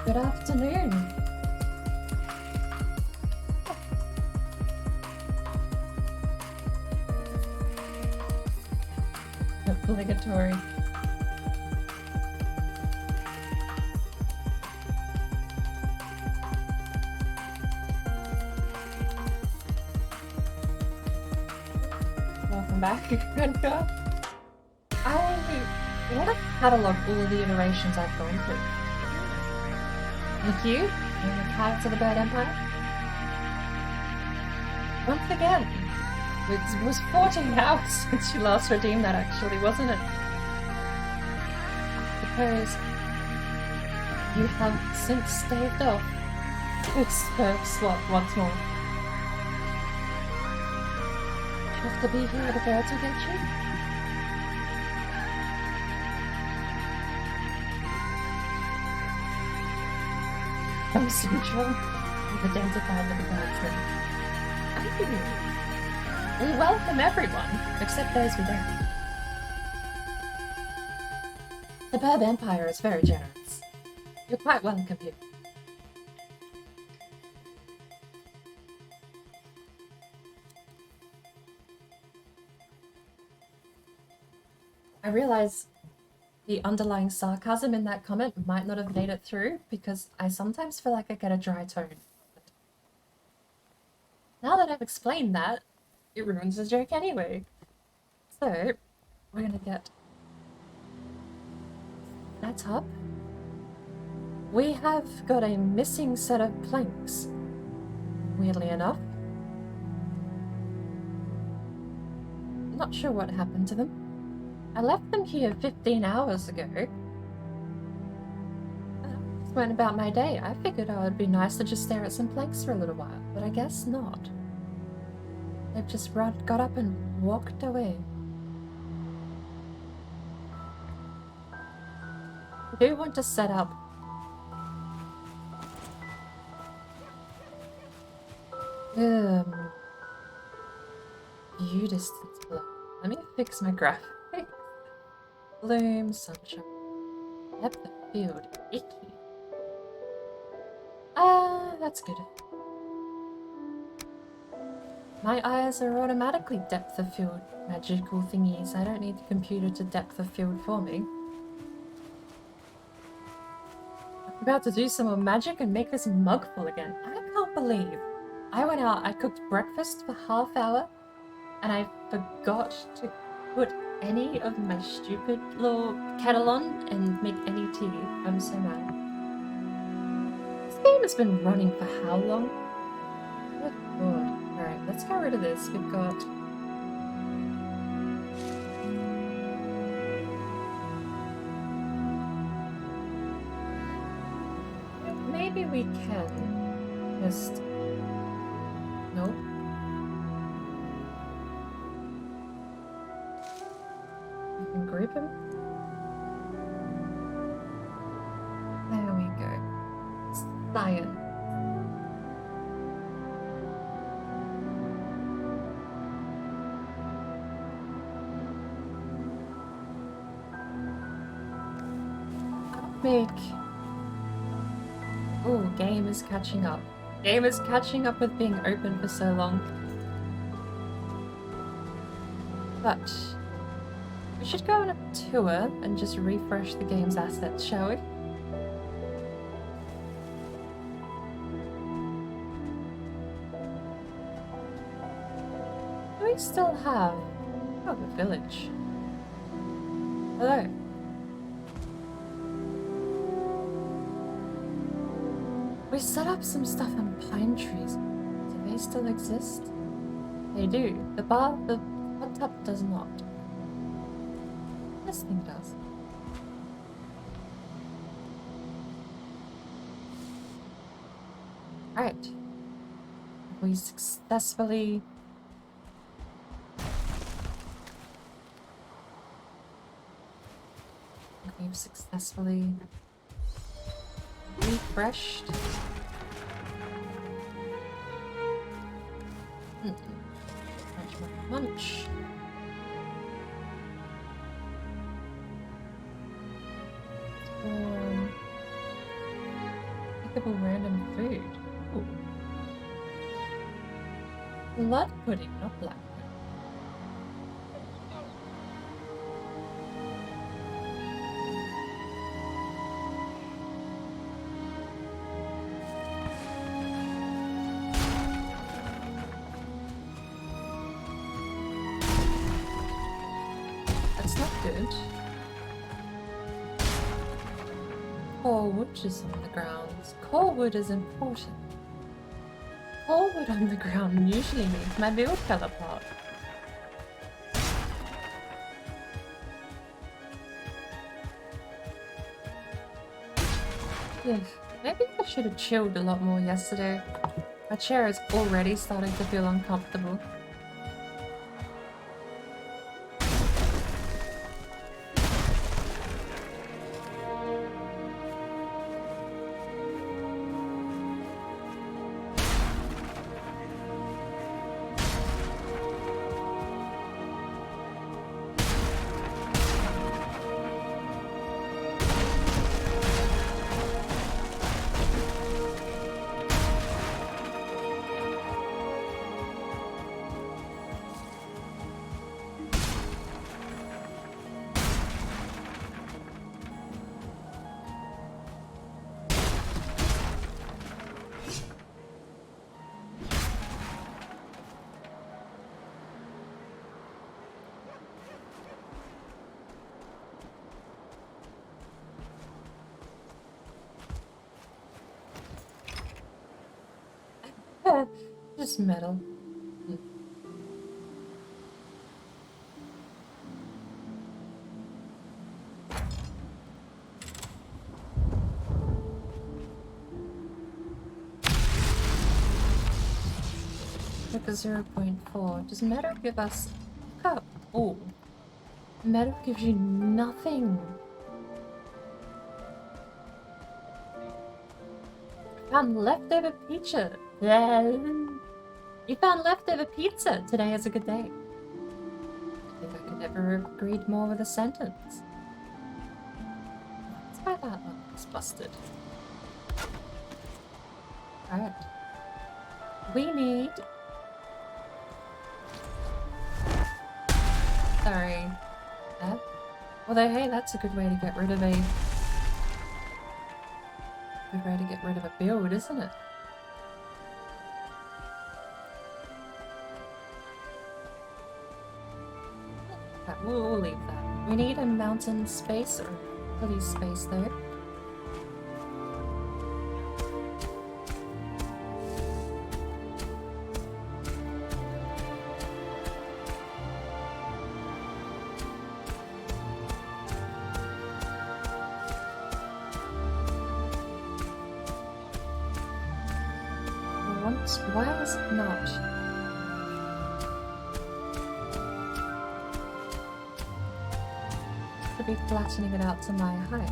Good afternoon. Obligatory. Welcome back, Renka. I want to catalogue all of the iterations I've gone through. With you, and the character of the Bird Empire. Once again, it was 14 hours since you last redeemed that, actually, wasn't it? Because you have since staved off this perk slot once more. You have to be here, the birds will get you. I'm central. You've identified with the birds now. Thank you. We welcome everyone, except those we don't. The Bird Empire is very generous. You're quite welcome here. I realize the underlying sarcasm in that comment might not have made it through because I sometimes feel like I get a dry tone. Now that I've explained that, it ruins the joke anyway. So, we're gonna get that up. We have got a missing set of planks, weirdly enough. Not sure what happened to them. I left them here 15 hours ago. I just went about my day. I figured it would be nice to just stare at some planks for a little while, but I guess not. They've just got up and walked away. I do want to set up view distance below. Let me fix my graphics. Bloom, sunshine, depth of field, icky. That's good. My eyes are automatically depth of field magical thingies. I don't need the computer to depth of field for me. I'm about to do some more magic and make this mug full again. I can't believe I went out, I cooked breakfast for half hour, and I forgot to put any of my stupid little kettle on and make any tea. I'm so mad. This game has been running for how long? Good lord. Alright, let's get rid of this. We've got... Maybe we can just... Nope. We can group them. There we go. Cyan. Make... Oh, game is catching up. Game is catching up with being open for so long. But we should go on a tour and just refresh the game's assets, shall we? Do we still have... Oh, the village. Hello. We set up some stuff on pine trees. Do they still exist? They do. The hot tub does not. This thing does. Alright. We successfully... We've successfully refreshed. Munch. snackable random food. Ooh. Blood pudding, not black pudding. That's not good. Core wood is on the ground. Core wood is important. Core wood on the ground usually means my build fell apart. Ugh, maybe I should have chilled a lot more yesterday. My chair is already starting to feel uncomfortable. Just metal. Like a 0.4. Does metal give us... Oh. Metal gives you nothing. Found leftover pizza. You found leftover pizza. Today is a good day. I think I could never have agreed more with a sentence. Let's buy that one. It's busted. Alright. We need... Sorry. That? Although, hey, that's a good way to get rid of a... Good way to get rid of a build, isn't it? We'll leave that. We need a mountain space or police space though. Why is it not? Could be flattening it out to my height.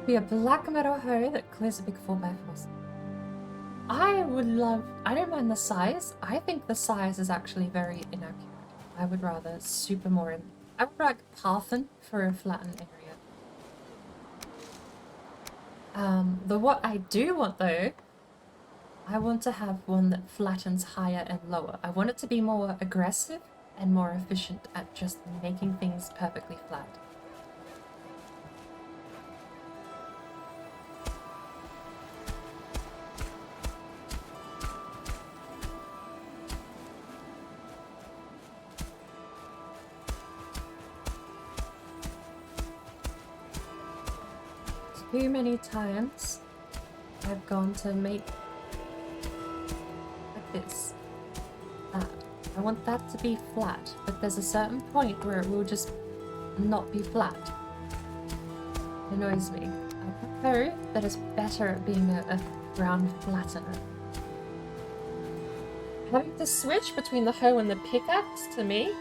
Be a black metal hoe that clears a big 4x4. I would love... I don't mind the size. I think the size is actually very inaccurate. I would rather super more... I would like Parthen for a flattened area. What I do want though, I want to have one that flattens higher and lower. I want it to be more aggressive and more efficient at just making things perfectly flat. too many times I've gone to make like this. I want that to be flat, but there's a certain point where it will just not be flat. It annoys me. I prefer that it's better at being a round flattener. Having to switch between the hoe and the pickaxe, to me,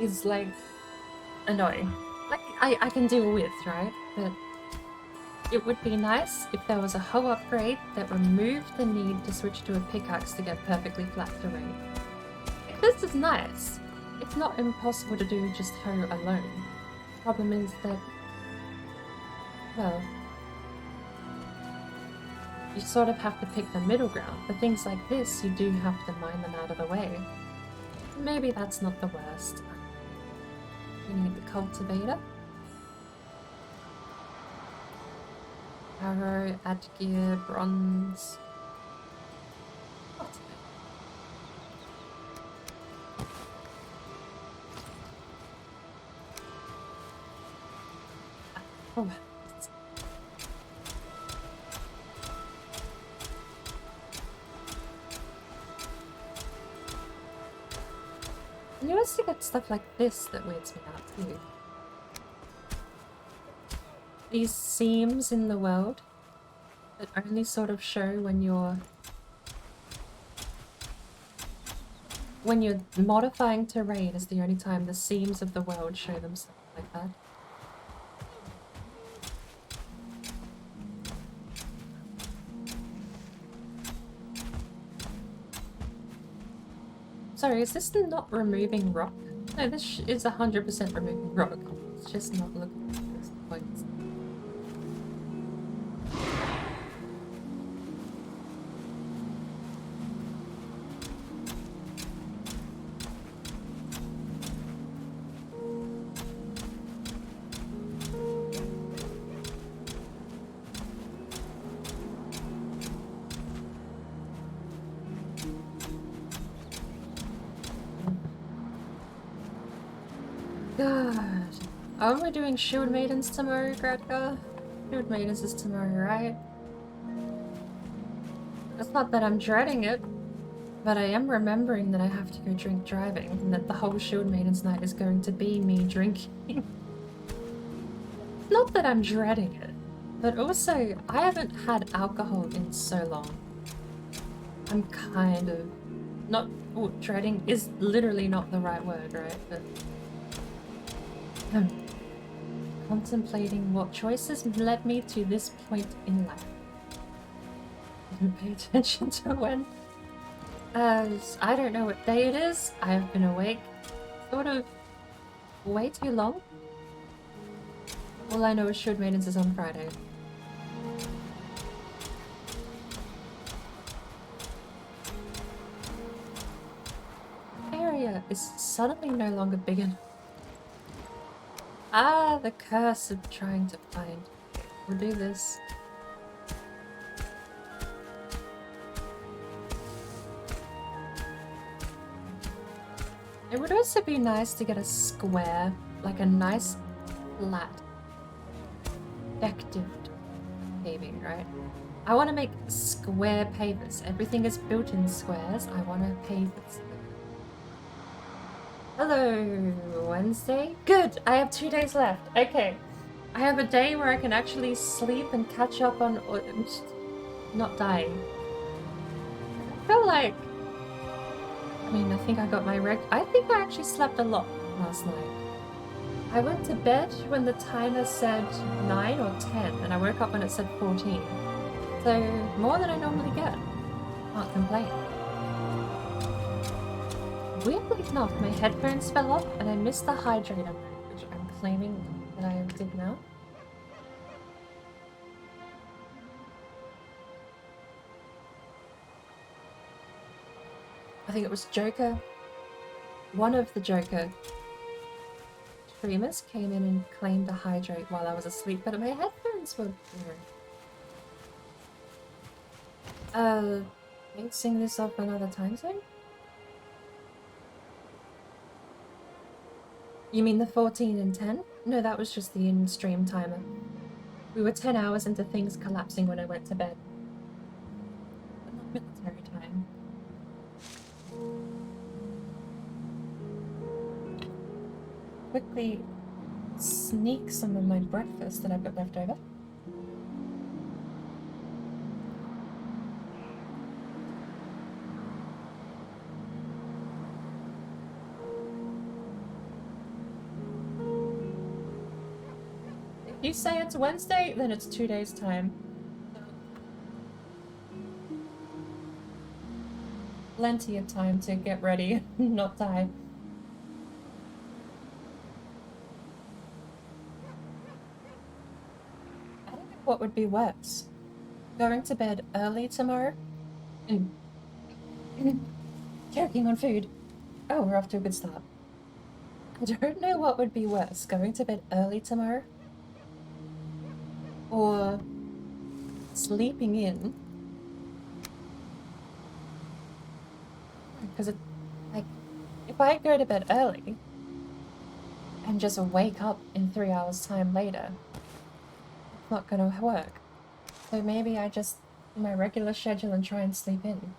is like annoying. Like, I can deal with, right? But it would be nice if there was a hoe upgrade that removed the need to switch to a pickaxe to get perfectly flat terrain. Like, this is nice. It's not impossible to do just hoe alone. The problem is that, well, you sort of have to pick the middle ground. For things like this, you do have to mine them out of the way. Maybe that's not the worst. You need the cultivator. Arrow, add gear, bronze. Cultivator. Oh. You always get stuff like this that weirds me out too. These seams in the world that only sort of show when you're modifying terrain is the only time the seams of the world show themselves like that. Sorry, is this not removing rock? No, this is 100% removing rock. It's just not looking at those points. God. Oh, am I doing Shield Maidens tomorrow, Gradka? Shield Maidens is tomorrow, right? It's not that I'm dreading it, but I am remembering that I have to go drink driving, and that the whole Shield Maidens night is going to be me drinking. Not that I'm dreading it, but also, I haven't had alcohol in so long. I'm kind of... not... oh, dreading is literally not the right word, right? But... contemplating what choices led me to this point in life. Didn't pay attention to when. I don't know what day it is. I have been awake sort of way too long. All I know is Shield Maidens is on Friday. Area is suddenly no longer big enough. Ah, the curse of trying to find. We'll do this. It would also be nice to get a square, like a nice flat, effective paving, right? I want to make square pavers. Everything is built in squares. I want to pave it. Hello, Wednesday. Good, I have 2 days left. Okay. I have a day where I can actually sleep and catch up on... not dying. I feel like... I mean, I think I got my I think I actually slept a lot last night. I went to bed when the timer said 9 or 10, and I woke up when it said 14. So, more than I normally get. Can't complain. Weirdly enough, my headphones fell off and I missed the hydrator mode, which I'm claiming that I did now. I think it was Joker. One of the Joker streamers came in and claimed to hydrate while I was asleep, but my headphones were mixing this up another time zone? You mean the 14 and 10? No, that was just the in-stream timer. We were 10 hours into things collapsing when I went to bed. But not military time. Quickly sneak some of my breakfast that I've got left over. If you say it's Wednesday, then it's 2 days' time. Plenty of time to get ready, not die. I don't know what would be worse. Going to bed early tomorrow and choking on food. Oh, we're off to a good start. I don't know what would be worse, going to bed early tomorrow or sleeping in. Because like, if I go to bed early and just wake up in 3 hours time later, it's not gonna work. So maybe I just do my regular schedule and try and sleep in.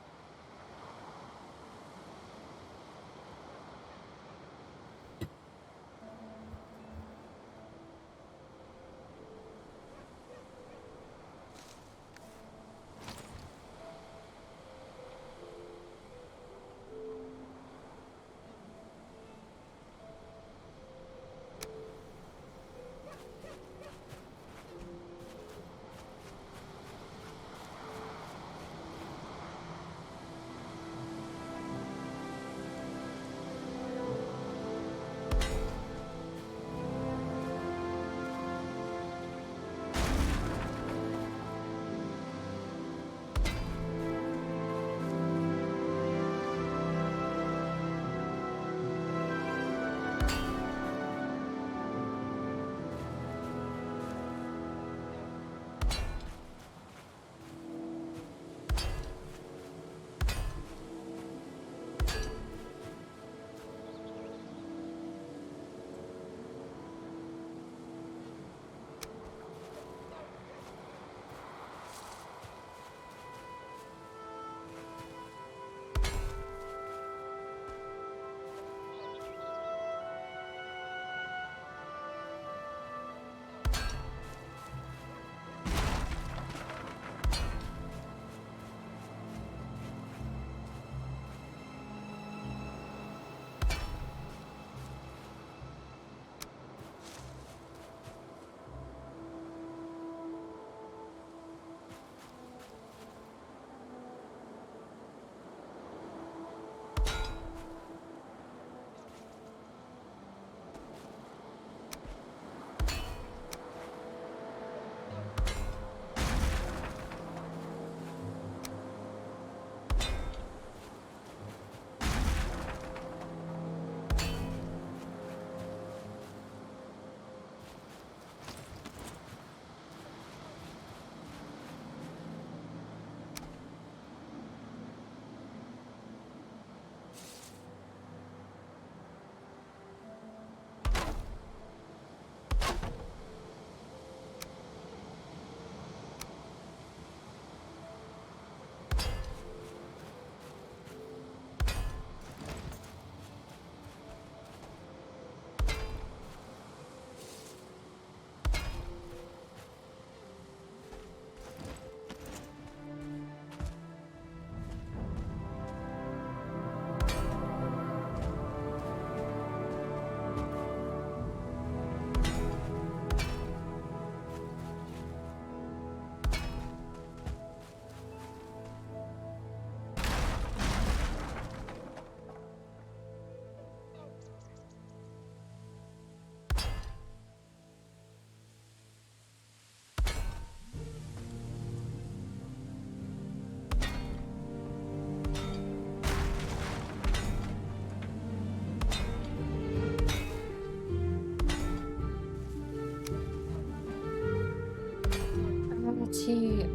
Tea.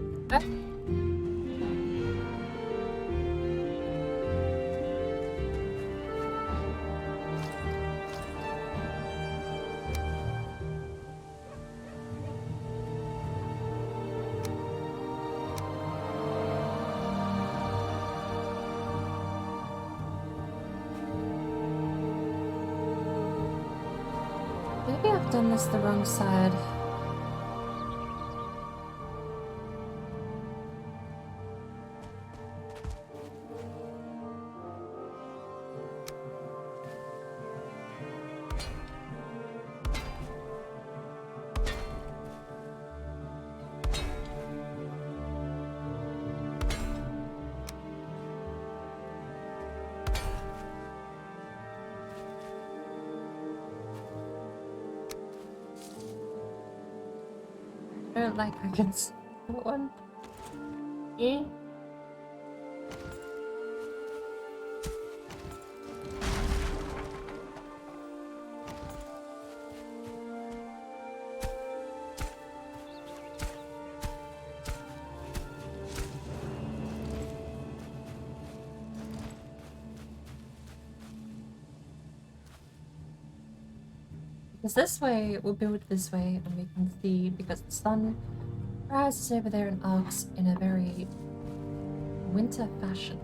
Maybe I've done this the wrong side. I don't like I can see that one. Eh? Because this way, we'll build this way, and we can see, because the sun rises over there and arcs in a very winter fashion.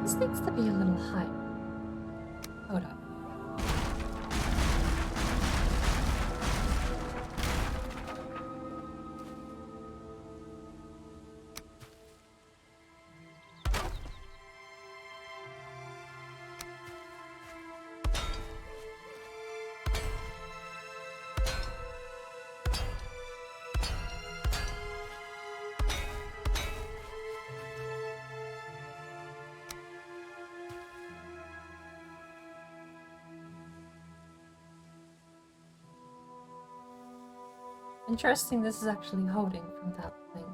This needs to be a little higher. Hold up. Interesting, this is actually holding from that thing.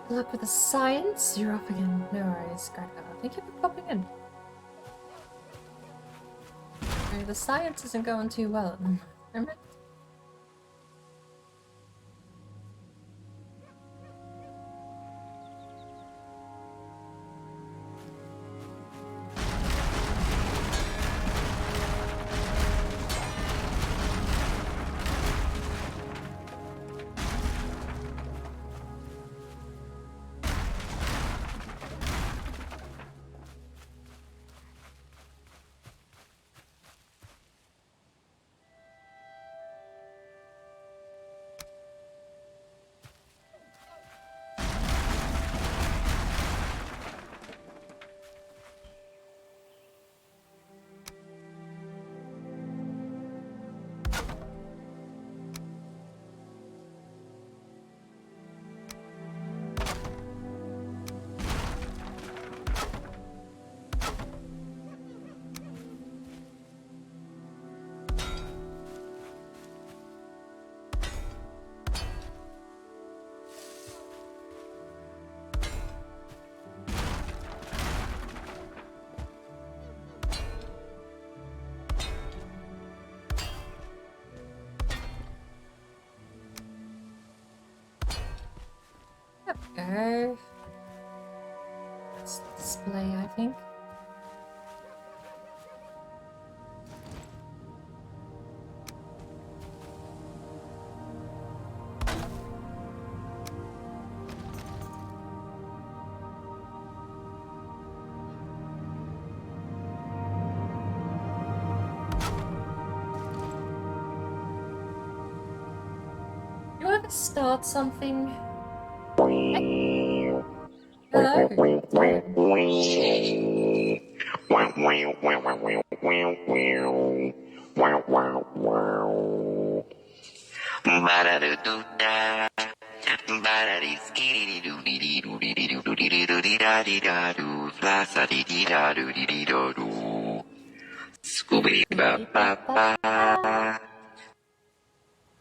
Good luck with the science. You're off again. No worries, Greta. Thank you for popping in. Okay, the science isn't going too well at the moment. Go. Let's display, I think. You ever start something? Hello.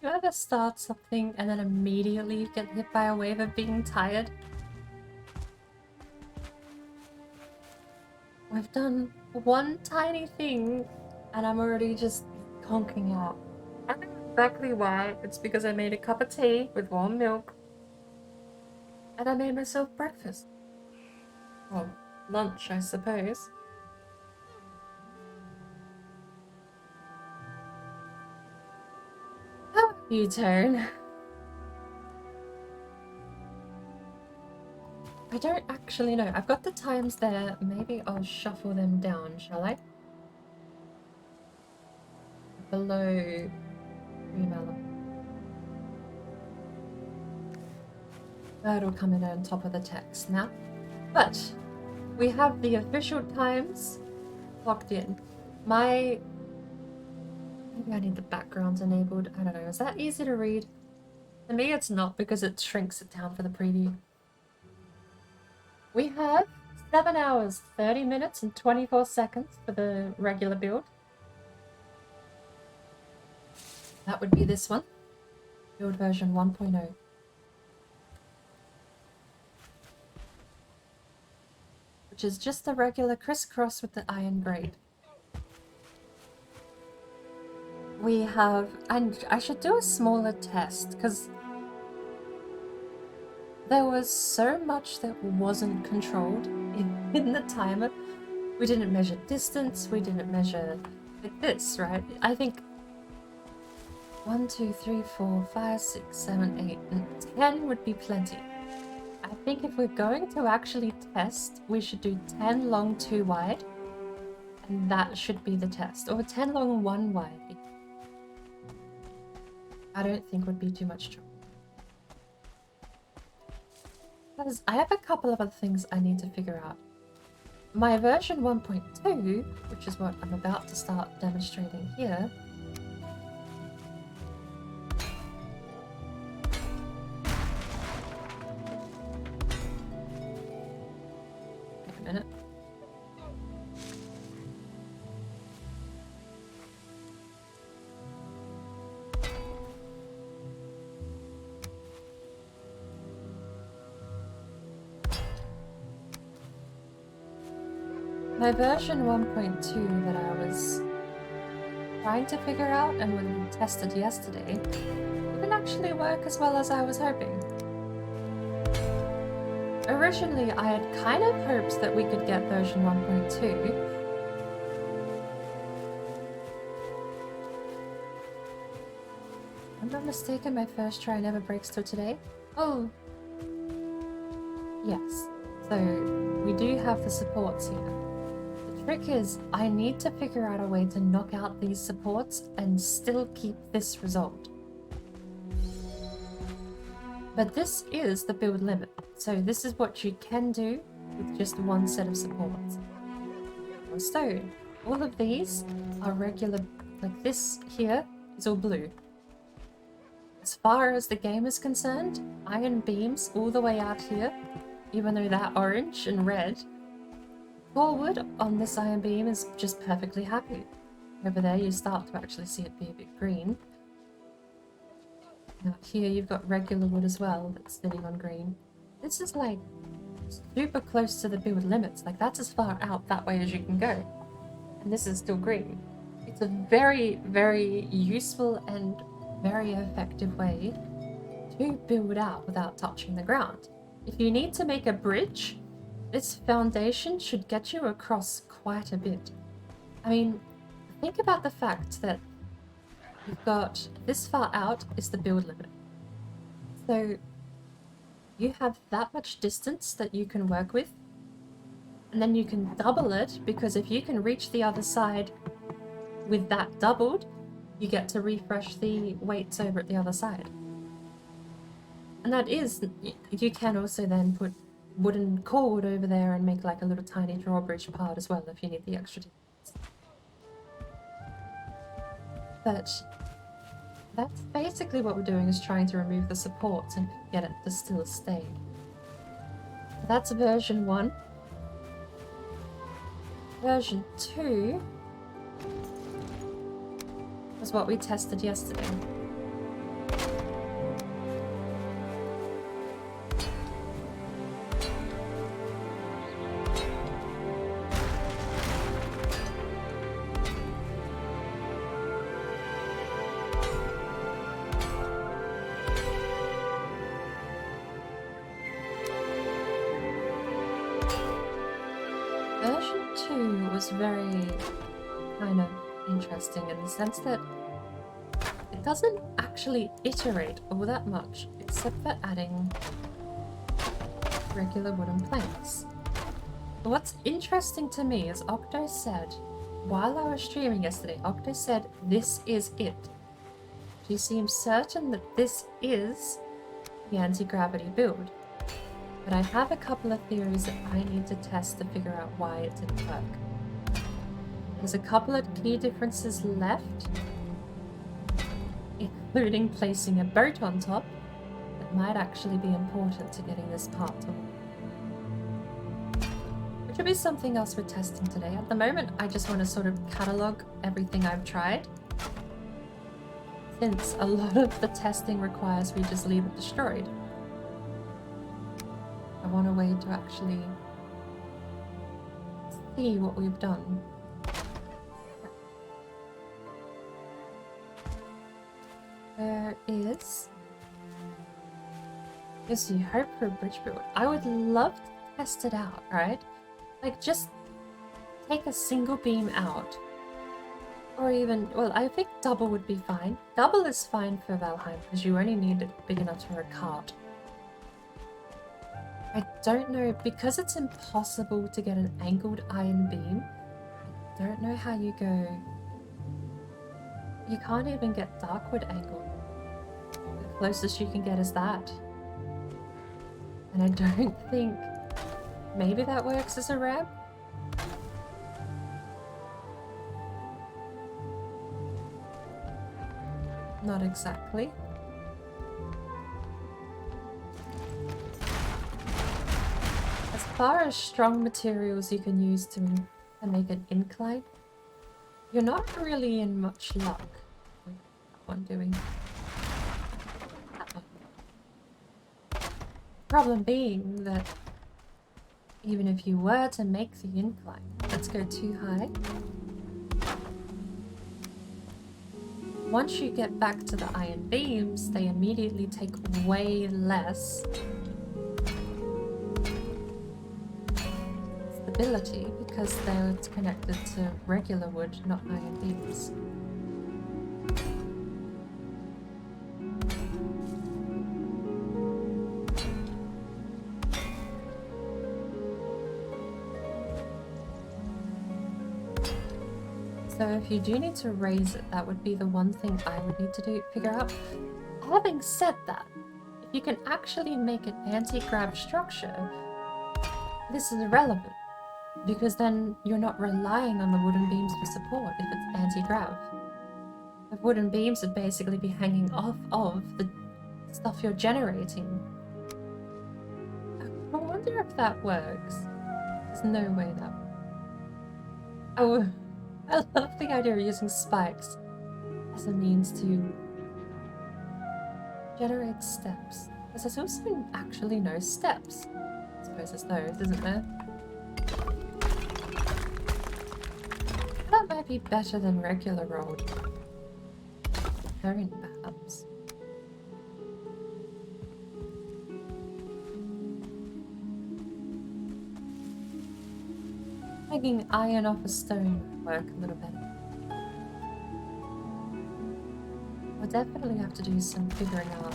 You ever start something and then immediately get hit by a wave of being tired? We've done one tiny thing and I'm already just conking out. I know exactly why. It's because I made a cup of tea with warm milk and I made myself breakfast. Well, lunch, I suppose. How about you, Tone? I don't actually know. I've got the times there. Maybe I'll shuffle them down, shall I? Below email. That'll come in on top of the text now. But we have the official times locked in. Maybe I need the backgrounds enabled. I don't know. Is that easy to read? To me, it's not because it shrinks it down for the preview. We have 7 hours, 30 minutes, and 24 seconds for the regular build. That would be this one. Build version 1.0. Which is just the regular crisscross with the iron grade. We have, and I should do a smaller test because there was so much that wasn't controlled in the timer. We didn't measure distance, we didn't measure like this, right? I think 1, 2, 3, 4, 5, 6, 7, 8, and 10 would be plenty. I think if we're going to actually test, we should do 10 long, 2 wide, and that should be the test. Or 10 long, 1 wide. I don't think would be too much trouble. Because I have a couple of other things I need to figure out. My version 1.2, which is what I'm about to start demonstrating here, wait a minute. My version 1.2 that I was trying to figure out and when tested yesterday didn't actually work as well as I was hoping. Originally, I had kind of hoped that we could get version 1.2. I'm not mistaken, my first try never breaks till today. Oh, yes. So, we do have the supports here. The trick is, I need to figure out a way to knock out these supports and still keep this result. But this is the build limit, so this is what you can do with just one set of supports. So, all of these are regular, like this here is all blue. As far as the game is concerned, iron beams all the way out here, even though they're orange and red. Forward on this iron beam is just perfectly happy. Over there you start to actually see it be a bit green. Now here you've got regular wood as well that's sitting on green. This is like super close to the build limits, like that's as far out that way as you can go. And this is still green. It's a very, very useful and very effective way to build out without touching the ground. If you need to make a bridge, this foundation should get you across quite a bit. I mean, think about the fact that you've got this far out is the build limit. So you have that much distance that you can work with, and then you can double it, because if you can reach the other side with that doubled, you get to refresh the weights over at the other side. And that is, you can also then put wooden cord over there and make like a little tiny drawbridge part as well if you need the extra distance. But that's basically what we're doing, is trying to remove the supports and get it to still stay. That's version 1. Version 2 was what we tested yesterday. Version 2 was very kind of interesting in the sense that it doesn't actually iterate all that much, except for adding regular wooden planks. But what's interesting to me is Octo said, while I was streaming yesterday, Octo said this is it. She seems certain that this is the anti-gravity build. But I have a couple of theories that I need to test to figure out why it didn't work. There's a couple of key differences left, including placing a boat on top, that might actually be important to getting this part to work. Which will be something else we're testing today. At the moment, I just want to sort of catalogue everything I've tried, since a lot of the testing requires we just leave it destroyed. I want a way to actually see what we've done. There is... Gives you hope for a bridge build. I would love to test it out, right? Like, just take a single beam out. Or even, well, I think double would be fine. Double is fine for Valheim, because you only need it big enough for a cart. I don't know, because it's impossible to get an angled iron beam, I don't know how you go... You can't even get darkwood angled. The closest you can get is that. And I don't think... Maybe that works as a ramp? Not exactly. As far as strong materials you can use to make an incline, you're not really in much luck. What's that one doing? That one. Problem being that Even if you were to make the incline, let's go too high. Once you get back to the iron beams, they immediately take way less stability because they're connected to regular wood, not iron beams. So if you do need to raise it, that would be the one thing I would need to figure out. Having said that, if you can actually make an anti-grav structure, this is irrelevant, because then you're not relying on the wooden beams for support if it's anti-grav. The wooden beams would basically be hanging off of the stuff you're generating. I wonder if that works. There's no way that... Oh, I love the idea of using spikes as a means to generate steps. Because there's also actually no steps. I suppose there's those, isn't there? That might be better than regular road. Very perhaps. Making iron off a stone would work a little better. We'll definitely have to do some figuring out.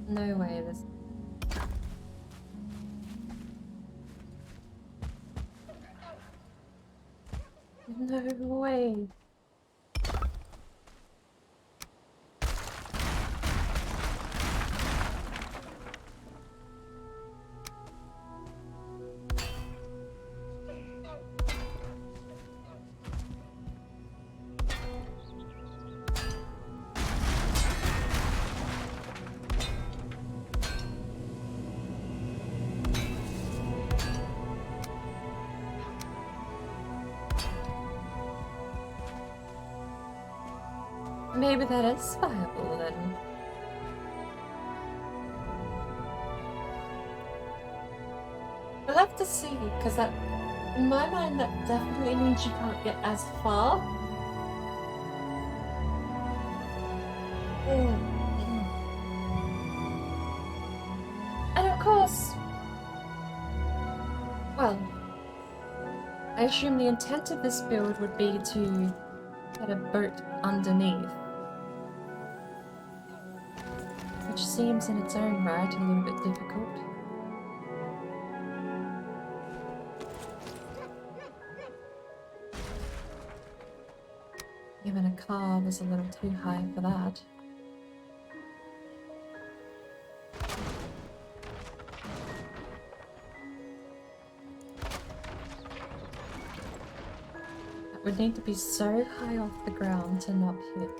No way this... No way. Maybe that is viable then. We'll have to see, because that, in my mind, that definitely means you can't get as far. And of course, well, I assume the intent of this build would be to get a boat underneath. Which seems in its own right a little bit difficult. Even a car was a little too high for that. That would need to be so high off the ground to not hit.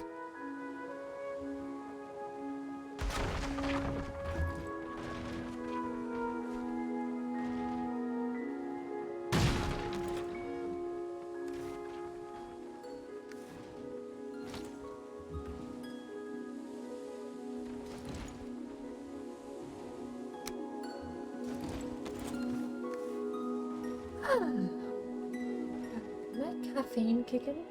Caffeine kicking?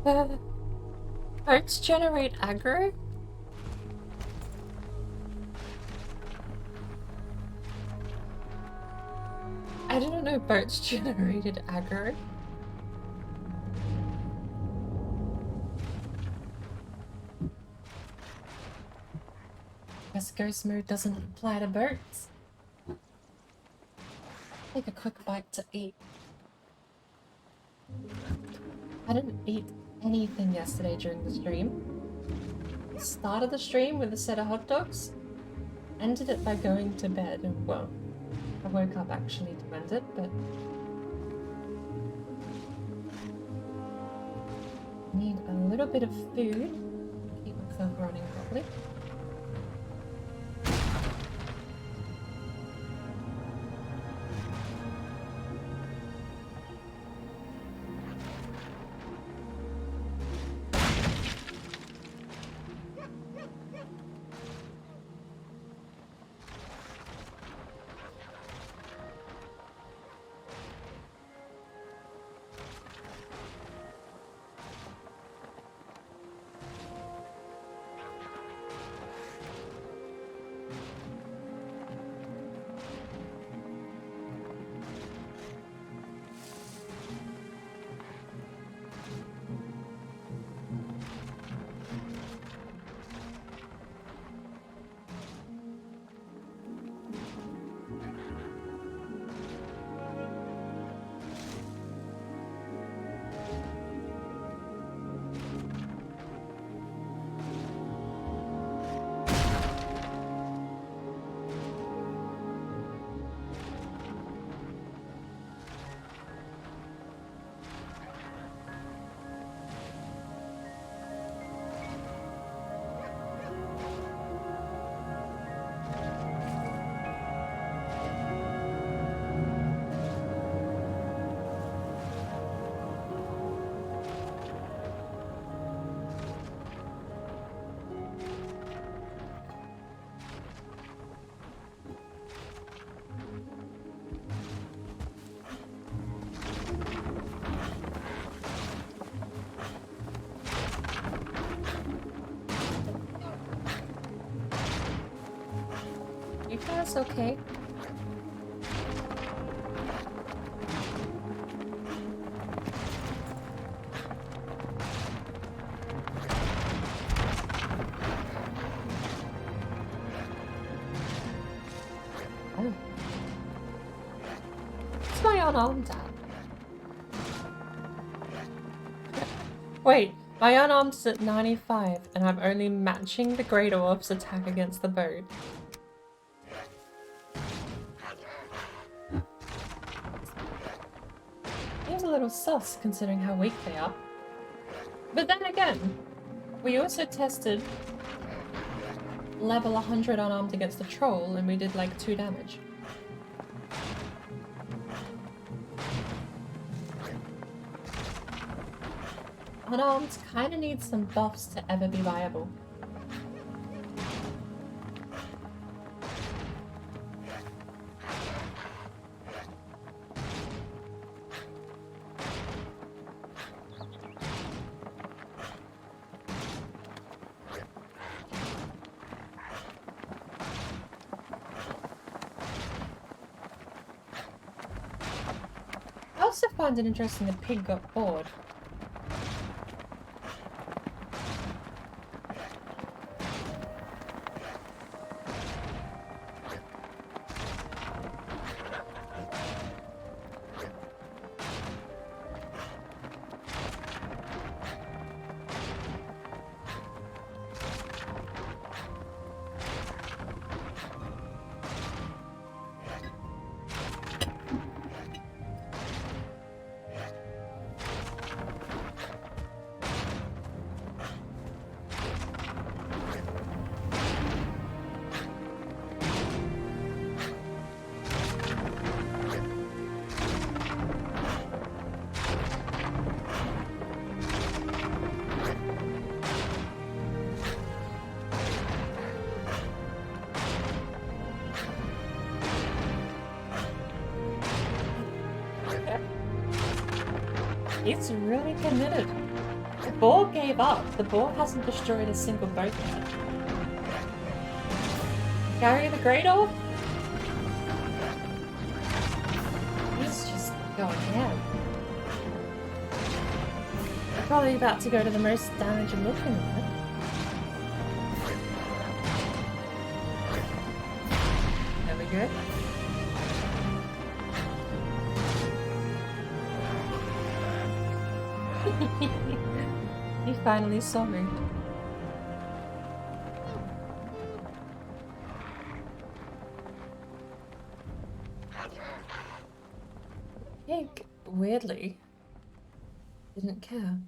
Boats generate aggro? I didn't know boats generated aggro. Guess ghost mode doesn't apply to boats. Take a quick bite to eat. I didn't eat anything yesterday during the stream. Started the stream with a set of hot dogs, ended it by going to bed, and well, I woke up actually to end it, but need a little bit of food to keep myself running properly. You guys okay? Oh. It's my unarmed dad. Wait, my unarmed's at 95 and I'm only matching the Great Orb's attack against the boat. Seems a little sus considering how weak they are. But then again, we also tested level 100 unarmed against the troll and we did like 2 damage. Unarmed kinda needs some buffs to ever be viable. I also find it interesting the pig got bored. It's really committed. boar gave up. The boar hasn't destroyed a single boat yet. Carry the great off? He's just going ham. We're probably about to go to the most damaging looking one. There we go. He finally saw me. Pig, weirdly, didn't care.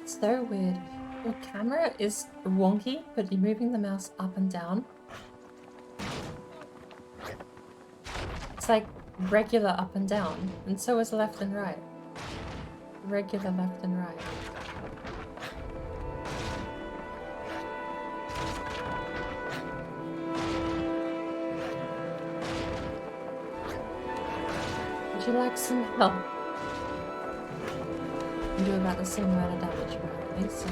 It's so weird. Your camera is wonky, but you're moving the mouse up and down. It's like regular up and down, and so is left and right. Regular left and right. Would you like some help? You do about the same amount of damage, apparently, so...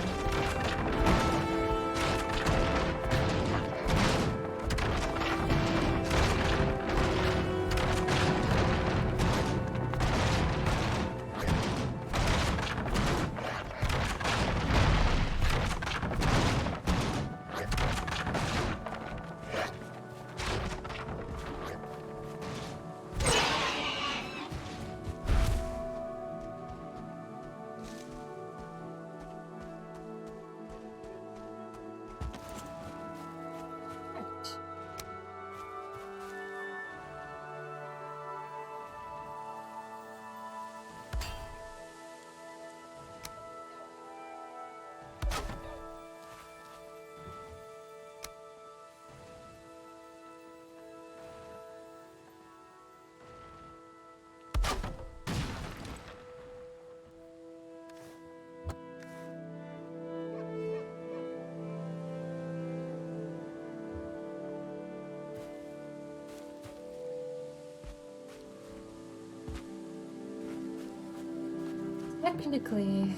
Technically,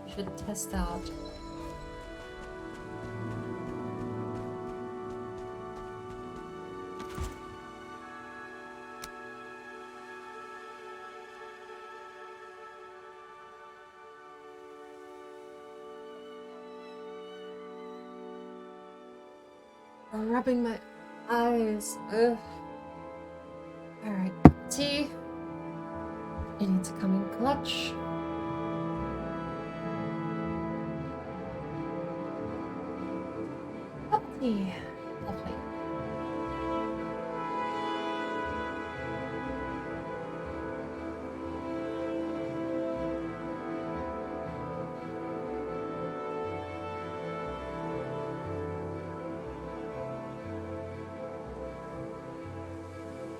we should test out. I'm rubbing my eyes. Ugh. Alright, tea. You need to come in clutch. Tea. Lovely.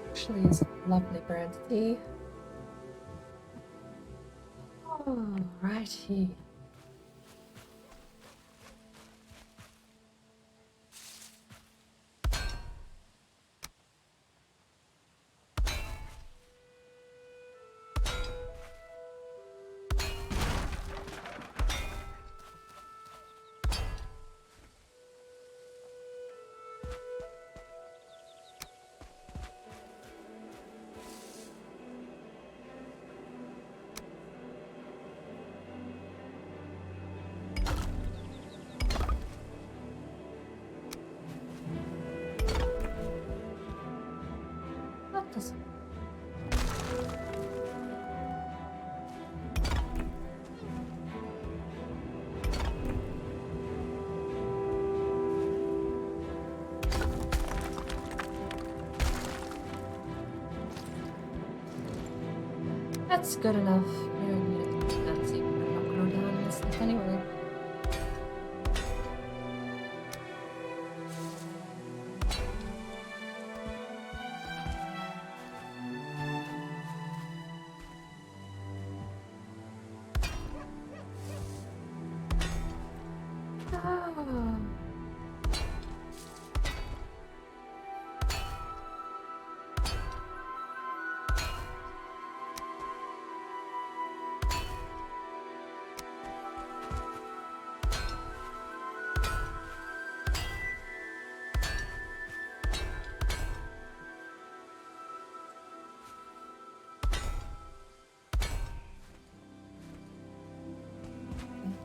Actually, it's a lovely brand tea. Alrighty. That's good enough. We don't need it to be fancy. We're not going down in this stuff anyway.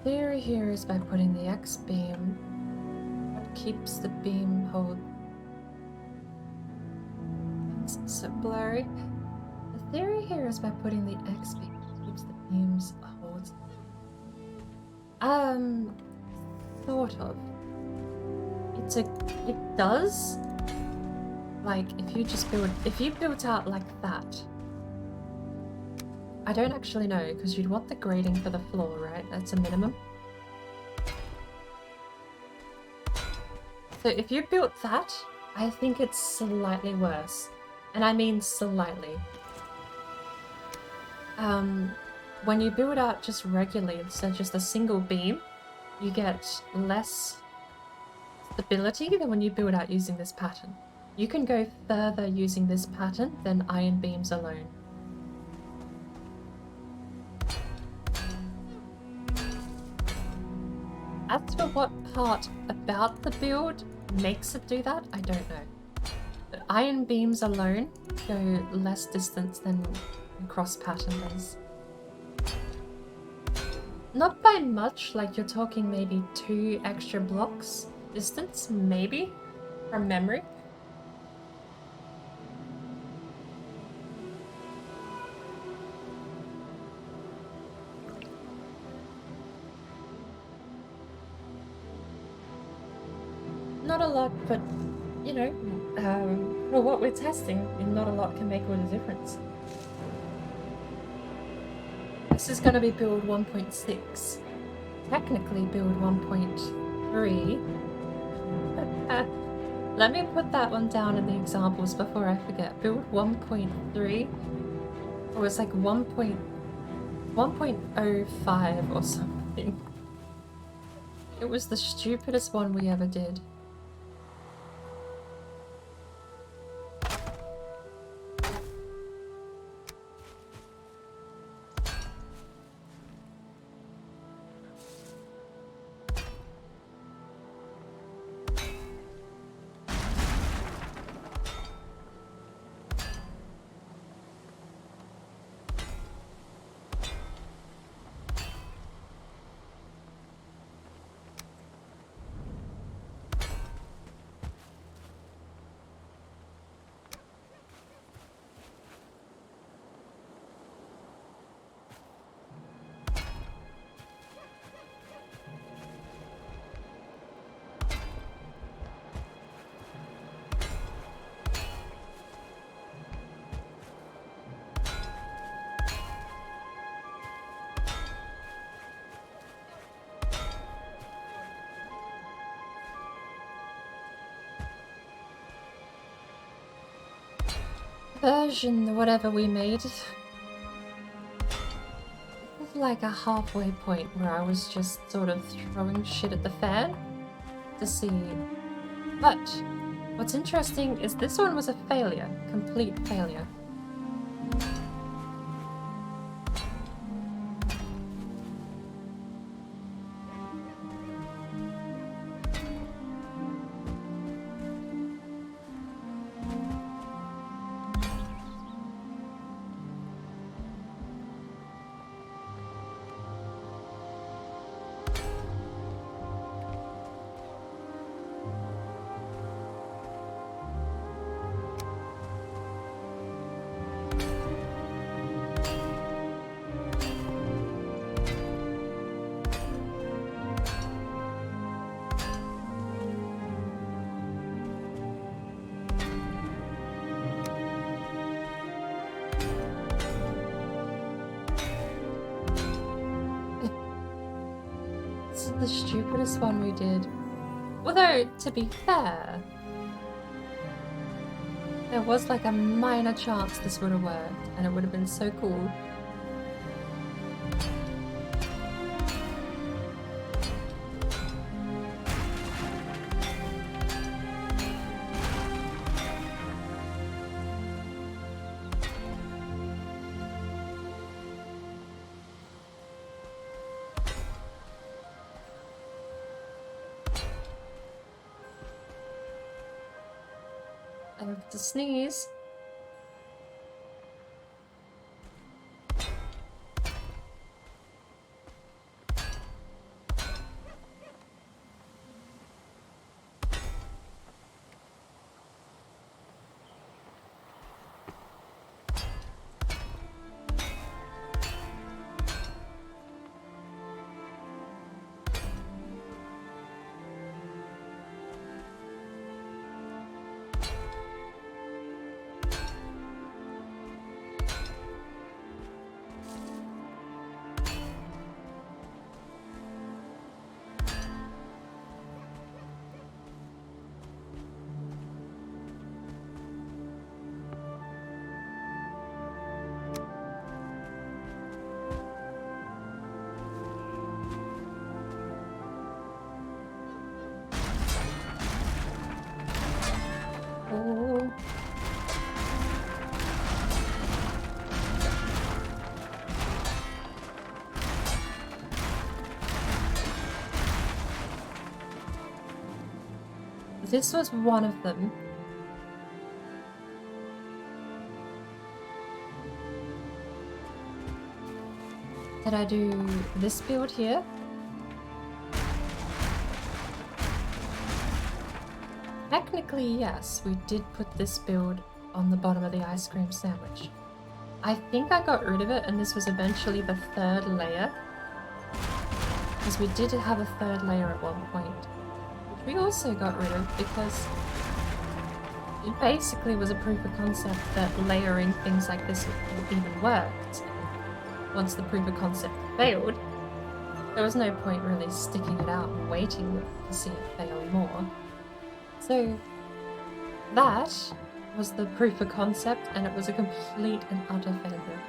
theory here is by putting the X beam, what keeps the beam hold. It's so blurry. The theory here is by putting the X beam, what keeps the beams hold. Sort of. It does. Like, if you built out like that. I don't actually know, because you'd want the grading for the floor, right? That's a minimum. So if you built that, I think it's slightly worse. And I mean slightly. When you build out just regularly, instead of just a single beam, you get less stability than when you build out using this pattern. You can go further using this pattern than iron beams alone. As for what part about the build makes it do that, I don't know. But iron beams alone go less distance than cross pattern does. Not by much, like you're talking maybe 2 extra blocks distance, maybe, from memory. Not a lot, but, you know, for what we're testing, not a lot can make all the difference. This is going to be build 1.6. Technically build 1.3. Let me put that one down in the examples before I forget. Build 1.3 was like 1.05 or something. It was the stupidest one we ever did. Version whatever we made. It was like a halfway point where I was just sort of throwing shit at the fan to see. But what's interesting is this one was a failure, complete failure. The stupidest one we did. Although, to be fair, there was like a minor chance this would have worked and it would have been so cool. I have to sneeze. This was one of them. Did I do this build here? Technically, yes, we did put this build on the bottom of the ice cream sandwich. I think I got rid of it and this was eventually the third layer. Because we did have a third layer at one point. Which we also got rid of because it basically was a proof of concept that layering things like this even worked. Once the proof of concept failed, there was no point really sticking it out and waiting to see it fail more. So that was the proof of concept, and it was a complete and utter failure.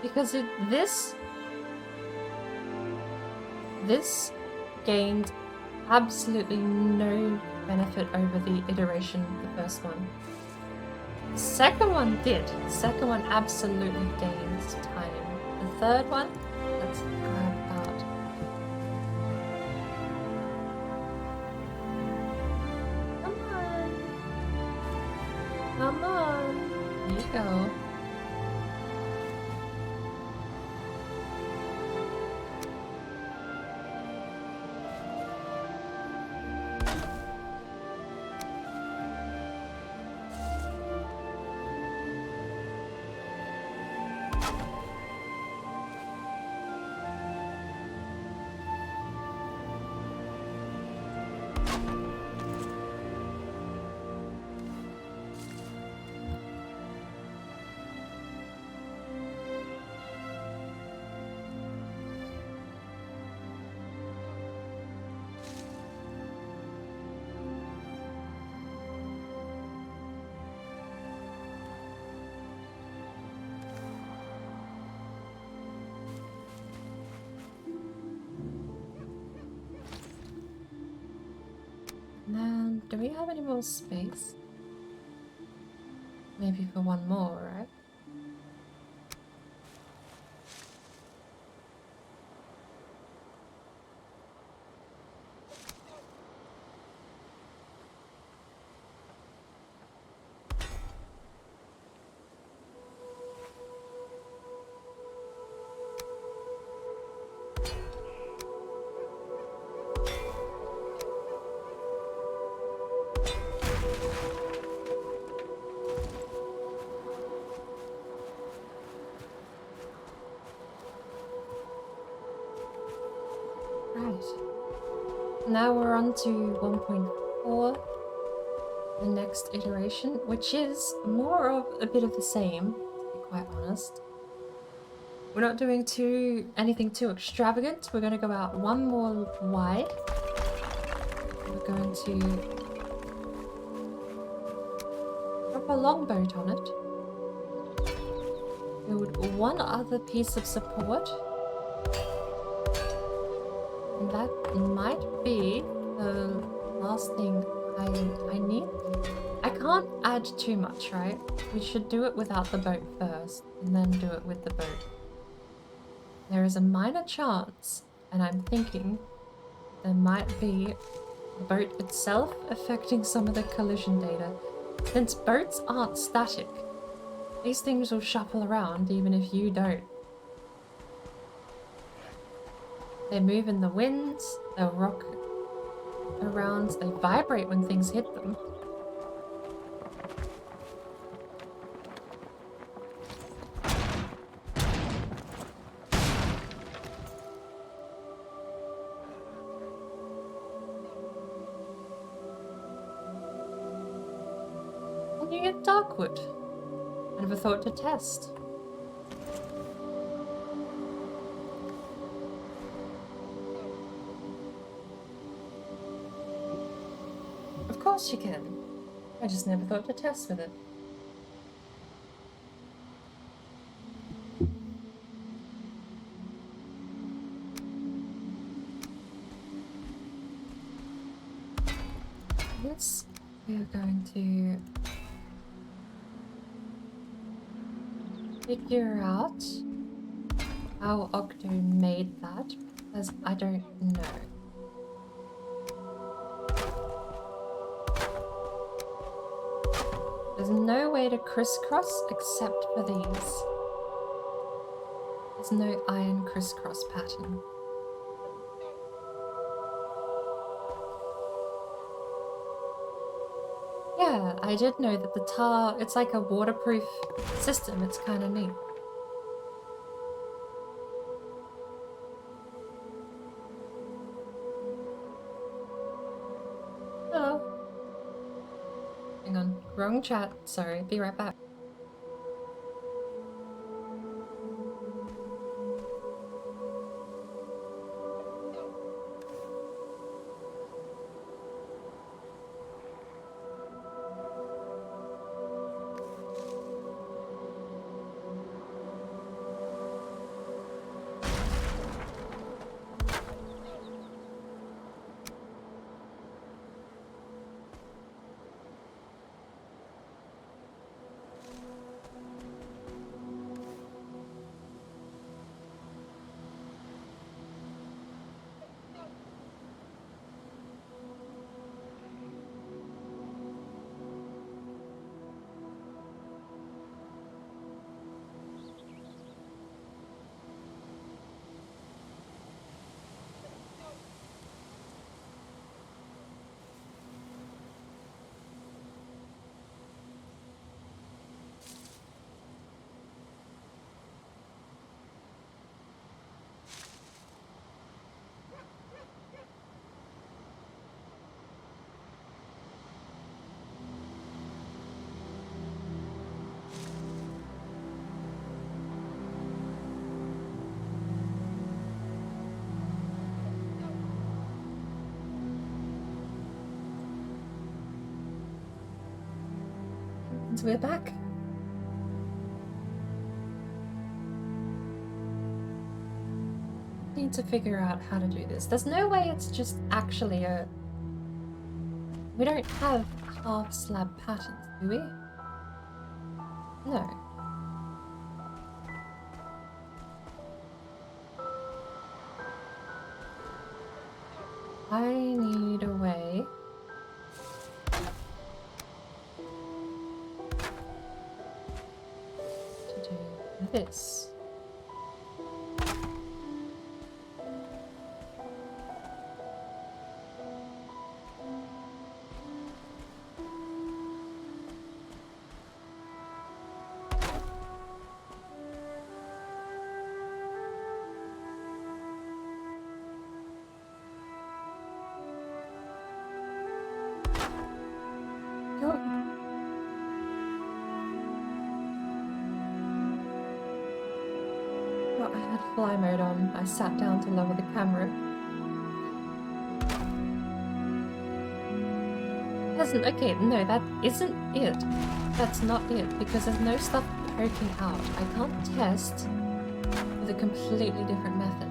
Because this gained absolutely no benefit over the iteration, the first one. The second one did. The second one absolutely gained time. The third one, let's grab out. Come on. Here you go. And do we have any more space? Maybe for one more, right? Now we're on to 1.4, the next iteration, which is more of a bit of the same, to be quite honest. We're not doing anything too extravagant. We're going to go out one more wide. We're going to drop a longboat on it. Build one other piece of support. And that might be the last thing I need. I can't add too much, right? We should do it without the boat first, and then do it with the boat. There is a minor chance, and I'm thinking there might be the boat itself affecting some of the collision data. Since boats aren't static, these things will shuffle around even if you don't. They move in the winds, they'll rock around, they vibrate when things hit them. And you get darkwood. I never thought to test. Of course you can. I just never thought to test with it. Yes, we are going to figure out how Octo made that, because I don't know. There's no way to crisscross except for these. There's no iron crisscross pattern. Yeah, I did know that the tar, it's like a waterproof system. It's kind of neat. Hello. Hang on, wrong chat. Sorry, be right back. So we're back. Need to figure out how to do this. There's no way it's just actually a... We don't have half slab patterns, do we? No. I need a way to do this. I had fly mode on. I sat down to lower the camera. Okay, no, that isn't it. That's not it, because there's no stuff poking out. I can't test with a completely different method.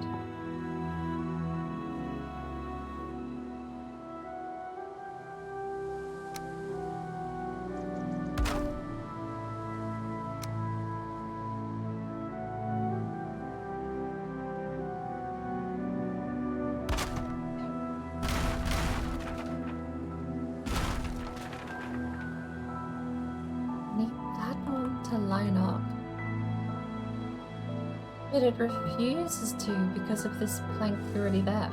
But it refuses to because of this plank already there.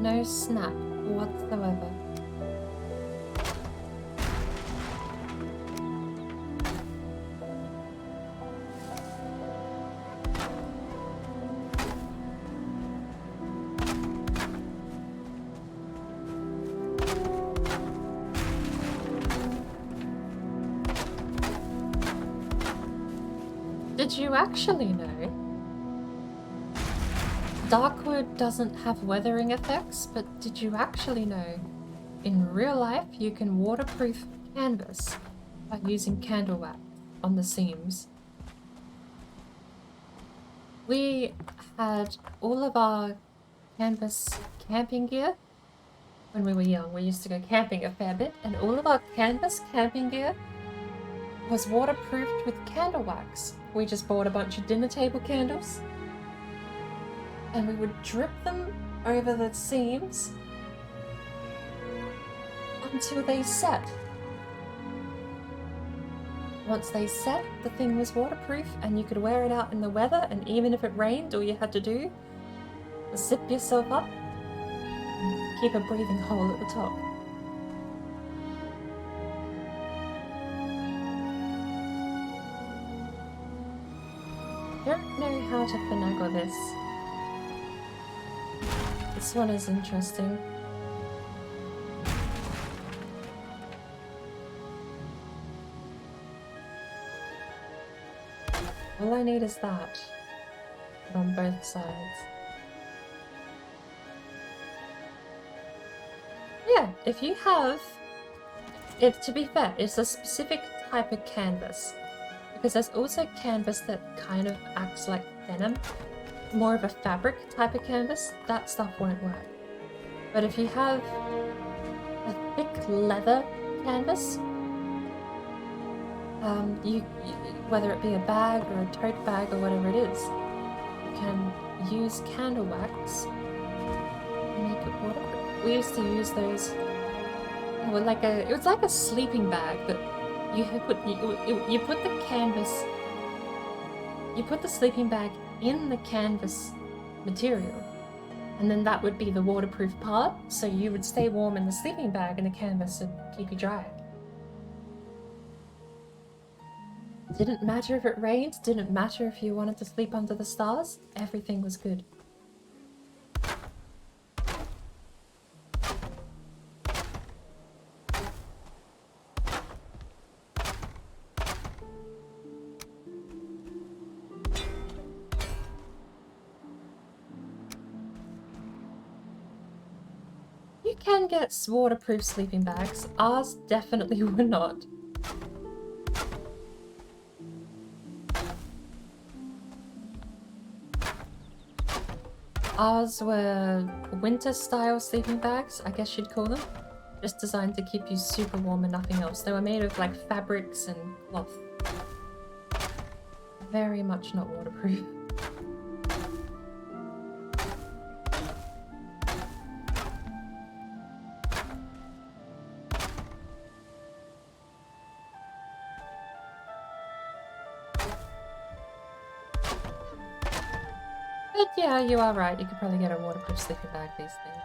No snap whatsoever. Did you actually know? Darkwood doesn't have weathering effects, but did you actually know? In real life, you can waterproof canvas by using candle wax on the seams. We had all of our canvas camping gear when we were young. We used to go camping a fair bit, and all of our canvas camping gear was waterproofed with candle wax. We just bought a bunch of dinner table candles and we would drip them over the seams until they set. Once they set, the thing was waterproof and you could wear it out in the weather, and even if it rained, all you had to do was zip yourself up and keep a breathing hole at the top. I don't know how to finagle this. This one is interesting. All I need is that on both sides. Yeah, if you have... to be fair, it's a specific type of canvas. Because there's also canvas that kind of acts like denim. More of a fabric type of canvas, that stuff won't work. But if you have a thick leather canvas, whether it be a bag or a tote bag or whatever it is, you can use candle wax and make it waterproof. We used to use those. It was like a sleeping bag, but you put the canvas. You put the sleeping bag in the canvas material, and then that would be the waterproof part. So you would stay warm in the sleeping bag, and the canvas would keep you dry. Didn't matter if it rained, didn't matter if you wanted to sleep under the stars, everything was good. You can get waterproof sleeping bags. Ours definitely were not. Ours were winter-style sleeping bags, I guess you'd call them. Just designed to keep you super warm and nothing else. They were made of like fabrics and cloth. Very much not waterproof. But yeah, you are right. You could probably get a waterproof sleeping bag these days.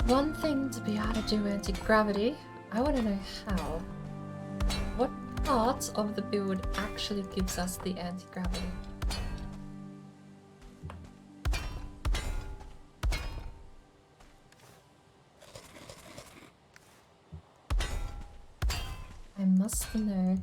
One thing to be able to do anti-gravity, I want to know how. What part of the build actually gives us the anti-gravity? I must know.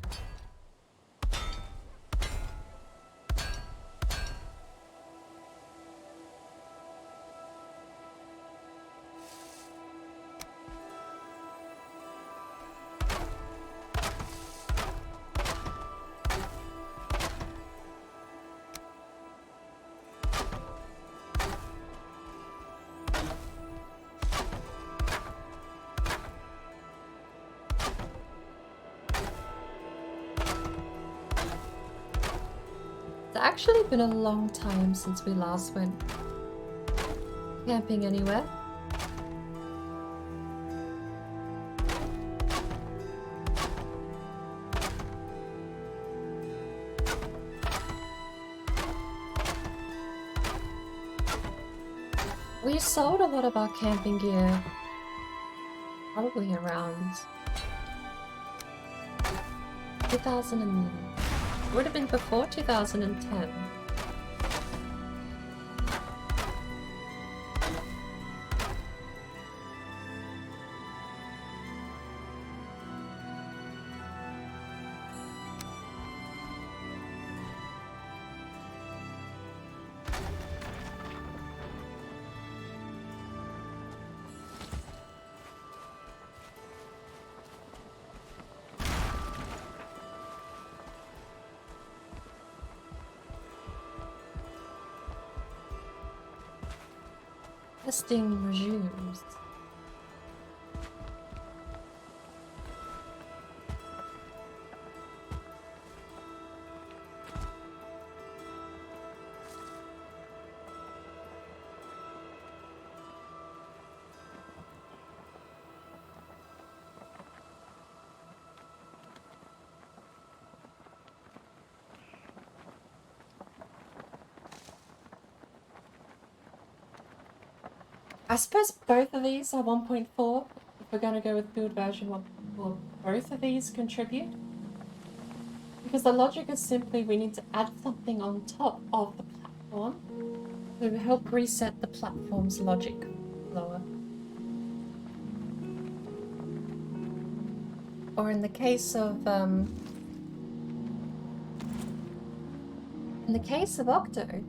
It's actually been a long time since we last went camping anywhere. We sold a lot of our camping gear probably around 2000 and would have been before 2010. Testing resumes. I suppose both of these are 1.4. If we're going to go with build version 1, will both of these contribute? Because the logic is simply we need to add something on top of the platform to help reset the platform's logic lower. Or in the case of Octo,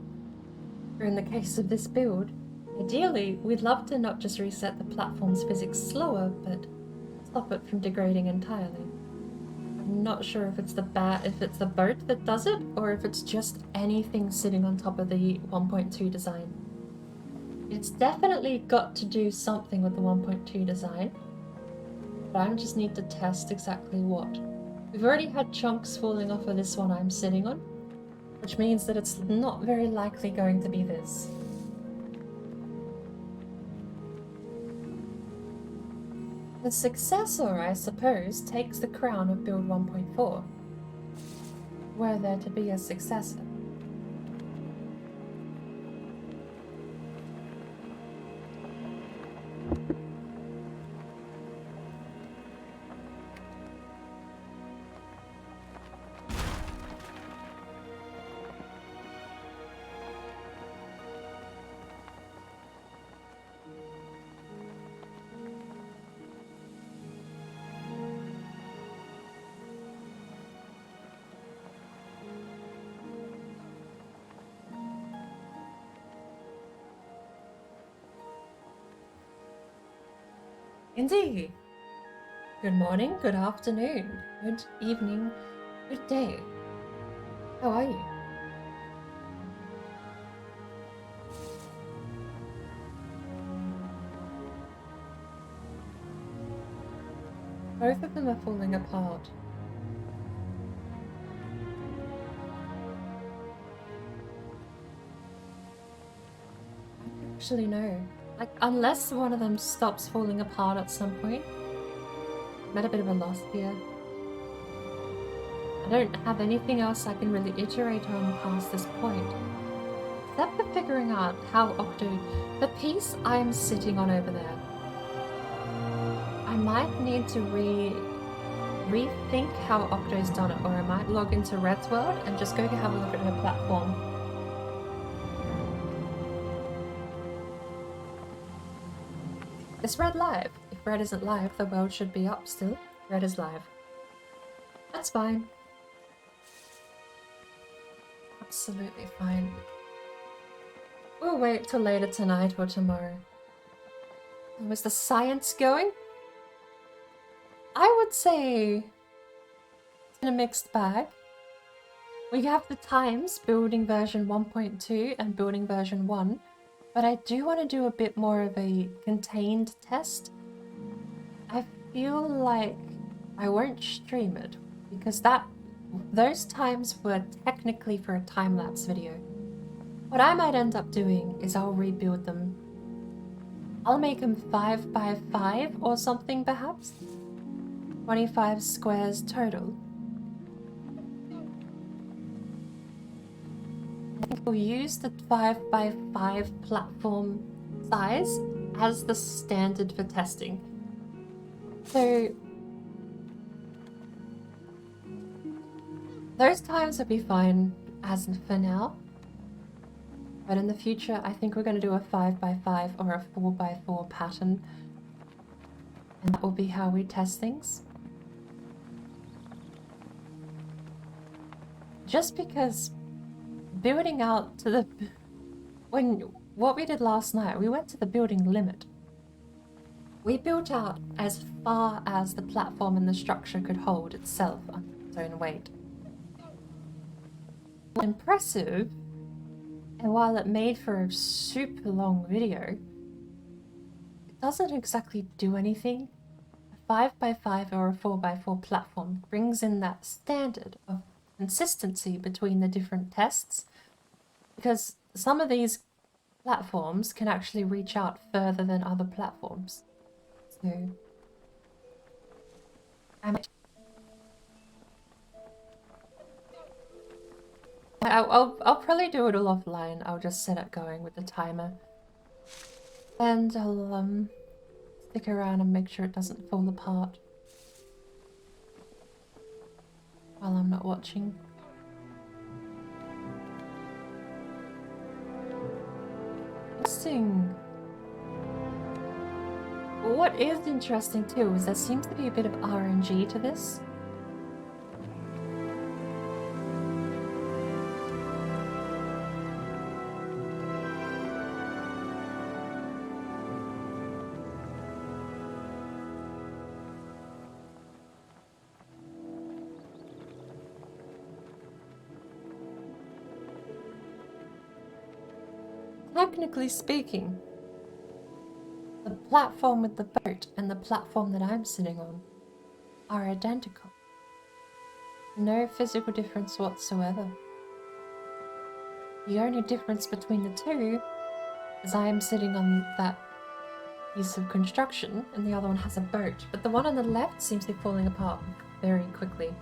or in the case of this build, ideally, we'd love to not just reset the platform's physics slower, but stop it from degrading entirely. I'm not sure if it's the boat that does it, or if it's just anything sitting on top of the 1.2 design. It's definitely got to do something with the 1.2 design, but I just need to test exactly what. We've already had chunks falling off of this one I'm sitting on, which means that it's not very likely going to be this. The successor, I suppose, takes the crown of build 1.4, were there to be a successor. Indeed. Good morning, good afternoon, good evening, good day. How are you? Both of them are falling apart. Actually, no. Like, unless one of them stops falling apart at some point. I'm at a bit of a loss here. I don't have anything else I can really iterate on past this point. Except for figuring out how Octo... The piece I'm sitting on over there. I might need to rethink how Octo's done it, or I might log into Red's world and just go have a look at her platform. Is Red live? If Red isn't live, the world should be up still. Red is live. That's fine. Absolutely fine. We'll wait till later tonight or tomorrow. And was the science going? I would say it's in a mixed bag. We have the times building version 1.2 and building version 1. But I do want to do a bit more of a contained test. I feel like I won't stream it because that those times were technically for a time-lapse video. What I might end up doing is I'll rebuild them. I'll make them 5 by 5 or something perhaps. 25 squares total. I think we'll use the 5 by 5 platform size as the standard for testing. So those times will be fine as for now. But in the future, I think we're going to do a 5 by 5 or a 4 by 4 pattern. And that will be how we test things. Just because building out to the... What we did last night, we went to the building limit. We built out as far as the platform and the structure could hold itself on its own weight. Impressive, and while it made for a super long video, it doesn't exactly do anything. A 5 by 5 or a 4 by 4 platform brings in that standard of consistency between the different tests, because some of these platforms can actually reach out further than other platforms. So I'll probably do it all offline. I'll just set it going with the timer, and I'll stick around and make sure it doesn't fall apart while I'm not watching. Interesting. What is interesting too is there seems to be a bit of RNG to this. Technically speaking, the platform with the boat and the platform that I'm sitting on are identical. No physical difference whatsoever. The only difference between the two is I am sitting on that piece of construction and the other one has a boat, but the one on the left seems to be falling apart very quickly.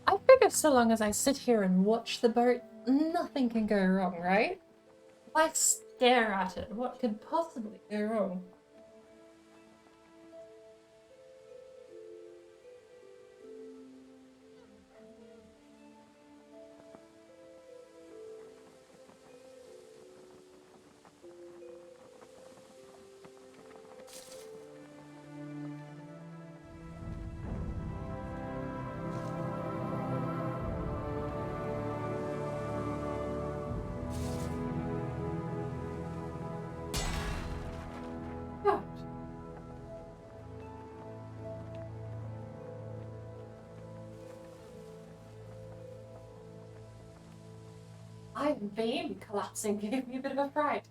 I figure so long as I sit here and watch the boat, nothing can go wrong, right? If I stare at it, what could possibly go wrong? My beam collapsing gave me a bit of a fright.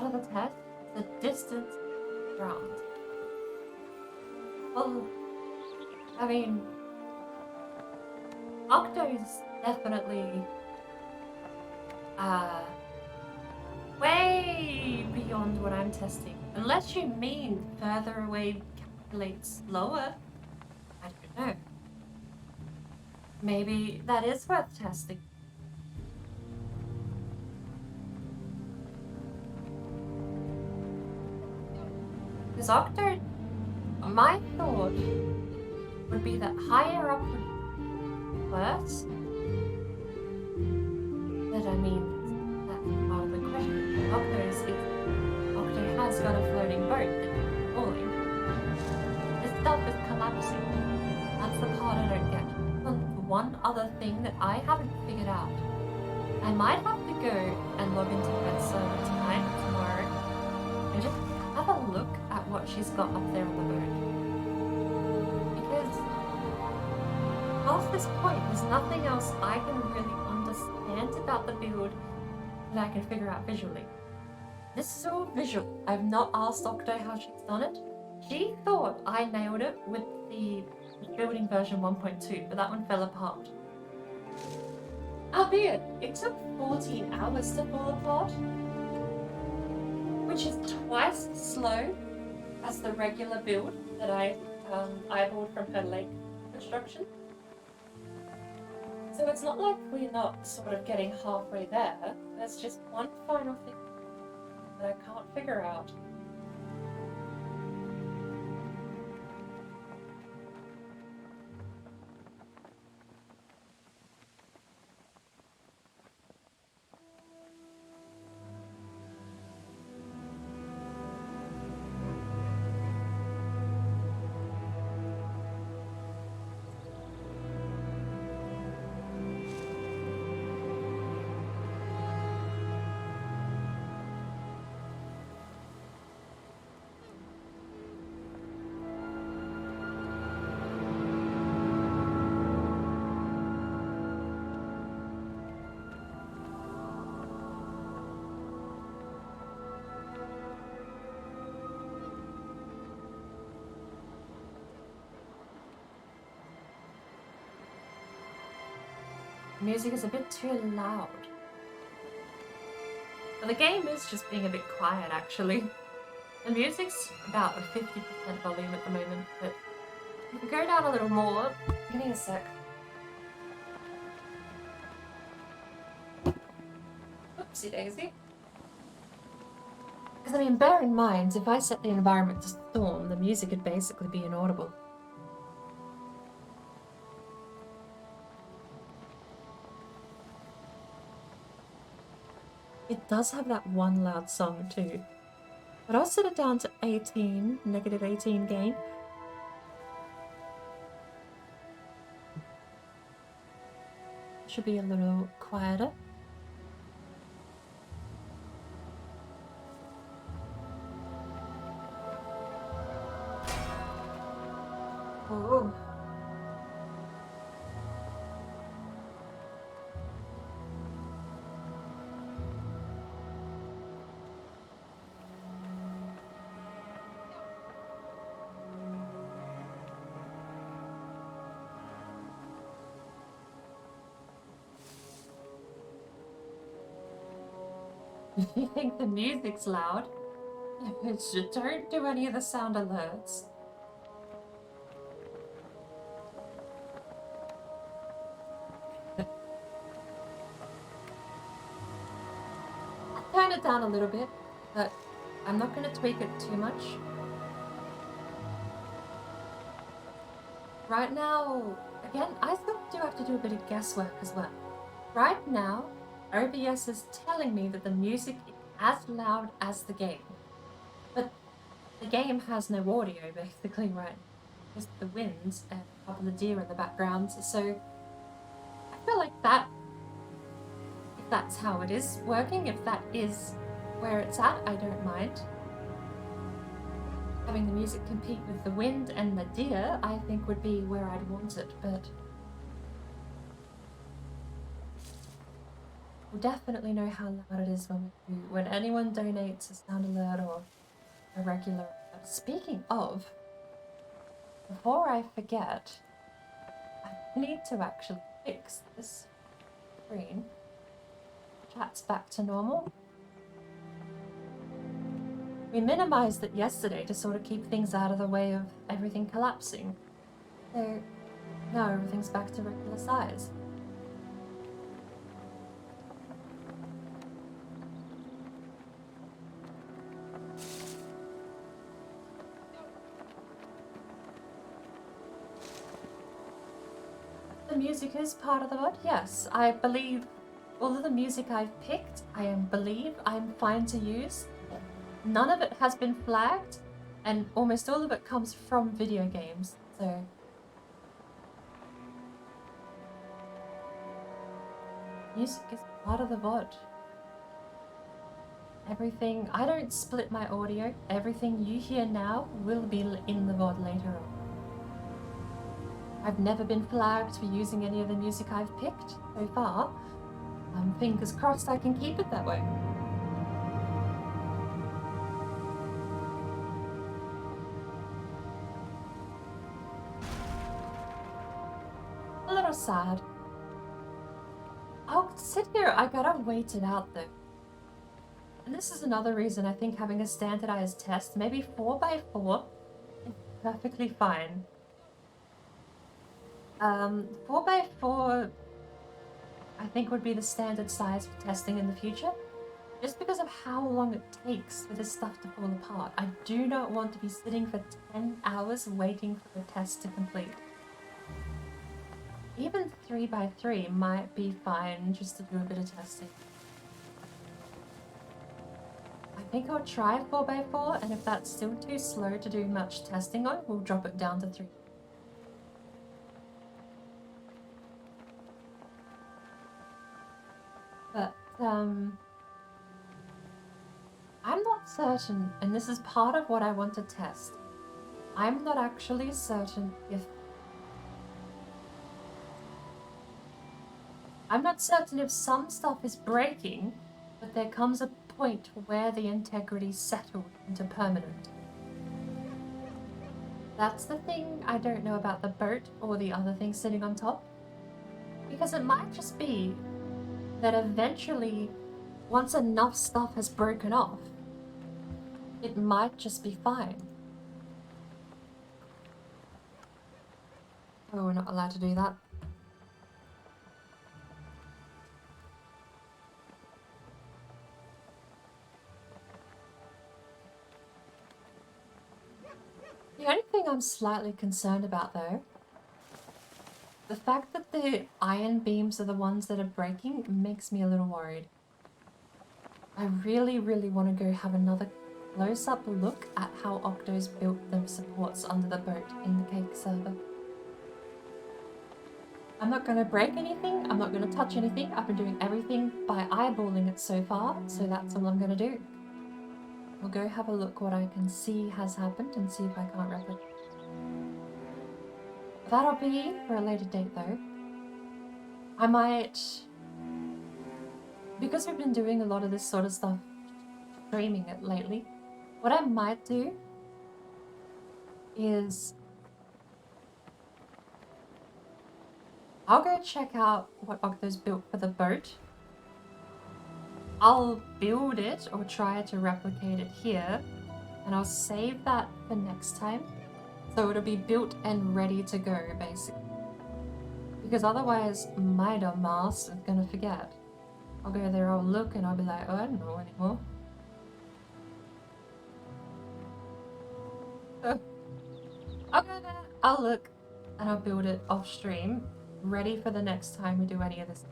for the test, the distance round. Well, I mean, Octo's definitely way beyond what I'm testing. Unless you mean further away calculates slower. I don't know. Maybe that is worth testing. Because Octo, my thought would be that higher up would be worse. But I mean, that's part of the question. Octo has got a floating boat that's falling. This stuff is collapsing. That's the part I don't get. One other thing that I haven't figured out. I might have to go and log into that server tonight or tomorrow and just have a look at what she's got up there on the boat. Because past this point, there's nothing else I can really understand about the build that I can figure out visually. This is all visual. I've not asked Octo how she's done it. She thought I nailed it with the building version 1.2, but that one fell apart. Albeit, it took 14 hours to fall apart, which is twice as slow as the regular build that I eyeballed from her lake construction. So it's not like we're not sort of getting halfway there. There's just one final thing that I can't figure out. The music is a bit too loud. And the game is just being a bit quiet, actually. The music's about a 50% volume at the moment, but you can go down a little more. Give me a sec. Oopsie daisy. Because, I mean, bear in mind, if I set the environment to storm, the music would basically be inaudible. It does have that one loud song too. But I'll set it down to 18, negative 18 gain. Should be a little quieter. Oh. If you think the music's loud, don't do any of the sound alerts. I'll turn it down a little bit, but I'm not going to tweak it too much. Right now, again, I still do have to do a bit of guesswork as well. Right now, OBS is telling me that the music is as loud as the game. But the game has no audio, basically, right? Just the winds and a couple of deer in the background. So I feel like that, if that's how it is working, if that is where it's at, I don't mind. Having the music compete with the wind and the deer, I think would be where I'd want it, but will definitely know how loud it is when anyone donates a sound alert or a regular alert. Speaking of, before I forget, I need to actually fix this screen. Chat's back to normal. We minimized it yesterday to sort of keep things out of the way of everything collapsing. So now everything's back to regular size. The music is part of the mod, yes. I believe all of the music I've picked, believe I'm fine to use. None of it has been flagged, and almost all of it comes from video games, so... Music is part of the VOD. Everything... I don't split my audio. Everything you hear now will be in the VOD later on. I've never been flagged for using any of the music I've picked so far. Fingers crossed I can keep it that way. A little sad. I'll sit here, I gotta wait it out though. And this is another reason I think having a standardized test, maybe 4x4, is perfectly fine. 4x4, I think would be the standard size for testing in the future, just because of how long it takes for this stuff to fall apart. I do not want to be sitting for 10 hours waiting for the test to complete. Even 3x3 might be fine just to do a bit of testing. I think I'll try 4x4, and if that's still too slow to do much testing on, we'll drop it down to 3. But, I'm not certain, and this is part of what I want to test. I'm not actually certain if... I'm not certain if some stuff is breaking, but there comes a point where the integrity settled into permanent. That's the thing I don't know about the boat or the other thing sitting on top. Because it might just be that eventually, once enough stuff has broken off, it might just be fine. Oh, we're not allowed to do that. The only thing I'm slightly concerned about though, the fact that the iron beams are the ones that are breaking makes me a little worried. I really, really want to go have another close-up look at how Octo's built the supports under the boat in the cake server. I'm not going to break anything, I'm not going to touch anything, I've been doing everything by eyeballing it so far, so that's all I'm going to do. I'll go have a look what I can see has happened and see if I can't replicate. That'll be for a later date though. I might... Because we've been doing a lot of this sort of stuff, streaming it lately, what I might do is... I'll go check out what Octo's built for the boat. I'll build it or try to replicate it here, and I'll save that for next time. So it'll be built and ready to go, basically. Because otherwise, my dumb ass is gonna forget. I'll go there, I'll look, and I'll be like, oh, I don't know anymore. I'll go there, I'll look, and I'll build it off stream, ready for the next time we do any of this stuff.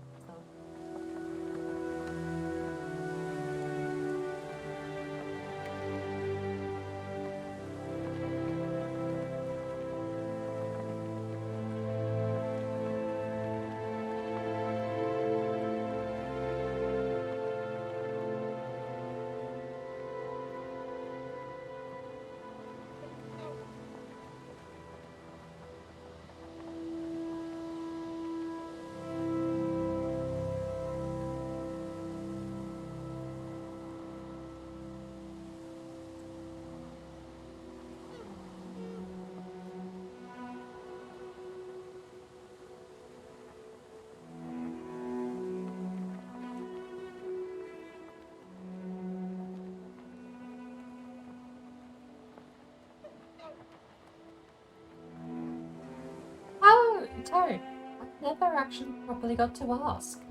Toad, I never actually properly got to ask.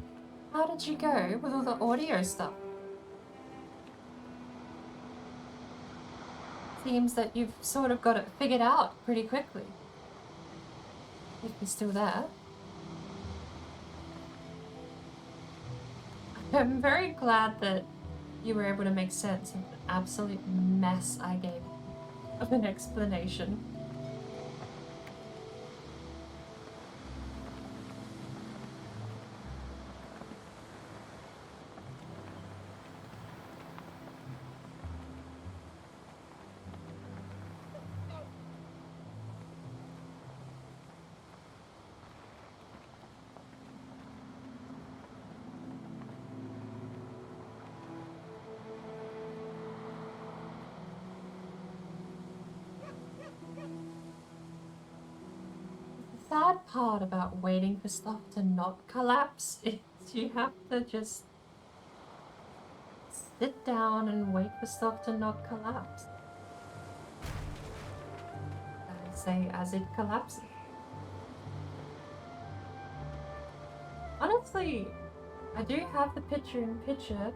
How did you go with all the audio stuff? Seems that you've sort of got it figured out pretty quickly. If you're still there. I'm very glad that you were able to make sense of the absolute mess I gave of an explanation. The sad part about waiting for stuff to not collapse is you have to just sit down and wait for stuff to not collapse. I say as it collapses. Honestly, I do have the picture-in-picture.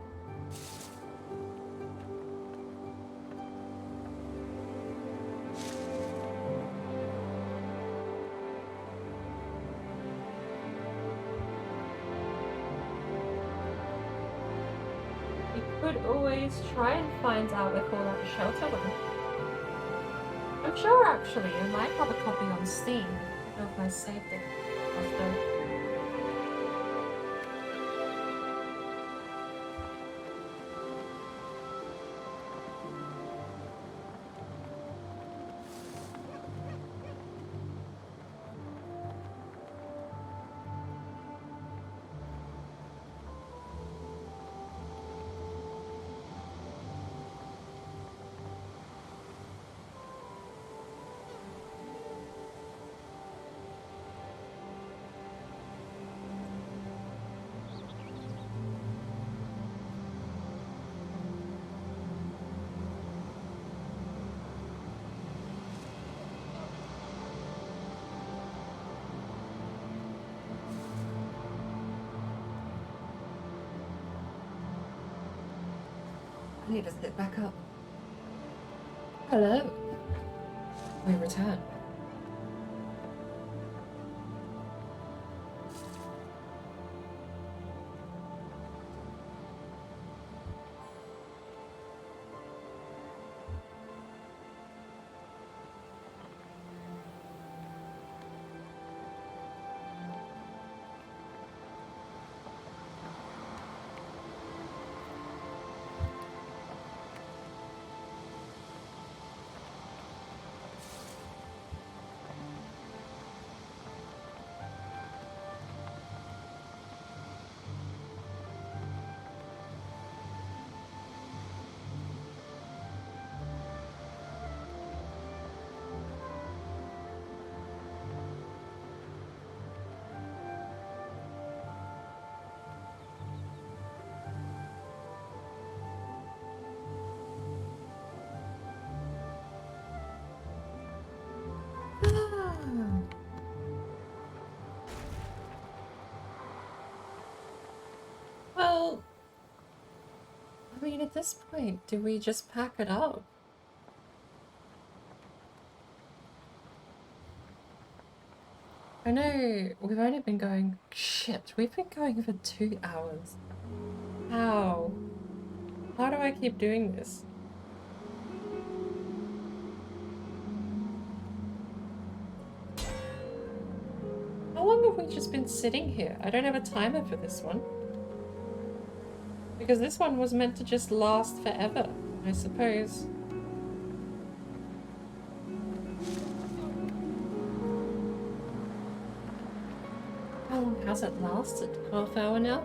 You could always try and find out where Fallout Shelter went. I'm sure actually I might have a copy on Steam. I don't know if I saved it after. I need to sit back up. Hello. We return. Well, I mean, at this point, do we just pack it up? I know we've only been going. Shit, we've been going for 2 hours. How? How do I keep doing this? How long have we just been sitting here? I don't have a timer for this one. Because this one was meant to just last forever, I suppose. How long has it lasted? Half hour now?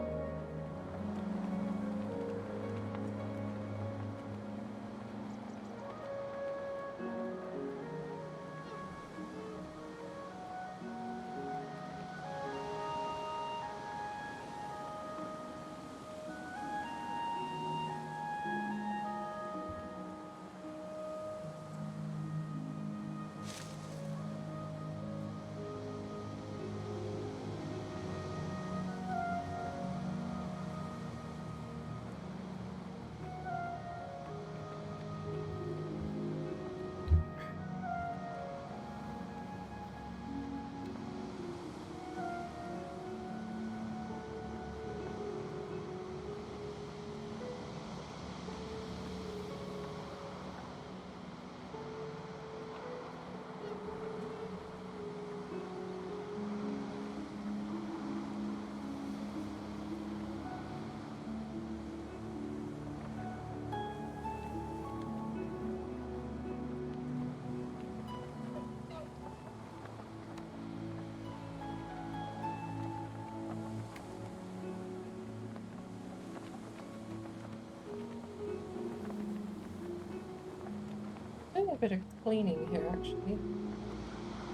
a bit of cleaning here, actually.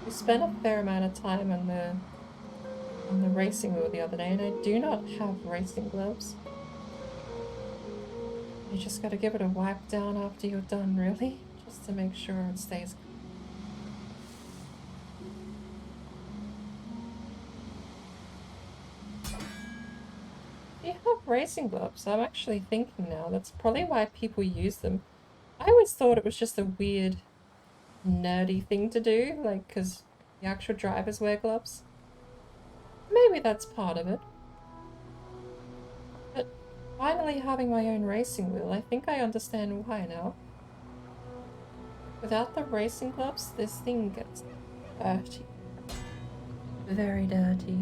We spent a fair amount of time on the racing wheel the other day, and I do not have racing gloves. You just gotta give it a wipe down after you're done, really, just to make sure it stays. You have racing gloves. I'm actually thinking now, that's probably why people use them. I always thought it was just a weird, nerdy thing to do, like, because the actual drivers wear gloves. Maybe that's part of it. But finally having my own racing wheel, I think I understand why now. Without the racing gloves, this thing gets dirty. Very dirty.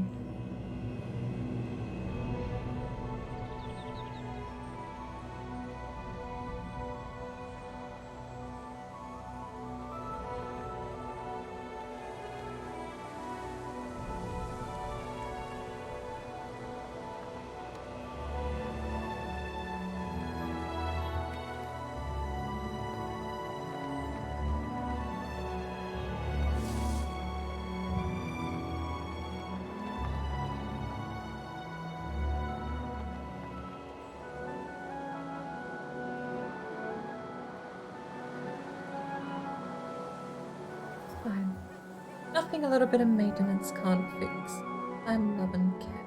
Fine. Nothing a little bit of maintenance can't fix. I'm love and care.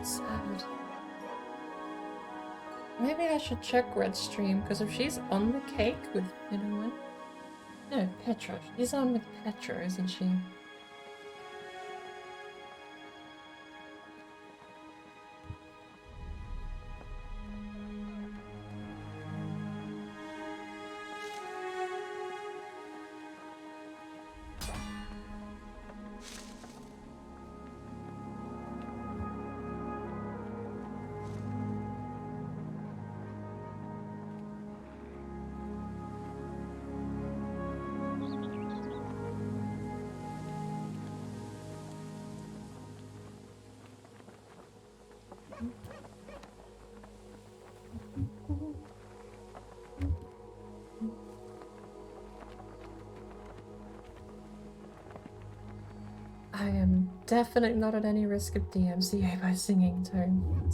Sad. Maybe I should check Red's stream, because if she's on the cake with, you know what? No, Petra. She's on with Petra, isn't she? I am definitely not at any risk of DMCA by singing tone.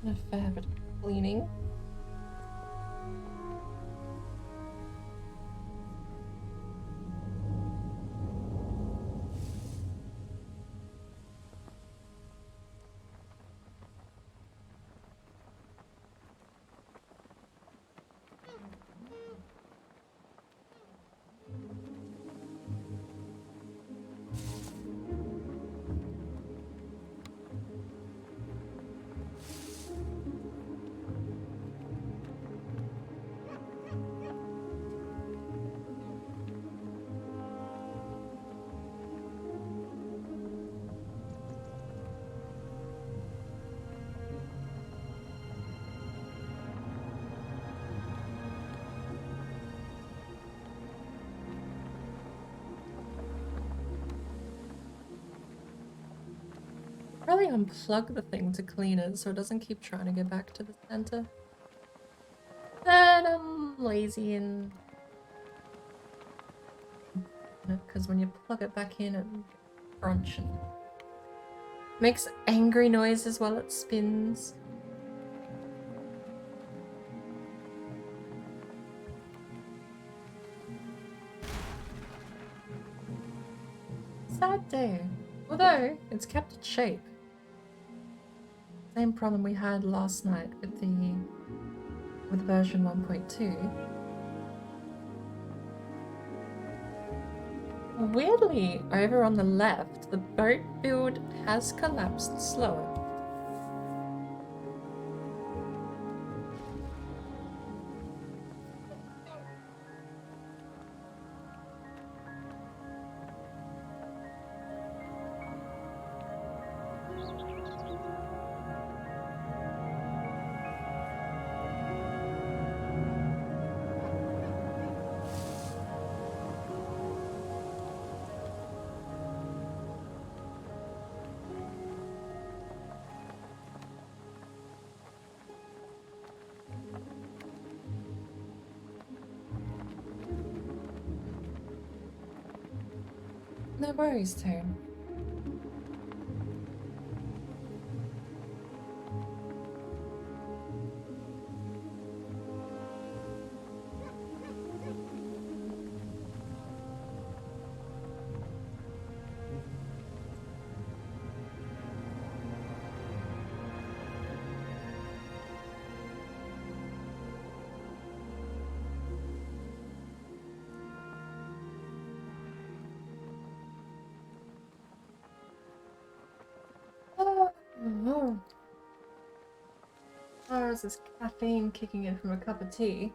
A fair bit of cleaning. probably unplug the thing to clean it so it doesn't keep trying to get back to the center. Then I'm lazy and... because when you plug it back in, it crunch and makes angry noises while it spins. Sad day. Although, it's kept its shape. Same problem we had last night with version 1.2. Weirdly, over on the left, the boat build has collapsed slower. No worries, Tone. Oh, is this caffeine kicking in from a cup of tea?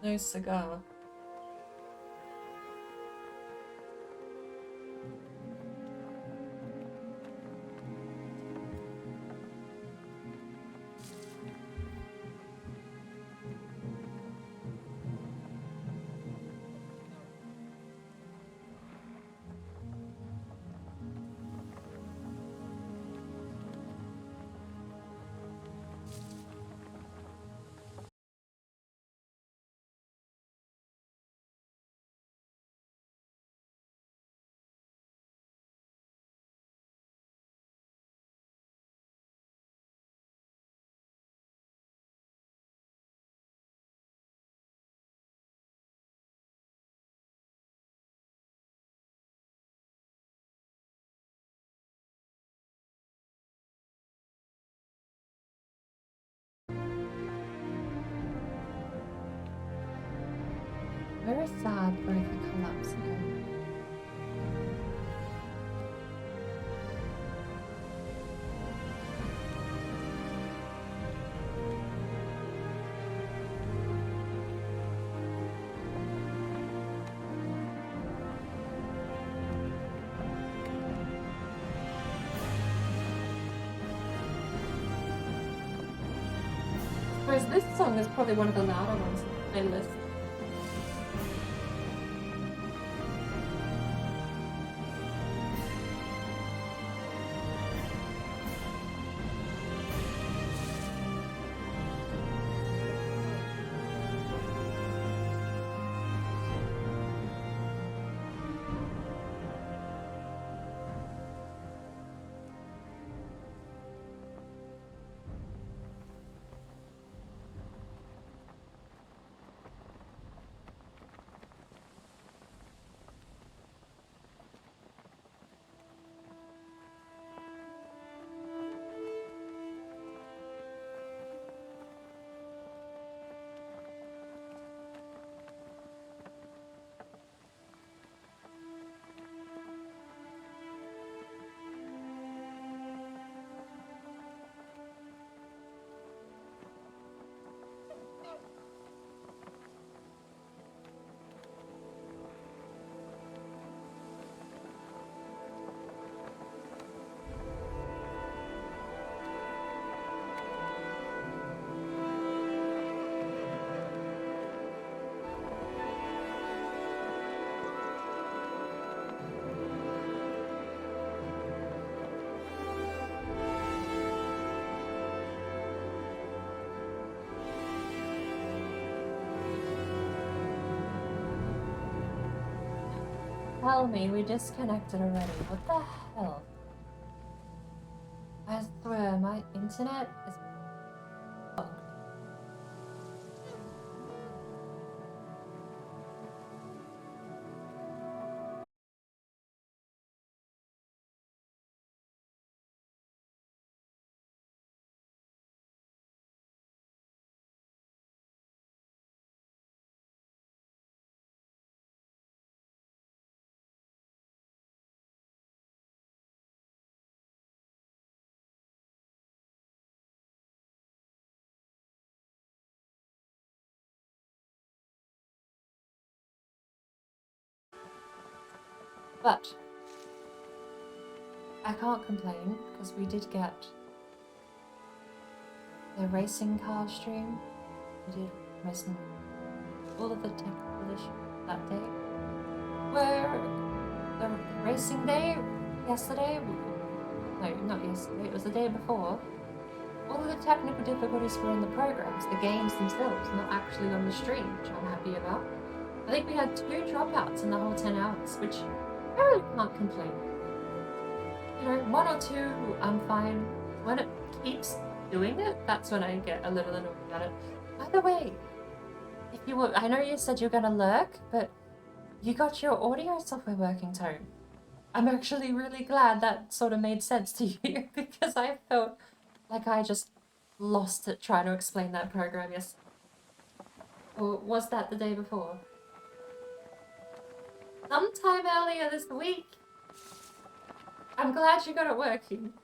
No cigar. Very sad both are collapsing. Whereas this song is probably one of the louder ones in the playlist. tell me we disconnected already? What the hell? I swear, my internet is fucked. But I can't complain because we did get the racing car stream. We did mostly all of the technical issues that day. Where the racing day yesterday, no, not yesterday, it was the day before. All of the technical difficulties were in the programs, the games themselves, not actually on the stream, which I'm happy about. I think we had 2 dropouts in the whole 10 hours, which I really can't complain. You know, 1 or 2, I'm fine. When it keeps doing it, that's when I get a little annoyed about it. By the way, if you were, I know you said you're gonna lurk, but you got your audio software working, Tone. I'm actually really glad that sort of made sense to you because I felt like I just lost it trying to explain that program yesterday. Or was that the day before? Sometime earlier this week. I'm glad you got it working.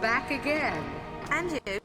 Back again. And you?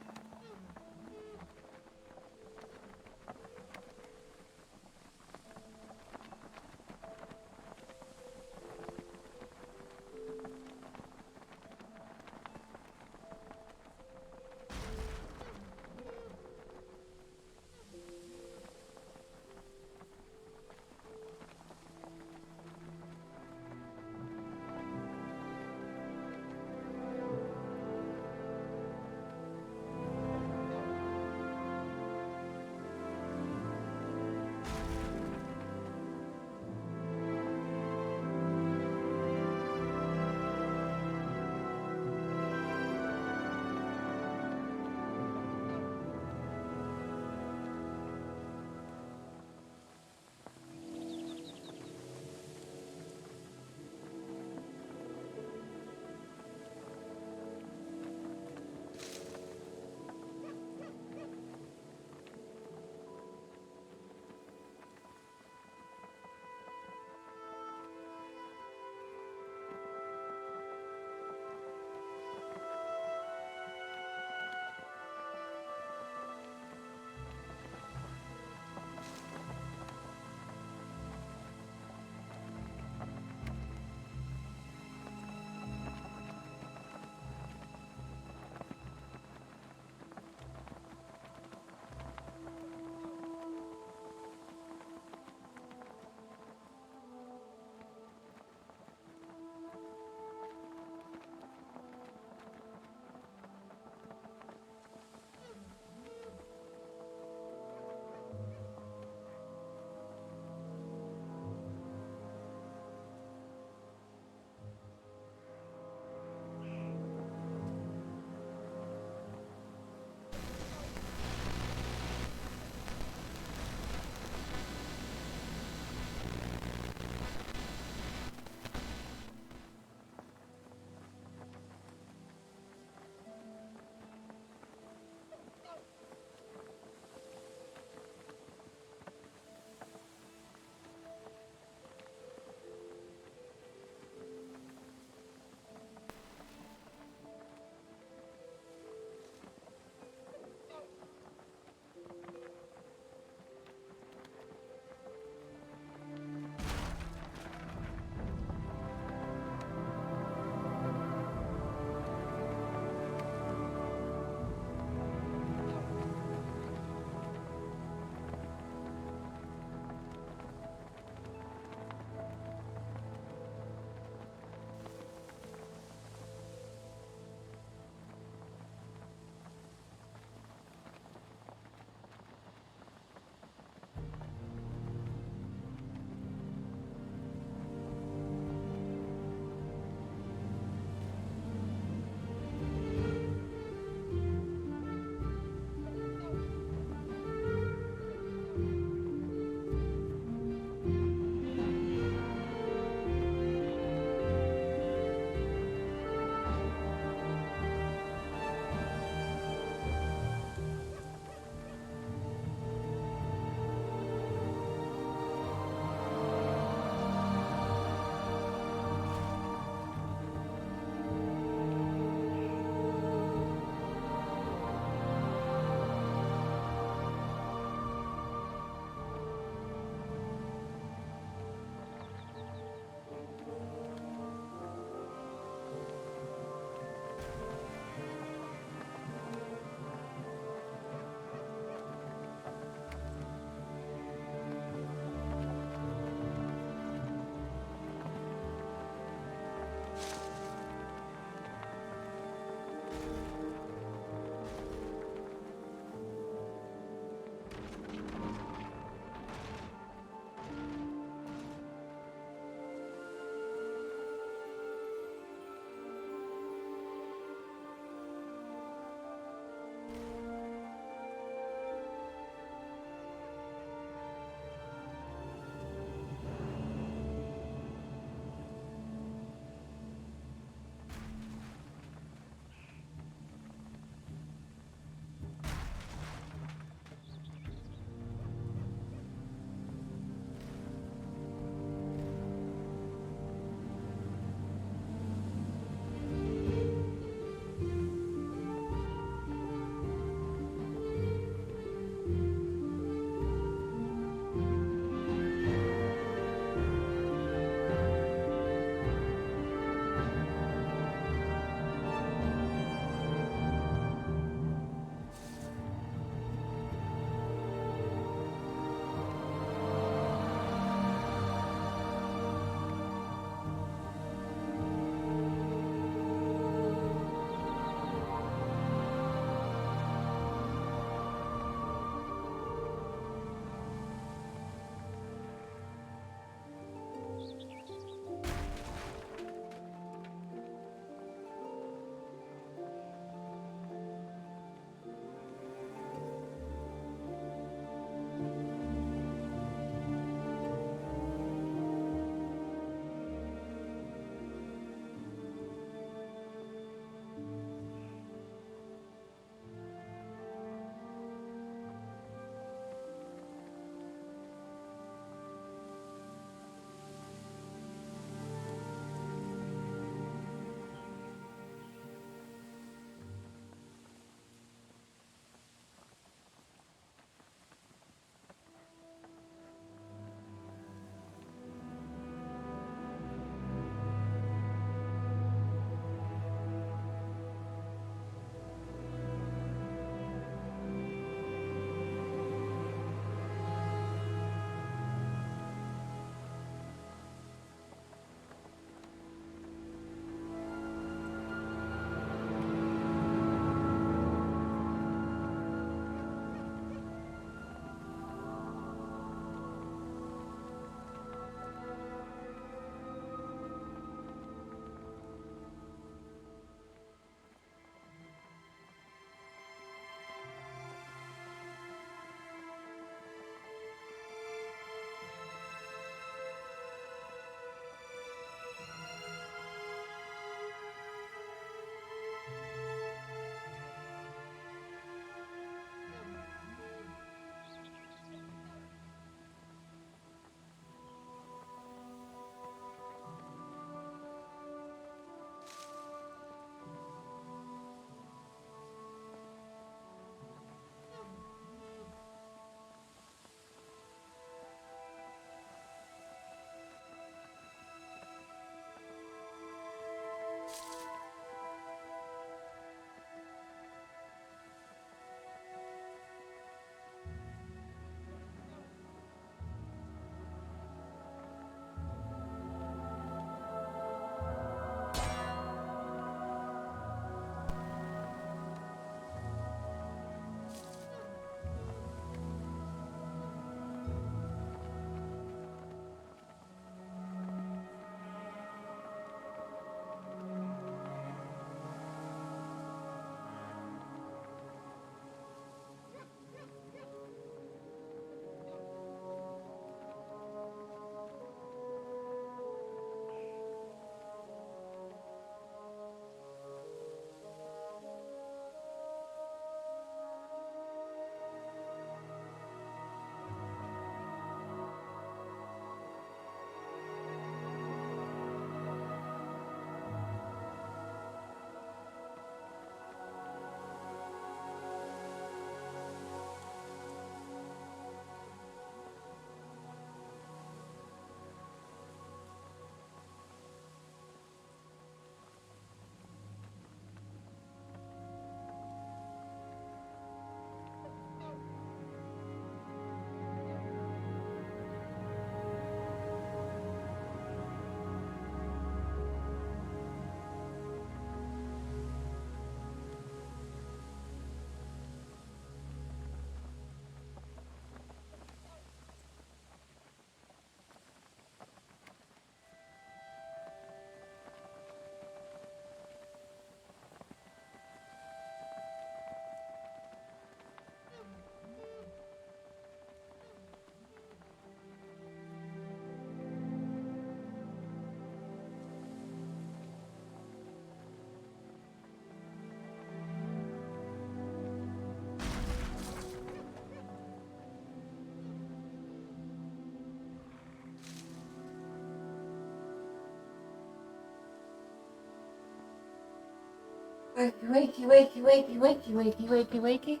Wakey, wakey, wakey, wakey, wakey, wakey, wakey.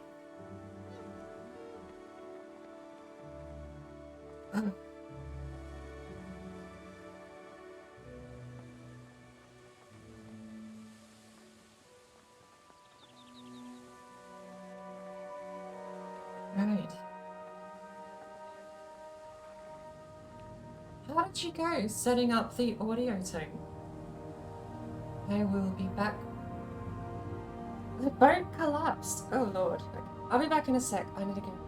Oh. Right. How did you go setting up the audio thing? I will be back. The boat collapsed. Oh lord. Okay. I'll be back in a sec. I need to go.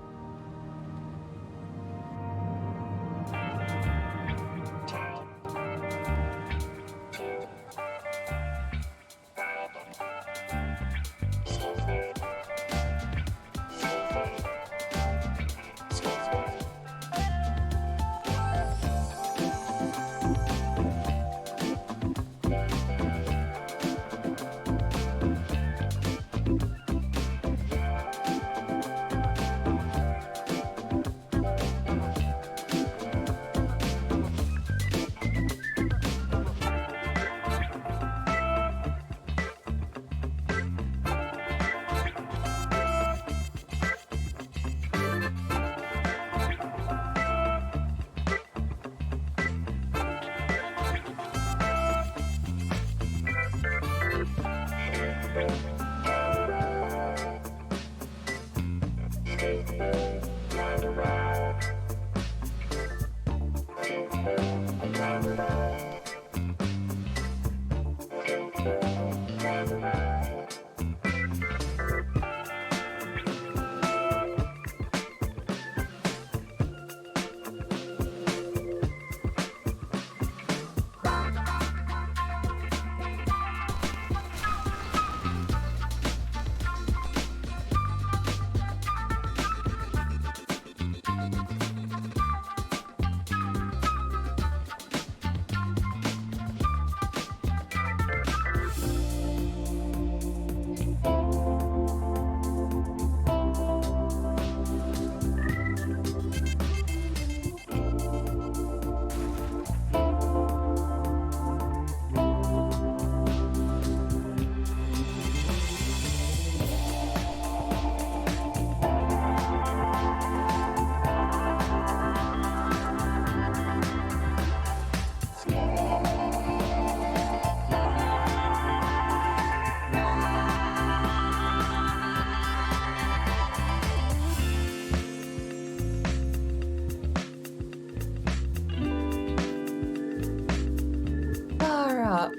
Far up.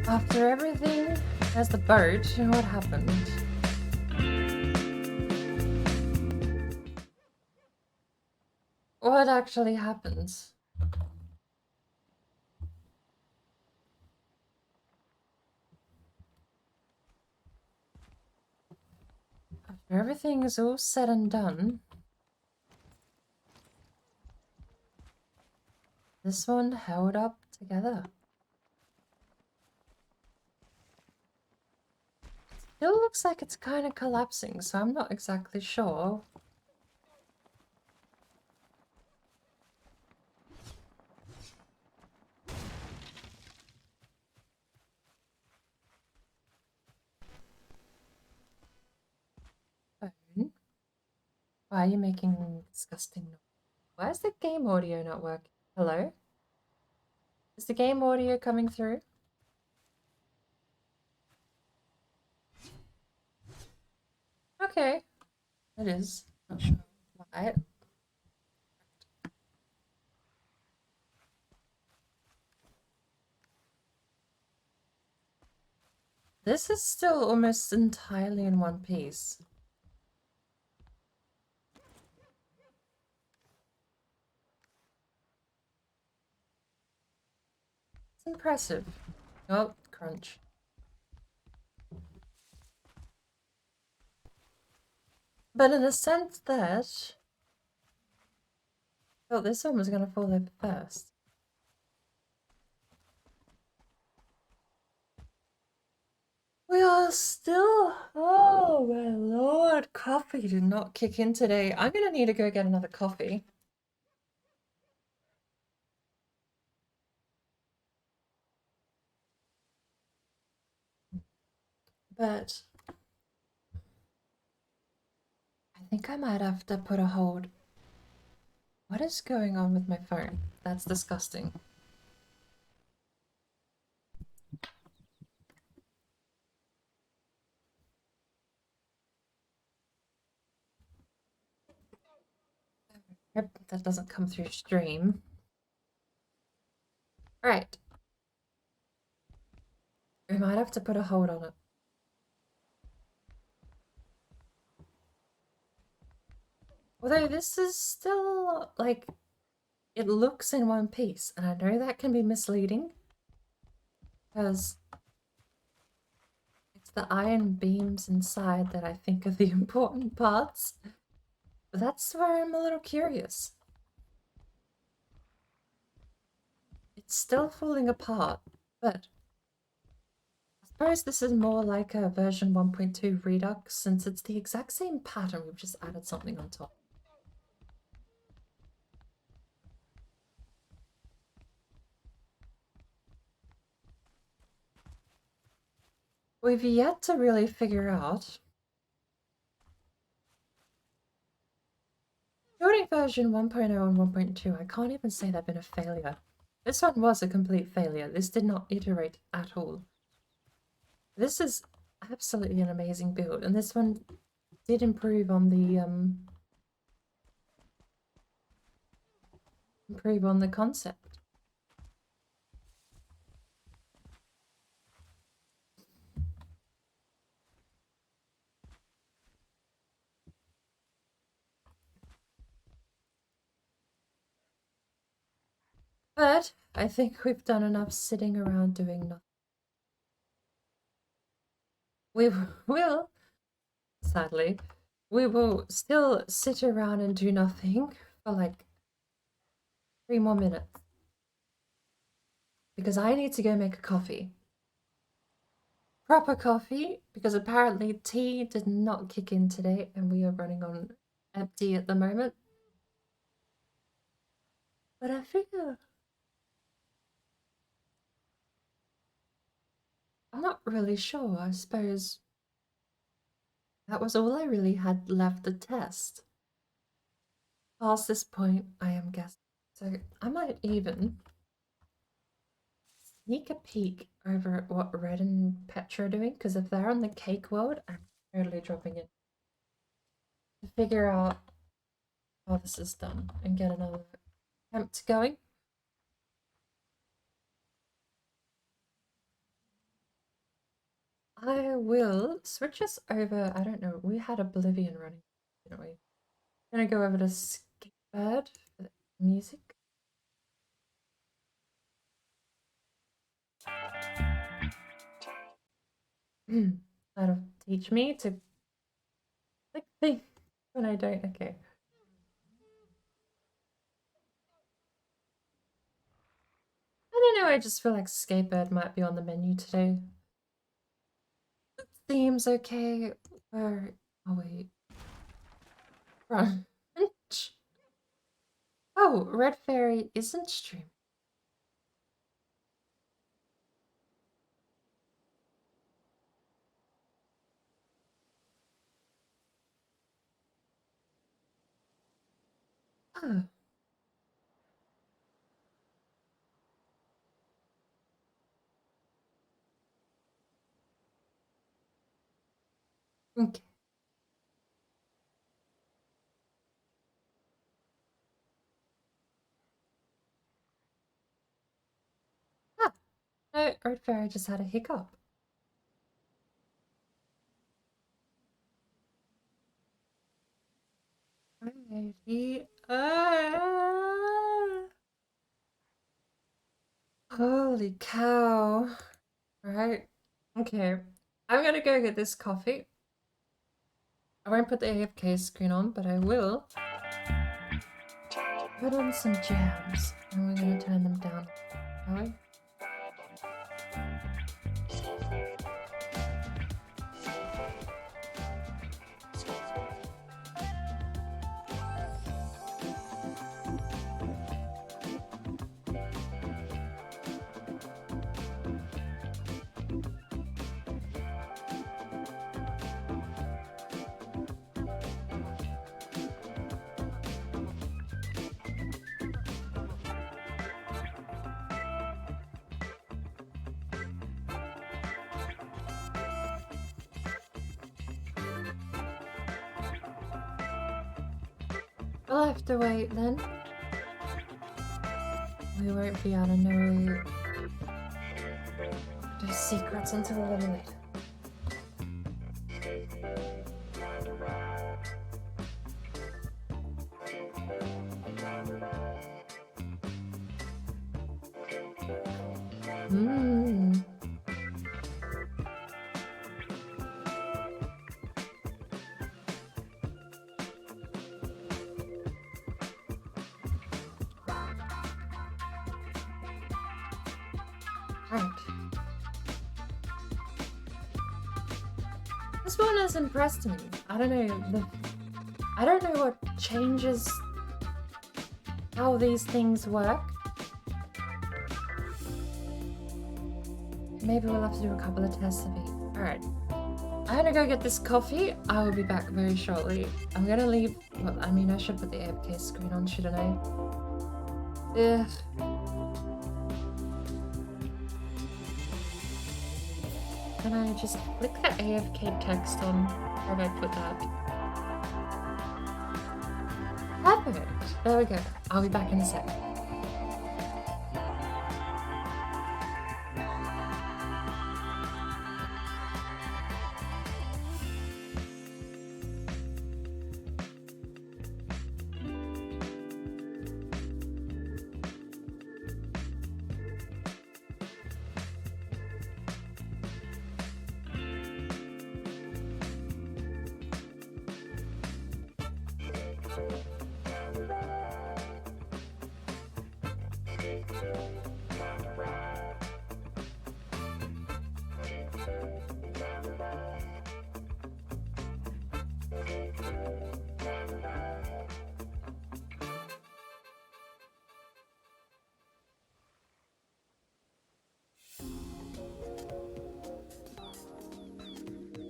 After everything, there's the boat. What happened? What actually happens? After everything is all said and done, this one held up together. Still looks like it's kind of collapsing, so I'm not exactly sure. Phone? Why are you making disgusting noise? Why is the game audio not working? Hello? Is the game audio coming through? Okay. It is. Not sure why. This is still almost entirely in one piece. It's impressive. Oh, crunch. But in the sense that... Oh, this one was gonna fall over first. We are still... Oh my lord, coffee did not kick in today. I'm gonna need to go get another coffee. but I think I might have to put a hold. What is going on with my phone? That's disgusting. Hope that doesn't come through stream. Right. We might have to put a hold on it. Although this is still, like, it looks in one piece, and I know that can be misleading, because it's the iron beams inside that I think are the important parts. But that's where I'm a little curious. It's still falling apart, but I suppose this is more like a version 1.2 Redux, since it's the exact same pattern, we've just added something on top. We've yet to really figure out. Building version 1.0 and 1.2, I can't even say they've been a failure. This one was a complete failure. This did not iterate at all. This is absolutely an amazing build, and this one did improve on the concept. But I think we've done enough sitting around doing nothing. We will, sadly, we will still sit around and do nothing for like 3 more minutes. Because I need to go make a coffee. Proper coffee, because apparently tea did not kick in today and we are running on empty at the moment. But I figure I'm not really sure. I suppose that was all I really had left to test. Past this point, I am guessing. So I might even sneak a peek over at what Red and Petra are doing, because if they're on the cake world, I'm totally dropping it to figure out how this is done and get another attempt going. I will switch us over. I don't know. We had Oblivion running, didn't we? I'm gonna go over to Skatebird for the music. That'll teach me to click things when I don't. Okay. I don't know. I just feel like Skatebird might be on the menu today. The theme's okay. Where? Oh wait. Run. Oh, Red Fairy isn't streaming. Oh. Okay. Ah, no, Red Fairy just had a hiccup. Alrighty. Holy cow. Right. Okay. I'm gonna go get this coffee. I won't put the AFK screen on, but I will put on some jams. And we're gonna turn them down, shall we? We'll have to wait then. We won't be able to know those secrets until a little later. Right. This one has impressed me. I don't know. I don't know what changes how these things work. Maybe we'll have to do a couple of tests of it. Alright. I'm gonna go get this coffee. I will be back very shortly. I'm gonna leave. Well, I mean, I should put the AFK screen on, shouldn't I? Ugh. Can I just click the AFK text on? Where do I put that? Perfect. There we go. I'll be back in a sec.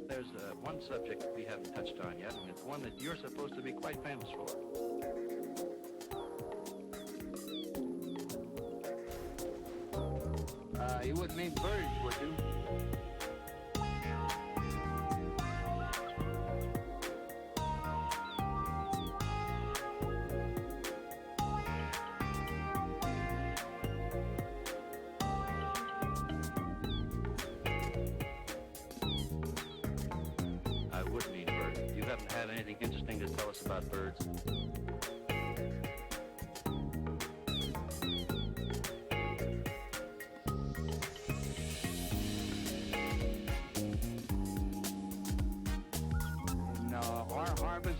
There's one subject we haven't touched on yet, and it's one that you're supposed to be quite famous for. You wouldn't mean birds, would you? I would mean birds. You haven't had anything interesting to tell us about birds?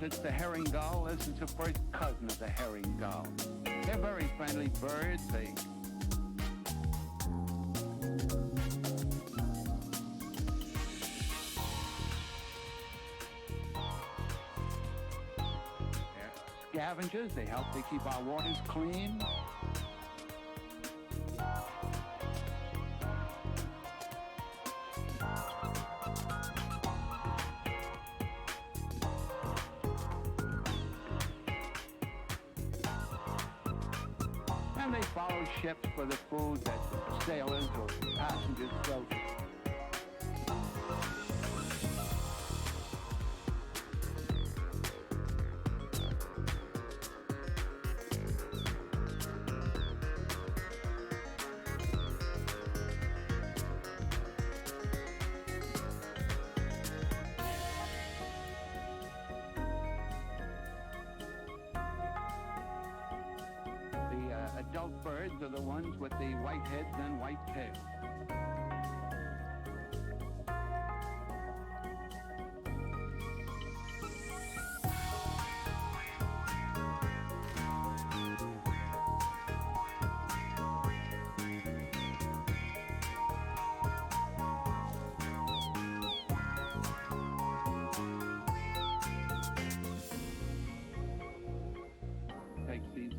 It's the herring gull. This is the first cousin of the herring gull. They're very friendly birds. They're scavengers. They help to keep our waters clean. And they follow ships for the food that sailors or passengers throw. Adult birds are the ones with the white heads and white tails.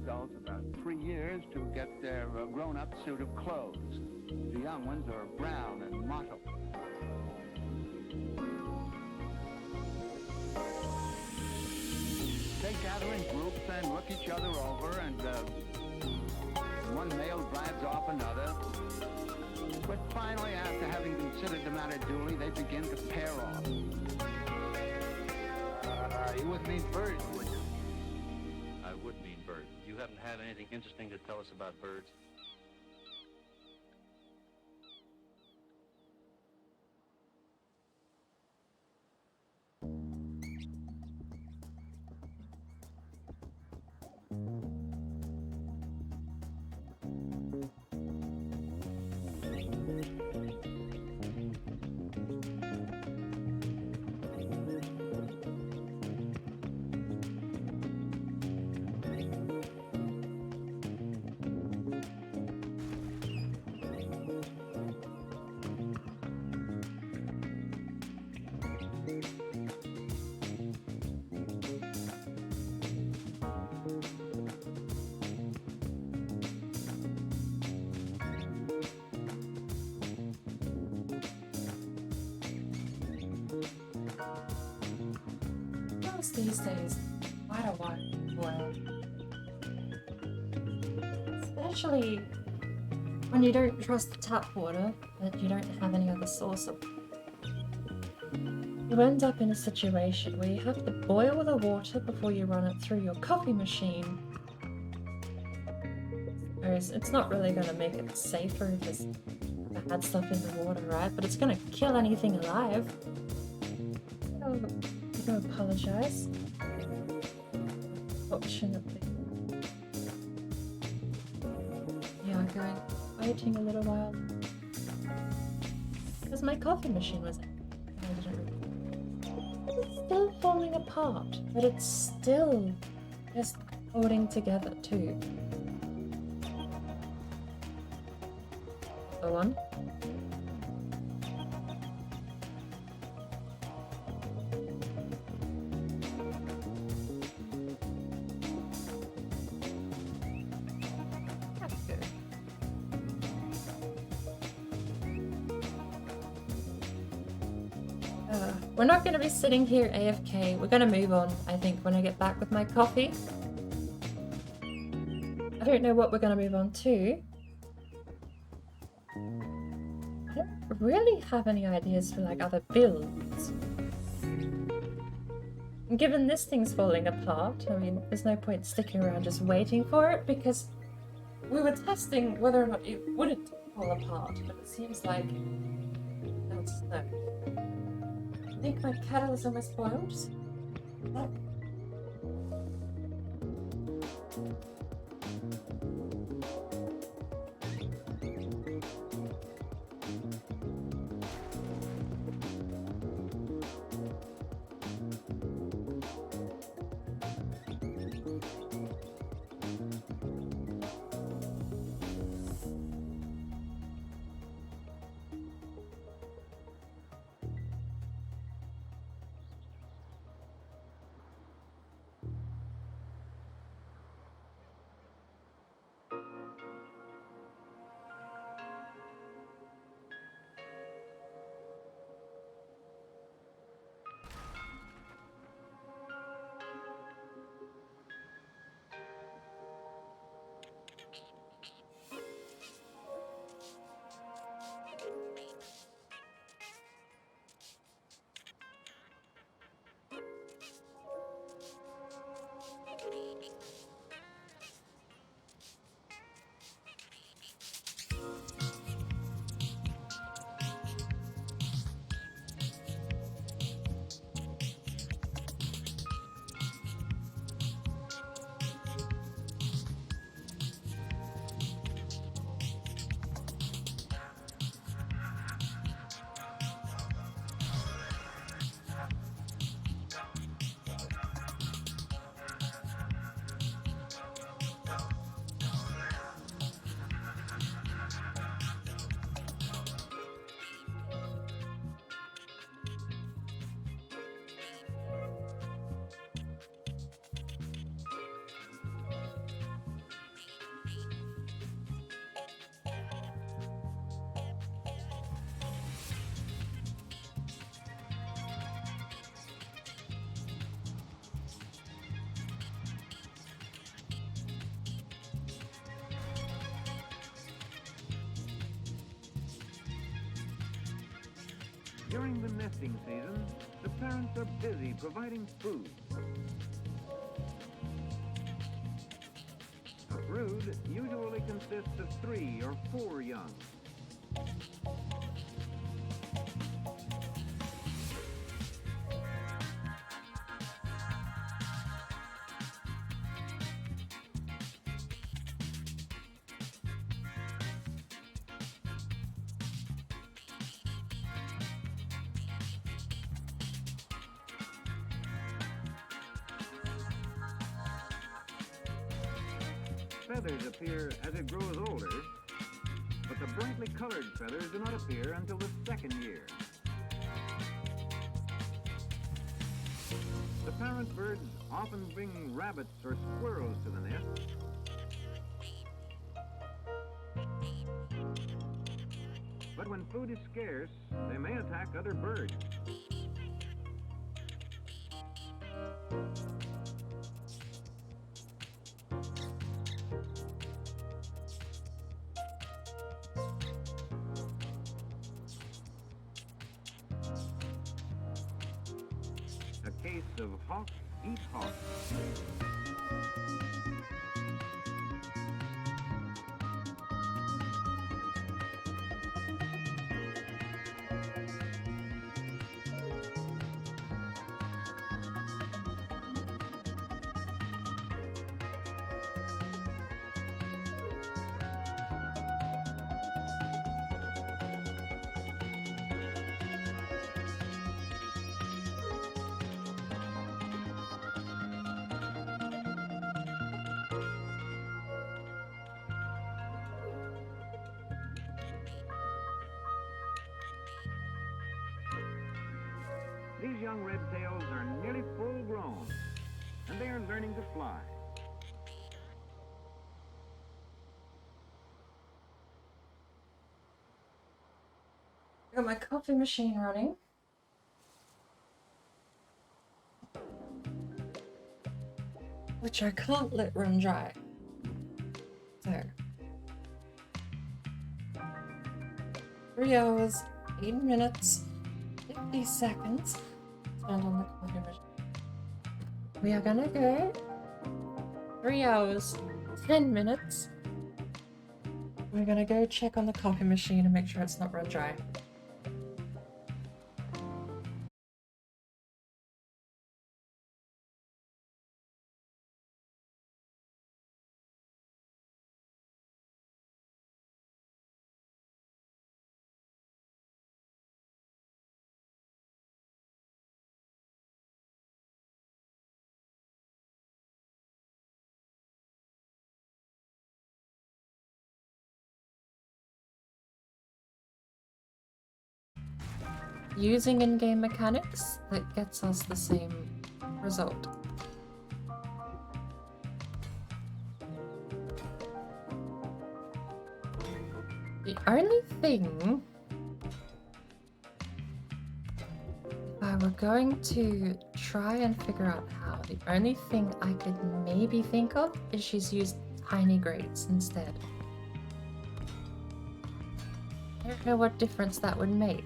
Gulls about 3 years to get their grown-up suit of clothes. The young ones are brown and mottled. They gather in groups and look each other over, and one male drives off another. But finally, after having considered the matter duly, they begin to pair off. You wouldn't mean birds, would you? I happen to have anything interesting to tell us about birds? These days, quite a while. Especially when you don't trust the tap water, but you don't have any other source of. You end up in a situation where you have to boil the water before you run it through your coffee machine. Whereas it's not really going to make it safer if there's bad stuff in the water, right? But it's going to kill anything alive. I do apologize. Fortunately. Yeah, I'm going waiting a little while. Because my coffee machine was it's still falling apart, but it's still just holding together too. Go on. We're not going to be sitting here AFK. We're going to move on, I think, when I get back with my coffee. I don't know what we're going to move on to. I don't really have any ideas for like other builds. And given this thing's falling apart, I mean, there's no point sticking around just waiting for it because we were testing whether or not it wouldn't fall apart, but it seems like that's no. I think my kettle is almost boiled. Oh. During the nesting season, the parents are busy providing food. brood usually consists of 3 or 4 young. Feathers appear as it grows older, but the brightly colored feathers do not appear until the 2nd year. The parent birds often bring rabbits or squirrels to the nest. But when food is scarce, they may attack other birds. A case of hawk eat hawk. These young redtails are nearly full grown, and they are learning to fly. Got my coffee machine running. Which I can't let run dry. So 3 hours, 8 minutes, 50 seconds spent on the coffee machine. We are gonna go 3 hours, 10 minutes. We're gonna go check on the coffee machine and make sure it's not run dry. Using in-game mechanics that gets us the same result. The only thing, if I were going to try and figure out how, the only thing I could maybe think of is she's used tiny grates instead. I don't know what difference that would make.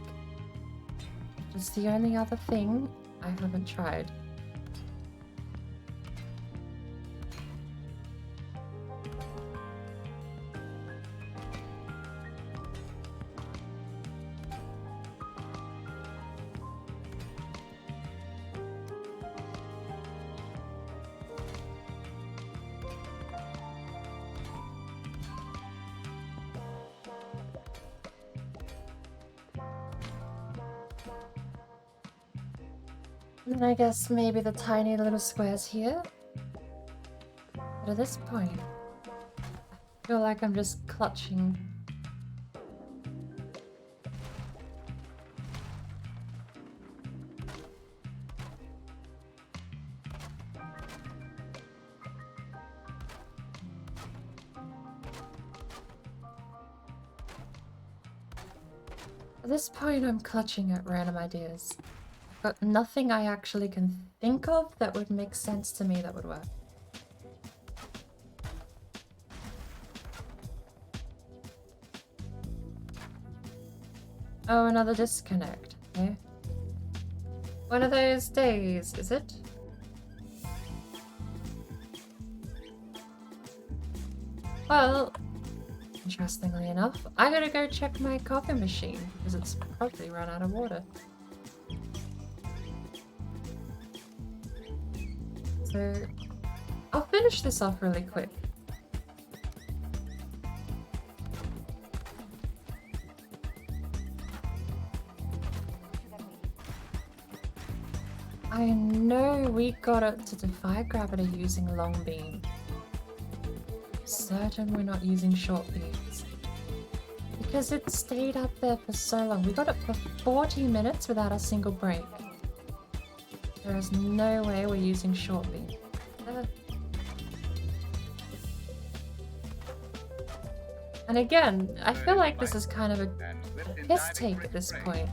It's the only other thing I haven't tried. And I guess maybe the tiny little squares here. But at this point, I feel like I'm just clutching. At this point, I'm clutching at random ideas. But nothing I actually can think of that would make sense to me that would work. Oh, another disconnect. Okay. One of those days, is it? Well, interestingly enough, I gotta go check my coffee machine because it's probably run out of water. So I'll finish this off really quick. I know we got it to defy gravity using long beam. Certain we're not using short beams. Because it stayed up there for so long. We got it for 40 minutes without a single break. There is no way we're using short beam. And again, I feel like this is kind of a piss take at this point.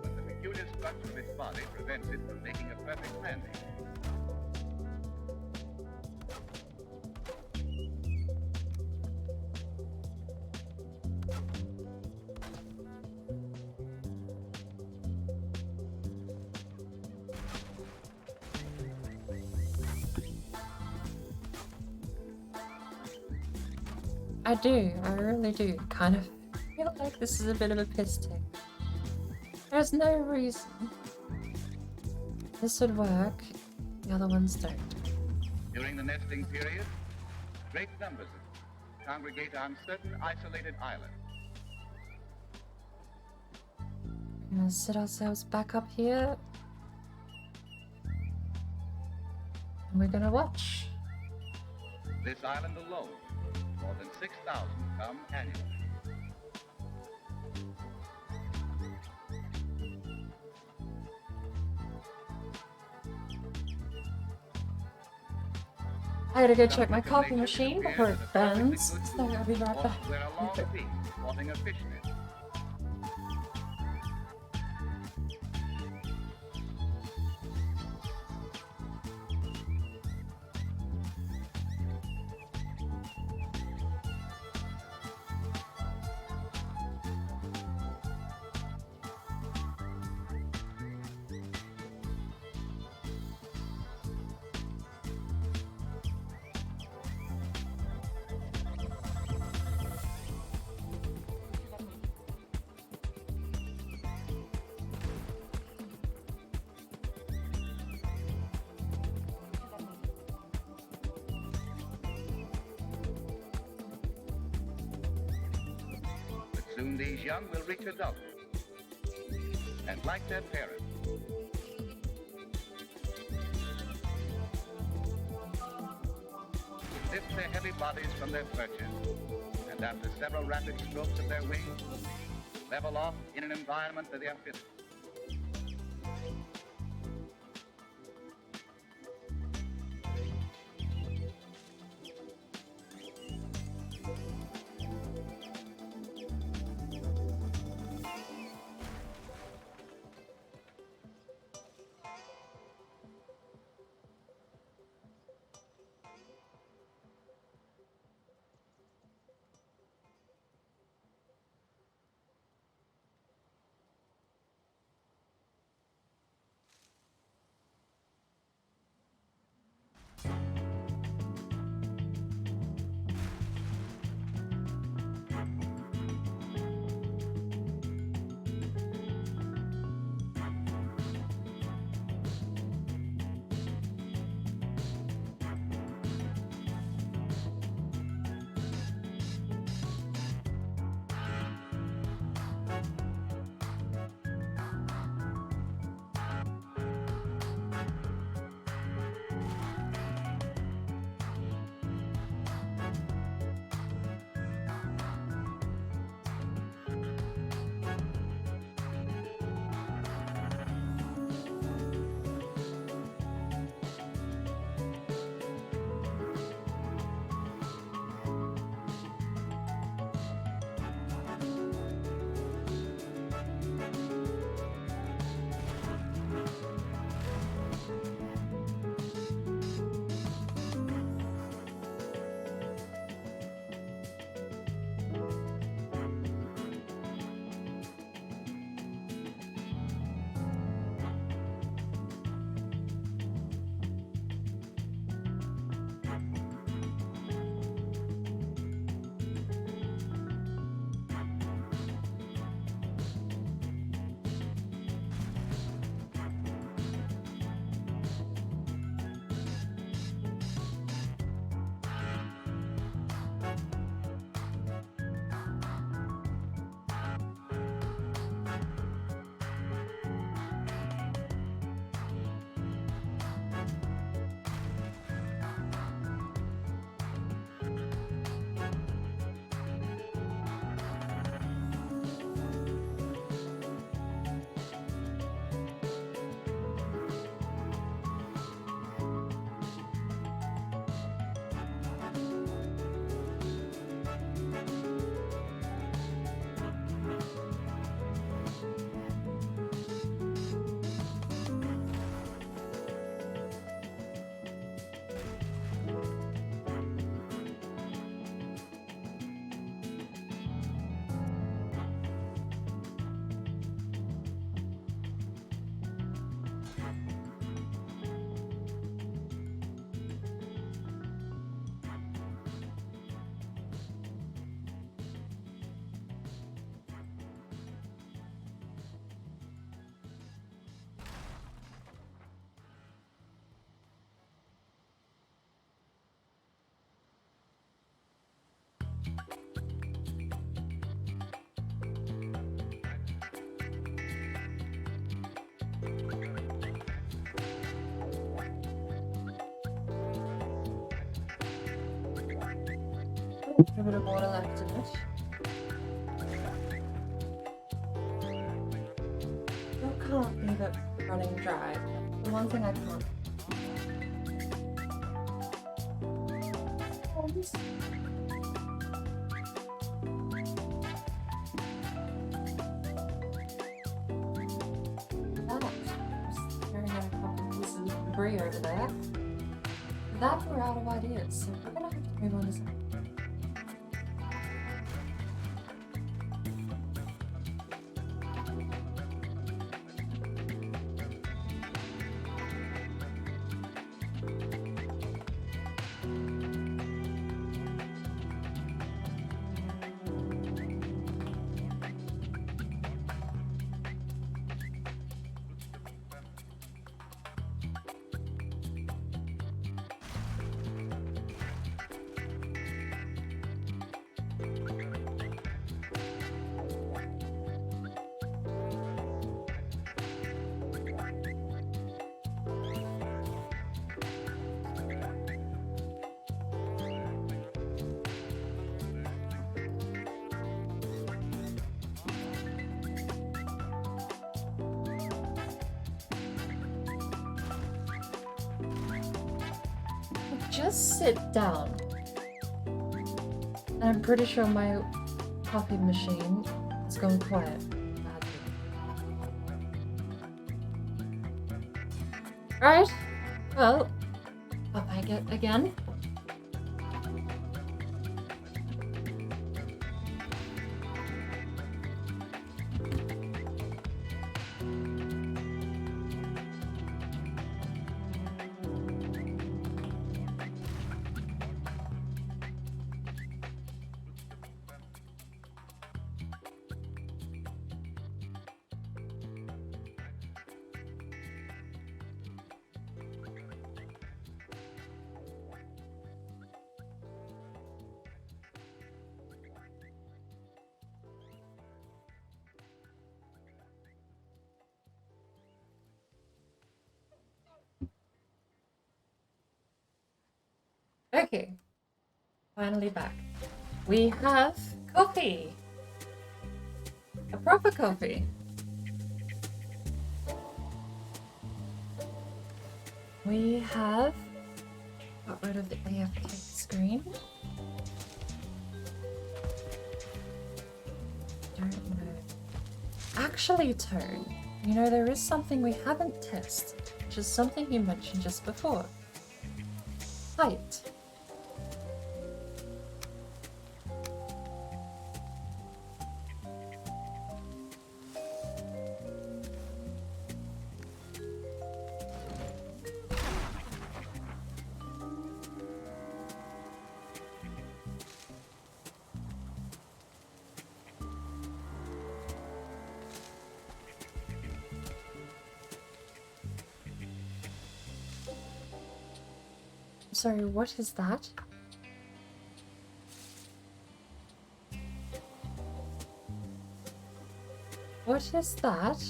But the peculiar structure of its body prevents it from making a perfect landing. I do, I really do. Kind of feel like this is a bit of a piss take. There's no reason this would work, the other ones don't. During the nesting period, great numbers of them congregate on certain isolated islands. We're gonna sit ourselves back up here. And we're gonna watch. This island alone, more than 6,000 come annually. I gotta go check my coffee machine before it burns, so I'll be right Or back. where a long beam causing a fish net. But soon these young will reach adulthood. And like their parents, lift their heavy bodies from their perches, and after several rapid strokes of their wings, level off in an environment that they are fitted. A bit of water left in it. Still can't leave it running dry. The one thing I can't. Staring at a couple pieces of debris over there. That we're out of ideas, so we're gonna have to move on to something. Just sit down. And I'm pretty sure my coffee machine has gone quiet. Right? Well, up I get again. Okay, finally back. We have coffee. A proper coffee. We have got rid of the AFK screen. Don't know. Actually, Tone, you know, there is something we haven't tested, which is something you mentioned just before. Height. Sorry, what is that? What is that?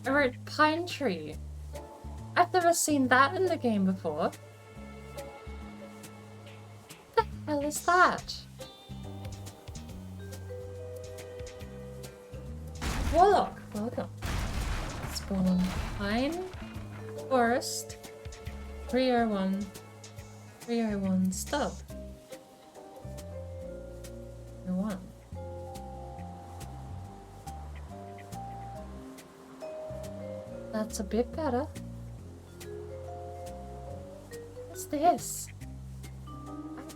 I wrote pine tree. I've never seen that in the game before. What the hell is that? Warlock, welcome. Spawn pine, forest, 301. 301 stub. 1. That's a bit better. What's this?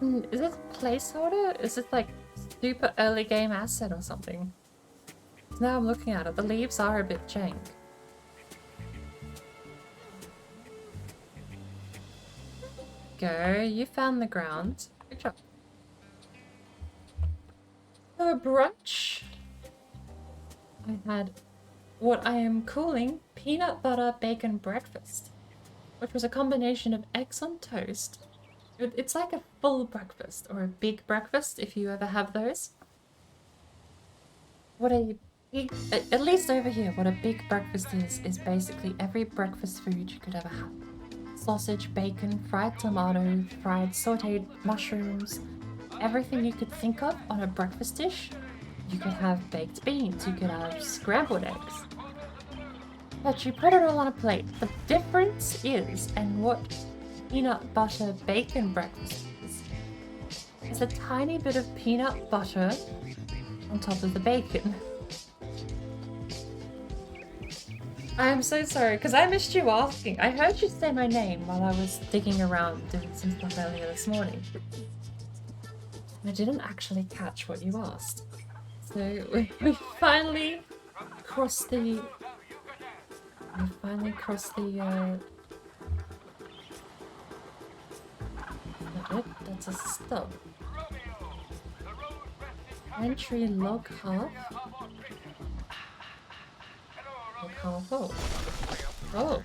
Is it a placeholder? Is it like super early game asset or something? Now I'm looking at it, the leaves are a bit jank. Go, you found the ground. Good job. For brunch, I had what I am calling peanut butter bacon breakfast, which was a combination of eggs on toast. It's like a full breakfast or a big breakfast if you ever have those. What a big, at least over here, what a big breakfast is basically every breakfast food you could ever have. Sausage, bacon, fried tomato, fried sauteed mushrooms, everything you could think of on a breakfast dish. You could have baked beans, you could have scrambled eggs. But you put it all on a plate. The difference is, and what peanut butter bacon breakfast is a tiny bit of peanut butter on top of the bacon. I am so sorry, because I missed you asking. I heard you say my name while I was digging around doing some stuff earlier this morning. I didn't actually catch what you asked. So we finally crossed the... That's a stub. Entry log half. Log half, oh. Oh.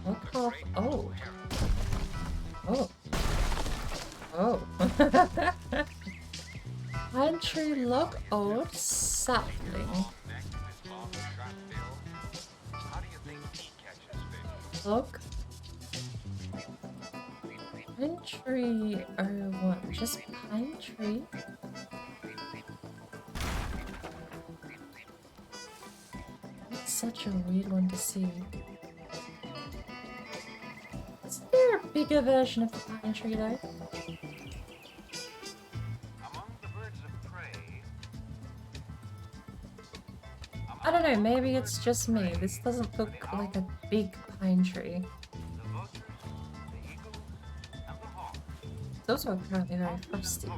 Log half, oh. Oh. Oh. Entry log old sapling. Log. Pine tree 01. Just pine tree. That's such a weird one to see. Is there a bigger version of the pine tree though? I don't know, maybe it's just me. This doesn't look like a big pine tree. It's also apparently very frosty.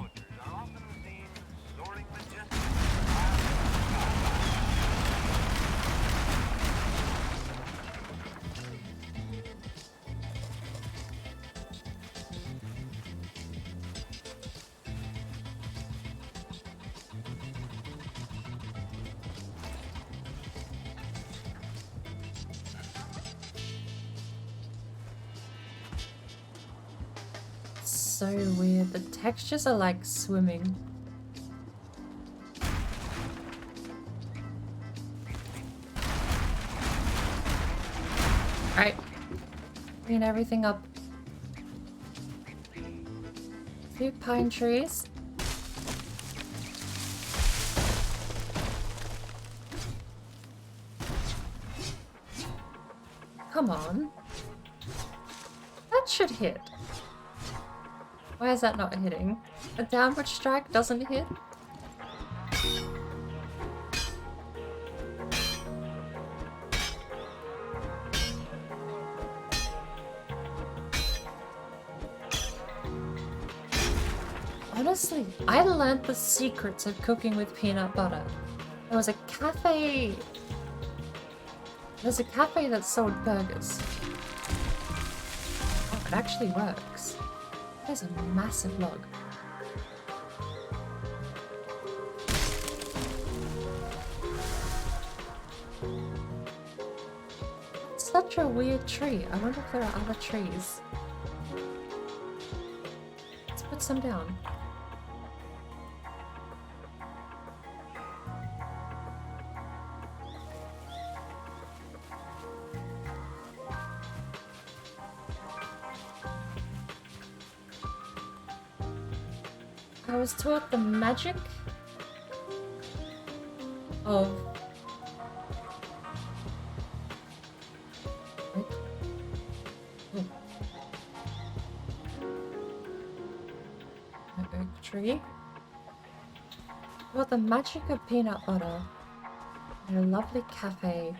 So weird. The textures are like swimming. Alright. Clean everything up. A few pine trees. Come on. That should hit. Why is that not hitting? A downward strike doesn't hit? Honestly, I learned the secrets of cooking with peanut butter. There was a cafe... There's a cafe that sold burgers. Oh, it actually works. There's a massive log. It's such a weird tree. I wonder if there are other trees. Let's put some down. I was taught the magic of an oak tree. Taught the magic of peanut butter in a lovely cafe.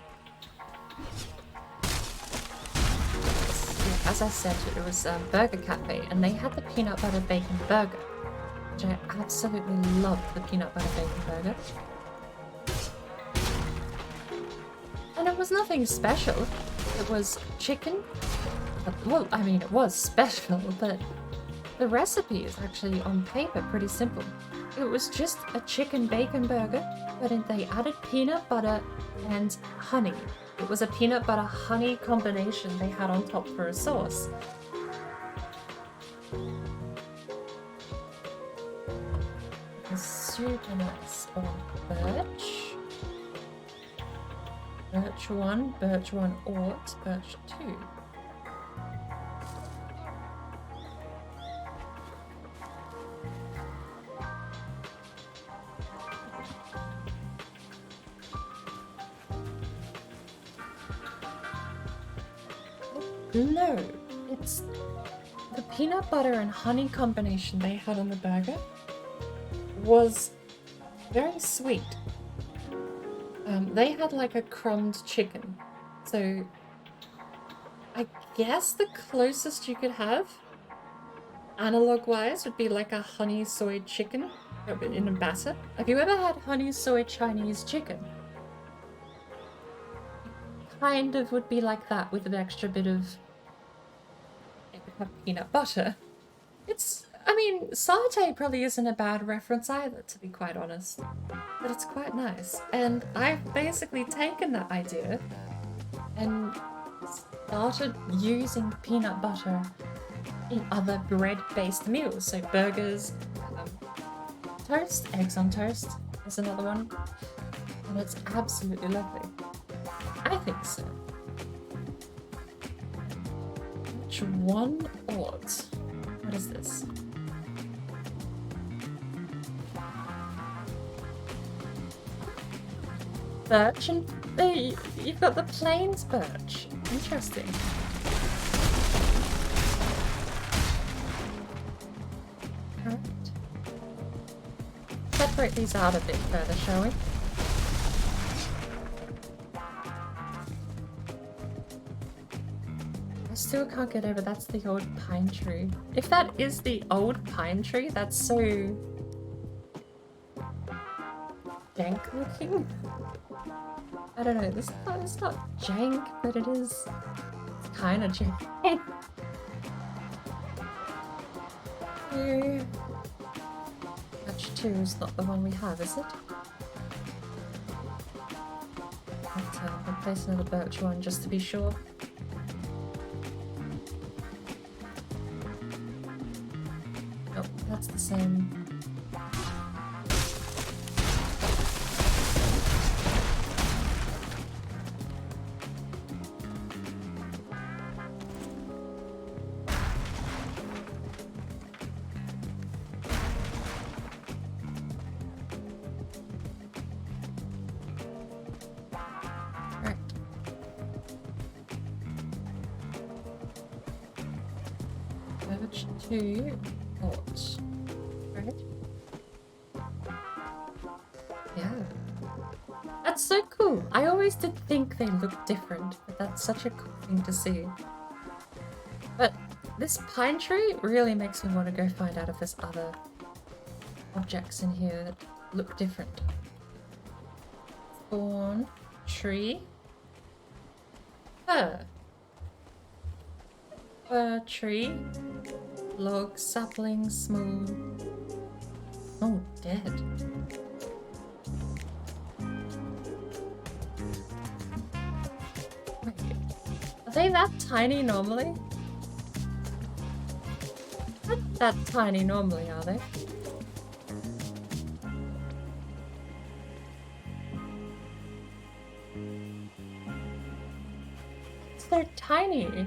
As I said, it was a burger cafe, and they had the peanut butter bacon burger. I absolutely loved the peanut butter bacon burger. And it was nothing special. It was chicken. Well, I mean, it was special, but the recipe is actually on paper pretty simple. It was just a chicken bacon burger, but they added peanut butter and honey. It was a peanut butter honey combination they had on top for a sauce. Super nice. Birch. Birch 1, Birch 1 Ort, Birch 2. No, it's the peanut butter and honey combination they had on the burger was very sweet. They had like a crumbed chicken, so I guess the closest you could have analog-wise would be like a honey soy chicken in a batter. Have you ever had honey soy Chinese chicken? Kind of would be like that with an extra bit of peanut butter. I mean, satay probably isn't a bad reference either, to be quite honest. But it's quite nice. And I've basically taken that idea and started using peanut butter in other bread-based meals. So burgers, toast, eggs on toast is another one. And it's absolutely lovely. I think so. Which one ought? What is this? Birch and you've got the plains birch. Interesting. Alright. Separate these out a bit further, shall we? I still can't get over that's the old pine tree. If that is the old pine tree, that's so dank looking. I don't know, it's not jank, but it is kind of jank. Batch 2 is not the one we have, is it? I'll place another birch one just to be sure. Oh, that's the same. Birch 2 pots. Right? Yeah. That's so cool. I always did think they looked different, but that's such a cool thing to see. But this pine tree really makes me want to go find out if there's other objects in here that look different. Thorn, tree, fir. Fir tree, log, sapling, small. Oh, dead. Wait, are they that tiny normally? Not that tiny normally, are they? They're tiny.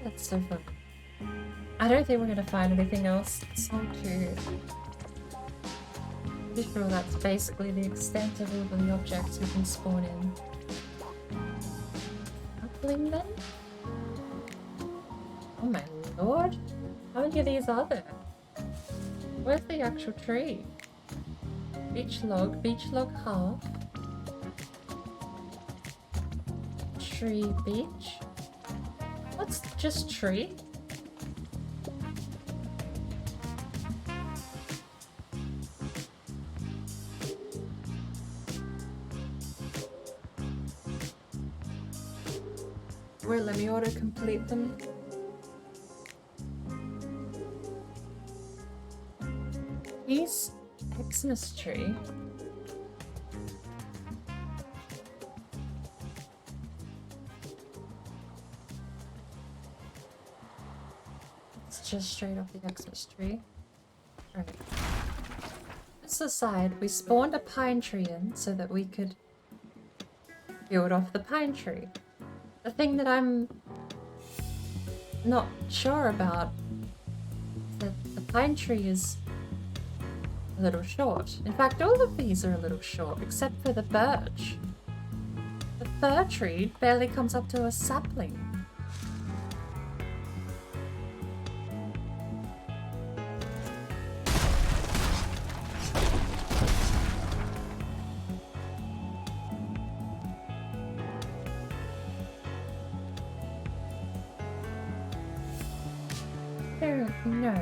That's so fun. I don't think we're gonna find anything else. It's so cute. Pretty sure that's basically the extent of all the objects we can spawn in. Sapling then? Oh my lord! How many of these are there? Where's the actual tree? beach log half. Tree beach. What's just tree? Wait, let me auto-complete them. Peace, Xmas tree. It's just straight off the Xmas tree. Alright. This aside, we spawned a pine tree in so that we could build off the pine tree. The thing that I'm not sure about is that the pine tree is a little short. In fact, all of these are a little short, except for the birch. The fir tree barely comes up to a sapling. No.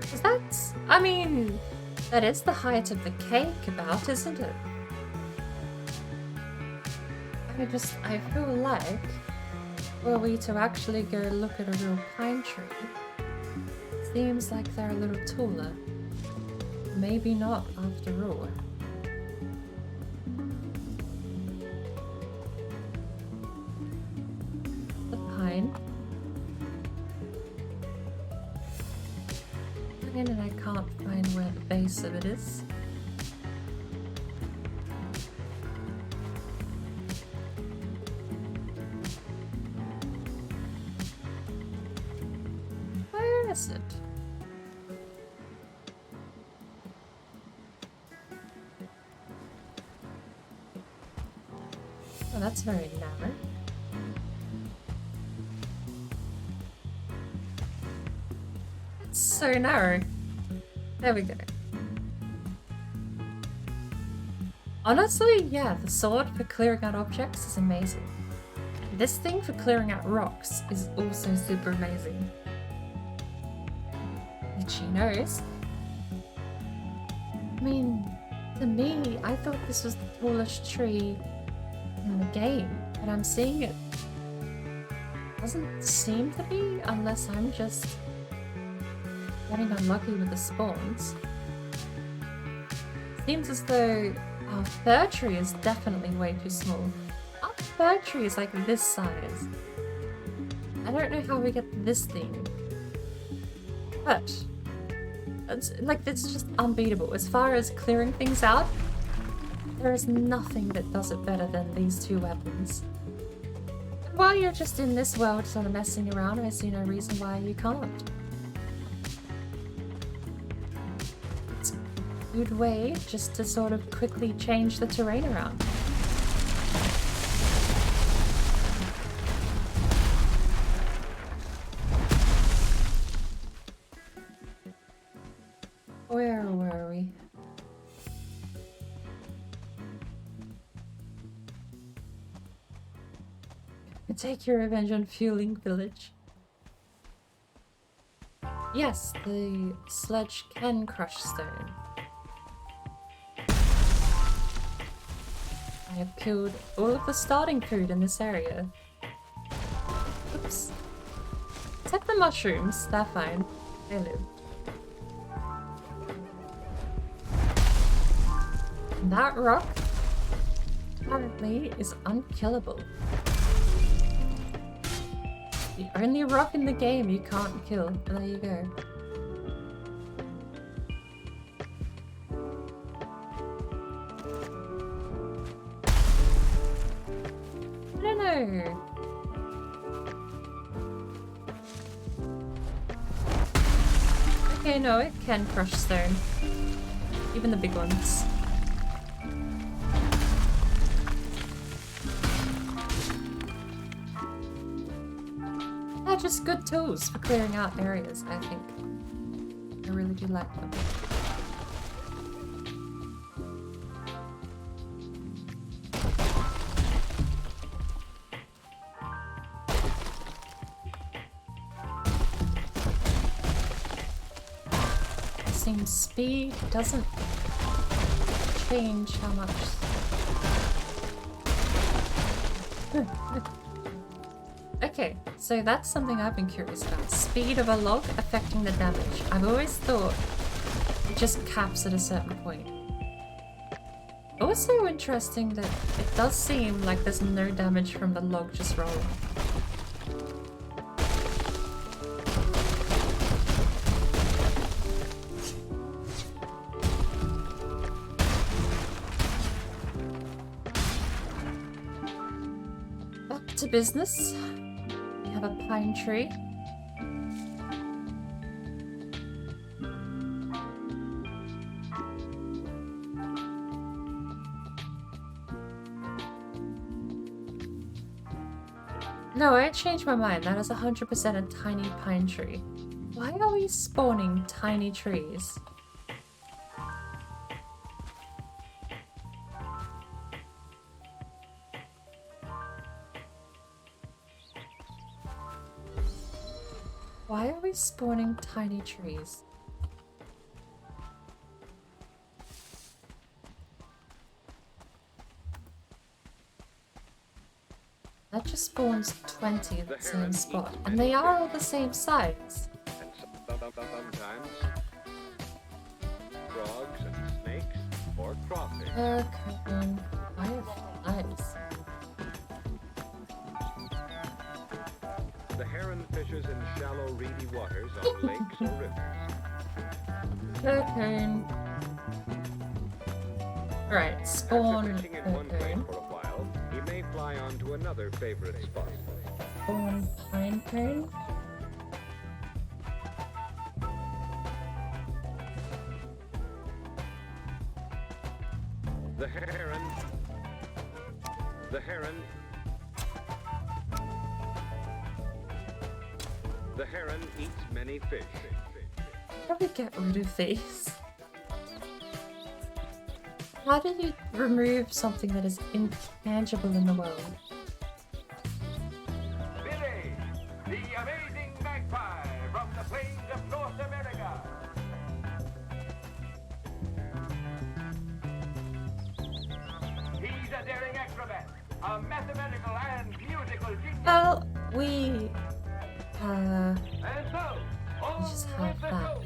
Because that's... I mean... That is the height of the cake about, isn't it? I feel like... Were we to actually go look at a real pine tree... Seems like they're a little taller. Maybe not, after all. The pine... And I can't find where the base of it is. Where is it? Oh, that's very narrow. So narrow. There we go. Honestly, yeah, the sword for clearing out objects is amazing. This thing for clearing out rocks is also super amazing. Itchy nose. I mean, to me, I thought this was the tallest tree in the game, but I'm seeing it doesn't seem to be, unless I'm just getting unlucky with the spawns. Seems as though our fir tree is definitely way too small. Our fir tree is like this size. I don't know how we get this thing. But it's just unbeatable. As far as clearing things out, there is nothing that does it better than these two weapons. And while you're just in this world sort of messing around, I see no reason why you can't. Good way just to sort of quickly change the terrain around. Where were we? Take your revenge on Fueling Village. Yes, the sledge can crush stone. I have killed all of the starting food in this area. Oops. Except the mushrooms, they're fine. They live. And that rock apparently is unkillable. The only rock in the game you can't kill. There you go. Okay, no, it can crush stone. Even the big ones. They're just good tools for clearing out areas, I think. I really do like them. seems speed doesn't change how much. Okay, so that's something I've been curious about. Speed of a log affecting the damage. I've always thought it just caps at a certain point. Also interesting that it does seem like there's no damage from the log just rolling. Back to business. We have a pine tree. No, I changed my mind. That is 100% a tiny pine tree. Why are we spawning tiny trees? Why are we spawning tiny trees? That just spawns 20 at the same spot, and they are all the same size. And sometimes frogs and snakes or crawfish. Okay, fireflies. The heron fishes in shallow, reedy waters on lakes or rivers. Cocoon. Right, spawn After fishing in one place cocoon. for a while, he may fly on to another favorite spot. Spawn pine cone. The heron eats many fish. How do we get rid of these? How do you remove something that is intangible in the world? Billy, the amazing magpie from the plains of North America. He's a daring acrobat, a mathematical and musical genius. Well, we And so, on just with have the that. show.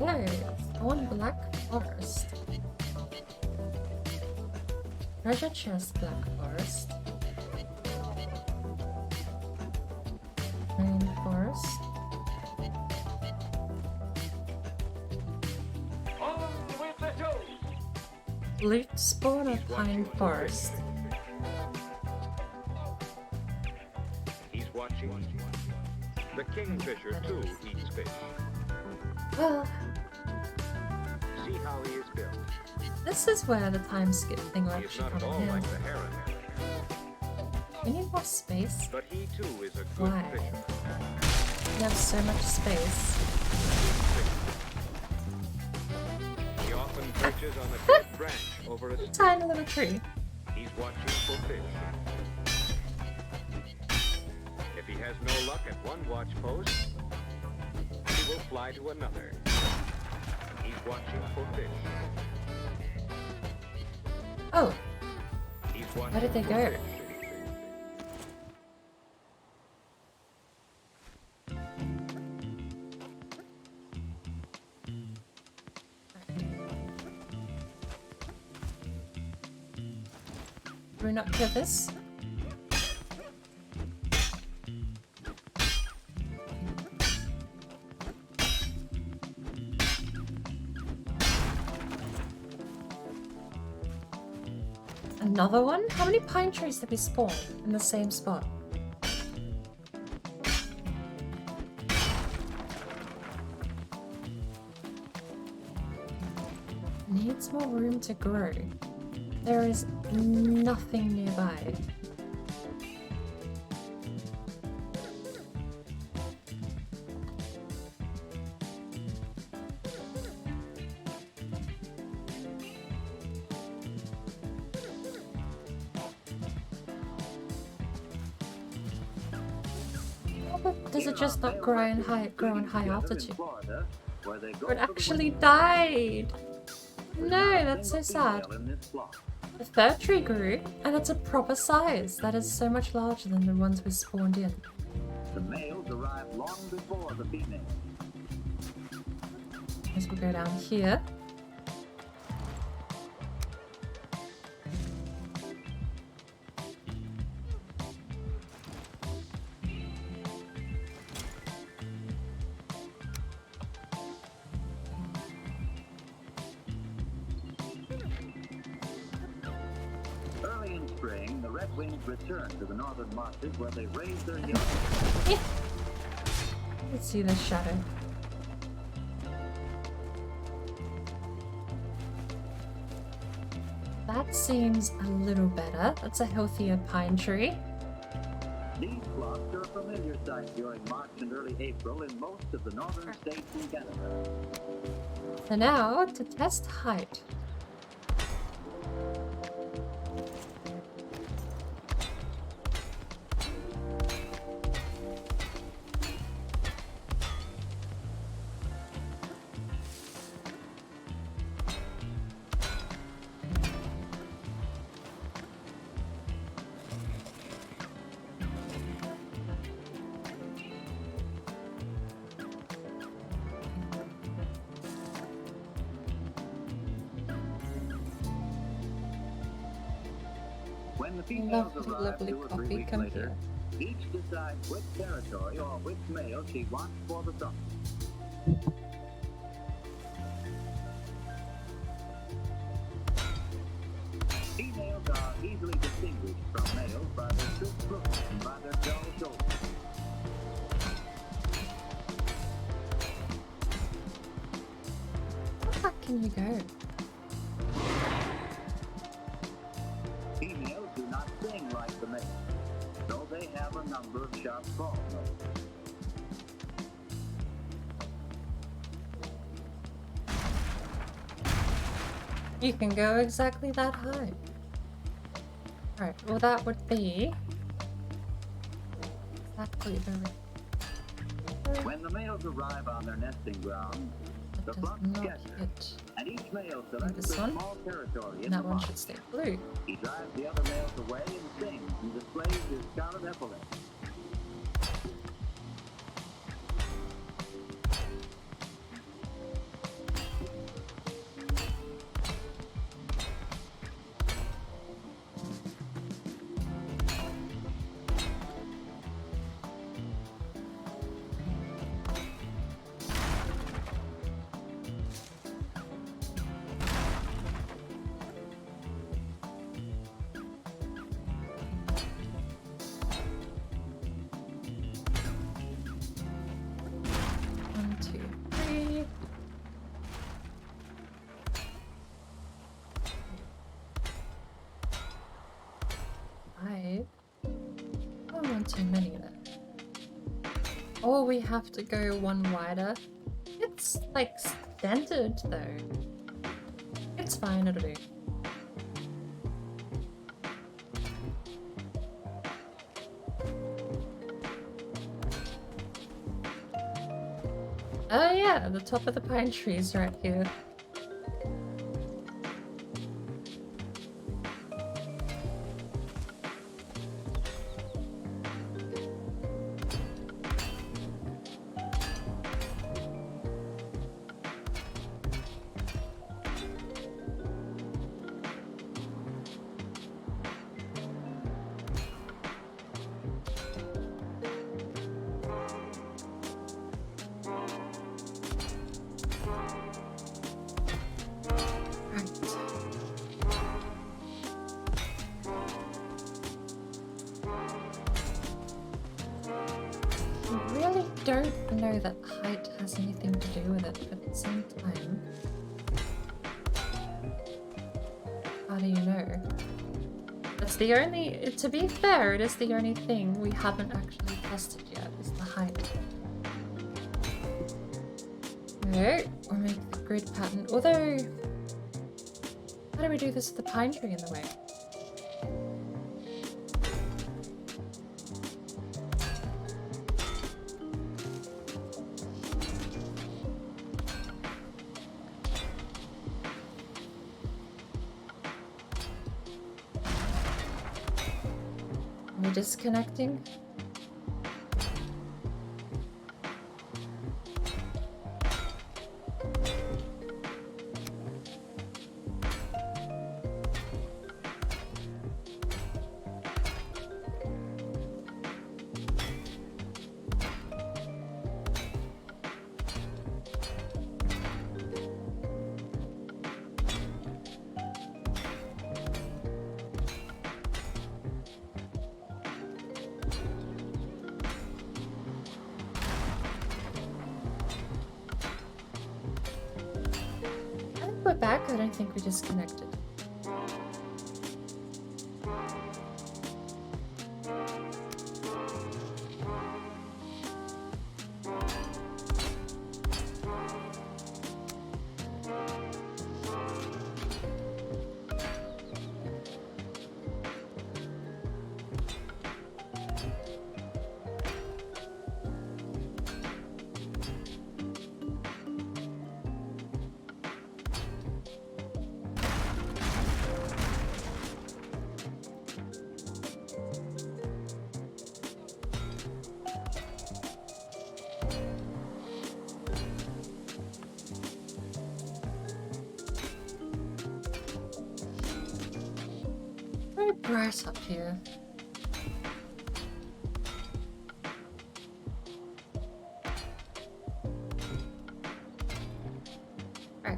Okay, spawn black forest. Treasure chest black forest. Pine forest. On with the show. Loot spawn of pine forest. He's watching. The kingfisher, too, eats fish. Well, See how he is built. this is where the time skip thing will He is actually not at come all in. like the heron, We need more space. but he too is a good Why? fisher. We have so much space. He often perches on a dead branch over a stream. Tiny little tree. He's watching for fish. If he has no luck at one watch post, he will fly to another. He's watching for fish. Oh, He's watching where did they for go? fish. Do we not kill this? Another one? How many pine trees did we spawn in the same spot? Needs more room to grow. There is nothing nearby. Or does it just not grow in high altitude? Florida, where they go It actually died! No, that's so sad. The fir tree grew, and it's a proper size. That is so much larger than the ones we spawned in. The males arrive long before the females. As we go down here. Early in spring, the redwings return to the northern marshes where they raise their young. Yeah. Let's see the shadow. That seems a little better. That's a healthier pine tree. These flocks are a familiar sight during March and early April in most of the northern states in Canada. So now, to test height. When the females Lovely, arrive lovely 2 or 3 coffee. weeks Come later, here. each decides which territory or which male she wants for the summer. Females are easily distinguished from males by their crisp looks and by their dull shoulders. How far can you go? Females do not sing like the males, though they have a number of sharp call notes. You can go exactly that high. Alright, well that would be exactly the When the males arrive on their nesting ground, that the does flocks not scatter, hit. and each male selects this a one. small territory in And that the one marsh. should stay blue. He drives the other males away and sings and displays his scarlet epaulets. One, two, three. Five. Oh, one too many there. Or we have to go one wider. It's like standard though. It's fine, it'll do. Oh yeah, the top of the pine trees right here. Right. I really don't know that height has anything to do with it, but at the same time, how do you know? That's the only, to be fair, it is the only thing we haven't actually tested yet, is the height. No, we'll make the grid pattern, although, how do we do this with the pine tree in the way? Are we disconnecting? We're back. I don't think we disconnected. Very bright up here. Right.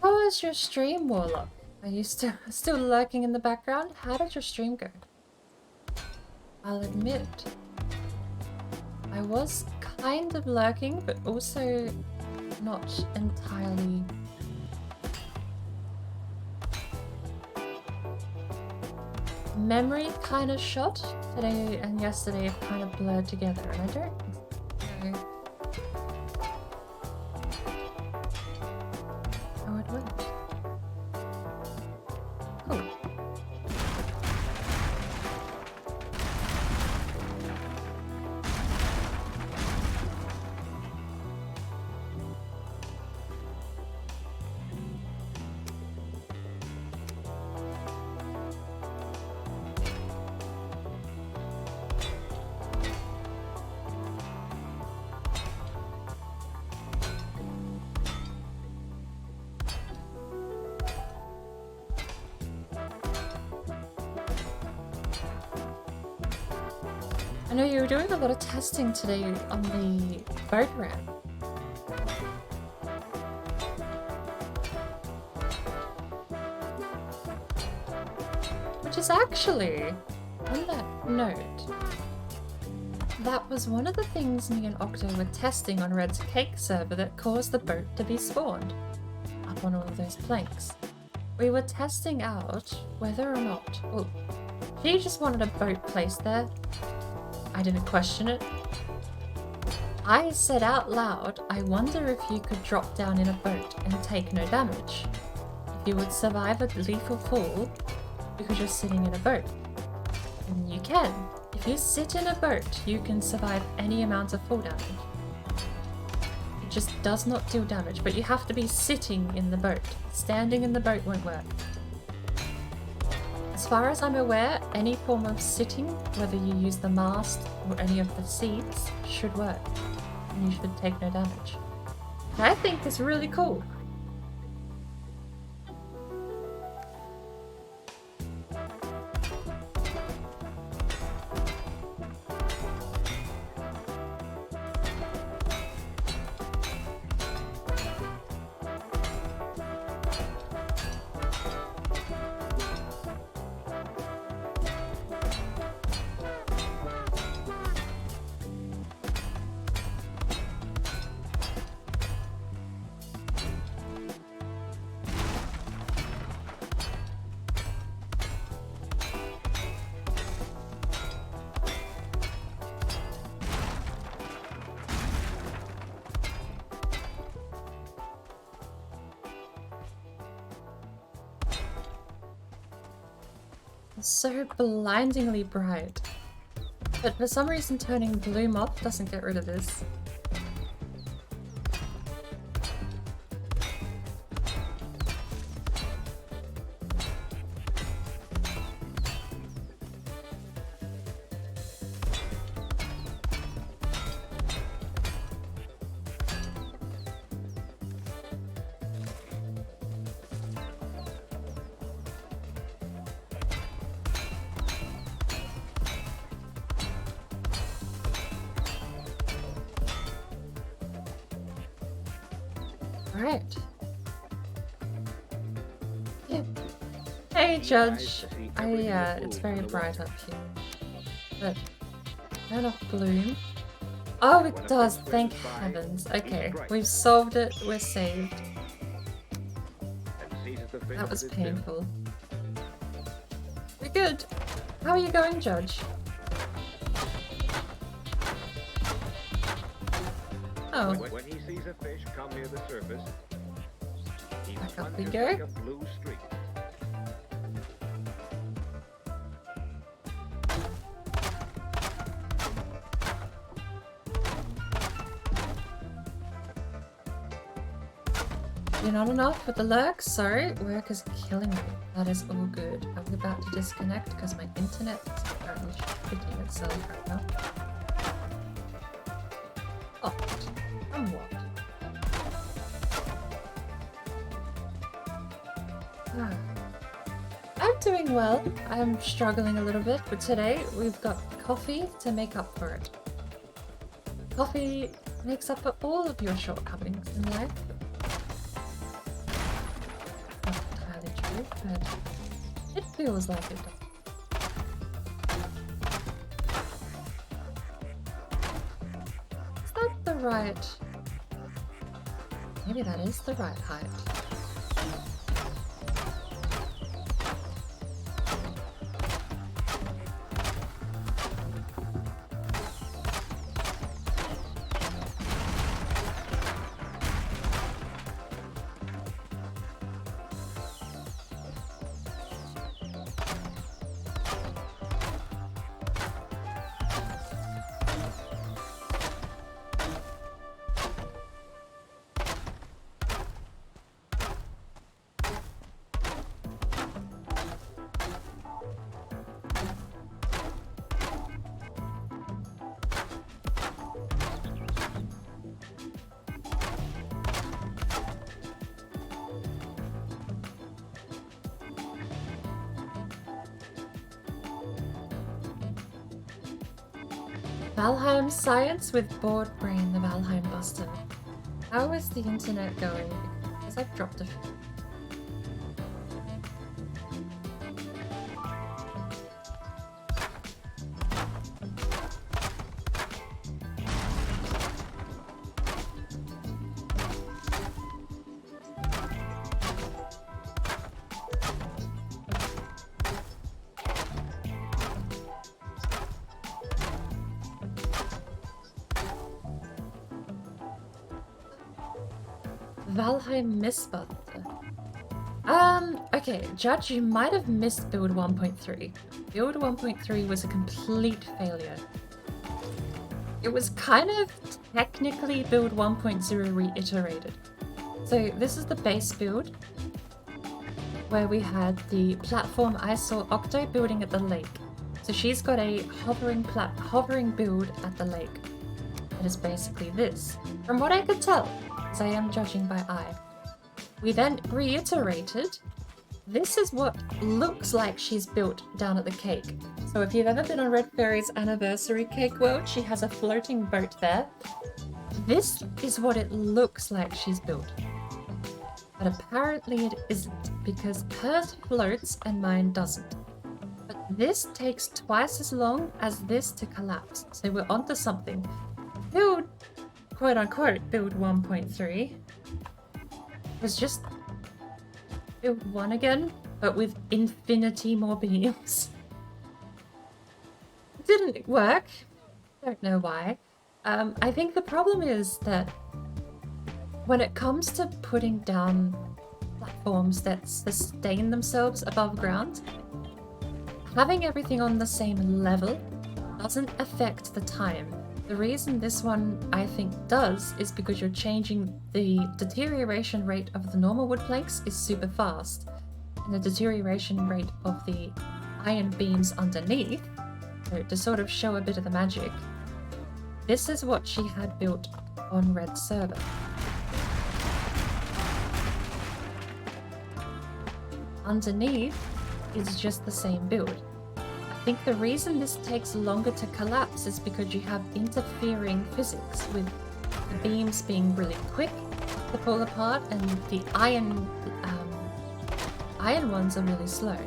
How is your stream, Warlock? Are you still lurking in the background? How did your stream go? I'll admit, I was kind of lurking, but also not entirely. Memory kind of shot. Today and yesterday have kind of blurred together, and I don't know how it went. Cool. I know you were doing a lot of testing today on the boat ramp. Which is actually, on that note, that was one of the things me and Octo were testing on Red's cake server that caused the boat to be spawned up on all of those planks. We were testing out whether or not... Oh, she just wanted a boat placed there. I didn't question it. I said out loud, I wonder if you could drop down in a boat and take no damage. If you would survive a lethal fall because you're sitting in a boat. And you can. If you sit in a boat, you can survive any amount of fall damage. It just does not deal damage, but you have to be sitting in the boat. Standing in the boat won't work. As far as I'm aware, any form of sitting, whether you use the mast or any of the seats, should work. And you should take no damage. And I think it's really cool. So blindingly bright. But for some reason turning blue moth doesn't get rid of this. Right. Yeah. Hey, Judge. It's very bright up here. But turn off gloom. Oh, it does. Thank heavens. Okay, we've solved it. We're saved. That was painful. We're good. How are you going, Judge? Oh. When he sees a fish come near the surface, he Back up we punches go. like a blue streak. You're not enough with the lurks? Sorry, work is killing me. That is all good. I was about to disconnect because my internet is apparently shitting itself right now. Oh, somewhat. Ah. I'm doing well. I'm struggling a little bit, but today we've got coffee to make up for it. Coffee makes up for all of your shortcomings in life. Not entirely true, but it feels like it does. Is that the right... Maybe that is the right height. Valheim science with bored brain, the Valheim Buster. How is the internet going? Because I've dropped a few. Valheim Mistbuster. Okay, Judge, you might have missed build 1.3. Build 1.3 was a complete failure. It was kind of technically build 1.0 reiterated. So this is the base build, where we had the platform I saw Octo building at the lake. So she's got a hovering build at the lake. It is basically this. From what I could tell, as I am judging by eye. We then reiterated, this is what looks like she's built down at the cake. So if you've ever been on Red Fairy's anniversary cake world, she has a floating boat there. This is what it looks like she's built. But apparently it isn't, because hers floats and mine doesn't. But this takes twice as long as this to collapse. So we're onto something. Build, quote unquote, build 1.3 was just build 1 again, but with infinity more beams. It didn't work. Don't know why. I think the problem is that when it comes to putting down platforms that sustain themselves above ground, having everything on the same level doesn't affect the time. The reason this one, I think, does is because you're changing the deterioration rate of the normal wood planks is super fast, and the deterioration rate of the iron beams underneath, so to sort of show a bit of the magic, this is what she had built on Red server. Underneath is just the same build. I think the reason this takes longer to collapse is because you have interfering physics with the beams being really quick to fall apart, and the iron ones are really slow.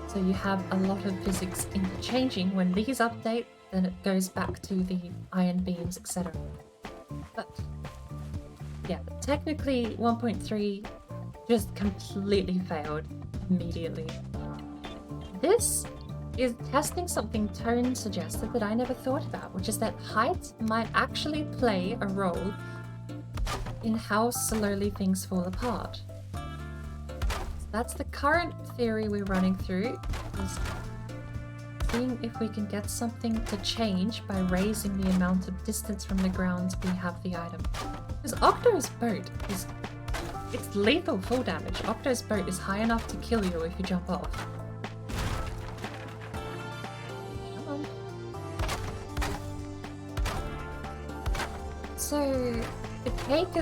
So you have a lot of physics interchanging. When these update, then it goes back to the iron beams, etc. But yeah, technically 1.3 just completely failed immediately. This is testing something Tone suggested that I never thought about, which is that height might actually play a role in how slowly things fall apart. So that's the current theory we're running through, is seeing if we can get something to change by raising the amount of distance from the ground we have the item. Because Octo's boat is... it's lethal full damage. Octo's boat is high enough to kill you if you jump off. Come on. So the cake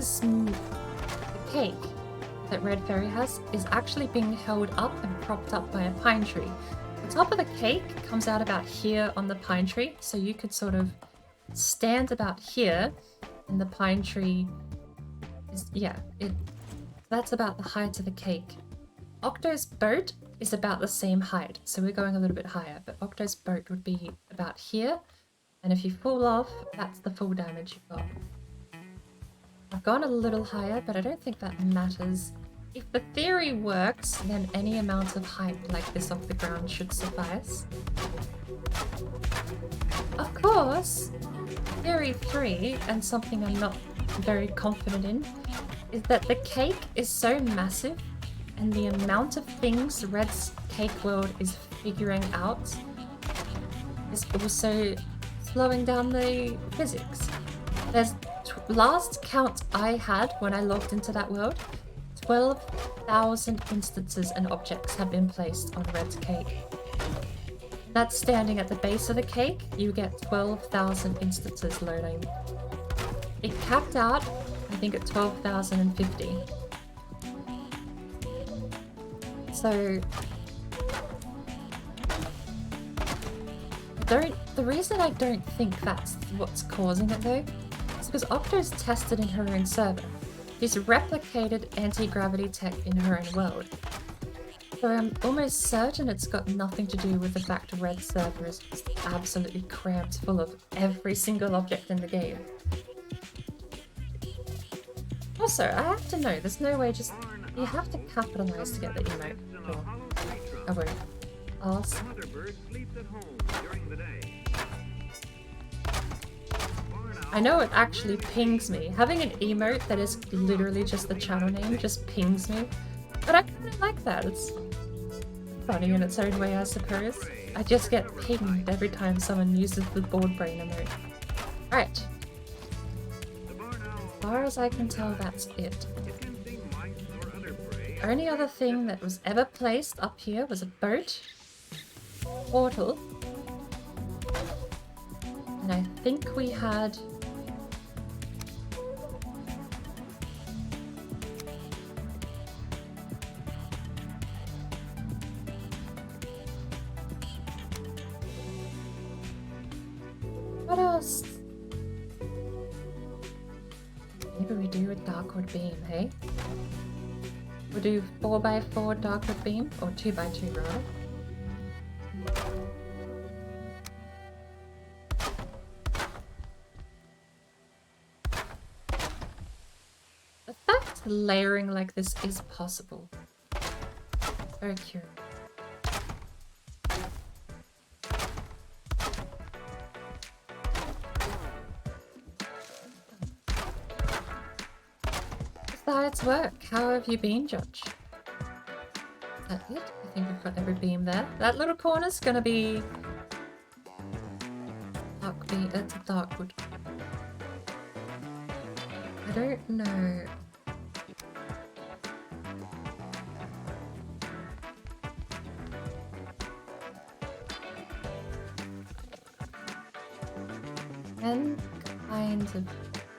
that Red Fairy has is actually being held up and propped up by a pine tree. The top of the cake comes out about here on the pine tree, so you could sort of stand about here, and the pine tree is, that's about the height of the cake. Octo's boat is about the same height, so we're going a little bit higher, but Octo's boat would be about here, and if you fall off, that's the full damage you've got. I've gone a little higher, but I don't think that matters. If the theory works, then any amount of height like this off the ground should suffice. Of course, theory 3, and something I'm not very confident in, is that the cake is so massive, and the amount of things Red's cake world is figuring out is also slowing down the physics. There's last count I had when I logged into that world, 12,000 instances and objects have been placed on Red's cake. That's standing at the base of the cake, you get 12,000 instances loading. It capped out, I think, at 12,050. So the reason I don't think that's what's causing it though, is because Octo's tested in her own server. She's replicated anti-gravity tech in her own world. So I'm almost certain it's got nothing to do with the fact Red's server is just absolutely crammed full of every single object in the game. Also, I have to know, there's no way you have to capitalize to get the emote. Sure. I won't. Ask. Mother bird sleeps at home during the day. I know it actually pings me. Having an emote that is literally just the channel name just pings me. But I kind of like that. It's funny in its own way, I suppose. I just get pinged every time someone uses the board brain emote. Alright. As far as I can tell, that's it. The only other thing that was ever placed up here was a boat, portal, and I think we had what else? Maybe we do a Darkwood beam, hey? We'll do 4x4 Darkwood beam, or 2x2 rather. The fact layering like this is possible. Very curious. Besides work, how have you been, Judge? Is that it? I think we've got every beam there. That little corner's gonna be dark beam. It's a Darkwood. I don't know. Can kind of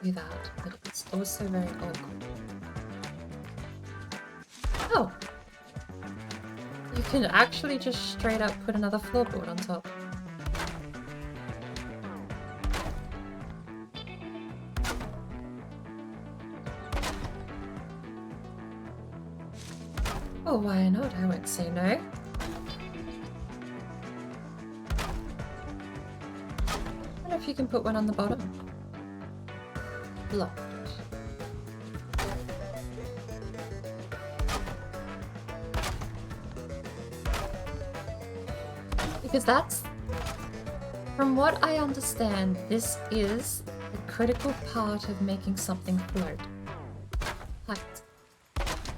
do that, but it's also very awkward. Oh! You can actually just straight up put another floorboard on top. Oh, why not? I won't say no. I wonder if you can put one on the bottom. Locked. Because that's, from what I understand, this is the critical part of making something float. Height.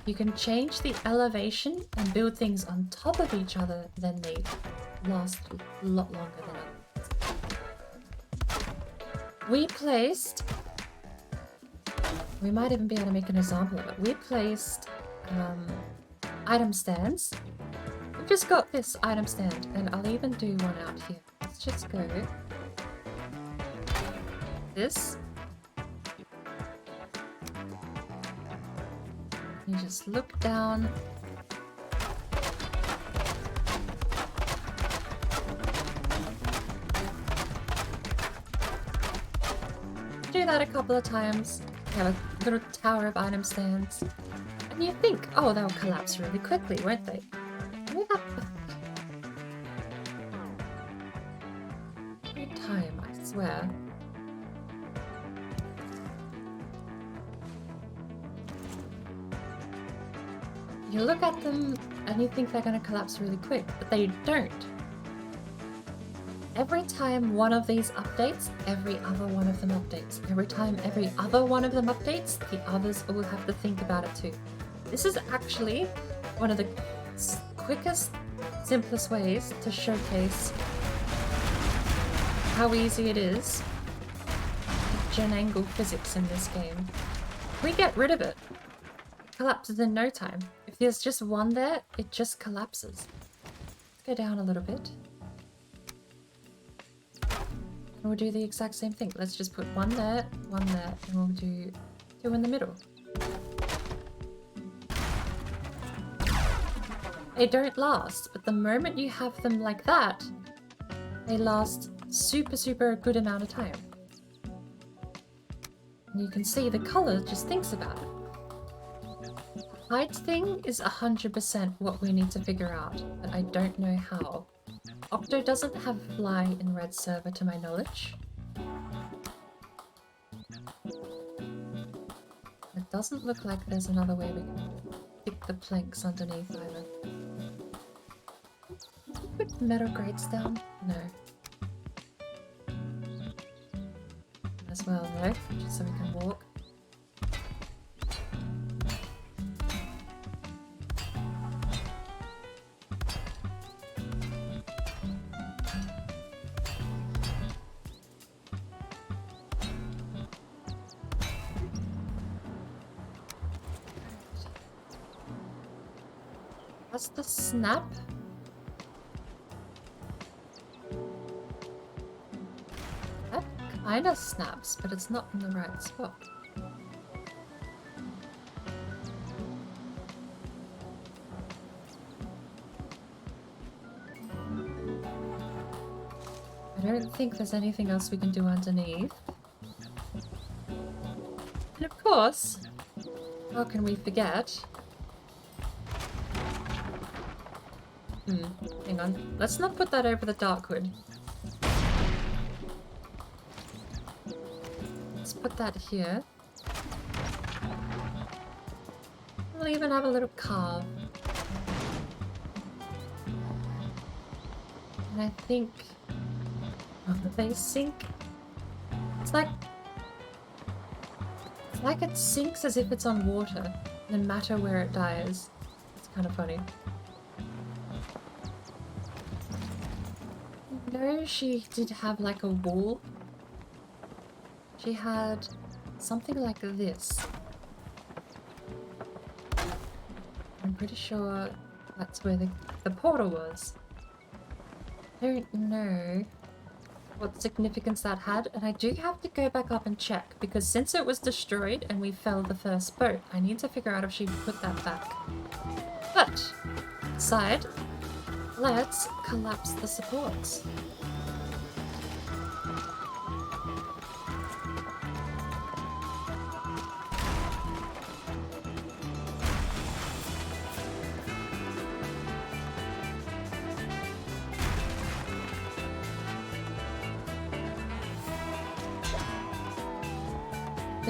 You can change the elevation and build things on top of each other, then they last a lot longer than others. We might even be able to make an example of it. We placed item stands. We've just got this item stand, and I'll even do one out here. Let's just go this. You just look down. Do that a couple of times. You have a little tower of item stands. And you think, oh, they'll collapse really quickly, won't they? Move that back. Every time, I swear. You look at them and you think they're going to collapse really quick, but they don't. Every time one of these updates, every other one of them updates. Every time every other one of them updates, the others will have to think about it too. This is actually one of the quickest, simplest ways to showcase how easy it is with gen angle physics in this game. We get rid of it. It collapses in no time. If there's just one there, it just collapses. Let's go down a little bit. And we'll do the exact same thing. Let's just put one there, and we'll do two in the middle. They don't last, but the moment you have them like that, they last super good amount of time. And you can see the color just thinks about it. The height thing is 100% what we need to figure out, but I don't know how. Octo doesn't have fly in red server to my knowledge. It doesn't look like there's another way we can stick the planks underneath either. Put metal grates down? No. As well though, just so we can walk. That's the snap. That kind of snaps, but it's not in the right spot. I don't think there's anything else we can do underneath. And of course, how can we forget? Hang on. Let's not put that over the dark wood. Let's put that here. We'll even have a little carve. And I think... Oh, they sink. It's like it sinks as if it's on water, no matter where it dies. It's kind of funny. No, she did have like a wall. She had something like this. I'm pretty sure that's where the portal was. I don't know what significance that had, and I do have to go back up and check, because since it was destroyed and we fell the first boat, I need to figure out if she put that back. But, aside, let's collapse the supports.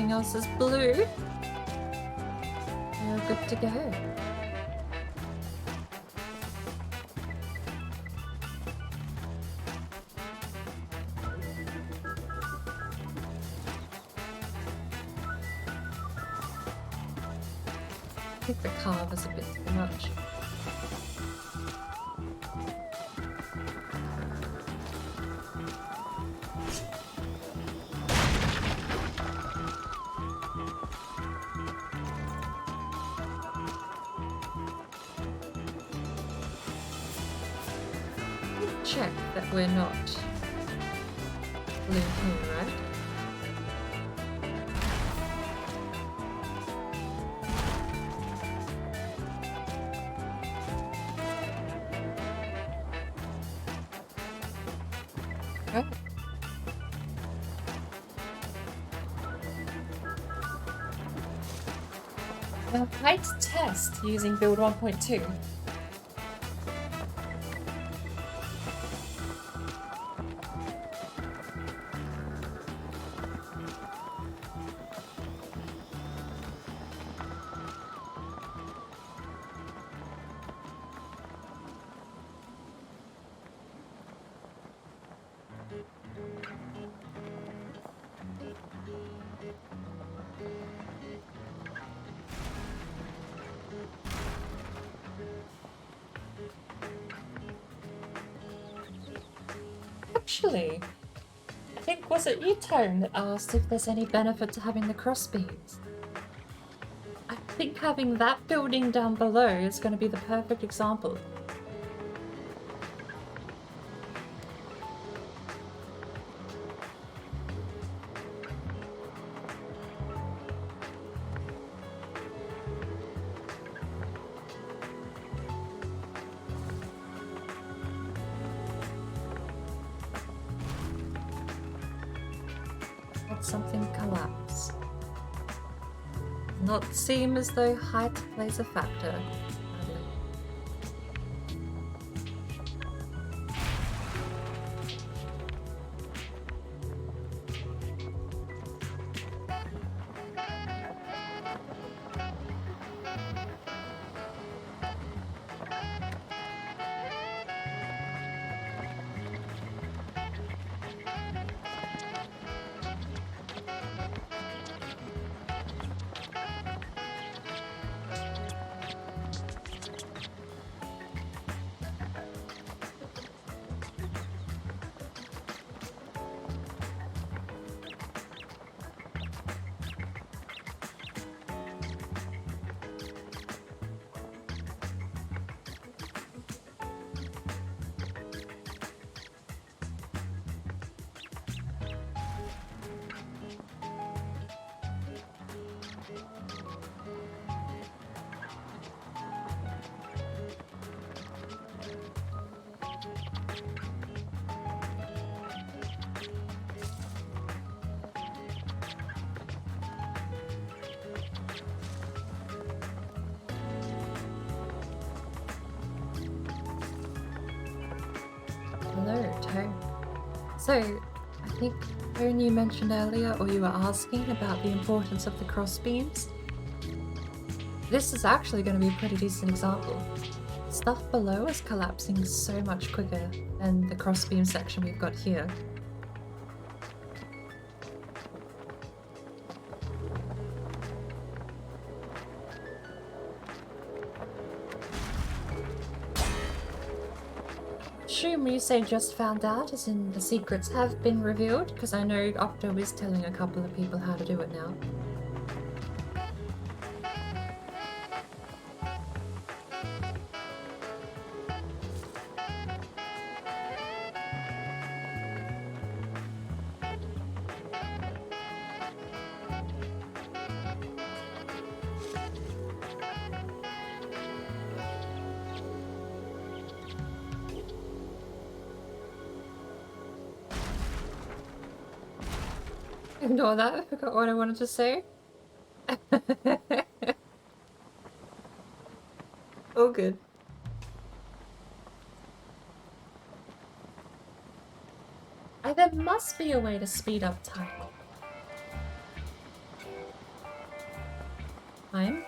everything else is blue, we're good to go. I think the carve is a bit too much. Check that we're not blue here, right? Oh. Now, height test using build 1.2. Actually, I think was it E-Tone that asked if there's any benefit to having the crossbeams? I think having that building down below is going to be the perfect example. Let something collapse. Not seem as though height plays a factor. Hardly. Hello, Tone. So, I think Tone, you mentioned earlier, or you were asking about the importance of the cross beams. This is actually going to be a pretty decent example. Stuff below is collapsing so much quicker than the cross beam section we've got here. Assume when you say just found out, as in the secrets have been revealed, because I know Octo is telling a couple of people how to do it now. Ignore that, I forgot what I wanted to say. All good. There must be a way to speed up time. time.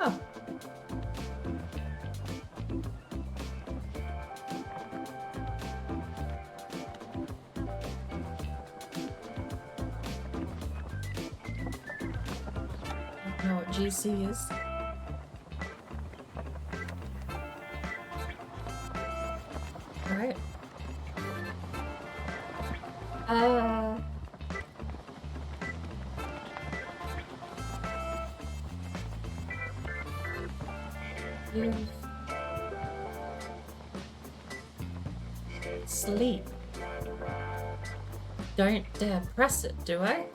Oh. I don't know what GC is. Alright. You sleep. Don't dare press it, do I?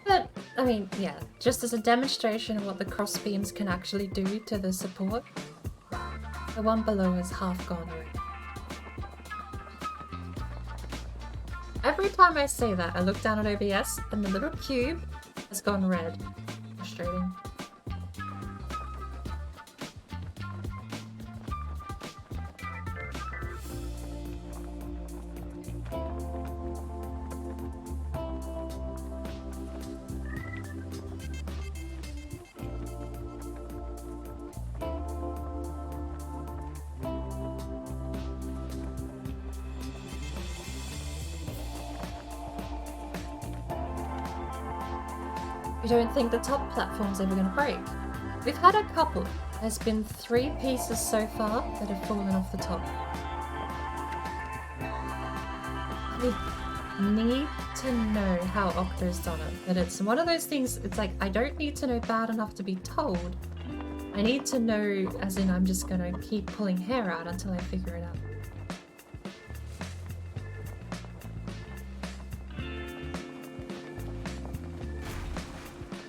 But, I mean, yeah, just as a demonstration of what the cross beams can actually do to the support, the one below is half gone already. Every time I say that, I look down at OBS and the little cube has gone red. Frustrating. You don't think the top platform's ever gonna break? We've had a couple. There's been 3 pieces so far that have fallen off the top. We need to know how Octo's done it. But it's one of those things, it's like, I don't need to know bad enough to be told. I need to know, as in I'm just gonna keep pulling hair out until I figure it out.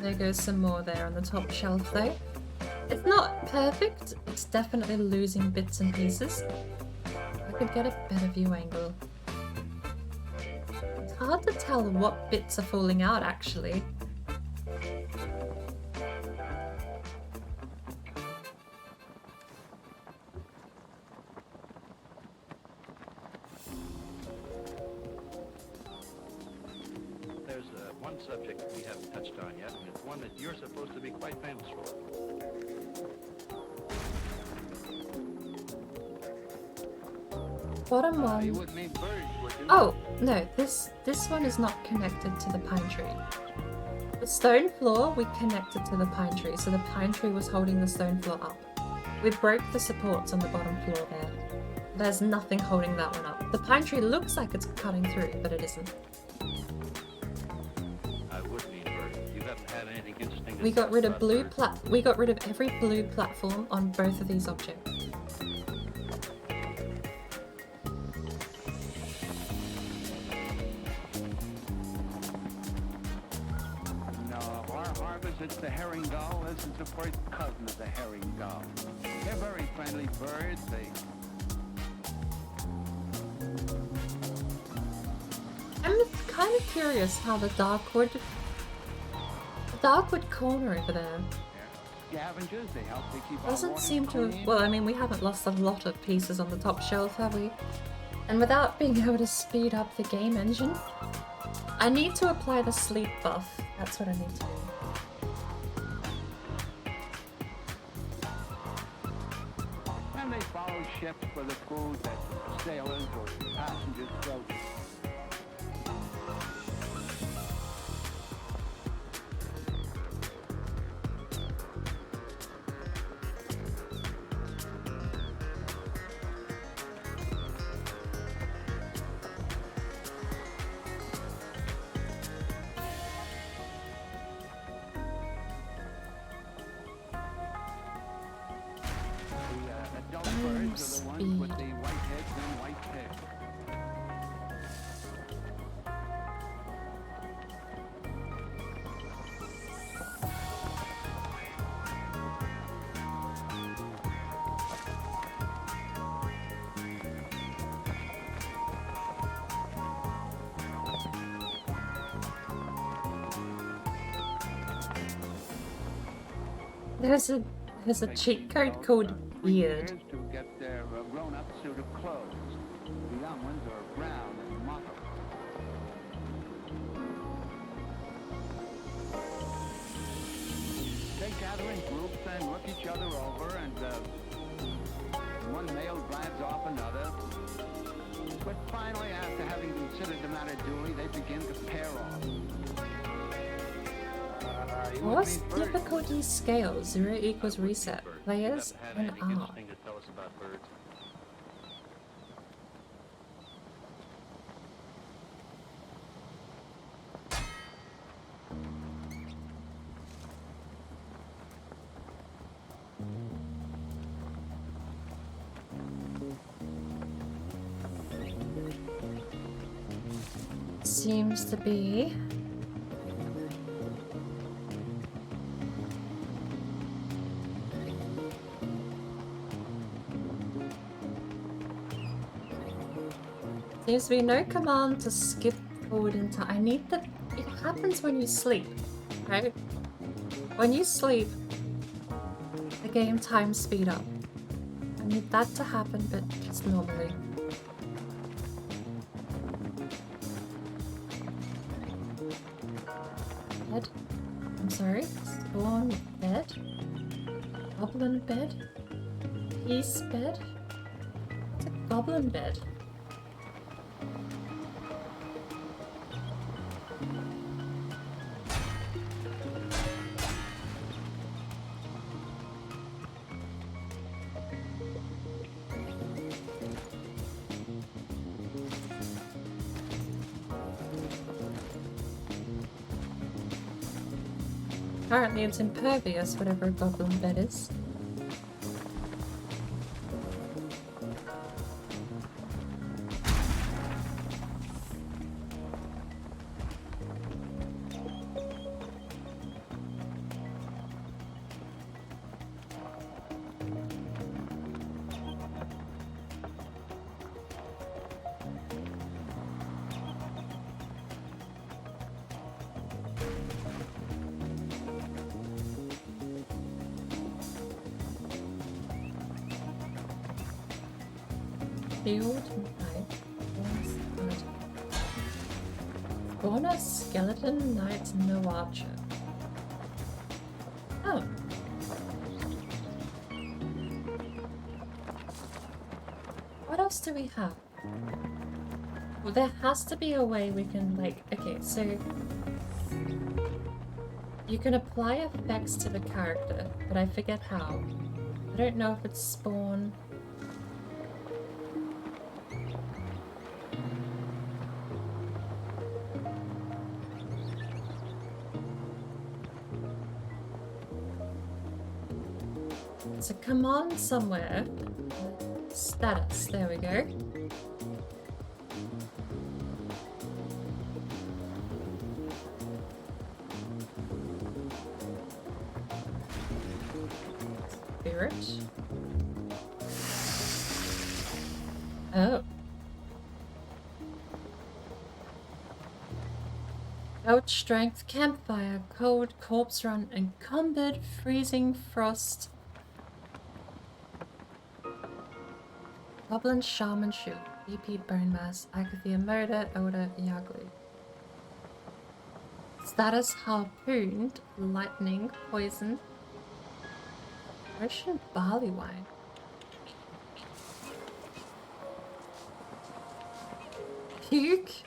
There goes some more there on the top shelf though. It's not perfect, it's definitely losing bits and pieces. I could get a better view angle. It's hard to tell what bits are falling out actually. There's one subject we haven't touched on yet, and it's one that you're supposed to be quite famous for. Bottom You one. wouldn't need birds, would you? Oh, no, this one is not connected to the pine tree. The stone floor we connected to the pine tree, so the pine tree was holding the stone floor up. We broke the supports on the bottom floor there. There's nothing holding that one up. The pine tree looks like it's cutting through, but it isn't. I would mean bird. You haven't had anything interesting to We got rid of about blue birds. we got rid of every blue platform on both of these objects. No, our harvest, it's the herring gull. This is the first cousin of the herring gull. They're very friendly birds. I'm kind of curious how the Darkwood corner over there Scavengers, they help to keep our doesn't water seem to have, clean. well, I mean, we haven't lost a lot of pieces on the top shelf, have we? And without being able to speed up the game engine, I need to apply the sleep buff. That's what I need to do. And they follow ships for the food that sailors or passengers go. The adult birds are the ones with the white heads and white tails. There's a cheat code called 3 Beard. years to get their grown-up suit of clothes. The young ones are brown and mottled. They gather in groups and look each other over, and one male drives off another. But finally, after having considered the matter duly, they begin to pair off. What's difficulty scale? 0 equals reset. Players and Anything R. interesting to tell us about birds? Seems to be no command to skip forward in time. I need the. It happens when you sleep, right? When you sleep, the game time speed up. I need that to happen, but just normally. Bed. I'm sorry. Spawn bed. Goblin bed. Peace bed. It's a goblin bed. Apparently it's impervious, whatever a goblin bed is. Field Knight. Born a skeleton knight, no archer. Oh. What else do we have? Well, there has to be a way we can, like, okay, so you can apply effects to the character, but I forget how. I don't know if it's spawn. It's a command somewhere. Status, there we go. Spirit. Oh. Out strength, campfire, cold, corpse run, encumbered, freezing, frost. Goblin, Shaman, Shoot, BP, Bone Mass, Agatha, Murder, Odor, Yaglu. Status, Harpooned, Lightning, Poison, Russian Barley Wine. Puke,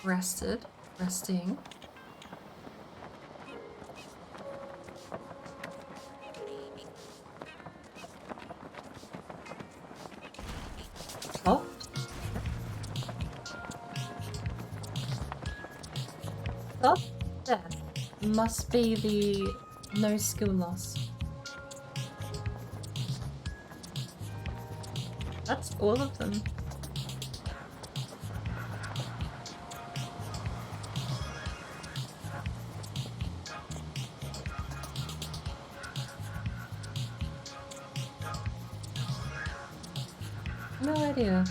Rested, Resting. Oh. Oh, death must be the no skill loss. That's all of them. No idea.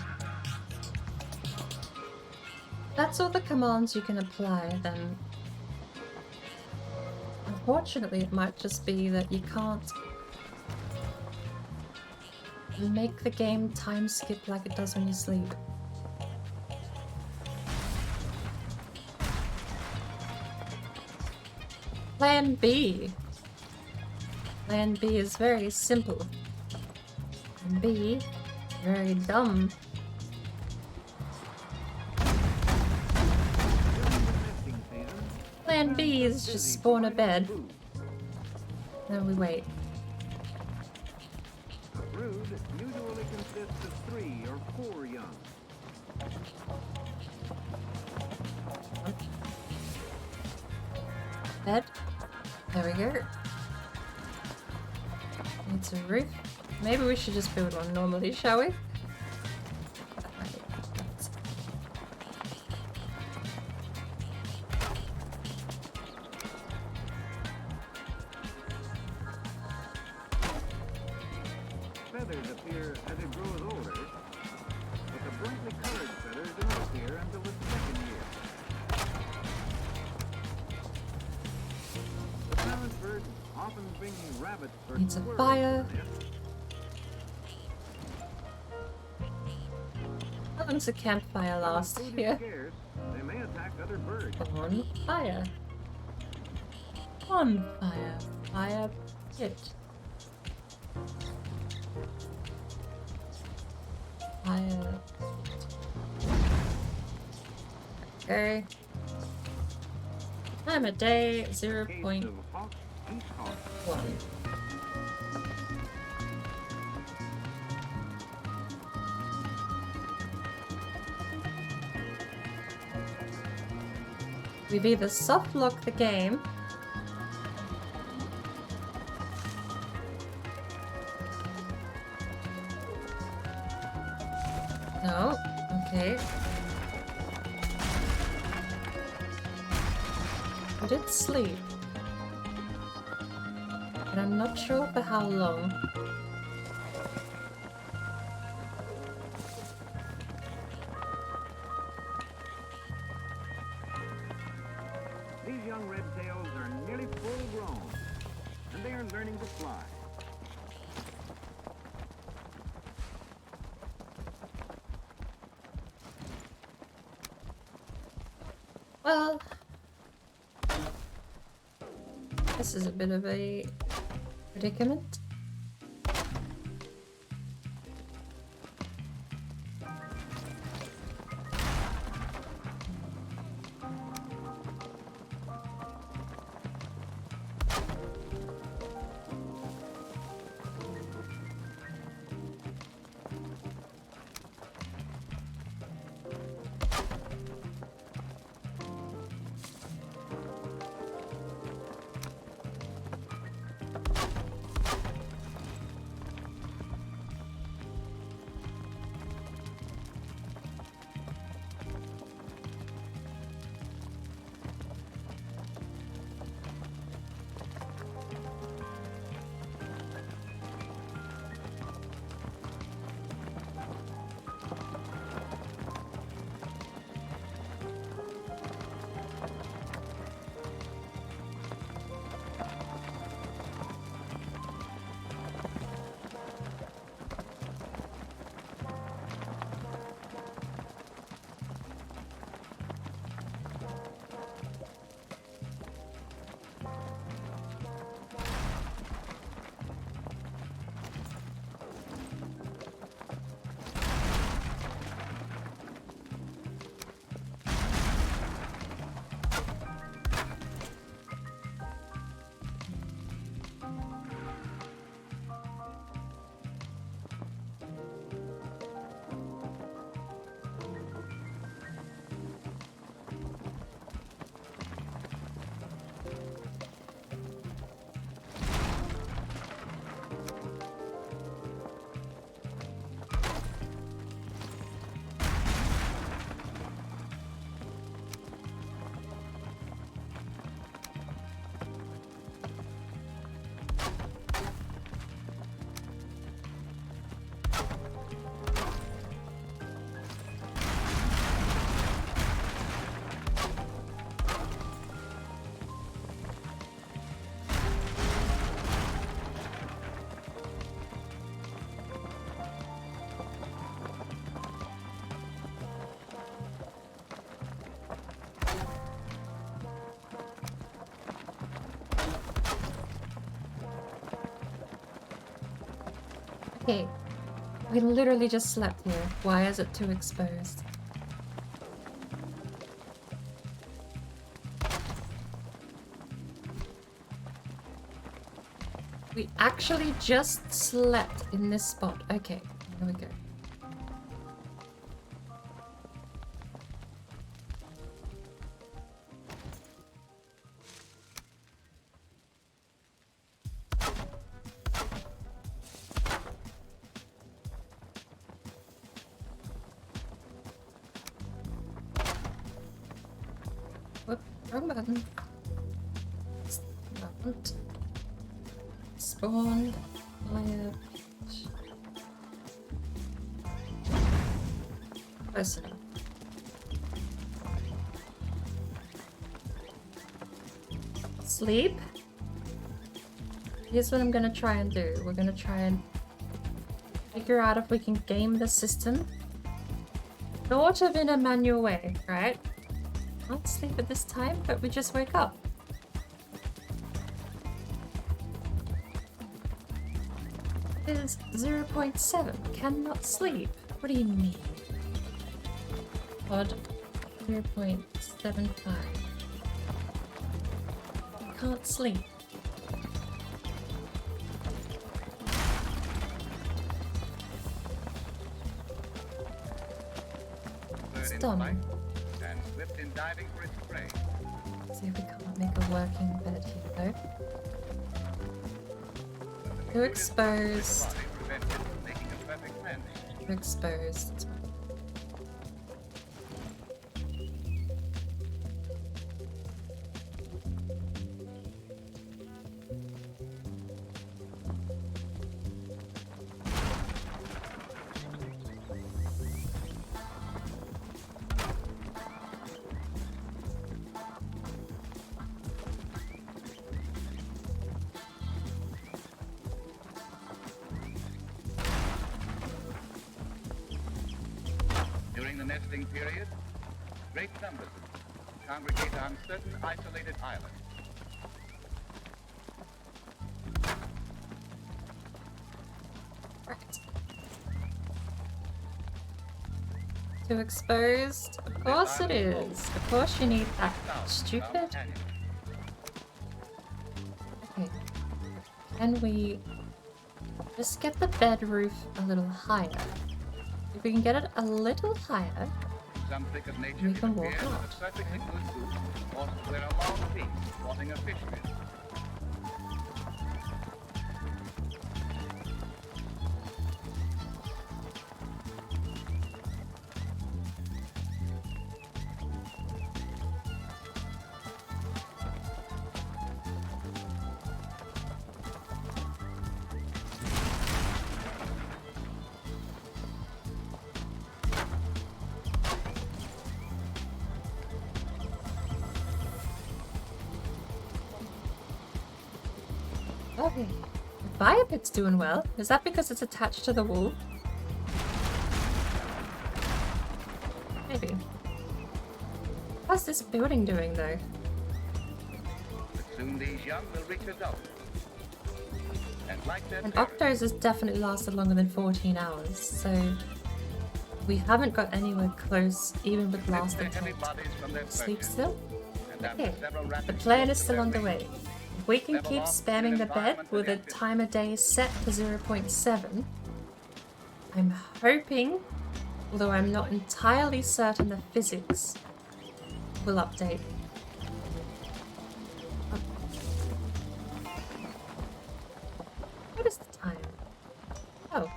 That's all the commands you can apply, then. Unfortunately, it might just be that you can't make the game time skip like it does when you sleep. Plan B. Plan B is very simple. And B, very dumb. Plan B is just spawn a bed. Then we wait. A brood usually consists of 3 or 4 young. Bed. There we go. Needs a roof. Maybe we should just build one normally, shall we? Feathers appear as it grows older, but the brightly colored feathers do not appear until the second year. The parent bird often brings rabbits or Needs a squirrels fire. to the nest. How long's a campfire last When food is here? scarce, they may attack other birds. On fire. On fire. Fire pit. Fire. Okay. Time of day Case 0.1. of hawk, east hawk. We've either soft locked the game no, okay. I did sleep, but I'm not sure for how long. These young redtails are nearly full grown, and they are learning to fly. Well, this is a bit of a predicament. We literally just slept here. Why is it too exposed? We actually just slept in this spot. Okay, here we go. Whoop, wrong button. Mount. Spawn. Fire. Close enough. Sleep. Here's what I'm gonna try and do. We're gonna try and figure out if we can game the system. Sort of in a manual way, right? Can't sleep at this time, but we just wake up. It is 0.7. Cannot sleep. What do you mean? Odd 0.75. Can't sleep. It's dumb. And swift in diving for its prey. See if we can't make a working bed here though. Too exposed. Body prevents it from making a perfect landing. Too exposed. During the nesting period, great numbers congregate on certain isolated islands. Right. Too exposed? Of course it is. Of course you need that. Stupid. Okay. Can we just get the bed roof a little higher? If we can get it a little higher, Some trick of nature we can walk disappears out. with a perfectly good boot or where a long beak causing a fish meal. Okay. The fire pit's doing well. Is that because it's attached to the wall? Maybe. How's this building doing though? But soon these young will reach adulthood. And like their And parents, Octos has definitely lasted longer than 14 hours, so we haven't got anywhere close, even with last lift their heavy attempt. bodies from their Sleep perches, still? and after Okay. several The rapid plan is strokes of still their underway. wings, If we can level keep off in spamming an the bed environment with a of emptiness. time of day set for 0.7, I'm hoping, although I'm not entirely certain the physics will update. What is the time? Oh.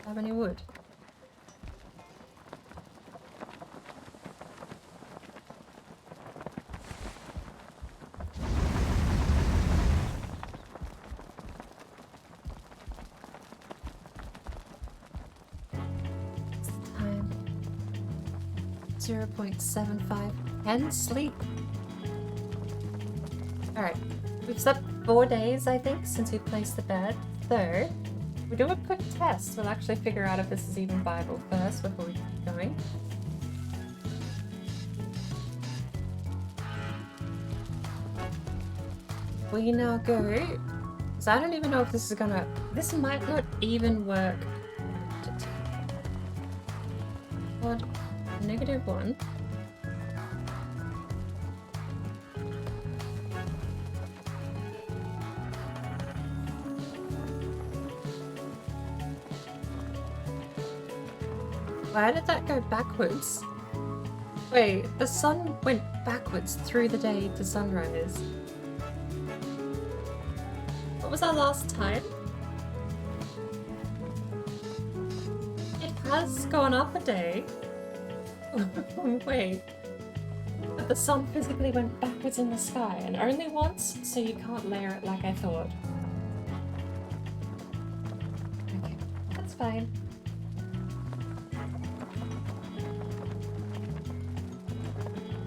Have any wood? What's the time? 0.75. And sleep. Alright. We've slept 4 days, I think, since we placed the bed. So, we do a quick test. We'll actually figure out if this is even viable first before we keep going. We now go So I don't even know if this is gonna... This might not even work. What? -1. Why did that go backwards? Wait, the sun went backwards through the day to sunrise. What was our last time? It has gone up a day. Wait. But the sun physically went backwards in the sky, and only once, so you can't layer it like I thought. Okay, that's fine.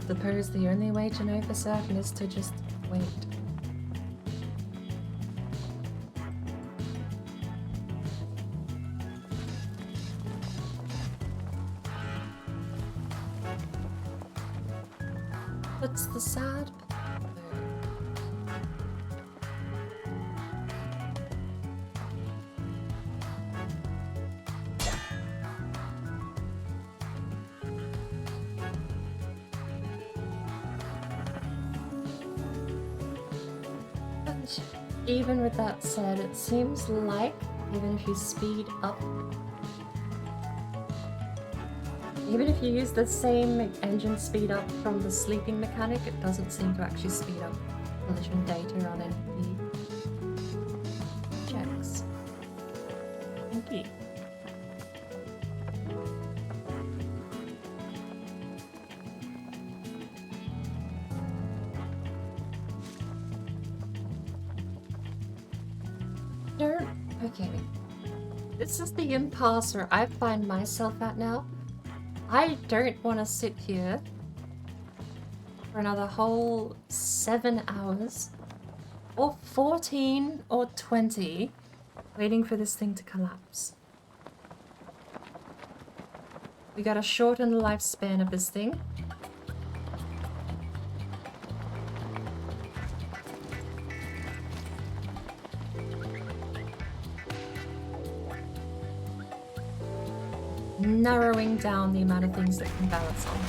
Suppose the only way to know for certain is to just wait. What's the sad part? But even with that said, it seems like even if you speed up, even if you use the same engine speed up from the sleeping mechanic, it doesn't seem to actually speed up collision data on NP checks. Thank you. Don't. Okay. This is the impasse where I find myself at now. I don't want to sit here for another whole 7 hours, or 14 or 20, waiting for this thing to collapse. We gotta shorten the lifespan of this thing. Narrowing down the amount of things that can balance on.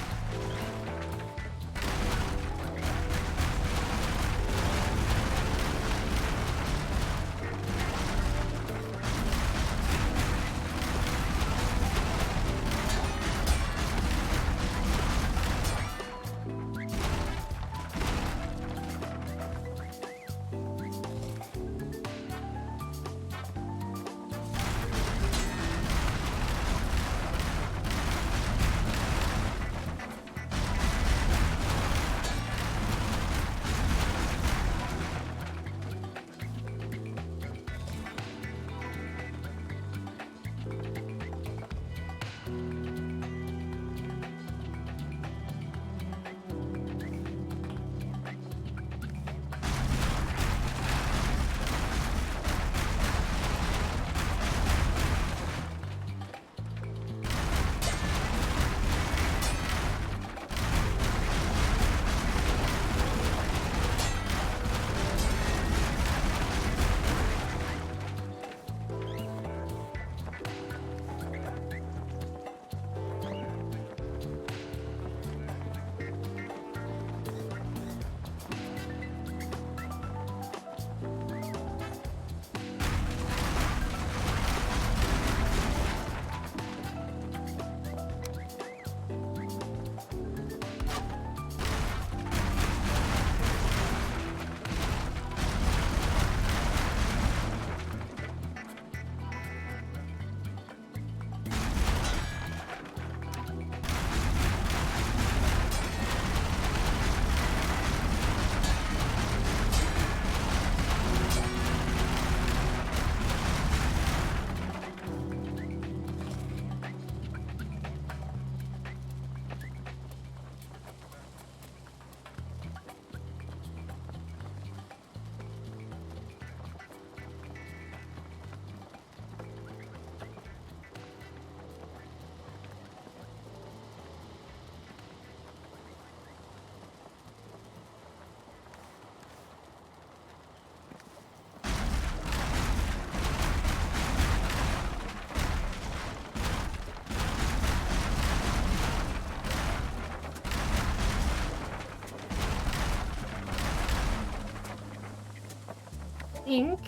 think...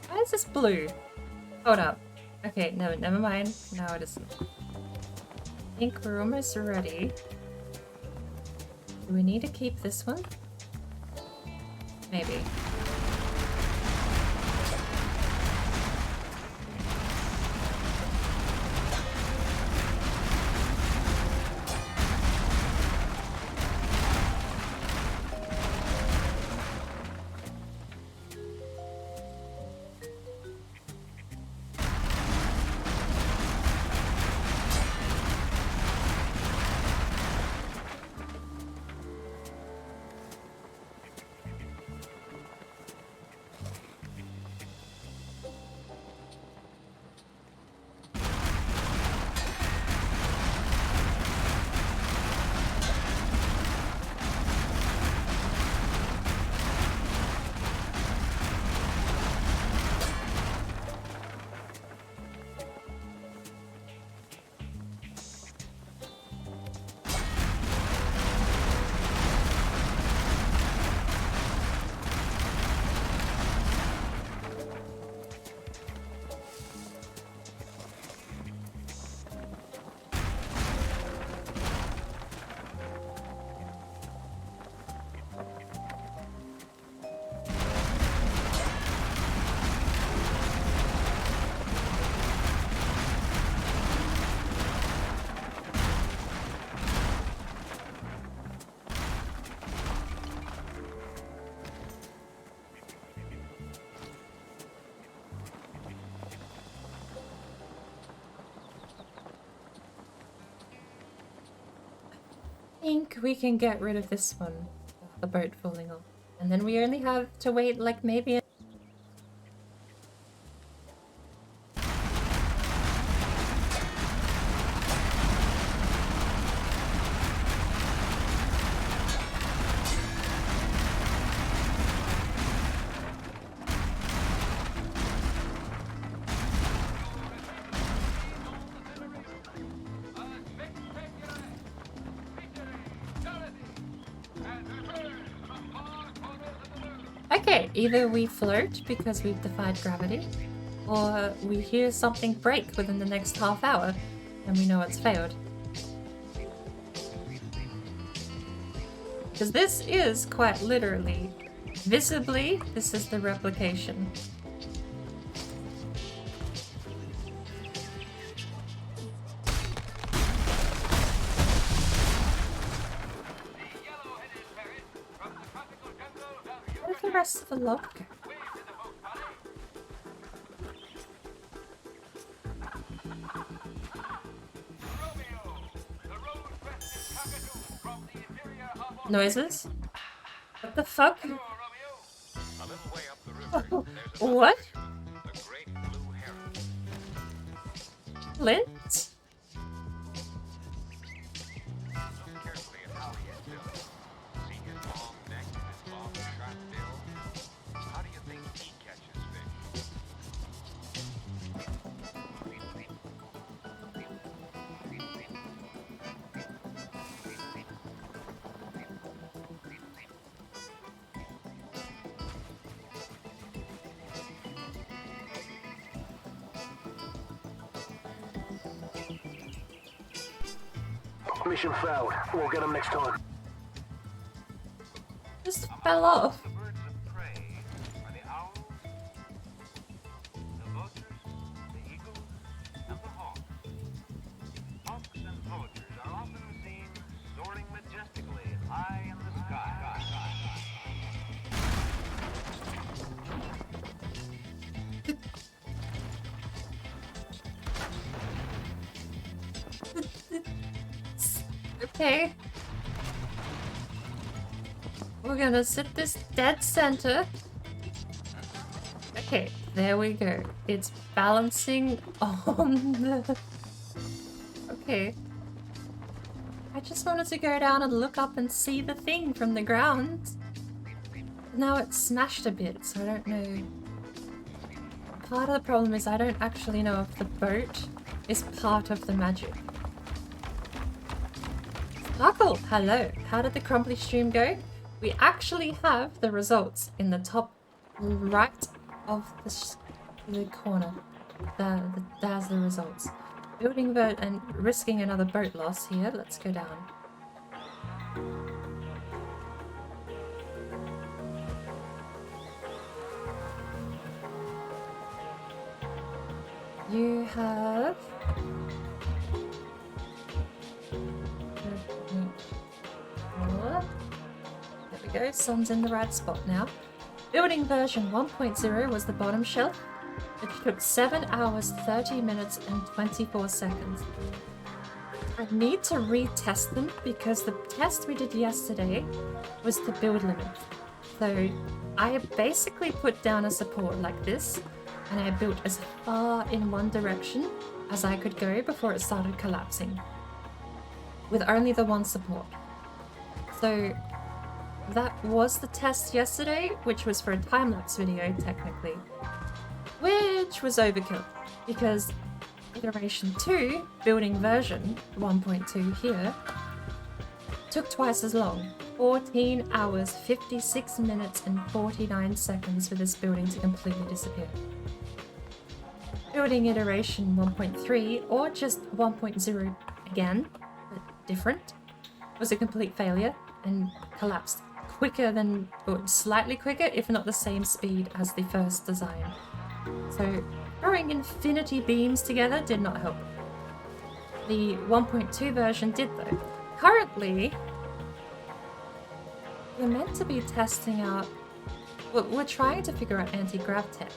Why is this blue? Hold up. Okay, no, never mind. No, it isn't. I think we're almost ready. Do we need to keep this one? Maybe. I think we can get rid of this one, the boat falling off. And then we only have to wait like maybe Okay, either we float because we've defied gravity, or we hear something break within the next half hour, and we know it's failed. Because this is quite literally, visibly, this is the replication. Where's the rest of the log go? Noises? What the fuck? A little way up the river, there's a What? the great blue heron. Flint? Look carefully at how he is built. See his long neck and his long, sharp bill? How do you think he catches fish? Mission failed. We'll get them next time. Just fell off. The birds of prey are the owls, the vultures, the eagles, and the hawks. Hawks and vultures are often seen soaring majestically high in the sky. Okay. We're gonna sit this dead center. Okay, there we go. It's balancing on the... Okay. I just wanted to go down and look up and see the thing from the ground. Now it's smashed a bit, so I don't know. Part of the problem is I don't actually know if the boat is part of the magic. Sparkle, hello. How did the crumbly stream go? we actually have the results in the top right of the corner. There's the results. Building boat and risking another boat loss here. Let's go down. You have... There we go, sun's in the right spot now. Building version 1.0 was the bottom shelf. It took 7 hours, 30 minutes and 24 seconds. I need to retest them because the test we did yesterday was the build limit. So I basically put down a support like this and I built as far in one direction as I could go before it started collapsing, with only the one support. So that was the test yesterday, which was for a time-lapse video technically, which was overkill because iteration 2, building version 1.2 here, took twice as long. 14 hours, 56 minutes and 49 seconds for this building to completely disappear. Building iteration 1.3 or just 1.0 again, but different, was a complete failure and collapsed quicker than, or slightly quicker, if not the same speed as the first design. So throwing infinity beams together did not help. The 1.2 version did though. Currently, we're meant to be testing out, well, we're trying to figure out anti-grav tech.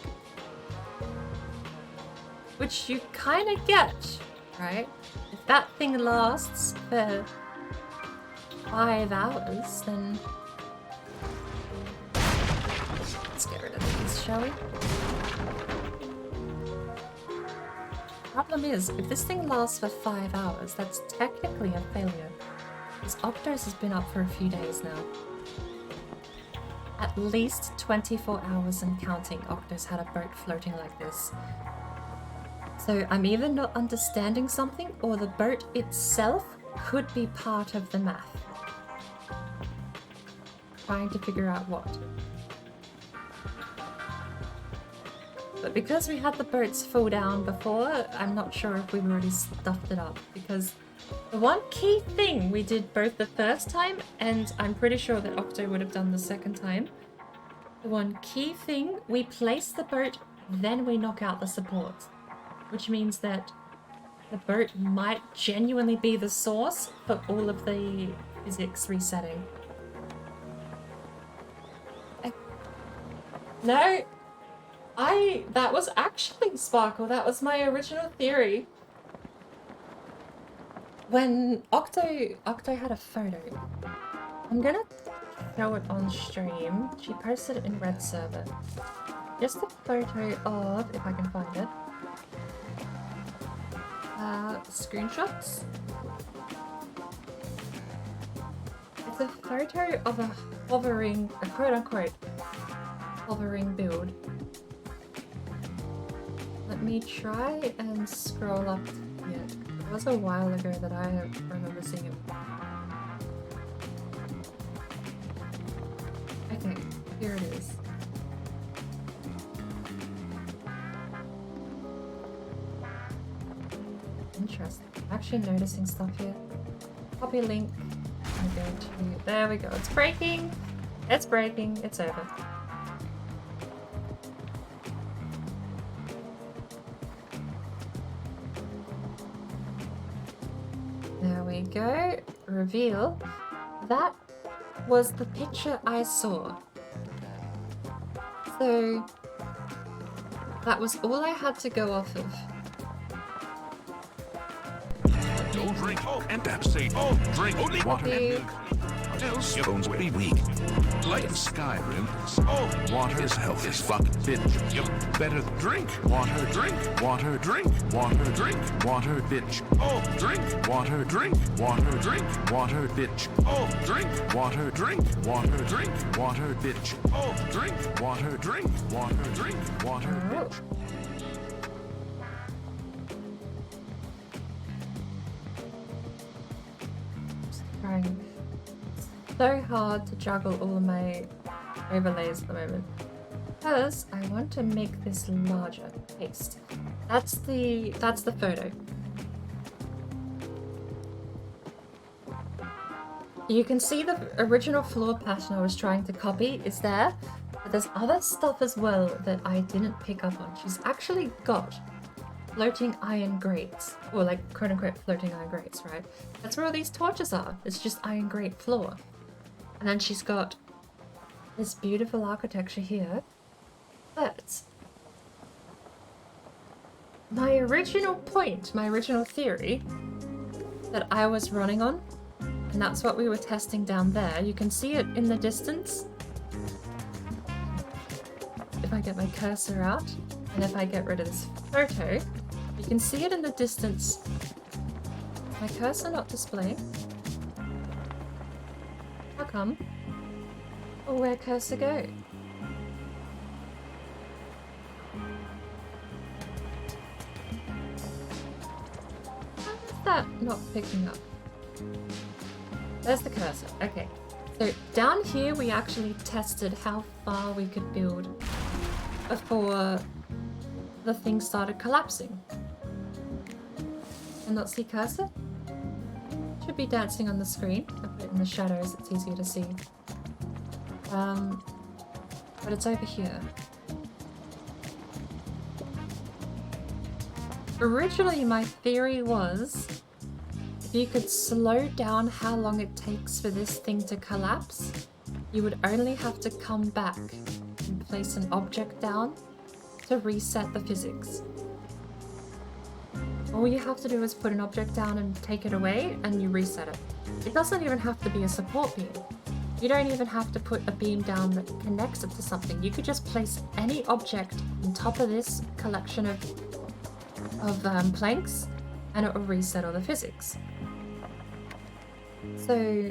Which you kind of get, right? If that thing lasts for 5 hours, then let's get rid of these, shall we? Problem is, if this thing lasts for 5 hours, that's technically a failure. Because Octos has been up for a few days now. At least 24 hours and counting, Octos had a boat floating like this. So I'm either not understanding something, or the boat itself could be part of the math. Trying to figure out what. But because we had the boats full down before, I'm not sure if we've already stuffed it up. Because the one key thing we did both the first time, and I'm pretty sure that Octo would have done the second time. The one key thing, we place the boat, then we knock out the support. Which means that the boat might genuinely be the source for all of the physics resetting. That was actually Sparkle, that was my original theory. When Octo had a photo, I'm gonna show it on stream. She posted it in Red Server. Just a photo of, if I can find it. Screenshots. It's a photo of a hovering, a quote-unquote hovering build. Let me try and scroll up here. It was a while ago that I remember seeing it. Okay, here it is. Interesting. I'm actually noticing stuff here. Copy link. I'm going to... There we go. It's breaking. It's breaking. It's over. There we go. Reveal. That was the picture I saw. So that was all I had to go off of. Don't drink, and that's say, drink only water and milk. Else your bones will be weak. Like in Skyrim, water is health is fuck bitch. You better drink water, drink water, drink water, drink water, bitch. Drink water, drink water, drink water, bitch. Drink water, drink water, drink water, bitch. Drink water, drink water, drink water, bitch. so hard to juggle all of my overlays at the moment. Because I want to make this larger. Paste. That's the photo. You can see the original floor pattern I was trying to copy is there, but there's other stuff as well that I didn't pick up on. She's actually got floating iron grates, or like quote unquote floating iron grates, right? That's where all these torches are. It's just iron grate floor. And then she's got this beautiful architecture here. But my original point, my original theory that I was running on, and that's what we were testing down there. You can see it in the distance. If I get my cursor out, and if I get rid of this photo, you can see it in the distance. My cursor not displaying. How come? Or where cursor go? How is that not picking up? There's the cursor. Okay. So down here we actually tested how far we could build before the thing started collapsing. Cannot see cursor? Should be dancing on the screen. I put it in the shadows, it's easier to see. But it's over here. Originally my theory was if you could slow down how long it takes for this thing to collapse, you would only have to come back and place an object down to reset the physics. All you have to do is put an object down and take it away and you reset it. It doesn't even have to be a support beam. You don't even have to put a beam down that connects it to something. You could just place any object on top of this collection of planks and it will reset all the physics. So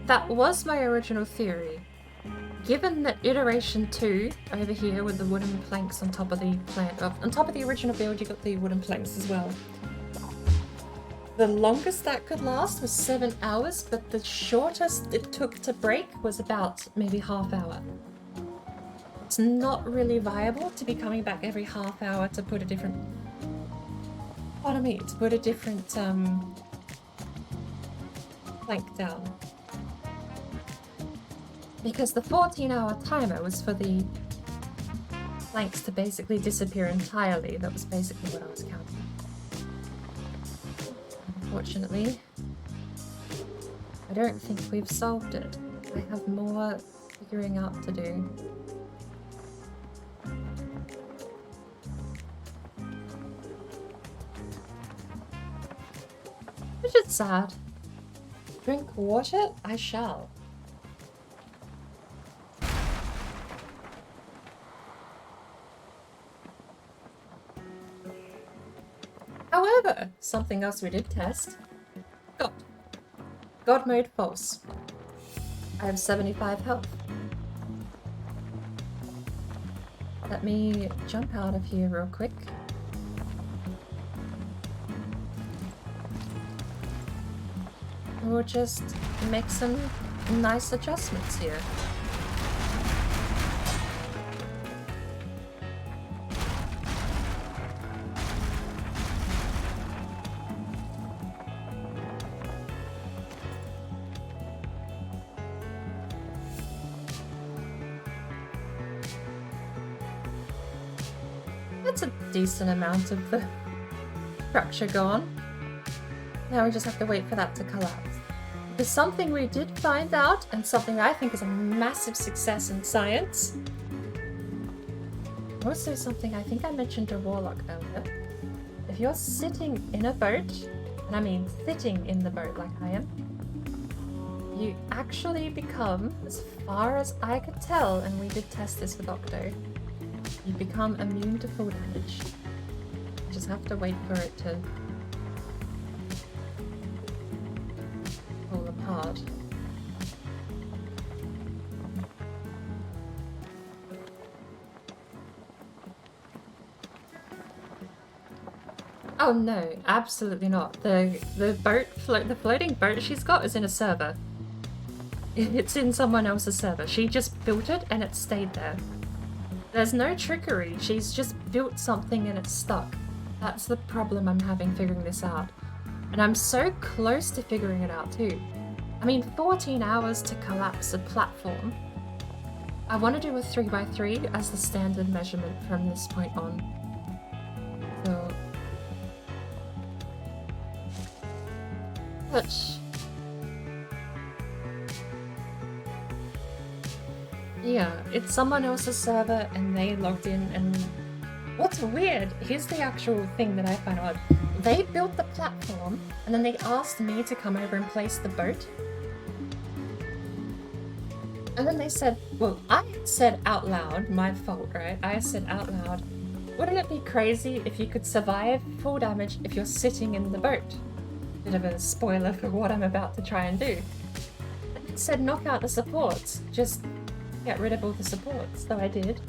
that was my original theory. Given that iteration 2 over here with the wooden planks on top of the on top of the original build, you got the wooden planks as well. The longest that could last was 7 hours, but the shortest it took to break was about maybe half hour. It's not really viable to be coming back every half hour to put a different to put a different plank down. Because the 14-hour timer was for the planks to basically disappear entirely. That was basically what I was counting. Unfortunately, I don't think we've solved it. I have more figuring out to do. Which is sad. Drink water? I shall. However, something else we did test. God mode false. I have 75 health. Let me jump out of here real quick. We'll just make some nice adjustments here. That's a decent amount of the structure gone. Now we just have to wait for that to collapse. There's something we did find out, and something I think is a massive success in science. Also something I think I mentioned to Warlock earlier. If you're sitting in a boat, and I mean sitting in the boat like I am, you actually become, as far as I could tell, and we did test this with Octo, you become immune to fall damage. You just have to wait for it to fall apart. Oh no, absolutely not. The floating boat she's got is in a server. It's in someone else's server. She just built it and it stayed there. There's no trickery. She's just built something and it's stuck. That's the problem I'm having figuring this out. And I'm so close to figuring it out too. I mean, 14 hours to collapse a platform. I want to do a 3x3 as the standard measurement from this point on. So... But... yeah, it's someone else's server and they logged in and... What's weird, here's the actual thing that I find odd. They built the platform and then they asked me to come over and place the boat. And then they said, well, I said out loud, my fault, right? I said out loud, wouldn't it be crazy if you could survive full damage if you're sitting in the boat? Bit of a spoiler for what I'm about to try and do. And it said knock out the supports, just get rid of all the supports, so I did.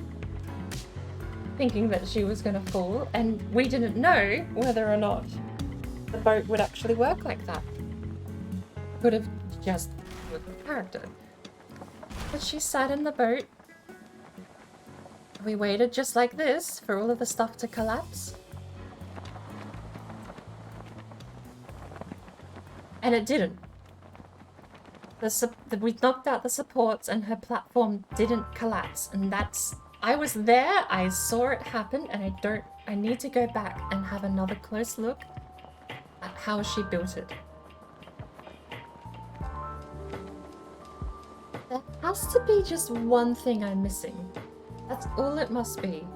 Thinking that she was gonna fall, and we didn't know whether or not the boat would actually work like that. Could have just with the character. But she sat in the boat. We waited just like this for all of the stuff to collapse. And it didn't. We knocked out the supports and her platform didn't collapse, and that's... I was there, I saw it happen, and I need to go back and have another close look at how she built it. There has to be just one thing I'm missing. That's all it must be.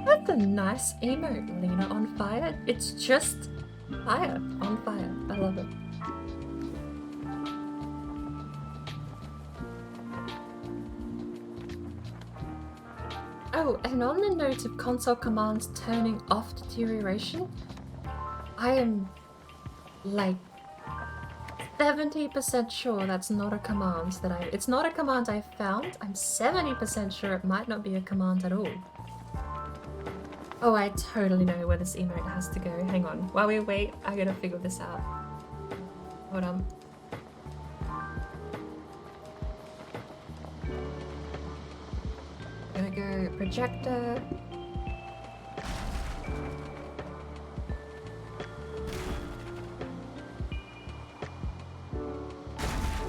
That's a nice emote, Lena on fire. It's just fire on fire. I love it. Oh, and on the note of console commands turning off deterioration, I am like 70% sure that's not a command it's not a command I found. I'm 70% sure it might not be a command at all. Oh, I totally know where this emote has to go. Hang on. While we wait, I gotta figure this out. Hold on. Gonna go projector.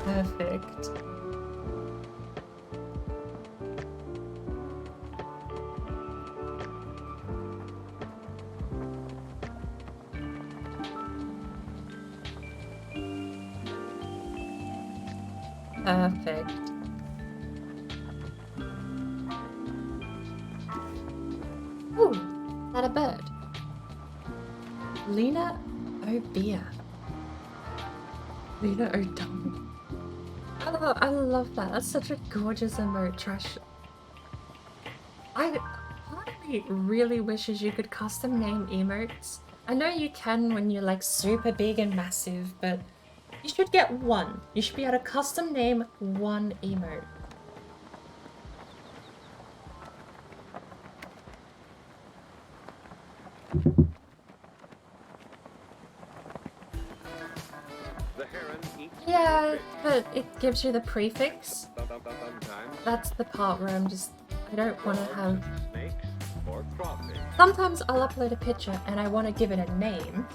Perfect. Perfect. Ooh, is that a bird? Lena O'Beer. Lena O'Donnell. I love that. That's such a gorgeous emote. Trash. Part of me really wishes you could custom name emotes. I know you can when you're like super big and massive, but you should get one. You should be able to custom name one emote. Yeah, but it gives you the prefix. That's the part where I don't want to have... Sometimes I'll upload a picture and I want to give it a name.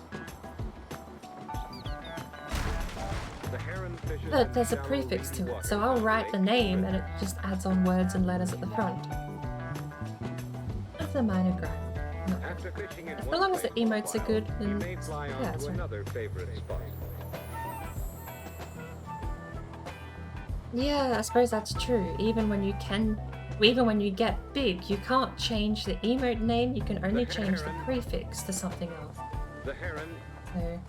But there's a prefix to it, so I'll write the name and it just adds on words and letters at the front. That's a minor gripe. As long as the emotes are good, then yeah, it's right. Yeah, I suppose that's true. Even when you get big, you can't change the emote name, you can only change the prefix to something else. So...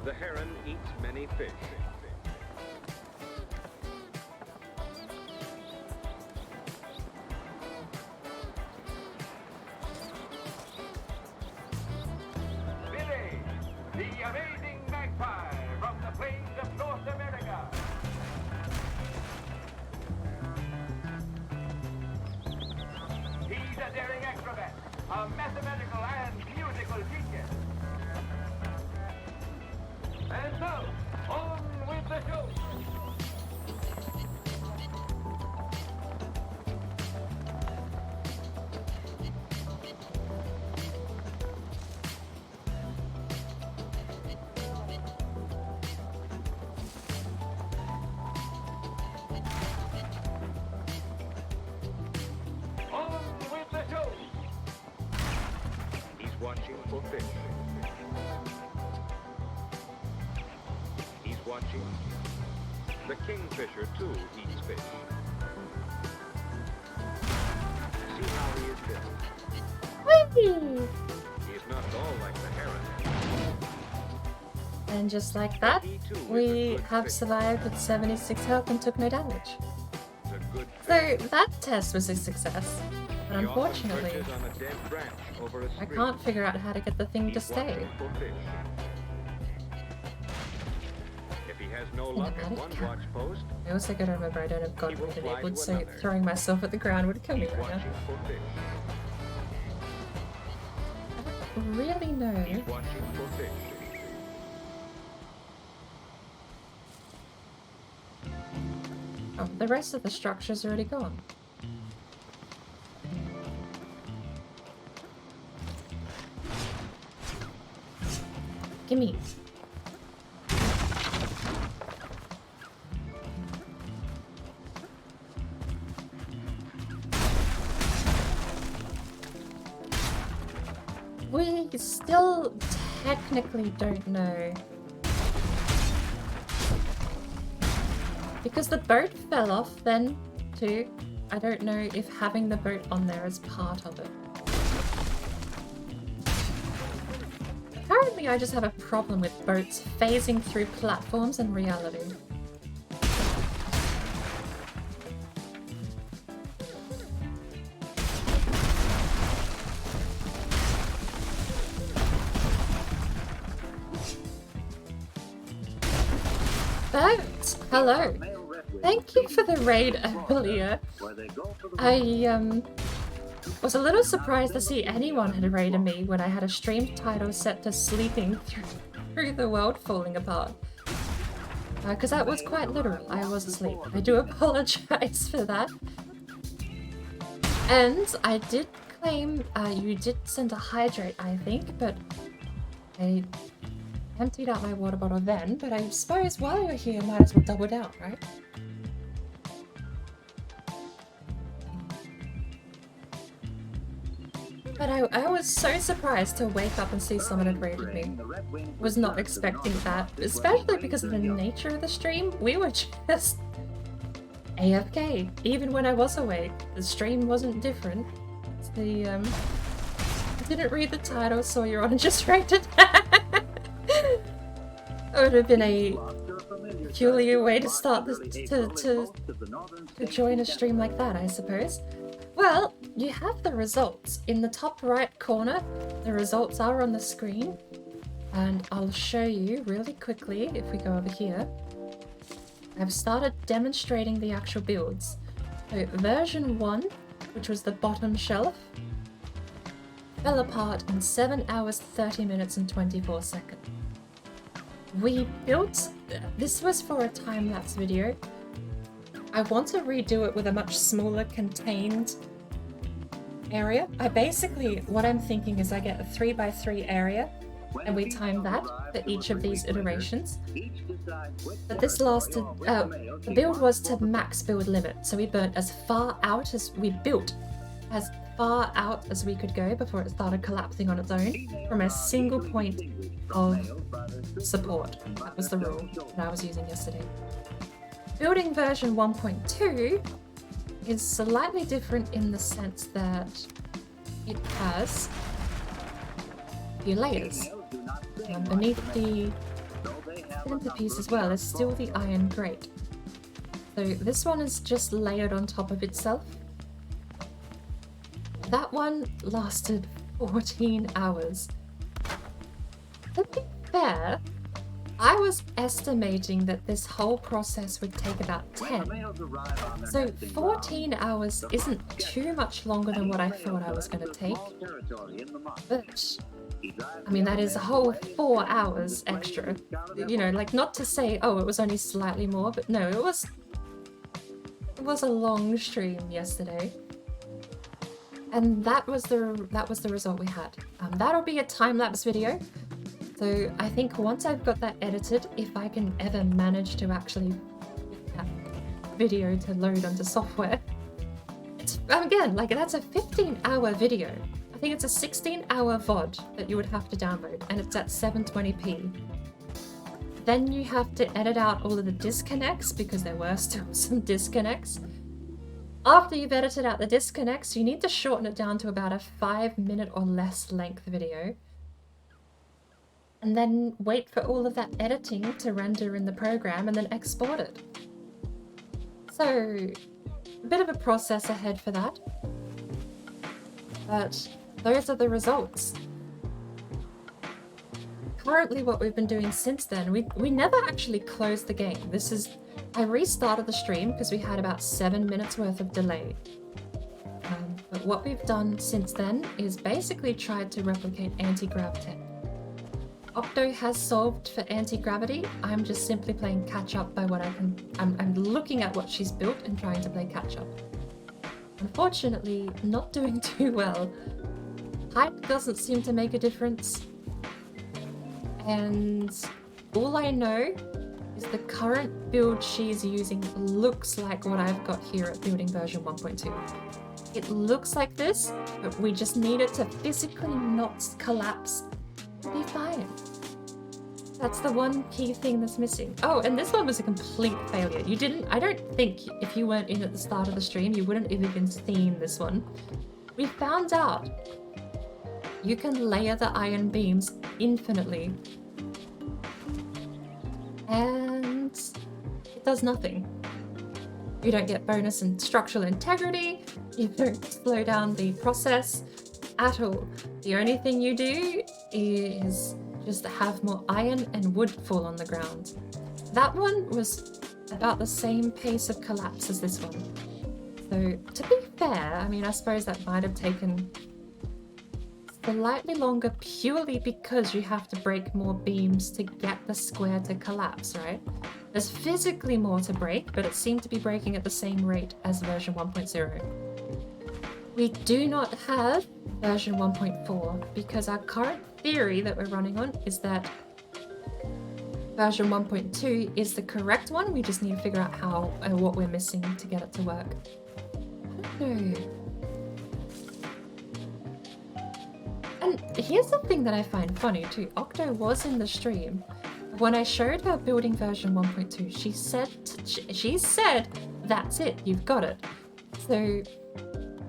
The heron eats many fish. Billy, the amazing magpie from the plains of North America. He's a daring acrobat, a mathematical and musical genius. And so, on with the show. On with the show. He's watching for fish. He's watching. The kingfisher, too, eats fish. See how he is built. Whee! He is not at all like the heron. And just like that, He, too, is a we good have fish. survived with 76 health and took no damage. He's a good So fish. that test was a success. But He often unfortunately, perches on a dead branch over a I stream. can't figure out how to get the thing to He's stay. watching for fish. If he has no luck at one watch post, I also gotta remember I don't have God He will mode fly enabled, to so another. throwing myself at the ground would kill me he's right now. watching for fish. I don't really know. He's watching for fish. Oh, the rest of the structure's already gone. Gimme. We still technically don't know. Because the boat fell off then, too. I don't know if having the boat on there is part of it. Apparently I just have a problem with boats phasing through platforms in reality. Boat! Hello! Thank you for the raid earlier. I was a little surprised to see anyone had raided me when I had a stream title set to sleeping through the world falling apart. Because that was quite literal. I was asleep. I do apologize for that. And I did claim you did send a hydrate, I think, but I emptied out my water bottle then. But I suppose while you're here, might as well double down, right? But I was so surprised to wake up and see someone had raided me. Was not expecting that, especially because of the nature of the stream. We were just AFK. Even when I was awake, the stream wasn't different. It's the I didn't read the title, saw you're on and just raided. It would have been a peculiar way to start this to join a stream like that, I suppose. Well, you have the results. In the top right corner, the results are on the screen. And I'll show you really quickly if we go over here. I've started demonstrating the actual builds. So version 1, which was the bottom shelf, fell apart in 7 hours, 30 minutes and 24 seconds. We built... This was for a time-lapse video. I want to redo it with a much smaller contained area. What I'm thinking is I get a 3x3 area and we time that for each of these iterations. But this lasted, the build was to max build limit, so we burnt as far out as we built, as far out as we could go before it started collapsing on its own from a single point of support. That was the rule that I was using yesterday. Building version 1.2 is slightly different in the sense that it has a few layers. Beneath the centerpiece as well is still the iron grate. So this one is just layered on top of itself. That one lasted 14 hours. To be fair, I was estimating that this whole process would take about 10. So 14 hours isn't too much longer than what I thought I was going to take. But, I mean, that is a whole 4 hours extra. You know, like, not to say, oh, it was only slightly more, but no, it was a long stream yesterday. And that was the result we had. That'll be a time-lapse video. So I think once I've got that edited, if I can ever manage to actually get that video to load onto software, it's, again, like, that's a 15-hour video. I think it's a 16-hour VOD that you would have to download, and it's at 720p. Then you have to edit out all of the disconnects, because there were still some disconnects. After you've edited out the disconnects, you need to shorten it down to about a 5-minute or less length video. And then wait for all of that editing to render in the program and then export it. So, a bit of a process ahead for that. But those are the results. Currently what we've been doing since then, we never actually closed the game. I restarted the stream because we had about 7 minutes worth of delay. But what we've done since then is basically tried to replicate anti-grav tech. Octo has solved for anti-gravity. I'm just simply playing catch-up by what I can. I'm looking at what she's built and trying to play catch-up. Unfortunately, not doing too well. Height doesn't seem to make a difference. And all I know is the current build she's using looks like what I've got here at building version 1.2. It looks like this, but we just need it to physically not collapse and be fine. That's the one key thing that's missing. Oh, and this one was a complete failure. I don't think if you weren't in at the start of the stream, you wouldn't have even seen this one. We found out you can layer the iron beams infinitely. And it does nothing. You don't get bonus in structural integrity, you don't slow down the process at all. The only thing you do is just have more iron and wood fall on the ground. That one was about the same pace of collapse as this one. So, to be fair, I mean, I suppose that might have taken slightly longer purely because you have to break more beams to get the square to collapse, right? There's physically more to break, but it seemed to be breaking at the same rate as version 1.0. We do not have version 1.4 because our current theory that we're running on is that version 1.2 is the correct one. We just need to figure out how and what we're missing to get it to work. I don't know. And here's the thing that I find funny too. Octo was in the stream. When I showed her building version 1.2, she said, that's it, you've got it. So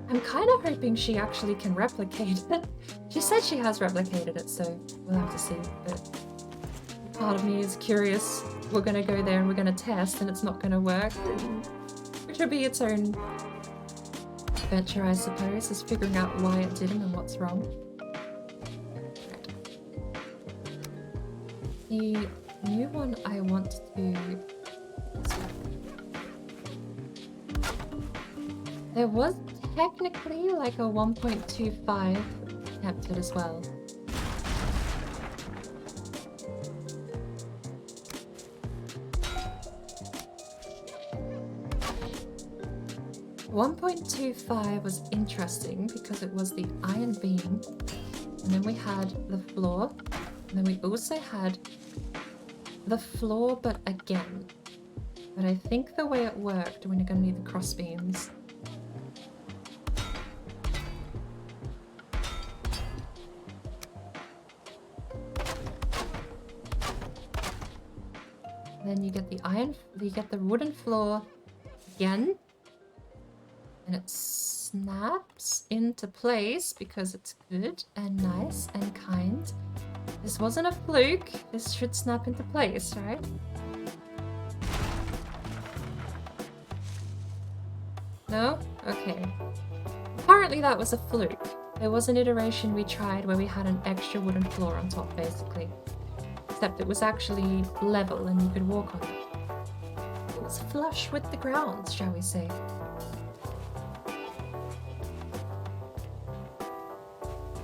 I'm kind of hoping she actually can replicate it. She said she has replicated it, so we'll have to see. But part of me is curious. We're going to go there and we're going to test and it's not going to work. Which would be its own adventure, I suppose, is figuring out why it didn't and what's wrong. The new one I want to... There was technically like a 1.25 attempted as well. .25 was interesting because it was the iron beam, and then we had the floor, and then we also had the floor but again. But I think the way it worked, we're going to need the cross beams. Then you get the wooden floor again. And it snaps into place because it's good and nice and kind. This wasn't a fluke. This should snap into place, right? No? Okay. Apparently that was a fluke. There was an iteration we tried where we had an extra wooden floor on top, basically. Except it was actually level and you could walk on it. It was flush with the ground, shall we say.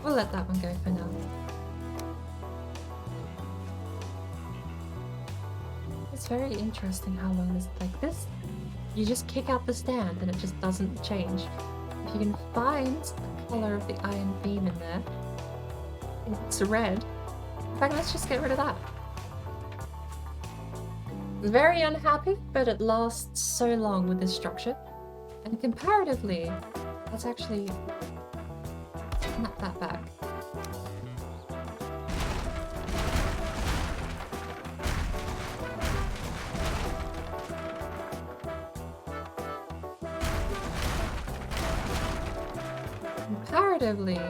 We'll let that one go for now. It's very interesting how long this, like this, you just kick out the stand and it just doesn't change. If you can find the color of the iron beam in there, it's red. In fact, let's just get rid of that. Very unhappy, but it lasts so long with this structure. And comparatively, that's actually not that bad. Comparatively,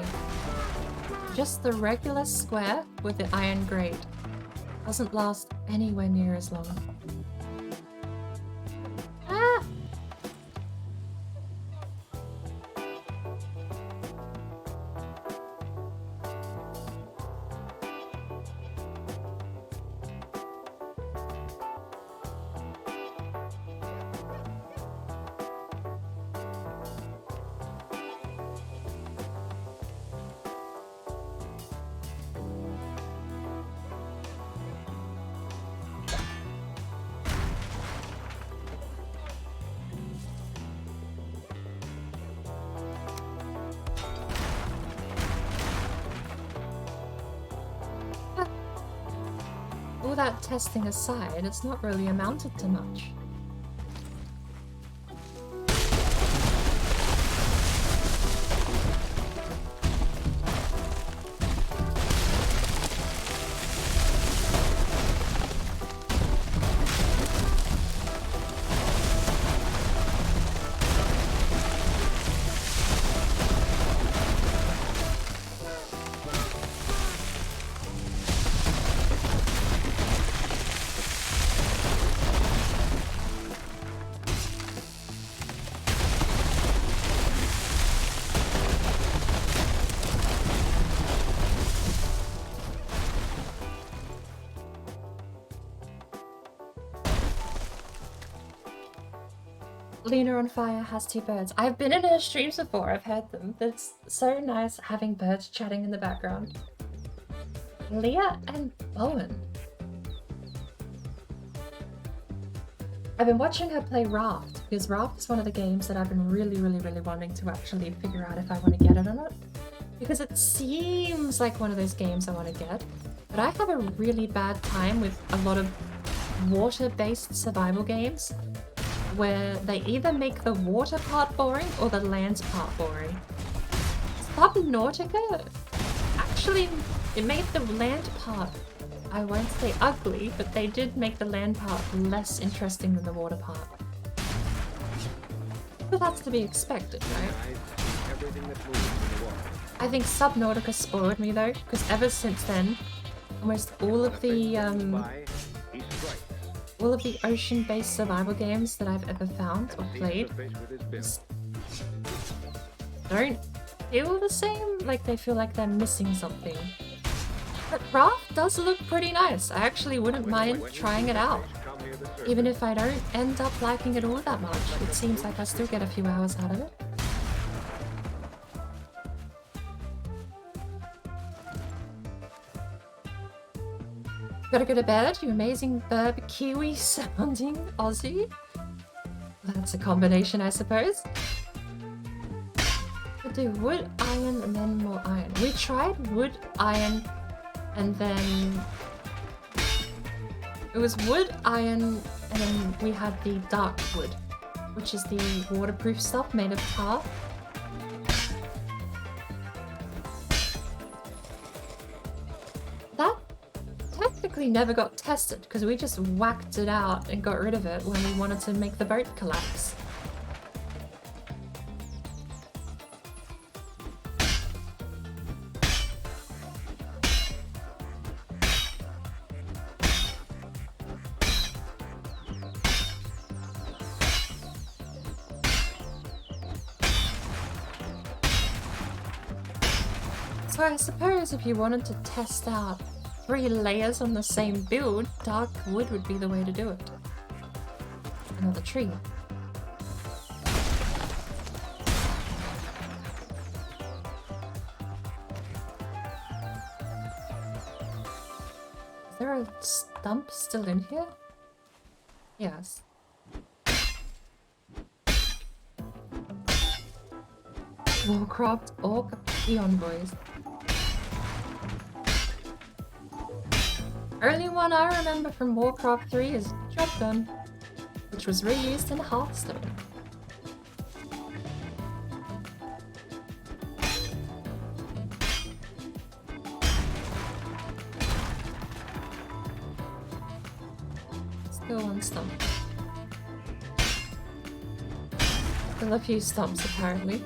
just the regular square with the iron grate doesn't last anywhere near as long. Ah! All that testing aside, it's not really amounted to much. Lena on Fire has 2 birds. I've been in her streams before, I've heard them. It's so nice having birds chatting in the background. Leah and Bowen. I've been watching her play Raft, because Raft is one of the games that I've been really wanting to actually figure out if I want to get it or not. Because it seems like one of those games I want to get, but I have a really bad time with a lot of water-based survival games where they either make the water part boring or the land part boring. Subnautica actually, it made the land part, I won't say ugly, but they did make the land part less interesting than the water part. But that's to be expected, right? I think Subnautica spoiled me though, because ever since then, almost all of the ocean-based survival games that I've ever found or played don't feel the same, like they feel like they're missing something. But Raft does look pretty nice. I actually wouldn't mind trying it out. Even if I don't end up liking it all that much, it seems like I still get a few hours out of it. Gotta go to bed, you amazing burb Kiwi sounding Aussie. That's a combination, I suppose. We'll do wood, iron, and then more iron. We tried wood, iron, and then it was wood, iron, and then we had the dark wood, which is the waterproof stuff made of tar. That technically never got tested because we just whacked it out and got rid of it when we wanted to make the boat collapse. So I suppose if you wanted to test out 3 layers on the same build, dark wood would be the way to do it. Another tree. Is there a stump still in here? Yes. Warcraft Orc Peon Boys. Only one I remember from Warcraft 3 is Shotgun, which was reused in Hearthstone. Still one stump. Still a few stumps apparently.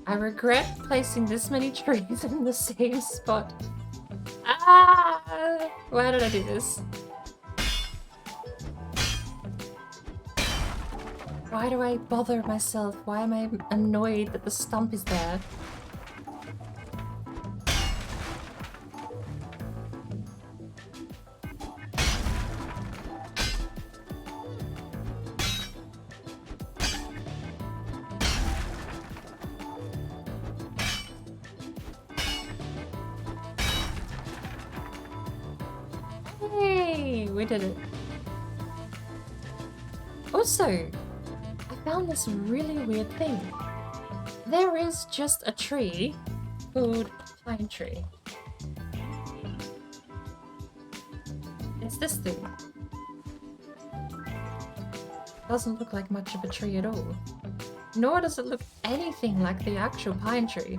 I regret placing this many trees in the same spot. Ah! Why did I do this? Why do I bother myself? Why am I annoyed that the stump is there? We did it. Also, I found this really weird thing. There is just a tree called Pine Tree. It's this thing. Doesn't look like much of a tree at all. Nor does it look anything like the actual pine tree.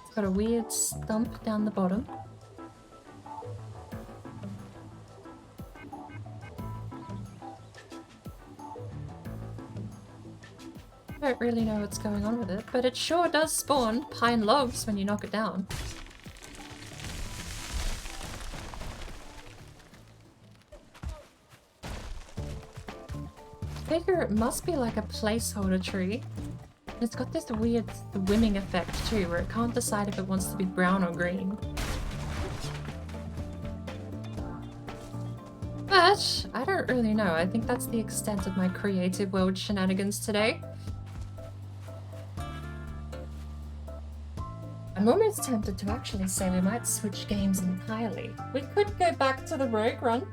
It's got a weird stump down the bottom. I don't really know what's going on with it, but it sure does spawn pine logs when you knock it down. I figure it must be like a placeholder tree. It's got this weird swimming effect too, where it can't decide if it wants to be brown or green. But I don't really know. I think that's the extent of my creative world shenanigans today. I'm almost tempted to actually say we might switch games entirely. We could go back to the rogue run.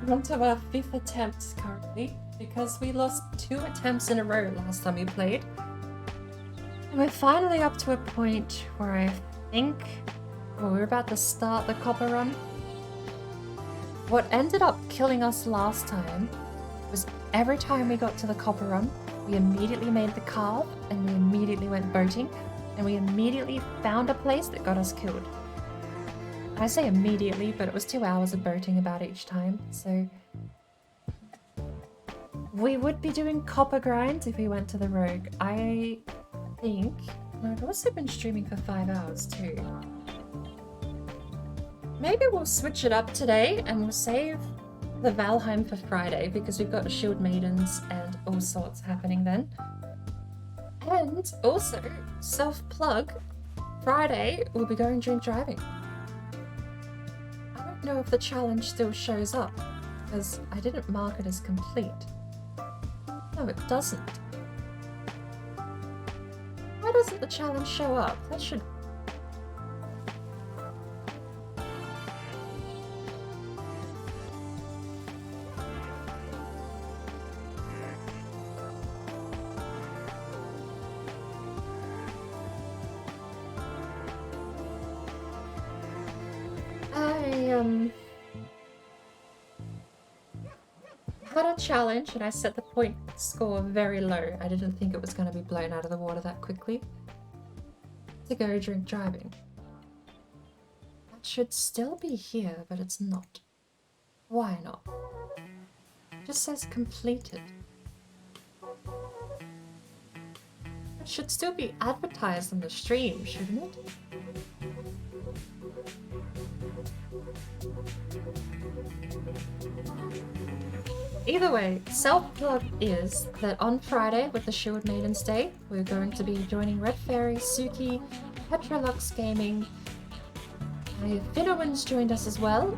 We're on to our 5th attempt currently, because we lost 2 attempts in a row last time we played. And we're finally up to a point where I think we're about to start the copper run. What ended up killing us last time was every time we got to the copper run, we immediately made the carve and we immediately went boating. And we immediately found a place that got us killed. I say immediately, but it was 2 hours of boating about each time, so... We would be doing copper grinds if we went to the rogue. I think... I've also been streaming for 5 hours too. Maybe we'll switch it up today and we'll save the Valheim for Friday because we've got Shield Maidens and all sorts happening then. And also, self-plug, Friday we'll be going drink driving. I don't know if the challenge still shows up, because I didn't mark it as complete. No, it doesn't. Why doesn't the challenge show up? That should... had a challenge and I set the point score very low. I didn't think it was going to be blown out of the water that quickly. To go drink driving. That should still be here, but it's not. Why not? It just says completed. It should still be advertised on the stream, shouldn't it? Either way, self-plug is that on Friday with the Shield Maidens Day, we're going to be joining Red Fairy, Suki, Petrolux Gaming. Finowin's joined us as well,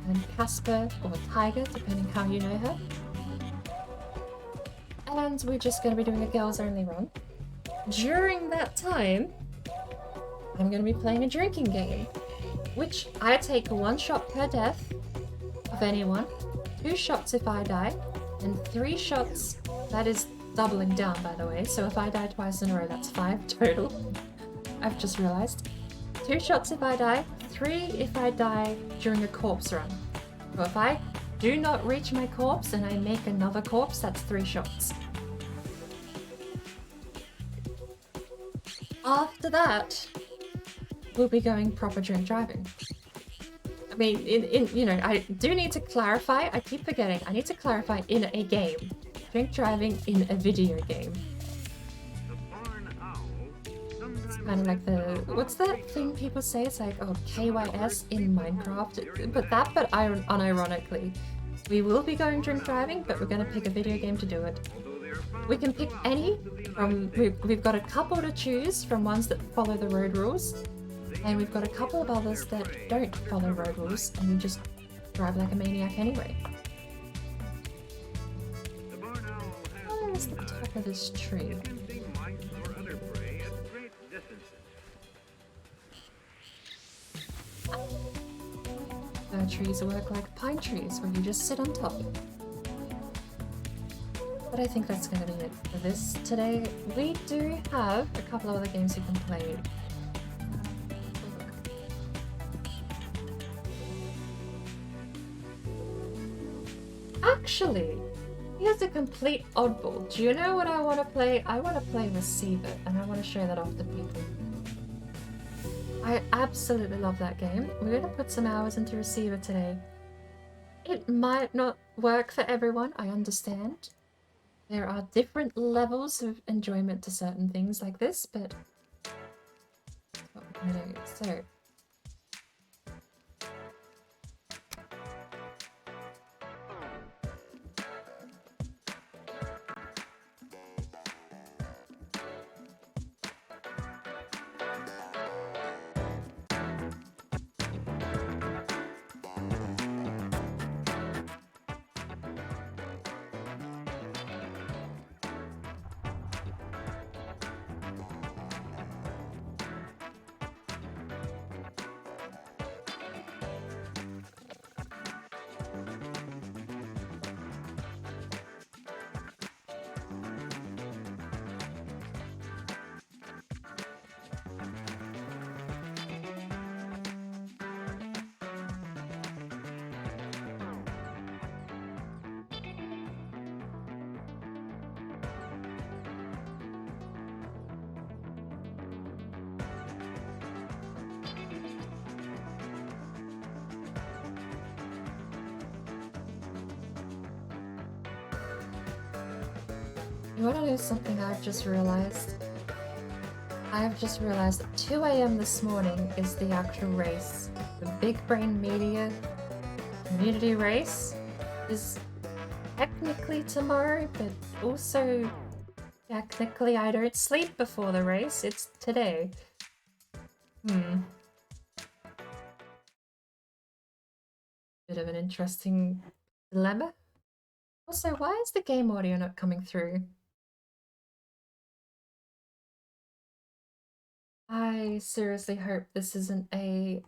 and Casper or Tiger, depending how you know her. And we're just going to be doing a girls only run. During that time, I'm going to be playing a drinking game, which I take 1 shot per death of anyone, 2 shots if I die, and 3 shots, that is doubling down by the way, so if I die twice in a row that's 5 total. I've just realised. 2 shots if I die, 3 if I die during a corpse run. So if I do not reach my corpse and I make another corpse, that's 3 shots. After that, we'll be going proper drink driving. I mean, you know, I do need to clarify, I keep forgetting, I need to clarify in a game. Drink driving in a video game. It's kind of like the, what's that thing people say? It's like, oh, KYS in Minecraft. But unironically, we will be going drink driving, but we're going to pick a video game to do it. We can pick any from, we've got a couple to choose from ones that follow the road rules. And we've got a couple of others that don't follow road rules and you just drive like a maniac anyway. Where is the top of this tree? Fir trees work like pine trees where you just sit on top. But I think that's going to be it for this today. We do have a couple of other games you can play. Actually, here's a complete oddball. Do you know what I want to play? I want to play Receiver, and I want to show that off to people. I absolutely love that game. We're going to put some hours into Receiver today. It might not work for everyone, I understand. There are different levels of enjoyment to certain things like this, but that's what we're going to do. So, you want to know something I've just realized? I've just realized that 2 AM this morning is the actual race. The Big Brain Media Community Race is technically tomorrow, but also technically I don't sleep before the race. It's today. Bit of an interesting dilemma. Also, why is the game audio not coming through? I seriously hope this isn't a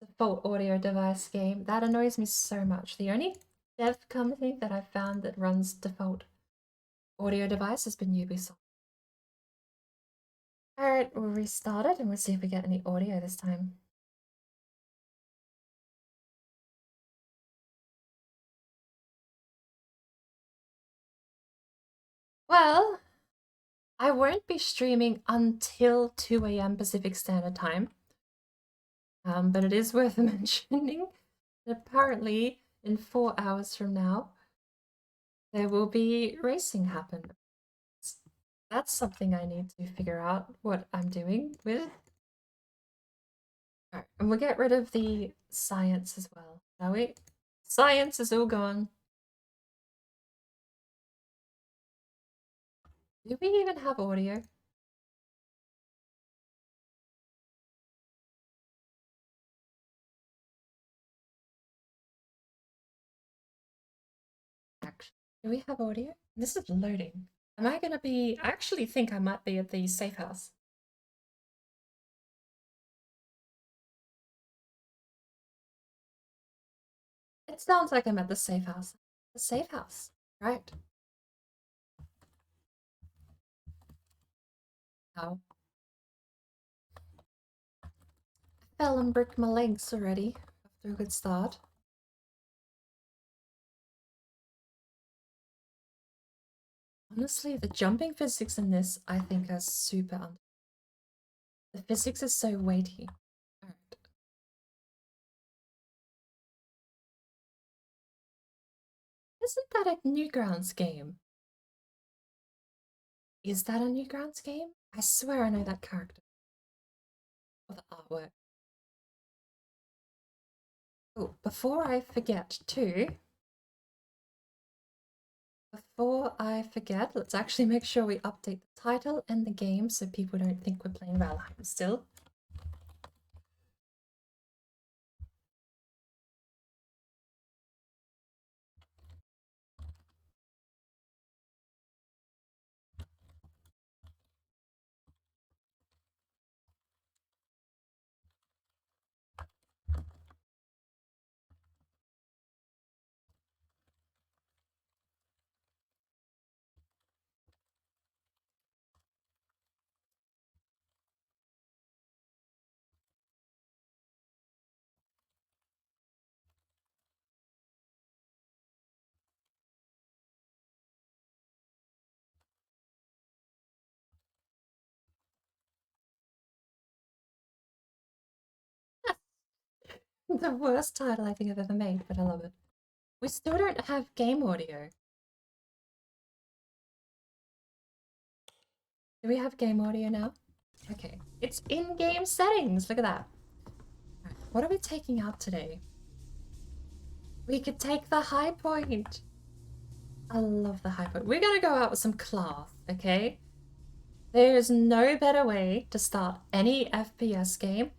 default audio device game. That annoys me so much. The only dev company that I've found that runs default audio device has been Ubisoft. Alright, we'll restart it and we'll see if we get any audio this time. Well, I won't be streaming until 2 AM Pacific Standard Time. But it is worth mentioning that apparently in 4 hours from now, there will be racing happen. That's something I need to figure out what I'm doing with. Alright, and we'll get rid of the science as well, shall we? Science is all gone. Do we even have audio? Actually, do we have audio? This is loading. Am I gonna be... I actually think I might be at the safe house. It sounds like I'm at the safe house. The safe house, right? Ow. I fell and broke my legs already after a good start. Honestly, the jumping physics in this, I think, are super under. The physics is so weighty. Alright. Isn't that a Newgrounds game? Is that a Newgrounds game? I swear I know that character. Or the artwork. Oh, before I forget too, let's actually make sure we update the title and the game so people don't think we're playing Valheim still. The worst title I think I've ever made, but I love it. We still don't have game audio. Do we have game audio now? Okay, it's in-game settings. Look at that. Right, what are we taking out today? We could take the high point. I love the high point. We're gonna go out with some class, okay? There's no better way to start any FPS game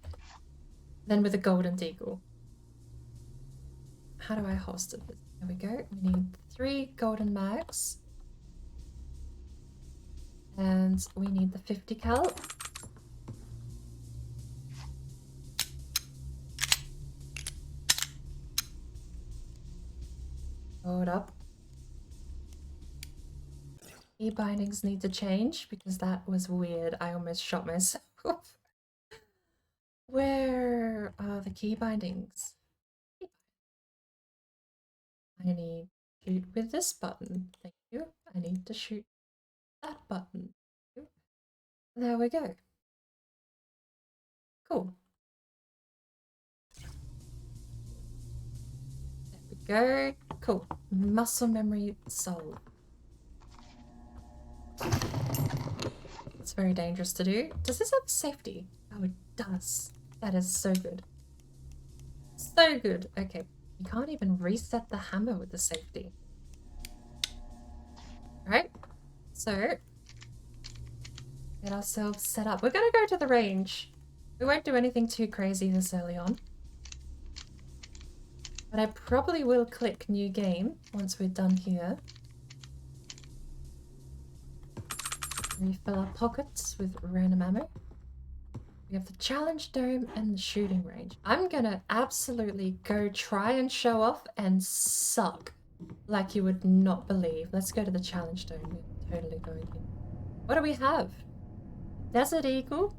than with a golden deagle. How do I host it? There we go. We need 3 golden mags. And we need the 50 cal. Hold up. Key bindings need to change because that was weird. I almost shot myself. Where are the key bindings? I need to shoot with this button. Thank you. I need to shoot that button. There we go. Cool. There we go. Cool. Muscle memory solved. It's very dangerous to do. Does this have safety? Oh, it does. That is so good. So good. Okay. You can't even reset the hammer with the safety. Alright. So, get ourselves set up. We're gonna go to the range. We won't do anything too crazy this early on. But I probably will click new game once we're done here. Refill our pockets with random ammo. We have the challenge dome and the shooting range. I'm gonna absolutely go try and show off and suck like you would not believe. Let's go to the challenge dome. We're totally going here. What do we have? Desert Eagle.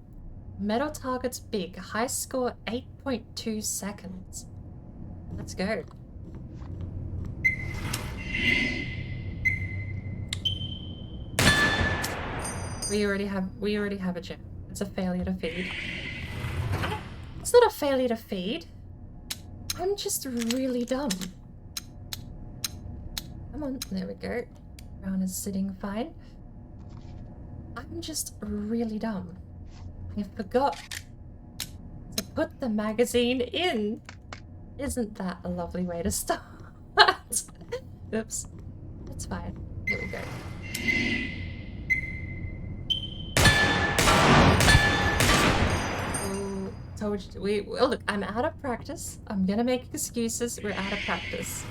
Metal targets big. High score 8.2 seconds. Let's go. We already have a gem. It's a failure to feed. It's not a failure to feed. I'm just really dumb. Come on, there we go. Brown is sitting fine. I'm just really dumb. I forgot to put the magazine in. Isn't that a lovely way to start? Oops. That's fine. Here we go. Oh, told you. Well, look, I'm out of practice. I'm gonna make excuses. We're out of practice.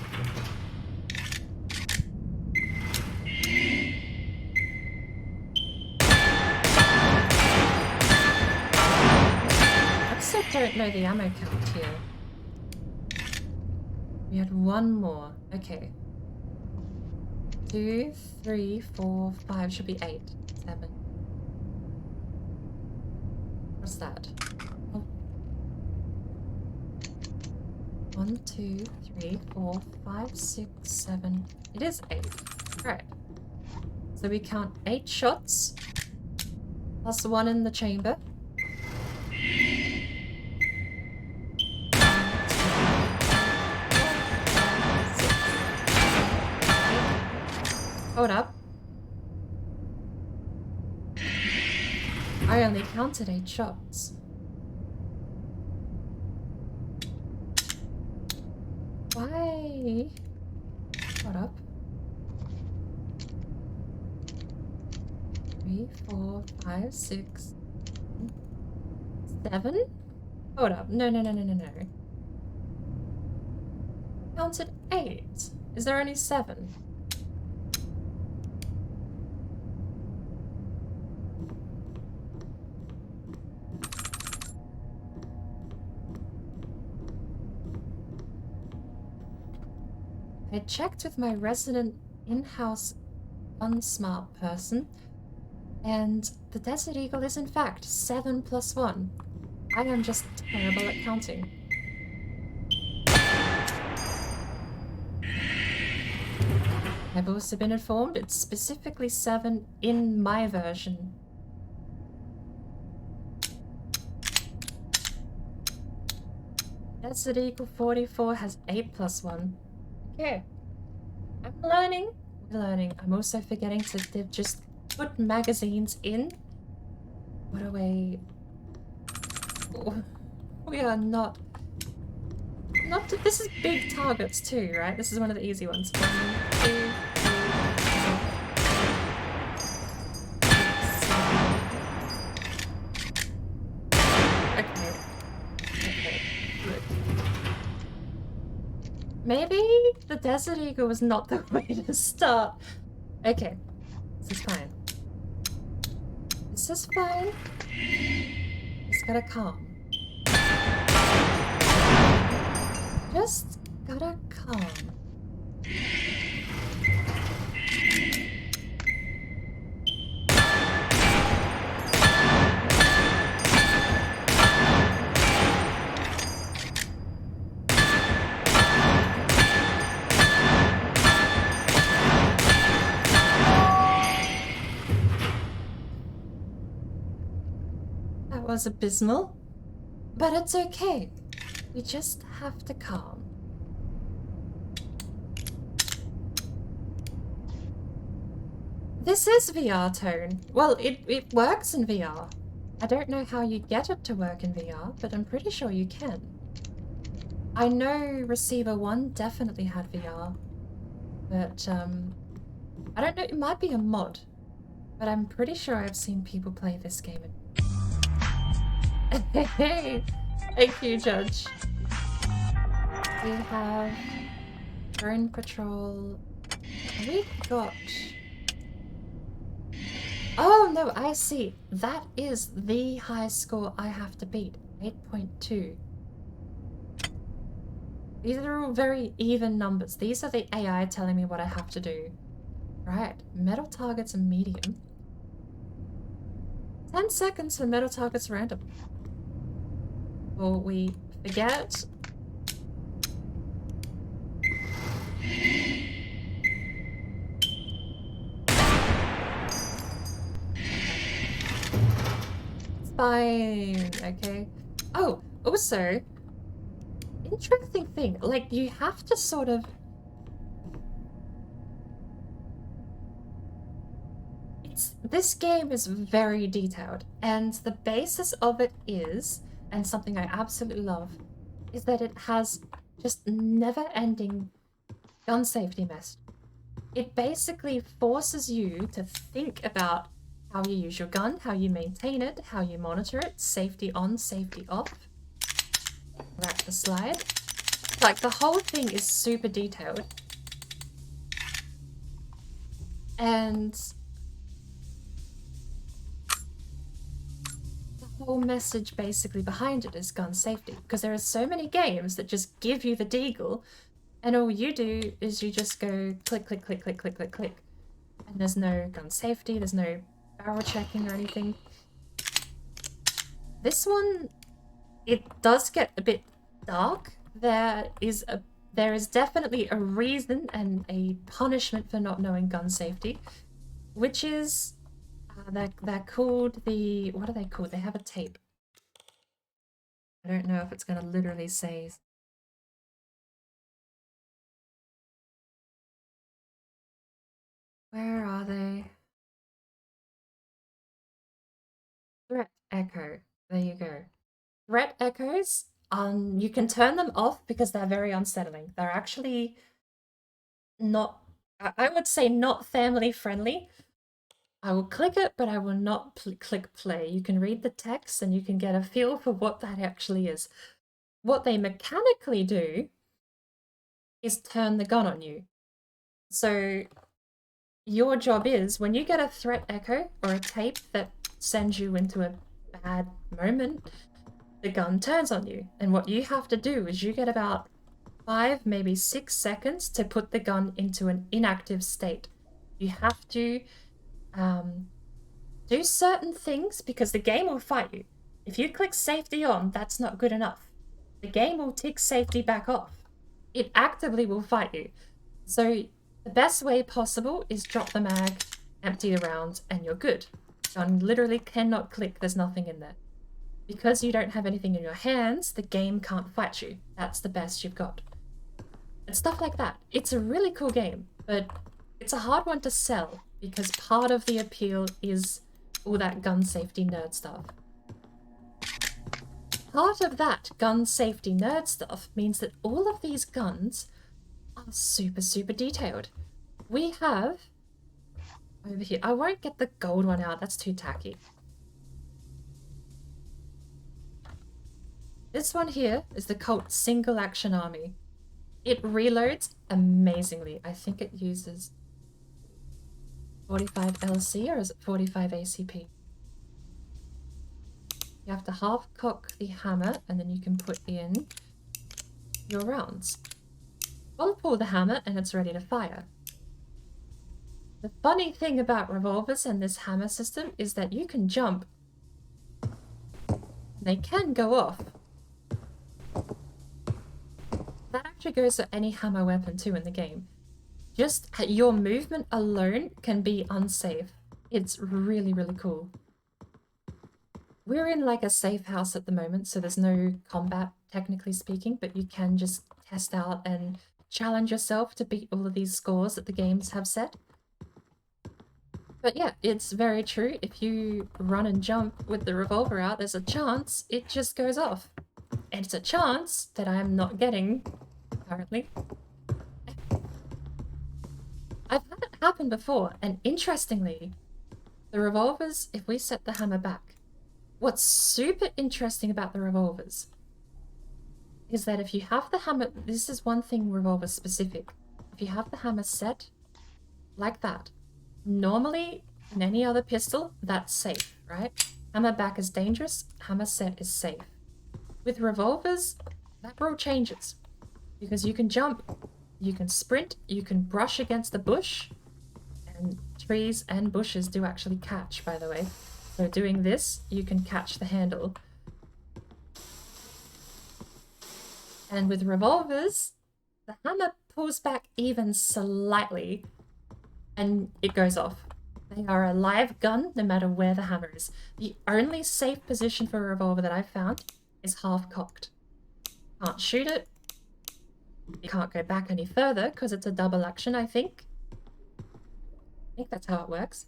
I also don't know the ammo count here. We had one more. Okay. 2, 3, 4, 5. Should be 8. 7. What's that? Oh. 1, 2, 3, 4, 5, 6, 7. It is 8. Right. So we count 8 shots. Plus 1 in the chamber. Hold up. I only counted 8 shots. Why? Hold up. 3, 4, 5, 6, 7? Hold up. No. Counted 8. Is there only 7? I checked with my resident in-house unsmart person, and the Desert Eagle is in fact 7 plus 1. I am just terrible at counting. I've also been informed it's specifically 7 in my version. Desert Eagle 44 has 8 plus 1. Okay. I'm learning. We're learning. I'm also forgetting to just put magazines in. What a way. Oh, we are not. This is big targets too, right? This is one of the easy ones. 1, 2, 3, 4, 5, 6, 7. Okay. Good. Maybe the Desert Eagle was not the way to start. Okay. This is fine. This is fine. Just gotta calm. Just gotta calm. That was abysmal, but it's okay. We just have to calm. This is VR tone. Well, it works in VR. I don't know how you get it to work in VR, but I'm pretty sure you can. I know Receiver 1 definitely had VR, but I don't know, it might be a mod, but I'm pretty sure I've seen people play this game. Hey, thank you, Judge. We have Drone Patrol. We got... Oh no, I see. That is the high score I have to beat. 8.2. These are all very even numbers. These are the AI telling me what I have to do. Right, metal targets are medium. 10 seconds for metal targets random. Or we forget. It's fine, okay. Oh, also, interesting thing, like you have to sort of... This game is very detailed, and the basis of it is, and something I absolutely love, is that it has just never-ending gun safety message. It basically forces you to think about how you use your gun, how you maintain it, how you monitor it, safety on, safety off. Wrap the slide. Like, the whole thing is super detailed. And the whole message basically behind it is gun safety. Because there are so many games that just give you the deagle, and all you do is you just go click, click, click, click, click, click, click. And there's no gun safety, there's no barrel checking or anything. This one, it does get a bit dark. There is definitely a reason and a punishment for not knowing gun safety, which is they're called the, what are they called? They have a tape. I don't know if it's gonna literally say. Where are they? Threat echo. There you go. Threat echoes, you can turn them off because they're very unsettling. They're actually not, I would say not family friendly. I will click it, but I will not click play. You can read the text and you can get a feel for what that actually is. What they mechanically do is turn the gun on you. So your job is, when you get a threat echo or a tape that sends you into a bad moment, the gun turns on you. And what you have to do is you get about 5, maybe 6 seconds to put the gun into an inactive state. You have to do certain things because the game will fight you. If you click safety on, that's not good enough. The game will tick safety back off. It actively will fight you. So the best way possible is drop the mag, empty the round, and you're good. Gun literally cannot click, there's nothing in there. Because you don't have anything in your hands, the game can't fight you. That's the best you've got. And stuff like that. It's a really cool game, but it's a hard one to sell because part of the appeal is all that gun safety nerd stuff. Part of that gun safety nerd stuff means that all of these guns are super, super detailed. We have, over here, I won't get the gold one out, that's too tacky. This one here is the Cont Single Action Army. It reloads amazingly. I think it uses 45 LC or is it 45 ACP? You have to half cock the hammer and then you can put in your rounds. I'll pull the hammer and it's ready to fire. The funny thing about revolvers and this hammer system is that you can jump. They can go off. That actually goes for any hammer weapon too in the game. Just your movement alone can be unsafe. It's really, really cool. We're in like a safe house at the moment, so there's no combat, technically speaking, but you can just test out and challenge yourself to beat all of these scores that the games have set. But yeah, it's very true. If you run and jump with the revolver out, there's a chance it just goes off. And it's a chance that I'm not getting, apparently. I've had it happen before, and interestingly, the revolvers, if we set the hammer back, what's super interesting about the revolvers is that if you have the hammer, this is one thing revolver specific, if you have the hammer set like that, normally in any other pistol, that's safe, right? Hammer back is dangerous, hammer set is safe. With revolvers, that rule changes because you can jump, you can sprint, you can brush against the bush, and trees and bushes do actually catch, by the way. So doing this, you can catch the handle. And with revolvers, the hammer pulls back even slightly and it goes off. They are a live gun no matter where the hammer is. The only safe position for a revolver that I've found is half cocked. Can't shoot it. You can't go back any further because it's a double action, I think. I think that's how it works.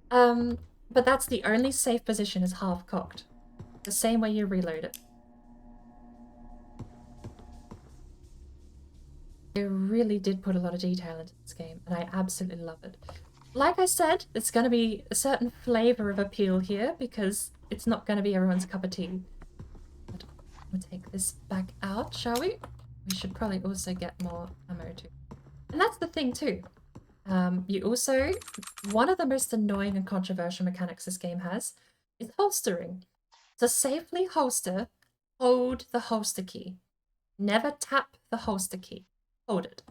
But that's the only safe position is half cocked. The same way you reload it. They really did put a lot of detail into this game, and I absolutely love it. Like I said, it's going to be a certain flavour of appeal here, because it's not going to be everyone's cup of tea. But we'll take this back out, shall we? We should probably also get more ammo too. And that's the thing too. You also, one of the most annoying and controversial mechanics this game has is holstering. To safely holster, hold the holster key. Never tap the holster key. Hold it.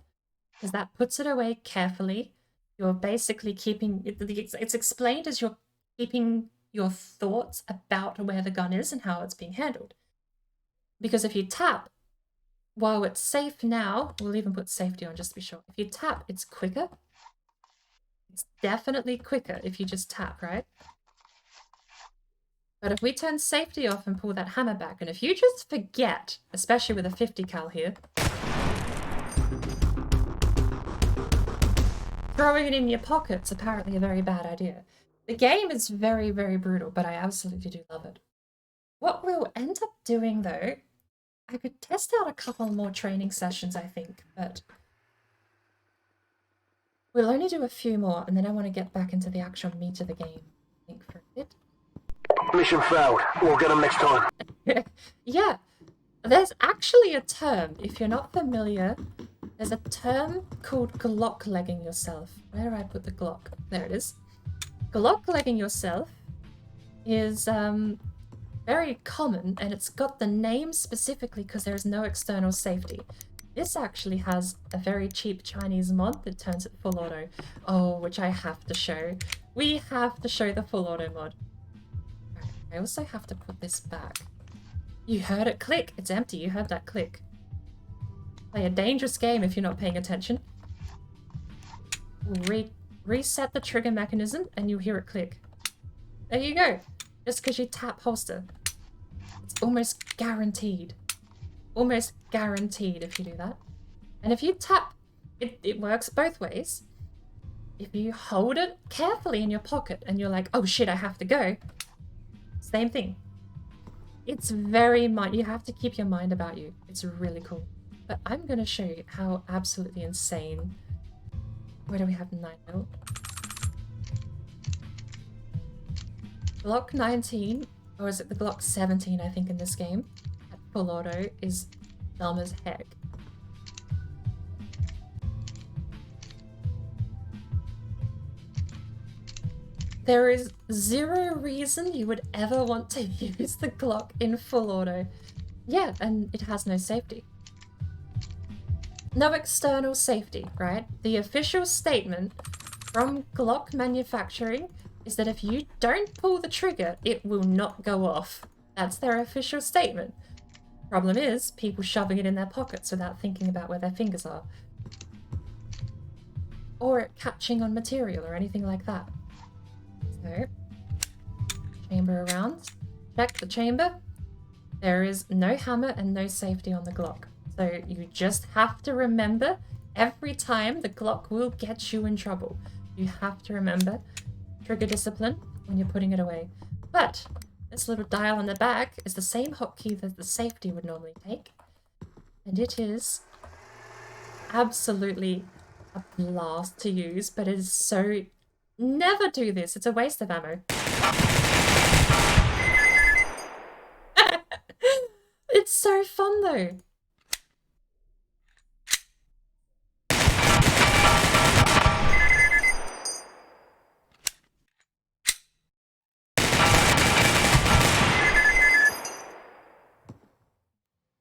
Because that puts it away carefully. You're basically keeping, it's explained as you're keeping your thoughts about where the gun is and how it's being handled. Because if you tap, while it's safe now, we'll even put safety on just to be sure. If you tap, it's quicker. It's definitely quicker if you just tap, right? But if we turn safety off and pull that hammer back, and if you just forget, especially with a 50 cal here, throwing it in your pocket's apparently a very bad idea. The game is very, very brutal, but I absolutely do love it. What we'll end up doing though, I could test out a couple more training sessions, I think, but we'll only do a few more, and then I want to get back into the actual meat of the game, I think, for a bit. Mission failed. We'll get them next time. Yeah, there's actually a term, if you're not familiar, there's a term called Glock legging yourself. Where do I put the Glock? There it is. Glock legging yourself is very common, and it's got the name specifically because there is no external safety. This actually has a very cheap Chinese mod that turns it full auto. Oh, which I have to show. We have to show the full auto mod. I also have to put this back. You heard it click. It's empty. You heard that click. Play a dangerous game if you're not paying attention. Reset the trigger mechanism and you'll hear it click. There you go. Just because you tap holster. It's almost guaranteed. Almost guaranteed if you do that. And if you tap, it works both ways. If you hold it carefully in your pocket and you're like, oh shit, I have to go. Same thing. It's very much, you have to keep your mind about you. It's really cool. But I'm going to show you how absolutely insane. Where do we have 9mm? Glock 19, or is it the Glock 17, I think, in this game, at full auto, is dumb as heck. There is zero reason you would ever want to use the Glock in full auto. Yeah, and it has no safety. No external safety, right? The official statement from Glock manufacturing is that if you don't pull the trigger, it will not go off. That's their official statement. Problem is, people shoving it in their pockets without thinking about where their fingers are. Or it catching on material or anything like that. So, chamber around. Check the chamber. There is no hammer and no safety on the Glock. So you just have to remember, every time the Glock will get you in trouble. You have to remember trigger discipline when you're putting it away. But this little dial on the back is the same hotkey that the safety would normally take. And it is absolutely a blast to use, but it is so... Never do this, it's a waste of ammo. It's so fun though.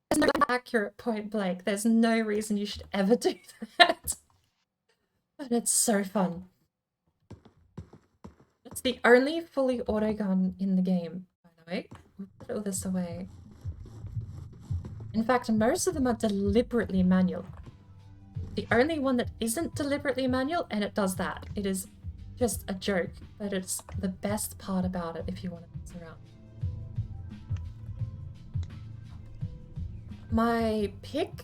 There's no accurate point blank. There's no reason you should ever do that. But it's so fun. It's the only fully auto gun in the game, by the way. We'll put all this away. In fact, most of them are deliberately manual. The only one that isn't deliberately manual, and it does that. It is just a joke, but it's the best part about it if you want to mess around. My pick,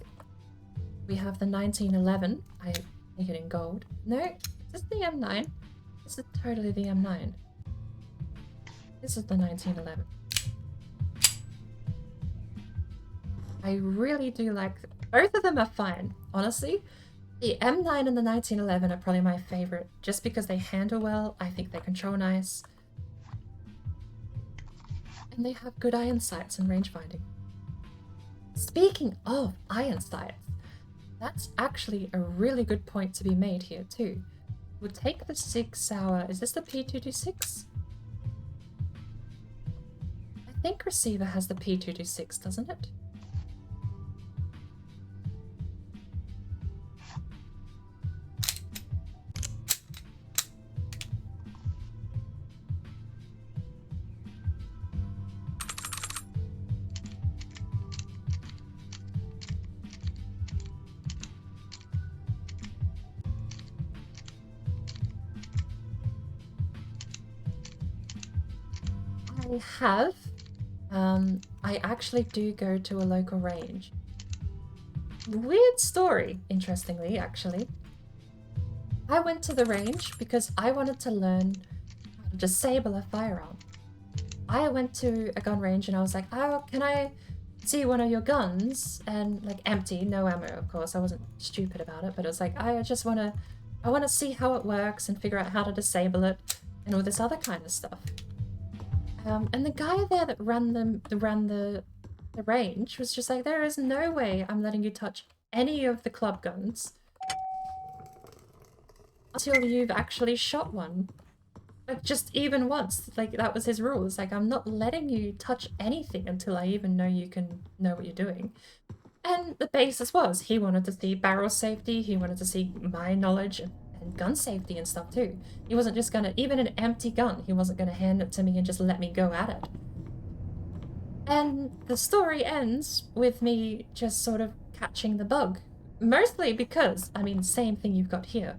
we have the 1911. I make it in gold. No, is this the M9? This is totally the M9. This is the 1911. I really do like... Both of them are fine, honestly, the M9 and the 1911 are probably my favorite, just because they handle well, I think they control nice, and they have good iron sights and rangefinding. Speaking of iron sights, that's actually a really good point to be made here too. We'll take the Sig Sauer. Is this the P226? I think Receiver has the P226, doesn't it? I have. I actually do go to a local range. Weird story, interestingly, actually. I went to the range because I wanted to learn how to disable a firearm. I went to a gun range and I was like, oh, can I see one of your guns? And like empty, no ammo, of course. I wasn't stupid about it, but it was like, I want to see how it works and figure out how to disable it and all this other kind of stuff. And the guy there that ran the range was just like, there is no way I'm letting you touch any of the club guns until you've actually shot one. Like, just even once. Like, that was his rule. It's like, I'm not letting you touch anything until I even know you can know what you're doing. And the basis was, he wanted to see barrel safety, he wanted to see my knowledge and gun safety and stuff too. He wasn't just gonna, even an empty gun, he wasn't gonna hand it to me and just let me go at it. And the story ends with me just sort of catching the bug. Mostly because, I mean, same thing you've got here.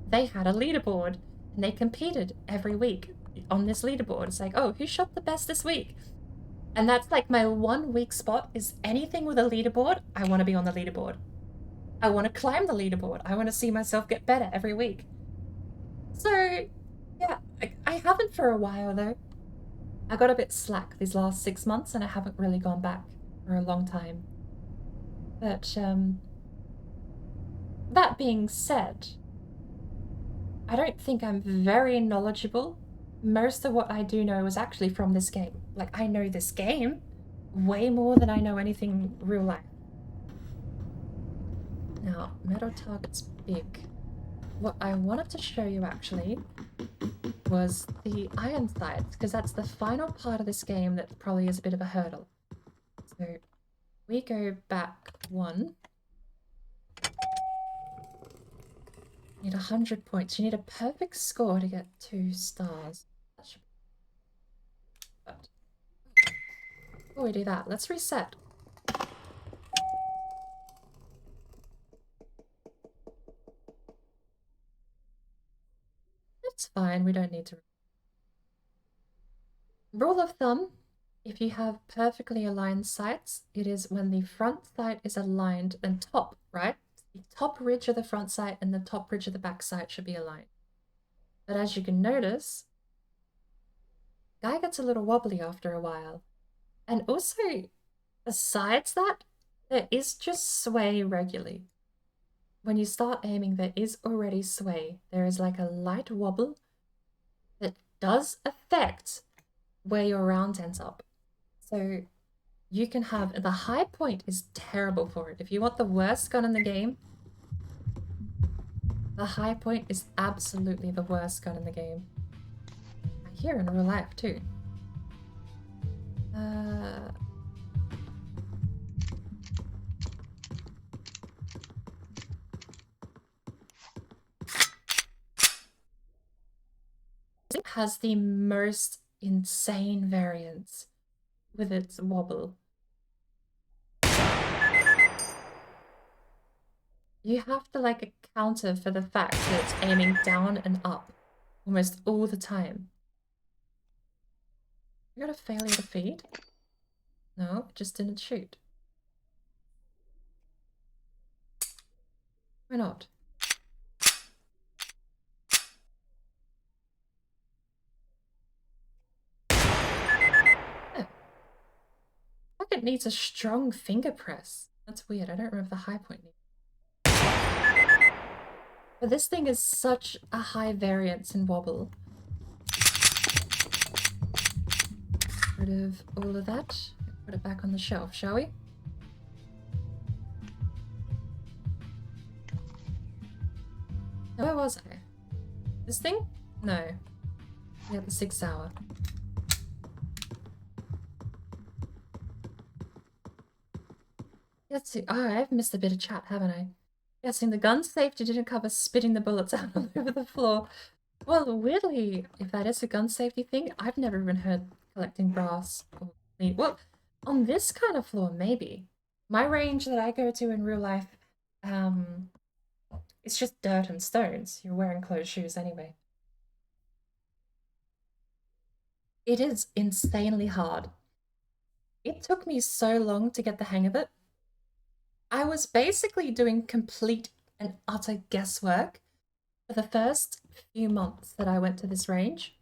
They had a leaderboard and they competed every week on this leaderboard. It's like, oh, who shot the best this week? And that's like my 1 weak spot is anything with a leaderboard, I want to be on the leaderboard. I want to climb the leaderboard. I want to see myself get better every week. So, yeah, I haven't for a while though. I got a bit slack these last 6 months and I haven't really gone back for a long time. But, that being said, I don't think I'm very knowledgeable. Most of what I do know is actually from this game. Like, I know this game way more than I know anything real life. Now, metal target's big. What I wanted to show you actually was the iron sights, because that's the final part of this game that probably is a bit of a hurdle. So we go back 1. You need 100 points. You need a perfect score to get 2 stars. That should be... But before we do that, let's reset. That's fine, we don't need to. Rule of thumb, if you have perfectly aligned sights, it is when the front sight is aligned and top, right? The top ridge of the front sight and the top ridge of the back sight should be aligned. But as you can notice, guy gets a little wobbly after a while. And also, besides that, there is just sway regularly. When you start aiming, there is already sway. There is like a light wobble that does affect where your round ends up. So you can have, the high point is terrible for it. If you want the worst gun in the game, the high point is absolutely the worst gun in the game. Here in real life too. It has the most insane variance with its wobble. You have to like counter for the fact that it's aiming down and up almost all the time. You got a failure to feed? No, it just didn't shoot. Why not? Like it needs a strong finger press. That's weird. I don't remember the high point. But this thing is such a high variance in wobble. Rid of all of that. Put it back on the shelf, shall we? Where was I? This thing? No. Yeah, the 6 hour. Let's see. Oh, I've missed a bit of chat, haven't I? Guessing the gun safety didn't cover spitting the bullets out all over the floor. Well, weirdly, if that is a gun safety thing, I've never even heard collecting brass or meat. Well, on this kind of floor, maybe. My range that I go to in real life, it's just dirt and stones. You're wearing closed shoes anyway. It is insanely hard. It took me so long to get the hang of it. I was basically doing complete and utter guesswork for the first few months that I went to this range.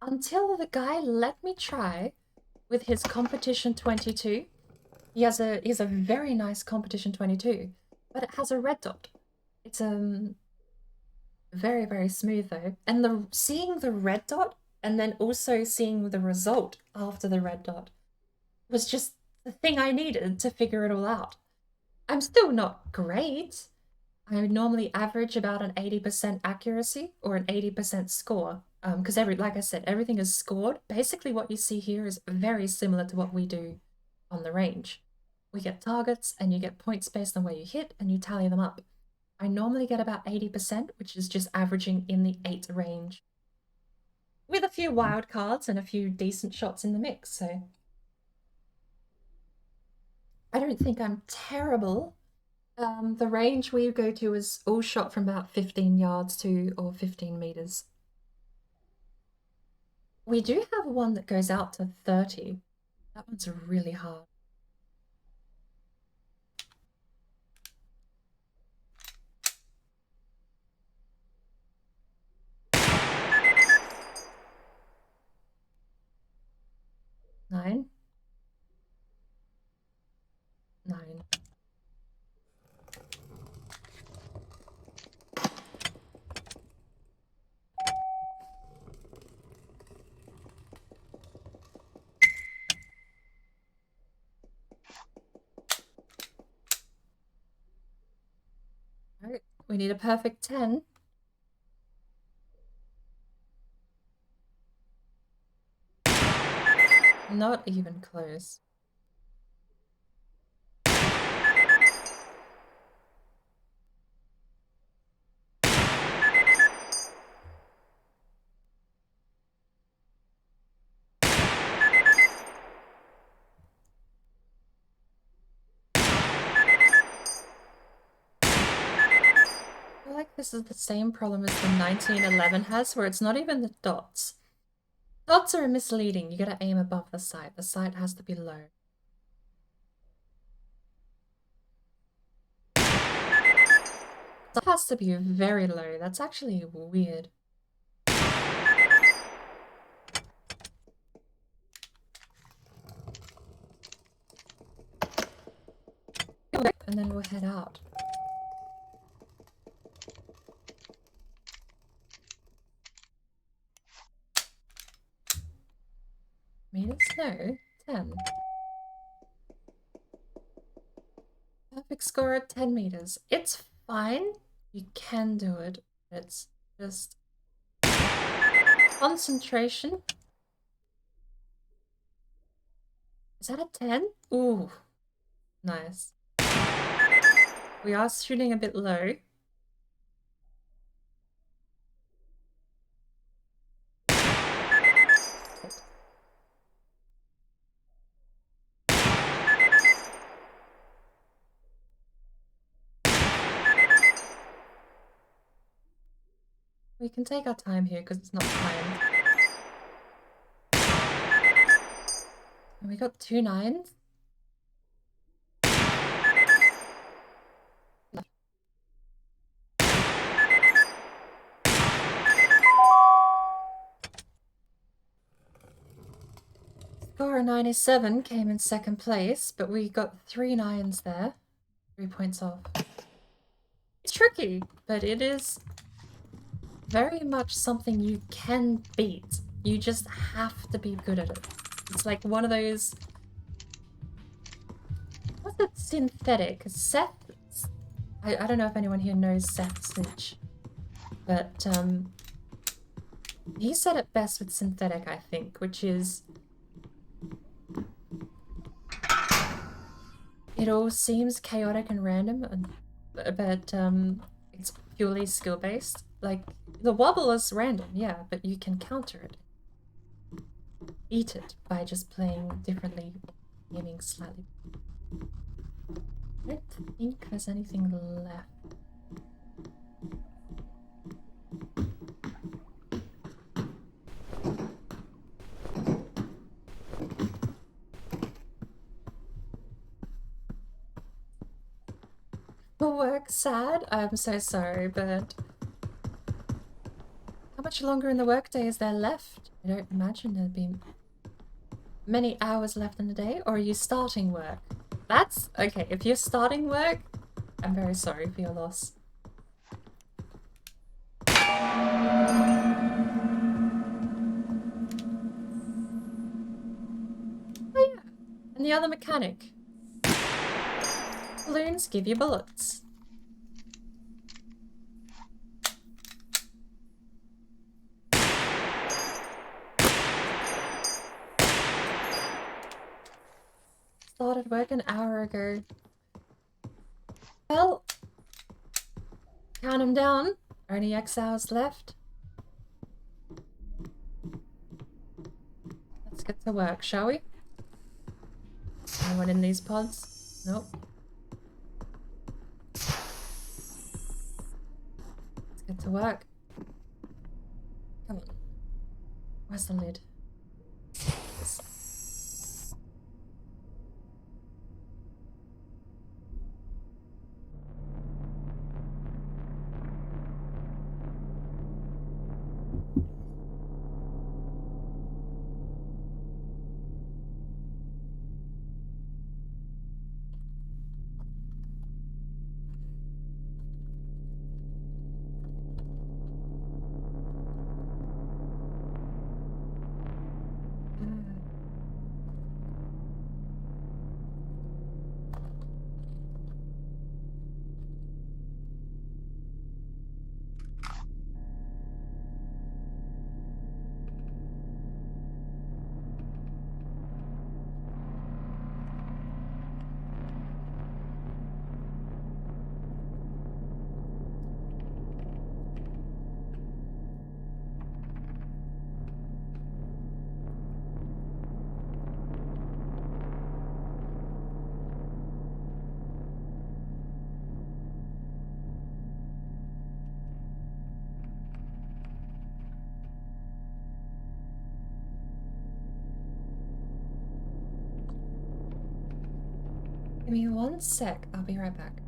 Until the guy let me try with his competition 22. He has a very nice competition 22, but it has a red dot. It's very, very smooth though. And seeing the red dot and then also seeing the result after the red dot was just the thing I needed to figure it all out. I'm still not great. I would normally average about an 80% accuracy or an 80% score. Because like I said, everything is scored. Basically what you see here is very similar to what we do on the range. We get targets and you get points based on where you hit and you tally them up. I normally get about 80%, which is just averaging in the 8 range. With a few wild cards and a few decent shots in the mix, so I don't think I'm terrible. The range we go to is all shot from about 15 yards to or 15 meters. We do have one that goes out to 30. That one's really hard. Nine. Alright, we need a perfect 10. Not even close. I feel like this is the same problem as the 1911 has, where it's not even the dots. Dots are misleading. You gotta aim above the sight. The sight has to be low. It has to be very low. That's actually weird. And then we'll head out. Meters? No. 10. Perfect score at 10 meters. It's fine. You can do it. It's just concentration. Is that a 10? Ooh. Nice. We are shooting a bit low. We can take our time here because it's not timed. And we got 2 9s. Score for a 97 came in second place, but we got 3 9s there. 3 points off. It's tricky, but it is very much something you can beat. You just have to be good at it. It's like one of those... What's that synthetic? Seth... I don't know if anyone here knows Seth Snitch. But, he said it best with synthetic, I think, which is... It all seems chaotic and random, but, it's purely skill-based. Like, the wobble is random, yeah, but you can counter it. Beat it by just playing differently, aiming slightly. I don't think there's anything left. Work sad? I'm so sorry, but how much longer in the workday is there left? I don't imagine there'd be many hours left in the day. Or are you starting work? That's okay. If you're starting work, I'm very sorry for your loss. Oh yeah, and the other mechanic. Balloons give you bullets. Started work an hour ago. Well, count them down. Only X hours left. Let's get to work, shall we? Anyone in these pods? Nope. Let's get to work. Come on. Where's the lid? Yes. Give me 1 sec. I'll be right back.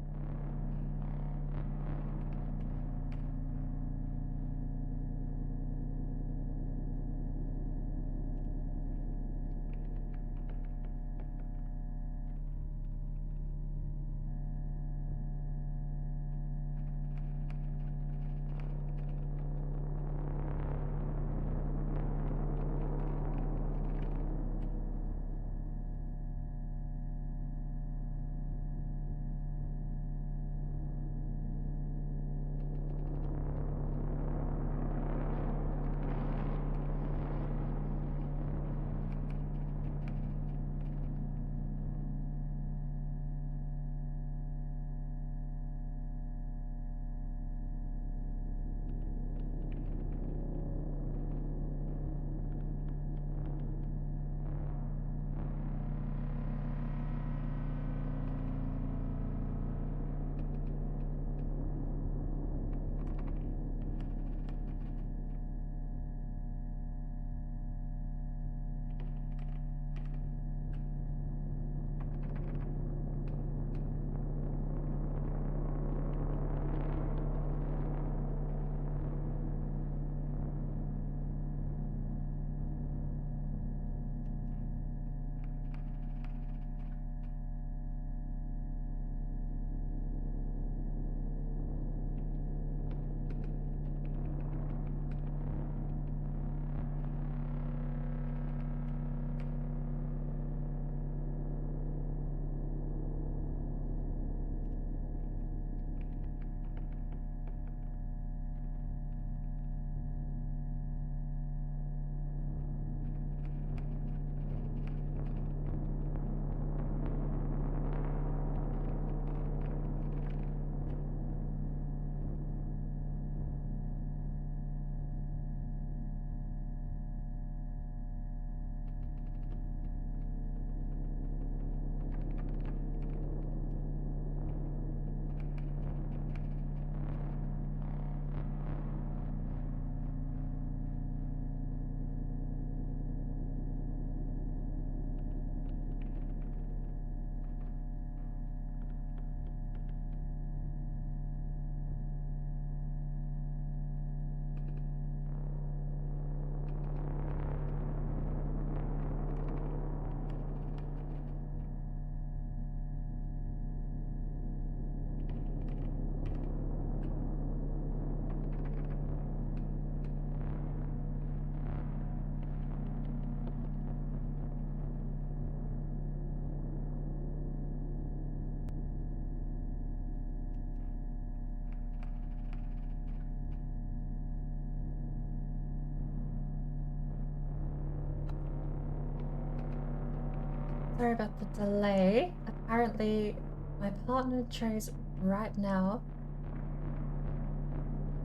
Sorry about the delay. Apparently, my partner chose right now.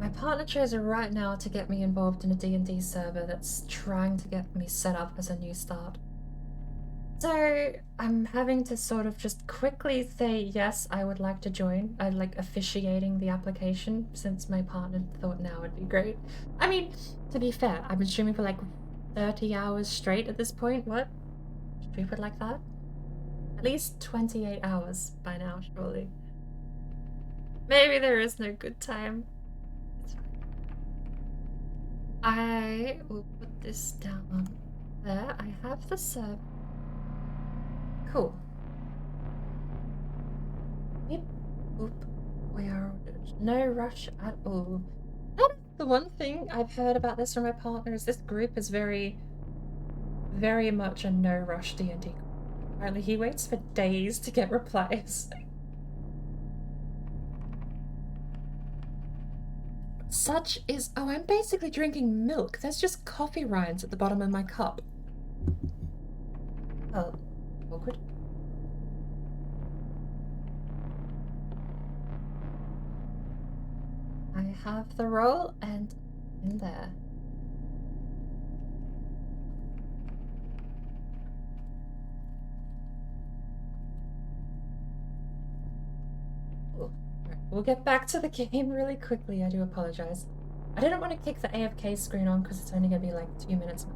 My partner chose right now to get me involved in a D&D server that's trying to get me set up as a new start. So I'm having to sort of just quickly say yes, I would like to join. I like officiating the application since my partner thought now would be great. I mean, to be fair, I've been streaming for like 30 hours straight at this point. What? Stupid like that? At least 28 hours by now, surely. Maybe there is no good time. It's fine. I will put this down there. I have the server. Cool. Yep. Oop. We are no rush at all. The one thing I've heard about this from my partner is this group is very much a no rush D&D group. Apparently he waits for days to get replies. Such is... Oh, I'm basically drinking milk. There's just coffee rinds at the bottom of my cup. Oh, awkward. I have the roll and in there. We'll get back to the game really quickly. I do apologize. I didn't want to kick the AFK screen on because it's only going to be like 2 minutes.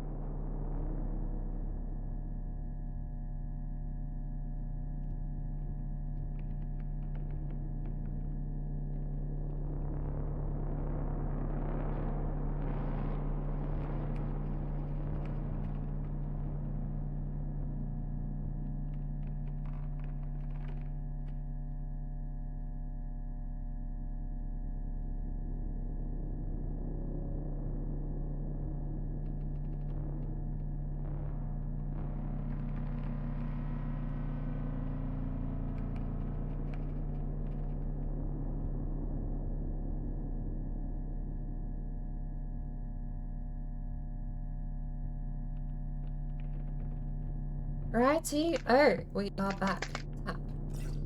Righty. Oh, we are back.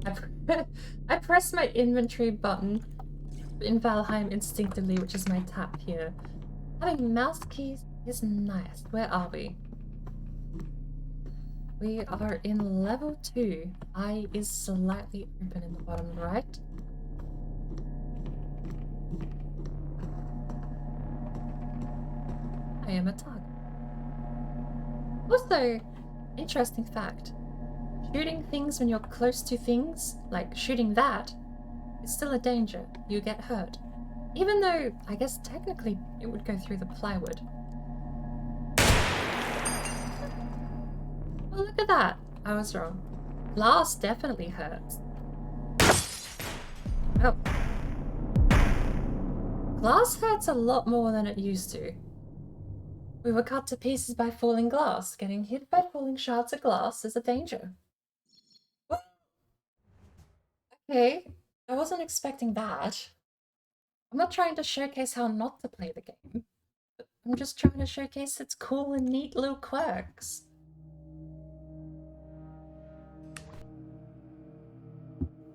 Tap. I pressed my inventory button in Valheim instinctively, which is my tap here. Having mouse keys is nice. Where are we? We are in level 2. Eye is slightly open in the bottom right. I am a target. Also, interesting fact. Shooting things when you're close to things, like shooting that, is still a danger. You get hurt. Even though, I guess technically, it would go through the plywood. Oh, look at that. I was wrong. Glass definitely hurts. Oh. Glass hurts a lot more than it used to. We were cut to pieces by falling glass. Getting hit by falling shards of glass is a danger. Okay, I wasn't expecting that. I'm not trying to showcase how not to play the game. But I'm just trying to showcase its cool and neat little quirks.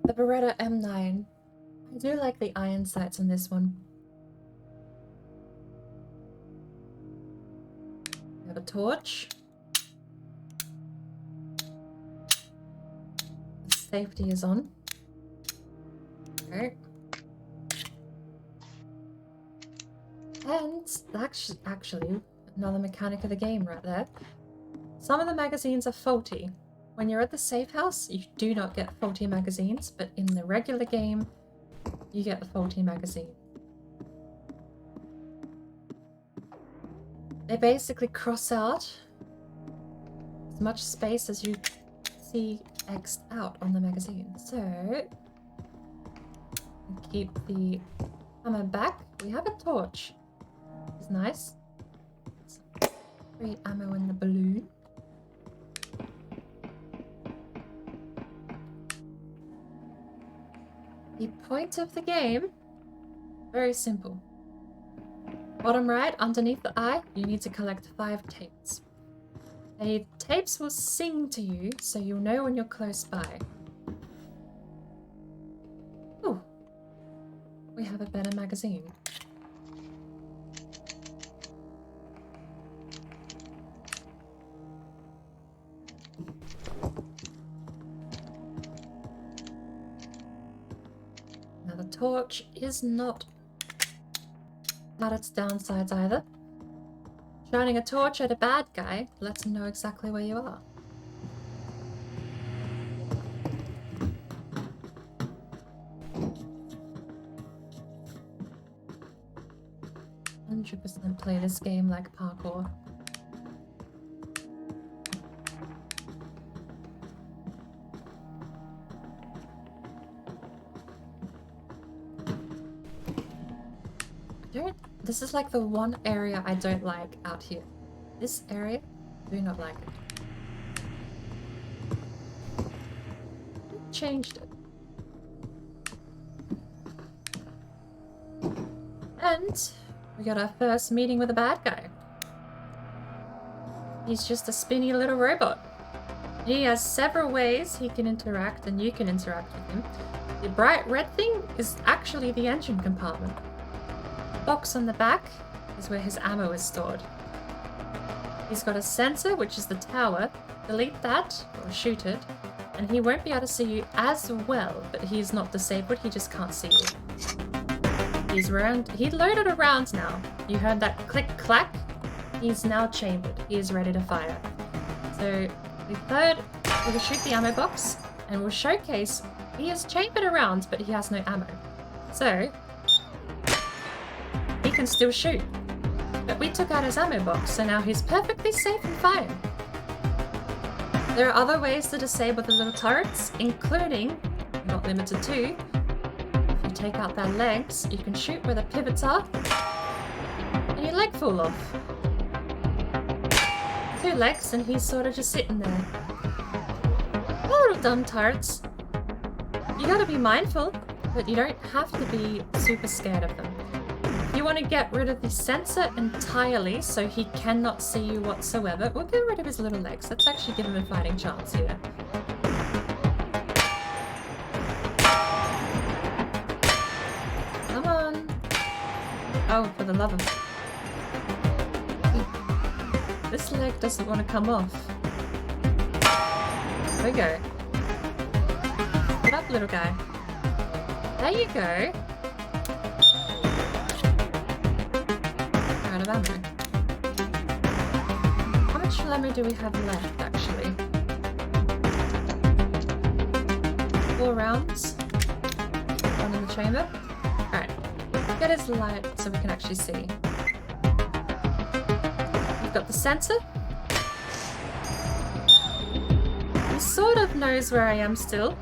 The Beretta M9. I do like the iron sights on this one. We have a torch. Safety is on. Okay. And actually, another mechanic of the game right there. Some of the magazines are faulty. When you're at the safe house, you do not get faulty magazines, but in the regular game, you get the faulty magazine. They basically cross out as much space as you see X'd out on the magazine. So, keep the hammer back. We have a torch. It's nice. Free ammo in the balloon. The point of the game, very simple. Bottom right, underneath the eye, you need to collect 5 tapes. The tapes will sing to you, so you'll know when you're close by. Oh, we have a better magazine. Now the torch is not without its downsides either. Shining a torch at a bad guy lets him know exactly where you are. %100% play this game like parkour. This is like the one area I don't like out here. This area, do not like it. Changed it. And we got our first meeting with a bad guy. He's just a spinny little robot. He has several ways he can interact and you can interact with him. The bright red thing is actually the engine compartment. Box on the back is where his ammo is stored. He's got a sensor, which is the tower. Delete that, or shoot it, and he won't be able to see you as well, but he's not disabled, he just can't see you. He's loaded a round now. You heard that click-clack? He's now chambered. He is ready to fire. So, we'll shoot the ammo box, and we'll showcase he has chambered a round, but he has no ammo. So, he can still shoot. But we took out his ammo box, so now he's perfectly safe and fine. There are other ways to disable the little turrets, including, not limited to, if you take out their legs, you can shoot where the pivots are, and your leg fall off. 2 legs, and he's sort of just sitting there. Little dumb turrets. You gotta be mindful, but you don't have to be super scared of them. If you want to get rid of the sensor entirely so he cannot see you whatsoever, we'll get rid of his little legs. Let's actually give him a fighting chance here. Come on. Oh, for the love of... This leg doesn't want to come off. There we go. Get up, little guy. There you go. Out of ammo. How much ammo do we have left, actually? 4 rounds. 1 in the chamber. Alright. Get his light so we can actually see. We've got the sensor. He sort of knows where I am still.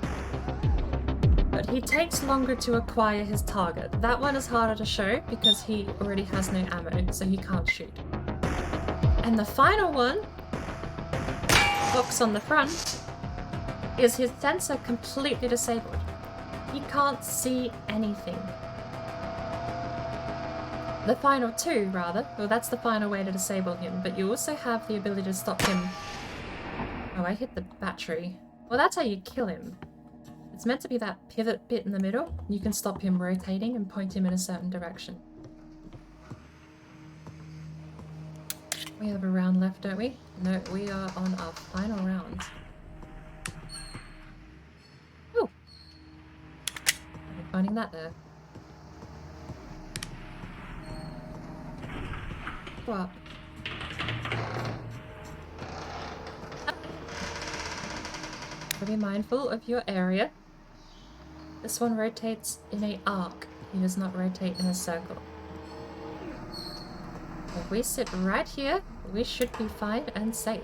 But he takes longer to acquire his target. That one is harder to show because he already has no ammo, so he can't shoot. And the final one, box on the front, is his sensor completely disabled. He can't see anything. The final 2, rather, well, that's the final way to disable him, but you also have the ability to stop him. Oh, I hit the battery. Well, that's how you kill him. It's meant to be that pivot bit in the middle. You can stop him rotating and point him in a certain direction. We have a round left, don't we? No, we are on our final round. Oh! I'm finding that there. What? Be mindful of your area. This one rotates in an arc. He does not rotate in a circle. If we sit right here, we should be fine and safe.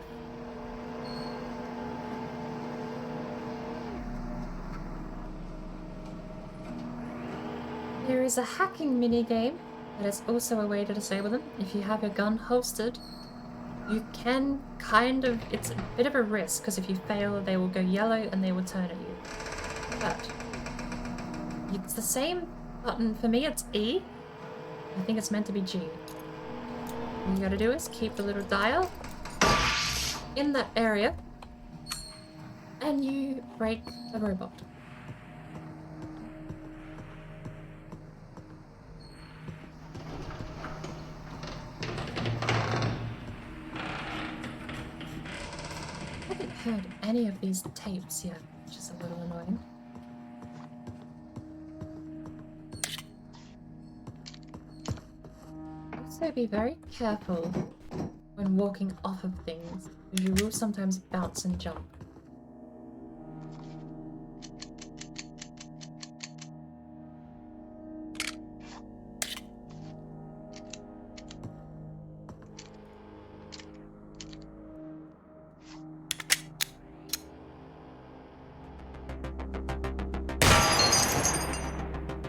There is a hacking minigame that is also a way to disable them. If you have your gun holstered, you can kind of, it's a bit of a risk because if you fail they will go yellow and they will turn at you. But it's the same button. For me it's E. I think it's meant to be G. All you gotta do is keep the little dial in that area and you break the robot. I haven't heard any of these tapes yet, which is a little annoying. Also be very careful when walking off of things, because you will sometimes bounce and jump.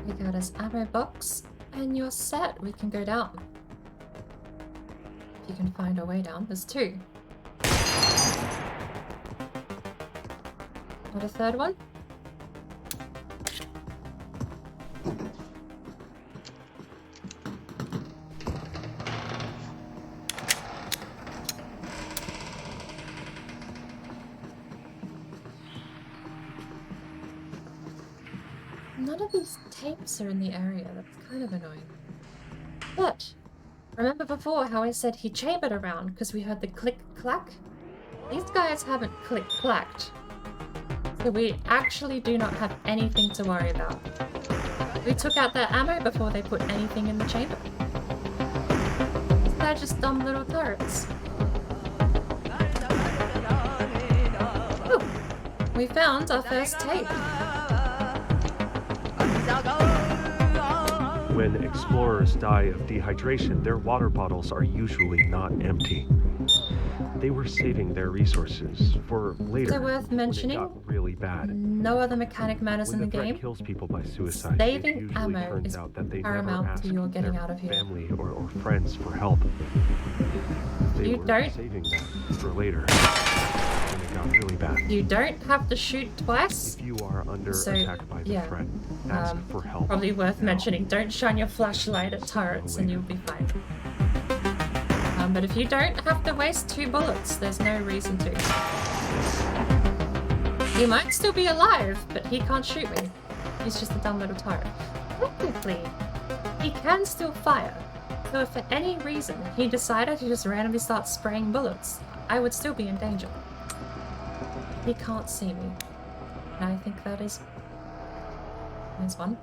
We got his ammo box, and you're set. We can go down. If you can find a way down, there's two. What, a third one? None of these tapes are in the area. That's kind of annoying. But remember before how I said he chambered around because we heard the click-clack? These guys haven't click-clacked. So we actually do not have anything to worry about. We took out their ammo before they put anything in the chamber. They're just dumb little turrets. Ooh, we found our first tape. When explorers die of dehydration, their water bottles are usually not empty. They were saving their resources for later. So worth mentioning, when it got really bad. No other mechanic matters When in the threat game. kills people by suicide, Saving it usually ammo turns is out that they paramount never to asked your getting their out of here. family or friends for help. They You were don't- saving that for later. When it got really bad. You don't have to shoot twice. If you are under So, attack by the yeah. threat, ask for help. Probably worth now. mentioning, don't shine your flashlight at turrets and you'll be fine. But if you don't have to waste 2 bullets, there's no reason to. He might still be alive, but he can't shoot me. He's just a dumb little turret. Technically, he can still fire. So if for any reason he decided to just randomly start spraying bullets, I would still be in danger. He can't see me. And I think that is... There's one.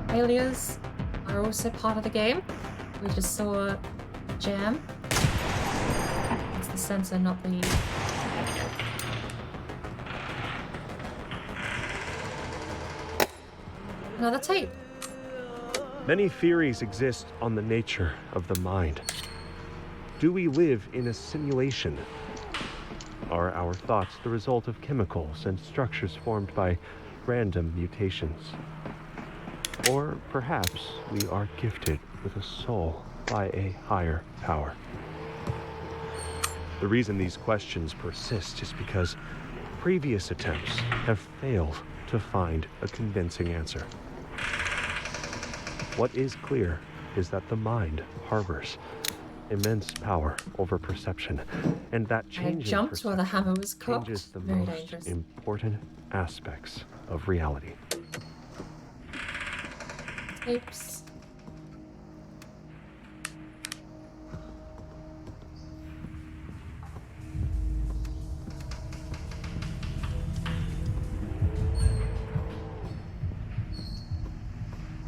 Failures are also part of the game. We just saw jam. It's the sensor, not the... Another tape. Many theories exist on the nature of the mind. Do we live in a simulation? Are our thoughts the result of chemicals and structures formed by random mutations? Or perhaps we are gifted with a soul by a higher power. The reason these questions persist is because previous attempts have failed to find a convincing answer. What is clear is that the mind harbors immense power over perception, and that I change in jumped while the hammer was cocked. changes the Very most dangerous. important aspects of reality. Tapes.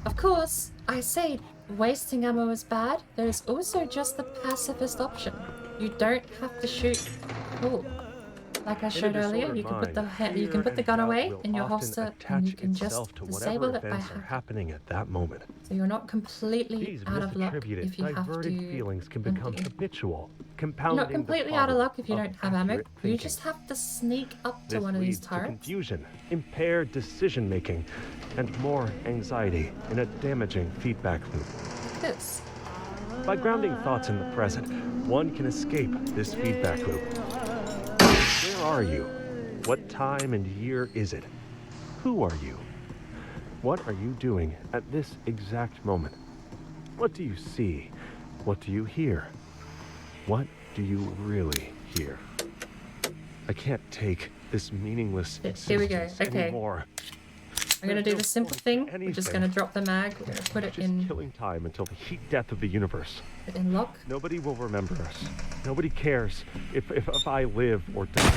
Of course, I say wasting ammo is bad. There is also just the pacifist option. You don't have to shoot. Cool. Like I showed earlier, you can put the gun away in your holster and you can just disable it by hacking. Happening at that moment. So you're not completely These out of luck misattributed, if you have to. diverted feelings can become empty. habitual, You're compounding not completely out of luck if you don't have ammo. accurate You thinking. just have to sneak up to This one of these leads to turrets. confusion, impaired decision-making, and more anxiety in a damaging feedback loop. This. By grounding thoughts in the present, one can escape this feedback loop. Where are you? What time and year is it? Who are you? What are you doing at this exact moment? What do you see? What do you hear? What do you really hear? I can't take this meaningless Here we go. existence Okay. anymore. I'm gonna do the simple thing. We're just anything. gonna drop the mag. We're gonna put it Just in, killing time until the heat death of the universe. put it in lock. Nobody will remember us. Nobody cares if I live or die.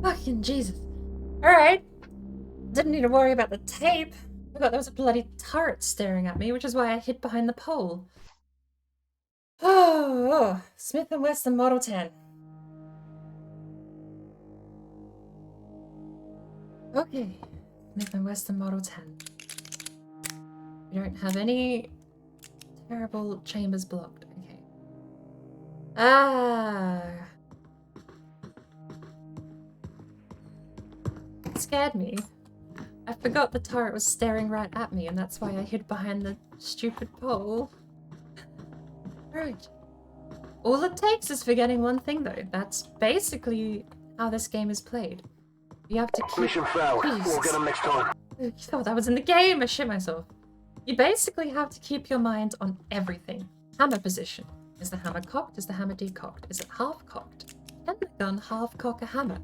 Fucking Jesus. Alright. Didn't need to worry about the tape. I thought there was a bloody turret staring at me, which is why I hid behind the pole. Oh, Smith & Wesson Model 10. Okay, Smith & Wesson Model 10. We don't have any terrible chambers blocked. Okay. Ah. It scared me. I forgot the turret was staring right at me, and that's why I hid behind the stupid pole. Right. All it takes is forgetting one thing, though. That's basically how this game is played. You have to keep... Mission failed. Jesus. We'll get them next time. You thought that was in the game. I shit myself. You basically have to keep your mind on everything. Hammer position. Is the hammer cocked? Is the hammer decocked? Is it half cocked? Can the gun half cock a hammer?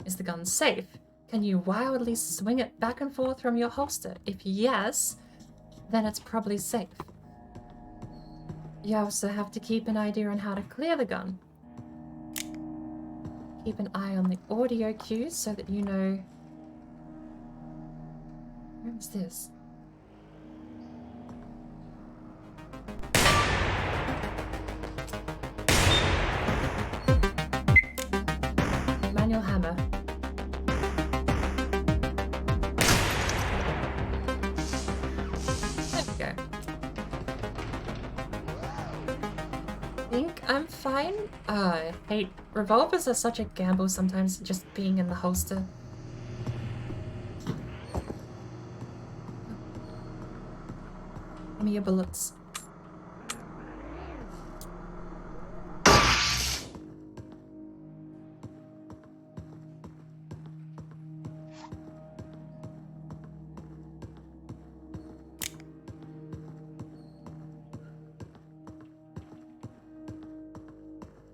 Is the gun safe? Can you wildly swing it back and forth from your holster? If yes, then it's probably safe. You also have to keep an idea on how to clear the gun. Keep an eye on the audio cues so that you know... Where was this? Manual hammer. There we go. I think I'm fine. I hate revolvers are such a gamble sometimes, just being in the holster. Give me your bullets.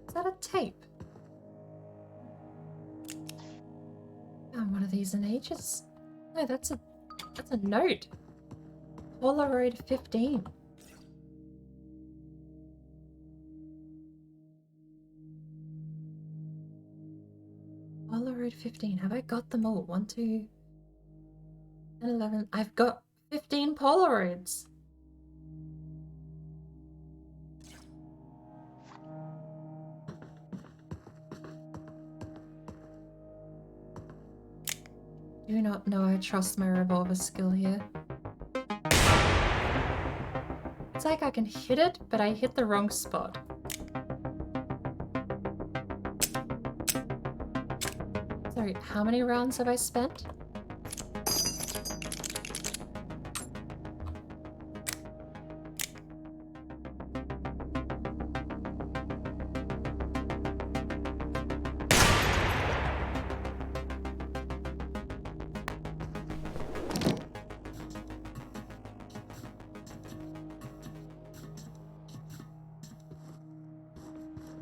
Is that a tape? One of these in ages. No, that's a note. Polaroid 15. Polaroid 15. Have I got them all? 1, 2, 10, 11. I've got 15 Polaroids. Do not know I trust my revolver skill here. It's like I can hit it, but I hit the wrong spot. Sorry, how many rounds have I spent?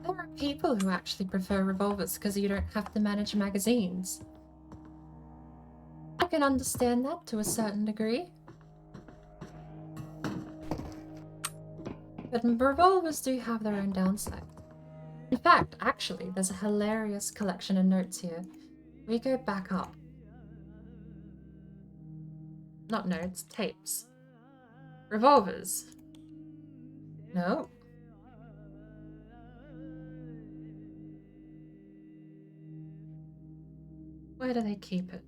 There are people who actually prefer revolvers because you don't have to manage magazines. I can understand that to a certain degree. But revolvers do have their own downside. In fact, actually, there's a hilarious collection of notes here. We go back up. Not notes, tapes. Revolvers. No. Where do they keep it?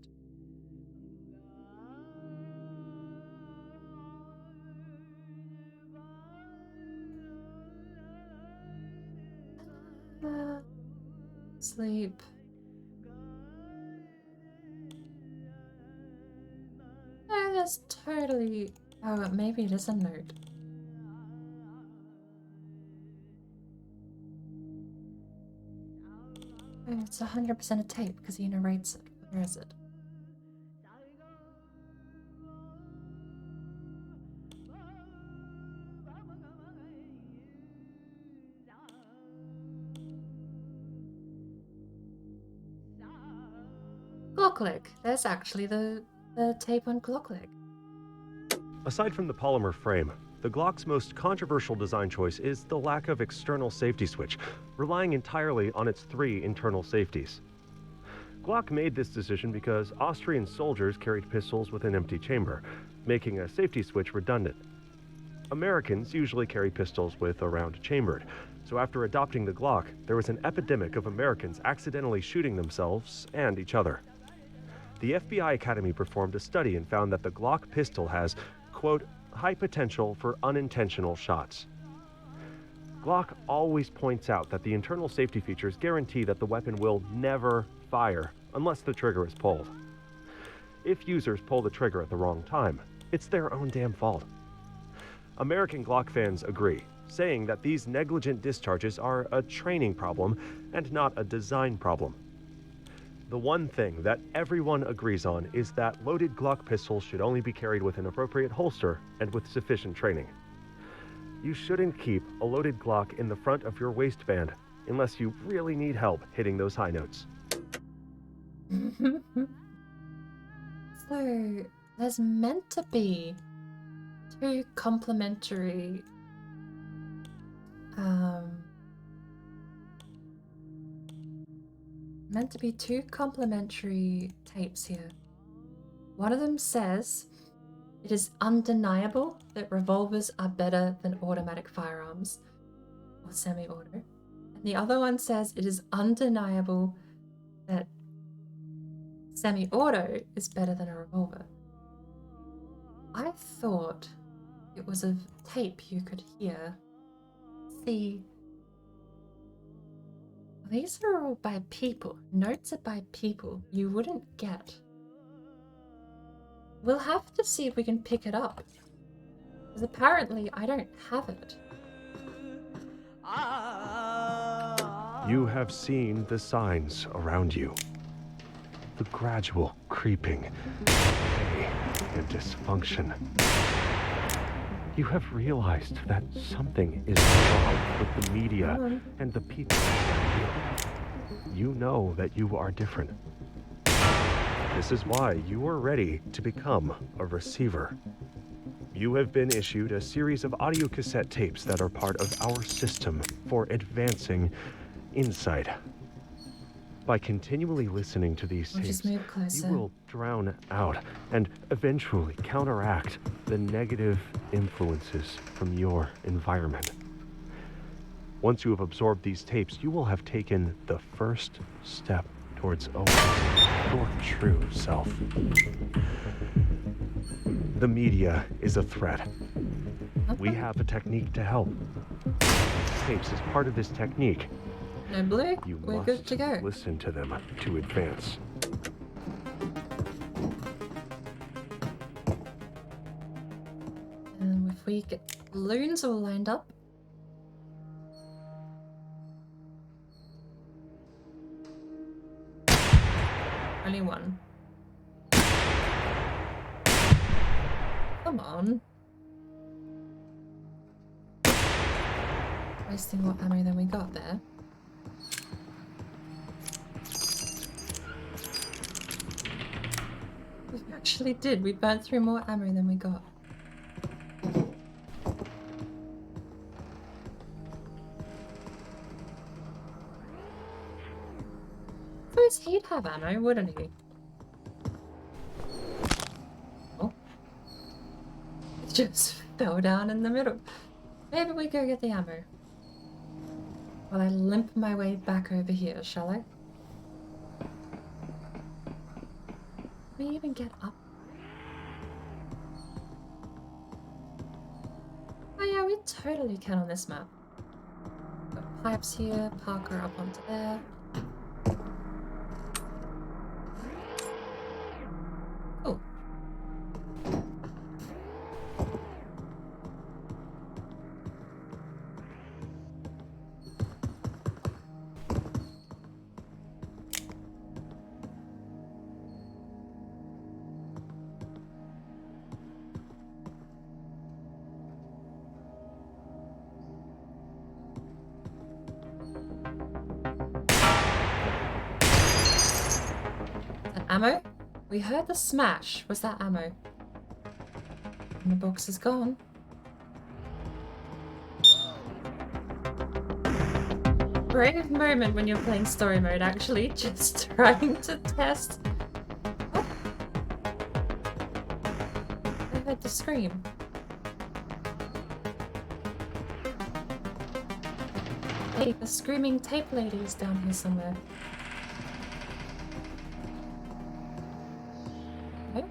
Sleep. Oh, that's totally... Oh, maybe it is a note. Oh, it's 100% a tape because he narrates it. Where is it? Glock leg. There's actually the tape on Glock leg. Aside from the polymer frame, the Glock's most controversial design choice is the lack of external safety switch, relying entirely on its 3 internal safeties. Glock made this decision because Austrian soldiers carried pistols with an empty chamber, making a safety switch redundant. Americans usually carry pistols with a round chambered, so after adopting the Glock, there was an epidemic of Americans accidentally shooting themselves and each other. The FBI Academy performed a study and found that the Glock pistol has, quote, high potential for unintentional shots. Glock always points out that the internal safety features guarantee that the weapon will never fire unless the trigger is pulled. If users pull the trigger at the wrong time, it's their own damn fault. American Glock fans agree, saying that these negligent discharges are a training problem and not a design problem. The one thing that everyone agrees on is that loaded Glock pistols should only be carried with an appropriate holster and with sufficient training. You shouldn't keep a loaded Glock in the front of your waistband unless you really need help hitting those high notes. So, there's meant to be 2 complementary tapes here. One of them says it is undeniable that revolvers are better than automatic firearms or semi-auto, and the other one says it is undeniable that semi-auto is better than a revolver. I thought it was a tape you could hear. See, these are all by people. Notes are by people you wouldn't get. We'll have to see if we can pick it up, because apparently I don't have it. You have seen the signs around you. The gradual creeping decay and dysfunction. You have realized that something is wrong with the media and the people around you. You know that you are different. This is why you are ready to become a receiver. You have been issued a series of audio cassette tapes that are part of our system for advancing insight. By continually listening to these tapes, you will drown out and eventually counteract the negative influences from your environment. Once you have absorbed these tapes, you will have taken the first step towards owning your true self. The media is a threat. We have a technique to help. Tapes is part of this technique. No blue, You we're must good to go. listen to them to advance. And if we get balloons all lined up. Only one. Come on. Wasting more ammo than we got there. We actually did. We burnt through more ammo than we got. Suppose he'd have ammo, wouldn't he? Oh. It just fell down in the middle. Maybe we go get the ammo. While I limp my way back over here, shall I? Can we even get up? Oh yeah, we totally can on this map. Got pipes here, Parker up onto there. Cool. Ammo? We heard the smash. Was that ammo? And the box is gone. Brave moment when you're playing story mode, actually. Just trying to test. What? I heard the scream. Hey, the screaming tape lady is down here somewhere. No?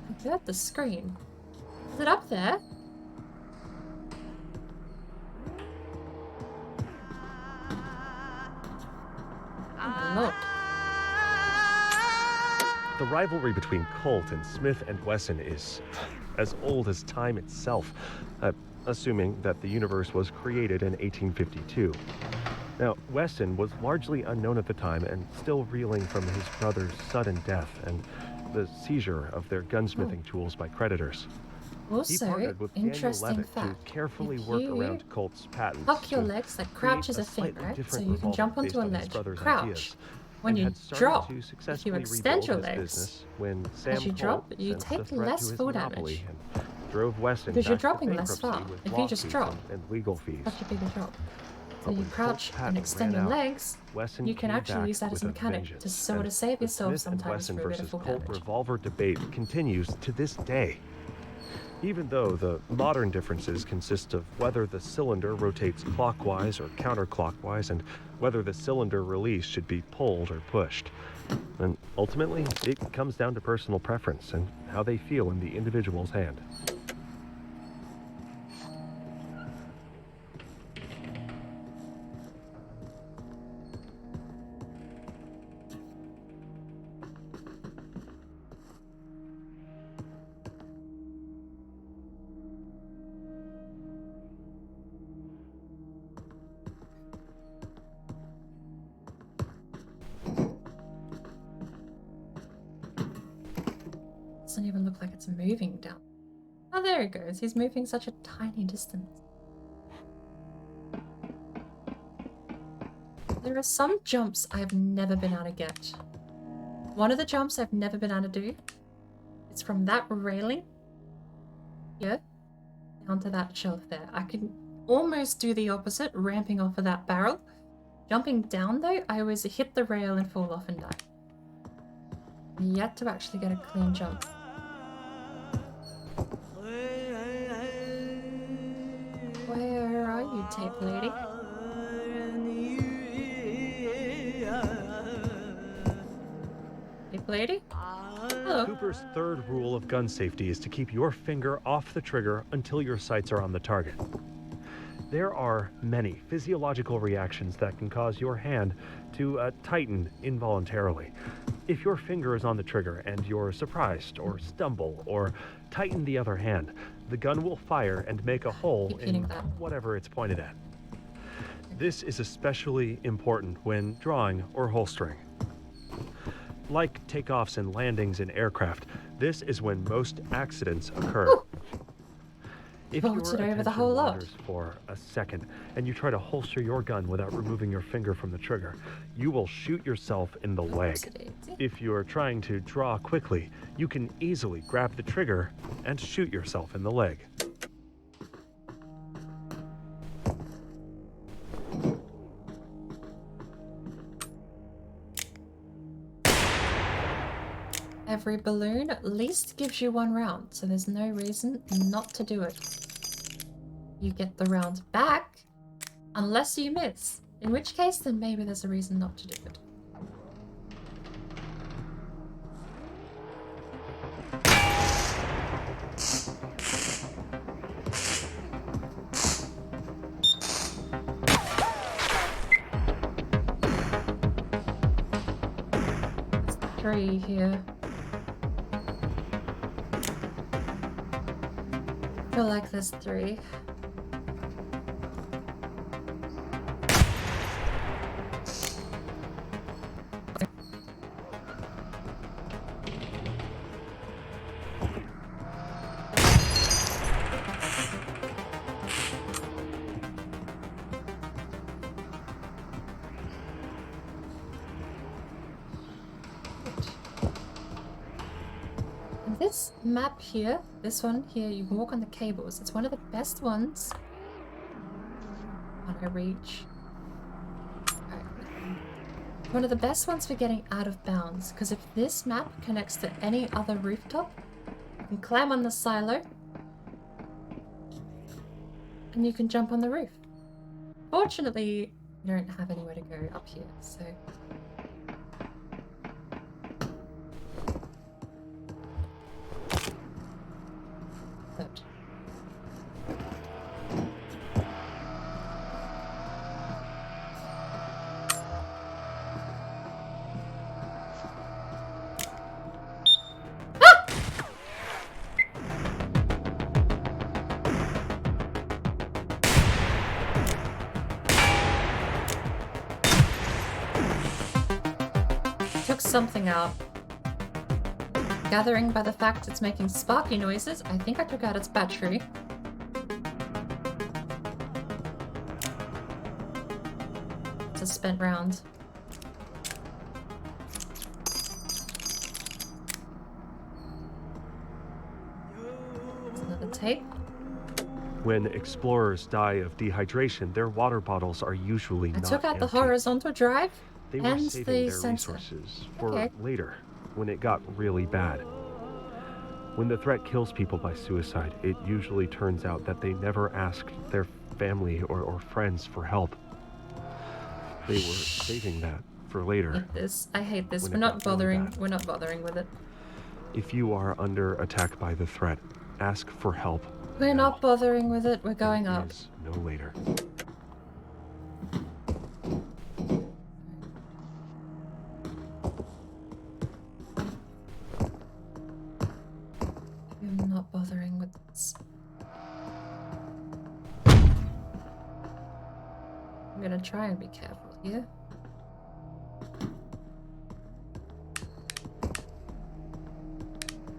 I heard the scream. Is it up there? Oh, Lord. The rivalry between Colt and Smith and Wesson is as old as time itself, assuming that the universe was created in 1852. Now, Wesson was largely unknown at the time and still reeling from his brother's sudden death and the seizure of their gunsmithing tools by creditors. He Also, partnered with Daniel interesting Levitt fact. to carefully If work you around Colt's patents. Tuck your to legs, like create crouch is a thing, slightly right? So different you can jump revolver onto a based on his ledge, brother's crouch. ideas, When and you had started drop, to if you successfully extend your rebuild his legs, business when Sam as you Colt drop, you sensed a take threat less to his fall monopoly damage. and drove Wesson Because you're back to dropping less bankruptcy far. with If you just lawsuits drop, and legal fees. such a bigger drop. So But you when crouch Colt's and patent extend ran your out, legs, Wesson you can came actually back use that as with a mechanic vengeance, to sort and of save the yourself Smith and sometimes Wesson for a bit of versus full Colt damage. revolver debate continues to this day. Even though the modern differences consist of whether the cylinder rotates clockwise or counterclockwise and whether the cylinder release should be pulled or pushed. And ultimately, it comes down to personal preference and how they feel in the individual's hand. Doesn't even look like it's moving down. Oh, there it goes. He's moving such a tiny distance. There are some jumps I've never been able to get. One of the jumps I've never been able to do is from that railing here down to that shelf there. I can almost do the opposite, ramping off of that barrel. Jumping down though, I always hit the rail and fall off and die. Yet to actually get a clean jump. Where are you, tape lady? Tape lady? Hello. Cooper's third rule of gun safety is to keep your finger off the trigger until your sights are on the target. There are many physiological reactions that can cause your hand to tighten involuntarily. If your finger is on the trigger and you're surprised or stumble or tighten the other hand, the gun will fire and make a hole in whatever it's pointed at. This is especially important when drawing or holstering. Like takeoffs and landings in aircraft, this is when most accidents occur. Ooh. If your Bolted over the attention whole lot. wanders for a second and you try to holster your gun without removing your finger from the trigger, you will shoot yourself in the leg. If you're trying to draw quickly, you can easily grab the trigger and shoot yourself in the leg. Every balloon at least gives you 1 round, so there's no reason not to do it. You get the round back, unless you miss, in which case then maybe there's a reason not to do it. There's 3 here. I feel like there's 3. this map here, this one here, you can walk on the cables. It's one of the best ones. Can't I reach? Right. One of the best ones for getting out of bounds, because if this map connects to any other rooftop, you can climb on the silo, and you can jump on the roof. Fortunately, you don't have anywhere to go up here, so... But... Took something out. Gathering by the fact it's making sparky noises, I think I took out its battery. It's a spent round. Another tape. When explorers die of dehydration, their water bottles are usually I not took out the empty. horizontal drive They were and saving the their sensor. resources for Okay. later, when it got really bad. When the threat kills people by suicide, it usually turns out that they never asked their family or friends for help. They were saving that for I later. hate this. I hate this. When We're it not got really bothering. bad. We're not bothering with it. If you are under attack by the threat, ask for help. We're now. not bothering with it. We're going There up. is no later. I'm not bothering with this. I'm gonna try and be careful here.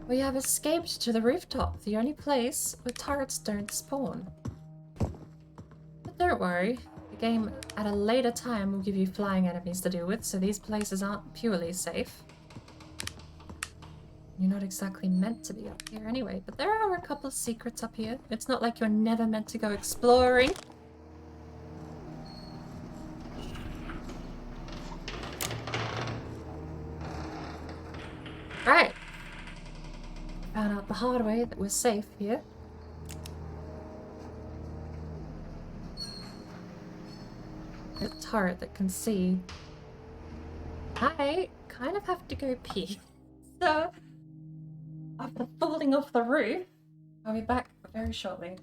We have escaped to the rooftop, the only place where turrets don't spawn. But don't worry, the game at a later time will give you flying enemies to deal with, so these places aren't purely safe. You're not exactly meant to be up here anyway, but there are a couple of secrets up here. It's not like you're never meant to go exploring. Right. Found out the hard way that we're safe here. A turret that can see. I kind of have to go pee. So, after falling off the roof, I'll be back very shortly.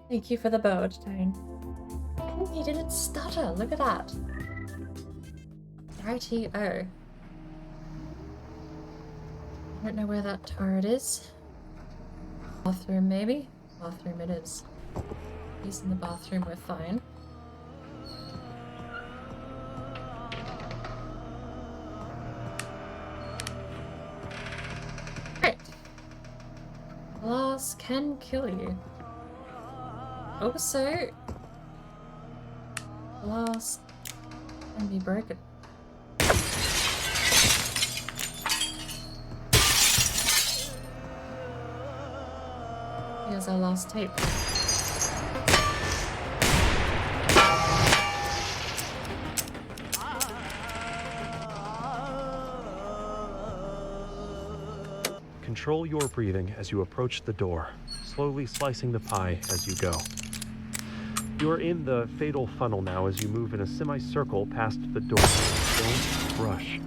Thank you for the bird, Tone. And he didn't stutter, look at that. Righty-o. I don't know where that turret is. Bathroom, maybe? Bathroom it is. He's in the bathroom, we're fine. can kill you. Also, glass can be broken. Here's our last tape. Control your breathing as you approach the door, slowly slicing the pie as you go. You're in the fatal funnel now as you move in a semicircle past the door. Don't rush.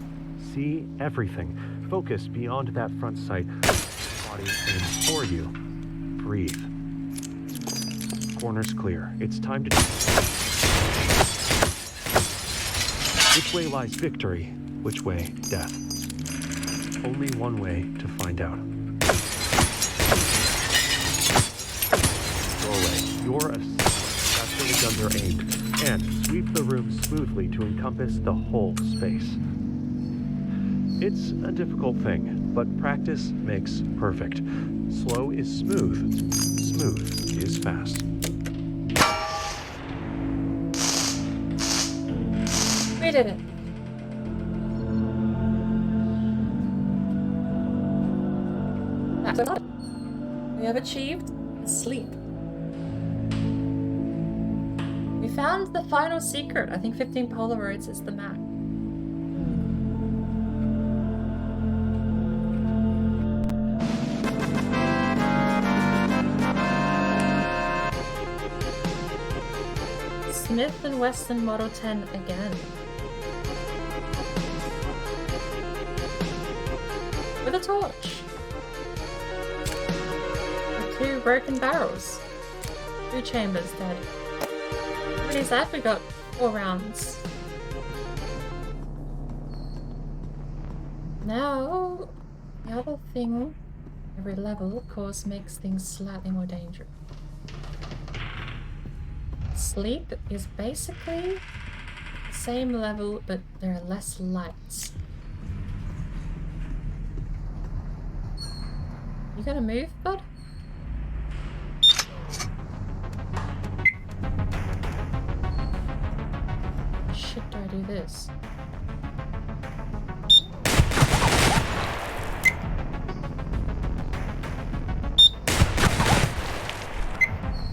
See everything. Focus beyond that front sight. Body aims for you. Breathe. Corners clear. It's time to... Which way lies victory? Which way death? Only one way to find out. Doorway. You're a successfully guns are aimed, and sweep the room smoothly to encompass the whole space. It's a difficult thing, but practice makes perfect. Slow is smooth. Smooth is fast. We did it. We have achieved sleep. We found the final secret. I think 15 Polaroids is the map. Smith and Wesson Model 10 again. With a torch. With 2 broken barrels. 2 chambers dead. How many is that? We got 4 rounds. Now, the other thing, every level, of course, makes things slightly more dangerous. Sleep is basically the same level, but there are less lights. You gonna move, bud? Shit, do I do this?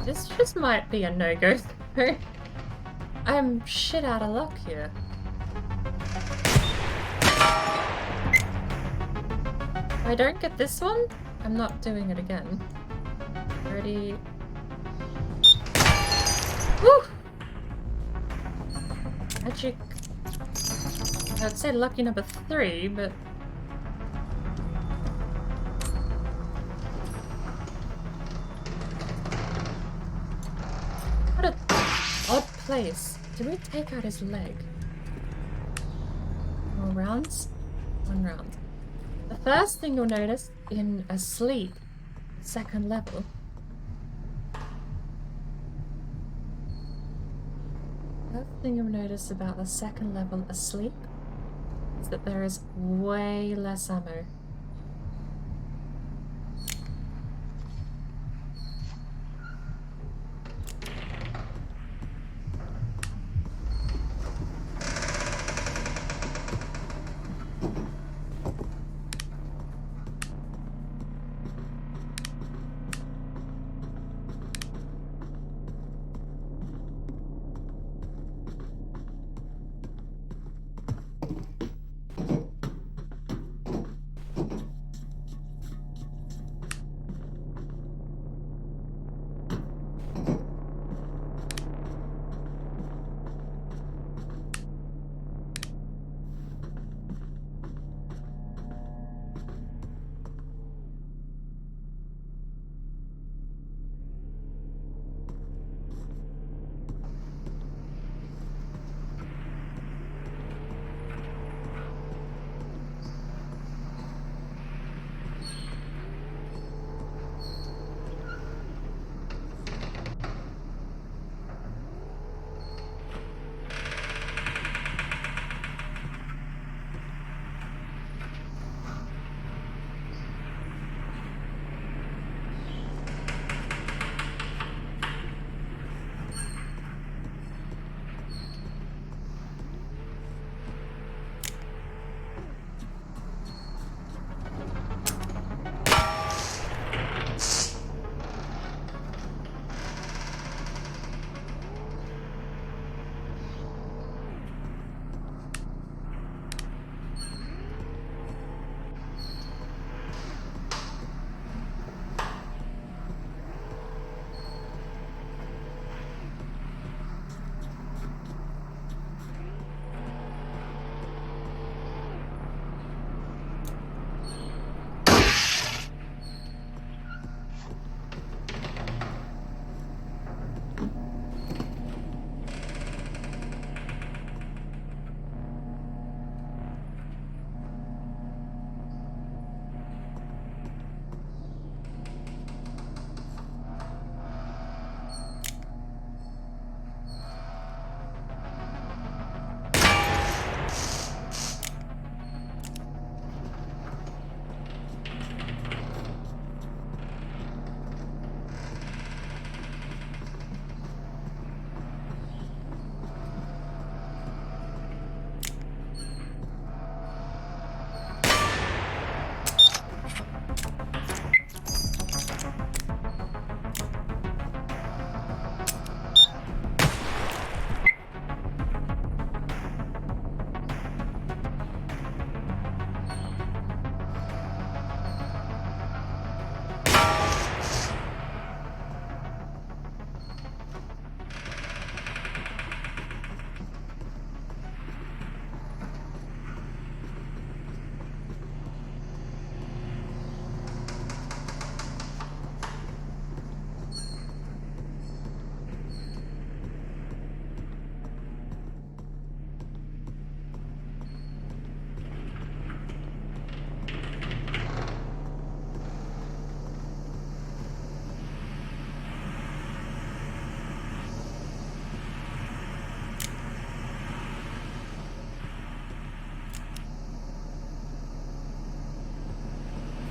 This just might be a no-go through. I'm shit out of luck here. If I don't get this one, I'm not doing it again. Ready? Woo! Magic. I'd say lucky number 3, but... What a odd place. Did we take out his leg? More rounds? 1 round. The first thing you'll notice in Asleep, 2nd level, the first thing you'll notice about the 2nd level Asleep is that there is way less ammo.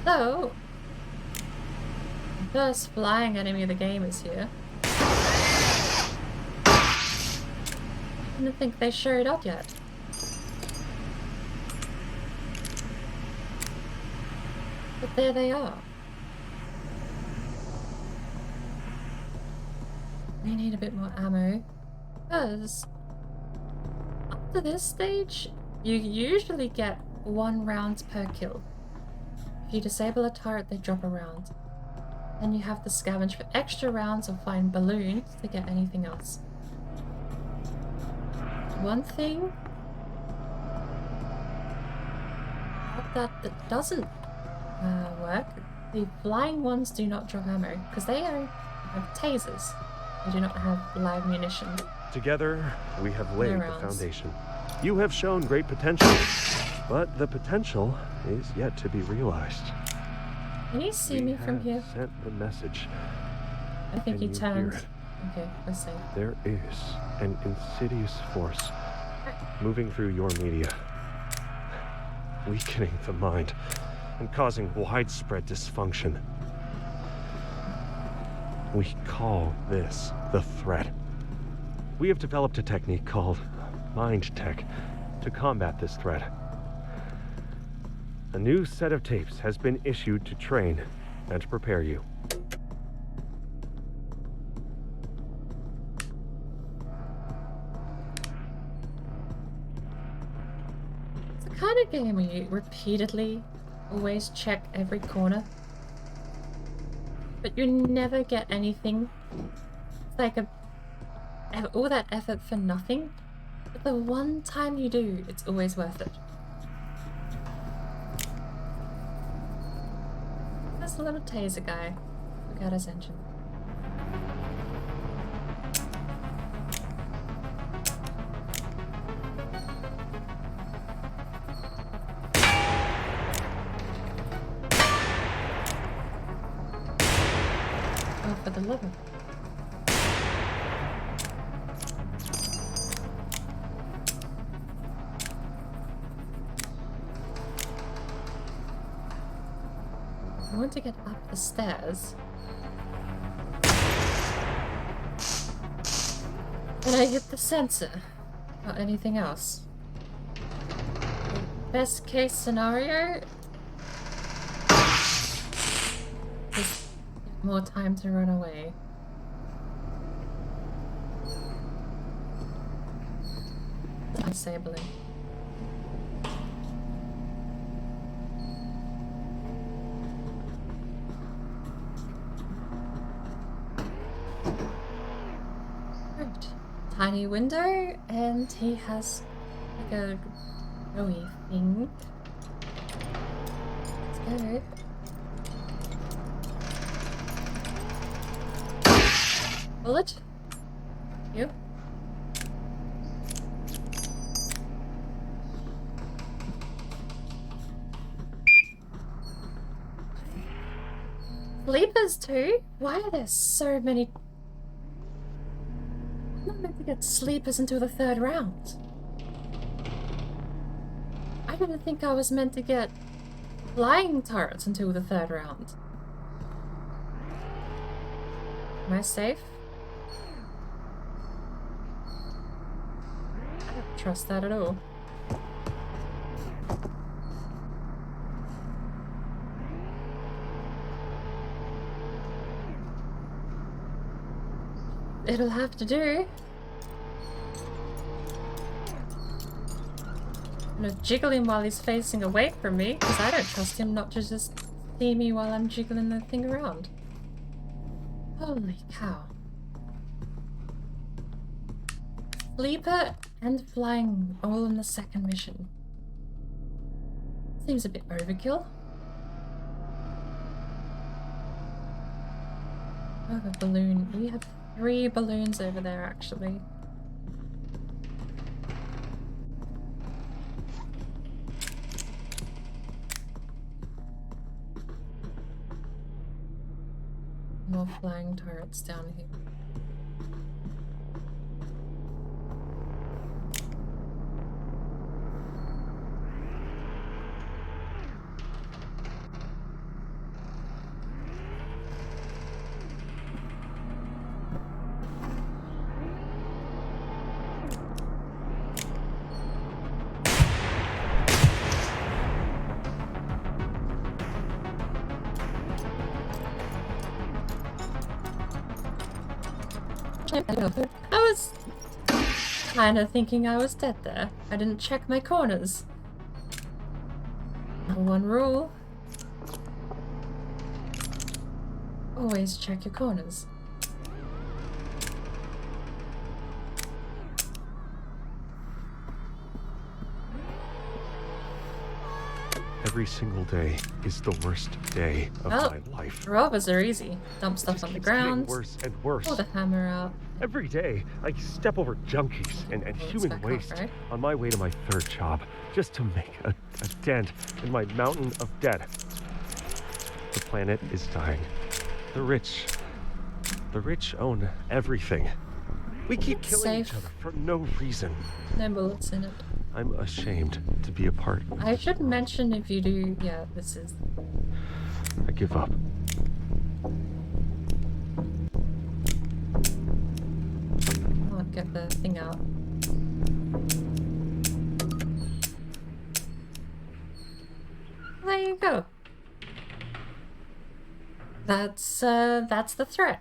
So, the first flying enemy of the game is here. I didn't think they showed up yet. But there they are. We need a bit more ammo, because after this stage, you usually get 1 round per kill. If you disable a turret, they drop a round. Then you have to scavenge for extra rounds or find balloons to get anything else. One thing that doesn't work, the flying ones do not drop ammo, because they have tasers. They do not have live munition. Together, we have laid No the rounds. foundation. You have shown great potential, but the potential is yet to be realized. Can you see We me from have here? sent the message. I think Can you you turned. hear it? Okay, we're safe. There is an insidious force moving through your media, weakening the mind and causing widespread dysfunction. We call this the threat. We have developed a technique called mind tech to combat this threat. A new set of tapes has been issued to train and to prepare you. It's the kind of game where you repeatedly always check every corner, but you never get anything. It's like all that effort for nothing, but the one time you do, it's always worth it. There's a little taser guy. Look at his engine. Oh, for the love of... I want to get up the stairs. And I hit the sensor. Not anything else. Best case scenario is more time to run away. Disabling. Right. Tiny window, and he has like a glowy thing. Let's go. Bullet? You? Sleepers too? Why are there so many? I'm not meant to get sleepers until the 3rd round. I didn't think I was meant to get flying turrets until the 3rd round. Am I safe? I don't trust that at all. It'll have to do. I'm gonna jiggle him while he's facing away from me, because I don't trust him not to just see me while I'm jiggling the thing around. Holy cow. Sleeper and flying all in the 2nd mission. Seems a bit overkill. I have a balloon. We have 3 balloons over there, actually. More flying turrets down here. I was kind of thinking I was dead there. I didn't check my corners. Number one rule. Always check your corners. Every single day is the worst day of my life. Robbers are easy. Dump stuff on the ground. Worse and worse. Pull the hammer out. Every day, I step over junkies and human waste on my way to my third job, just to make a dent in my mountain of debt. The planet is dying. The rich own everything. We keep killing each other for no reason. No bullets in it. I'm ashamed to be a part of I should mention if you do, yeah, this is... I give up. I'll get the thing out. There you go. That's the threat.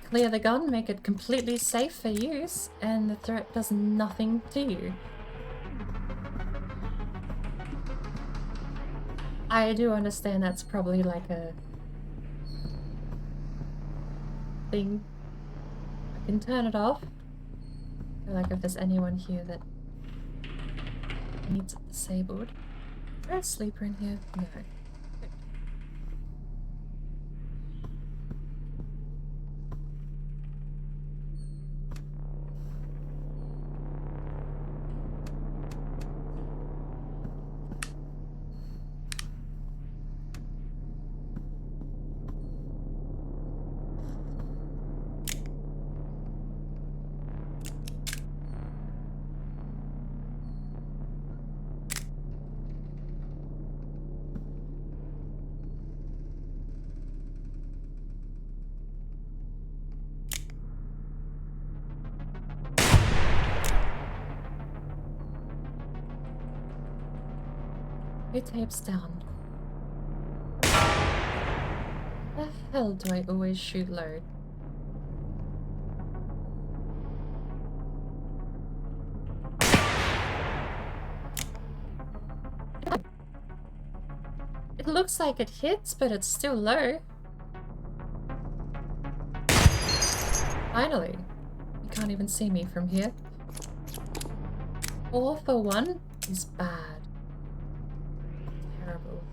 Clear the gun, make it completely safe for use, and the threat does nothing to you. I do understand that's probably like a thing. I can turn it off. I feel like if there's anyone here that needs it disabled. Is there a sleeper in here? No. It tapes down. The hell do I always shoot low? It looks like it hits, but it's still low. Finally. You can't even see me from here. 4 for 1 is bad. Terrible.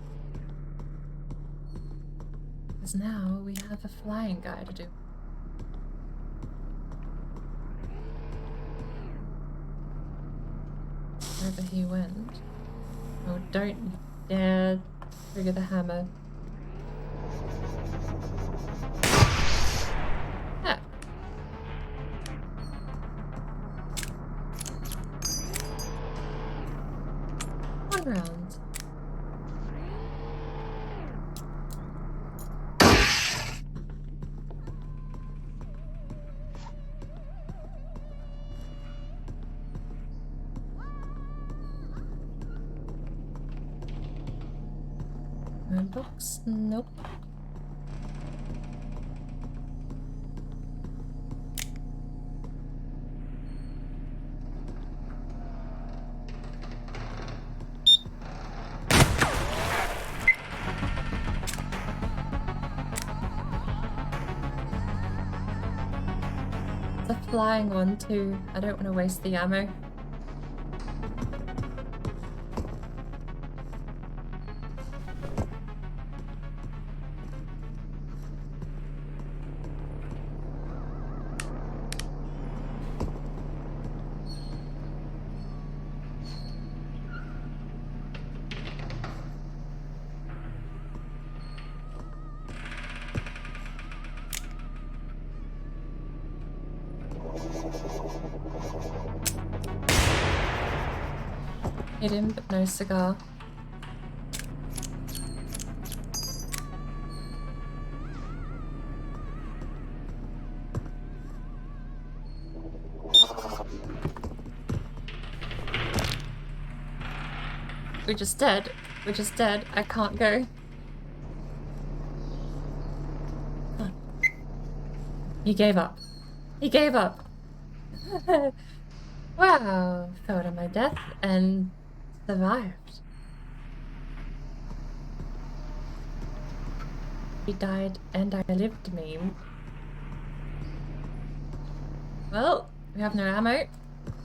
Because now we have a flying guy to do. Wherever he went. Oh, don't dare trigger the hammer. Ah. One round. Box? Nope. It's a flying one too. I don't want to waste the ammo. Hit him, but no cigar. We're just dead. We're just dead. I can't go. He gave up. He gave up. Wow, fell to my death and survived. He died and I lived meme. Well, we have no ammo.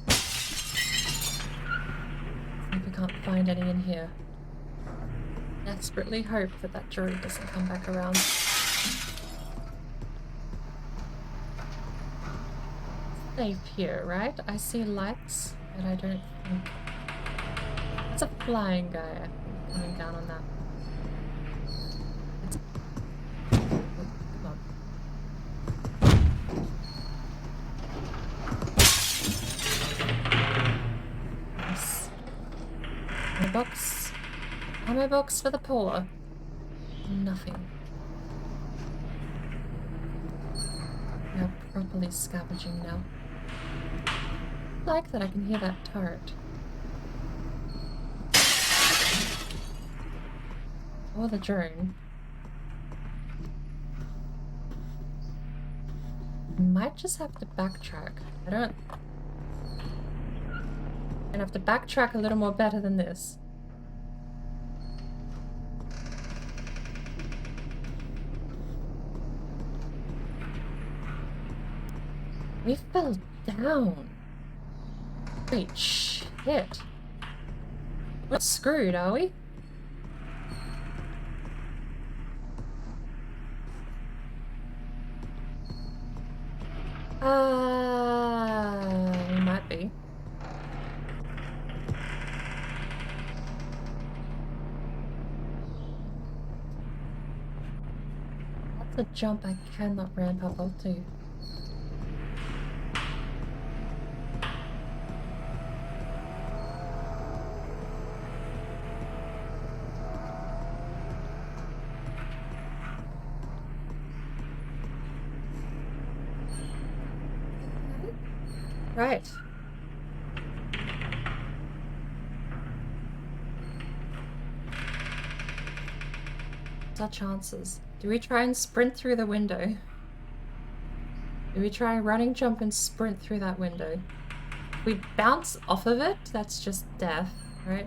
See if we can't find any in here. Desperately hope that that jury doesn't come back around. Safe here, right? I see lights, but I don't think... That's a flying guy, I think, coming down on that. It's... Oh, come on. Nice. Ammo box. Ammo box for the poor. Nothing. We are properly scavenging now. I like that I can hear that turret. Or the drone. Might just have to backtrack. I'm gonna have to backtrack a little more better than this. We fell down. Wait, shit. We're screwed, are we? We might be. That's a jump I cannot ramp up onto. Right. What's our chances? Do we try and sprint through the window? Do we try running, jump, and sprint through that window? If we bounce off of it, that's just death, right?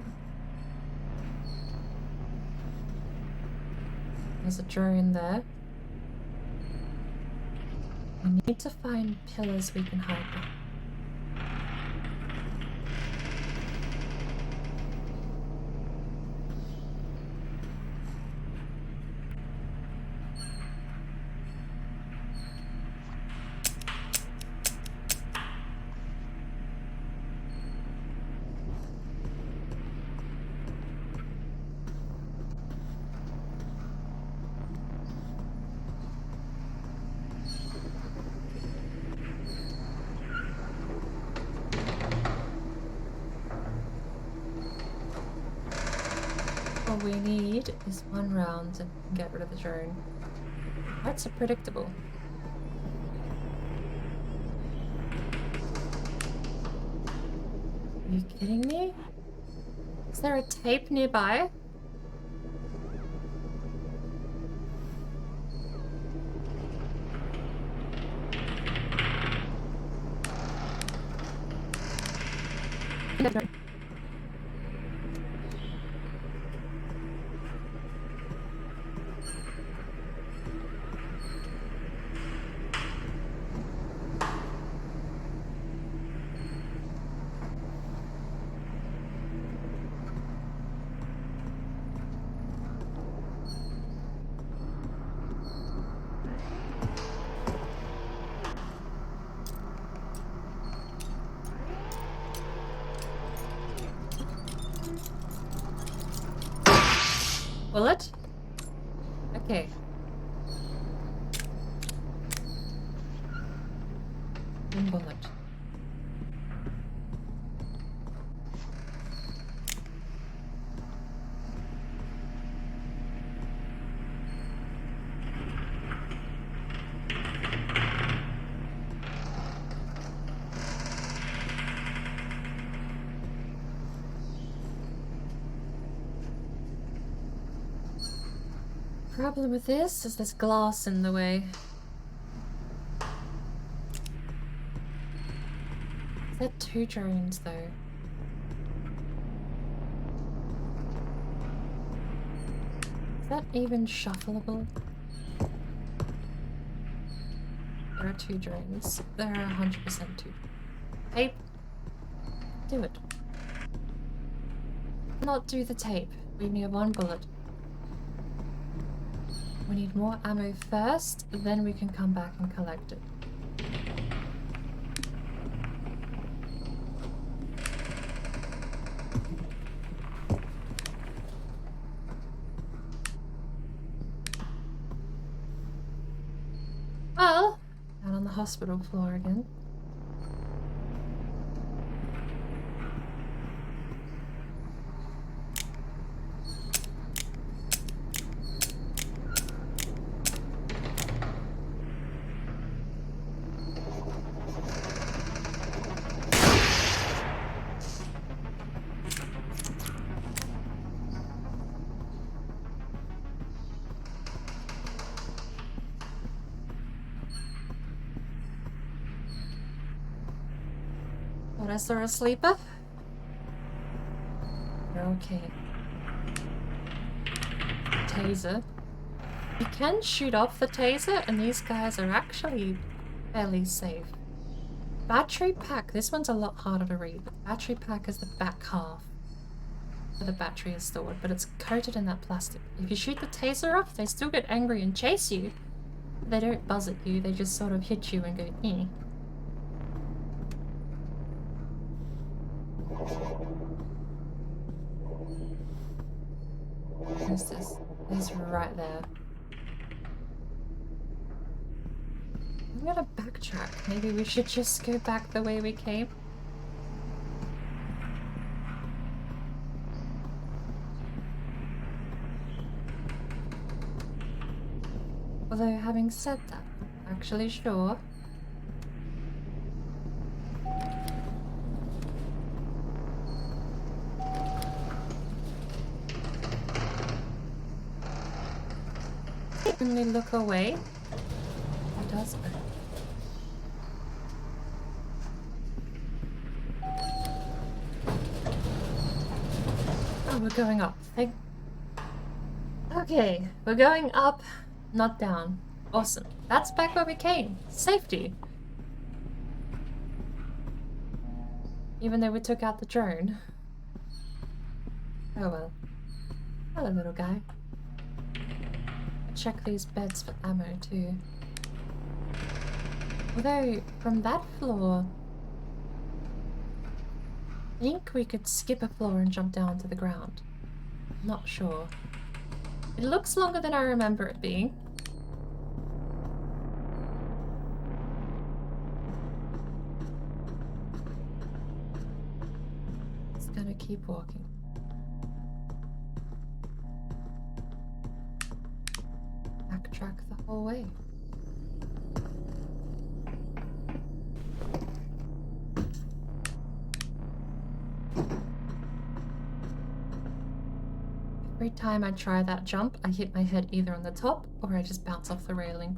There's a drone there. We need to find pillars we can hide behind. All we need is one round and get rid of the drone. That's so predictable. Are you kidding me? Is there a tape nearby? Bullet? Okay. One bullet. Problem with this is there's glass in the way. They're 2 drones though. Is that even shuffleable? There are 2 drones. There are 100% 2. Tape. Do it. Not do the tape. We need 1 bullet. We need more ammo first, then we can come back and collect it. Well, down on the hospital floor again. Thought I saw a sleeper. You're okay. Taser. You can shoot off the taser, and these guys are actually fairly safe. Battery pack. This one's a lot harder to read. The battery pack is the back half where the battery is stored, but it's coated in that plastic. If you shoot the taser off, they still get angry and chase you. They don't buzz at you, they just sort of hit you and go, eh. Where's this? He's right there. I'm gonna backtrack. Maybe we should just go back the way we came. Although, having said that, I'm actually sure. When we look away, it does it. Oh, we're going up. Okay, we're going up, not down. Awesome. That's back where we came. Safety. Even though we took out the drone. Oh well. Hello, little guy. Check these beds for ammo too. Although, from that floor, I think we could skip a floor and jump down to the ground. Not sure. It looks longer than I remember it being. Just gonna keep walking. Backtrack the whole way. Every time I try that jump, I hit my head either on the top or I just bounce off the railing.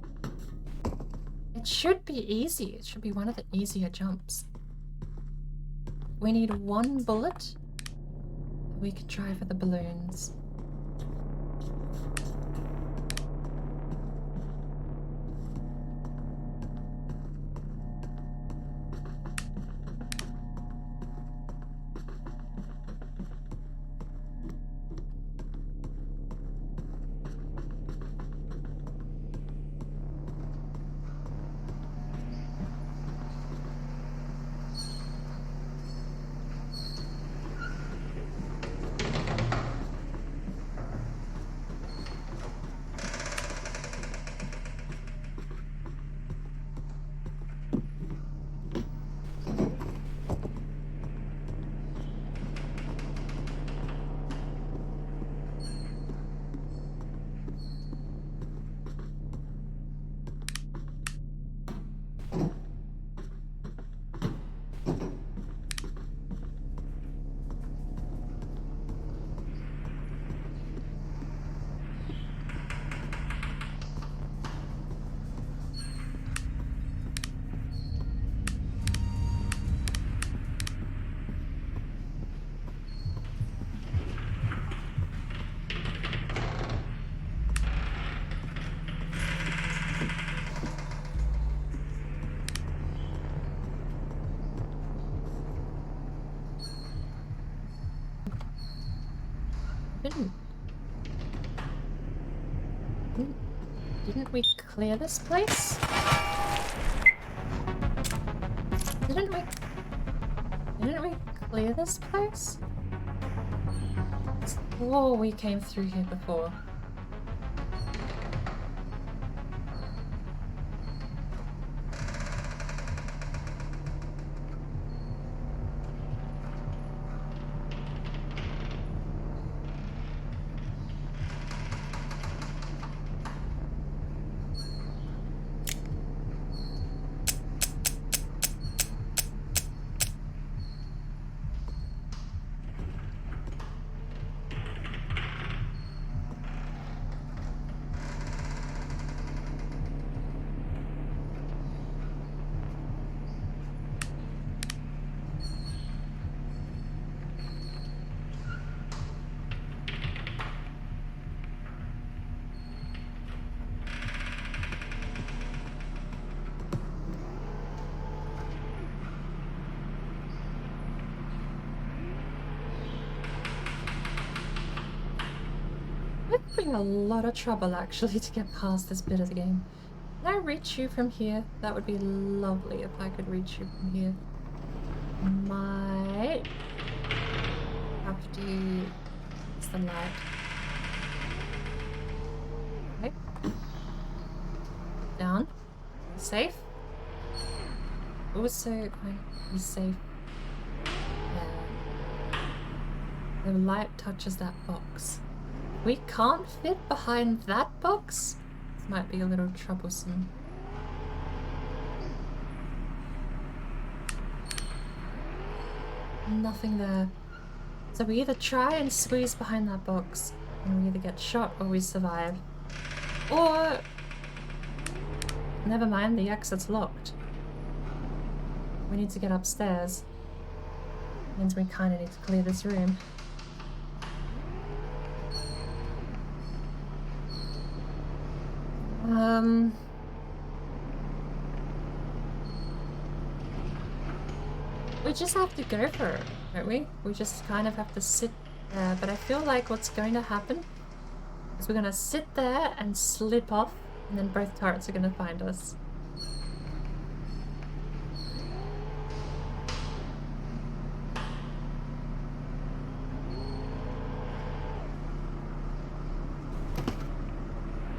It should be easy. It should be one of the easier jumps. We need 1 bullet. We can try for the balloons. Didn't we clear this place? Didn't we clear this place? Oh, we came through here before. We're in a lot of trouble actually to get past this bit of the game. Can I reach you from here? That would be lovely if I could reach you from here. Might have to use the light. Okay. Down. Safe. Also, be safe. Yeah. The light touches that box. We can't fit behind that box? This might be a little troublesome. Nothing there. So we either try and squeeze behind that box, and we either get shot or we survive. Or... never mind, the exit's locked. We need to get upstairs. Means we kinda need to clear this room. We just have to go for it, don't we? We just kind of have to sit there, but I feel like what's going to happen is we're going to sit there and slip off, and then both turrets are going to find us.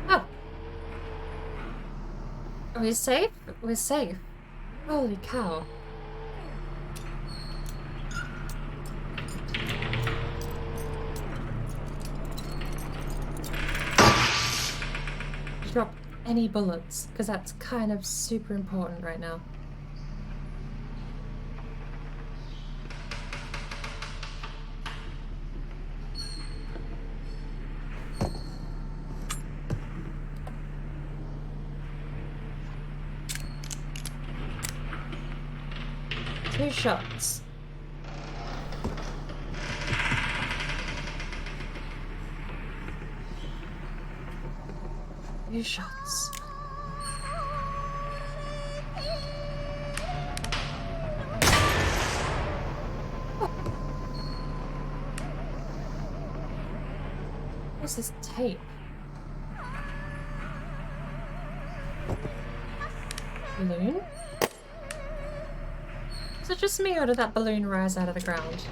Oh! Are we safe? We're safe. Holy cow. Drop any bullets, because that's kind of super important right now. Two shots. Two shots. What's this tape? Balloon? Is it just me or did that balloon rise out of the ground?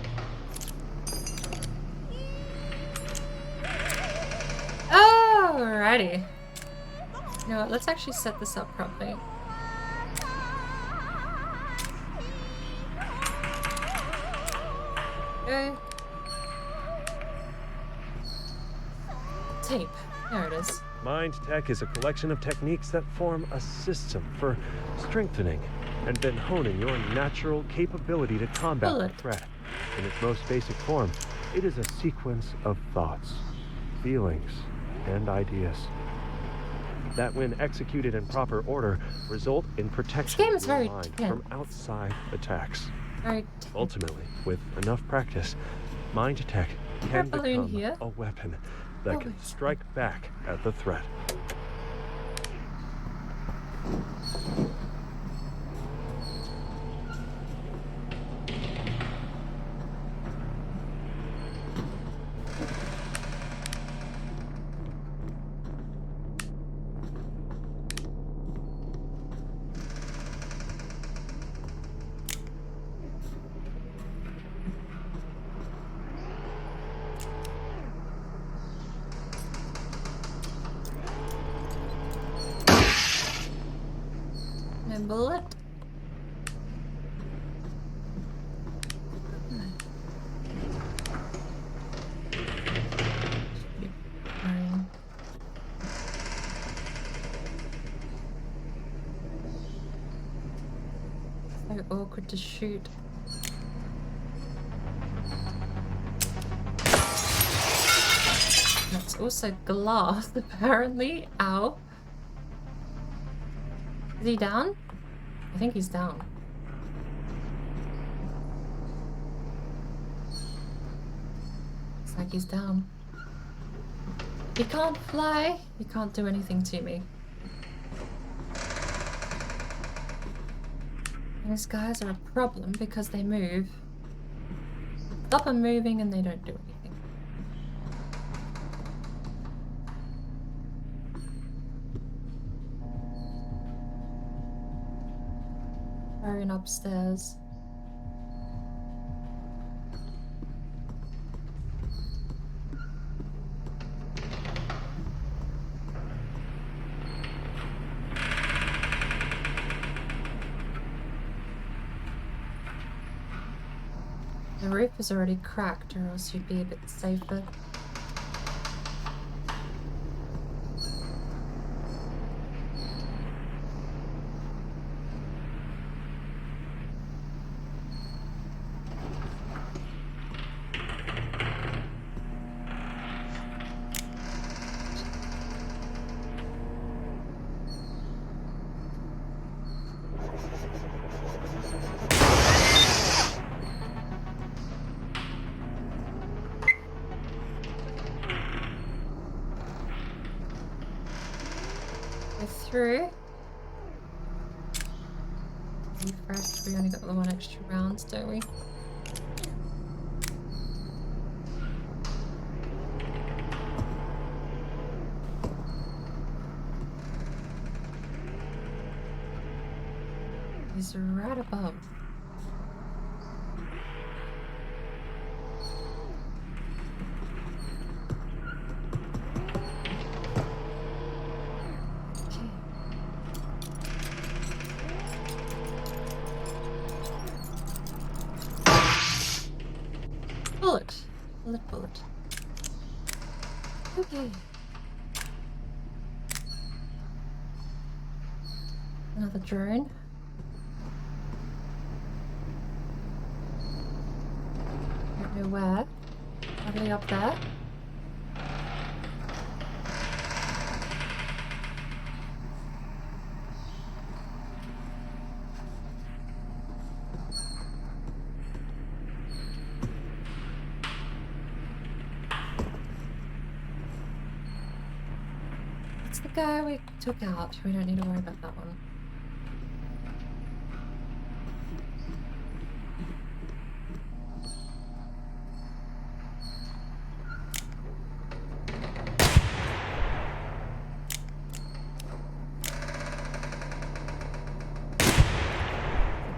Alrighty. You know what, let's actually set this up properly. Okay. Tape. There it is. Mind Tech is a collection of techniques that form a system for strengthening and then honing your natural capability to combat the threat. In its most basic form, it is a sequence of thoughts, feelings, and ideas that, when executed in proper order, result in protection of your mind from outside attacks. Ultimately, with enough practice, Mind Tech can become a weapon that can strike back at the threat. bullet. So awkward to shoot. That's also glass, apparently. Ow. Is he down? I think he's down. Looks like he's down. He can't fly. He can't do anything to me. These guys are a problem because they move. Stop them moving and they don't do anything. Going upstairs. The roof is already cracked, or else you'd be a bit safer. Through. Refresh. We only got the one extra round, don't we? He's right above. Bullet. Bullet. Okay. Another drone. Don't know where. Probably up there. The guy we took out. We don't need to worry about that one.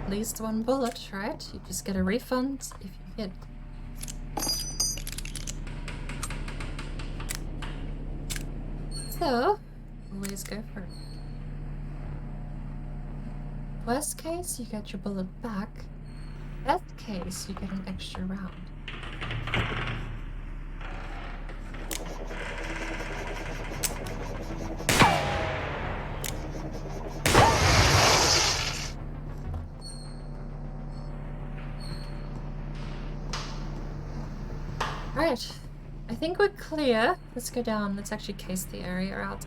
At least one bullet, right? You just get a refund if you hit. So, always go for it. Worst case, you get your bullet back. Best case, you get an extra round. Right. I think we're clear. Let's go down. Let's actually case the area out.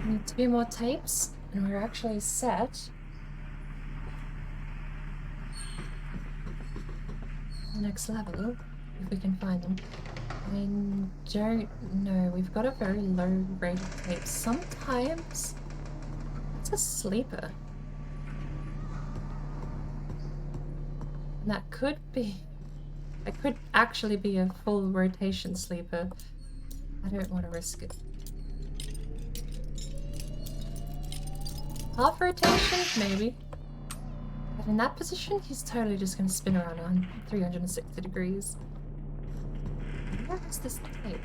Need to be more tapes, and we're actually set. Next level, if we can find them. I don't know. We've got a very low rate of tapes. Sometimes it's a sleeper. And that could be. It could actually be a full rotation sleeper. I don't want to risk it. Half rotation, maybe. But in that position, he's totally just going to spin around on 360 degrees. Where is this tape?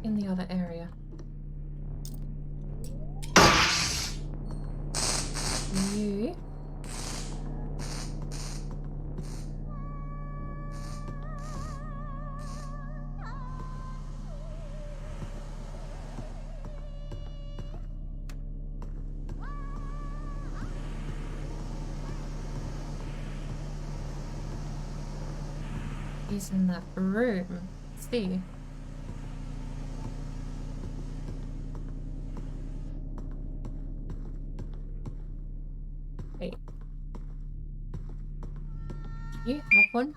In the other area. to... He's in that room. Let's see. Wait. Do you have one?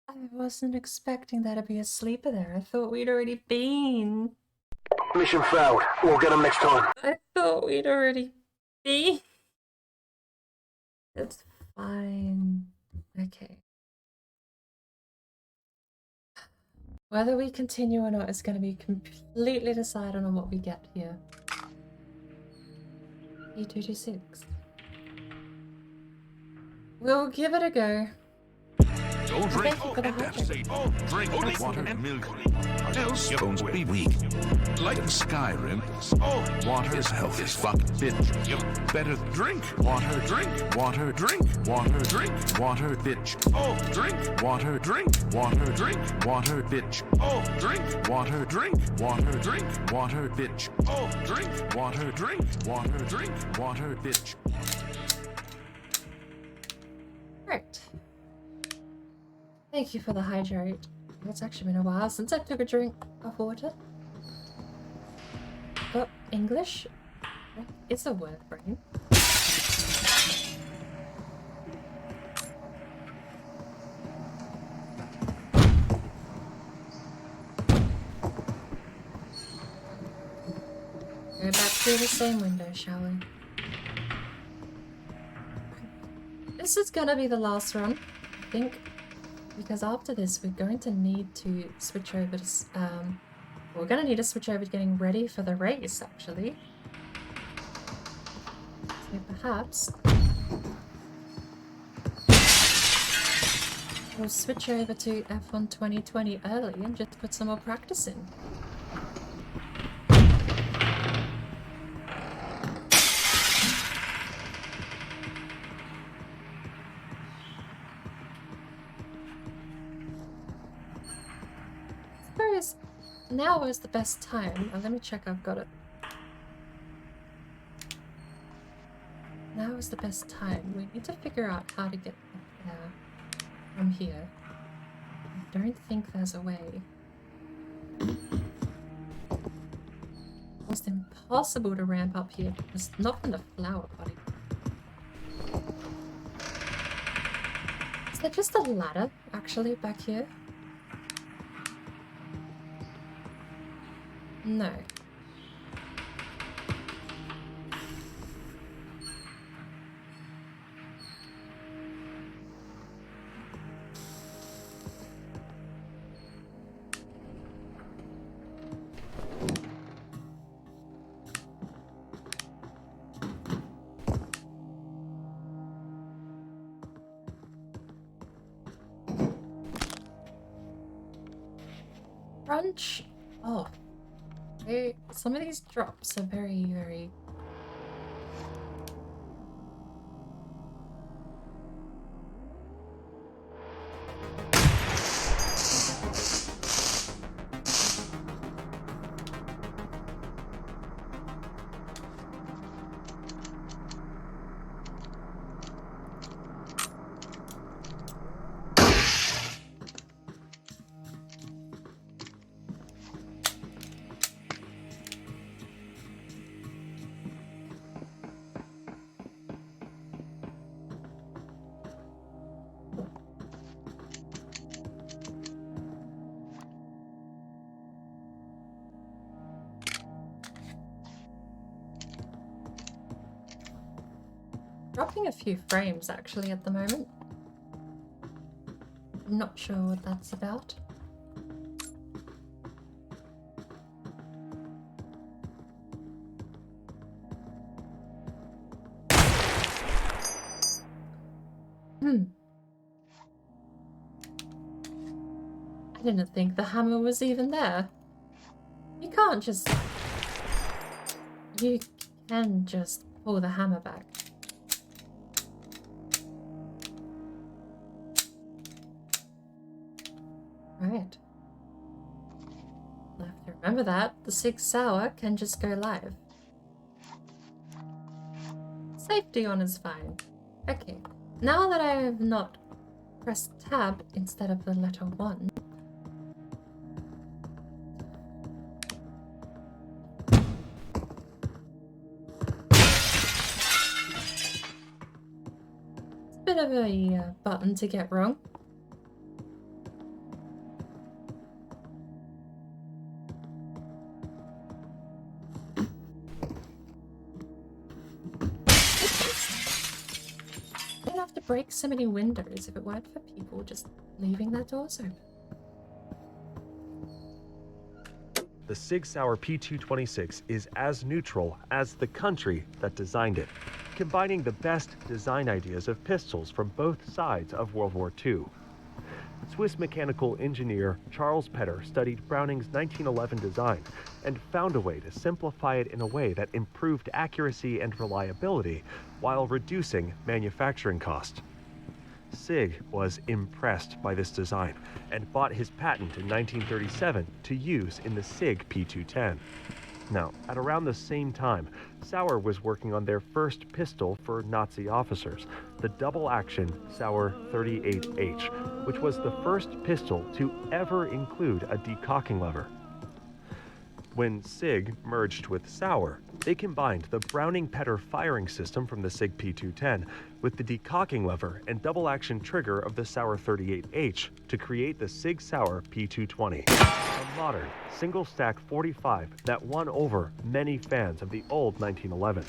I wasn't expecting there to be a sleeper there. I thought we'd already been. Mission failed. We'll get them next time. I thought we'd already been. It's fine. Okay. Whether we continue or not is going to be completely decided on what we get here. E226. We'll give it a go. Don't drink. Thank you for the hydrate. Drink only water and milk. Else your bones will be weak. Like in Skyrim, water is health is fuck bitch. You better drink water, drink water, drink water, drink water, bitch. Drink water, drink water, drink water, bitch. Drink water, drink water, drink water, bitch. Drink water, drink water, drink water, bitch. Right. Thank you for the hydrate. It's actually been a while since I took a drink of water. But English? It's a word brain. Go back through the same window, shall we? This is gonna be the last run, I think. Because after this, we're going to need to switch over to, we're going to need to switch over to getting ready for the race, actually. So perhaps we'll switch over to F1 2020 early and just put some more practice in. Now is the best time. Let me check I've got it. Now is the best time. We need to figure out how to get up there from here. I don't think there's a way. It's impossible to ramp up here. It's not from the flower body. Is there just a ladder actually back here? No. Crunch. Oh. Some of these drops are very, very... Dropping a few frames actually at the moment. I'm not sure what that's about. didn't think the hammer was even there. You can't just... You can just pull the hammer back. Right. I'll have to remember that. The Sig Sauer can just go live. Safety on is fine. Okay. Now that I have not pressed tab instead of the letter 1. It's a bit of a button to get wrong. To break so many windows if it weren't for people just leaving their doors open. The Sig Sauer P226 is as neutral as the country that designed it, combining the best design ideas of pistols from both sides of World War II. Swiss mechanical engineer Charles Petter studied Browning's 1911 design and found a way to simplify it in a way that improved accuracy and reliability while reducing manufacturing cost. Sig was impressed by this design and bought his patent in 1937 to use in the Sig P210. Now, at around the same time, Sauer was working on their first pistol for Nazi officers, the double-action Sauer 38H, which was the first pistol to ever include a decocking lever. When Sig merged with Sauer, they combined the Browning-Petter firing system from the Sig P210 with the decocking lever and double-action trigger of the Sauer 38H to create the Sig Sauer P220, a modern, single-stack 45 that won over many fans of the old 1911.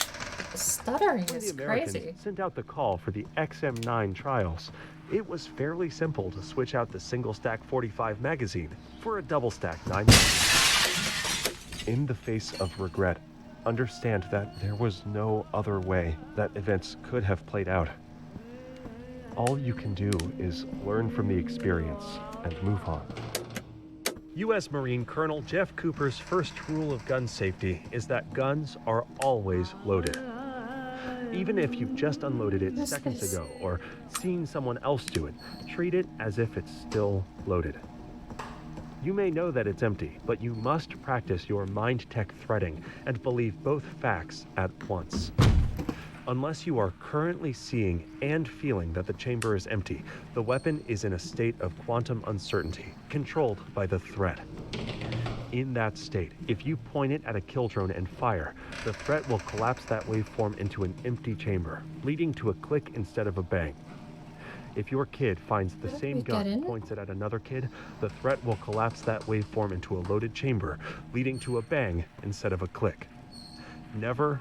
The stuttering When is the Americans crazy. sent out the call for the XM9 trials, it was fairly simple to switch out the single-stack 45 magazine for a double-stack 9. In the face of regret, understand that there was no other way that events could have played out. All you can do is learn from the experience and move on. U.S. Marine Colonel Jeff Cooper's first rule of gun safety is that guns are always loaded. Even if you've just unloaded it seconds ago or seen someone else do it, treat it as if it's still loaded. You may know that it's empty, but you must practice your mind tech threading and believe both facts at once. Unless you are currently seeing and feeling that the chamber is empty, the weapon is in a state of quantum uncertainty, controlled by the threat. In that state, if you point it at a kill drone and fire, the threat will collapse that waveform into an empty chamber, leading to a click instead of a bang. If your kid finds the same gun, points it at another kid, the threat will collapse that waveform into a loaded chamber, leading to a bang instead of a click. Never,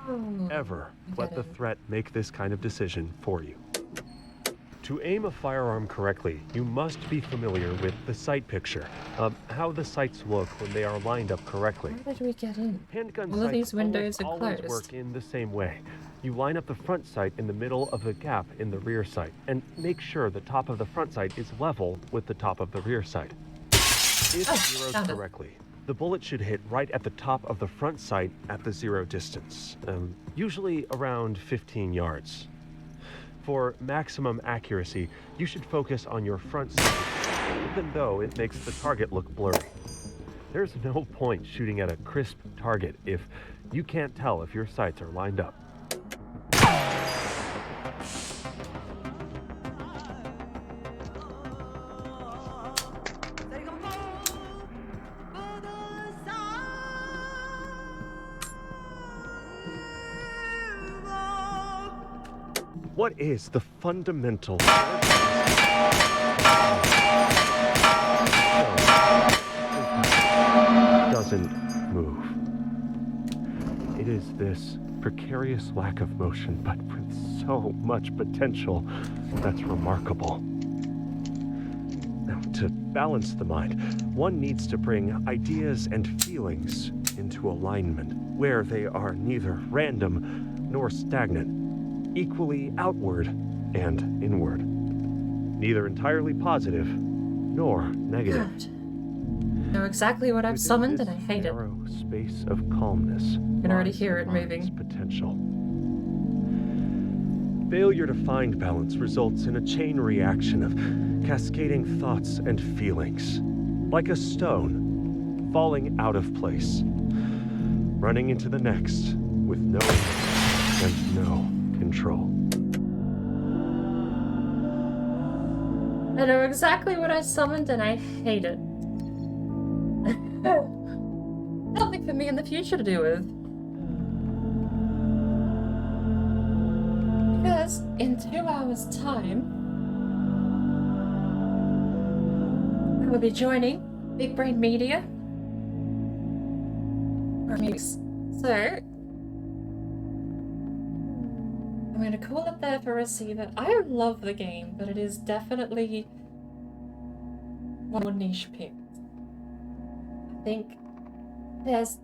ever let the threat make this kind of decision for you. To aim a firearm correctly, you must be familiar with the sight picture, how the sights look when they are lined up correctly. How did we get in? Handgun All of these sights windows are always closed. work in the same way. You line up the front sight in the middle of the gap in the rear sight, and make sure the top of the front sight is level with the top of the rear sight. If zeroed correctly, the bullet should hit right at the top of the front sight at the zero distance, usually around 15 yards. For maximum accuracy, you should focus on your front sight, even though it makes the target look blurry. There's no point shooting at a crisp target if you can't tell if your sights are lined up. What is the fundamental doesn't move? It is this precarious lack of motion, but with so much potential that's remarkable. Now, to balance the mind, one needs to bring ideas and feelings into alignment, where they are neither random nor stagnant, equally outward and inward, neither entirely positive nor negative. God. know exactly what I've Within summoned this and I hate it. narrow space of calmness, You can already lies hear the it mind's moving. potential. Failure to find balance results in a chain reaction of cascading thoughts and feelings, like a stone falling out of place, running into the next with no and no control. I know exactly what I summoned and I hate it. Something for me in the future to do with. Because in 2 hours' time, I will be joining Big Brain Media. So, I'm going to call it there for receiver. I love the game, but it is definitely one more niche pick. I think there's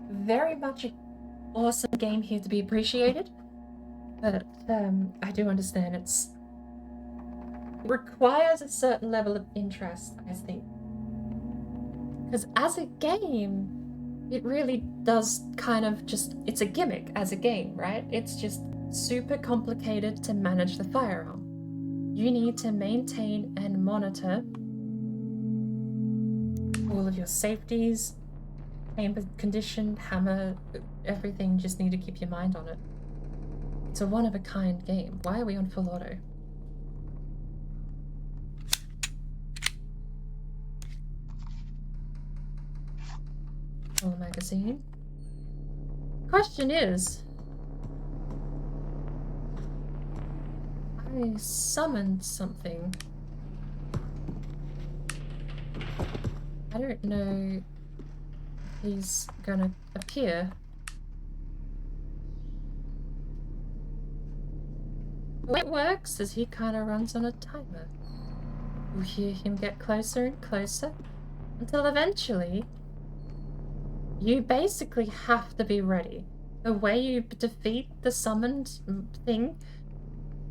very much an awesome game here to be appreciated, but I do understand it requires a certain level of interest, I think. Because as a game, it really does kind of just, it's a gimmick as a game, right? It's just super complicated to manage the firearm. You need to maintain and monitor all of your safeties, chamber condition, hammer, everything. Just need to keep your mind on it. It's a one-of-a-kind game. Why are we on full auto? Full magazine. Question is, I summoned something. I don't know if he's gonna appear. The way it works is he kind of runs on a timer. You hear him get closer and closer until eventually you basically have to be ready. The way you defeat the summoned thing,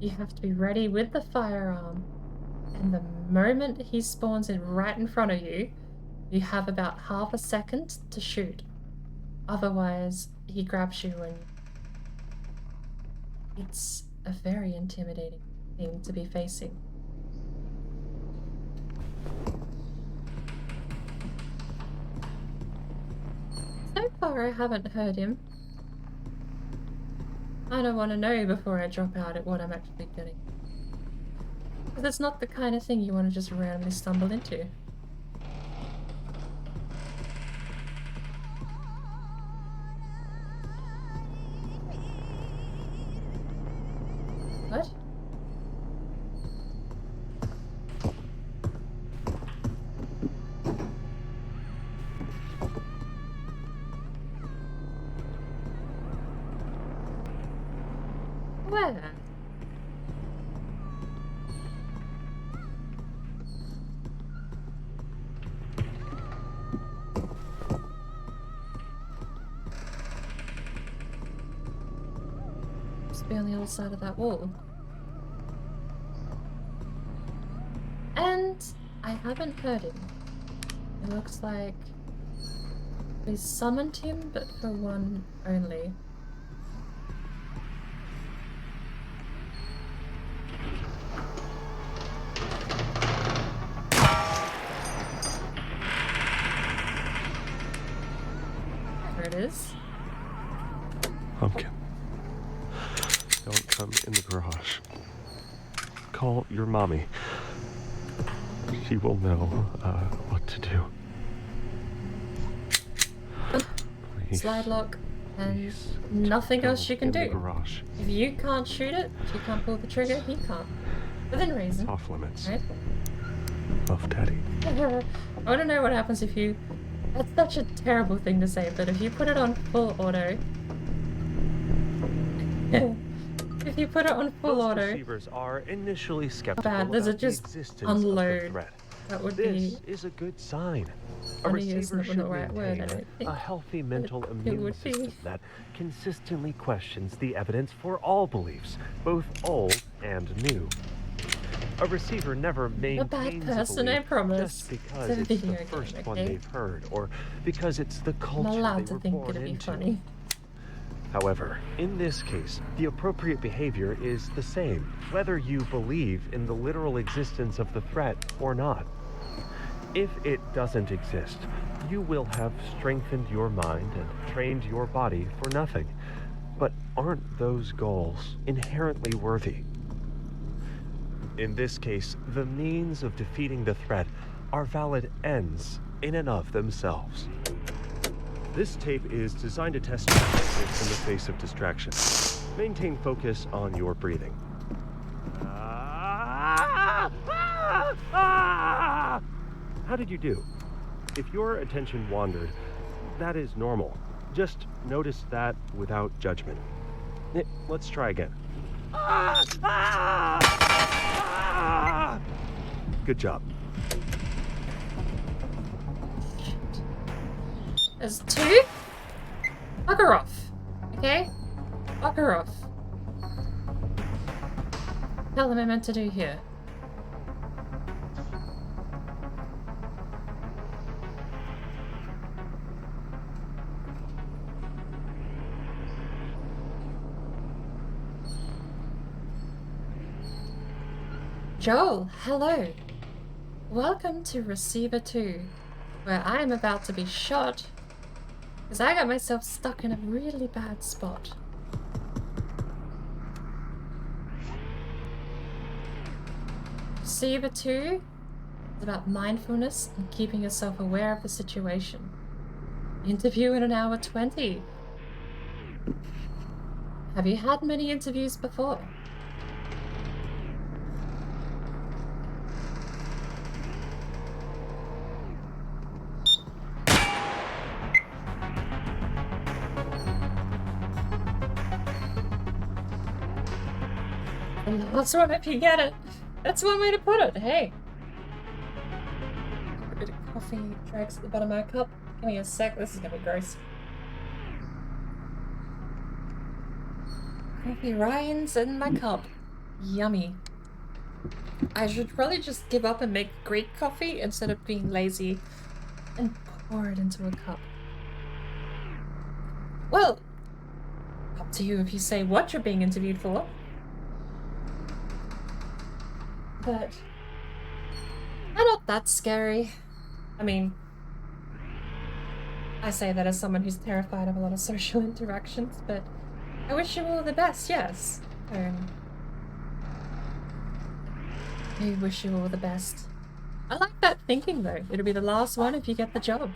you have to be ready with the firearm, and the moment he spawns in right in front of you, you have about half a second to shoot. Otherwise, he grabs you, and it's a very intimidating thing to be facing. So far, I haven't heard him. I don't want to know before I drop out at what I'm actually getting. Because it's not the kind of thing you want to just randomly stumble into. What? Where? Must be on the other side of that wall. And I haven't heard him. It looks like we summoned him, but for one only. There it is. Pumpkin, don't come in the garage. Call your mommy. She will know what to do. Please, Slide lock, and please, nothing don't else you can in the do. garage. If you can't shoot it, if you can't pull the trigger, he can't. Within reason. Off limits. Right? Love, Daddy. I want to know what happens if you... That's such a terrible thing to say, but if you put it on full auto... if you put it on full Most auto... receivers are initially skeptical bad, does about it just the existence unload? of the threat. That would This be... is a good sign. A Funny is receiver not should the right word, I maintain don't think. a healthy mental It immune would be. system that consistently questions the evidence for all beliefs, both old and new. A receiver never a maintains bad a person, I belief promise. just because It's a it's the video game, first one okay? they've heard, or because it's the I'm culture allowed they to were think born it'd be into. funny. However, in this case, the appropriate behavior is the same, whether you believe in the literal existence of the threat or not. If it doesn't exist, you will have strengthened your mind and trained your body for nothing. But aren't those goals inherently worthy? In this case, the means of defeating the threat are valid ends in and of themselves. This tape is designed to test your focus in the face of distraction. Maintain focus on your breathing. How did you do? If your attention wandered, that is normal. Just notice that without judgment. Let's try again. Good job. There's two? Bugger off. Okay? Bugger off. What the hell am I meant to do here? Joel, hello. Welcome to Receiver 2, where I am about to be shot because I got myself stuck in a really bad spot. Receiver 2 is about mindfulness and keeping yourself aware of the situation. Interview in an hour 20. Have you had many interviews before? That's one if you get it. That's one way to put it. Hey. A bit of coffee drags at the bottom of my cup. Give me a sec. This is gonna be gross. Coffee rinds in my cup. Yummy. I should probably just give up and make Greek coffee instead of being lazy and pour it into a cup. Well, up to you if you say what you're being interviewed for. But they're not that scary. I mean, I say that as someone who's terrified of a lot of social interactions, but I wish you all the best, yes. I wish you all the best. I like that thinking though. It'll be the last one if you get the job.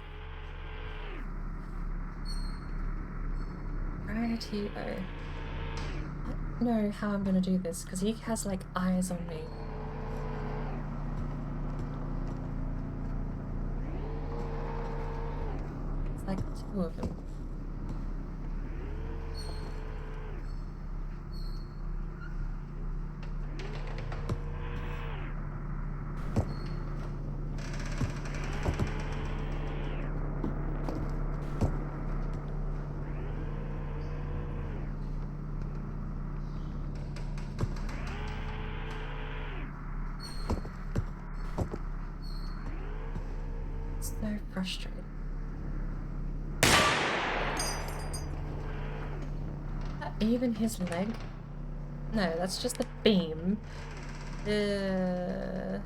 Right-o. I don't know how I'm gonna do this because he has like eyes on me. Like two of them. So frustrating. Even his leg? No, that's just a beam. Here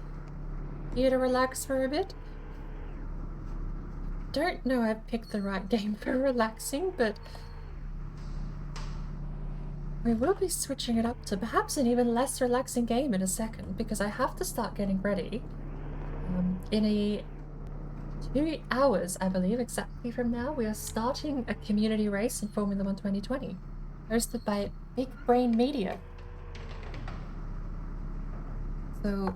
to relax for a bit? Don't know I've picked the right game for relaxing, but we will be switching it up to perhaps an even less relaxing game in a second because I have to start getting ready. In 2 hours, I believe, exactly from now, we are starting a community race in Formula 1 2020. Hosted by Big Brain Media. So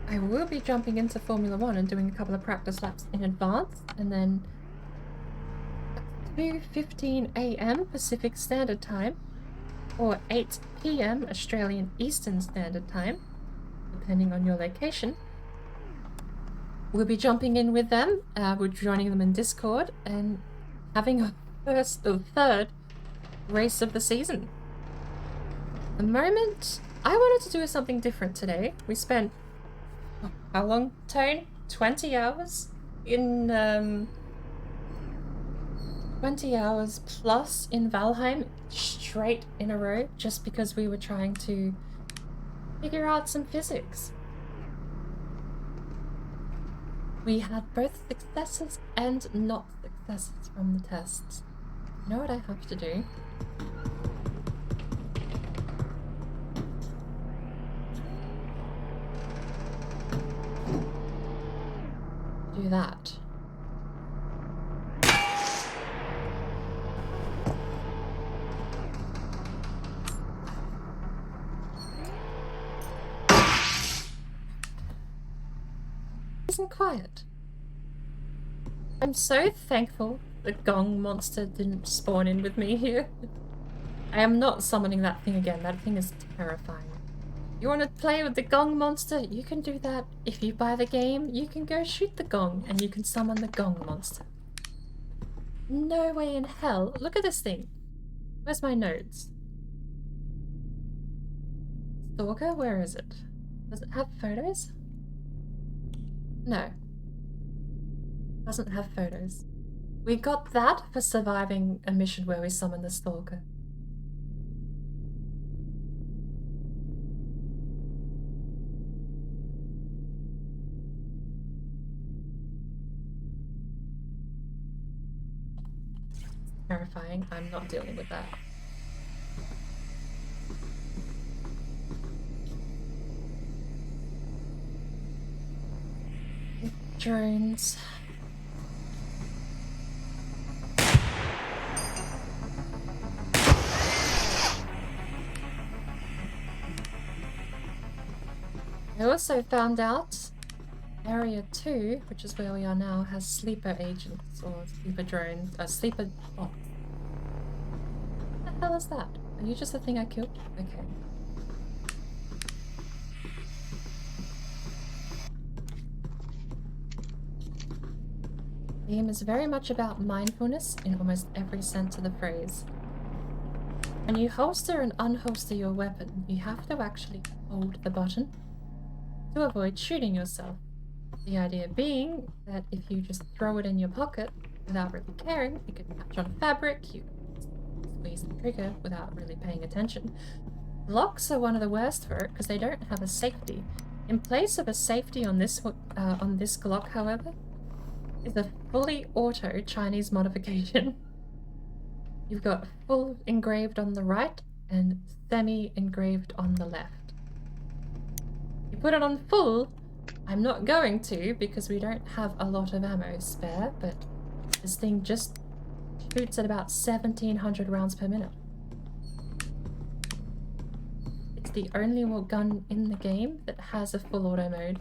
I will be jumping into Formula 1 and doing a couple of practice laps in advance, and then at 2:15 AM Pacific Standard Time or 8 PM Australian Eastern Standard Time, depending on your location, we'll be jumping in with them. We're joining them in Discord and having a first or third race of the season. the moment, I wanted to do something different today. We spent, how long, Tone? 20 hours in, 20 hours plus in Valheim, straight in a row, just because we were trying to figure out some physics. We had both successes and not successes from the tests. You know what I have to do? Do that. Isn't quiet. I'm so thankful the gong monster didn't spawn in with me here. I am not summoning that thing again. That thing is terrifying. You want to play with the gong monster? You can do that. If you buy the game, you can go shoot the gong and you can summon the gong monster. No way in hell. Look at this thing. Where's my notes? Stalker, where is it? Does it have photos? No. Doesn't have photos. We got that for surviving a mission where we summoned the Stalker. Terrifying. I'm not dealing with that. Drones. I also found out Area 2, which is where we are now, has sleeper agents or sleeper drones, sleeper bots. What the hell is that? Are you just the thing I killed? Okay. The game is very much about mindfulness in almost every sense of the phrase. When you holster and unholster your weapon, you have to actually hold the button to avoid shooting yourself. The idea being that if you just throw it in your pocket without really caring, it could catch on fabric, you squeeze the trigger without really paying attention. Locks are one of the worst for it because they don't have a safety. In place of a safety on this Glock, however, is a fully auto Chinese modification. You've got full engraved on the right and semi engraved on the left. You put it on full. I'm not going to because we don't have a lot of ammo spare, but this thing just shoots at about 1700 rounds per minute. It's the only gun in the game that has a full auto mode.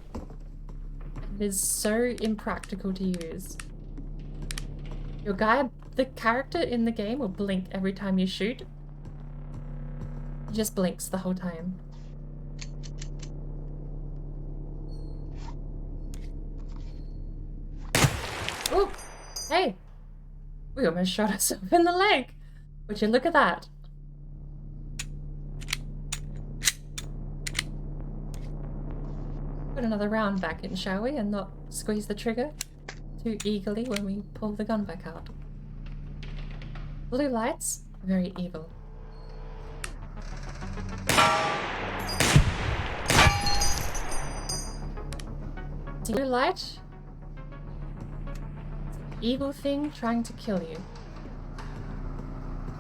It is so impractical to use. The character in the game will blink every time you shoot. He just blinks the whole time. Oh, hey! We almost shot ourselves in the leg. Would you look at that? Put another round back in, shall we? And not squeeze the trigger too eagerly when we pull the gun back out. Blue lights, very evil. Blue light, evil thing trying to kill you.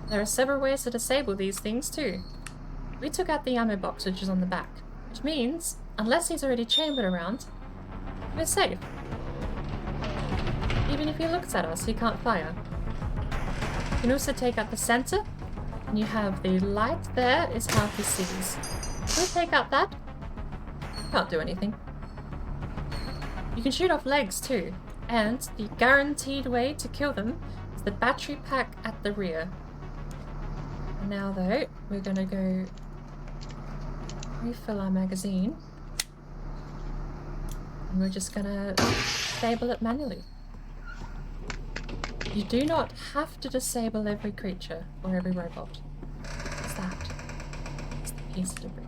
There are several ways to disable these things too. We took out the ammo box which is on the back, which means, unless he's already chambered around, we're safe. Even if he looks at us, he can't fire. You can also take out the center, and you have the light there is how he sees. If we take out that, can't do anything. You can shoot off legs too, and the guaranteed way to kill them is the battery pack at the rear. And now though, we're gonna go refill our magazine, and we're just gonna disable it manually. You do not have to disable every creature or every robot. What's that? It's the piece of debris.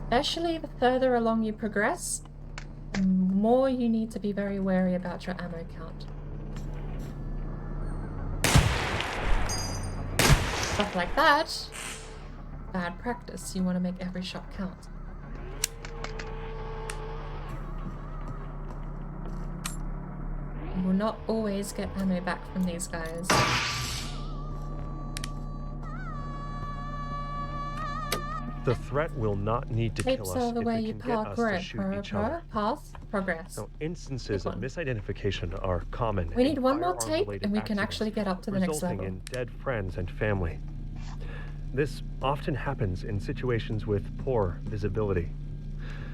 Especially the further along you progress, the more you need to be very wary about your ammo count. Stuff like that, bad practice. You want to make every shot count. You will not always get ammo back from these guys. The threat will not need to kill Tapes us are the if way it you can get us to shoot each other. path, progress. Now, instances Big of one. misidentification are common. We need in one more firearm-related tape and we can accidents, actually get up to the next resulting level. in dead friends and family. This often happens in situations with poor visibility.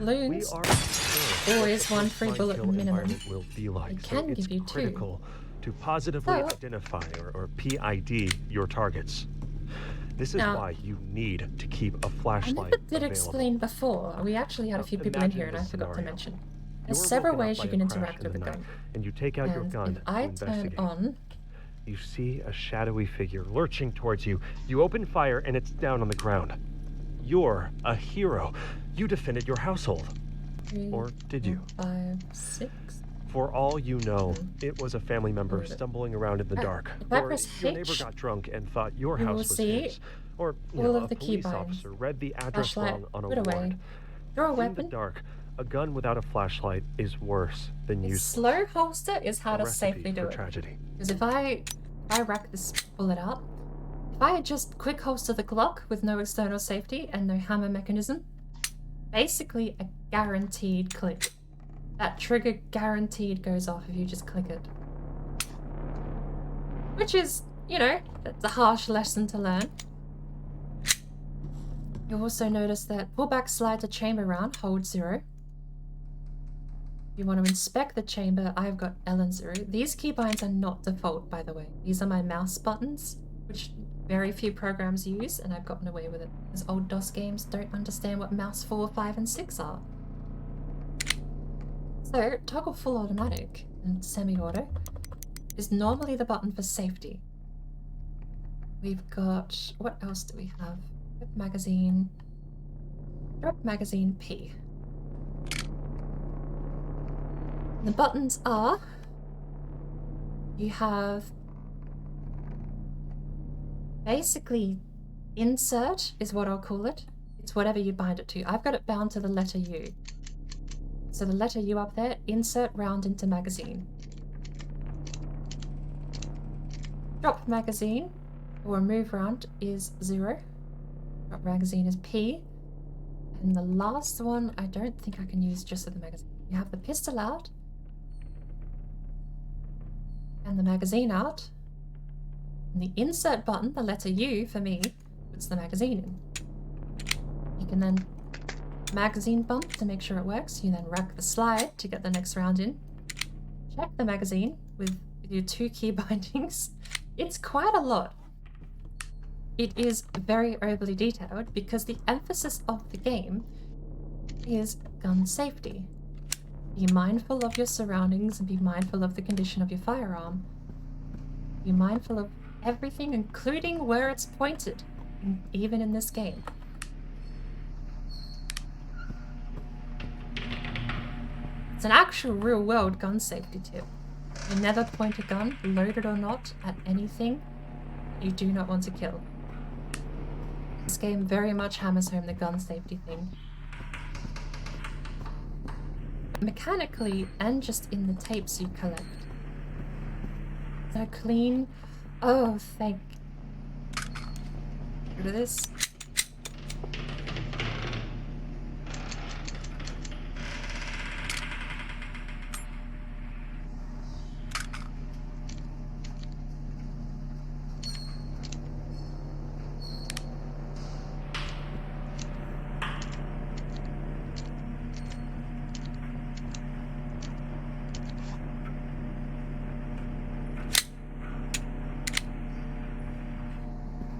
We Balloons, are sure always what one the free post-mine bullet kill minimum. environment will be like, It so can it's give you two. critical to positively So- identify or PID your targets. This is Now- why you need to keep a I flashlight never did available. explain before. We actually had a Now, few people in imagine here and I this forgot to scenario. mention. You're There's several woken up ways by you a can crash interact in with the the night, gun. and you take out your And gun if I to turn investigate. on, You see a shadowy figure lurching towards you. You open fire and it's down on the ground. You're a hero. You defended your household. 3, Or did you? 4, 5, 6. For all you know, it was a family member Where is it? stumbling around in the Ah, dark. if I Or press your neighbor H, got drunk and thought your you house will was see his. Or all of a the police keybinds. officer read the address Flashlight, wrong on a put away. warrant. Draw a In the weapon. dark, a gun without a flashlight is worse than A useless. slow holster is how A to recipe safely do for it. tragedy. Because if I rack this bullet out, if I had just quick holster the Glock with no external safety and no hammer mechanism, basically a guaranteed click. That trigger guaranteed goes off if you just click it. Which is, you know, that's a harsh lesson to learn. You'll also notice that pullback slide to chamber round, hold 0. If you want to inspect the chamber, I've got L and 0. These keybinds are not default, by the way. These are my mouse buttons, which very few programs use, and I've gotten away with it, because old DOS games don't understand what mouse 4, 5, and 6 are. So, toggle full automatic and semi-auto is normally the button for safety. We've got... what else do we have? Magazine. Drop magazine P. The buttons are... you have... basically, insert is what I'll call it. It's whatever you bind it to. I've got it bound to the letter U. So the letter U up there, insert round into magazine. Drop magazine, or remove round, is 0. Drop magazine is P. And the last one, I don't think I can use just for the magazine. You have the pistol out, and the magazine out. And the insert button, the letter U for me, puts the magazine in. You can then magazine bump to make sure it works. You then rack the slide to get the next round in. Check the magazine with your 2 key bindings. It's quite a lot. It is very overly detailed because the emphasis of the game is gun safety. Be mindful of your surroundings and be mindful of the condition of your firearm. Be mindful of everything, including where it's pointed, even in this game. It's an actual real-world gun safety tip. You never point a gun, loaded or not, at anything you do not want to kill. This game very much hammers home the gun safety thing. Mechanically, and just in the tapes you collect. They're clean. Oh, thank... Get rid of this.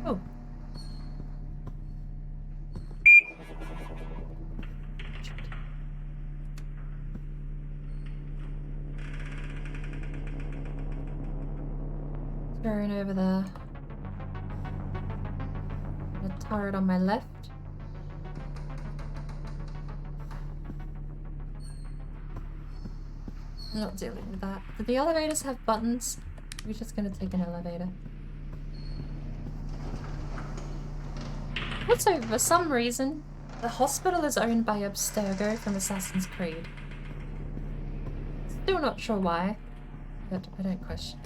Oh. Turn over there. turret on my left. I'm not dealing with that. Do the elevators have buttons? We're just gonna take an elevator. Also, for some reason, the hospital is owned by Abstergo from Assassin's Creed. Still not sure why, but I don't question.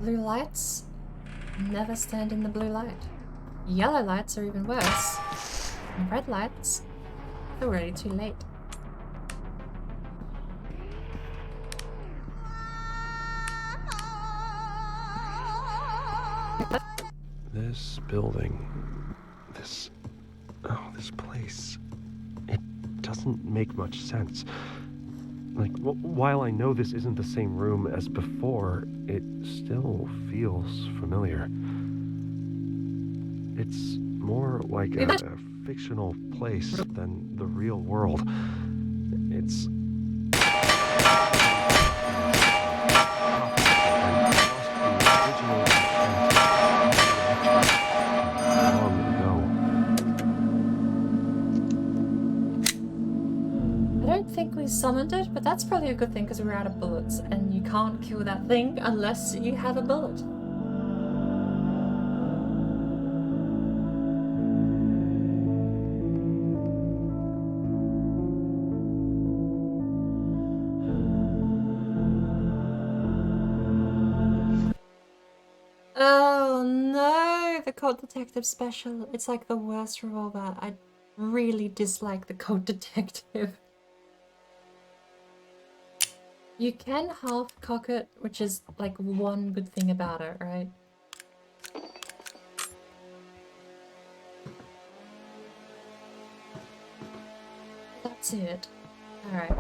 Blue lights? Never stand in the blue light. Yellow lights are even worse. And red lights? They're already too late. This building, this place, it doesn't make much sense. Like, while I know this isn't the same room as before, it still feels familiar. It's more like a fictional place than the real world. It's... I don't think we summoned it, but that's probably a good thing because we're out of bullets, and you can't kill that thing unless you have a bullet. Oh no, the Cont Detective special. It's like the worst revolver. I really dislike the Cont Detective. You can half cock it, which is like one good thing about it, right? That's it. Alright.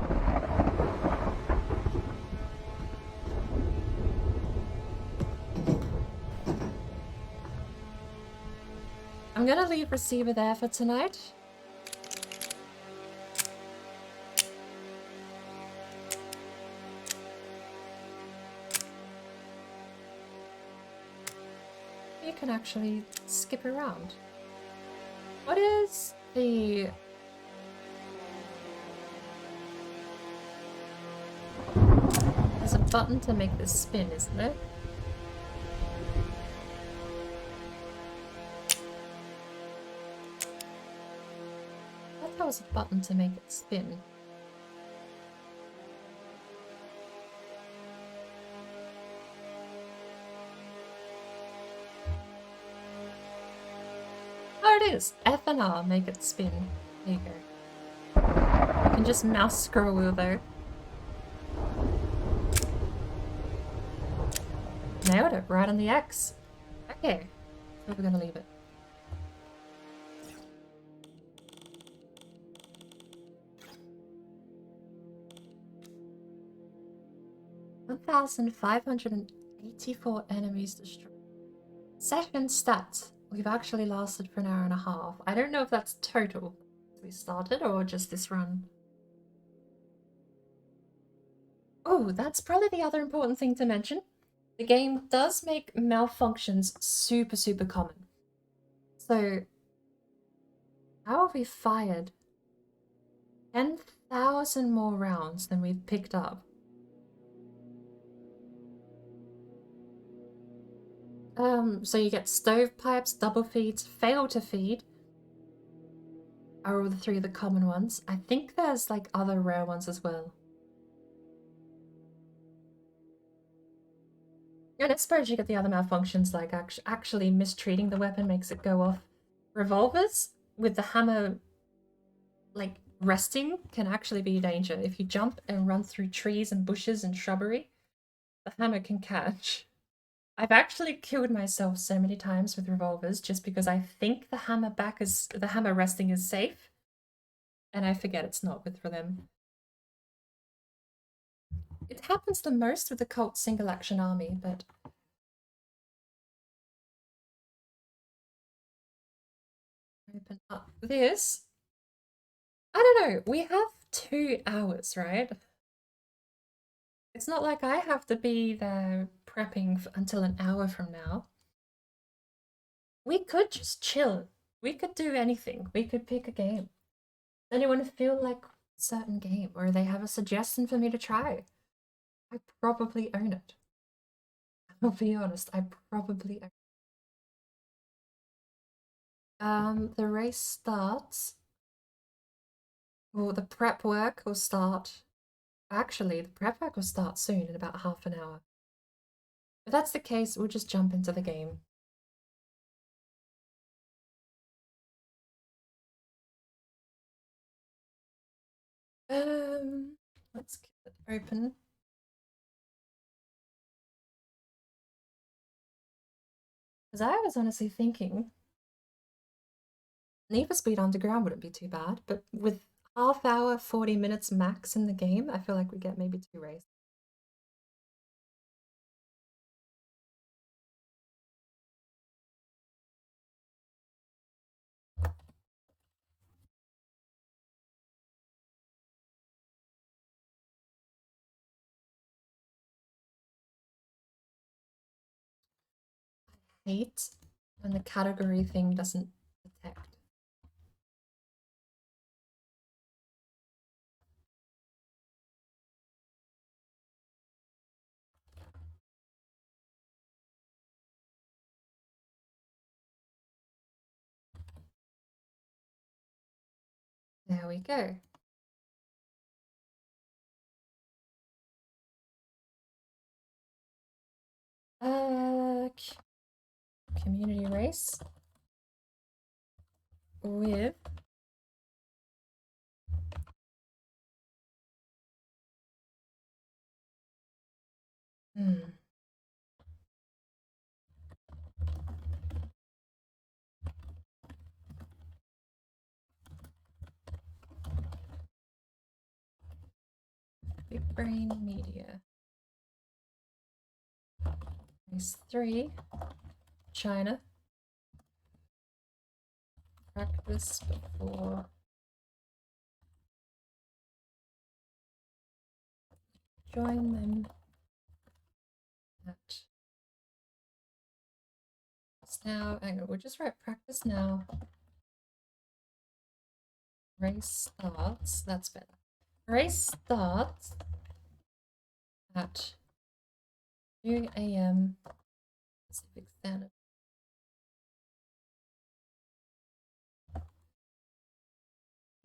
I'm gonna leave receiver there for tonight. You can actually skip around. What is the... There's a button to make this spin, isn't there? I thought there was a button to make it spin. Oh, it is! F and R make it spin. There you go. You can just mouse scroll wheel though. Nailed it, right on the X. Okay, where are we gonna leave it? $1,584 enemies destroyed. Session stats. We've actually lasted for an hour and a half. I don't know if that's total we started or just this run. Oh, that's probably the other important thing to mention. The game does make malfunctions super common. So, how have we fired 10,000 more rounds than we've picked up? So you get stovepipes, double feeds, fail to feed are all the three of the common ones. I think there's like other rare ones as well. And I suppose you get the other malfunctions like actually mistreating the weapon makes it go off. Revolvers with the hammer like resting can actually be a danger. If you jump and run through trees and bushes and shrubbery, the hammer can catch. I've actually killed myself so many times with revolvers just because I think the hammer resting is safe, and I forget it's not good for them. It happens the most with the cult single action army, but open up this. I don't know, we have 2 hours, right? It's not like I have to be there prepping until an hour from now. We could just chill. We could do anything. We could pick a game. Does anyone feel like a certain game, or they have a suggestion for me to try? I probably own it. I'll be honest, I probably own it. The race starts. Well, the prep work will start. Actually, the prep work will start soon, in about half an hour. If that's the case, we'll just jump into the game. Let's keep it open. Because I was honestly thinking Need for Speed Underground wouldn't be too bad, but with half hour, 40 minutes max in the game, I feel like we get maybe 2 races. I hate when the category thing doesn't detect. There we go. Community race with Big Brain Media. Race 3, China. Practice before join them at now. Hang on, we'll just write practice now. Race starts. That's better. Race starts at 2 a.m. Pacific Standard.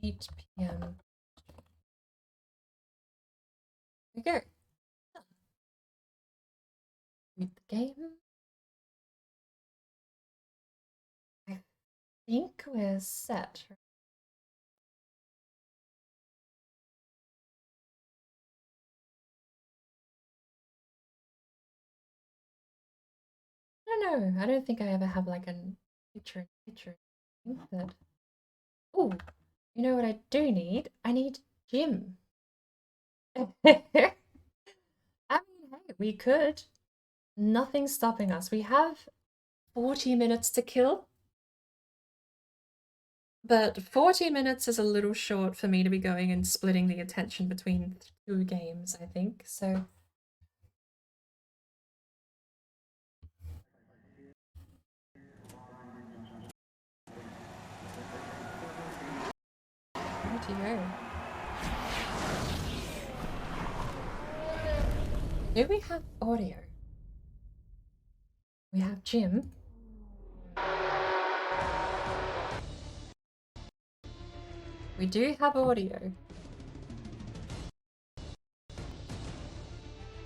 $8 p.m. There we go. Read the game. I think we're set. I don't know. I don't think I ever have like a picture, but oh, you know what I do need? I need gym. I mean, hey, we could. Nothing's stopping us. We have 40 minutes to kill. But 40 minutes is a little short for me to be going and splitting the attention between 2 games, I think. So do we have audio? We have Jim. We do have audio.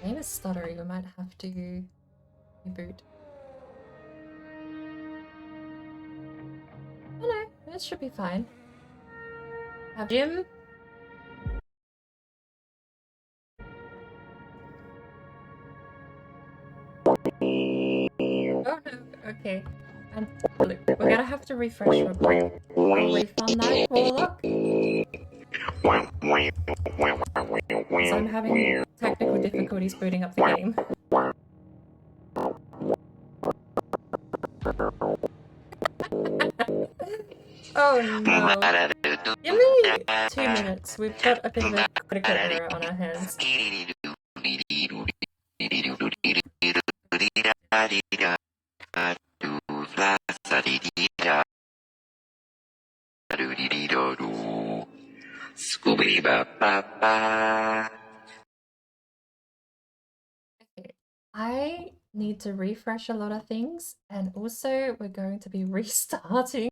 Game is stuttering. We might have to reboot. Oh no, this should be fine. Have Jim. Oh no, okay. And look, we're gonna have to refresh real quick. I'll refund that Warlock. Because I'm having technical difficulties booting up the game. Oh no. Give me 2 minutes. We've got a bit of a critical error on our hands. I need to refresh a lot of things, and also we're going to be restarting.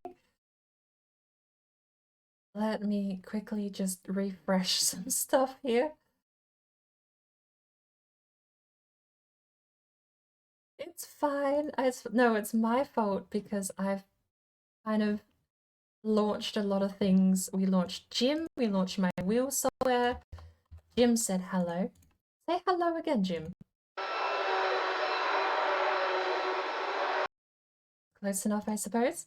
Let me quickly just refresh some stuff here. It's fine. No, it's my fault because I've kind of launched a lot of things. We launched Jim, we launched my wheel software. Jim said hello. Say hello again, Jim. Close enough, I suppose.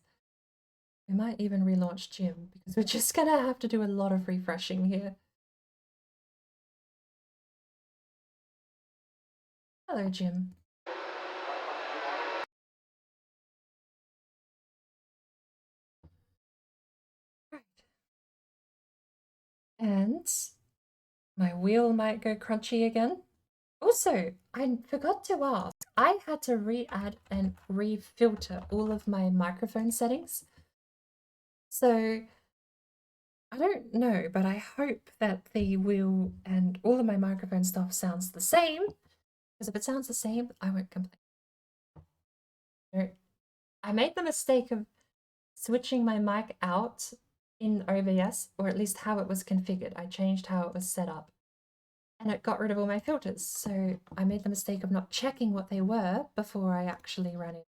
We might even relaunch Jim because we're just gonna have to do a lot of refreshing here. Hello, Jim. Right. And my wheel might go crunchy again. Also, I forgot to ask, I had to re-add and re-filter all of my microphone settings. So, I don't know, but I hope that the wheel and all of my microphone stuff sounds the same. Because if it sounds the same, I won't complain. I made the mistake of switching my mic out in OBS, or at least how it was configured. I changed how it was set up. And it got rid of all my filters, so I made the mistake of not checking what they were before I actually ran it.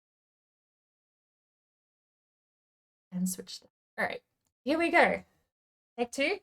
And switched them. Alright, here we go. Take 2.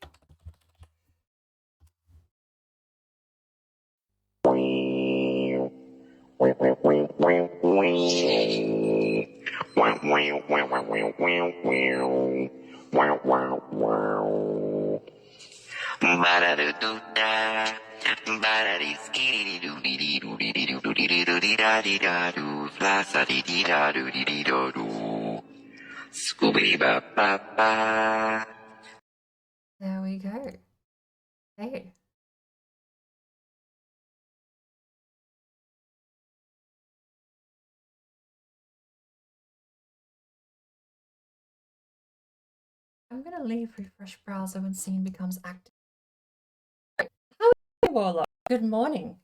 There we go. Hey. I'm gonna leave refresh browser when scene becomes active. How are you, Warlock? Good morning.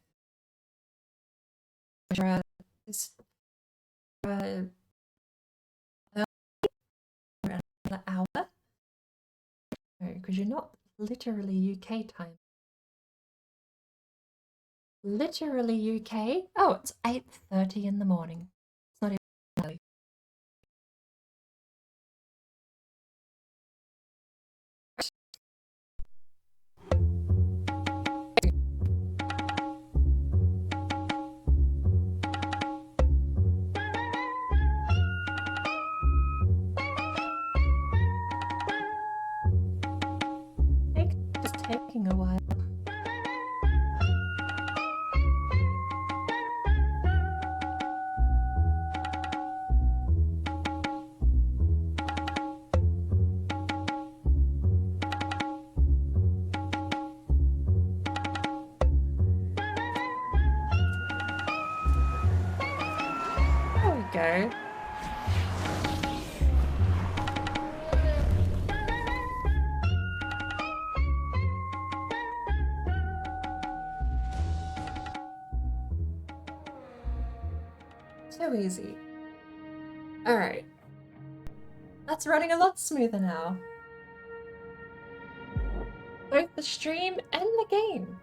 Another hour? No, because you're not literally UK time. Literally UK? Oh, it's 8:30 in the morning. It's not even early. It's just taking a while. There we go. So easy. Alright. That's running a lot smoother now. Both the stream and the game.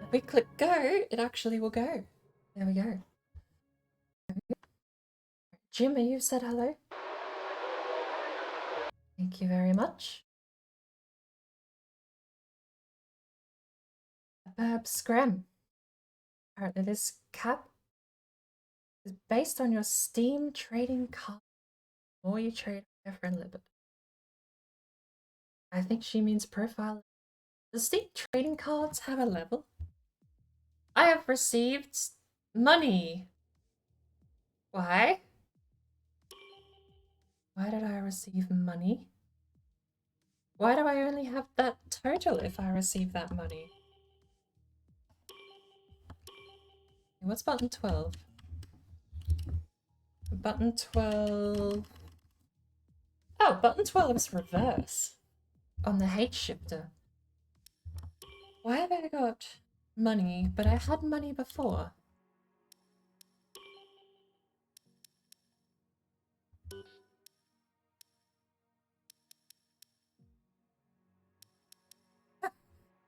If we click go, it actually will go. There we go. Jim, you said hello? Thank you very much. Scram. Apparently this cap is based on your Steam trading card. The more you trade, your friend limit. I think she means profile. Does Steam trading cards have a level? I have received money. Why? Why did I receive money? Why do I only have that total if I receive that money? What's button 12? Button 12... Oh, button 12 is reverse. On the H shifter. Why have I got money, but I had money before?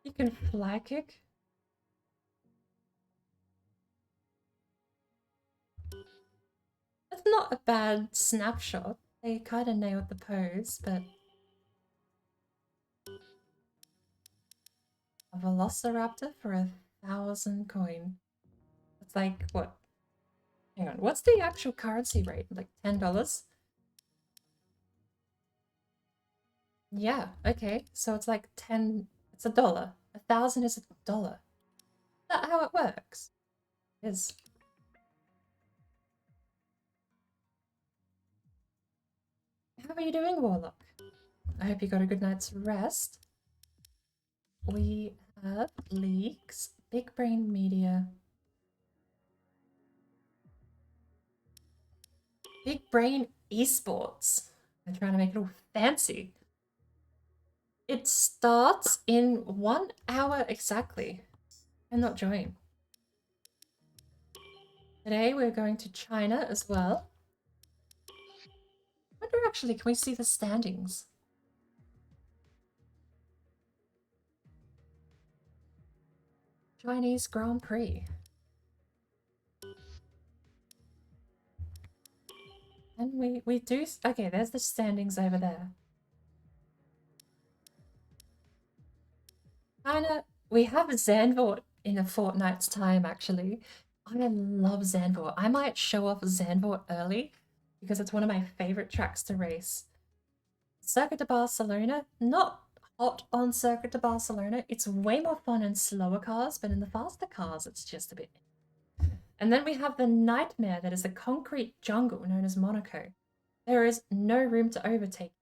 You can fly kick? That's not a bad snapshot. They kind of nailed the pose, but... A Velociraptor for 1,000 coin. It's like, what? Hang on, what's the actual currency rate? Like $10? Yeah, okay. So it's like 10... It's $1. 1,000 is $1. Is that how it works? It is. How are you doing, Warlock? I hope you got a good night's rest. We have leaks, Big Brain Media. Big Brain Esports. I'm trying to make it all fancy. It starts in 1 hour exactly. Cannot join. Today we're going to China as well. I wonder actually, can we see the standings? Chinese Grand Prix. And we do... Okay, there's the standings over there. China, we have Zandvoort in a fortnight's time, actually. I love Zandvoort. I might show off Zandvoort early because it's one of my favorite tracks to race. Circuit de Barcelona, not hot on Circuit de Barcelona. It's way more fun in slower cars, but in the faster cars, it's just a bit... And then we have the nightmare that is the concrete jungle known as Monaco. There is no room to overtake.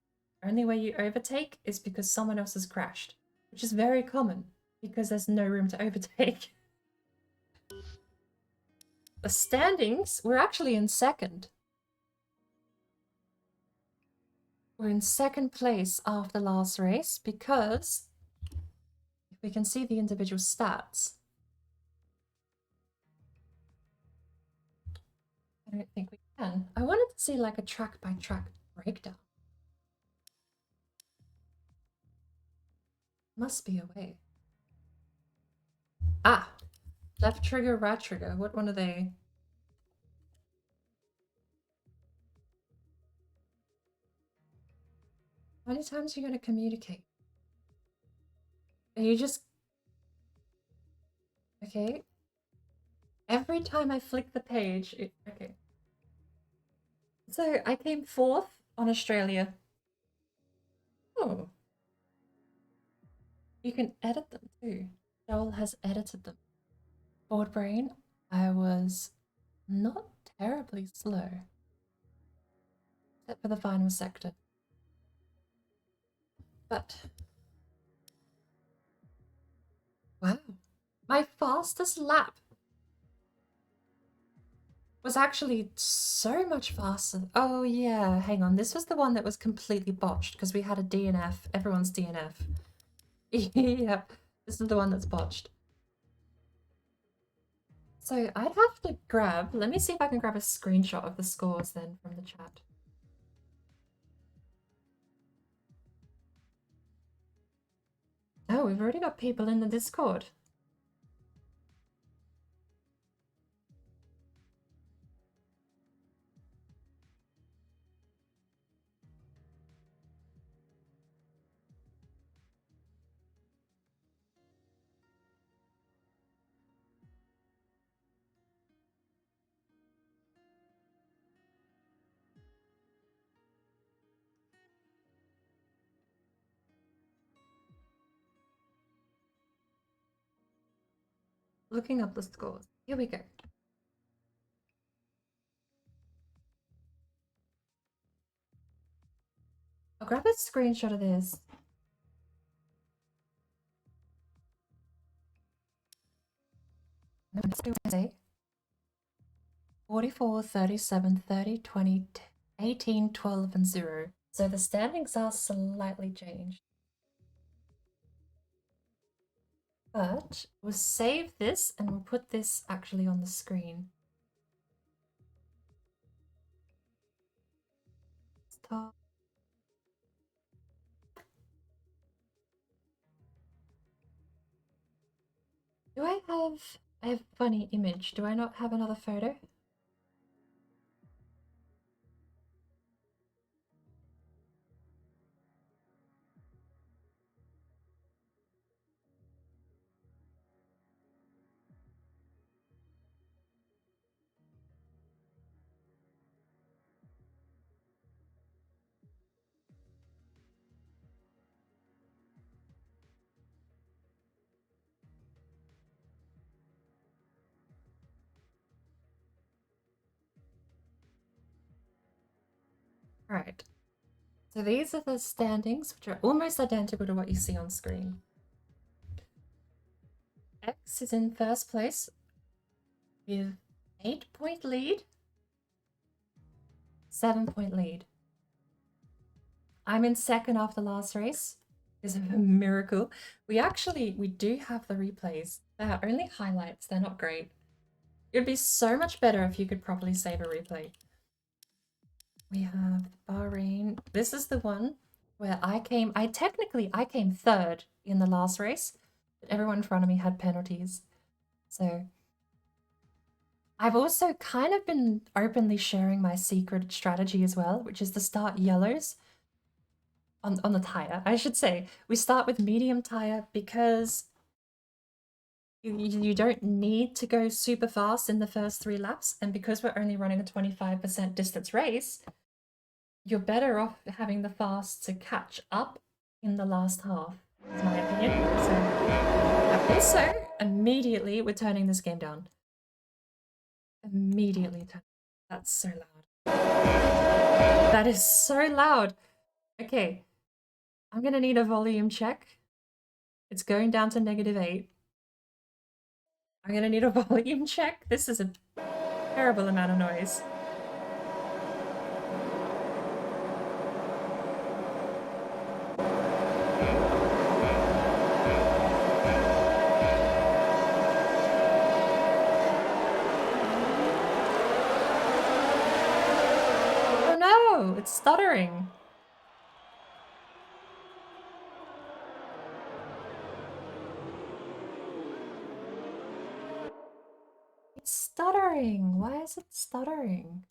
The only way you overtake is because someone else has crashed, which is very common because there's no room to overtake. The standings, we're actually in second. We're in second place after last race because if we can see the individual stats. I don't think we can. I wanted to see like a track by track breakdown. Must be a way. Ah! Left trigger, right trigger. What one are they? How many times are you going to communicate? Are you just... Okay. Every time I flick the page, it... Okay. So I came 4th on Australia. Oh. You can edit them too. Joel has edited them. Board Brain, I was not terribly slow. Except for the final sector. But... Wow. My fastest lap was actually so much faster. Oh yeah, hang on. This was the one that was completely botched because we had a DNF. Everyone's DNF. Yeah, this is the one that's botched. So I'd have to grab... Let me see if I can grab a screenshot of the scores then from the chat. Oh, we've already got people in the Discord. looking up the scores. Here we go. I'll grab a screenshot of this. Let's do Wednesday. 44, 37, 30, 20, 18, 12, and 0. So the standings are slightly changed. But we'll save this and we'll put this actually on the screen. Stop. Do I have a funny image. Do I not have another photo? Alright. So these are the standings, which are almost identical to what you see on screen. X is in first place with 8-point lead, 7-point lead. I'm in second after last race because of a miracle. We do have the replays. They are only highlights, they're not great. It would be so much better if you could properly save a replay. We have Bahrain. This is the one where I came third in the last race, but everyone in front of me had penalties. So I've also kind of been openly sharing my secret strategy as well, which is to start yellows on the tire. I should say we start with medium tire because you don't need to go super fast in the first 3 laps, and because we're only running a 25% distance race, you're better off having the fast to catch up in the last half, is my opinion. So also, immediately we're turning this game down. Immediately turn. That's so loud. That is so loud. Okay, I'm gonna need a volume check. It's going down to -8. I'm gonna need a volume check. This is a terrible amount of noise. Oh no, it's stuttering. It's stuttering. Why is it stuttering?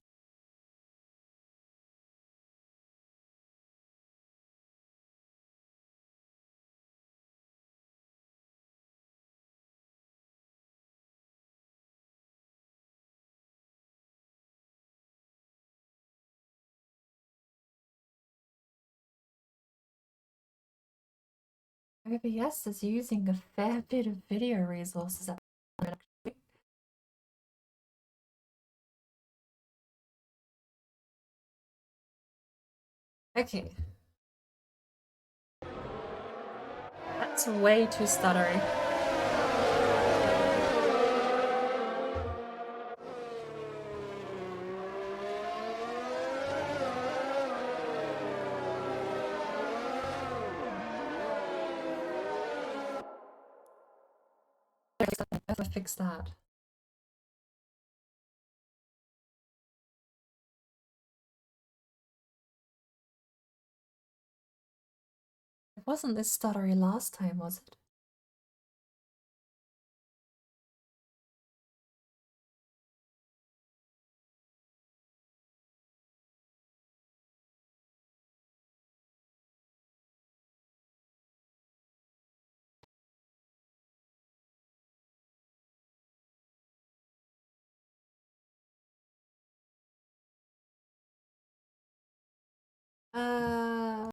OBS is using a fair bit of video resources at the moment, actually. Okay. That's way too stuttery. If I fix that. It wasn't this stuttery last time, was it? Uh,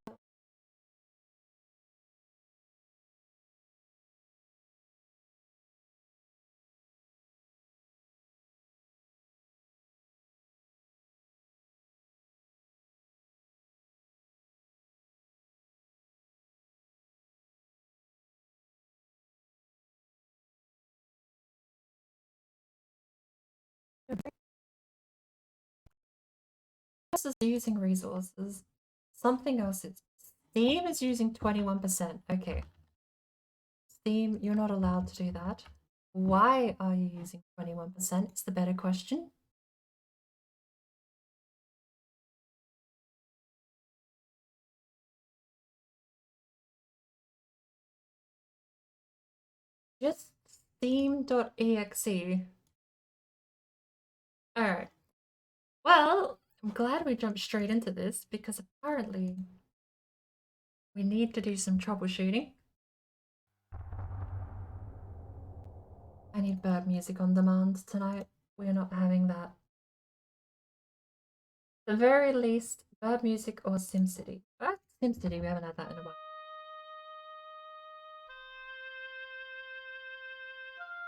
else is using resources. Something else is. Steam is using 21%. Okay. Steam, you're not allowed to do that. Why are you using 21%? It's the better question. Just Steam.exe. Alright. Well, I'm glad we jumped straight into this because apparently we need to do some troubleshooting. I need bird music on demand tonight. We're not having that. At the very least, bird music or SimCity. SimCity, we haven't had that in a while.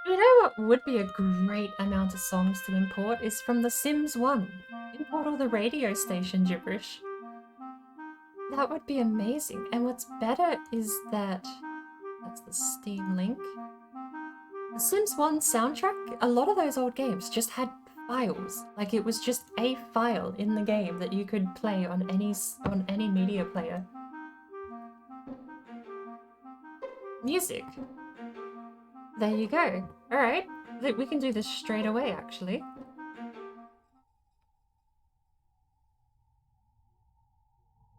You know what would be a great amount of songs to import is from The Sims 1. Import all the radio station gibberish. That would be amazing. And what's better is that... That's the Steam link. The Sims 1 soundtrack, a lot of those old games just had files. Like it was just a file in the game that you could play on any media player. Music. There you go. Alright, we can do this straight away actually.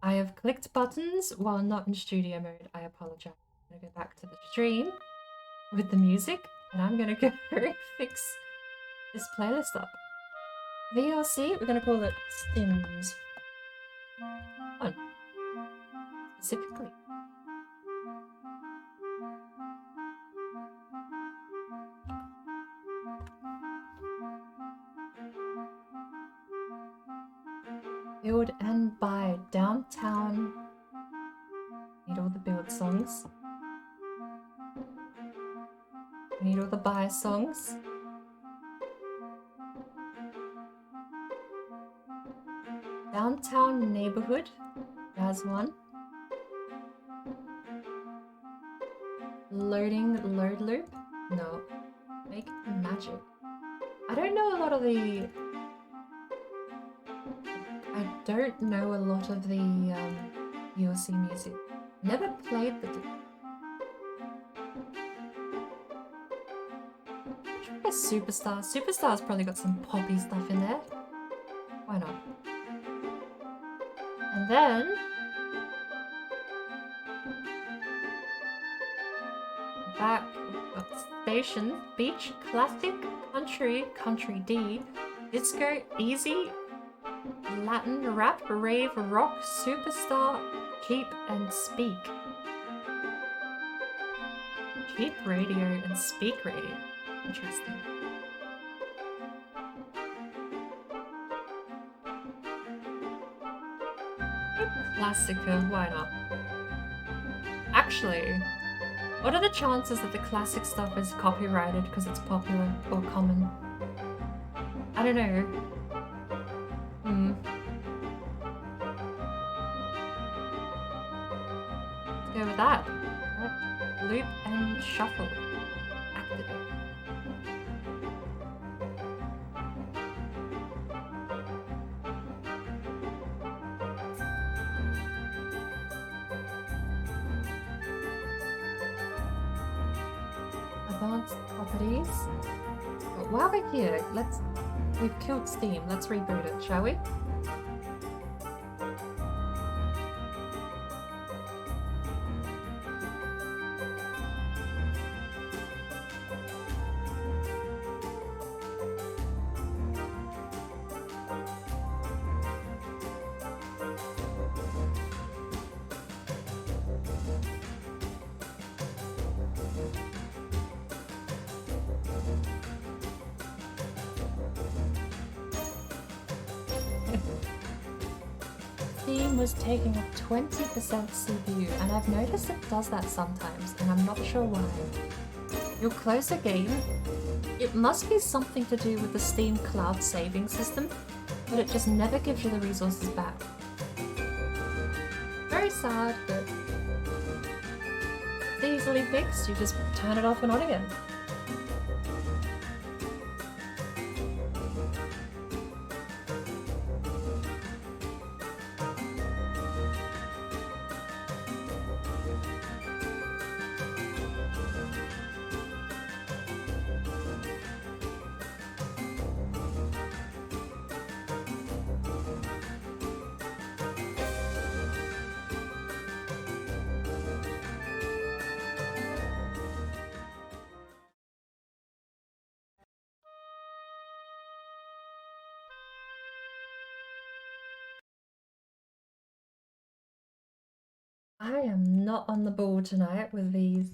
I have clicked buttons while not in studio mode. I apologize. I'm gonna go back to the stream with the music and I'm gonna go fix this playlist up. VLC, we're gonna call it Sims 1 specifically. Build and buy downtown. Need all the build songs. We need all the buy songs. Downtown neighborhood has one. Loading load loop? No. Make magic. I don't know a lot of the ULC music. Never played the Try Superstar. Superstar's probably got some poppy stuff in there. Why not? And then back we've got Station, Beach, Classic, Country, Country D, Disco, Easy, Latin, Rap, Rave, Rock, Superstar, Keep, and Speak. Keep radio and Speak radio. Interesting. Classica, why not? Actually, what are the chances that the classic stuff is copyrighted because it's popular or common? I don't know. Let's go with that. Right. Loop and shuffle. Activate. Advanced properties. But while we're here, we've killed Steam. Let's reboot it, shall we? Steam was taking up 20% CPU, and I've noticed it does that sometimes, and I'm not sure why. You'll close a game, it must be something to do with the Steam cloud saving system, but it just never gives you the resources back. Very sad, but it's easily fixed, you just turn it off and on again. I am not on the ball tonight with these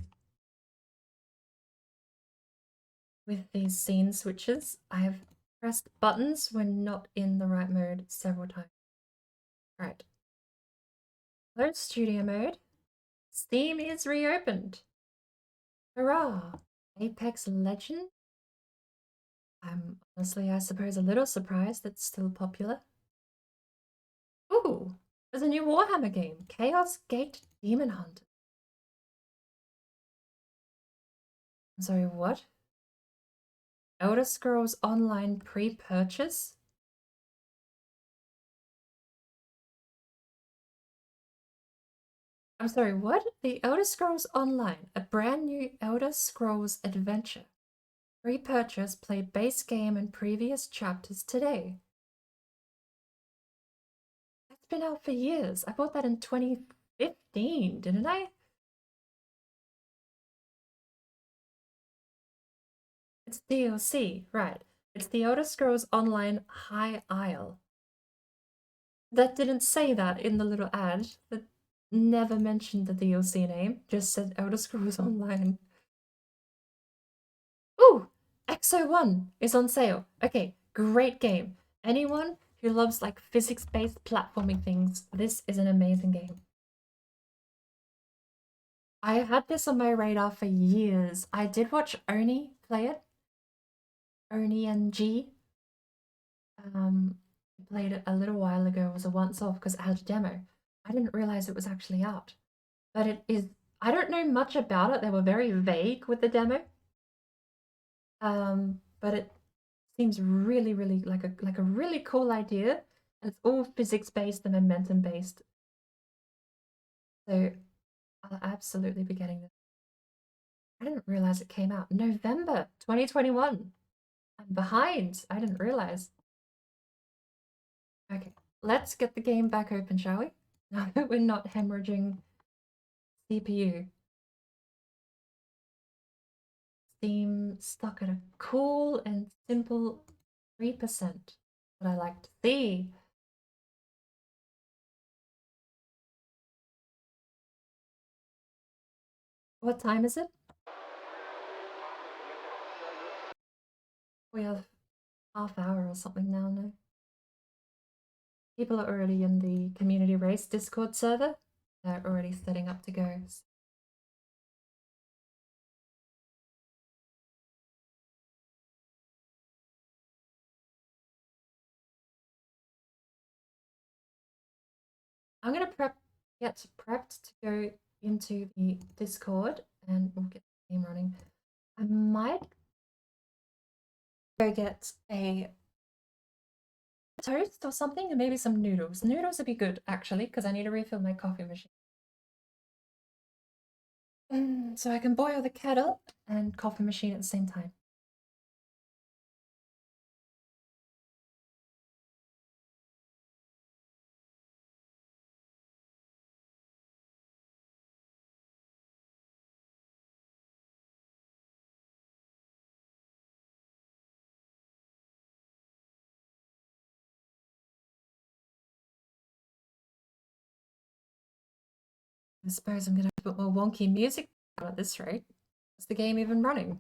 scene switches. I've pressed buttons when not in the right mode several times. Right. Close studio mode. Steam is reopened. Hurrah! Apex Legends? I'm honestly, I suppose, a little surprised it's still popular. Ooh, there's a new Warhammer game, Chaos Gate Demon Hunt. I'm sorry, what? Elder Scrolls Online pre-purchase? I'm sorry, what? The Elder Scrolls Online, a brand new Elder Scrolls adventure. Pre-purchase, play base game and previous chapters today. That's been out for years. I bought that in 2015, didn't I? It's DLC, right. It's the Elder Scrolls Online High Isle. That didn't say that in the little ad. That never mentioned the DLC name, just said Elder Scrolls Online. Ooh! XO1 is on sale. Okay, great game. Anyone who loves like physics-based platforming things, this is an amazing game. I had this on my radar for years. I did watch Oni play it. Oni and G. Played it a little while ago. It was a once-off because it had a demo. I didn't realize it was actually out. But it is... I don't know much about it. They were very vague with the demo. But it seems really, really like a really cool idea. And it's all physics-based and momentum-based. So I'll absolutely be getting this. I didn't realize it came out November 2021. I'm behind. I didn't realize. Okay, let's get the game back open, shall we? Now that we're not hemorrhaging CPU. Steam stuck at a cool and simple 3%. What I like to see. What time is it? We have half hour or something now, no? People are already in the community race Discord server. They're already setting up to go. I'm gonna get prepped to go into the Discord and we'll get the game running. I might go get a toast or something and maybe some noodles. Noodles would be good actually because I need to refill my coffee machine. So I can boil the kettle and coffee machine at the same time. I suppose I'm gonna have to put more wonky music on at this rate. Is the game even running?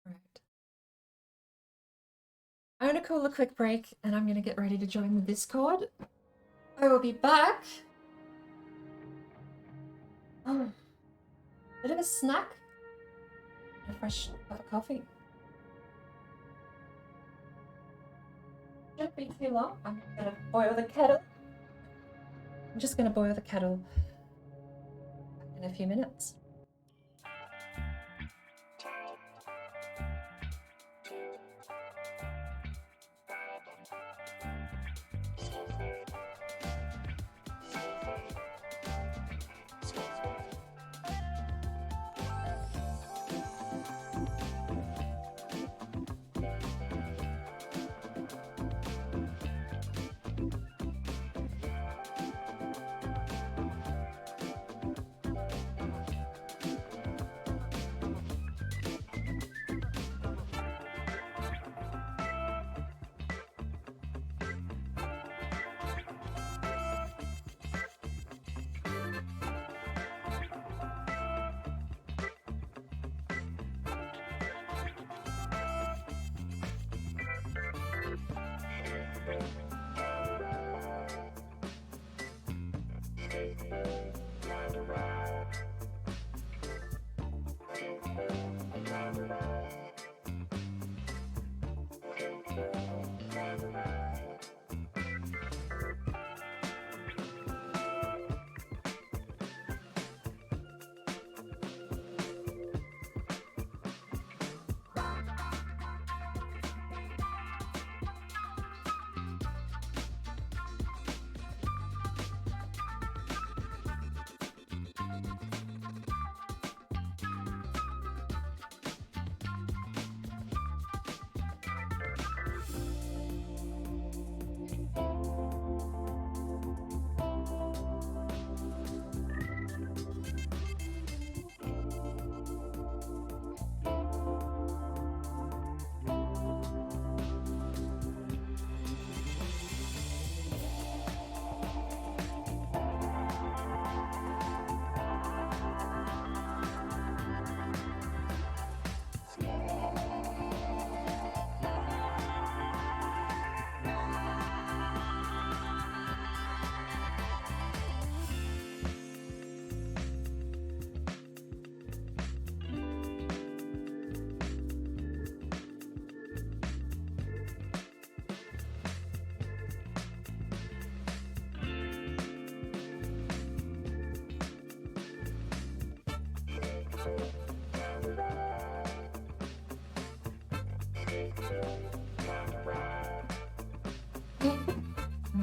Right. I'm gonna call a quick break and I'm gonna get ready to join the Discord. I will be back. Oh, bit of a snack. A fresh cup of coffee. Shouldn't be too long. I'm gonna boil the kettle. I'm just gonna boil the kettle in a few minutes.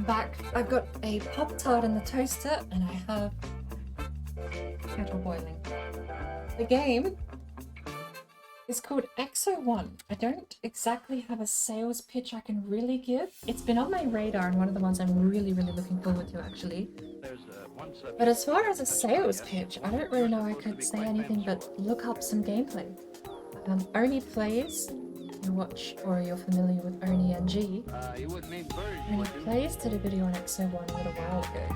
back. I've got a Pop-Tart in the toaster and I have kettle boiling. The game is called Exo 1. I don't exactly have a sales pitch I can really give. It's been on my radar and one of the ones I'm really looking forward to actually. But as far as a sales pitch, I don't really know I could say anything but look up some gameplay. Oni Plays, you watch or you're familiar with Oni NG. You wouldn't need birds, Oni would you? Plays did a video on Exo 1 a little while ago.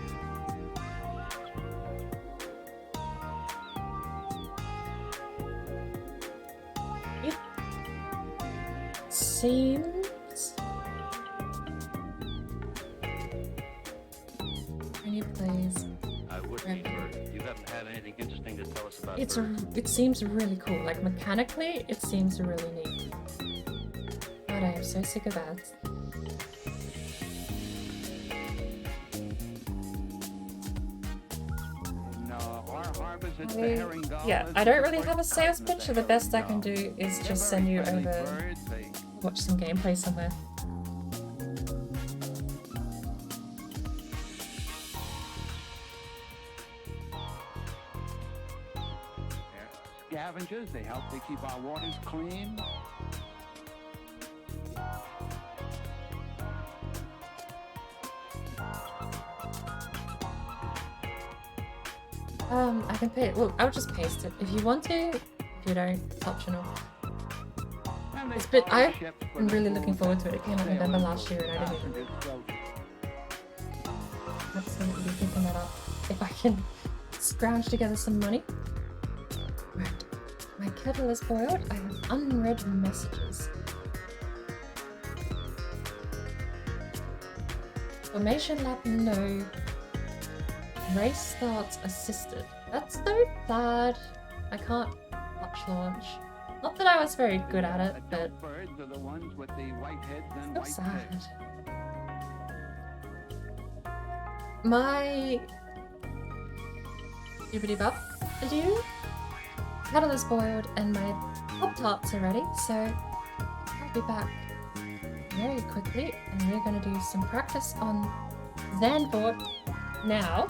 It seems Oni Plays. I would be bird. You haven't had anything interesting to tell us about It birds. seems really cool. Like mechanically, it seems really neat. God, I am so sick of ads. No, our harbors at the herring gull Yeah, is I don't really the have a first sales cousin of pitch, the so the best I herring can gull. do is They're just very send you friendly over, birds. They watch some gameplay somewhere. They're scavengers. They help to keep our waters clean. I can pay it. Well, I'll just paste it. If you want to, if you don't, it's optional. And they It's been, follow I've ships for been the really food looking forward to it. It came out in November sailors last year and I didn't even passengers go absolutely be picking that up. If I can scrounge together some money. Right. My kettle is boiled. I have unread messages. Formation lab, no. Race starts assisted. That's so bad. I can't touch launch. Not that I was very good at it, but Adult birds are the ones with the white heads and so white sad. tails. My doobity bop do kettle is boiled and my Pop-Tarts are ready, so I'll be back very quickly and we're gonna do some practice on Zandvoort now.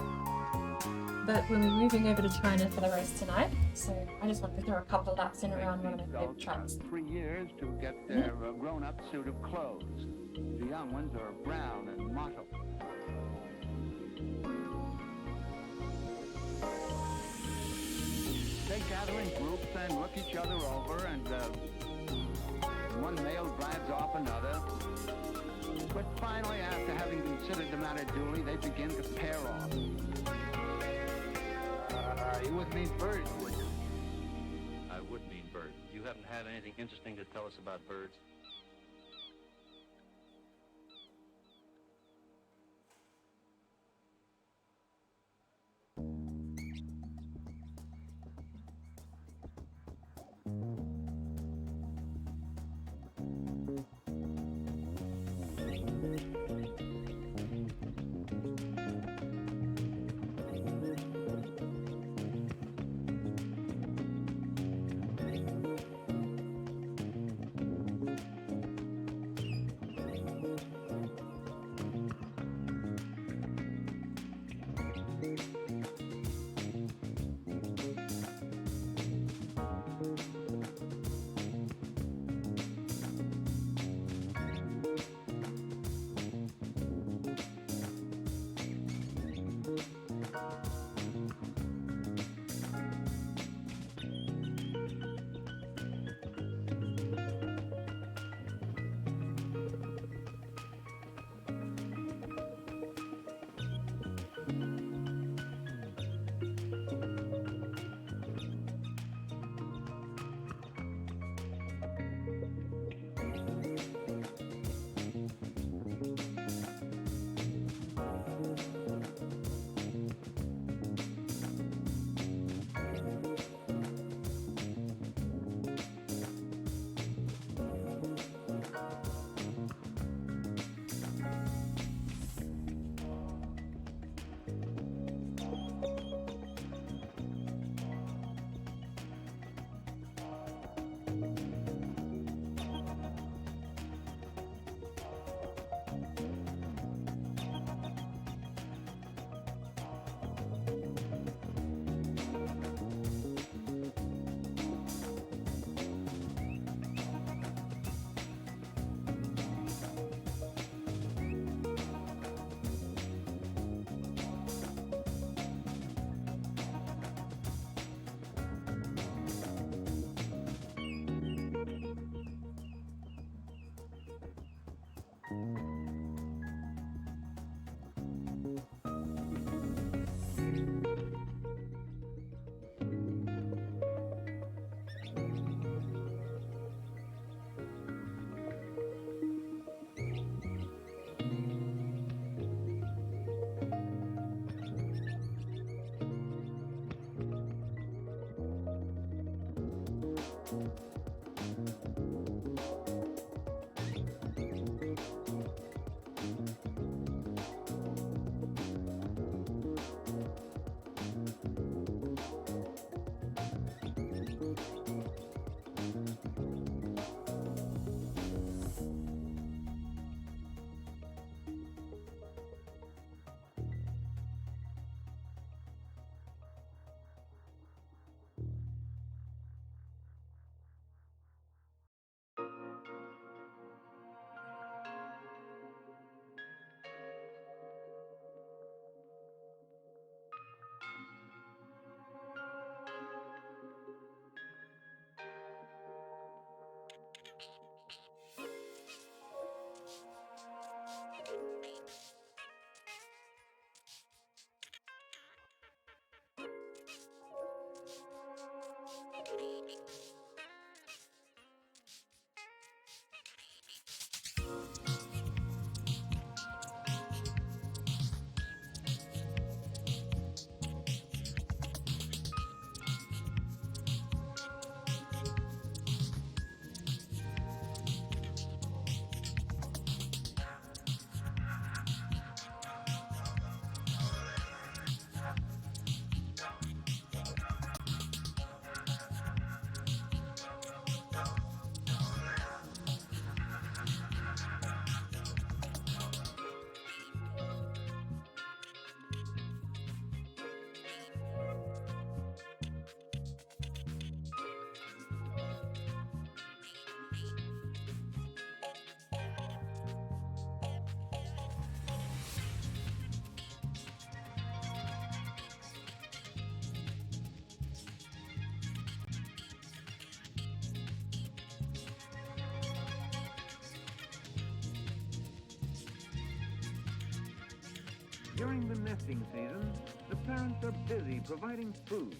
But we'll be moving over to China for the race tonight, so I just want to throw a couple of laps in around one of my favorite tracks. 3 years to get their grown-up suit of clothes. The young ones are brown and mottled. They gather in groups and look each other over, and one male drives off another. But finally, after having considered the matter duly, they begin to pair off. You wouldn't mean birds, would you? I would mean bird. You haven't had anything interesting to tell us about birds. During the nesting season, the parents are busy providing food.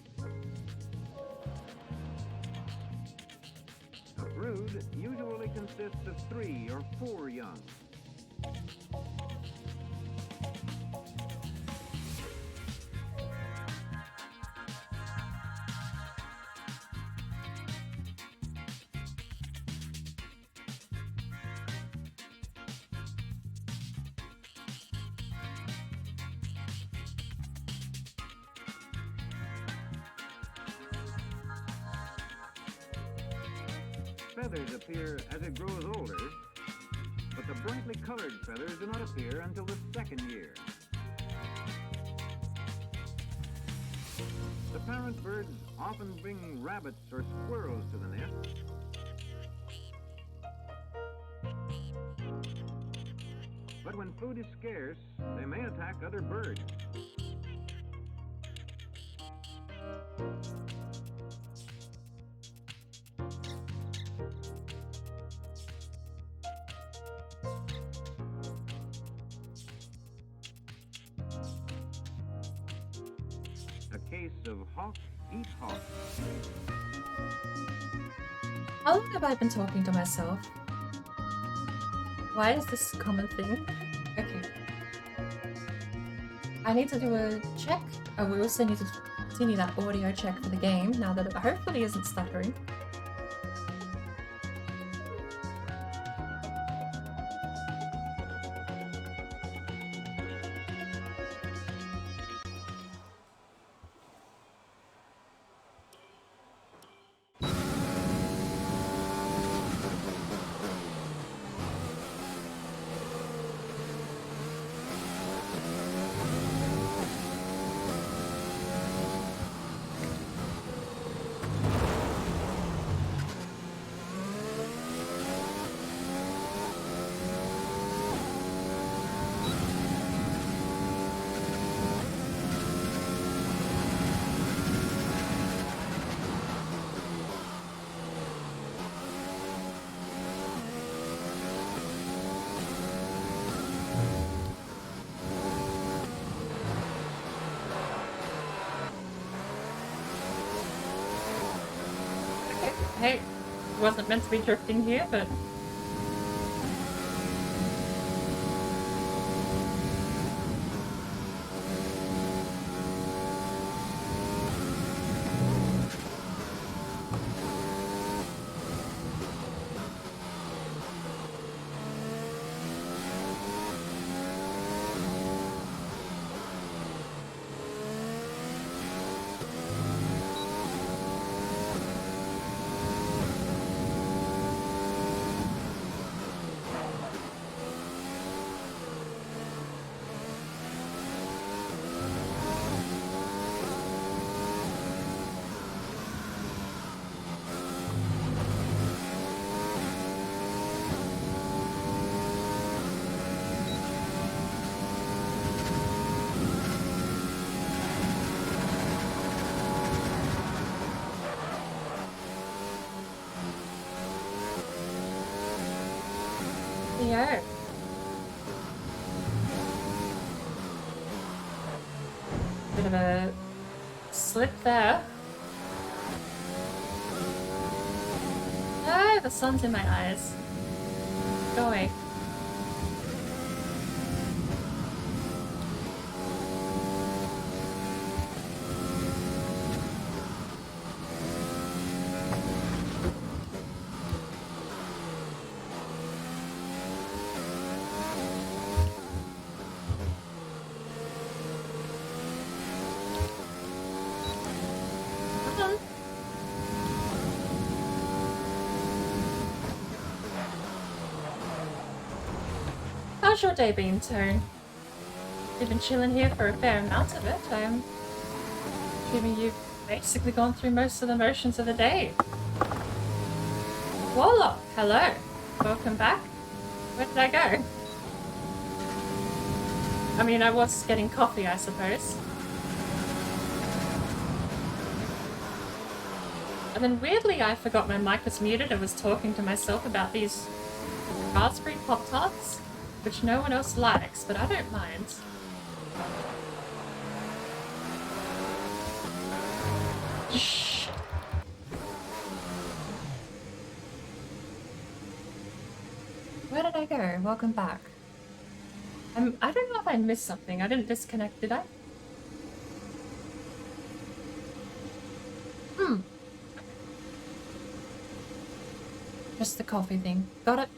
A brood usually consists of 3 or 4 young. Feathers appear as it grows older, but the brightly colored feathers do not appear until the 2nd year. The parent birds often bring rabbits or squirrels to the nest. But when food is scarce, they may attack other birds. A case of hawk eat hawk. How long have I been talking to myself? Why is this a common thing? Okay. I need to do a check. Oh, we also need to continue that audio check for the game now that it hopefully isn't stuttering. Hey, wasn't meant to be drifting here, but... Bit of a slip there. No, the sun's in my eyes. Go away. How's your day been, Tone? You've been chilling here for a fair amount of it. I'm assuming you've basically gone through most of the motions of the day. Warlock, hello. Welcome back. Where did I go? I mean, I was getting coffee, I suppose. And then weirdly, I forgot my mic was muted and was talking to myself about these raspberry Pop-Tarts, which no one else likes, but I don't mind. Shh. Where did I go? Welcome back. I don't know if I missed something. I didn't disconnect, did I? Just the coffee thing. Got it.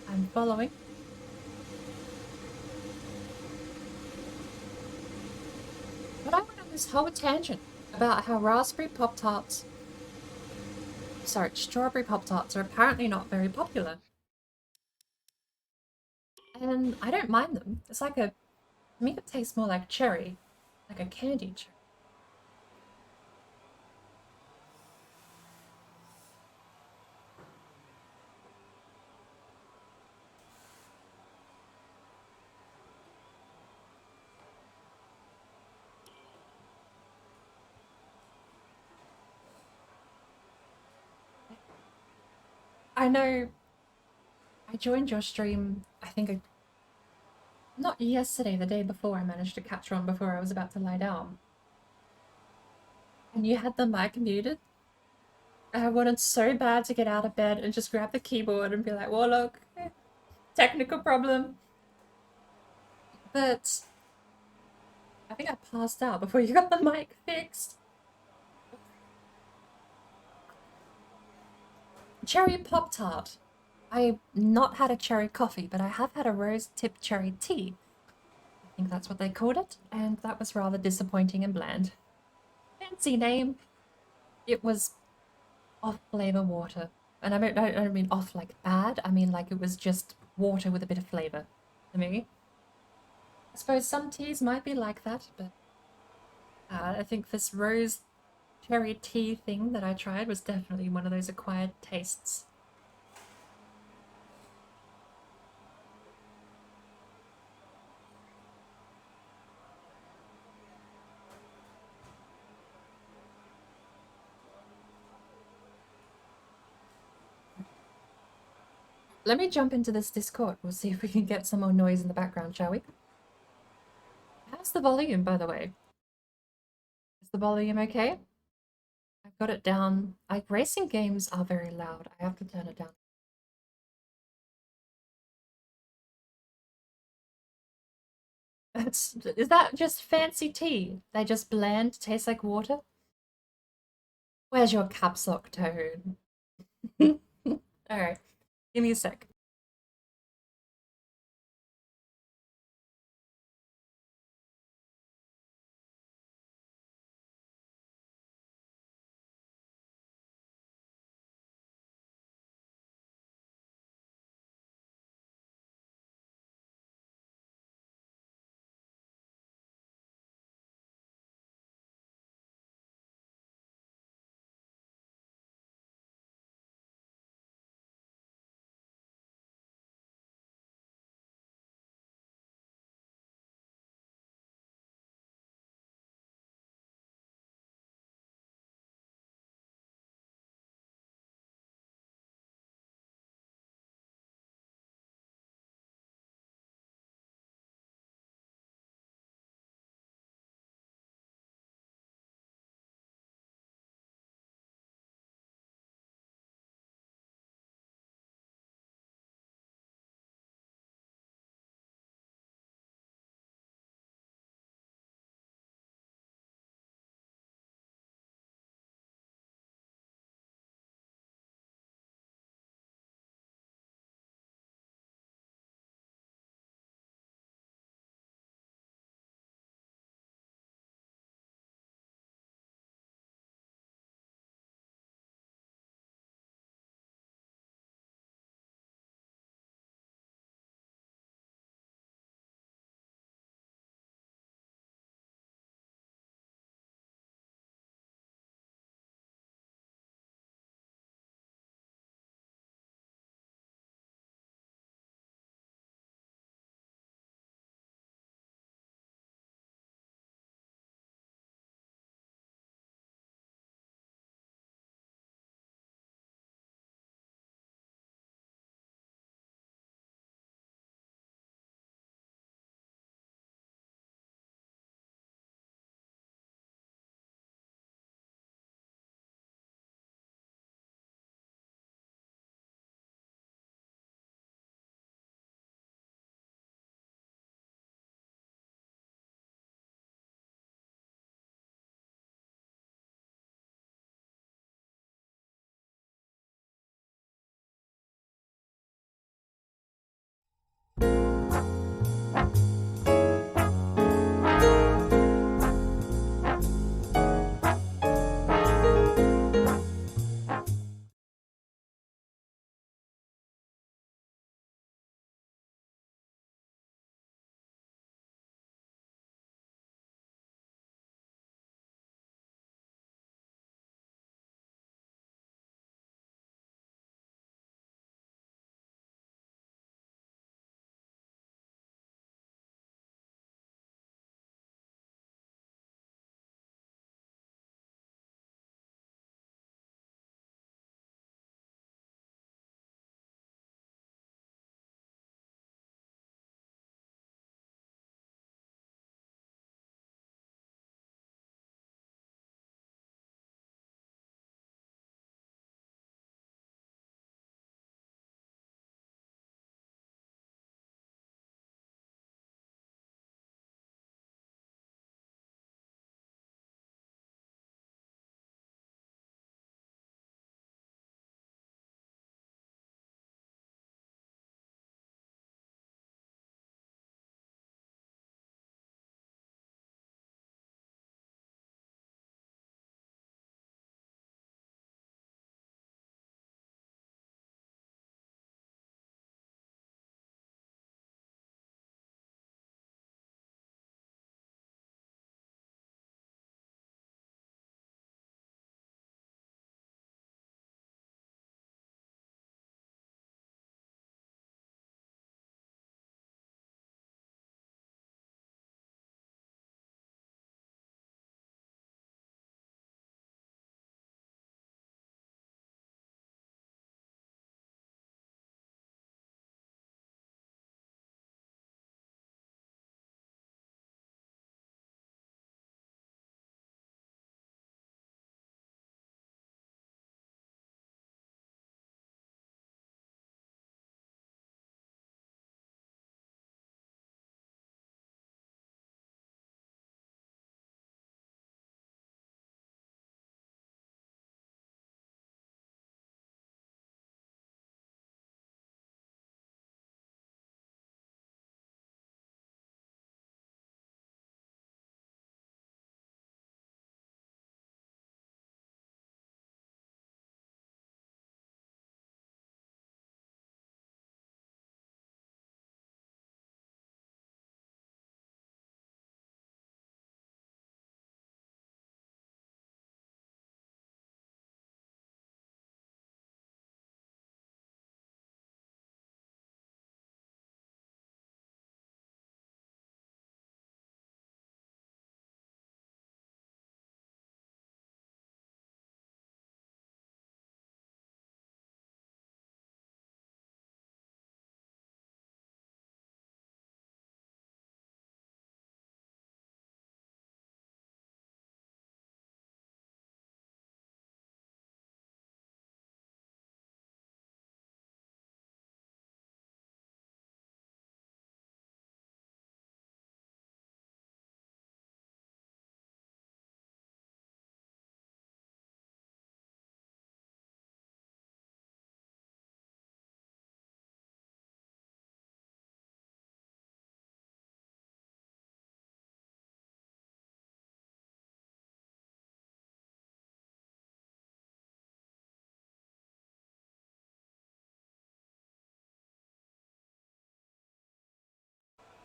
I'm following. But I went on this whole tangent about how raspberry Pop-Tarts, sorry, strawberry Pop-Tarts are apparently not very popular. And I don't mind them. It's like to me it tastes more like cherry, like a candied cherry. I know I joined your stream, I think not yesterday, the day before. I managed to catch one before I was about to lie down. And you had the mic muted. I wanted so bad to get out of bed and just grab the keyboard and be like, Warlock, technical problem. But I think I passed out before you got the mic fixed. Cherry Pop-Tart. I've not had a cherry coffee, but I have had a rose-tipped cherry tea. I think that's what they called it, and that was rather disappointing and bland. Fancy name. It was off-flavor water. And I don't mean off like bad, I mean like it was just water with a bit of flavor to me. I suppose some teas might be like that, but I think this rose cherry tea thing that I tried was definitely one of those acquired tastes. Let me jump into this Discord. We'll see if we can get some more noise in the background, shall we? How's the volume, by the way? Is the volume okay? I've got it down. Racing games are very loud. I have to turn it down. Is that just fancy tea? They just bland, taste like water? Where's your caps lock, Toad? Alright, give me a sec.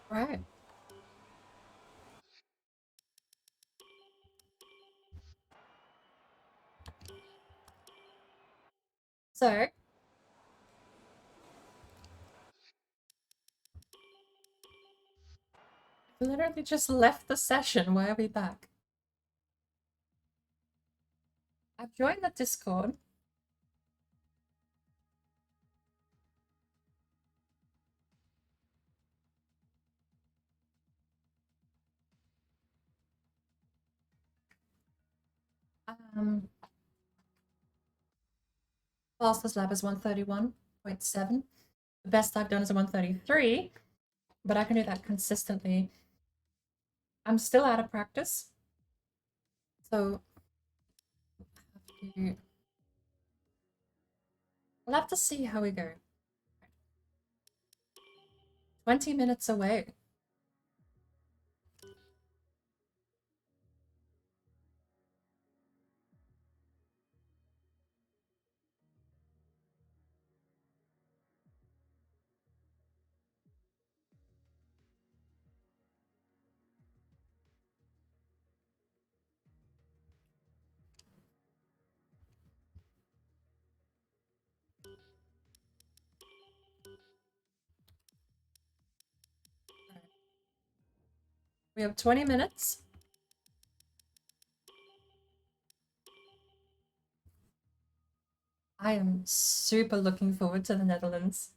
Right. So, we literally just left the session. Why are we back? I've joined the Discord. Fastest lap is 131.7. The best I've done is a 133, but I can do that consistently. I'm still out of practice, so we'll have to see how we go. 20 minutes away. We have 20 minutes. I am super looking forward to the Netherlands.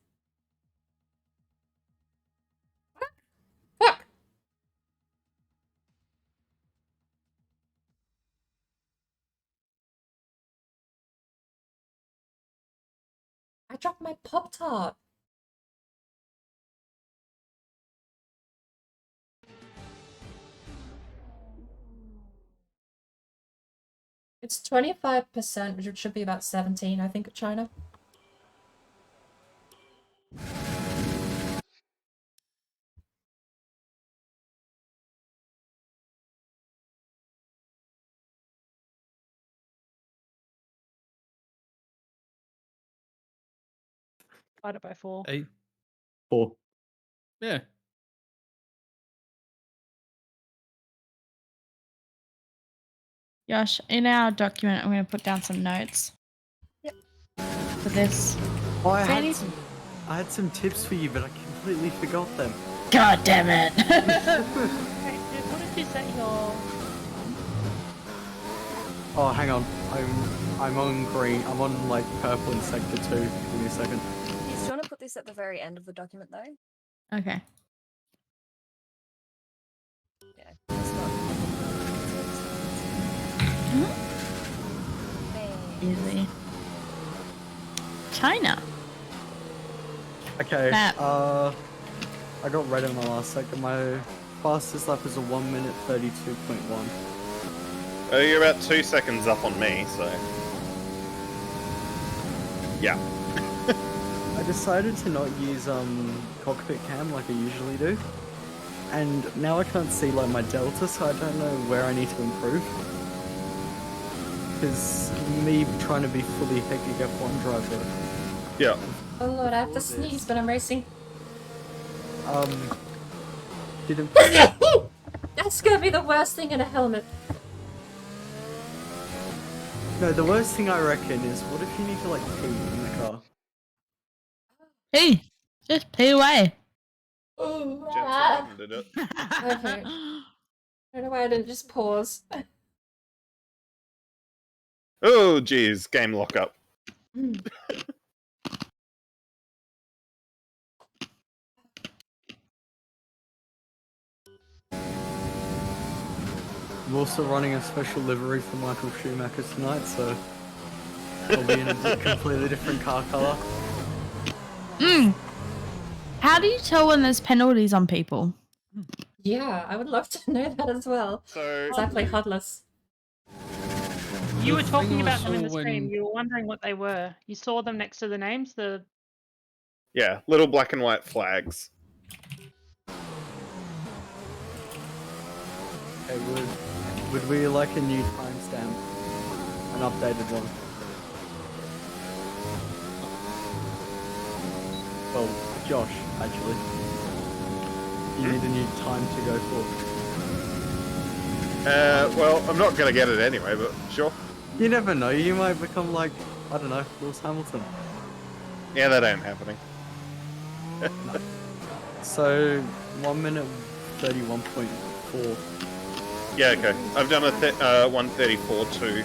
Fuck! I dropped my Pop-Tart. It's 25%, which should be about 17, I think, at China. Divide it by 4. 8. 4. Yeah. Josh, in our document, I'm going to put down some notes. Yep. For this. Oh, I had some tips for you, but I completely forgot them. God damn it! What did you say your... Oh, hang on. I'm on green. I'm on like purple in sector 2. Give me a second. Do you want to put this at the very end of the document though? Okay. Yeah. It's not... Easy. China. Okay. Map. I got red in my last second. My fastest lap is a 1 minute 32.1. Oh, you're about 2 seconds up on me, so... Yeah. I decided to not use cockpit cam like I usually do. And now I can't see like my delta, so I don't know where I need to improve. Because me trying to be fully hectic F1 driver. Yeah. Oh lord, I have to sneeze, but I'm racing. Didn't... That's gonna be the worst thing in a helmet. No, the worst thing I reckon is, what if you need to like pee in the car? Hey, just pee away. Did it. Okay. I don't know why I didn't just pause. Oh, geez, game lockup. I'm also running a special livery for Michael Schumacher tonight, so I'll be in a completely different car colour. How do you tell when there's penalties on people? Yeah, I would love to know that as well. So... Because I play Hudless. You were The talking thing I about them in the saw stream. when- You were wondering what they were. You saw them next to the names. The Yeah, little black and white flags. Okay, would we like a new timestamp? An updated one? Well, Josh, actually. You need a new time to go for. Well, I'm not gonna get it anyway, but sure. You never know. You might become like, I don't know, Lewis Hamilton. Yeah, that ain't happening. So 1 minute 31.4. Yeah, okay. I've done a 1:34.2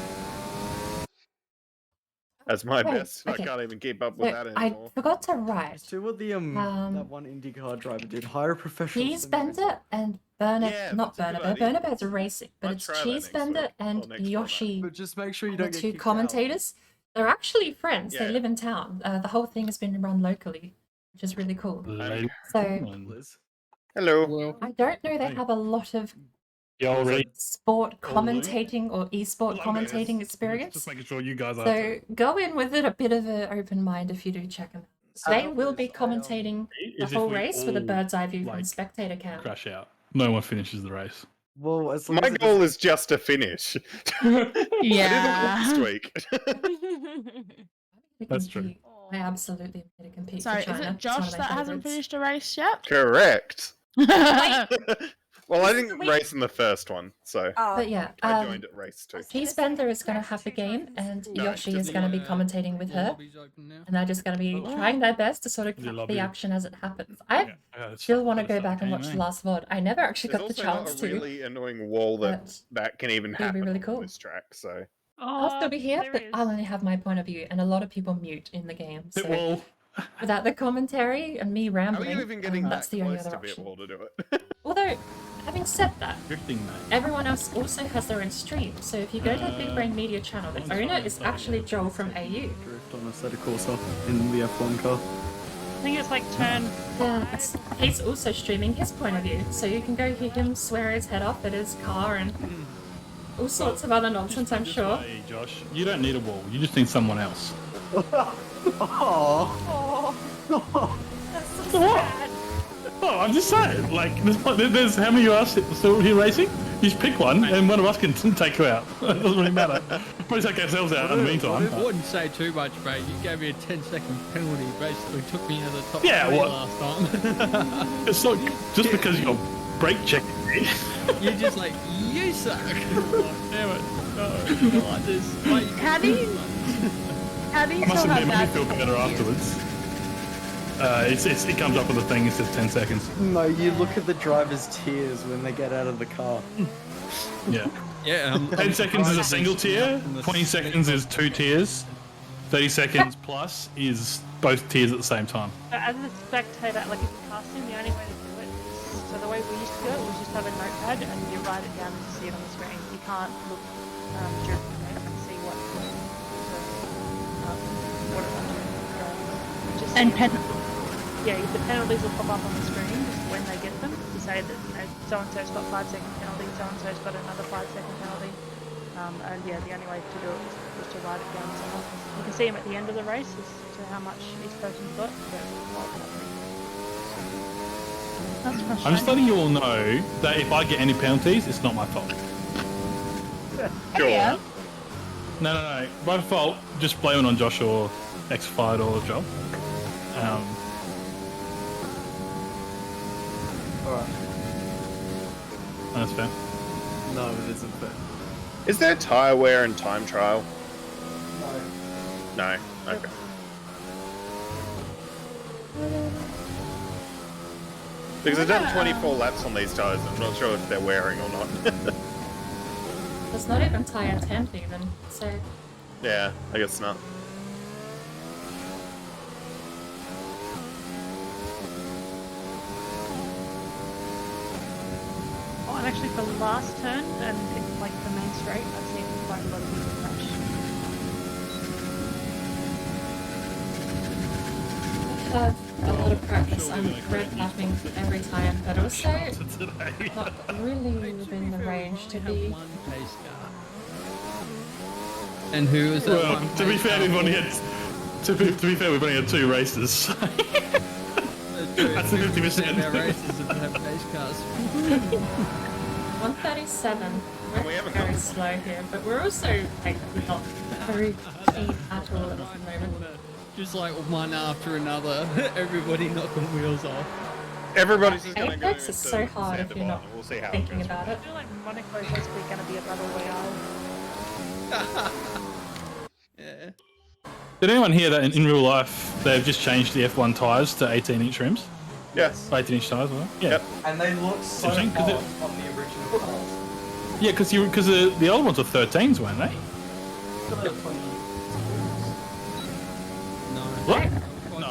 as my Okay, best. okay. I can't even keep up with So that I anymore. forgot to write. Do what the that one IndyCar driver did. Hire a professional. Cheese Bender and Burner, Yeah, not that's a good Burner, idea. Burner Bear's racing, but Might it's try that Cheese next Bender week, or and next Yoshi, But just make sure you the don't get two kicked commentators. They're actually friends. Yeah. They live in town. The whole thing has been run locally, which is really cool. So Hello. I don't know they have a lot of sport commentating or esport commentating experience. Just making sure you guys are. So go in with it a bit of an open mind if you do check them out. They will be commentating the Is if whole we race with a all, bird's eye view from like, spectator cam. Crash out. No one finishes the race. Well, as long My as it goal is just to finish. Yeah. I did it last week. That's true. I absolutely am going to compete Sorry, for is China. it Josh that hasn't finished a race yet? Correct. Wait. Well, I didn't race in the first one, so But yeah, I joined at race 2. Cheese Bender is going to have the game, and No, Yoshi just is going to be commentating with her. And they're just going to be trying their best to sort of cut the action as it happens. I still want to go back and watch the last VOD. I never actually There's got the also chance not to. a really annoying wall that can even It would be happen really on cool. this track, so... I'll still be here, but I'll only have my point of view, and a lot of people mute in the game. So without the commentary and me How are rambling, you even getting that's that the only close other to be option. able to do it? Although, having said that, Drifting, mate. everyone else also has their own stream. So if you go to the Big Brain Media channel, the owner is actually Joel from AU. drift on a set of Corsa in the F1 car. I think it's like turn. Yeah, he's also streaming his point of view, so you can go hear him swear his head off at his car and all sorts of other nonsense, I'm sure. Hey, Josh, you don't need a wall. You just need someone else. That's so sad. Oh, I'm just saying. Like, there's how many of us still here racing? You just pick one, and one of us can take you out. It doesn't really matter. Probably take ourselves out in the meantime. I wouldn't say too much, mate. You gave me a 10-second penalty. Basically, took me out of the top Yeah, three what? last time. It's not just because you're brake checking me. You're just like, you suck. Damn it. No, not like this. Mate, How do you I must tell admit, it how made me feel bad better afterwards. It comes up on the thing, it says 10 seconds. No, you look at the driver's tears when they get out of the car. Yeah. Yeah. 10 seconds is a single tier, 20 seconds is 2 tiers, 30 seconds plus is both tiers at the same time. As a spectator, like if you're casting, the only way to do it is, so the way we used to do it was just have a notepad and you write it down and you see it on the screen. You can't look during the race and see what it was. Just And yeah, the penalties will pop up on the screen just when they get them to say that, you know, so-and-so's got 5-second penalty, so-and-so's got another 5-second penalty. And yeah, the only way to do it was to write it down somewhere. You can see them at the end of the race as to how much each person's got, but That's frustrating. I'm just letting you all know that if I get any penalties, it's not my fault. Sure. Yeah. No. My fault, just blame it on Josh or X-Fight or Joel. Alright. That's fair. No, it isn't fair. Is there tyre wear and time trial? No. Okay. Because I've done 24 laps on these tyres, I'm not sure if they're wearing or not. There's not even tyre temp even, so... Yeah, I guess not. Oh, and actually for the last turn and in, like the main straight, I've seen quite a lot of people crash. I have a lot of practice on red lapping every time, but also not really within the range to be... And who is that Well, one? to be fair, we've only had... To be fair, we've only had 2 races. So. That's the 50%. Our races that have pace cars. 137. We're very slow here, but we're also like, not very keen at all at the moment. Just like one after another, everybody knocking wheels off. Everybody's just gonna go Apex is into so hard Santa if you're not Barbara. We'll see how thinking it goes. about I it. feel like Monaco is basically going to be a battle royale. Yeah. Did anyone hear that in real life they've just changed the F1 tyres to 18-inch rims? Yes. 18-inch tyres, right? Yeah. Yep. And they look so Interesting, 'cause hot on the original cars. Yeah, because the old ones were 13s, weren't they? No. What? No.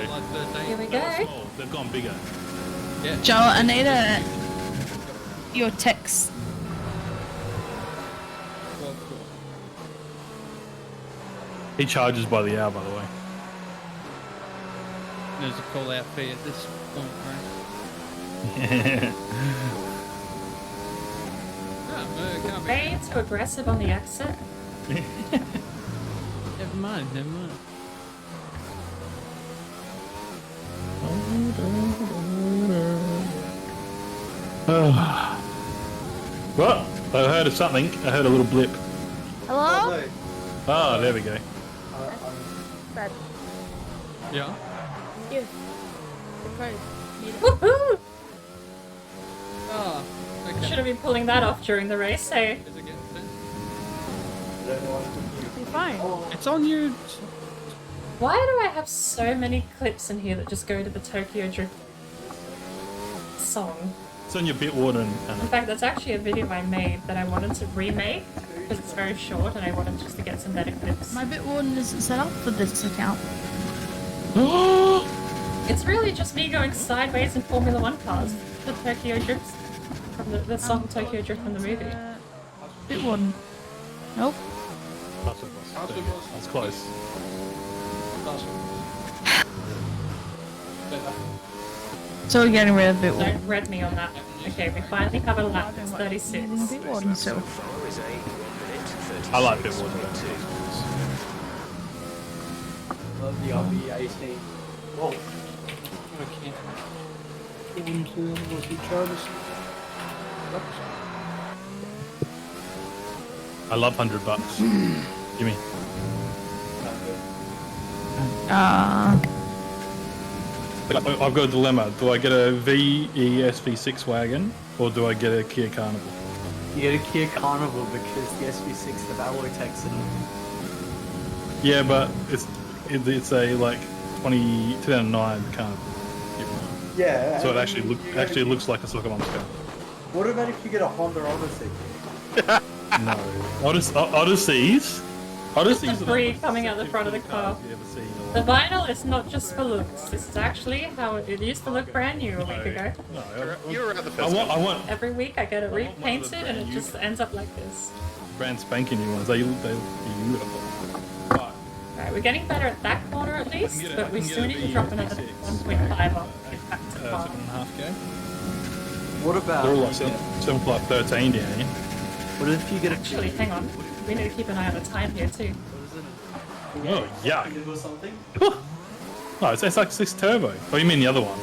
Like 13. Here we go. Small. They've gone bigger. Yeah. Joe, I need your text. He charges by the hour, by the way. There's a call out fee at this point, right? Way too aggressive on the exit. Never mind. What? I heard of something. I heard a little blip. Hello? Oh, there we go. Bad. Yeah. Yeah. Woohoo! Oh, okay. Should have been pulling that off during the race, eh? You're fine. It's on you. Why do I have so many clips in here that just go to the Tokyo Drift song? It's on your Bitwarden. In fact, that's actually a video I made that I wanted to remake because it's very short and I wanted just to get some better clips. My Bitwarden isn't set up for this account. It's really just me going sideways in Formula 1 cars. The Tokyo Drift from the song Tokyo Drift from the movie. Bitwarden. Nope. That's close. So we're getting rid of Bitwarden. Don't read me on that. Okay, we finally have a lap. It's 36. Bitwarden still. I like Bitwarden. Love the RB18. Whoa. I love $100. Gimme. I've got a dilemma. Do I get a VES V6 wagon or do I get a Kia Carnival? You get a Kia Carnival because the SV6 have alloy techs in them. Yeah, but it's a like 2009 Carnival. Yeah. So it actually looks like a Soccer Mom's car. What about if you get a Honda Odyssey? No. Odysseys? The free coming out the front of the car. The vinyl is not just for looks. This is actually how it used to look brand new a week ago. You were at the I want Every week I get it repainted and it just ends up like this. brand spanking new ones. They're beautiful. Alright, we're getting better at that corner at least, but we still need to drop another 1.5 off to get back to par. 7.5k. What about? They're all like 7.13 down here. What if you get a? Actually, hang on. We need to keep an eye on the time here too. Oh, yuck. Or something? Oh, it's SX6 Turbo. Oh, you mean the other one?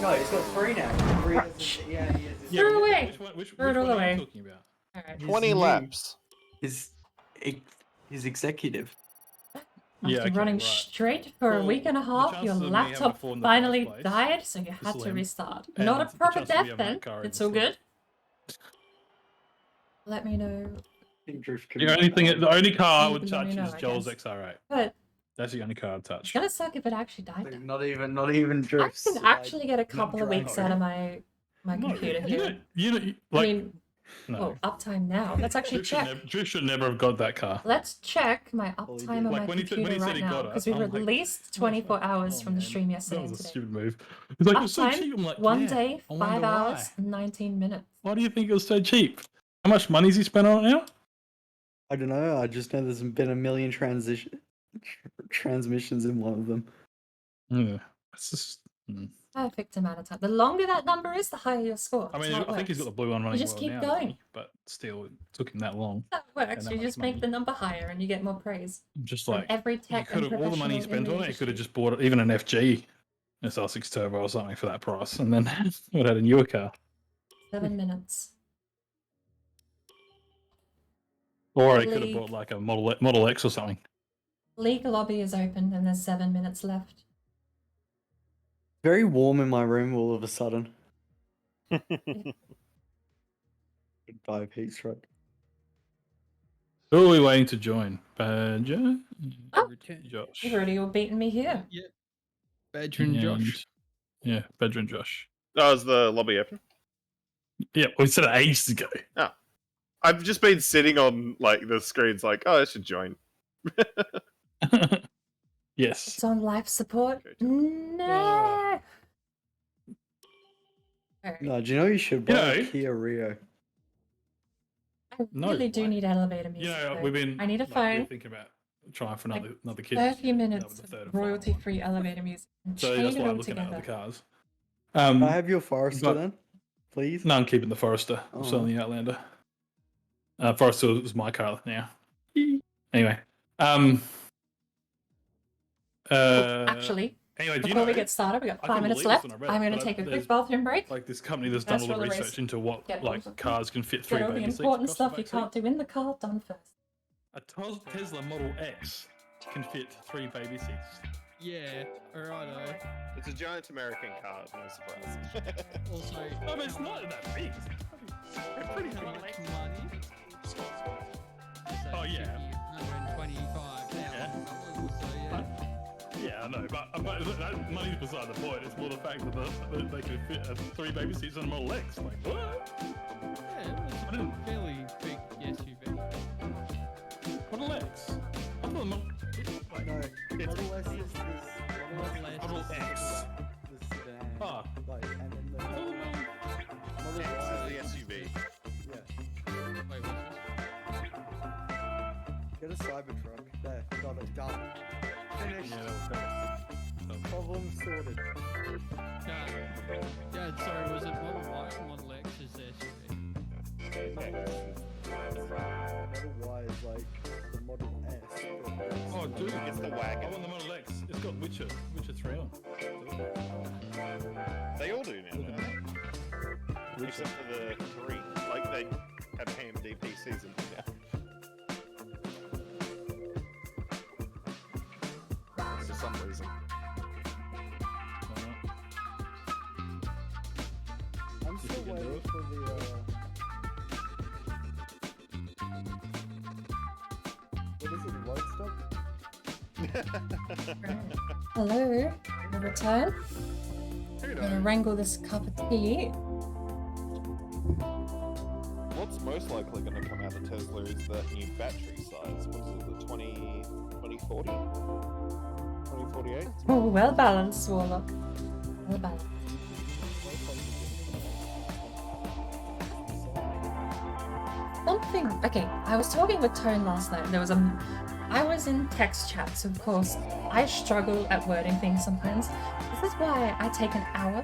No, he's got 3 now. 3 yeah, he has. Throw it away! Which Throw it all one are you away. talking about? Alright. 20 laps. His executive. After running straight for a week and a half, your laptop finally died, so you had to restart. Not a proper death then. It's all good. Let me know. The only car I would Let touch me know, is I Joel's guess. XR8. But That's the only car I'd it's touch. gonna suck if it actually died. Not even drifts. I can actually get a couple of weeks out of my computer here. I mean, well, uptime now. Let's actually check. Drift should never have got that car. Let's check my uptime on my computer right now because we were at least 24 hours from the stream yesterday That and was a today. stupid move. It's like, it was so Uptime, cheap. I'm like, one yeah, day, I 5 wonder hours, why. and 19 minutes. Why do you think it was so cheap? How much money has he spent on it now? I don't know. I just know there's been a million transmissions in one of them. Yeah, it's just. Perfect amount of time. The longer that number is, the higher your score. I mean, That's how it I think he's got works. the blue one running You just well keep now, going. but still, it took him that long. That works. and that You much just money. make the number higher and you get more praise. Just From like every he tech could and have all the money he professional in spent the on it. He could have industry. just bought even an FG SR6 Turbo or something for that price, and then would have had a newer car. 7 minutes. Or he could have League. bought like a Model X or something. League lobby is open and there's 7 minutes left. Very warm in my room all of a sudden. Goodbye, heat stroke. Who are we waiting to join? Badger? Oh, Josh. you've already all beaten me here. Yeah. Badger and Josh. Yeah, Badger and Josh. Oh, is the lobby open? Yeah, we said it ages ago. Oh. I've just been sitting on like the screens like, oh, I should join. Yes. It's on life support. No. No, do you know you should buy a Kia Rio? I really do need elevator music. Yeah, though. we've been. I need a like, phone. we're thinking about trying for another kid. 30 minutes of royalty-free elevator music. And So chain that's it why all I'm looking at together. other cars. Can I have your Forester then, please? No, I'm keeping the Forester. I'm Oh. selling the Outlander. Forester is my car now. Anyway, Actually, anyway, do you before know, we get started, we got I 5 couldn't minutes believe this left. when I read it, I'm going to but take a there's, quick bathroom break. Like this company that's done Let's all the roll the research race. into what Get like all the- cars can fit 3 Get all the baby seats important across stuff the you back can't seat. do in the car done first. A Tesla Model X can fit 3 baby seats. Yeah, alrighto. It's a giant American car, no surprise. Also, I mean, it's not that big. They're pretty how big. much money? Oh, yeah. 125,000 dollars. So yeah. Yeah, I know, but that money's beside the point. It's more the fact that they can fit 3 baby seats on a Model X. Like, what? Yeah, it was a fairly big SUV. Model X? I thought Model No, Model S is this. Model X. The sedan. Ah. Like, and then the Model X Y. is the SUV. Yeah. Wait, what's this? Get a Cybertruck. There, got it, done. Finished. Problem sorted. Dad, sorry, was it Model Y or Model X is the SUV? Model Y is like the Model S. Oh, dude, It's the wagon. I want the Model X. It's got Witcher 3 on. They all do now, don't they? Except for the 3. Like, they have AMD PCs in now. For some reason. I'm still waiting for the. What is it, Roadstop? Hello, the return. I'm gonna wrangle this cup of tea. What's most likely going to come out of Tesla is that new battery size. What is it, the 2040? 2048? Oh, well balanced, Warlock. Well balanced. Something. Okay, I was talking with Tone last night. I was in text chats, of course. I struggle at wording things sometimes. This is why I take an hour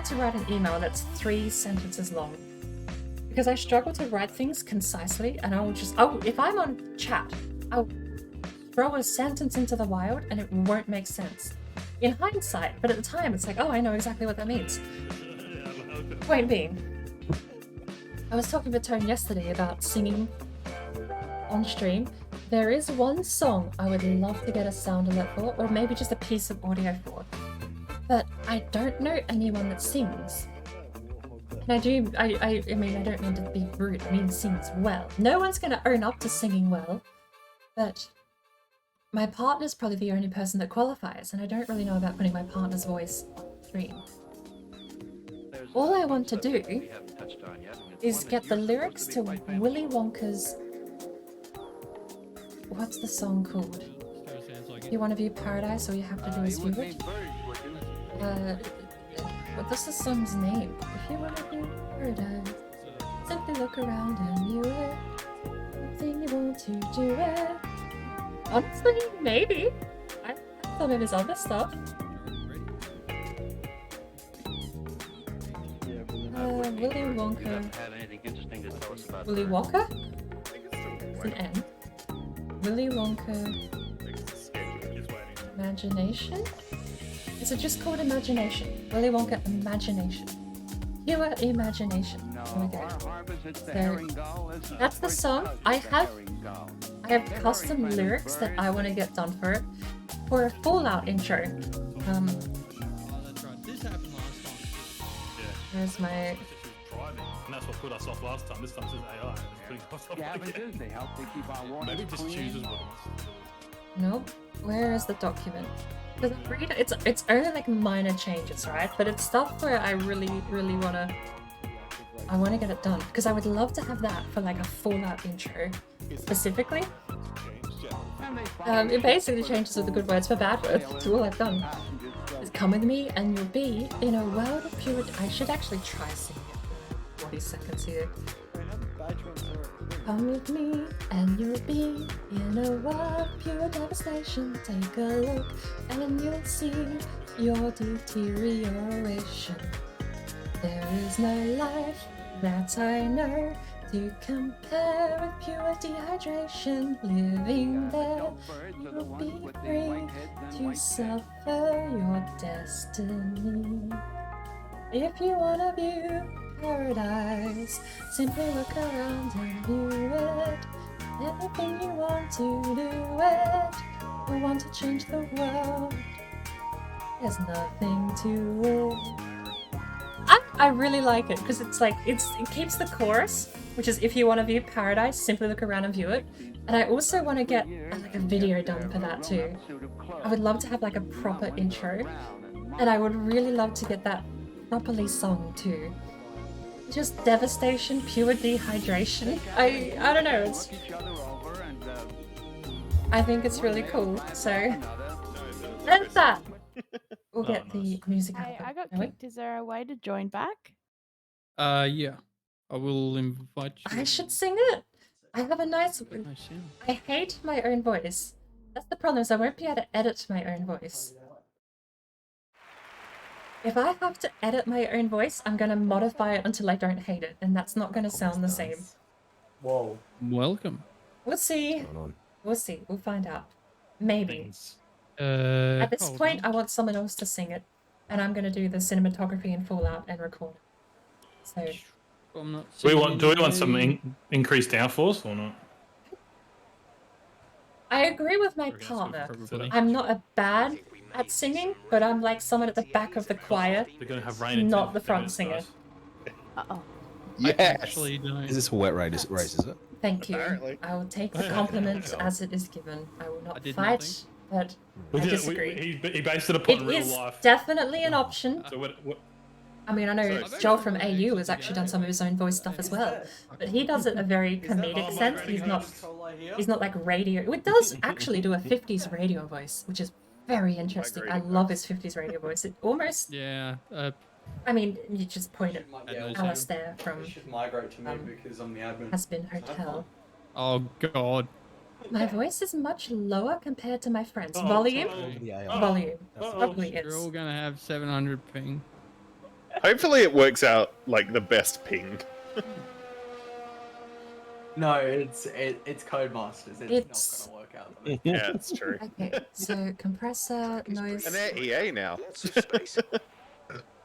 to write an email that's 3 sentences long. Because I struggle to write things concisely, and if I'm on chat, I'll throw a sentence into the wild and it won't make sense. In hindsight, but at the time it's like, oh, I know exactly what that means. Point being, I was talking with Tone yesterday about singing on stream. There is one song I would love to get a sound alert for, or maybe just a piece of audio for, but I don't know anyone that sings. And I mean, I don't mean to be rude, I mean sings well. No one's going to own up to singing well, but my partner's probably the only person that qualifies, and I don't really know about putting my partner's voice on stream. All I want to do is get the lyrics to Willy Wonka's... What's the song called? You want to view paradise, all you have to do is view it? What's the song's name? If you want to view paradise, simply look around and view it. Anything you want to do it. Honestly, maybe. I like some of his other stuff. Willy Wonka. Willy Wonka? It's an N. Willy Wonka. Imagination? Is it just called Imagination? Willy Wonka Imagination. Pure imagination. There we go. So, that's the song. I have custom lyrics that I want to get done for it for a Fallout intro. Oh, that's right. This happened last time. Yeah. There's my. And that's what put us off last time. This time it's AI. It's putting us off again. They help to keep our water Maybe it just clean. chooses what it wants to do. Nope. Where is the document? Because I'm reading. It's only like minor changes, right? But it's stuff where I really wanna. I want to get it done because I would love to have that for like a Fallout intro, specifically. It basically changes with the good words for bad words. That's all I've done. Is come with me and you'll be in a world of pure. I should actually try singing it for 40 seconds here. Come with me and you'll be in a world of pure devastation. Take a look and you'll see your deterioration. There is no life that I know to compare with pure dehydration. Living there, you'll be free to suffer your destiny. If you wanna view paradise, simply look around and view it. Anything you want to do it, or want to change the world, there's nothing to it. I really like it because it's like it keeps the chorus, which is if you want to view paradise, simply look around and view it. And I also want to get like a video done for that too. I would love to have like a proper intro, and I would really love to get that properly sung too. Just devastation, pure dehydration. I don't know. I think it's really cool. So that's that. We'll get the music Hey, up. I got kicked. Is there a way to join back? Yeah. I will invite you. I should sing it. I have a nice. I hate my own voice. That's the problem. Is I won't be able to edit my own voice. If I have to edit my own voice, I'm gonna modify it until I don't hate it, and that's not gonna sound the same. Whoa. Welcome. We'll see. We'll see. We'll find out. Maybe. At At this point, I want someone else to sing it, and I'm gonna do the cinematography and Fallout and record it. So. I'm not Do we want some increased downforce or not? I agree with my partner. I'm not bad at singing, but I'm like someone at the back of the choir, They're gonna have rain in not 10 the front minutes, singer. guys. Uh-oh. Yes. Is this a wet race, is it? Thank you. I will take the compliment as it is given. I will not fight, but I disagree. He based it upon It real is life. definitely an option. So what, I mean, I know Joel from AU has actually done some of his own voice stuff as well, but he does it in a very comedic sense. He's not like radio. It does actually do a 50s radio voice, which is very interesting. I love his 50s radio voice. It almost. Yeah. I mean, you just point at Alistair from should migrate to me because I'm the admin. Has Been Hotel. Oh God. My voice is much lower compared to my friends. Uh-oh. Volume? Uh-oh. Volume. Uh-oh. Probably You're is. all gonna have 700 ping. Hopefully it works out like the best ping. No, it's Codemasters. It's not gonna work out. Yeah, it's true. Okay, so compressor, noise. And they're EA now.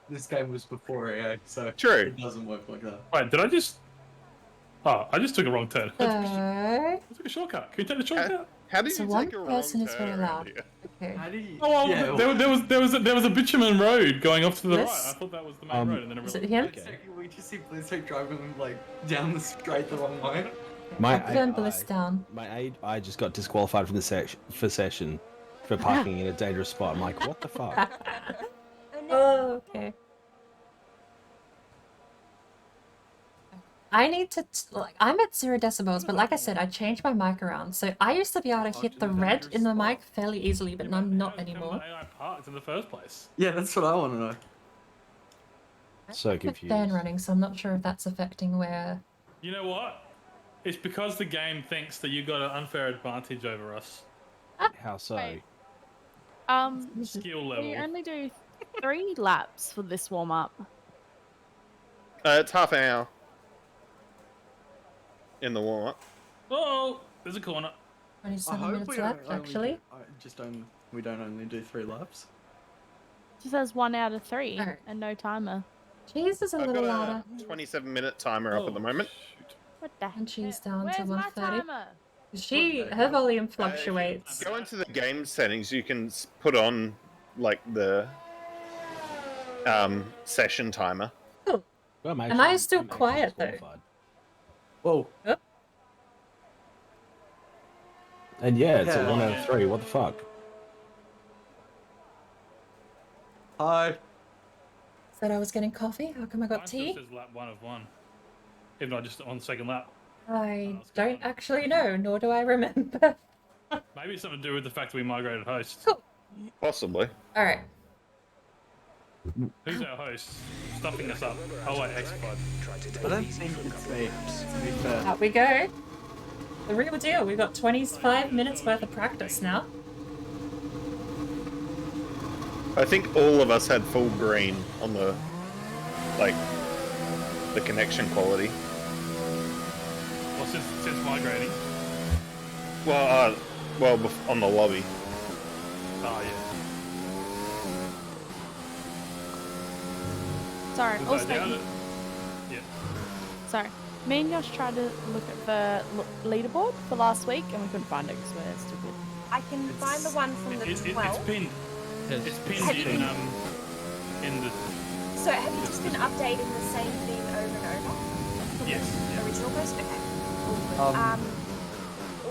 This game was before EA, so True. it doesn't work like that. Wait, did I just? Oh, I just took a wrong turn. So, I took a shortcut. Can you take the shortcut? How did so you one take a wrong person is turn very loud. Okay. How do you? Oh, well, Yeah, there was a bitumen road going off to the This? right. I thought that was the main road, and then Is I it realized. him? We just simply start driving like down the straight the wrong way. My I'll turn bliss down. I just got disqualified from the session for parking in a dangerous spot. I'm like, what the fuck? Oh, okay. I need to, like, I'm at 0 decibels, but like I said, I changed my mic around. So I used to be able to hit the red in the mic fairly easily, but I'm not anymore. AI parked in the first place. Yeah, that's what I want to know. So I have a confused. fan running, so I'm not sure if that's affecting where. You know what? It's because the game thinks that you got an unfair advantage over us. How so? Wait. Skill level. We only do 3 laps for this warm up. It's half an hour. In the warm-up. Oh, there's a corner. 27 minutes left, actually. We don't only do 3 laps. Just says 1 out of 3 and no timer. Cheese is a I've little got louder. a 27-minute timer up at the moment. What the? And cheese down to Where's my 130. timer? Her volume If fluctuates. you go into the game settings, you can put on like the session timer. Oh. Am I still quiet though? Whoa. Oh. And yeah, it's Yeah. at 1 out of 3. What the fuck? Hi. Said I was getting coffee. How come I got Mine still tea? says lap 1 of 1. Even though I just on the second lap. I don't actually know, nor do I remember. Maybe it's something to do with the fact that we migrated hosts. Cool. Possibly. All right. Who's our host? Stuffing us up. Oh wait, X-Pod. I don't think it's me, to be fair. Out we go. The real deal. We've got 25 minutes worth of practice now. I think all of us had full green on the the connection quality. Well, since migrating. Well, on the lobby. Oh yeah. Sorry, Was also, that down? Yeah. sorry. Me and Josh tried to look at the leaderboard for last week and we couldn't find it because we're stupid. I can find the one from the 12. It's pinned. It's Have pinned you- in the. So have you just been updating the same thing over and over? From Yes. the original post? Okay. All good.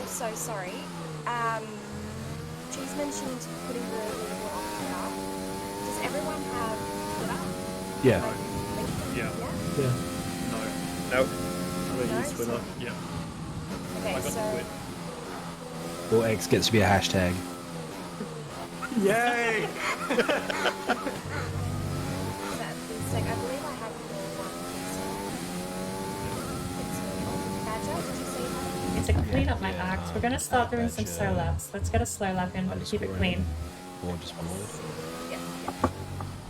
Also, sorry. She's mentioned putting the leaderboard on Twitter. Does everyone have Twitter? Yeah. Yeah. Yeah. No. I don't use Twitter. Yeah. Okay, so... Well, X gets to be a hashtag. Yay! I believe I have the one. Badger, did you say that? It's a clean up my act. We're gonna start doing some slow laps. Let's get a slow lap in, but keep it clean. Or just one word. Yeah.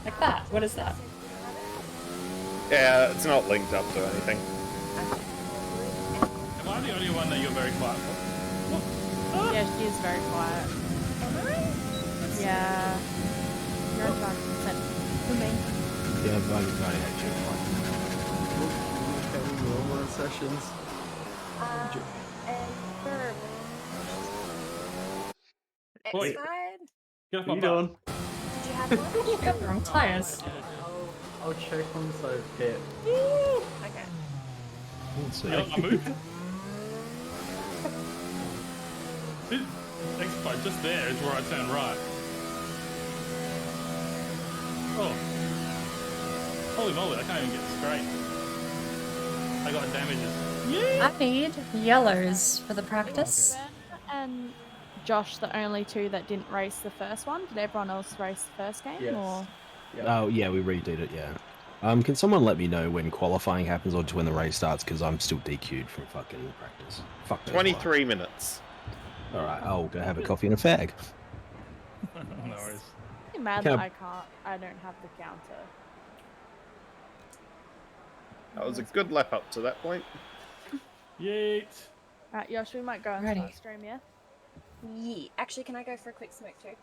Like that. What is that? Yeah, it's not linked up to anything. Am I the only one that you're very quiet for? Yeah, she is very quiet. Yeah. You're on 5% for me. Yeah, but I actually Normal sessions. And for... Wait. X-Side? Get off What my are you butt. doing? Did you have one? You got the wrong tires. I'll check once I've hit. Okay. You like my move? This X-Pod just there is where I turn right. Oh. Holy moly, I can't even get straight. I got damages. Yeah. I need yellows for the practice. And Josh, the only two that didn't race the first one. Did everyone else race the first game? Yes. Or? Oh, yeah, we redid it, yeah. Can someone let me know when qualifying happens or just when the race starts? Because I'm still DQ'd from fucking practice. Fuck those 23 minutes. Alright, I'll go have a coffee and a fag. No worries. I'm mad Can that I- I don't have the counter. That was a good lap up to that point. Yeet. Alright, Josh, we might go and Ready. start stream, yeah? Yeah. Actually, can I go for a quick smoke too?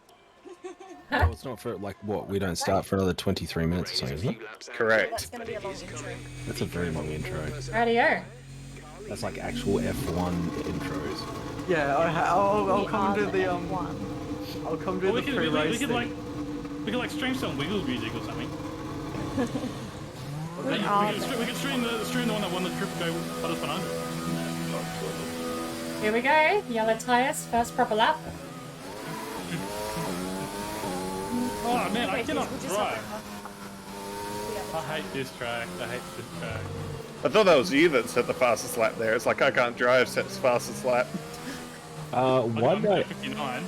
Oh, it's not for, like, what? We don't start for another 23 minutes or something, isn't it? That's Correct. going to be a long intro. That's a very long intro. Radio. That's like actual F1 intros. Yeah, I'll come to the one. I'll come to Well, the pre-race we could thing. like stream some Wiggles music or something. We We could stream the one that won the Triple Go Butters 100. Here we go. Yellow tires. First proper lap. Oh man, I Wait, cannot we'll just drive. hop I hate this track. I hate this track. I thought that was you that set the fastest lap there. It's like I can't drive, sets fastest lap. Why did I... 59.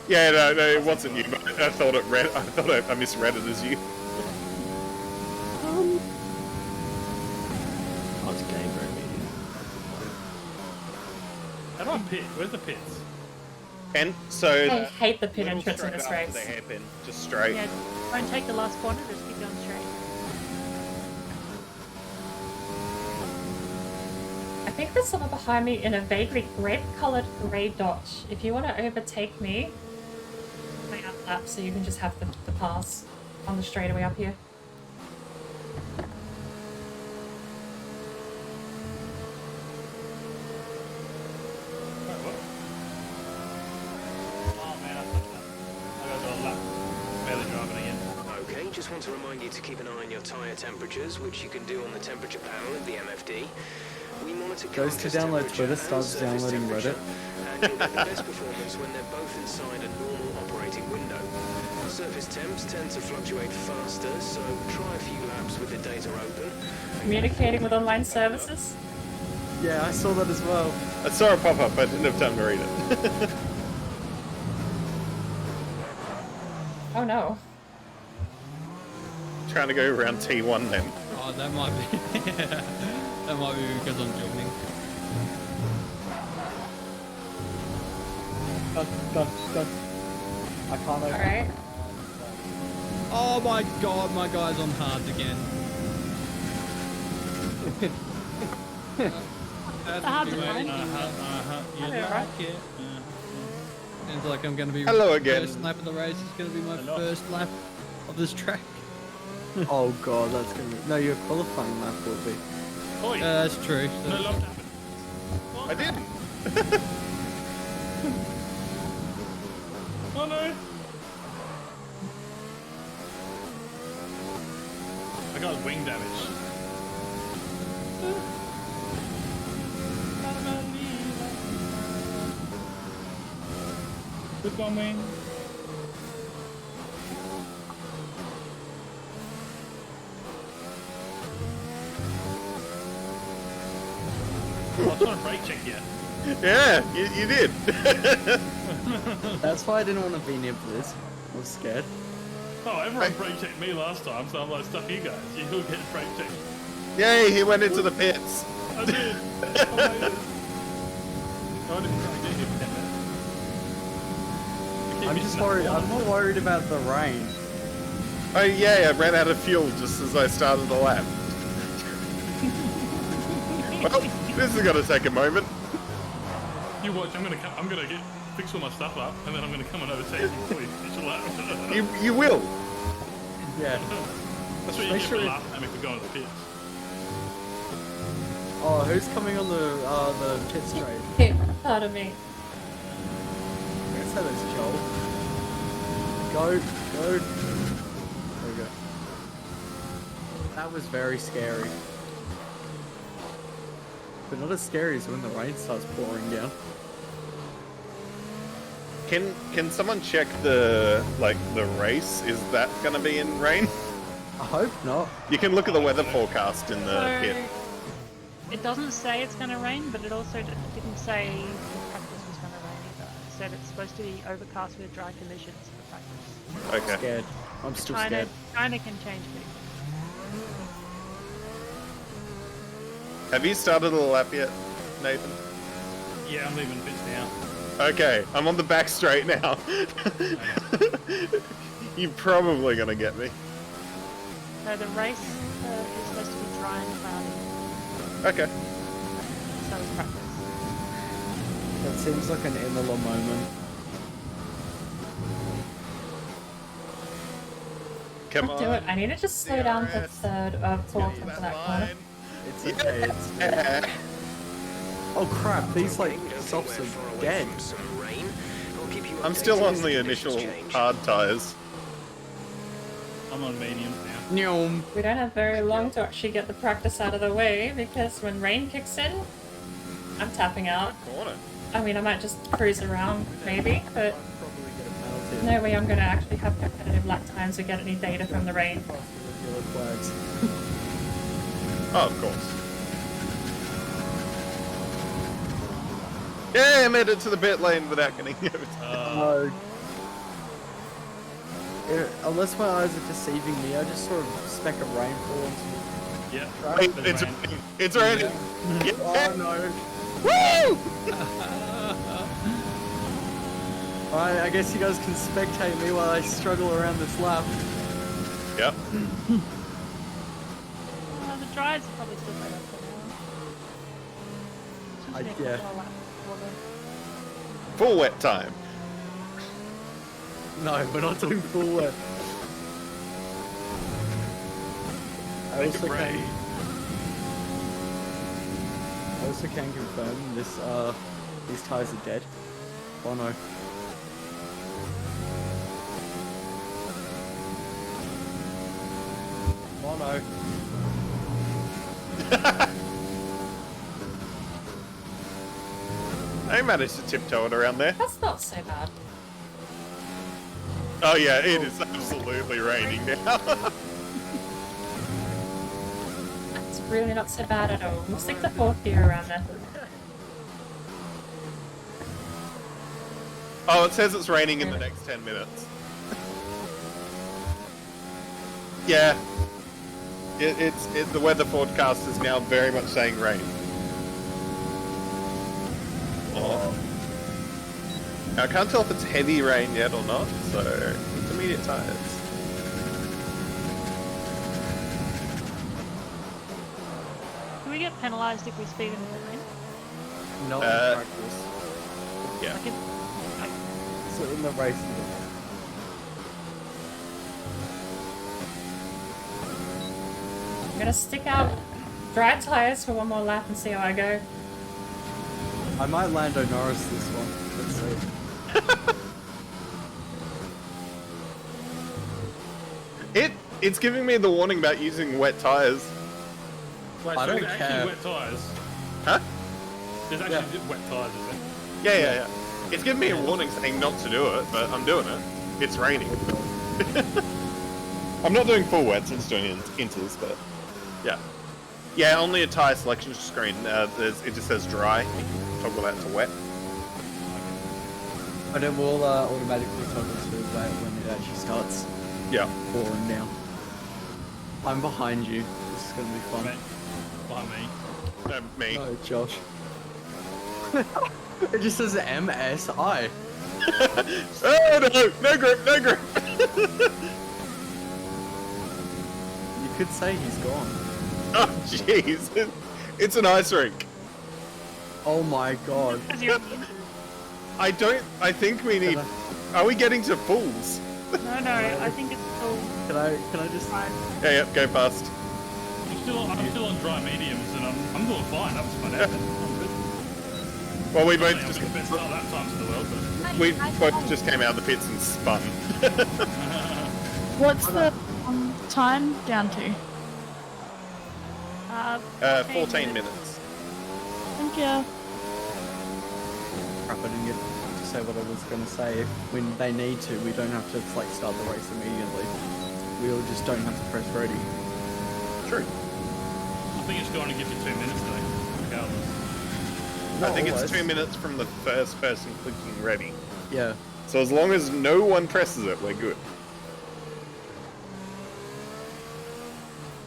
Yeah, no, it wasn't you. But I thought I misread it as you. Oh, it's game very medium. How do I pit? Where's the pits? And so I hate the pit little entrance in straight this after race. the hairpin, just straight. Yeah, don't take the last corner, just keep going straight. I think there's someone behind me in a vaguely red-coloured grey dot. If you want to overtake me, play out lap so you can just have the pass on the straightaway up here. want to remind you to keep an eye on your tyre temperatures, which you can do on the temperature panel of the MFD. We monitor Goes to carcass download temperature Twitter, and starts surface downloading temperature, Reddit. and you'll get the best performance when they're both inside a normal operating window. Surface temps tend to fluctuate faster, so try a few laps with the data open. Communicating with online services? Yeah, I saw that as well. I saw it pop up, I didn't have time to read it. Oh no. Trying to go around T1 then. Oh, that might be. That might be because I'm joining. Done. I can't open. Alright. Oh my god, my guy's on hards again. That's Hards what you are mean. fine. You Yeah, like it. Sounds like I'm going to be Hello again. first lap of the race. It's going to be my first lap of this track. Oh god, that's gonna be... No, your qualifying lap will be. That's true. No, love happened. I didn't. Oh no! I got wing damage. Good one, wing. I was trying to brake check you. Yeah, you did. That's why I didn't want to be near Blizz. I was scared. Oh, everyone brake checked me last time, so I'm like, stuff you guys. You all get brake checked. Yay, he went into the pits. I did. I didn't try to get him. I'm just worried. I'm not worried about the rain. Oh yeah, I ran out of fuel just as I started the lap. Well, this is gonna take a moment. You watch. I'm gonna fix all my stuff up, and then I'm gonna come and overtake you before you finish your lap. You will. Yeah. That's what you get for last time if we go on the pits. Oh, who's coming on the pit straight? Hey, pardon me. I guess that is Joel. Go. There we go. That was very scary. But not as scary as when the rain starts pouring down. Can someone check the race? Is that gonna be in rain? I hope not. You can look at the weather forecast in the pit. It doesn't say it's going to rain, but it also didn't say the practice was going to rain either. It said it's supposed to be overcast with dry conditions for practice. Okay. I'm scared. I'm still scared. China can change things. Have you started a lap yet, Nathan? Yeah, I'm leaving pits now. Okay, I'm on the back straight now. You're probably gonna get me. So the race is supposed to be dry and cloudy. Okay. So is practice. That seems like an Imola moment. Come I'll do it. I need to just slow down for third of fourth into that corner. It's okay. It's oh crap! These like softs are dead. I'm still on the initial hard tires. I'm on mediums now. We don't have very long to actually get the practice out of the way because when rain kicks in, I'm tapping out. I mean, I might just cruise around maybe, but no way I'm going to actually have competitive lap times or get any data from the rain. Oh, of course. Yeah, I made it to the pit lane without getting No. Unless my eyes are deceiving me, I just saw a speck of rainfall. Yeah. Wait, it's raining. Yeah. Oh no. Woo! Alright, I guess you guys can spectate me while I struggle around this lap. Yep. Well, the dries are probably still better for now. Yeah. Full wet time. No, we're not doing full wet. I also can confirm this these tires are dead. Oh no. Oh no. I managed to tiptoe it around there. That's not so bad. Oh yeah, it is absolutely raining now. It's really not so bad at all. We'll stick the fourth gear around there. Oh, it says it's raining in the next 10 minutes. Yeah. The weather forecast is now very much saying rain. Oh. I can't tell if it's heavy rain yet or not, so intermediate tires. Do we get penalised if we speed into the rain? No, in practice. Yeah. Like So in the race. I'm gonna stick out dry tires for one more lap and see how I go. I might Lando Norris this one. Let's see. It's giving me the warning about using wet tires. Wait, I so don't there's care. actually wet tyres. Huh? There's actually wet tyres, is Yeah, there? yeah, yeah. It's giving me a warning saying not to do it, but I'm doing it. It's raining. I'm not doing full wets, I'm just doing inters, but yeah. Yeah, only a tyre selection screen. It just says dry. You can toggle that to wet. But it will automatically toggle to wet when it actually starts. Yeah. Pouring down. I'm behind you. This is gonna be fun. Behind me. Me. No, Josh. It just says MSI. Oh no! No grip! No grip! You could say he's gone. Oh jeez! It's an ice rink. Oh my god. I think we need... Are we getting to fulls? No, I think it's still... Can I just... Yeah, yep, go past. I'm still on dry mediums and I'm doing fine. I'm spun out. I'm good. Well, we both I'm just... the best start lap times in the world, but... We both just came out of the pits and spun. What's the time down to? 14 minutes. Thank you. Crap, I didn't get to say what I was going to say. When they need to, we don't have to like start the race immediately. We all just don't have to press ready. True. I think it's going to give you 2 minutes though, regardless. I think it's 2 minutes from the first person clicking ready. Yeah. So as long as no one presses it, we're good.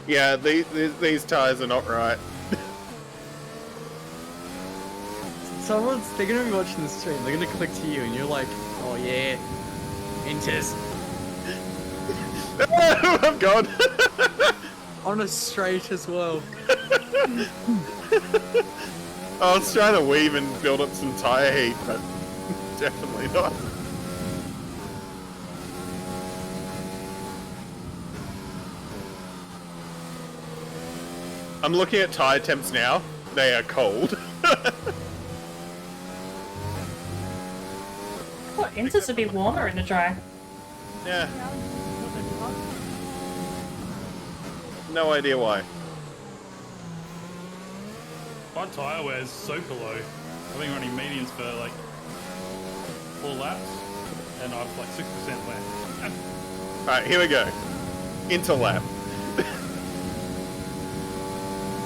Yeah, these tires are not right. They're gonna be watching the stream, they're gonna click to you and you're like, oh yeah, inters. Oh, I'm gone. On a straight as well. I was trying to weave and build up some tire heat, but definitely not. I'm looking at tire temps now. They are cold. Well, inters would be warmer in the dry. Yeah. No idea why. My tyre wear is super low. I think running mediums for like 4 laps, and I've like 6% wear. Alright, here we go. Into lap.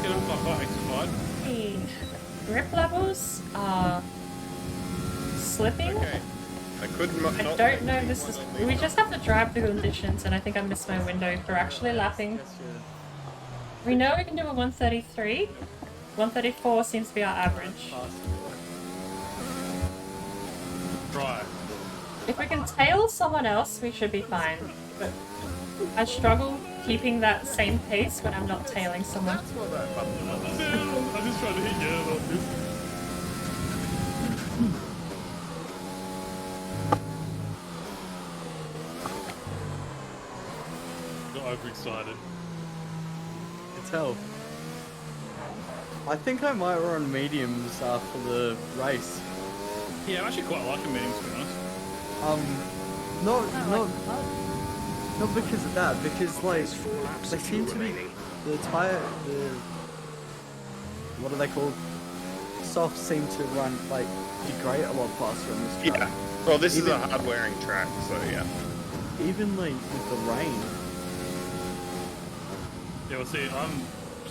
Get off my bike, fine. The grip levels are slipping. Okay. I don't know if this is... We just have to drive the conditions, and I think I missed my window for actually lapping. We know we can do a 133. 134 seems to be our average. Try. If we can tail someone else, we should be fine. But I struggle keeping that same pace when I'm not tailing someone. I just tried to hit you like this. Got overexcited. I can tell. I think I might run mediums for the race. Yeah, I actually quite like a medium, to be honest. Not because of that, because like they seem to be what are they called? Softs seem to run like degrade a lot faster on this track. Yeah. Well, this is a hard wearing track, so yeah. Even like with the rain. Yeah, well, see, I'm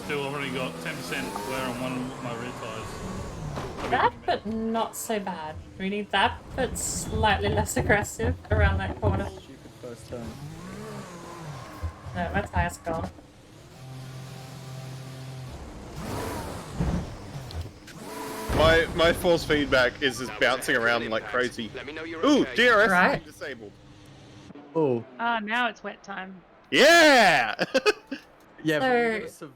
still already got 10% wear on one of my rear tyres. That, but not so bad. We need that, but slightly less aggressive around that corner. Stupid first turn. No, my tire's gone. My force feedback is just bouncing around like crazy. Ooh, DRS Right. disabled. Oh. Ah, now it's wet time. Yeah! Yeah, So,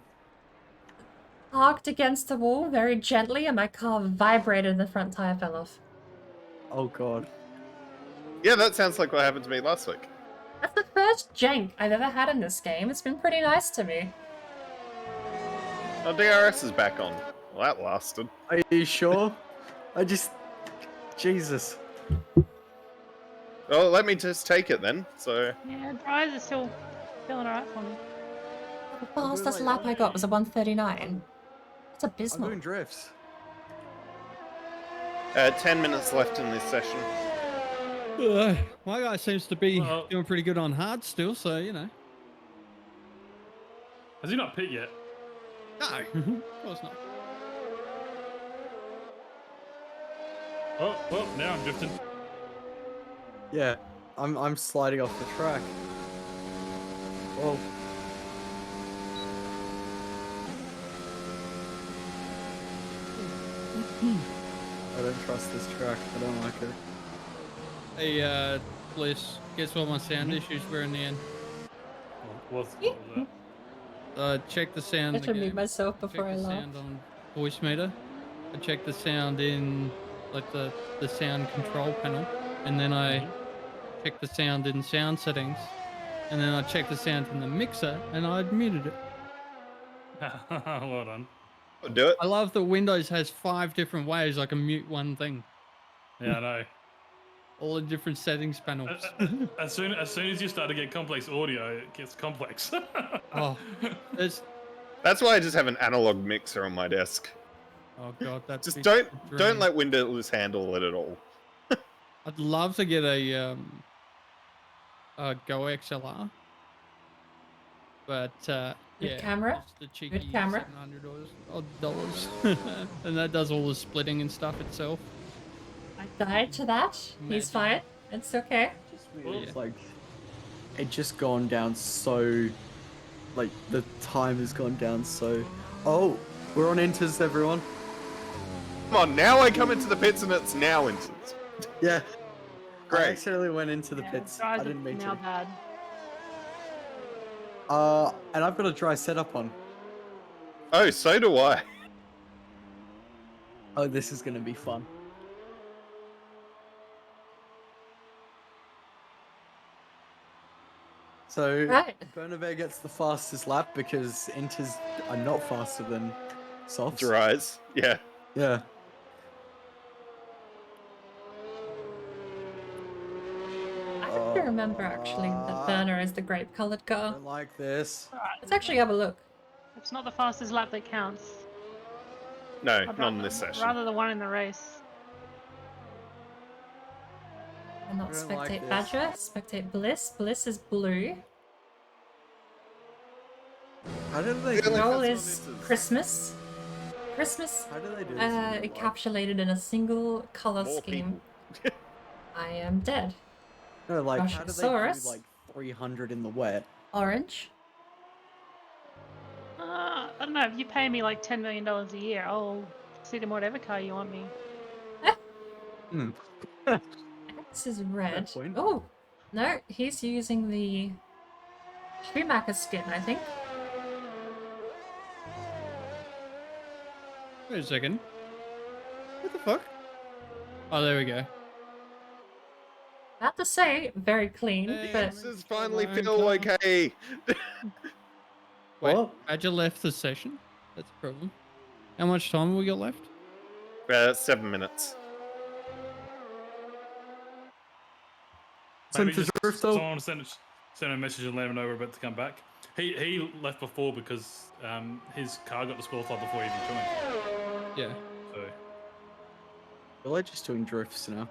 parked against the wall very gently and my car vibrated and the front tire fell off. Oh god. Yeah, that sounds like what happened to me last week. That's the first jank I've ever had in this game. It's been pretty nice to me. Oh, DRS is back on. Well, that lasted. Are you sure? Jesus. Well, let me just take it then, so... Yeah, dries are still feeling alright for me. The fastest lap I got was a 1:39. It's abysmal. I'm doing drifts. 10 minutes left in this session. My guy seems to be doing pretty good on hard still, so you know. Has he not pit yet? No, of course not. Oh, well, now I'm drifting. Yeah, I'm sliding off the track. Well. I don't trust this track. I don't like it. Hey, Bliss, guess what my sound issues were in the end? What's that? Check the sound. I should mute myself before I Check the laugh. sound on voice meter. I checked the sound in like the sound control panel, and then I checked the sound in sound settings, and then I checked the sound in the mixer, and I muted it. Well done. Do it. I love that Windows has 5 different ways I can mute one thing. Yeah, I know. All the different settings panels. As soon as you start to get complex audio, it gets complex. Oh, that's why I just have an analog mixer on my desk. Oh god, that's just don't let Windows handle it at all. I'd love to get a Go XLR, but Good yeah, camera. just the cheeky Good camera. $700 and that does all the splitting and stuff itself. I died to that. He's fine. It's okay. It's like it just gone down so, like the time has gone down so. Oh, we're on inters, everyone. Come on, now I come into the pits and it's now inters. Yeah. Great. I accidentally went into the pits. I didn't mean now to. bad. And I've got a dry setup on. Oh, so do I. Oh, this is gonna be fun. So, Bernabé gets the fastest lap because inters are not faster than softs. Dries, yeah. Yeah. I have to remember actually that Burner is the grape-colored car. I don't like this. Let's actually have a look. It's not the fastest lap that counts. No, not in this session. Rather the one in the race. And not I don't like Spectate this. Badger, Spectate Bliss. Bliss is blue. How did they do Goal that? is Christmas. Christmas How do they do this? encapsulated in a single color scheme. I am dead. No, like, how do they do Brachiosaurus. like 300 in the wet? Orange. I don't know, if you pay me like $10 million a year, I'll sit in whatever car you want me. X is red. point. Oh, no, he's using the Schumacher skin, I think. Wait a second. What the fuck? Oh, there we go. Not to say very clean, but This is finally feel okay. Wait, Badger left the session? That's a problem. How much time have we got left? 7 minutes. Maybe Send just to Drifto. someone sent him a message and let him know we're about to come back. He left before because his car got disqualified before he even joined. Yeah. So. We're like just doing drifts now.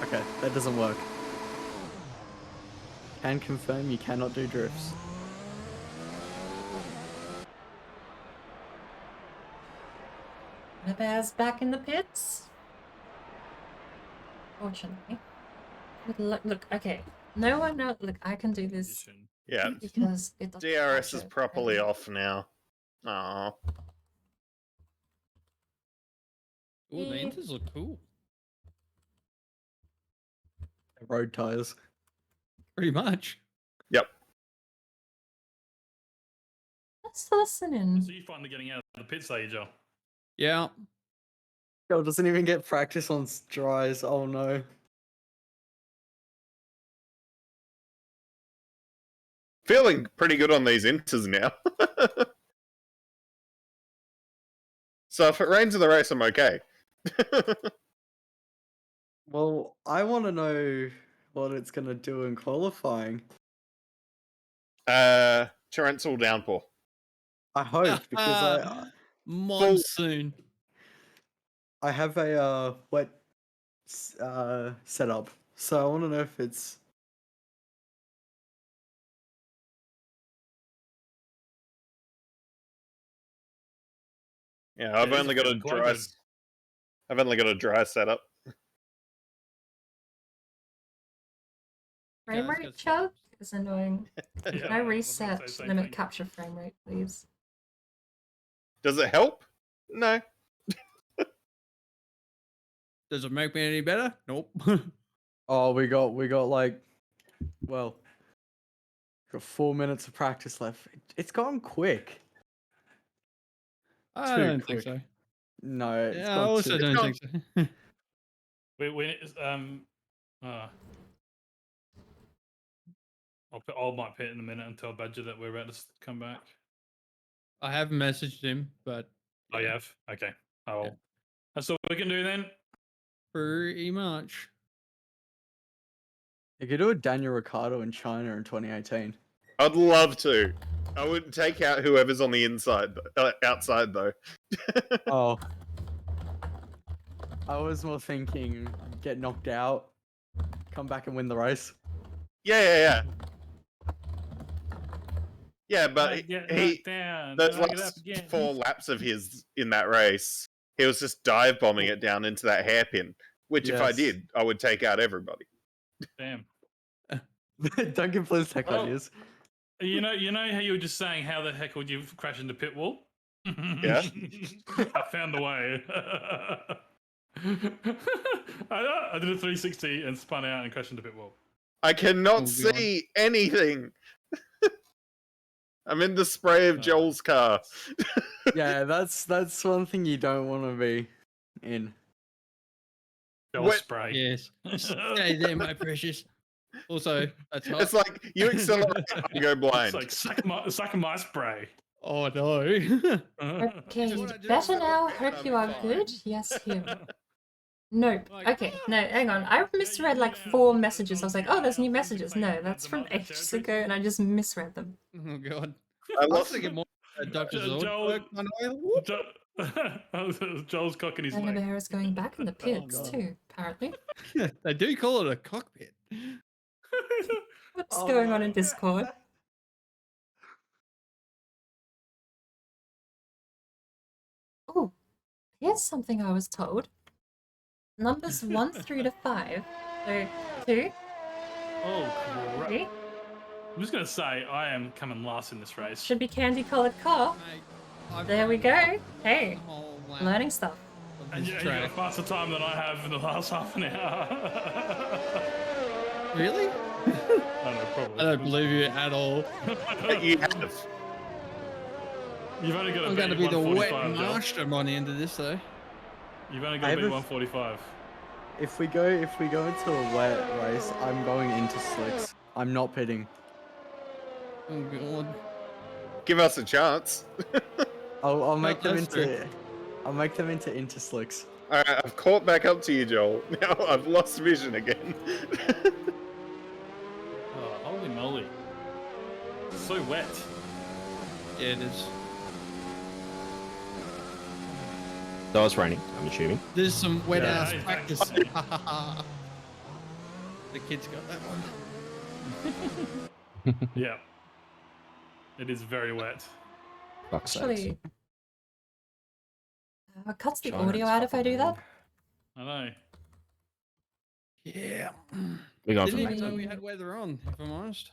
Okay, that doesn't work. Can confirm you cannot do drifts. The bear's back in the pits. Fortunately. Look, okay. No one knows. Look, I can do this. Yeah. Because it doesn't DRS is capture properly everything. off now. Aww. Ooh, the enters look cool. Road tires. Pretty much. Yep. Just listening. So you finally getting out of the pits, are you, Joel? Yeah. Joel doesn't even get practice on dries. Oh no. Feeling pretty good on these inters now. So if it rains in the race, I'm okay. Well, I want to know what it's going to do in qualifying. Torrential downpour. I hope, because monsoon. I have a wet setup, so I want to know if it's. Yeah, I've only got a dry. I've only got a dry setup. Frame rate chug is annoying. Can I reset limit capture frame rate, please? Does it help? No. Does it make me any better? Nope. Oh, we got like, well, got 4 minutes of practice left. It's gone quick. I don't think so. No, it's Yeah, I gone also too. don't think so. I might pit in a minute and tell Badger that we're about to come back. I have messaged him, but Oh, you have? Okay. Oh, well. That's all we can do then. Pretty much. You could do a Daniel Ricciardo in China in 2018. I'd love to. I would take out whoever's on the inside, outside though. Oh. I was more thinking get knocked out, come back and win the race. Yeah. Yeah, but Get he knocked down, those knock it up last again. 4 laps of his in that race, he was just dive bombing it down into that hairpin. Which, if I Yes. did, I would take out everybody. Damn. Don't give Blizz tech ideas. You know how you were just saying, how the heck would you crash into pit wall? Yeah. I found the way. I did a 360 and spun out and crashed into pit wall. I cannot see anything. I'm in the spray of Joel's car. Yeah, that's one thing you don't want to be in. Joel's spray. Yes. Stay there, my precious. Also, that's hot. It's like you accelerate and go blind. It's like sucking my spray. Oh no. Okay, better now. Hope you are good. Yes, him. Nope. Okay, no, hang on. I misread like 4 messages. I was like, oh, there's new messages. No, that's from ages ago, and I just misread them. Oh god. I was thinking more Dr. Joel, Zord. Joel's cocking his Dana leg. Bear is going back in the pits too, apparently. They do call it a cockpit. What's going on in Discord? Oh, here's something I was told. Numbers 1 through to 5. So 2. Oh, crap. 3. I'm just gonna say I am coming last in this race. Should be candy-colored car. There we go. Hey, learning stuff. And you got a faster time than I have in the last half an hour. Really? I don't know, probably. I don't believe you at all. You have. You've only got to I'm beat going to be the wet 145, Joel. master by the end of this, though. You've only got to beat 145. If we go into a wet race, I'm going into slicks. I'm not pitting. Oh god. Give us a chance. I'll make them that's into. I'll make them into interslicks. Alright, I've caught back up to you, Joel. Now I've lost vision again. Oh, holy moly. It's so wet. Yeah, it is. So it's raining, I'm assuming. There's some wet ass Yeah, practice. exactly. The kid's got that one. Yeah. It is very wet. Fuck's sakes. Actually, it cuts the China audio is out if I fucking do that. I know. Yeah. We're going Didn't for even the know we had weather on, if I'm honest.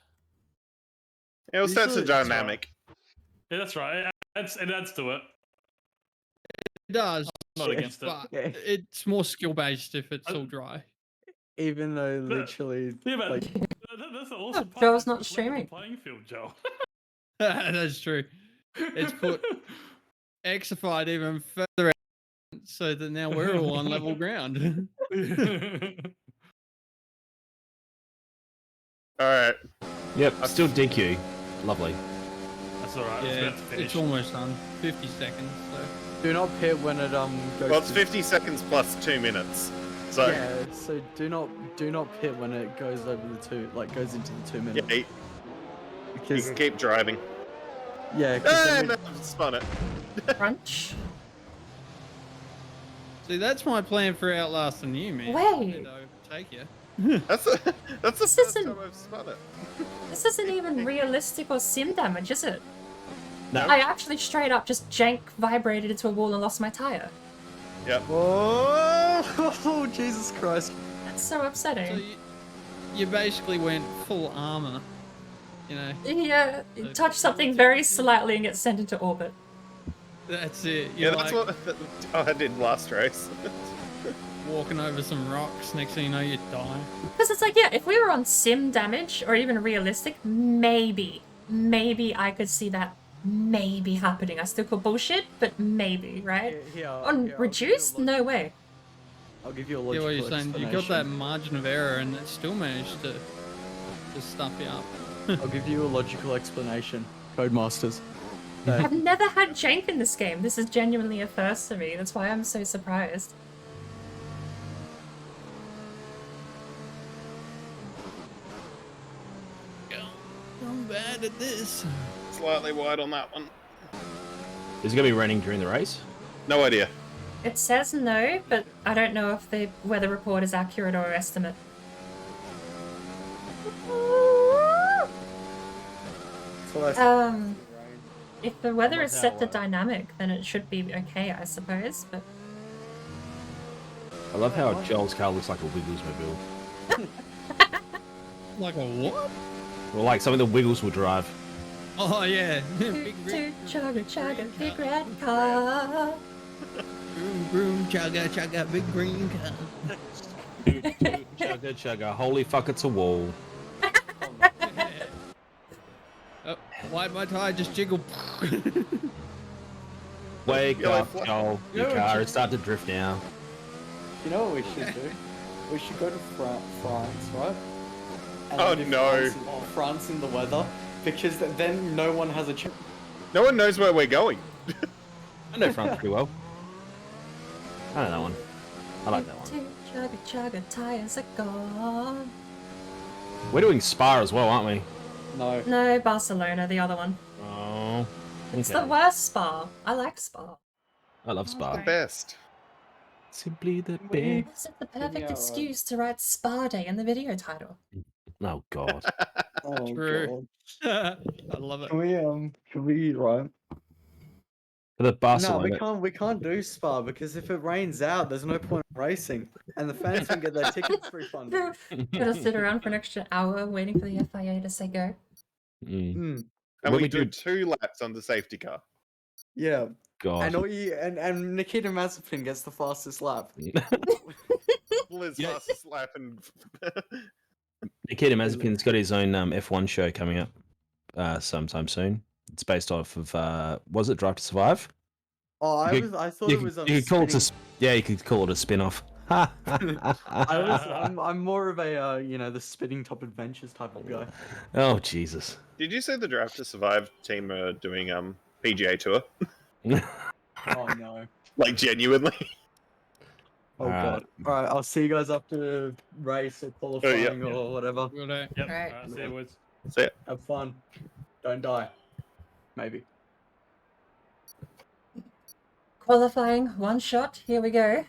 It was such a Usually- dynamic. Yeah, that's right. It adds to it. It does. Not against it. But Yeah. it's more skill based if it's all dry. Even though literally, Yeah, but like, that's the awesome part. Joel's It's not leveled streaming. the playing field, Joel. That's true. It's put Exified even further out so that now we're all on level ground. Alright. Yep, still DQ. Lovely. That's alright. Yeah, It's about to finish. it's almost done. 50 seconds. So. do not pit when it goes. Well, it's to- 50 seconds plus 2 minutes. So, Yeah, so do not pit when it goes over the goes into the 2 minutes. yeah, you Because can keep driving. yeah, 'cause Ah, then no, I've spun it. Crunch. See, that's my plan for outlasting you, man. Wait. To overtake you. That's the This first isn't- time I've spun it. This isn't even realistic or sim damage, is it? No. I actually straight up just jank vibrated into a wall and lost my tire. Yep. oh, Jesus Christ! That's so So upsetting. you basically went full armor. You know, Yeah, you touch something very slightly and get sent into orbit. that's it. Yeah, You're that's like what I did last race. walking over some rocks. Next thing you know, you die. Because it's like, yeah, if we were on sim damage or even realistic, maybe I could see that maybe happening. I still call bullshit, but maybe, right? On reduced? No way. I'll give you a Yeah, logical what you're saying. You got that explanation. margin of error, and it still managed to stuff you up. I'll give you a logical explanation. Codemasters. I've never had jank in this game. This is genuinely a first for me. That's why I'm so surprised. I'm bad at this. Slightly wide on that one. Is it going to be raining during the race? No idea. It says no, but I don't know if the weather report is accurate or estimate. If the weather is set to dynamic, then it should be okay, I suppose, but... I love how Joel's car looks like a Wiggles mobile. Like a what? Or like something the Wiggles will drive. Oh yeah. Toot toot chugga chugga big red car. Broom broom chugga chugga big green car. Chugga chugga, holy fuck, it's a wall. Oh, why'd my tire just jiggle? Wake up, Joel. Your car is starting to drift now. You know what we should do? We should go to France, right? And Oh, live no. France in the weather, because then no one has a chip. No one knows where we're going. I know France pretty well. I know that one. I like that one. Toot chugga chugga tires are gone. We're doing Spa as well, aren't we? No. No, Barcelona, the other one. Oh. It's okay. the worst Spa. I like Spa. I love Spa. The best. Simply the best. This is the perfect excuse to write Spa Day in the video title. Oh god. Oh True. god. I love it. Can we right? For the No, Barcelona. we can't do Spa because if it rains out, there's no point in racing, and the fans can get their tickets refunded. Gotta sit around for an extra hour waiting for the FIA to say go. And When we we do do- 2 laps on the safety car. Yeah. God. And all you and Nikita Mazepin gets the fastest lap. Liz fastest lap and Nikita Mazepin's got his own F1 show coming up sometime soon. It's based off of was it Drive to Survive? Oh, I thought it was on. You could call it spinning- yeah, you could call it a spin-off. I'm more of a the spinning top adventures type of guy. Oh Jesus. Did you say the Drive to Survive team are doing PGA Tour? Oh no. Like genuinely. Oh god. Alright, I'll see you guys after race or qualifying or whatever. Yep. Alright. See you, boys. See ya. Have fun. Don't die. Maybe. Qualifying, one shot, here we go.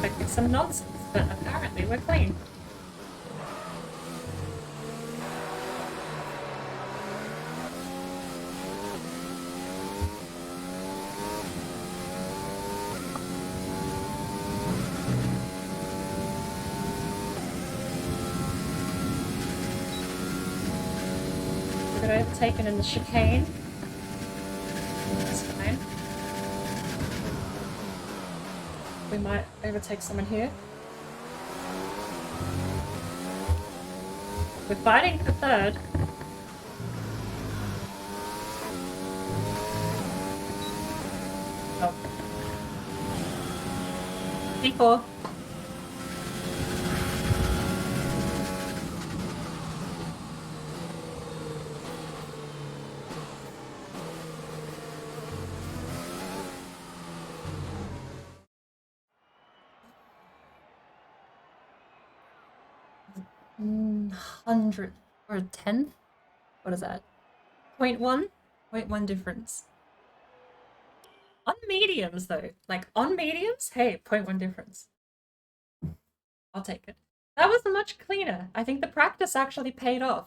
Expecting some nonsense, but apparently we're clean. We got overtaken in the chicane. That's fine. We might overtake someone here. We're fighting for third. Oh. P4. Hundredth or a tenth? What is that? 0.1? 0.1 difference. On mediums though, like on mediums, hey, 0.1 difference. I'll take it. That was much cleaner. I think the practice actually paid off.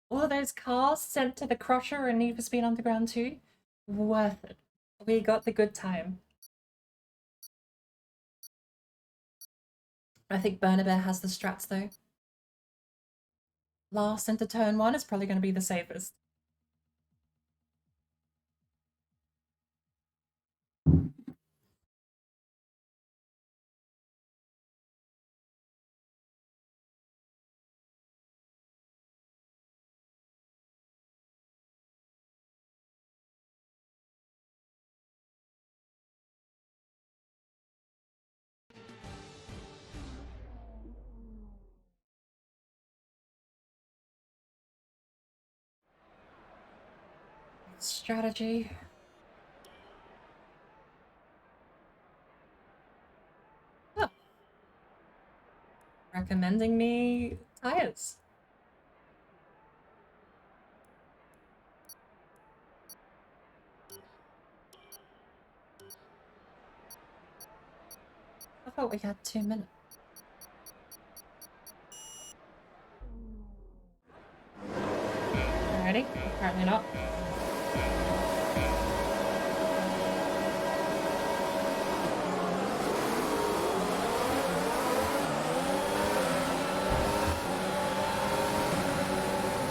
All of those cars sent to the Crusher and Need for Speed Underground 2, worth it. We got the good time. I think Burner Bear has the strats though. Last into turn 1 is probably going to be the safest. Strategy. Oh. Recommending me tires. I thought we had 2 minutes. Ready? Apparently not.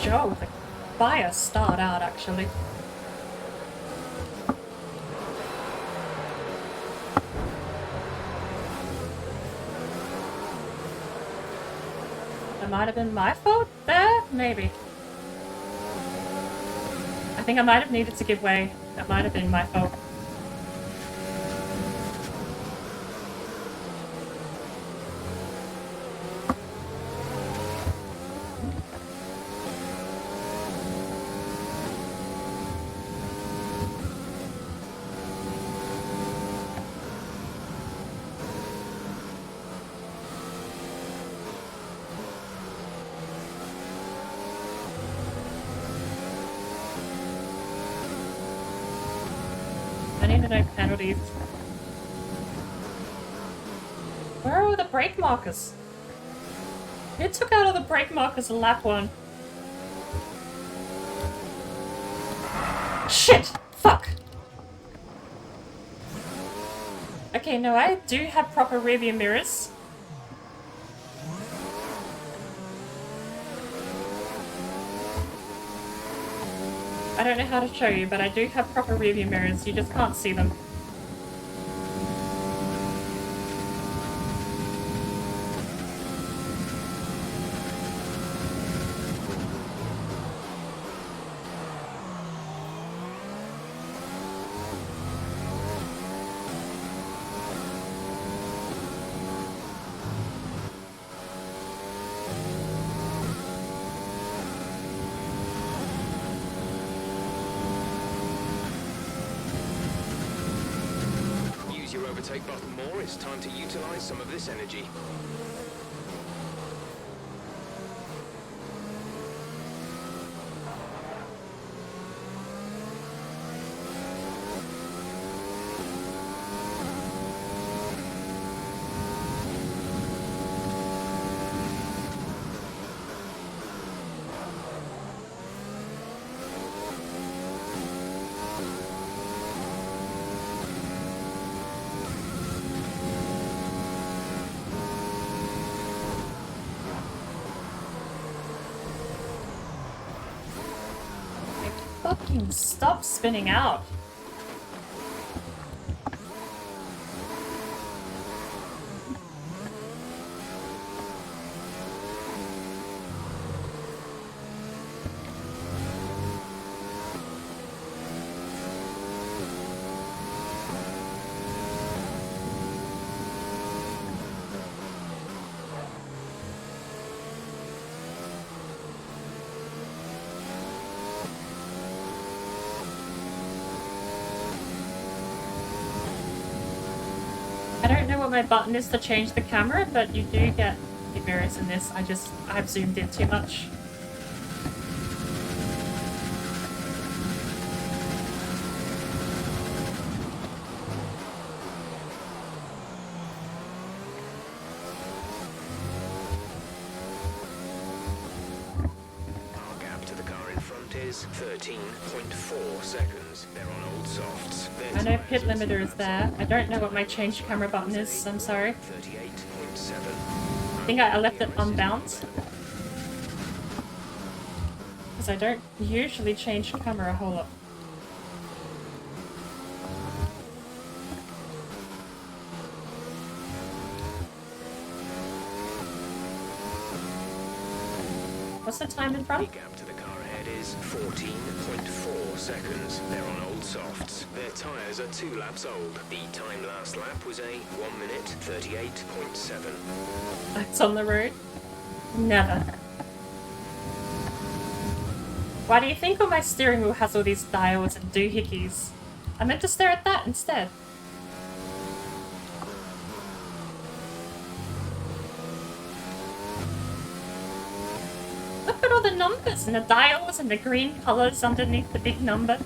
Joe with a fire start out actually. That might have been my fault there? Maybe. I think I might have needed to give way. That might have been my fault. shame there are no penalties. Where are all the brake markers? Who took out all the brake markers in lap 1? Shit! Fuck! Okay, no, I do have proper rearview mirrors. I don't know how to show you, but I do have proper rearview mirrors. You just can't see them. Use your overtake button more. It's time to utilize some of this energy. Fucking stop spinning out. I don't know what my button is to change the camera, but you do get the mirrors in this. I've zoomed in too much. Our gap to the car in front is 13.4 seconds. They're on old softs. I know pit limiter is there. I don't know what my change camera button is, I'm sorry. 38.7. I think I left it unbalanced. Because I don't usually change camera a whole lot. What's the time in front? The gap to the car ahead is 14.4 seconds. They're on old softs. Their tyres are 2 laps old. The time last lap was a 1 minute 38.7. That's on the road? Never. Why do you think on my steering wheel has all these dials and doohickeys? I meant to stare at that instead. Look at all the numbers and the dials and the green colours underneath the big number.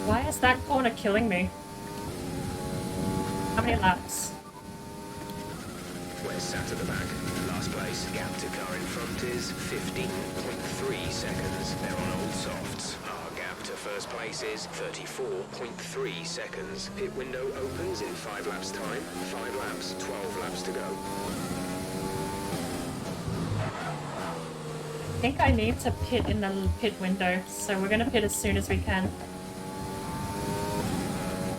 Why is that corner killing me? How many laps? Where's sat at the back? Last place. Gap to car in front is 15.3 seconds. They're on old softs. Our gap to first place is 34.3 seconds. Pit window opens in 5 laps time. 5 laps, 12 laps to go. I think I need to pit in the pit window, so we're gonna pit as soon as we can.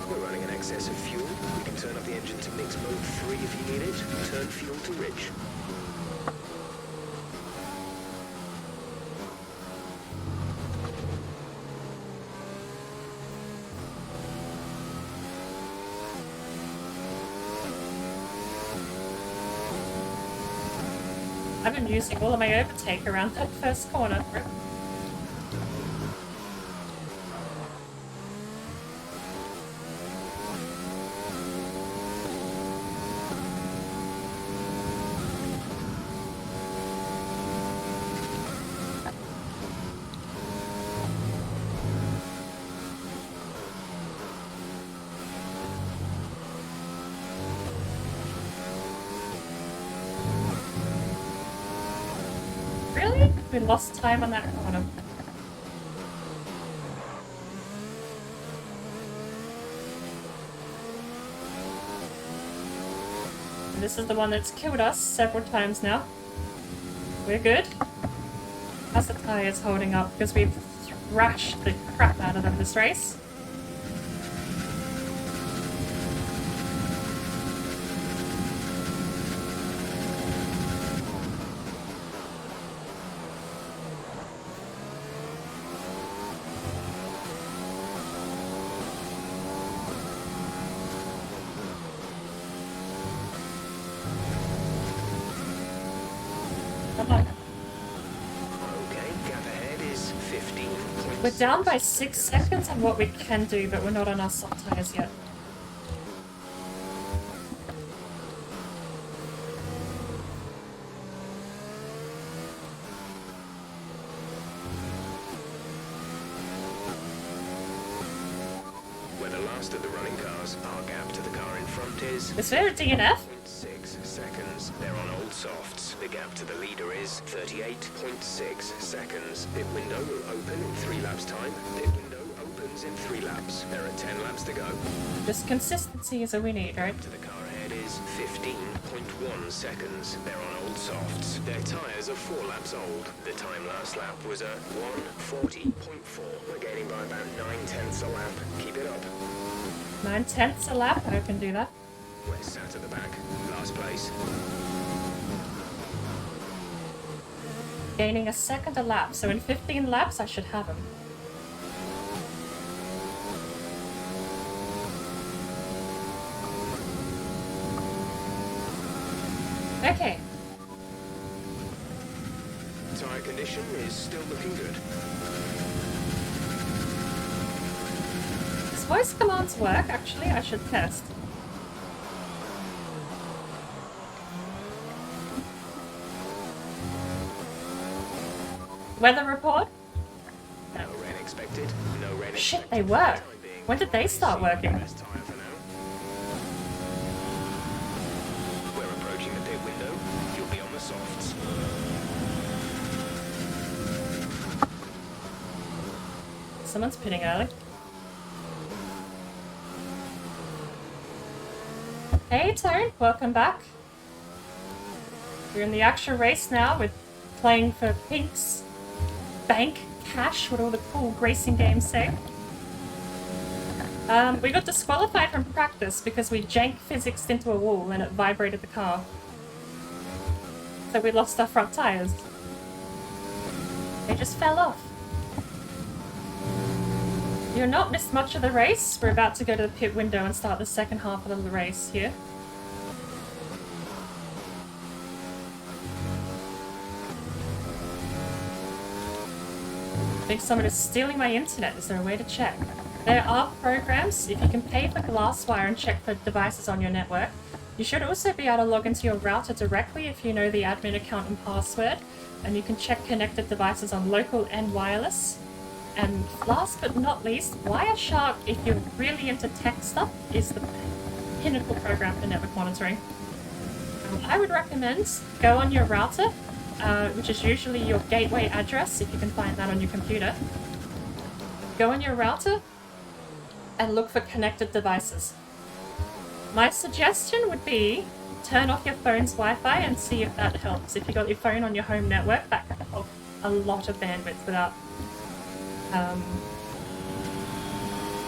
We're running an excess of fuel. We can turn up the engine to mix mode 3 if you need it. Turn fuel to rich. I've been using all of my overtake around that first corner. We lost time on that corner. And this is the one that's killed us several times now. We're good. How's the tires holding up? Because we've thrashed the crap out of them this race. We're down by 6 seconds on what we can do, but we're not on our soft tires yet. We're the last of the running cars. Our gap to the car in front is... Is there a DNF? 6 seconds. They're on old softs. The gap to the leader is 38.6 seconds. Pit window will open in 3 laps time. Pit window opens in 3 laps. There are 10 laps to go. Just consistency is all we need, right? To the car ahead is 15.1 seconds. They're on old softs. Their tyres are 4 laps old. The time last lap was a 1:40.4. We're gaining by about 9/10 a lap. Keep it up. 9/10 a lap, I can do that. We're sat at the back. Last place. Gaining a second a lap, so in 15 laps I should have him. Okay. Tyre condition is still looking good. Does voice commands work? Actually, I should test. Weather report? No rain expected. No rain expected. Shit, they work. When did they start working? We're approaching the pit window. You'll be on the softs. Someone's pitting early. Hey Tone, welcome back. We're in the actual race now with playing for Pink's Bank Cash, what all the cool racing games say. We got disqualified from practice because we jank physicsed into a wall and it vibrated the car. So we lost our front tires. They just fell off. You're not missed much of the race. We're about to go to the pit window and start the second half of the race here. I think someone is stealing my internet. Is there a way to check? There are programs. If you can pay for Glasswire and check for devices on your network. You should also be able to log into your router directly if you know the admin account and password. And you can check connected devices on local and wireless. And last but not least, Wireshark, if you're really into tech stuff, is the pinnacle program for network monitoring. I would recommend go on your router, which is usually your gateway address, if you can find that on your computer. Go on your router and look for connected devices. My suggestion would be turn off your phone's Wi-Fi and see if that helps. If you got your phone on your home network, that can help a lot of bandwidth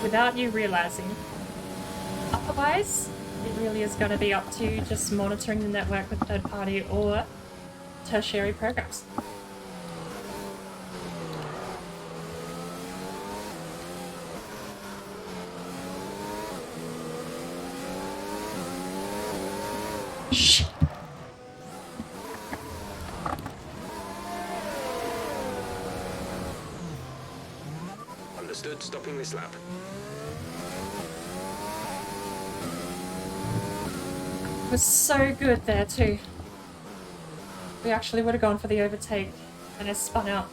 without you realizing. Otherwise, it really is going to be up to just monitoring the network with third-party or tertiary programs. Shh. Understood. Stopping this lap. It was so good there too. We actually would have gone for the overtake and it spun out.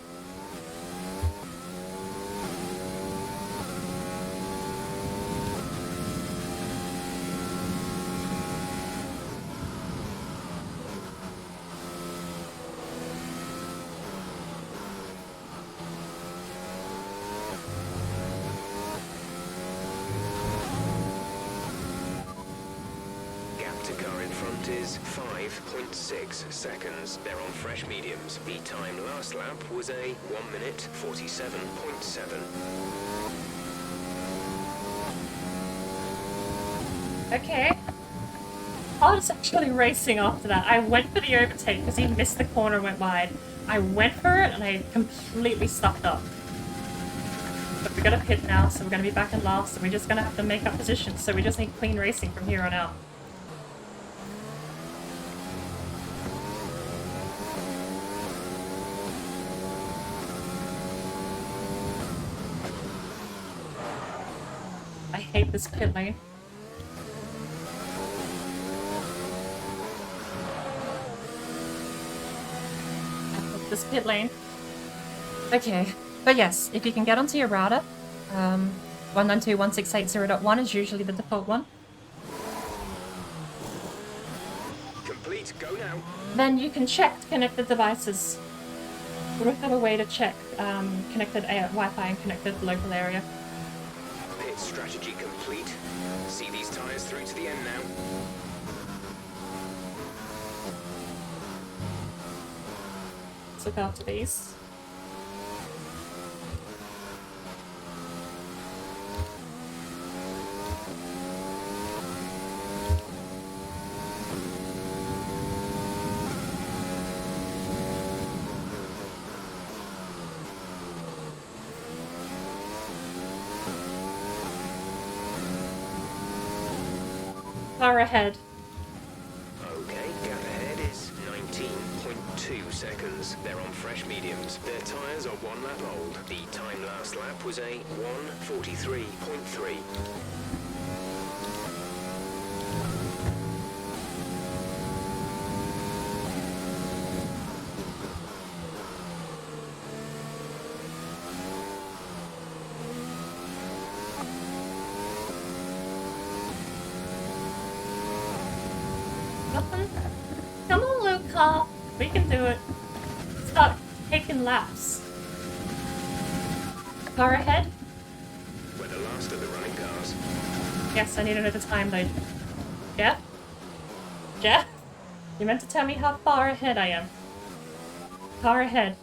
front is 5.6 seconds. They're on fresh mediums. The time last lap was a 1 minute 47.7. Okay. I was actually racing after that. I went for the overtake because he missed the corner and went wide. I went for it and I completely stuffed up. But we got a pit now, so we're going to be back in last, and we're just going to have to make up positions, so we just need clean racing from here on out. I hate this pit lane. This pit lane. Okay, but yes, if you can get onto your router, 192.168.0.1 is usually the default one. Complete, go now. Then you can check connected devices. We don't have a way to check connected Wi-Fi and connected local area. Pit strategy complete. See these tires through to the end now. Let's look after these. Far ahead. Okay, gap ahead is 19.2 seconds. They're on fresh mediums. Their tyres are 1 lap old. The time last lap was a 1:43.3. Come on, Luca. We can do it. Start taking laps. Car ahead? We're the last of the running cars. Yes, I need another time though. Jeff? Jeff? You meant to tell me how far ahead I am. Car ahead.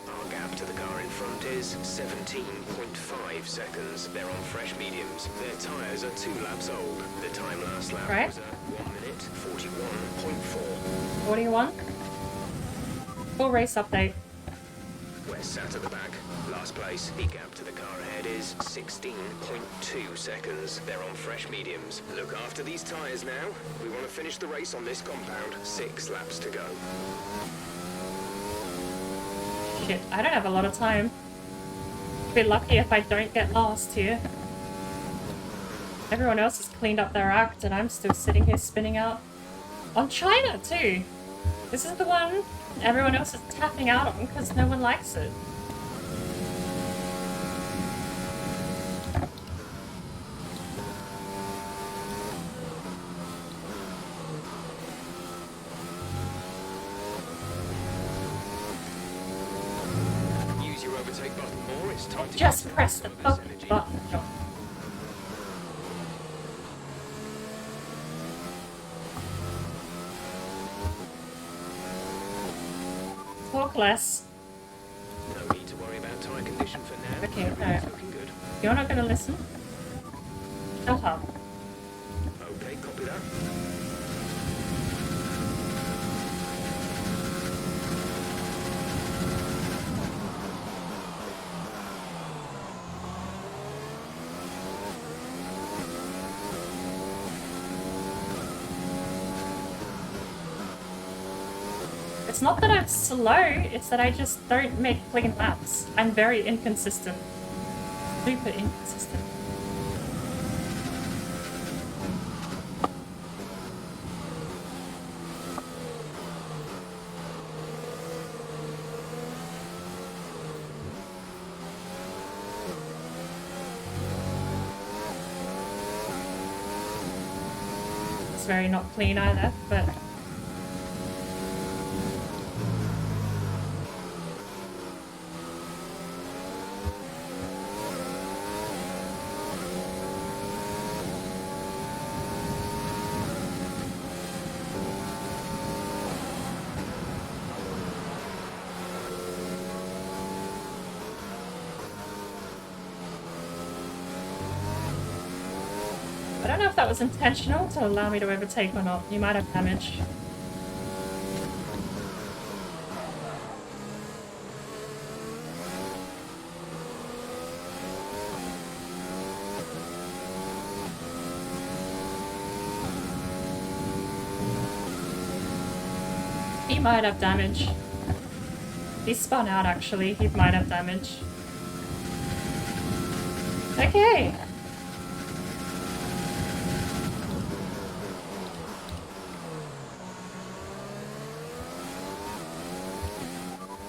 Our gap to the car in front is 17.5 seconds. They're on fresh mediums. Their tyres are 2 laps old. The time last lap Right. was a 1 minute 41.4. 41. Full race update. We're sat at the back. Last place. The gap to the car ahead is 16.2 seconds. They're on fresh mediums. Look after these tyres now. We want to finish the race on this compound. 6 laps to go. Shit, I don't have a lot of time. Be lucky if I don't get lost here. Everyone else has cleaned up their act and I'm still sitting here spinning out. On China too! This is the one everyone else is tapping out on because no one likes it. Use your overtake button more. It's time to Just press the fucking button. Talk less. No need to worry about tyre condition for now. Okay, no. Everything's looking good. You're not gonna listen? Shut up. Okay, copy that. It's not that I'm slow, it's that I just don't make clean laps. I'm very inconsistent. Super inconsistent. It's very not clean either, but don't know if that was intentional to allow me to overtake or not. You might have damage. He might have damage. He spun out actually. He might have damage. Okay.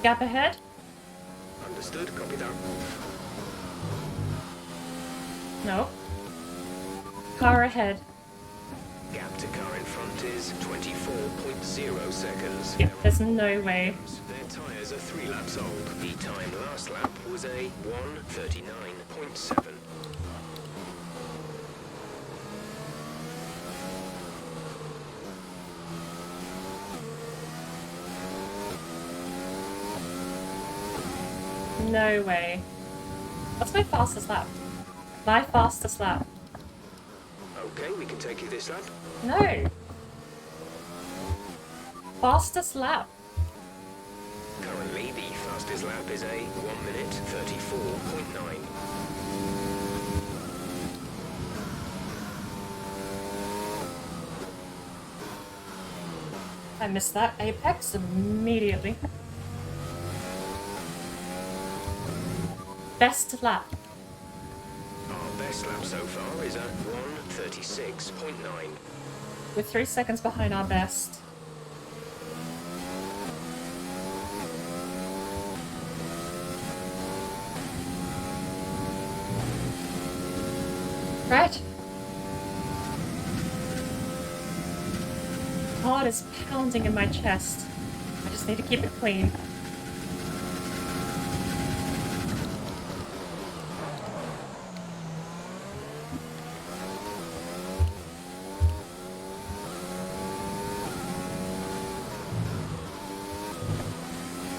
Gap ahead. Understood, copy that. No. Car ahead. Gap to car in front is 24.0 seconds. Yeah, there's no way. Their tyres are 3 laps old. The time last lap was a 1:39.7. No way. What's my fastest lap? My fastest lap. Okay, we can take you this lap. No. Fastest lap. Currently, the fastest lap is a 1:34.9. I missed that apex immediately. Best lap. Our best lap so far is a 1:36.9. We're 3 seconds behind our best. Right. Heart is pounding in my chest. I just need to keep it clean.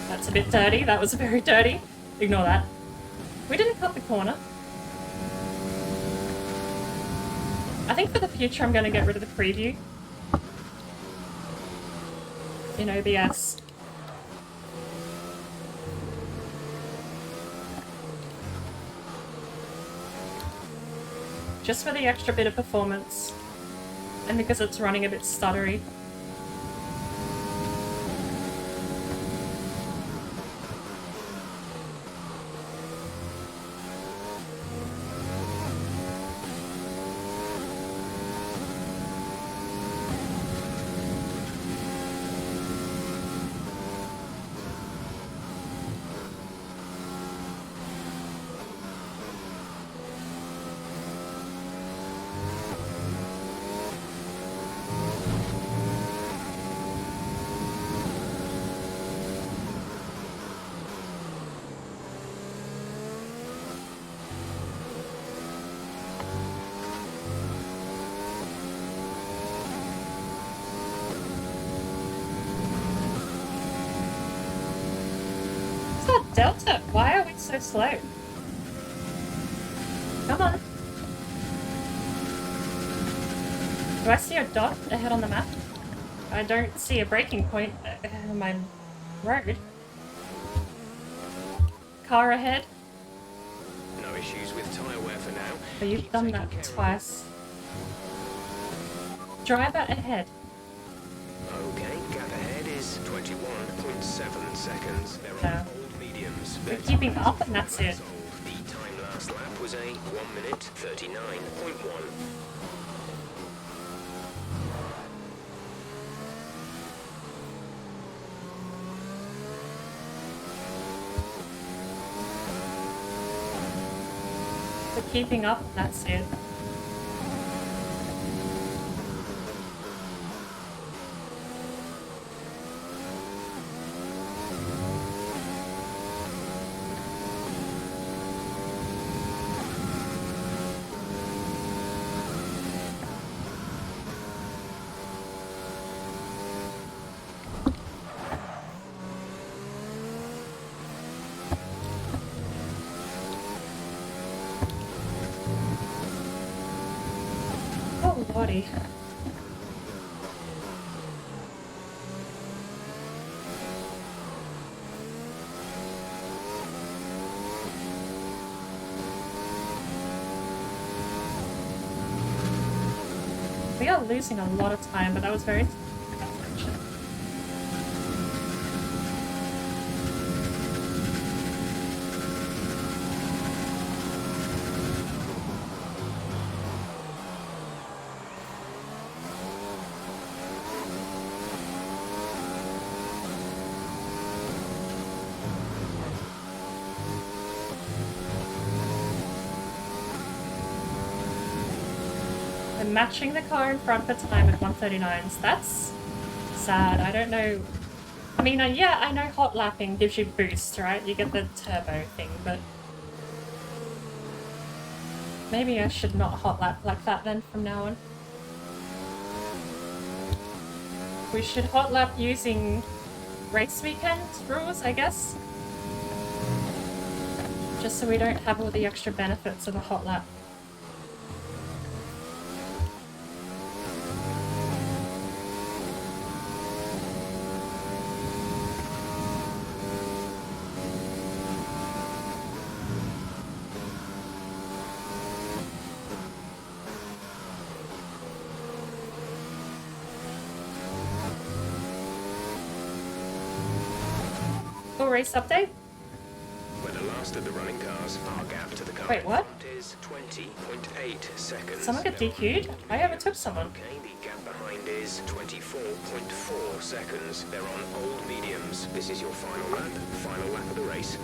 That's a bit dirty. That was very dirty. Ignore that. We didn't cut the corner. I think for the future I'm going to get rid of the preview in OBS. Just for the extra bit of performance. And because it's running a bit stuttery. Delta, why are we so slow? Come on. Do I see a dot ahead on the map? I don't see a breaking point on my road. Car ahead. No issues with tyre wear for now. But you've done that twice. Driver ahead. Okay, gap ahead is 21.7 seconds. There are old mediums. We're keeping up and that's it. The time last lap was a 1:39.1. We're keeping up and that's it. buddy. We are losing a lot of time, but that was very... I'm matching the car in front for time at 1:39s. That's sad. I don't know. I mean, yeah, I know hot lapping gives you boost, right? You get the turbo thing, but maybe I should not hot lap like that then from now on. We should hot lap using race weekend rules, I guess. Just so we don't have all the extra benefits of a hot lap. Race update? We're the last of the running cars. Our gap to the car Wait, what? is 20.8 seconds. Someone got DQ'd? I overtook someone. Okay, the gap behind is 24.4 seconds. They're on old mediums. This is your final lap of the race.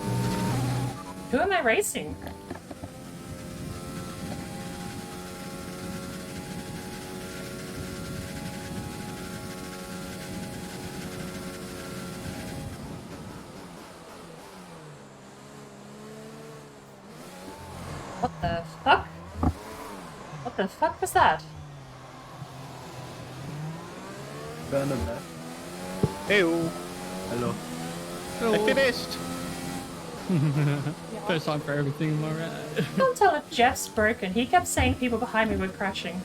Who am I racing? What the fuck? What the fuck was that? Bernabé. Hey-o. Hello. I finished. First time for everything, am I right? I can't tell if Jeff's broken. He kept saying people behind me were crashing.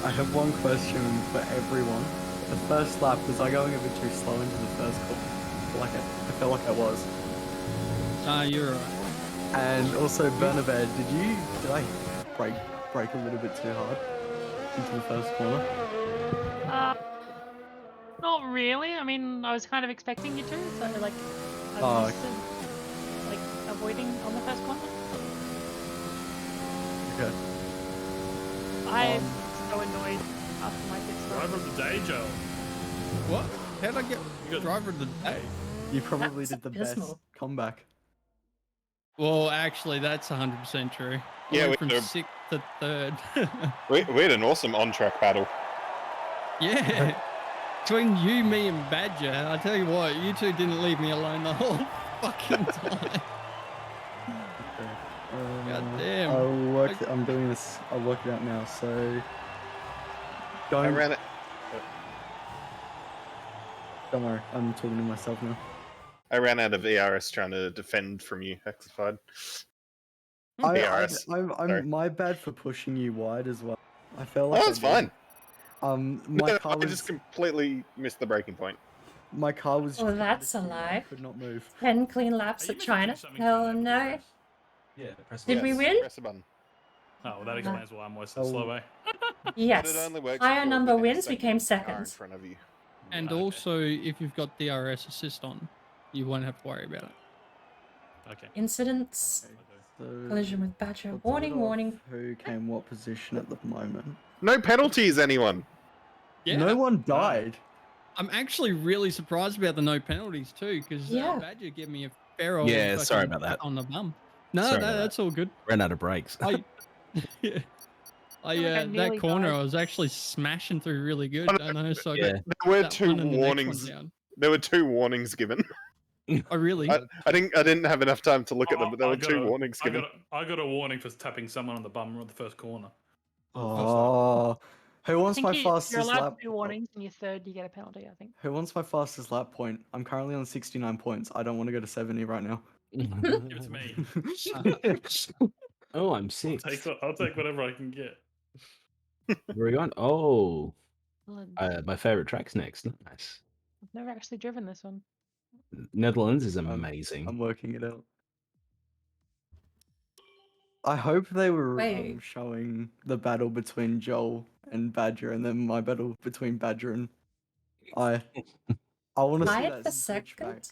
I have one question for everyone. The first lap, was I going a bit too slow into the first corner? I felt like I was. You're right. And also, Bernabé, did I brake a little bit too hard into the first corner? Not really. I mean, I was kind of expecting you to, so like, I Oh, was like avoiding on the first corner. Okay. I'm so annoyed after my pit stop. Driver of the day, Joe. What? How'd I get driver of the day? You probably That's did the abysmal. best comeback. Well, actually, that's 100% true. I Yeah, went we from did. 6th to 3rd. We had an awesome on-track battle. Yeah. Between you, me, and Badger, I tell you what, you two didn't leave me alone the whole fucking time. God damn. I'm doing this. I'll work it out now. So, I ran it. Don't worry, I'm talking to myself now. I ran out of ERS trying to defend from you, Hexified. I'm my bad for pushing you wide as well. I felt like that's fine. My car I just completely missed the breaking point. My car was. Oh, that's a lie. Could not move. 10 clean laps at China? Hell no. Yeah, Did we win? Press a button. Oh, well, that explains why I'm worse than slow, eh? Yes. But it only works if Higher you're number within a wins second became of the car in seconds. front of you. And also, if you've got DRS assist on, you won't have to worry about it. Okay. Incidents. So, Collision with Badger. let's Warning, start off warning. Who came what position at the moment? No penalties, anyone. Yeah. No one died. I'm actually really surprised about the no penalties too, because Yeah. Badger gave me a fair old Yeah, sorry fucking about that. on the bum. No, Sorry about that's all good. Ran out of brakes. Yeah. I nearly That corner died. I was actually smashing through really good. I know, so I Yeah. got There were that two one and the next one warnings. down. There were two warnings given. Oh really? I didn't have enough time to look at them, but there were two warnings given. I got a warning for tapping someone on the bum on the first corner. Oh, who I wants think my you're fastest allowed lap? to do warnings, and your third you get a penalty, I think. Who wants my fastest lap point? I'm currently on 69 points. I don't want to go to 70 right now. Give it to me. Oh, I'm sick. I'll take whatever I can get. Where are we going? Oh, Netherlands. my favorite track's next. Nice. I've never actually driven this one. Netherlands is amazing. I'm working it out. I hope they were Wait. showing the battle between Joel and Badger, and then my battle between Badger and I. I want to see Tied that for switch second? back.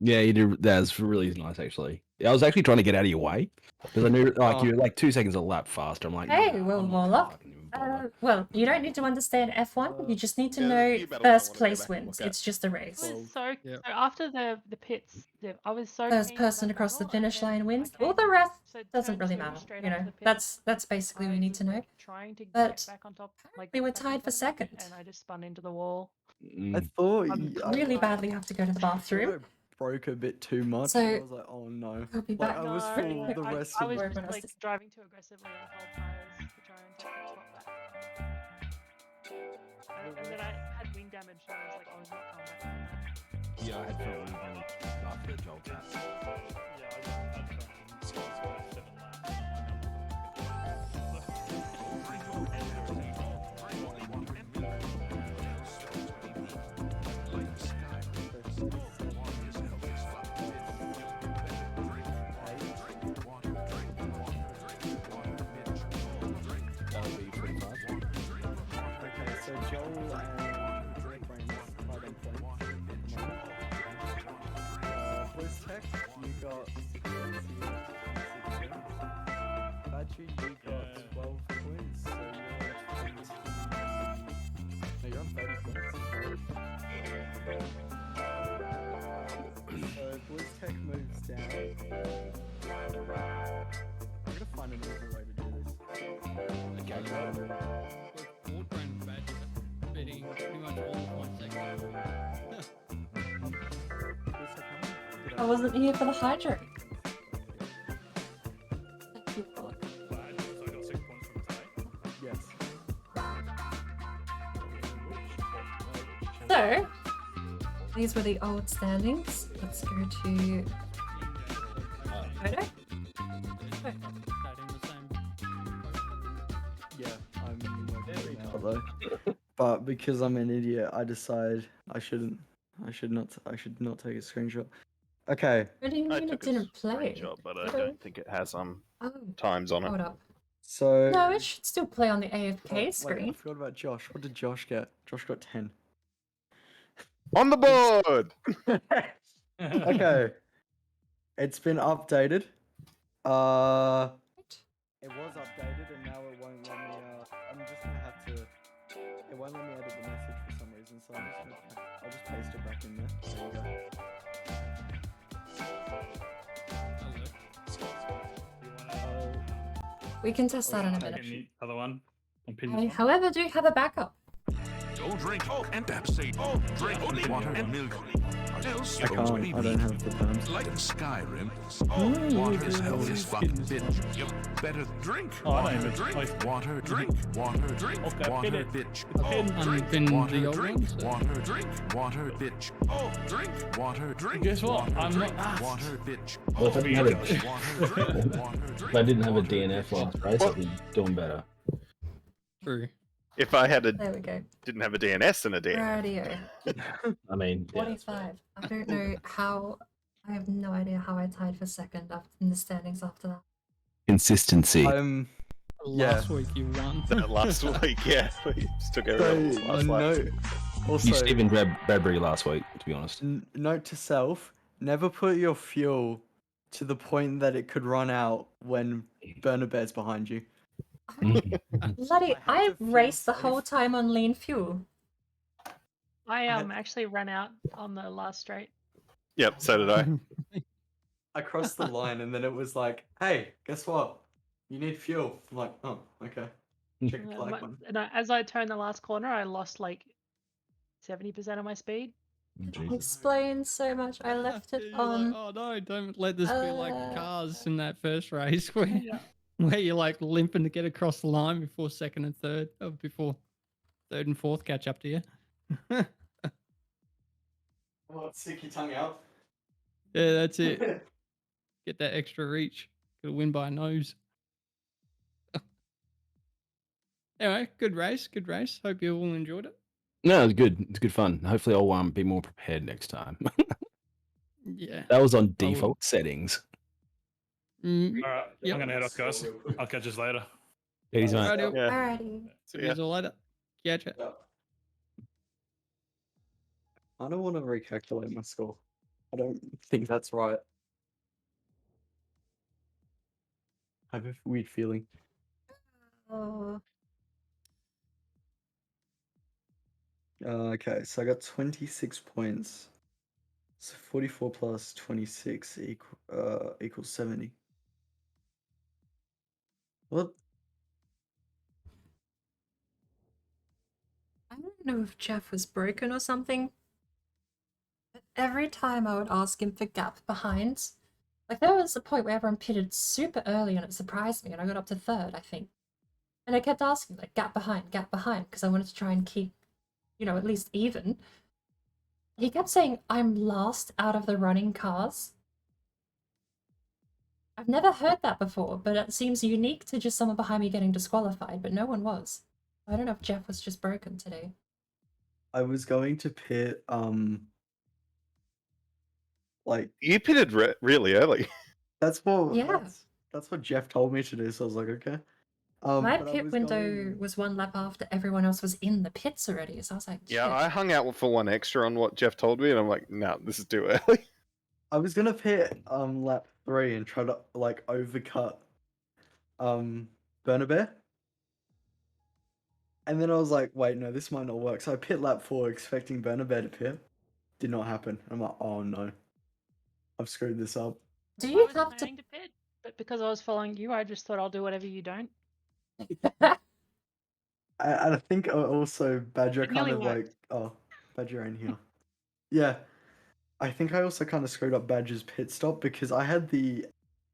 Yeah, you did. That's really nice, actually. I was actually trying to get out of your way because I knew Oh. you're like 2 seconds a lap faster. I'm like, Hey, nah, Will I'm not gonna Warlock. fucking even bother. Well, you don't need to understand F1. You just need to yeah, there's a know few battles I first wanna go place back and wins. look at. It's just a race. I was so after the pits, I was so First keen for person that across the battle, and finish then line I wins. came All the rest so doesn't turn really 2 matter. straight You after know, the pits. that's basically what we need to know. Trying to But get back on top, like we were back in tied for front of them, second. and I just spun into the wall. I thought I really badly have to go to the bathroom. I broke a bit too much, So, and I was like, oh no. I'll be Like back. I was No, full no, the rest I of was the just like driving too aggressively on cold tires to try and take that spot back. And then I had wind damage, so I was like, oh, I'm not coming back from that. Yeah, I had felt really damage after the Joel tap. Okay, so Joel and Brain's tied on points. Blizz Tech, you got 6 points. Badger, you got 12 points, so you're at 20. No, you're on 30 points. So Blizz Tech moves down. I'm gonna find an easy way to do this. Betting pretty much all of 1 second. I wasn't here for the hydro. Yes. So, these were the old standings. Let's go to photo. Yeah, I'm working it out though. But because I'm an idiot, I decide I should not take a screenshot. Okay. What do you mean it didn't play? Screenshot, but I Hello? don't think it has Oh, times on it. hold up. So No, it should still play on the Oh, AFK wait, I screen. forgot about Josh. What did Josh get? Josh got 10. On the board. Okay. It's been updated. It was updated and now it won't let me I'm just gonna have to it won't let me edit the message for some reason, so I'll just paste it back in there. There you go. We can test that in a minute. The other one. I, however, do have a backup. Don't drink and say drink only water and milk. Else I can't, I don't have the terms. Like in Skyrim, water's health is fucking bitch. You better drink. Water, drink. Water, drink. Water, drink. Water, bitch. Drink. Water, drink. Water, drink. Water, bitch. Oh, drink. Water, drink. Guess what? I'm not asked. Water, bitch. Well, if I didn't have a, If I didn't have a DNF last race, I'd be doing better. True. If I had There we go. didn't have a DNS and a DNF. Radio. I mean, yeah. 45. I don't know how. I have no idea how I tied for second after in the standings after that. Consistency. Last week you won. Last week, yeah. We just took everyone's last lap. Also, You Stephen Bradbury last week, to be honest. Note to self: never put your fuel to the point that it could run out when Burner Bear's behind you. Bloody, I raced the whole time on lean fuel. I actually ran out on the last straight. Yep, so did I. I crossed the line and then it was like, "Hey, guess what? You need fuel." I'm like, "Oh, okay." Check the flag one. And as I turned the last corner, I lost like 70% of my speed. It explains so much. I left it You're on. like, oh no, don't let this be like cars in that first race where, Yeah. where you're like limping to get across the line before second and third, or before third and fourth catch up to you. Well, stick your tongue out. Yeah, that's it. Get that extra reach. Gotta win by a nose. Anyway, good race, good race. Hope you all enjoyed it. No, it's good. It's good fun. Hopefully, I'll be more prepared next time. Yeah. That was on I would. default settings. Mm, All right, yep. I'm gonna head off, guys. I'll catch you later. Peace, mate. Rightio. Yeah. Alrighty. See you all later. Catch ya. I don't want to recalculate my score. I don't think that's right. I have a weird feeling. Oh, Okay, so I got 26 points. So 44 plus 26 equals 70. What? I don't know if Jeff was broken or something, but every time I would ask him for gap behinds, like there was a point where everyone pitted super early and it surprised me and I got up to third, I think. And I kept asking, like, gap behind, because I wanted to try and keep, at least even. He kept saying, I'm last out of the running cars. I've never heard that before, but it seems unique to just someone behind me getting disqualified, but no one was. I don't know if Jeff was just broken today. I was going to pit, like... You pitted really early. That's what... Yeah. That's what Jeff told me to do, so I was like, okay. My but I pit was window was one lap after everyone else was in the pits already, so I was like, Yeah, shit. I hung out for one extra on what Jeff told me, and I'm like, no, this is too early. I was gonna pit lap 3 and try to like overcut Bernabé. And then I was like, wait, no, this might not work. So I pit lap 4 expecting Bernabé to pit. Did not happen. I'm like, oh no. I've screwed this up. Do I you was have to... planning to pit, but because I was following you, I just thought I'll do whatever you don't. I think also Badger It nearly kind of like... worked. Oh, Badger ain't here. Yeah. I think I also kind of screwed up Badger's pit stop because I had the...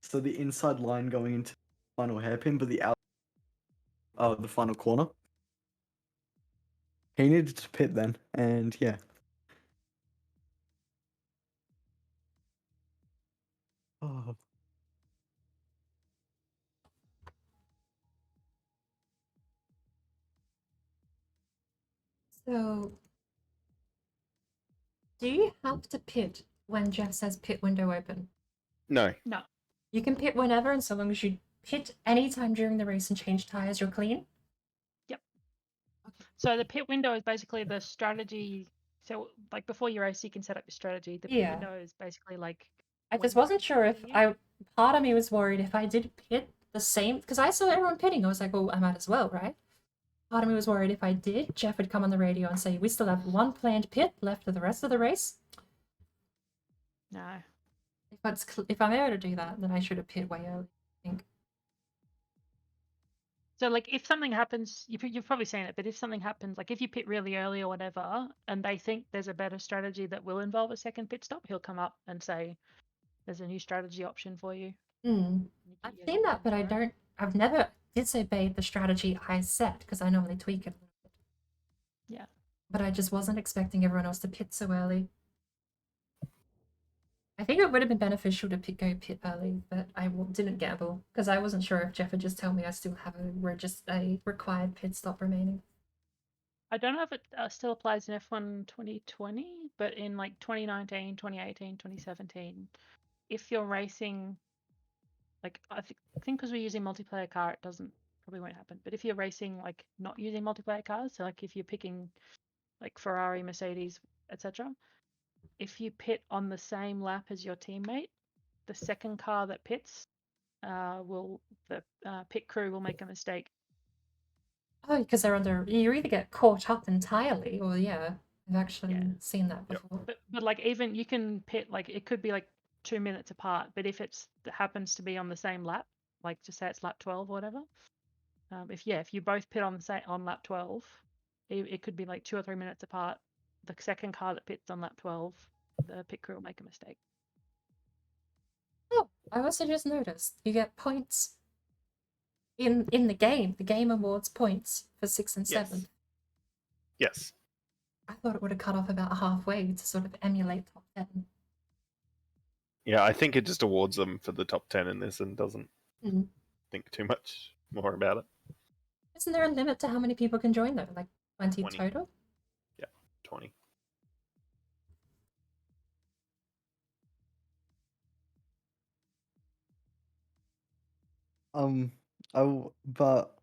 So the inside line going into the final hairpin, but the the final corner. He needed to pit then, and yeah. Oh. So, do you have to pit when Jeff says pit window open? No. No. You can pit whenever, and so long as you pit anytime during the race and change tires, you're clean? Yep. So the pit window is basically the strategy. So like before your race, you can set up your strategy. The pit Yeah. window is basically like. I just wasn't sure if part of me was worried if I did pit the same, because I saw everyone pitting, I was like, well, I might as well, right? Part of me was worried if I did, Jeff would come on the radio and say, we still have one planned pit left for the rest of the race. No. If I'm able to do that, then I should have pit way early, I think. So like if something happens, you've probably seen it, but if something happens, like if you pit really early or whatever, and they think there's a better strategy that will involve a second pit stop, he'll come up and say, there's a new strategy option for you. I've seen that, but I've never disobeyed the strategy I set, because I normally tweak it a little bit. Yeah. But I just wasn't expecting everyone else to pit so early. I think it would have been beneficial to go pit early, but I didn't gamble, because I wasn't sure if Jeff would just tell me I still have a required pit stop remaining. I don't know if it still applies in F1 2020, but in like 2019, 2018, 2017, if you're racing, like I think because we're using multiplayer car, it probably won't happen. But if you're racing like not using multiplayer cars, so like if you're picking like Ferrari, Mercedes, etc., if you pit on the same lap as your teammate, the second car that pits the pit crew will make a mistake. Oh, because you either get caught up entirely, or yeah, I've actually seen that before. But like even you can pit like it could be like 2 minutes apart, but if it happens to be on the same lap, like just say it's lap 12 or whatever, if you both pit on lap 12, it could be like 2 or 3 minutes apart. The second car that pits on lap 12, the pit crew will make a mistake. Oh, I also just noticed you get points in the game. The game awards points for 6 and 7. Yes. I thought it would have cut off about halfway to sort of emulate top 10. Yeah, I think it just awards them for the top 10 in this and doesn't Mm. think too much more about it. Isn't there a limit to how many people can join though? Like 20 20. total? Yeah, 20. But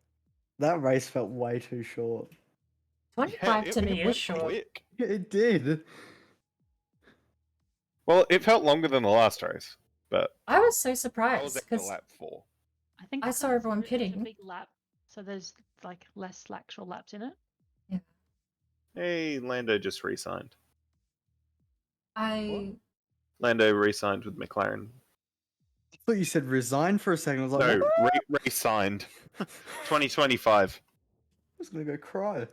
that race felt way too short. 25 to me is short. Quick. It did. Well, it felt longer than the last race, but I was so I was surprised at because lap 4. I think I saw everyone there's a pitting. big lap, so there's like less actual laps in it. Hey, Lando just re-signed. I Lando re-signed with McLaren. I thought you said resign for a second. I was like, No, what? re-signed. 2025. I was gonna go cry.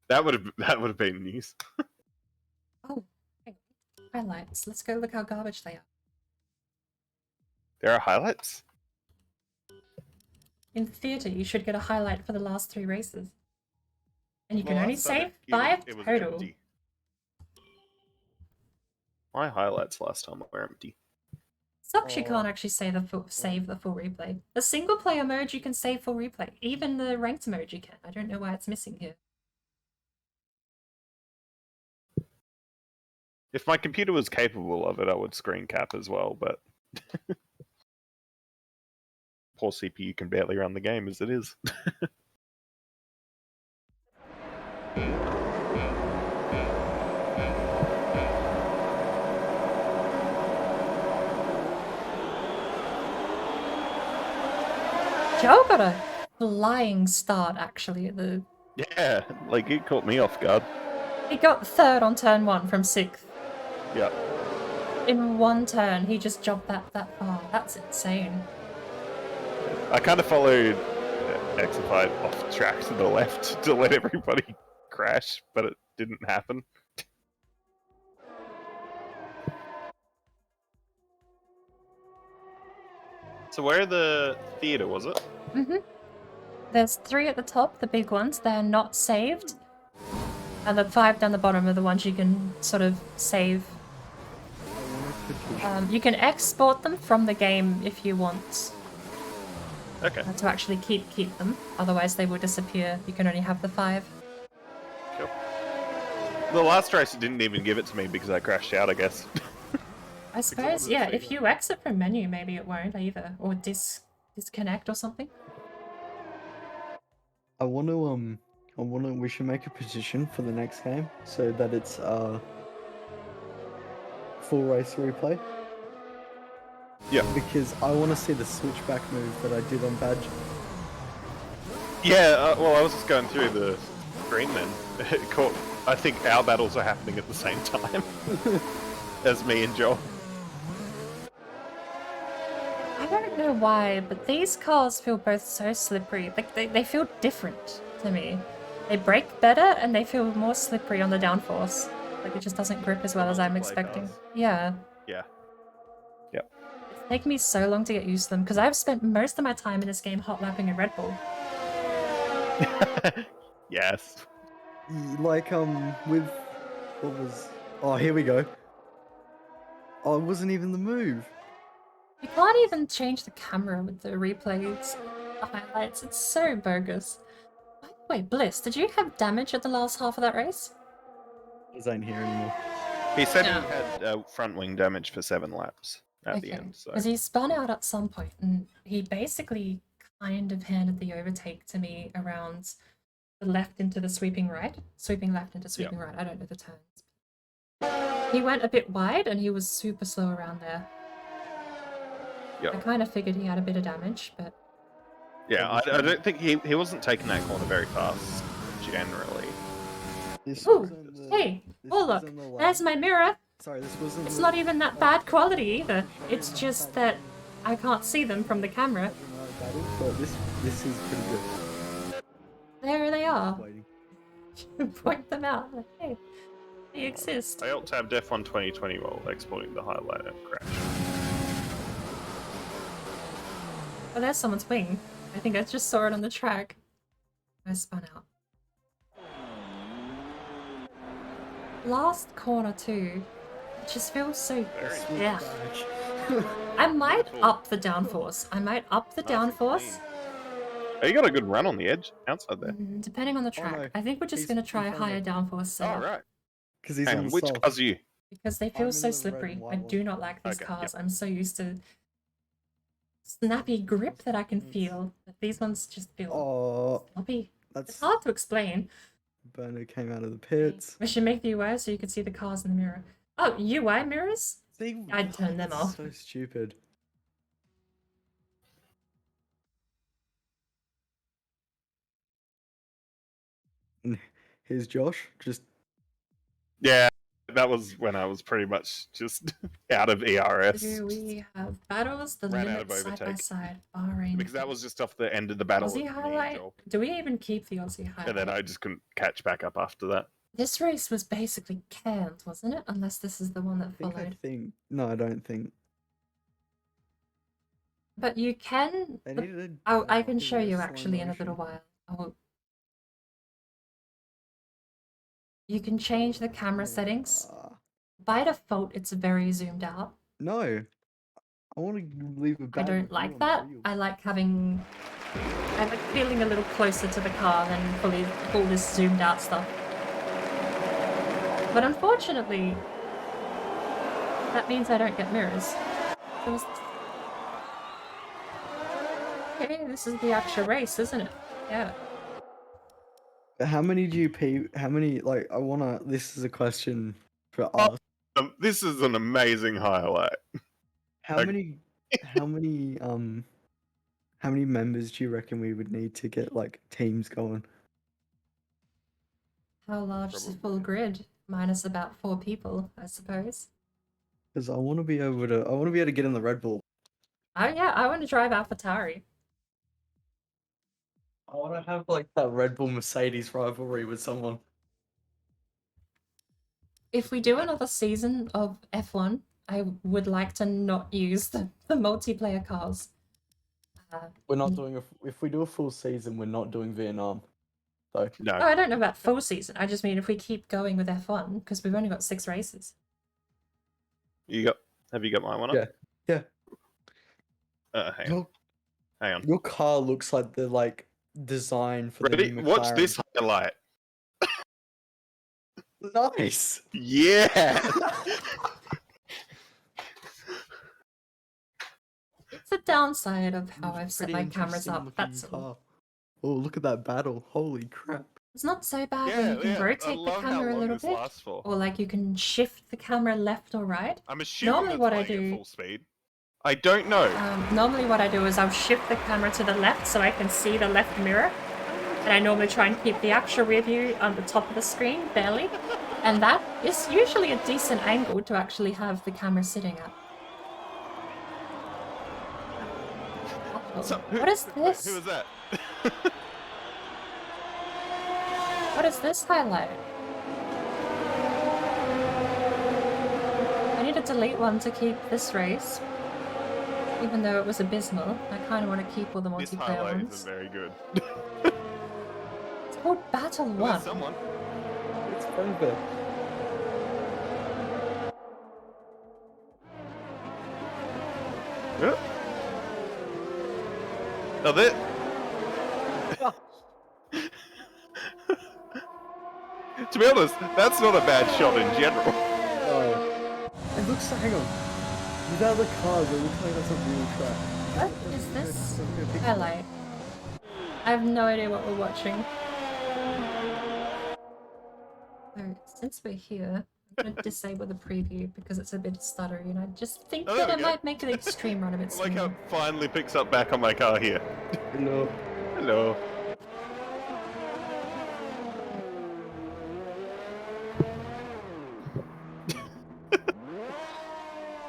That would have been news. Oh, hang on. Highlights. Let's go look how garbage they are. There are highlights. In theatre, you should get a highlight for the last 3 races. And you can Well, only last time save it 5 was total. empty. My highlights last time were empty. Sucks you can't actually save the full replay. The single player mode you can save full replay. Even the ranked mode you can. I don't know why it's missing here. If my computer was capable of it, I would screen cap as well, but poor CPU can barely run the game as it is. Joe got a flying start actually at the. Yeah, like it caught me off guard. He got 3rd on turn 1 from 6th. Yeah. In 1 turn, he just jumped that far. That's insane. I kind of followed Exify off track to the left to let everybody crash, but it didn't happen. So where the theatre was it? There's 3 at the top, the big ones. They're not saved. And the 5 down the bottom are the ones you can sort of save. You can export them from the game if you want. Okay. To actually keep them. Otherwise they will disappear. You can only have the 5. Cool. The last race didn't even give it to me because I crashed out, I guess. I suppose, yeah, if you exit from menu, maybe it won't either. Or disconnect or something. We should make a petition for the next game so that it's full race replay. Yeah. Because I want to see the switchback move that I did on Badge. Yeah, well, I was just going through the screen then. I think our battles are happening at the same time as me and Joel. I don't know why, but these cars feel both so slippery. Like, they feel different to me. They brake better, and they feel more slippery on the downforce. Like, it just doesn't grip as well as I'm expecting. Yeah. Yeah. Yep. It's taken me so long to get used to them, because I've spent most of my time in this game hot lapping a Red Bull. Yes. Like, with... What was... Oh, here we go. Oh, it wasn't even the move. You can't even change the camera with the replays, the highlights. It's so bogus. By the way, Bliss, did you have damage at the last half of that race? He ain't here anymore. He said he had front wing damage for 7 laps at the end. So. Because he spun out at some point, and he basically kind of handed the overtake to me around the left into the sweeping right. Sweeping left into sweeping right. I don't know the turns. He went a bit wide, and he was super slow around there. Yep. I kind of figured he had a bit of damage, but... Yeah, I don't think he wasn't taking that corner very fast, generally. Ooh, hey, oh look, there's my mirror. Sorry, this wasn't... It's not even that bad quality either. It's just that I can't see them from the camera. But this is pretty good. There they are. Point them out. Like, hey, they exist. I alt-tabbed F1 2020 while exporting the highlight and crash. Oh, there's someone's wing. I think I just saw it on the track. I spun out. Last corner too. It just feels so... Yeah. I might up the downforce. I might up the downforce. Oh, you got a good run on the edge outside there. Depending on the track. no. I think we're just He's going to in try front of higher me. downforce setup. Oh, right. Because he's Hang in on, the which south. car's are you? Because they I'm feel in so the red slippery. and I white one. do not like these Okay, cars. yep. I'm so used to snappy grip that I can feel. But these ones just feel Oh, sloppy. that's It's hard to explain. Burner came out of the pits. We should make the UI so you can see the cars in the mirror. Oh, UI mirrors? See, I'd turn them that's off. so stupid. And here's Josh, just Yeah, that was when I was pretty much just out of ERS. Do we have battles? The Ran out of limits side by overtake. side. Bahrain. Because that was just off the end of the battle. Aussie with me and highlight? Joel. Do we even keep the Aussie highlight? And then I just couldn't catch back up after that. This race was basically canned, wasn't it? Unless this is the one that I followed. think no, I don't think. But you can. They needed I can to show do you slow actually in a little motion. while. You can change the camera settings. By default, it's very zoomed out. No, I want to leave a I bad don't review like on that. the wheel. I like having. I like feeling a little closer to the car than fully all this zoomed out stuff. But unfortunately, that means I don't get mirrors. Okay, this is the actual race, isn't it? Yeah. How many GP? How many? Like, I wanna. This is a question for us. This is an amazing highlight. How many? How many? How many members do you reckon we would need to get like teams going? How large is the full grid? Minus about 4 people, I suppose. Because I want to be able to. I want to be able to get in the Red Bull. Oh yeah, I want to drive AlphaTauri. I want to have like that Red Bull Mercedes rivalry with someone. If we do another season of F1, I would like to not use the multiplayer cars. We're not doing a. If we do a full season, we're not doing Vietnam. So no. Oh, I don't know about full season. I just mean if we keep going with F1, because we've only got 6 races. Have you got my one up? Yeah. Hang on. Your car looks like the design for Ready? the new Watch McLaren. this highlight. Nice. Yeah. It's a downside of how It's I've set pretty my cameras interesting up. looking That's all. car. Oh, look at that battle! Holy crap! It's not so bad when you can rotate the camera a little bit, or like you can shift the camera left or right. I'm assuming Normally that's what I playing at do, full speed. I don't know. normally what I do is I'll shift the camera to the left so I can see the left mirror, and I normally try and keep the actual rear view on the top of the screen, barely, and that is usually a decent angle to actually have the camera sitting at. So, What is this? Who was that? What is this highlight? I need to delete one to keep this race. Even though it was abysmal, I kind of want to keep all the This multiplayer highlight ones. isn't very good. It's called Battle Oh, 1. there's someone. It's over. Yeah. Now that. To be honest, that's not a bad shot in general. Oh. It looks. Hang on. Without the cars, it looks like that's a real track. What is this highlight? I have no idea what we're watching. So, since we're here, I'm going to disable the preview because it's a bit stuttery and I just think Oh, that there it we go. might make the extreme run a bit Like how smoother. it finally picks up back on my car here. Hello. Hello.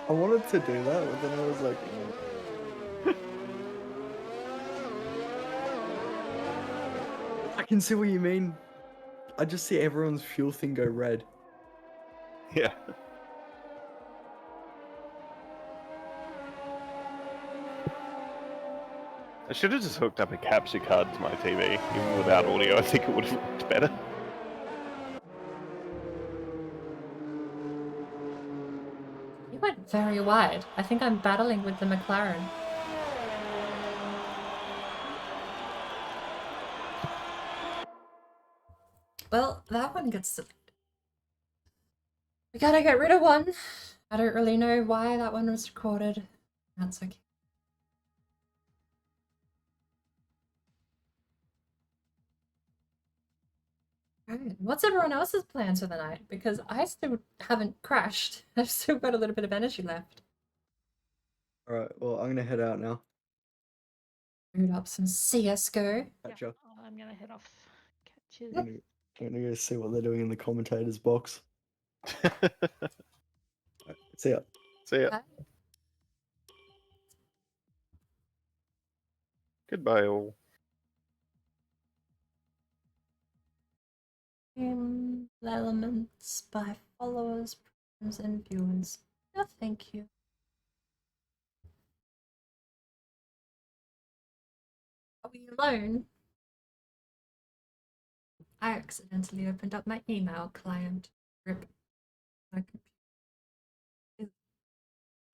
I wanted to do that, but then I was like. I can see what you mean. I just see everyone's fuel thing go red. Yeah. I should have just hooked up a capture card to my TV. Even without audio, I think it would have looked better. You went very wide. I think I'm battling with the McLaren. that one gets deleted. We gotta get rid of one. I don't really know why that one was recorded. That's okay. Alright, what's everyone else's plans for the night? Because I still haven't crashed. I've still got a little bit of energy left. Alright, well, I'm gonna head out now. Boot up some CSGO. Catch up. I'm gonna head off. Catches. I'm gonna go see what they're doing in the commentators box. See ya. See ya. Bye. Goodbye, all. Elements by followers, friends, and viewers. No, thank you. Are we alone? I accidentally opened up my email client. Rip. My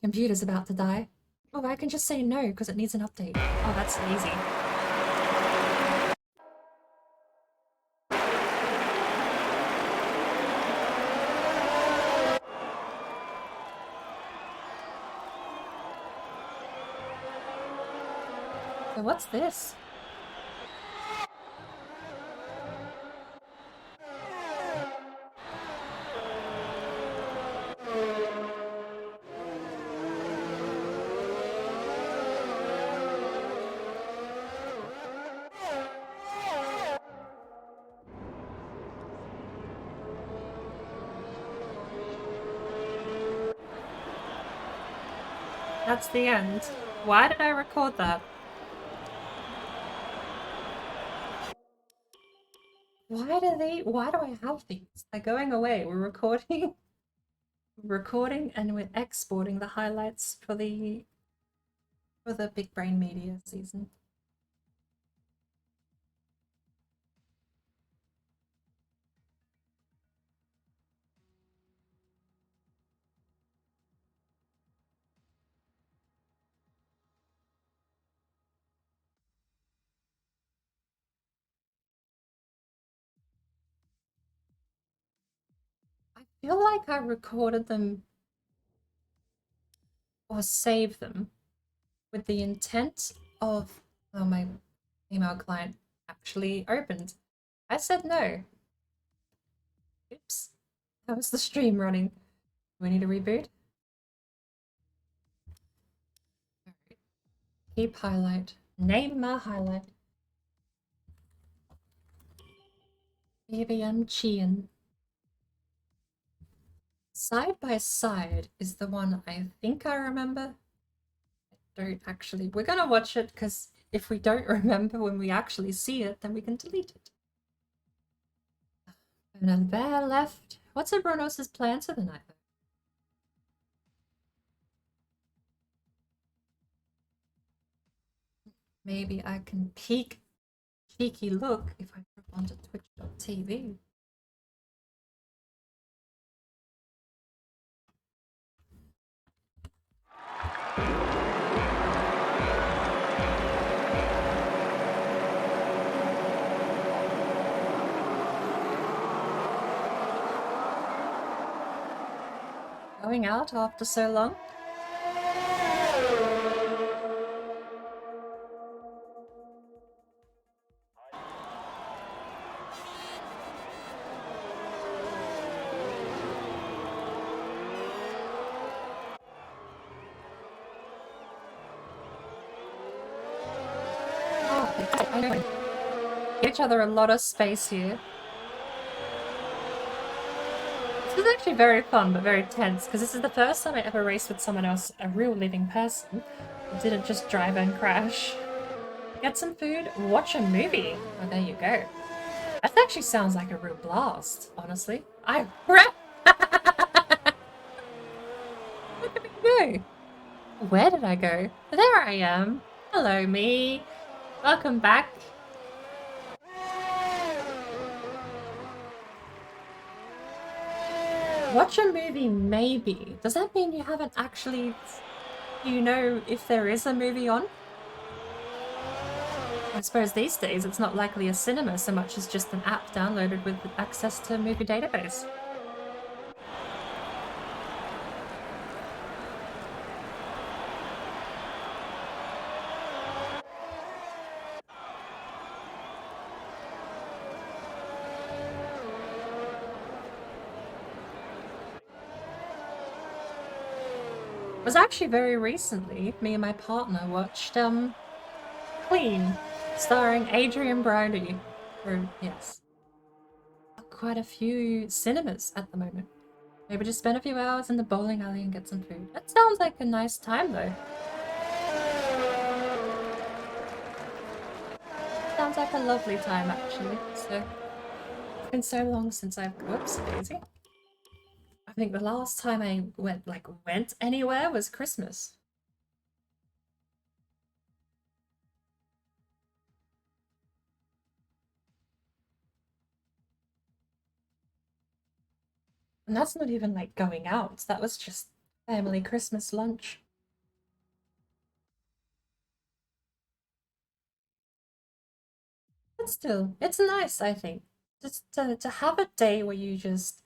computer's about to die. Oh, I can just say no because it needs an update. Oh, that's easy. So what's this? That's the end. Why did I record that? Why do I have these? They're going away. We're recording and we're exporting the highlights for the Big Brain Media season. I feel like I recorded them or saved them with the intent of, oh, my email client actually opened. I said no. Oops. How is the stream running? Do we need a reboot? Alright. Keep highlight. Name my highlight. BBM Chian. Side by Side is the one I think I remember. I don't actually. We're gonna watch it because if we don't remember when we actually see it, then we can delete it. Another bear left. What's everyone else's plans for the night though? Maybe I can cheeky look if I jump onto twitch.tv. Going out after so long? I know. Give each other a lot of space here. This is actually very fun, but very tense, because this is the first time I ever raced with someone else, a real living person, who didn't just drive and crash. Get some food, watch a movie. Oh, there you go. That actually sounds like a real blast, honestly. Look at me go. Where did I go? There I am. Hello, me. Welcome back. Watch a movie, maybe. Does that mean you haven't actually... Do you know if there is a movie on? I suppose these days it's not likely a cinema so much as just an app downloaded with access to movie database. It was actually very recently, me and my partner watched Queen, starring Adrian Brody. Or, yes. Quite a few cinemas at the moment. Maybe just spend a few hours in the bowling alley and get some food. That sounds like a nice time though. Sounds like a lovely time actually. So, it's been so long since I've... Whoops, Daisy. I think the last time I went anywhere was Christmas. And that's not even like going out. That was just family Christmas lunch. But still, it's nice, I think. Just to have a day where you just...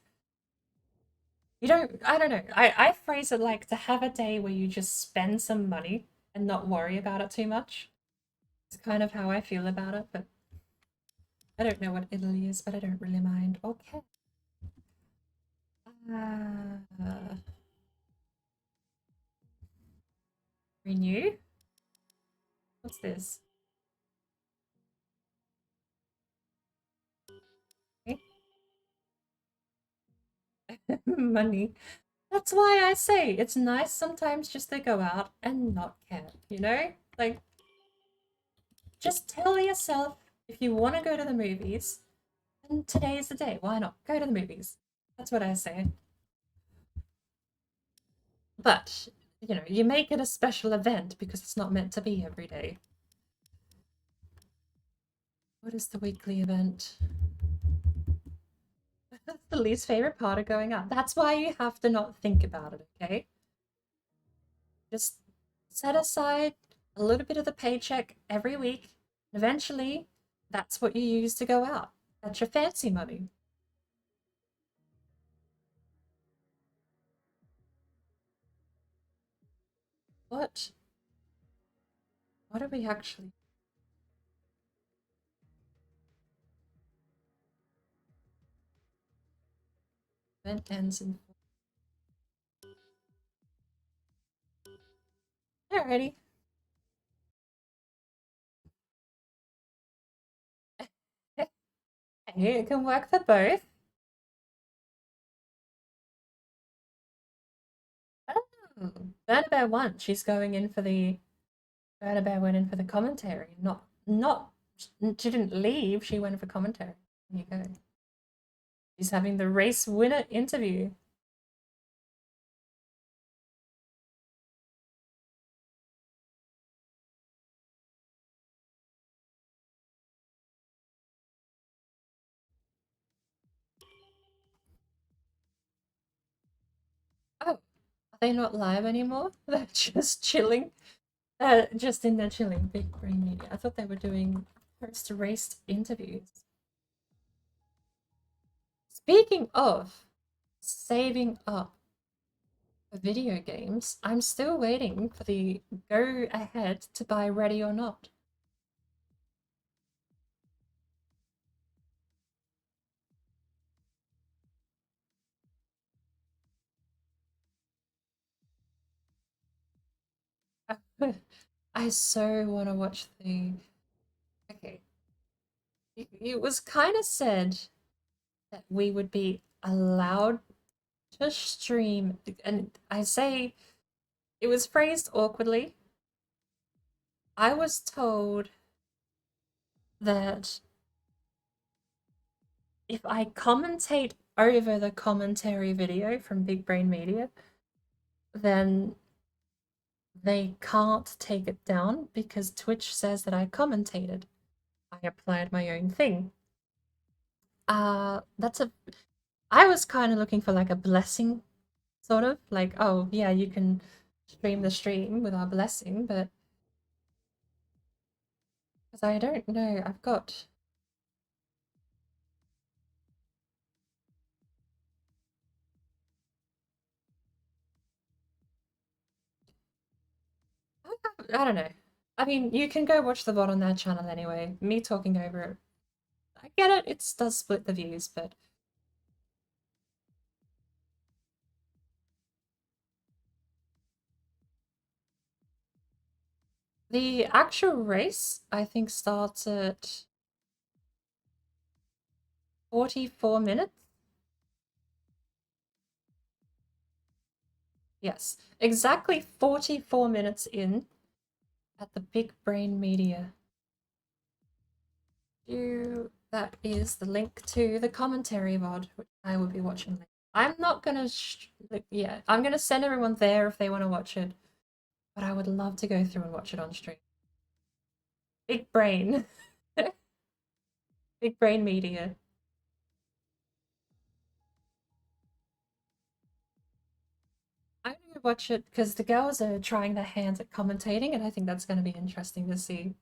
You don't... I don't know. I phrase it like to have a day where you just spend some money and not worry about it too much. It's kind of how I feel about it, but... I don't know what Italy is, but I don't really mind. Okay. Renew? What's this? Okay. Money. That's why I say it's nice sometimes just to go out and not care, you know? Like, just tell yourself if you want to go to the movies, and today is the day. Why not? Go to the movies. That's what I say. But, you know, you make it a special event because it's not meant to be every day. What is the weekly event? That's the least favorite part of going out. That's why you have to not think about it, okay? Just set aside a little bit of the paycheck every week. Eventually, that's what you use to go out. That's your fancy money. What? What are we actually... Event ends in... Alrighty. Hey, it can work for both. Oh, Bernabelle won. She's going in for the... Bernabelle went in for the commentary. Not... She didn't leave, she went for commentary. There you go. She's having the race winner interview. Oh, are they not live anymore? They're just chilling. Just in their chilling Big Brain Media. I thought they were doing post-race interviews. Speaking of saving up for video games, I'm still waiting for the go ahead to buy Ready or Not. I so want to watch the... Okay. It was kind of said that we would be allowed to stream, and I say it was phrased awkwardly. I was told that if I commentate over the commentary video from Big Brain Media, then they can't take it down because Twitch says that I commentated. I applied my own thing. That's a... I was kind of looking for like a blessing, sort of. Like, oh, yeah, you can stream the stream with our blessing, but Because I don't know, I've got... I don't know. I mean, you can go watch the VOD on their channel anyway. Me talking over it. I get it, it does split the views, but... The actual race, I think, starts at 44 minutes. Yes, exactly 44 minutes in at the Big Brain Media. That is the link to the commentary VOD, which I will be watching later. I'm not gonna, yeah, I'm gonna send everyone there if they want to watch it, but I would love to go through and watch it on stream. Big Brain. Big Brain Media. I'm gonna watch it because the girls are trying their hands at commentating, and I think that's gonna be interesting to see.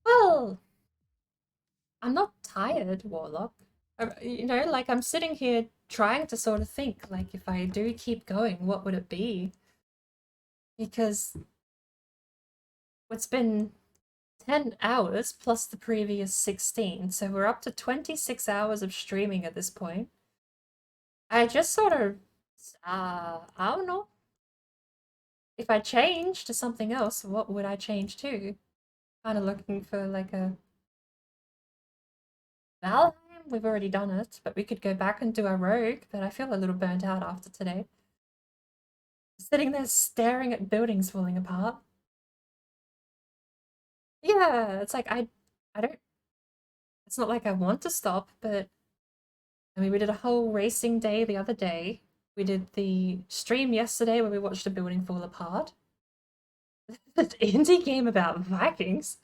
Well, I'm not tired, Warlock. You know, like, I'm sitting here trying to sort of think, like, if I do keep going, what would it be? Because it's been 10 hours plus the previous 16, so we're up to 26 hours of streaming at this point. I just sort of, I don't know. If I change to something else, what would I change to? Kind of looking for, like, a... Valheim? We've already done it, but we could go back and do a rogue, but I feel a little burnt out after today. Sitting there staring at buildings falling apart. Yeah, it's like, I don't... It's not like I want to stop, but... I mean, we did a whole racing day the other day. We did the stream yesterday where we watched a building fall apart. An indie game about Vikings.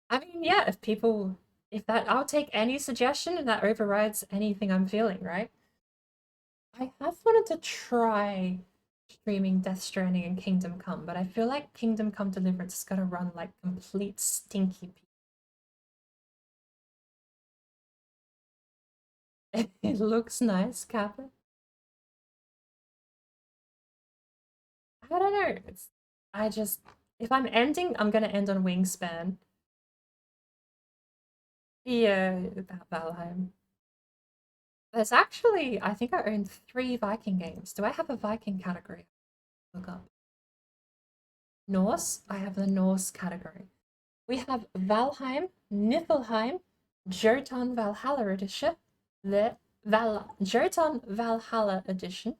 I mean, yeah, if people... If that... I'll take any suggestion and that overrides anything I'm feeling, right? I have wanted to try streaming Death Stranding and Kingdom Come, but I feel like Kingdom Come Deliverance is gonna run like complete stinky pee. It looks nice, Kappa. I don't know. I just... If I'm ending, I'm gonna end on Wingspan. Yeah, about Valheim. There's actually... I think I own 3 Viking games. Do I have a Viking category? Look up. Norse? I have the Norse category. We have Valheim, Niflheim, Jotun Valhalla Edition, Jotun Valhalla Edition,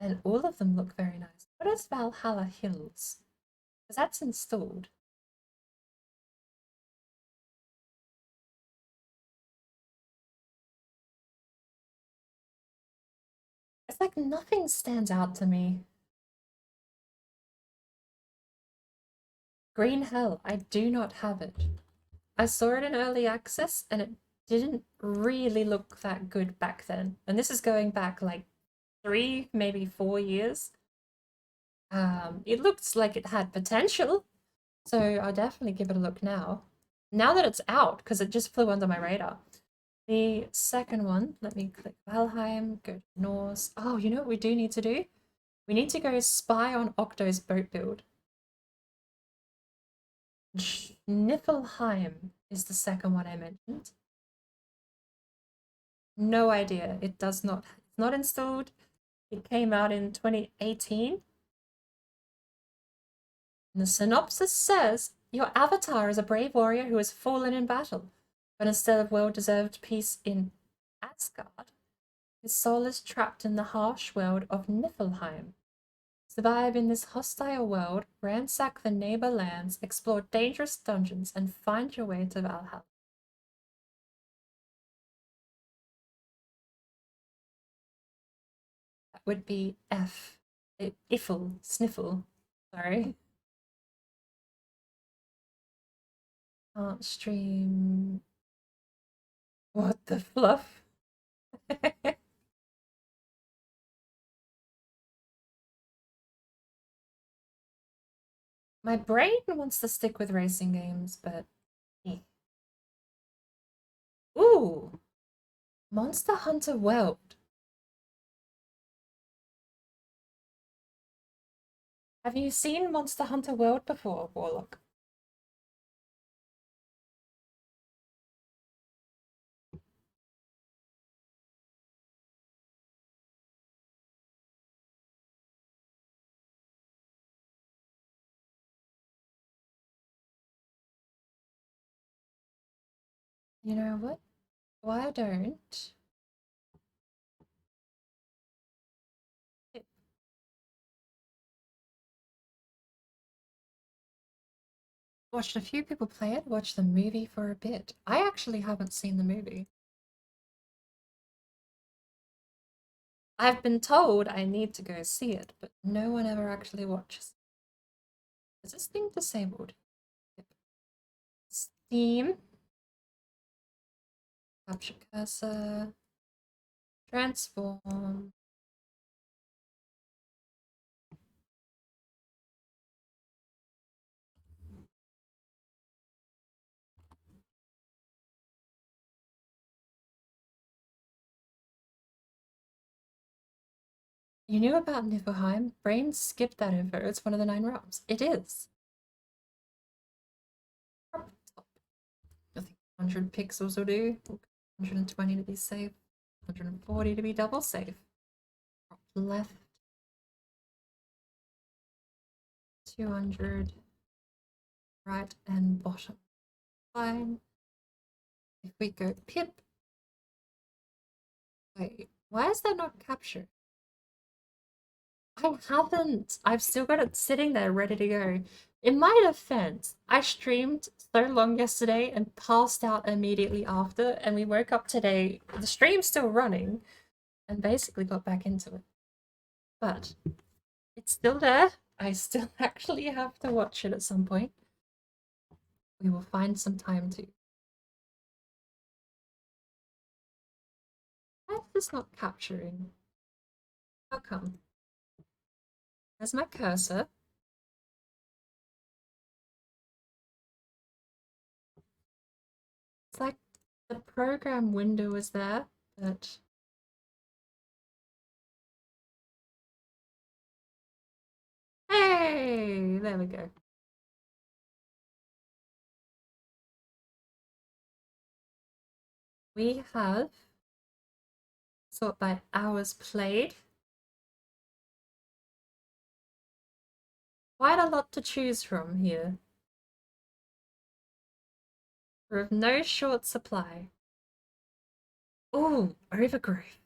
and all of them look very nice. What is Valhalla Hills? Because that's installed. It's like nothing stands out to me. Green Hell, I do not have it. I saw it in early access and it didn't really look that good back then. And this is going back like 3, maybe 4 years. It looks like it had potential, so I'll definitely give it a look now. Now that it's out, because it just flew under my radar. The second one, let me click Valheim, go to Norse. Oh, you know what we do need to do? We need to go spy on Octo's boat build. Niflheim is the second one I mentioned. No idea. It does not, it's not installed. It came out in 2018. And the synopsis says, your avatar is a brave warrior who has fallen in battle, but instead of well-deserved peace in Asgard, his soul is trapped in the harsh world of Niflheim. Survive in this hostile world, ransack the neighbor lands, explore dangerous dungeons, and find your way to Valhalla. That would be F. Iffle. Sniffle. Sorry. Can't stream... What the fluff? My brain wants to stick with racing games, but... eh. Ooh! Monster Hunter World. Have you seen Monster Hunter World before, Warlock? You know what? Why don't... Watched a few people play it, watched the movie for a bit. I actually haven't seen the movie. I've been told I need to go see it, but no one ever actually watches. Is this thing disabled? Yep. Steam. Capture cursor. Transform. You knew about Niflheim? Brain skipped that info. It's one of the 9 realms. It is. I think 100 pixels will do. 120 to be safe. 140 to be double safe. Top left. 200. Right and bottom. Fine. If we go pip. Wait, why is that not captured? I haven't. I've still got it sitting there ready to go. In my defense, I streamed so long yesterday and passed out immediately after, and we woke up today, the stream's still running, and basically got back into it. But it's still there. I still actually have to watch it at some point. We will find some time to. Why is this not capturing? How come? There's my cursor. It's like the program window is there, but hey, there we go. We have sort by hours played. Quite a lot to choose from here. We're of no short supply. Ooh, Overgrowth.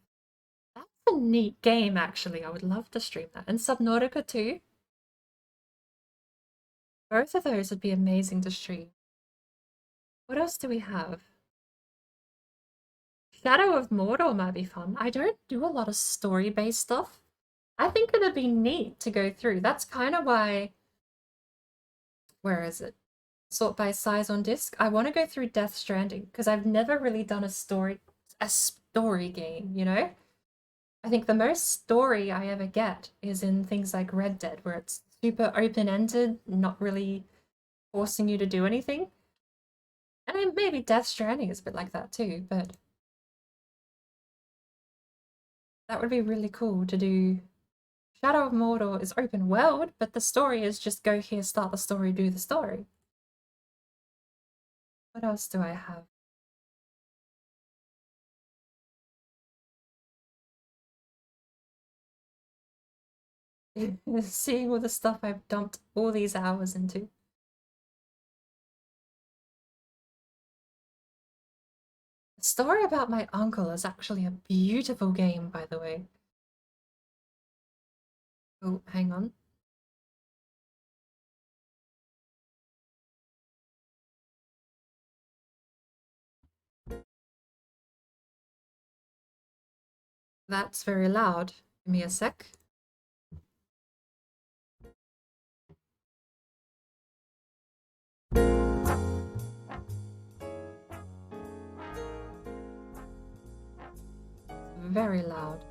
That's a neat game, actually. I would love to stream that. And Subnautica too. Both of those would be amazing to stream. What else do we have? Shadow of Mordor might be fun. I don't do a lot of story-based stuff. I think it'd be neat to go through. That's kind of why... Where is it? Sort by size on disc. I want to go through Death Stranding because I've never really done a story game, you know? I think the most story I ever get is in things like Red Dead, where it's super open-ended, not really forcing you to do anything. And then maybe Death Stranding is a bit like that too, but that would be really cool to do. Shadow of Mordor is open world, but the story is just go here, start the story, do the story. What else do I have? Seeing all the stuff I've dumped all these hours into. The Story About My Uncle is actually a beautiful game, by the way. Oh, hang on. That's very loud. Give me a sec. Very loud.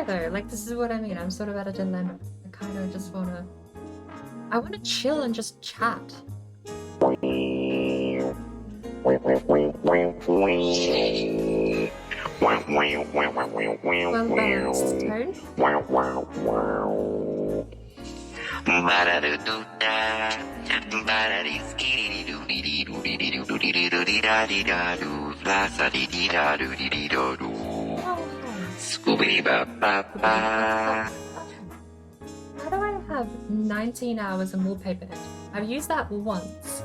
though. Like, this is what I mean. I'm sort of at a dilemma. I kind of just wanna... I wanna chill and just chat. Well balanced tone. How do I have 19 hours in wallpaper? I've used that once.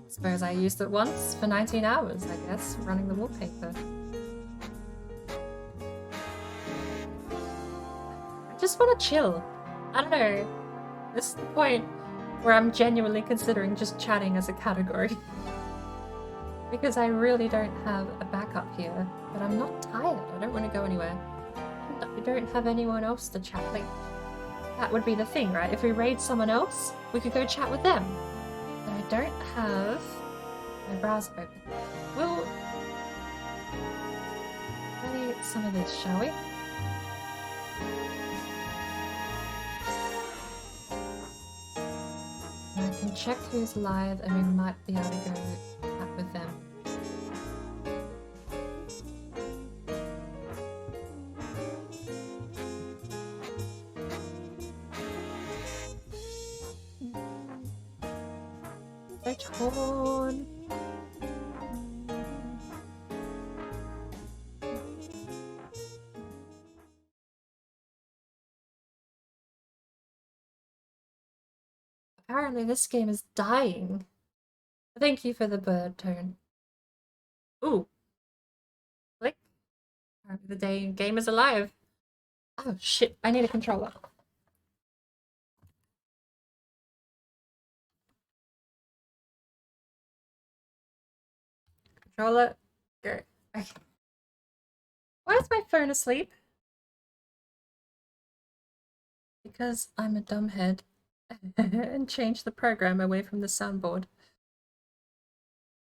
Suppose I used it once for 19 hours, I guess, running the wallpaper. I just want to chill. I don't know. This is the point where I'm genuinely considering just chatting as a category. Because I really don't have a backup here. But I'm not tired. I don't want to go anywhere. I don't have anyone else to chat. Like, that would be the thing, right? If we raid someone else, we could go chat with them. But I don't have my browser open. We'll play some of this, shall we? And I can check who's live and we might be able to go chat with them. Torn. Apparently this game is dying. Thank you for the bird tone. Ooh. Click. Apparently the game is alive. Oh shit, I need a controller. Controller, go. Okay. Why is my phone asleep? Because I'm a dumbhead and changed the program away from the soundboard.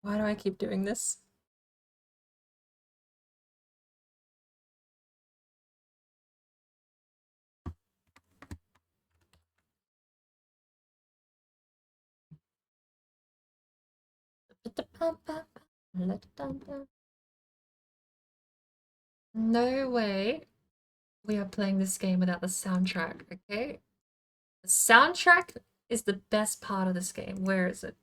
Why do I keep doing this? No way we are playing this game without the soundtrack, okay? The soundtrack is the best part of this game. Where is it?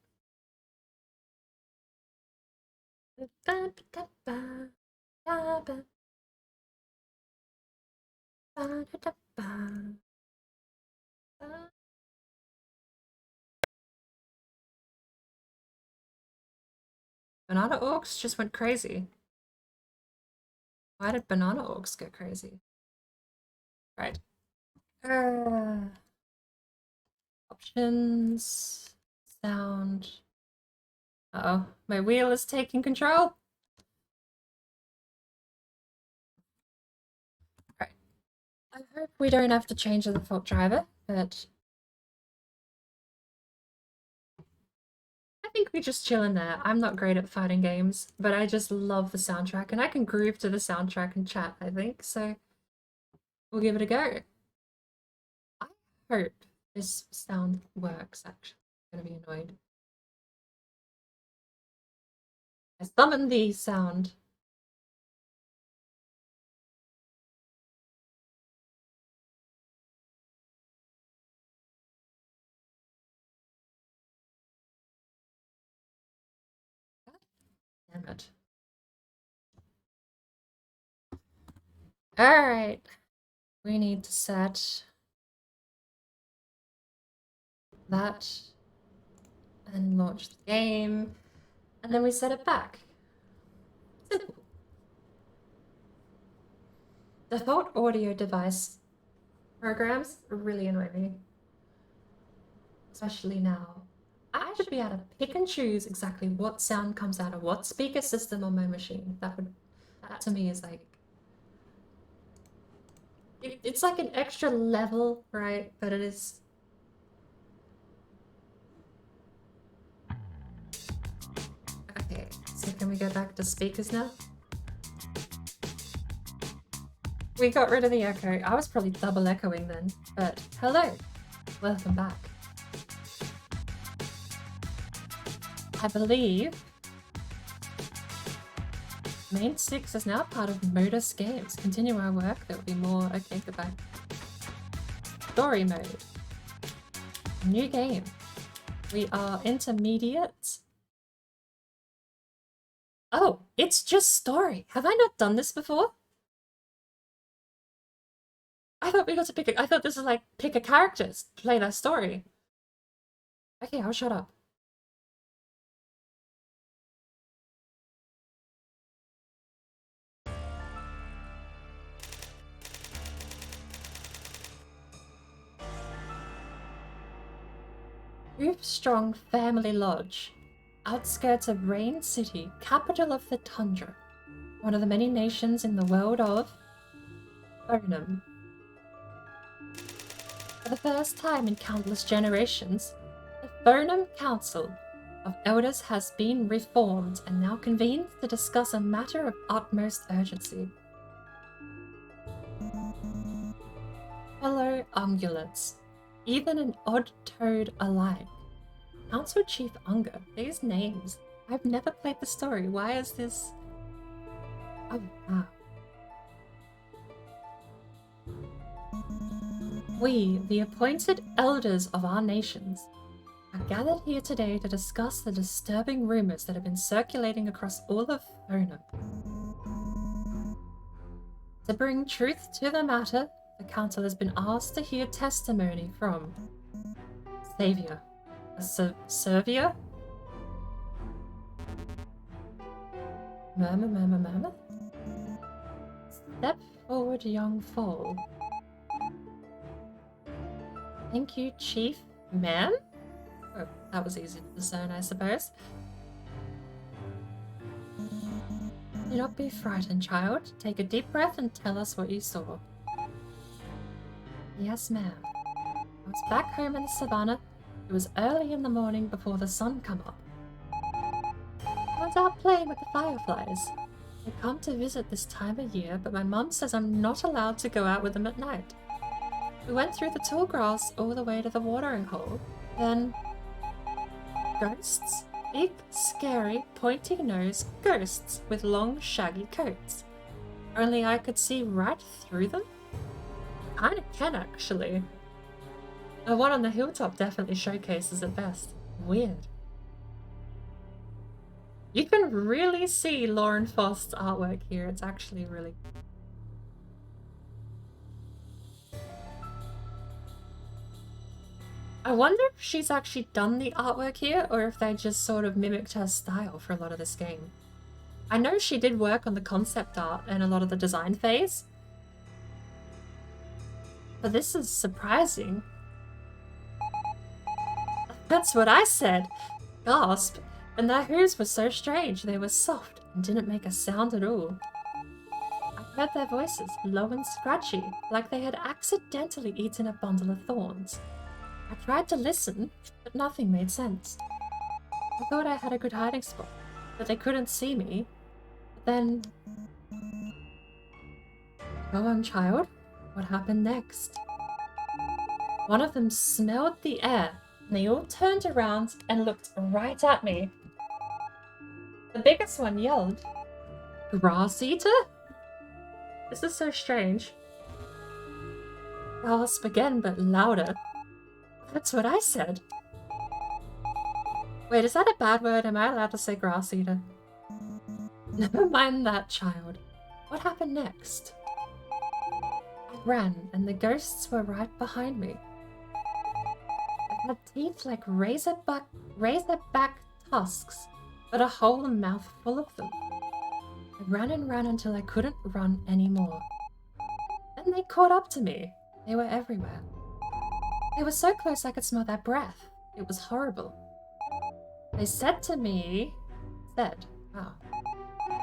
Banana Orcs just went crazy. Why did Banana Orcs go crazy? Right. Options. Sound. Uh-oh. My wheel is taking control. Right. I hope we don't have to change the default driver, but I think we just chill in there. I'm not great at fighting games, but I just love the soundtrack, and I can groove to the soundtrack and chat, I think, so we'll give it a go. I hope this sound works, actually. I'm gonna be annoyed. I summon thee, sound. Damn it. Alright. We need to set that and launch the game, and then we set it back. Simple. Default audio device programs really annoy me. Especially now. I should be able to pick and choose exactly what sound comes out of what speaker system on my machine. That to me is like... It's like an extra level, right? But it is... Okay, so can we go back to speakers now? We got rid of the echo. I was probably double echoing then, but hello. Welcome back. I believe Main 6 is now part of Modus Games. Continue our work, there will be more. Okay, goodbye. Story mode. New game. We are intermediate. Oh, it's just story. Have I not done this before? I thought we got to pick a— I thought this was like pick a character, play their story. Okay, I'll shut up. Strong Family Lodge, outskirts of Rain City, capital of the Tundra, one of the many nations in the world of Valheim. For the first time in countless generations, the Valheim Council of Elders has been reformed and now convenes to discuss a matter of utmost urgency. Fellow ungulates, even an odd toad alike. Council Chief Unger, these names. I've never played the story. Why is this? Oh, wow. We, the appointed elders of our nations, are gathered here today to discuss the disturbing rumors that have been circulating across all of Valheim. To bring truth to the matter, the council has been asked to hear testimony from Savior. Servia? Murmur. Step forward, young foal. Thank you, Chief. Ma'am? Oh, that was easy to discern, I suppose. Do not be frightened, child. Take a deep breath and tell us what you saw. Yes, ma'am. I was back home in the savannah. It was early in the morning before the sun come up. I was out playing with the fireflies. They come to visit this time of year, but my mum says I'm not allowed to go out with them at night. We went through the tall grass all the way to the watering hole. Then... ghosts? Big, scary, pointy-nosed ghosts with long, shaggy coats. Only I could see right through them? Kinda can, actually. The one on the hilltop definitely showcases it best. Weird. You can really see Lauren Faust's artwork here. It's actually really... I wonder if she's actually done the artwork here, or if they just sort of mimicked her style for a lot of this game. I know she did work on the concept art and a lot of the design phase, but this is surprising. That's what I said! Gasp! And their hooves were so strange, they were soft and didn't make a sound at all. I heard their voices, low and scratchy, like they had accidentally eaten a bundle of thorns. I tried to listen, but nothing made sense. I thought I had a good hiding spot, but they couldn't see me. But then... Go on, child. What happened next? One of them smelled the air, and they all turned around and looked right at me. The biggest one yelled, "Grass eater?" This is so strange. Gasp again, but louder. That's what I said. Wait, is that a bad word? Am I allowed to say grass eater? Never mind that, child. What happened next? I ran, and the ghosts were right behind me. They had teeth like razorback tusks, but a whole mouth full of them. I ran and ran until I couldn't run anymore. Then they caught up to me. They were everywhere. They were so close I could smell their breath. It was horrible. They said to me... wow.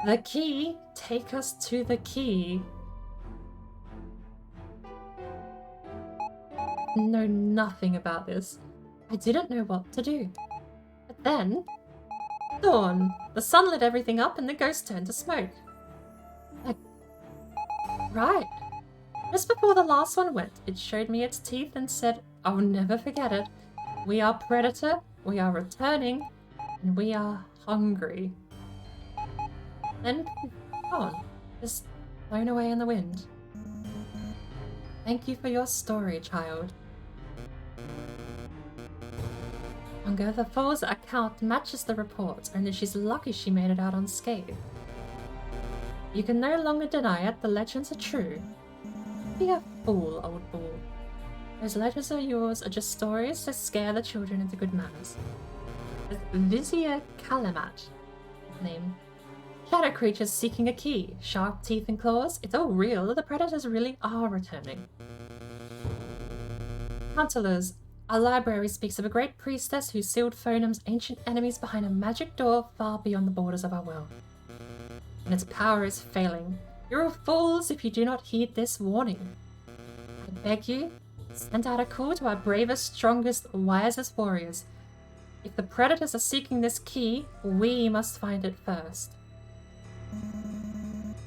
The key! Take us to the key! I know nothing about this. I didn't know what to do. But then... dawn! The sun lit everything up and the ghost turned to smoke. Right. Just before the last one went, it showed me its teeth and said, I'll never forget it. We are Predator, we are returning, and we are hungry. Then gone, just blown away in the wind. Thank you for your story, child. Unger, the foal's account matches the report, only she's lucky she made it out unscathed. You can no longer deny it, the legends are true. Be a fool, old fool. Those letters of yours are just stories to scare the children into good manners. It's Vizier Kalamat, name. Shadow creatures seeking a key, sharp teeth and claws. It's all real, the predators really are returning. Counselors, our library speaks of a great priestess who sealed Phonum's ancient enemies behind a magic door far beyond the borders of our world. And its power is failing. You're all fools if you do not heed this warning. I beg you, send out a call to our bravest, strongest, wisest warriors. If the predators are seeking this key, we must find it first.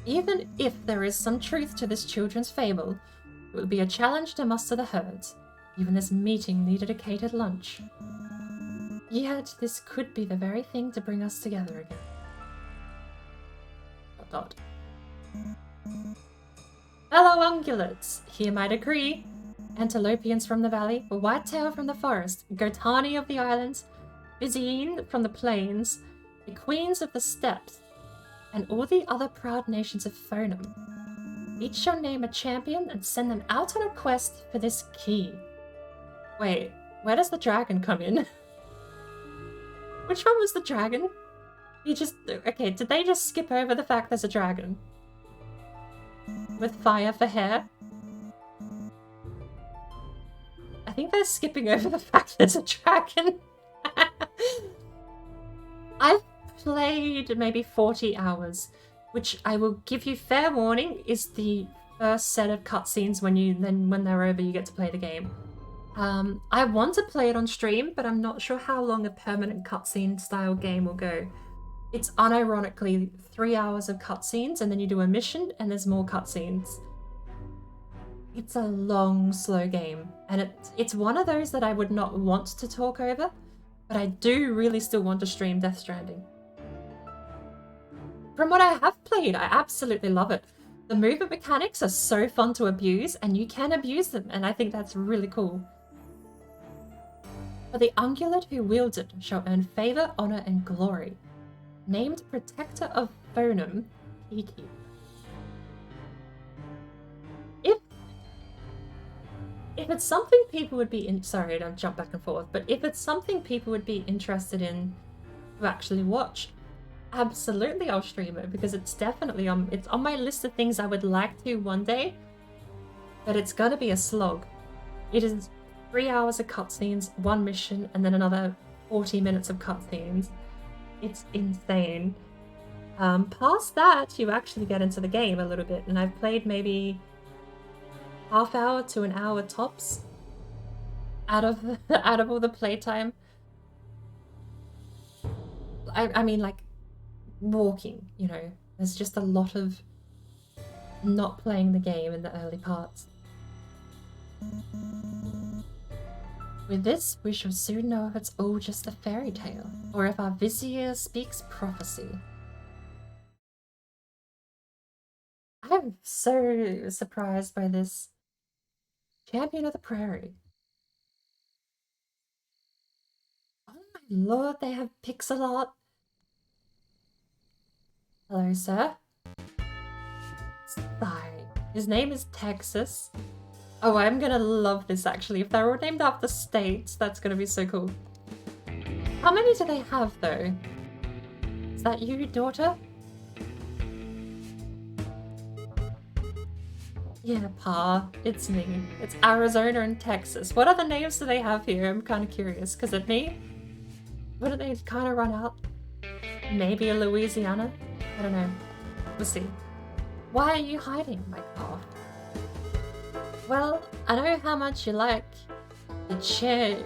Even if there is some truth to this children's fable, it will be a challenge to muster the herds. Even this meeting needed a catered lunch. Yet this could be the very thing to bring us together again. ... Fellow ungulates, here might agree. Antilopians from the valley, Whitetail from the forest, Gotani of the islands, Vizine from the plains, the queens of the steppes, and all the other proud nations of Phonum. Each shall name a champion and send them out on a quest for this key. Wait, where does the dragon come in? Which one was the dragon? Okay, did they just skip over the fact there's a dragon? With fire for hair? I think they're skipping over the fact there's a dragon. I've played maybe 40 hours, which I will give you fair warning is the first set of cutscenes. When they're over, you get to play the game. I want to play it on stream, but I'm not sure how long a permanent cutscene style game will go. It's unironically 3 hours of cutscenes, and then you do a mission, and there's more cutscenes. It's a long, slow game, and it's one of those that I would not want to talk over, but I do really still want to stream Death Stranding. From what I have played, I absolutely love it. The movement mechanics are so fun to abuse, and you can abuse them, and I think that's really cool. For the ungulate who wields it shall earn favor, honor, and glory. Named Protector of Phonum, Iki. If it's something people would be sorry, I've jumped back and forth, but if it's something people would be interested in to actually watch, absolutely I'll stream it, because it's definitely it's on my list of things I would like to one day, but it's gonna be a slog. It is 3 hours of cutscenes, one mission, and then another 40 minutes of cutscenes. It's insane. Past that, you actually get into the game a little bit, and I've played maybe half hour to an hour tops out of all the playtime. I mean, like, walking, you know. There's just a lot of not playing the game in the early parts. With this, we shall soon know if it's all just a fairy tale, or if our vizier speaks prophecy. I'm so surprised by this. Champion of the Prairie. Oh my lord, they have pixel art. Hello, sir. Sorry. His name is Texas. Oh, I'm gonna love this actually. If they're all named after states, that's gonna be so cool. How many do they have though? Is that you, daughter? Yeah, Pa, it's me. It's Arizona and Texas. What other names do they have here? I'm kind of curious. Because at me, wouldn't they kind of run out? Maybe a Louisiana? I don't know. We'll see. Why are you hiding, my Pa? Well, I know how much you like your chair.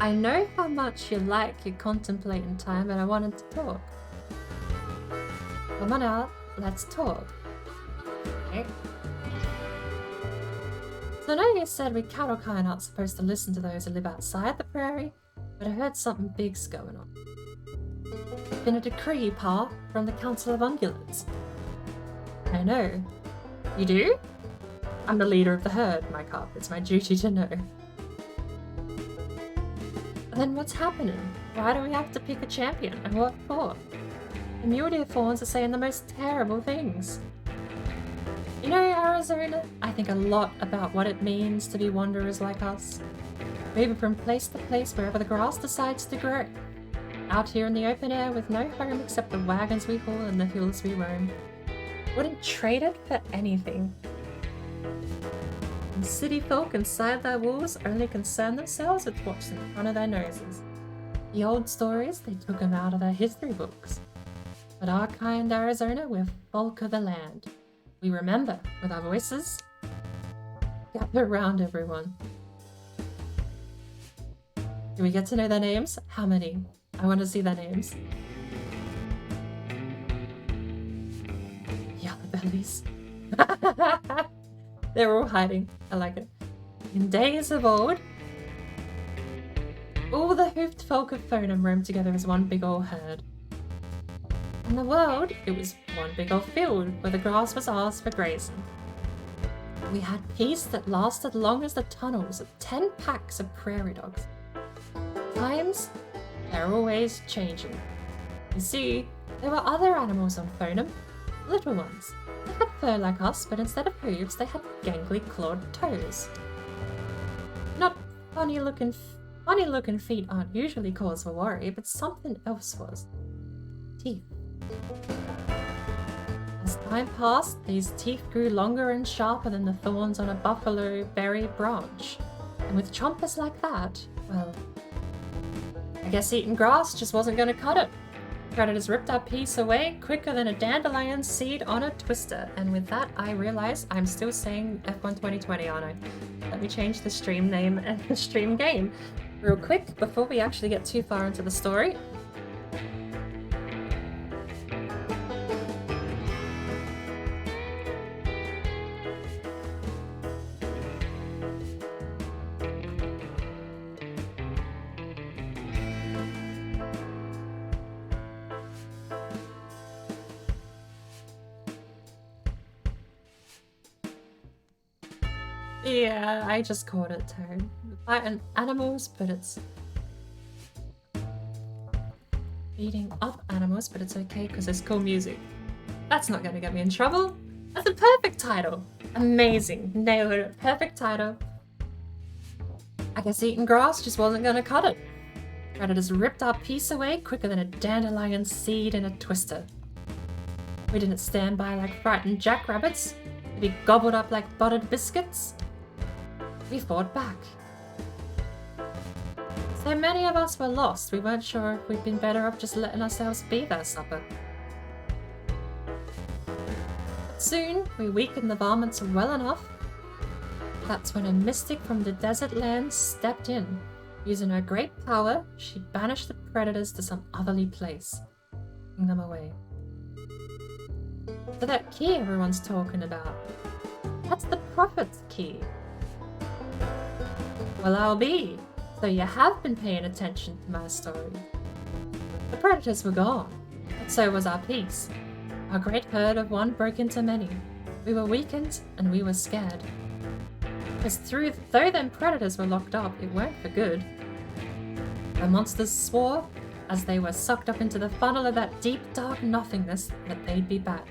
I know how much you like your contemplating time, and I wanted to talk. Come on out, let's talk. Okay. So I know you said we cattle kind aren't supposed to listen to those who live outside the prairie, but I heard something big's going on. There's been a decree, Pa, from the Council of Ungulates. I know. You do? I'm the leader of the herd, my cub. It's my duty to know. Then what's happening? Why do we have to pick a champion, and what for? The mule deer fawns are saying the most terrible things. You know, Arizona, I think a lot about what it means to be wanderers like us. Moving from place to place wherever the grass decides to grow. Out here in the open air with no home except the wagons we haul and the hills we roam. Wouldn't trade it for anything. And city folk inside their walls only concern themselves with what's in front of their noses. The old stories, they took them out of their history books. But our kind Arizona, we're folk of the land. We remember with our voices. Gather round, everyone. Do we get to know their names? How many? I want to see their names. Yellow bellies. They're all hiding. I like it. In days of old, all the hoofed folk of Fonum roamed together as one big old herd. In the world, it was one big old field where the grass was ours for grazing. We had peace that lasted long as the tunnels of 10 packs of prairie dogs. Times, they're always changing. You see, there were other animals on Fonum, little ones. They had fur like us, but instead of hooves, they had gangly clawed toes. Not funny looking feet aren't usually cause for worry, but something else was. Teeth. As time passed, these teeth grew longer and sharper than the thorns on a buffalo berry branch. And with chompers like that, well, I guess eating grass just wasn't going to cut it. Predators ripped our piece away quicker than a dandelion seed on a twister. And with that, I realize I'm still saying F1 2020, aren't I? Let me change the stream name and the stream game real quick before we actually get too far into the story. Yeah, I just called it too. Fighting animals, but it's beating up animals, but it's okay because there's cool music. That's not gonna get me in trouble. That's a perfect title. Amazing. Nailed it. Perfect title. I guess eating grass just wasn't gonna cut it. Predators ripped our piece away quicker than a dandelion seed in a twister. We didn't stand by like frightened jackrabbits to be gobbled up like buttered biscuits. We fought back. So many of us were lost, we weren't sure if we'd been better off just letting ourselves be their supper. But soon, we weakened the varmints well enough. That's when a mystic from the desert lands stepped in. Using her great power, she banished the predators to some otherly place, taking them away. So that key everyone's talking about, that's the prophet's key. Well, I'll be. So you have been paying attention to my story. The predators were gone, but so was our peace. Our great herd of one broke into many. We were weakened and we were scared. Because though them predators were locked up, it weren't for good. The monsters swore, as they were sucked up into the funnel of that deep, dark nothingness, that they'd be back.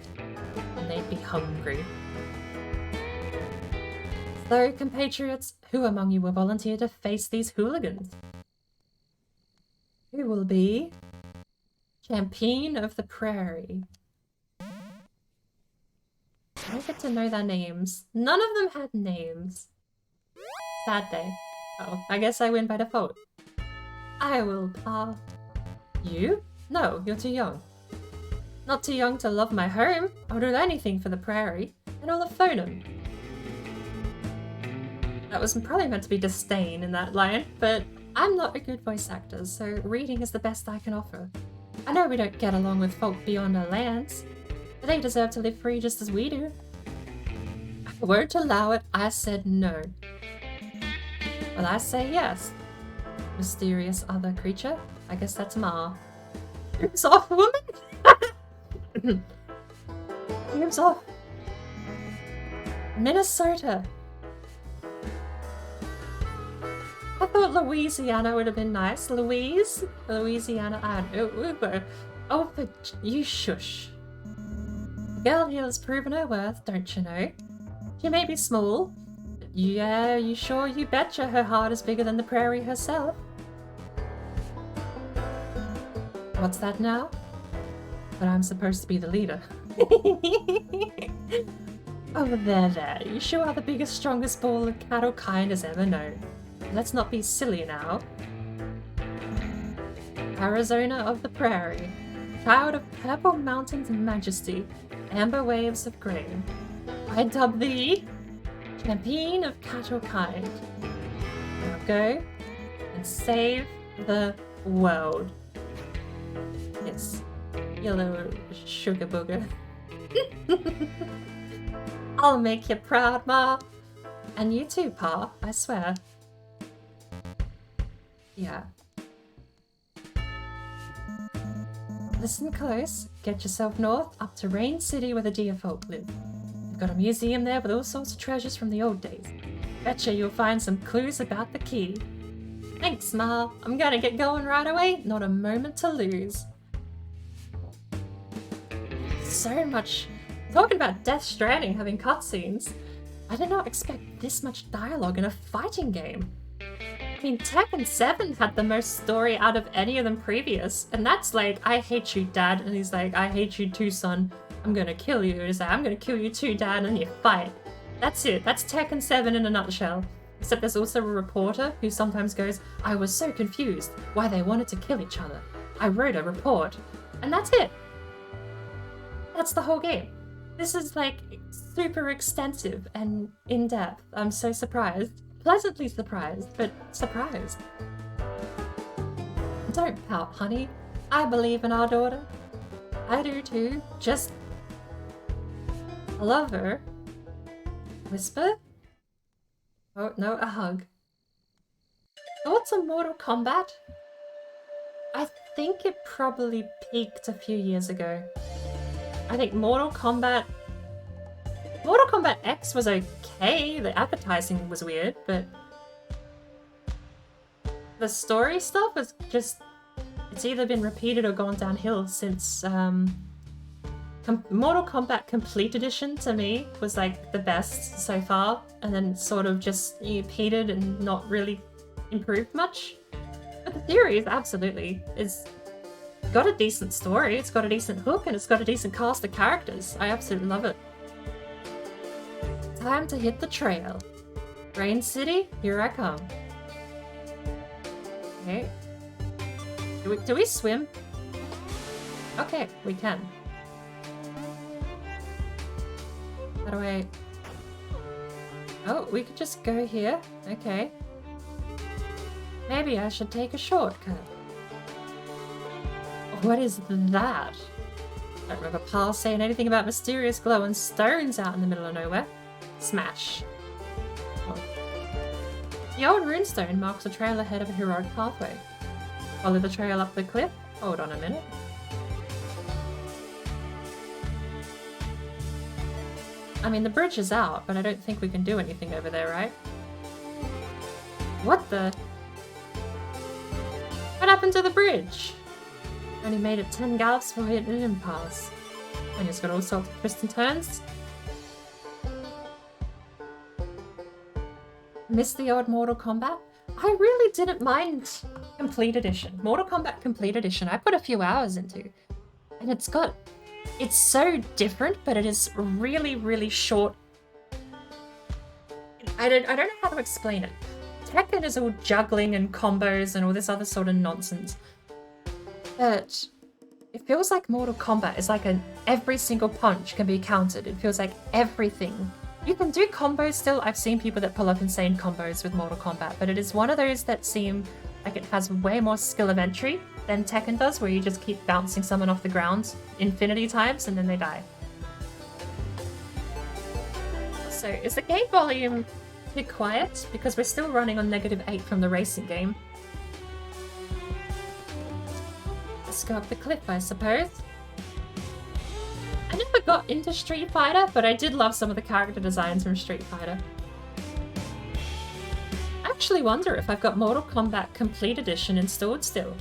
And they'd be hungry. So, compatriots, who among you will volunteer to face these hooligans? Who will be champion of the prairie? I don't get to know their names. None of them had names. Sad day. Oh, I guess I win by default. I will, Pa. You? No, you're too young. Not too young to love my home. I'll do anything for the prairie. And all the Fonum. That was probably meant to be disdain in that line, but I'm not a good voice actor, so reading is the best I can offer. I know we don't get along with folk beyond our lands, but they deserve to live free just as we do. won't allow it. I said no. Well, I say yes. Mysterious other creature. I guess that's Ma. It's off, woman! Game's off. Minnesota. I thought Louisiana would have been nice. Louisiana. Oh, but you shush. The girl here has proven her worth, don't you know? She may be small, but yeah, you betcha her heart is bigger than the prairie herself. What's that now? But I'm supposed to be the leader. Oh, there. You sure are the biggest, strongest ball of cattle kind has ever known. Let's not be silly now. Arizona of the prairie. Child of purple mountains majesty, amber waves of grain. I dub thee champion of cattle kind. Now go and save the world. Yes, yellow sugar booger. I'll make you proud, Ma. And you too, Pa, I swear. Yeah. Listen close. Get yourself north, up to Rain City where the deer folk live. They've got a museum there with all sorts of treasures from the old days. Betcha you'll find some clues about the key. Thanks, Ma. I'm gonna get going right away. Not a moment to lose. So much. Talking about Death Stranding having cutscenes. I did not expect this much dialogue in a fighting game. I mean, Tekken 7 had the most story out of any of them previous, and that's like, I hate you, Dad, and he's like, I hate you too, son. I'm gonna kill you. He's like, I'm gonna kill you too, Dad, and you fight. That's it. That's Tekken 7 in a nutshell. Except there's also a reporter who sometimes goes, I was so confused why they wanted to kill each other. I wrote a report. And that's it. That's the whole game. This is like super extensive and in-depth. I'm so surprised. Pleasantly surprised, but surprised. Don't pout, honey. I believe in our daughter. I do too. Just... I love her. Whisper? Oh, no, a hug. Thoughts on Mortal Kombat? I think it probably peaked a few years ago. I think Mortal Kombat X was okay. The advertising was weird, but the story stuff was just... It's either been repeated or gone downhill since Mortal Kombat Complete Edition to me was like the best so far, and then sort of just repeated and not really improved much. But the series absolutely is got a decent story, it's got a decent hook, and it's got a decent cast of characters. I absolutely love it. Time to hit the trail. Rain City, here I come. Okay. Do we swim? Okay, we can. How do I... Oh, we could just go here. Okay. Maybe I should take a shortcut. What is that? I don't remember Pa saying anything about mysterious glowing stones out in the middle of nowhere. Smash. Oh. The old runestone marks a trail ahead of a heroic pathway. Follow the trail up the cliff. Hold on a minute. I mean, the bridge is out, but I don't think we can do anything over there, right? What the? What happened to the bridge? Only made it 10 gallops for hitting an impasse. And it's got all sorts of twists and turns. Missed the old Mortal Kombat? I really didn't mind Complete Edition. Mortal Kombat Complete Edition, I put a few hours into. And it's so different, but it is really, really short. I don't know how to explain it. Tekken is all juggling and combos and all this other sort of nonsense. But it feels like Mortal Kombat is like every single punch can be countered. It feels like everything. You can do combos still. I've seen people that pull up insane combos with Mortal Kombat, but it is one of those that seem like it has way more skill of entry than Tekken does, where you just keep bouncing someone off the ground infinity times and then they die. Also, is the game volume too quiet? Because we're still running on -8 from the racing game. Let's go up the cliff, I suppose. I never got into Street Fighter, but I did love some of the character designs from Street Fighter. I actually wonder if I've got Mortal Kombat Complete Edition installed still.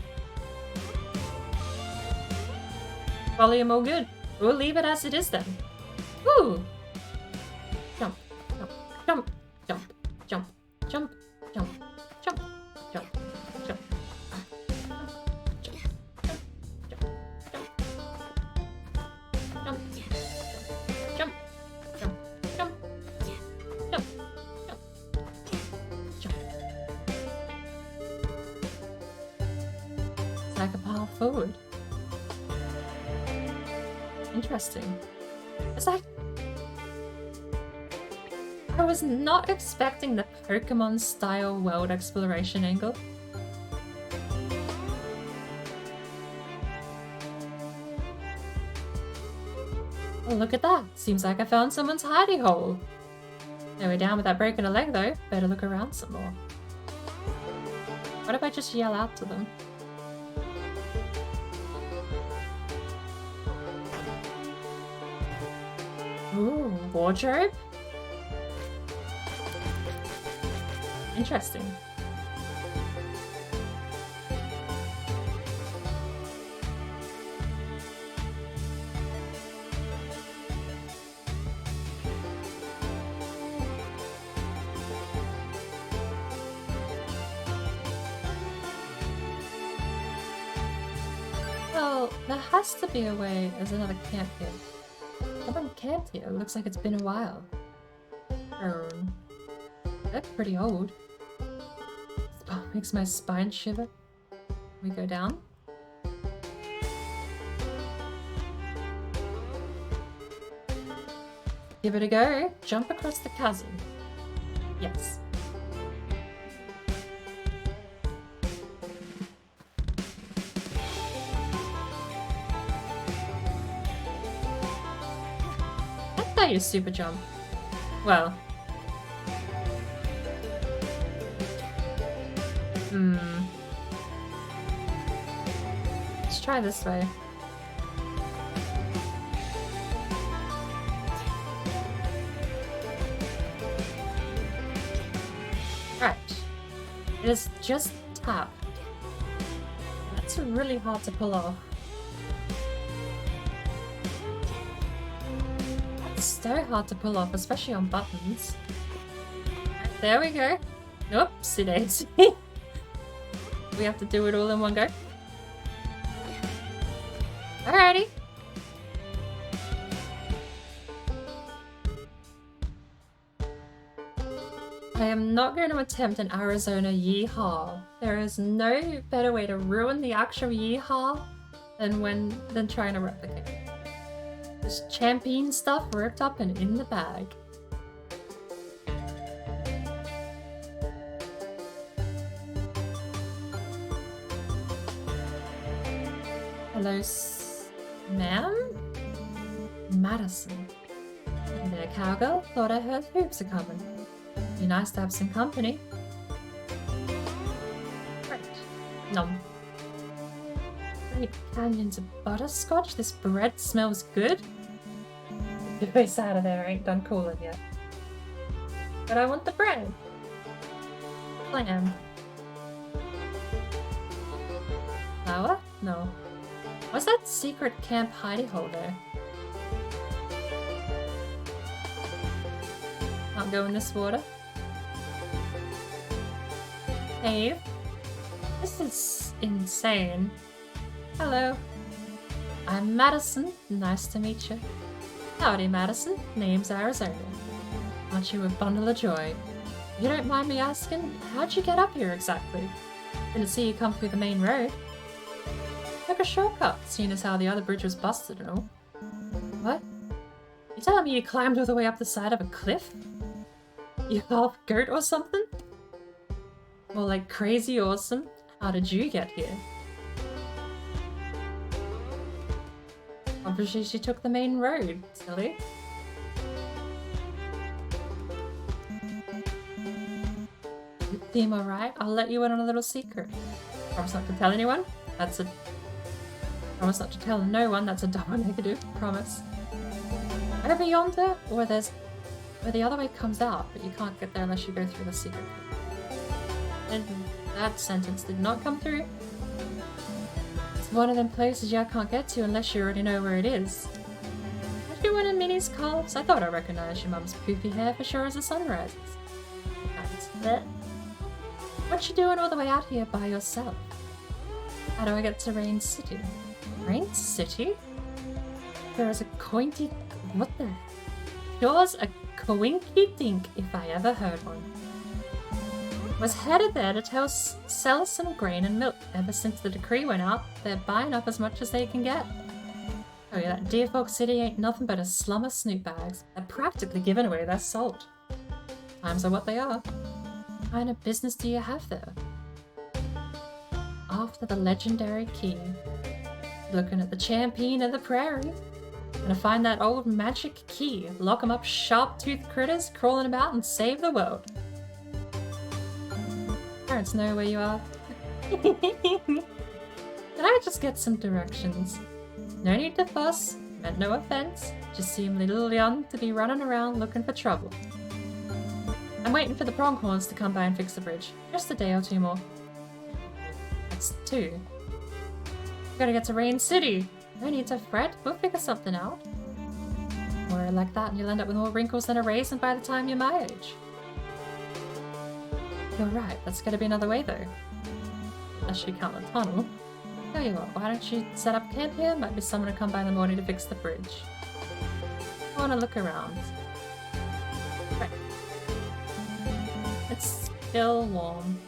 Volume all good. We'll leave it as it is then. Woo! Jump, jump, jump, jump, jump, jump, jump, jump, jump, jump. Like a power forward. Interesting. It's like I was not expecting the Pokemon style world exploration angle. Oh, look at that. Seems like I found someone's hidey hole. No way down without breaking a leg though. Better look around some more. What if I just yell out to them? Ooh, wardrobe? Interesting. Well, there has to be a way. There's another camp here. Someone camped here. Looks like it's been a while. That's pretty old. Makes my spine shiver. We go down. Give it a go. Jump across the chasm. Yes. That's how you super jump. Well. Let's try this way. Right. It is just tap. That's really hard to pull off. That's so hard to pull off, especially on buttons. Right, there we go. Oopsie daisy. We have to do it all in one go. Alrighty. I am not going to attempt an Arizona yeehaw. There is no better way to ruin the actual yeehaw than trying to replicate. Just champion stuff ripped up and in the bag. Hello, ma'am? Madison. Hey there, cowgirl. Thought I heard hoops are coming. Be nice to have some company. Great. Nom. Great canyons of butterscotch. This bread smells good. Your face out of there. I ain't done cooling yet. But I want the bread. Clam. Flour? No. What's that secret camp hidey hole there? Can't go in this water. Cave. This is insane. Hello. I'm Madison. Nice to meet you. Howdy, Madison. Name's Arizona. Aren't you a bundle of joy? If you don't mind me asking, how'd you get up here exactly? Didn't see you come through the main road. Took a shortcut, seeing as how the other bridge was busted and all. What? You telling me you climbed all the way up the side of a cliff? You half goat or something? More like crazy awesome. How did you get here? Obviously she took the main road, silly. Seem alright? I'll let you in on a little secret. Promise not to tell anyone? Promise not to tell no one, that's a double negative. Promise. Over yonder, where the other way comes out, but you can't get there unless you go through the secret. And that sentence did not come through. It's one of them places you can't get to unless you already know where it is. Are you one of Minnie's calves? I thought I recognized your mum's poofy hair for sure as the sun rises. What you doing all the way out here by yourself? How do I get to Rain City? Rain City? There is a coinky... What the... Yours a coinky dink if I ever heard one. Was headed there to sell us some grain and milk. Ever since the decree went out, they're buying up as much as they can get. Oh yeah, that Deer Folk City ain't nothing but a slum of snoot bags. They're practically giving away their salt. Times are what they are. What kind of business do you have there? After the legendary key. Looking at the champion of the prairie. Gonna find that old magic key. Lock 'em up sharp-toothed critters crawling about and save the world. Parents know where you are. Can I just get some directions? No need to fuss. Meant no offense. Just seem a little young to be running around looking for trouble. I'm waiting for the pronghorns to come by and fix the bridge. Just a day or two more. That's 2. Gotta get to Rain City. No need to fret. We'll figure something out. Or like that and you'll end up with more wrinkles than a raisin by the time you're my age. You're right. That's gotta be another way though. Unless you count the tunnel. Tell you what, why don't you set up camp here? Might be someone to come by in the morning to fix the bridge. I wanna look around. Right. It's still warm.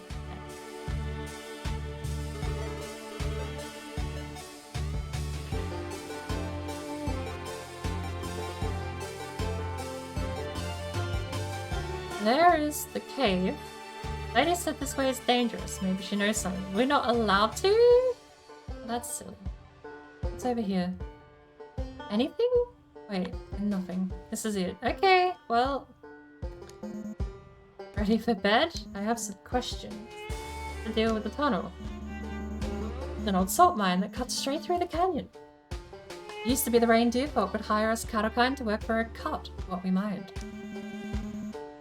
There is the cave. Lady said this way is dangerous. Maybe she knows something. We're not allowed to? That's silly. What's over here? Anything? Wait, nothing. This is it. Okay, well... Ready for bed? I have some questions to deal with the tunnel. An old salt mine that cuts straight through the canyon. It used to be the reindeer folk would hire us cattle kind to work for a cut, what we mined.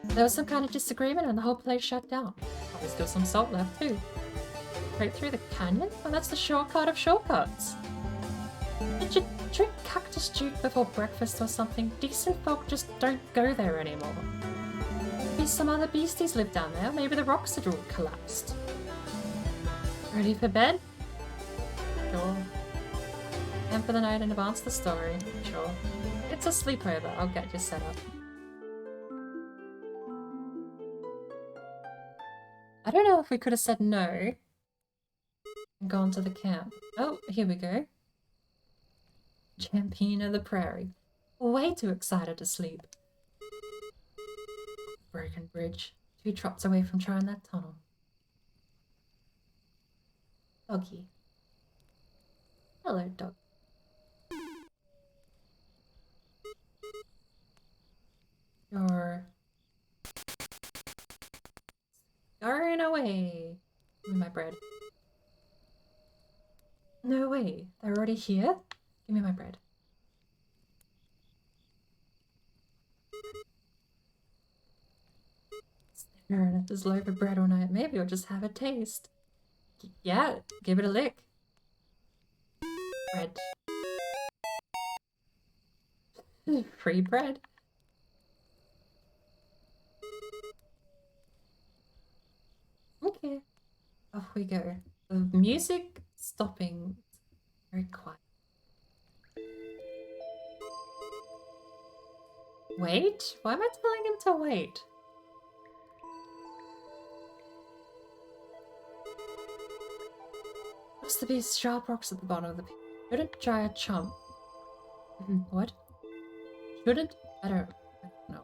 There was some kind of disagreement and the whole place shut down. Probably still some salt left too. Straight through the canyon? Well, that's the shortcut of shortcuts. Did you drink cactus juice before breakfast or something? Decent folk just don't go there anymore. Maybe some other beasties live down there. Maybe the rocks had all collapsed. Ready for bed? Sure. And for the night in advance the story. Sure. It's a sleepover. I'll get you set up. I don't know if we could have said no and gone to the camp. Oh, here we go. Champion of the prairie. Way too excited to sleep. Broken bridge. 2 trots away from trying that tunnel. Doggy. Hello, dog. You're... Scurrying away. Give me my bread. No way. They're already here? Give me my bread. Staring at this loaf of bread all night. Maybe I'll just have a taste. Yeah, give it a lick. Bread. Free bread. Okay. Off we go. The music stopping. Very quiet. Wait? Why am I telling him to wait? What's the these sharp rocks at the bottom of the pit? Shouldn't try a chump. What? Shouldn't? I don't know.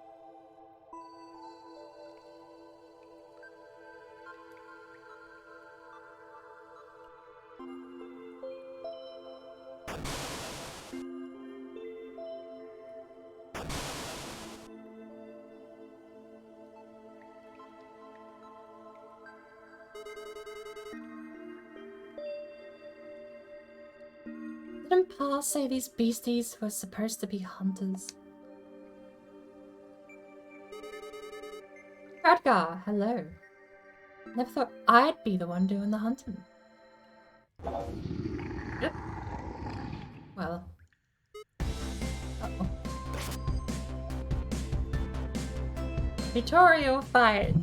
Didn't Pa say these beasties were supposed to be hunters? Radgar, hello. Never thought I'd be the one doing the hunting. Yep. Well. Uh-oh. Tutorial fight!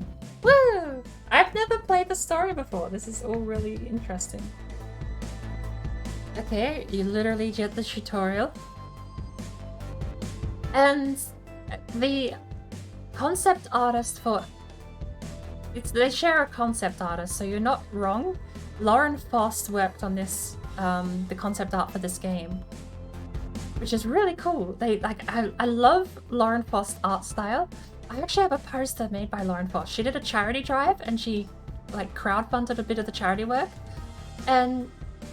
Woo! I've never played the story before. This is all really interesting. Okay, you literally get the tutorial. And the concept artist for... they share a concept artist, so you're not wrong. Lauren Faust worked on this, the concept art for this game. Which is really cool. I love Lauren Faust's art style. I actually have a poster made by Lauren Faust. She did a charity drive and she crowdfunded a bit of the charity work. And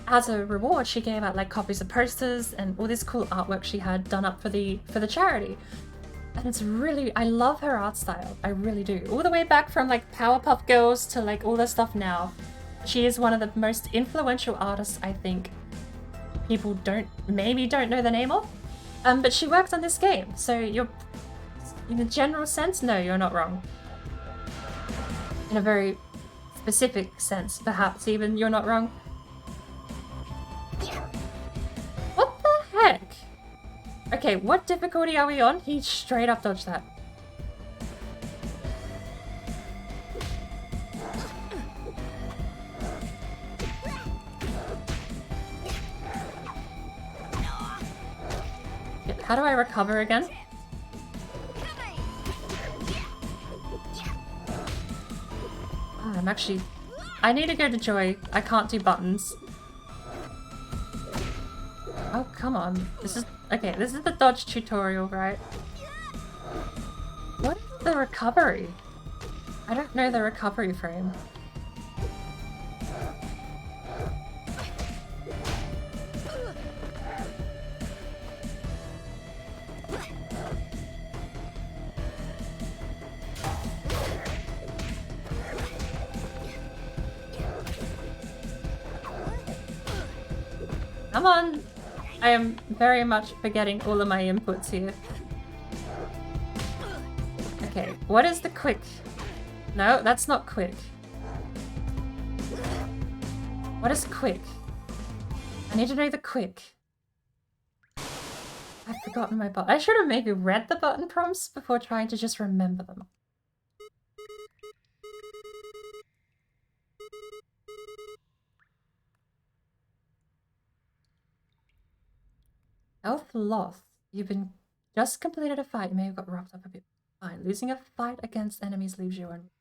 as a reward, she gave out copies of posters and all this cool artwork she had done up for the charity. And it's really, I love her art style. I really do. All the way back from Powerpuff Girls to all the stuff now. She is one of the most influential artists, I think, people maybe don't know the name of. But she worked on this game, so you're, in a general sense, no, you're not wrong. In a very specific sense, perhaps even, you're not wrong. What the heck? Okay, what difficulty are we on? He straight up dodged that. How do I recover again? Oh, I need to go to Joy. I can't do buttons. Oh, come on. This is the dodge tutorial, right? What is the recovery? I don't know the recovery frame. Come on! I am very much forgetting all of my inputs here. Okay, what is the quick? No, that's not quick. What is quick? I need to know the quick. I've forgotten my button. I should have maybe read the button prompts before trying to just remember them. Health loss. You've just completed a fight. You may have got roughed up a bit. Fine. Losing a fight against enemies leaves you on.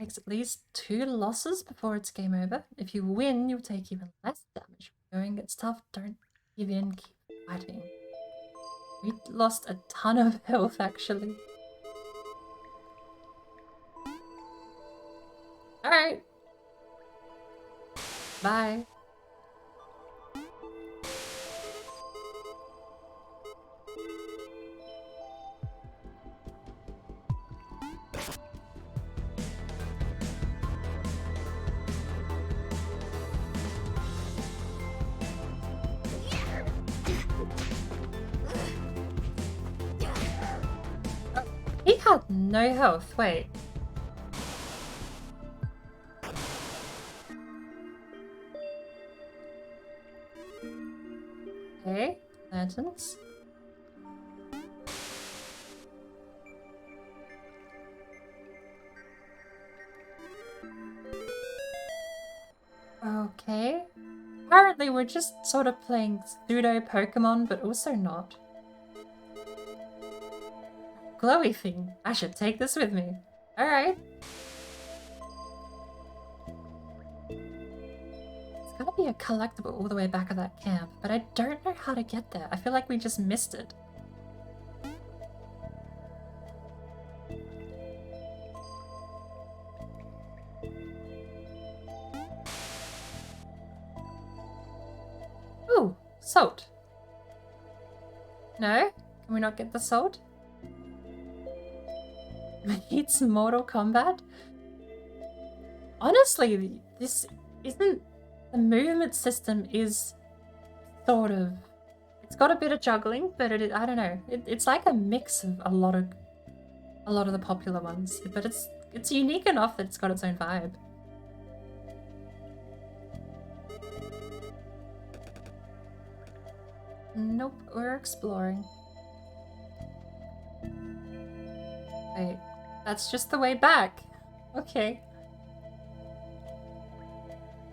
Takes at least 2 losses before it's game over. If you win, you'll take even less damage. Going gets tough. Don't give in. Keep fighting. We lost a ton of health, actually. Alright. Bye. He had no health, wait. Okay, lanterns. Okay. Apparently we're just sort of playing pseudo Pokemon, but also not. Glowy thing. I should take this with me. Alright. It's gotta be a collectible all the way back of that camp, but I don't know how to get there. I feel like we just missed it. Ooh, salt. No? Can we not get the salt? It's Mortal Kombat? Honestly, this isn't... The movement system is sort of... It's got a bit of juggling, but I don't know. It's like a mix of a lot of the popular ones, but it's unique enough that it's got its own vibe. Nope, we're exploring. Wait, that's just the way back. Okay.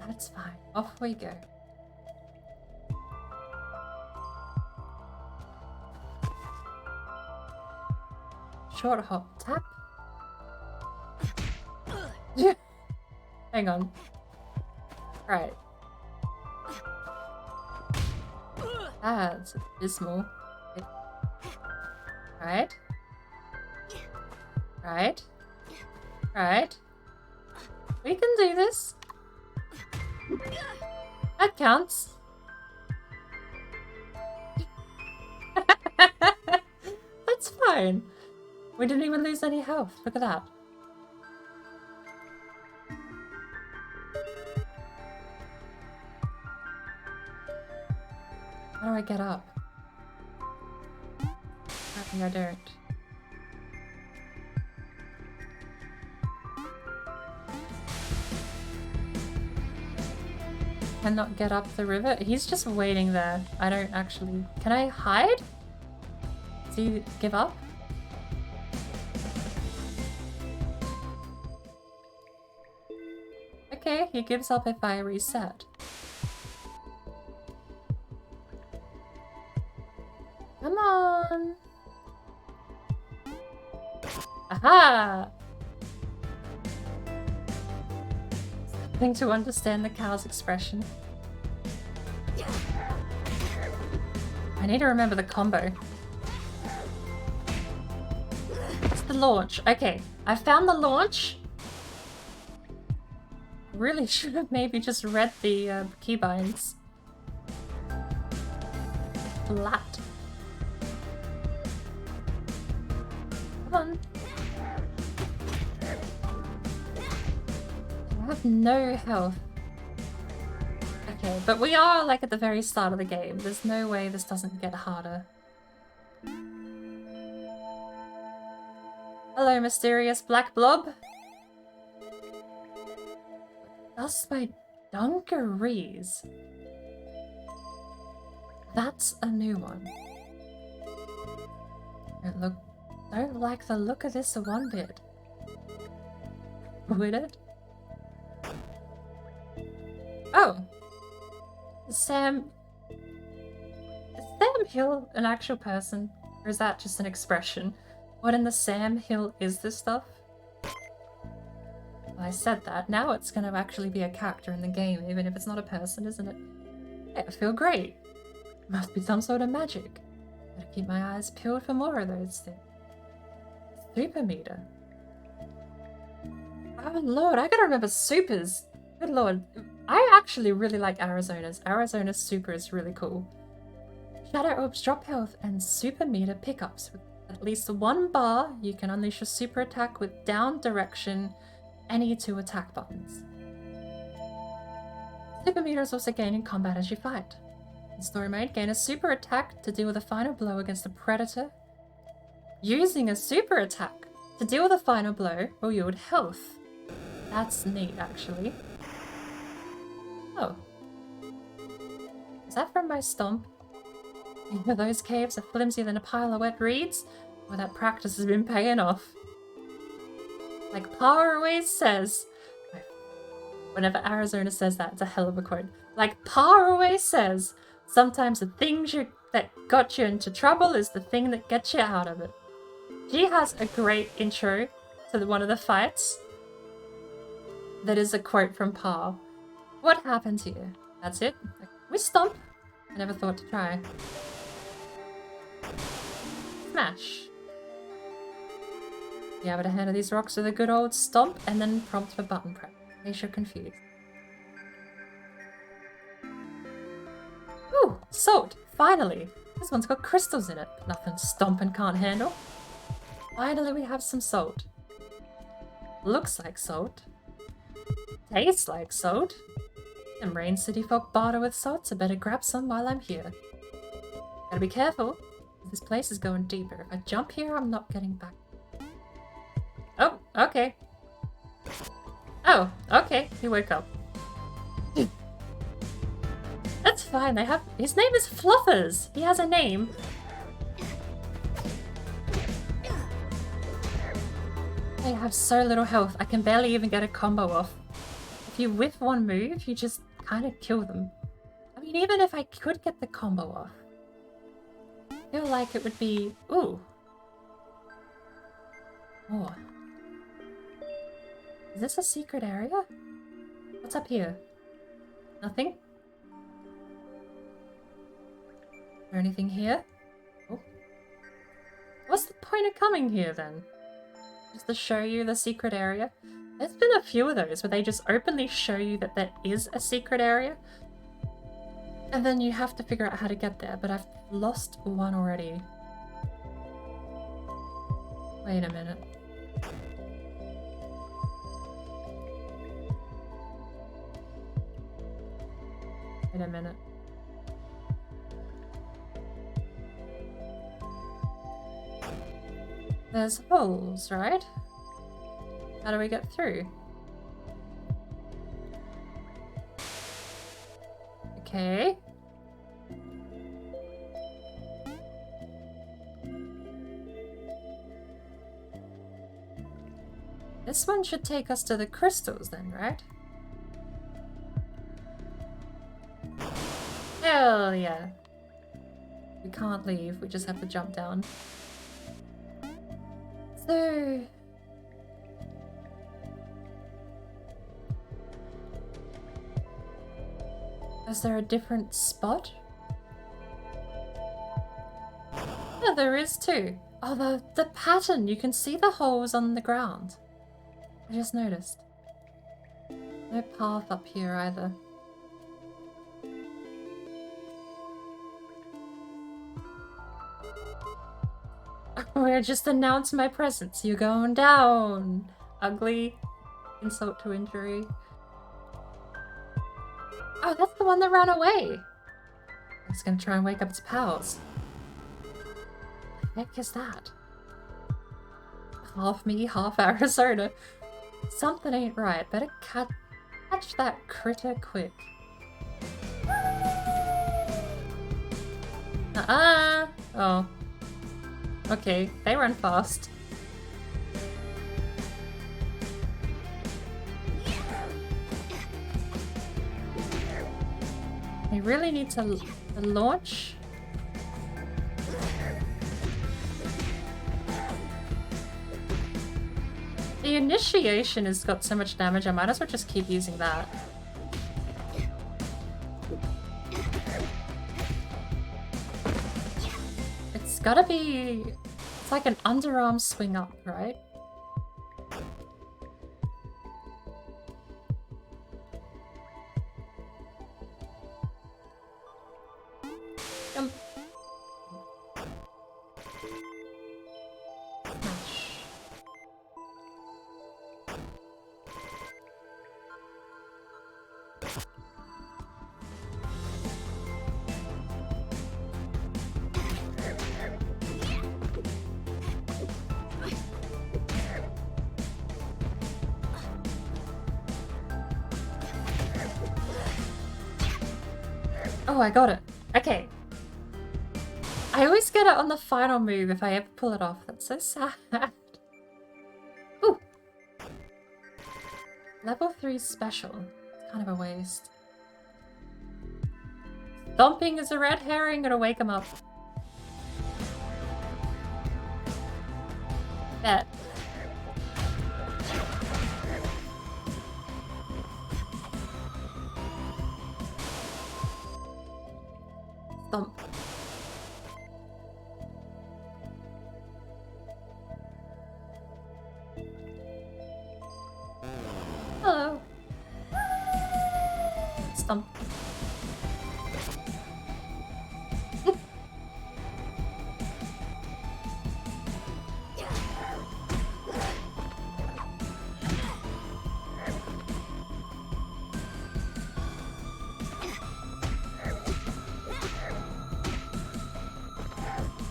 That's fine. Off we go. Short hop tap. Hang on. Right. That's abysmal. Right. Right. Right. We can do this. That counts. That's fine. We didn't even lose any health. Look at that. How do I get up? Apparently I don't. Cannot get up the river? He's just waiting there. I don't actually... Can I hide? Does he give up? Okay, he gives up if I reset. Come on! Aha! Something to understand the cow's expression. I need to remember the combo. It's the launch. Okay, I found the launch. Really should have maybe just read the keybinds. Flat. Come on. I have no health. Okay, but we are like at the very start of the game. There's no way this doesn't get harder. Hello, mysterious black blob. That's my dungarees. That's a new one. Don't like the look of this one bit. Would it? Oh! Is Sam Hill an actual person? Or is that just an expression? What in the Sam Hill is this stuff? Well, I said that. Now it's going to actually be a character in the game, even if it's not a person, isn't it? Yeah, I feel great. Must be some sort of magic. Gotta keep my eyes peeled for more of those things. Super meter. Oh lord, I gotta remember supers. Good lord. I actually really like Arizona's. Arizona's super is really cool. Shadow orbs drop health and super meter pickups. With at least one bar, you can unleash a super attack with down direction, any 2 attack buttons. Super meter is also gained in combat as you fight. In story mode, gain a super attack to deal with a final blow against a predator. Using a super attack to deal with a final blow will yield health. That's neat, actually. Oh. Is that from my stomp? Either those caves are flimsier than a pile of wet reeds, or that practice has been paying off. Like Pa always says, whenever Arizona says that, it's a hell of a quote. Like Pa always says, sometimes the things that got you into trouble is the thing that gets you out of it. She has a great intro to one of the fights that is a quote from Pa. What happened to you? That's it. We stomp. I never thought to try. Smash. Be able to handle these rocks with a good old stomp and then prompt for button press, in case you're confused. Ooh, salt! Finally! This one's got crystals in it. Nothing stomping can't handle. Finally we have some salt. Looks like salt. tastes like salt. And Rain City folk barter with salt, so better grab some while I'm here. Gotta be careful. This place is going deeper. If I jump here, I'm not getting back. Oh, okay. Oh, okay. He woke up. That's fine. They have. His name is Fluffers. He has a name. They have so little health. I can barely even get a combo off. If you whiff one move, you just kind of kill them. I mean, even if I could get the combo off, I feel like it would be... Ooh. Oh. Is this a secret area? What's up here? Nothing? Is there anything here? Oh. What's the point of coming here then? Just to show you the secret area? There's been a few of those where they just openly show you that there is a secret area. And then you have to figure out how to get there, but I've lost one already. Wait a minute. Wait a minute. There's holes, right? How do we get through? Okay. This one should take us to the crystals then, right? Hell yeah. We can't leave, we just have to jump down. So... is there a different spot? Yeah, there is too. Oh, the pattern! You can see the holes on the ground. I just noticed. No path up here either. I just announced my presence. You're going down. Ugly. Insult to injury. Oh, that's the one that ran away. I'm just gonna try and wake up its pals. What the heck is that? Half me, half Arizona. Something ain't right. Better catch that critter quick. Oh. Okay, they run fast. I really need to launch. The initiation has got so much damage, I might as well just keep using that. It's gotta be... it's like an underarm swing up, right? Oh, I got it. Okay. I always get it on the final move if I ever pull it off. That's so sad. Ooh. Level 3 special. It's kind of a waste. Stomping is a red herring. Gonna wake him up. Bet. Stomp. Hello. Stomp.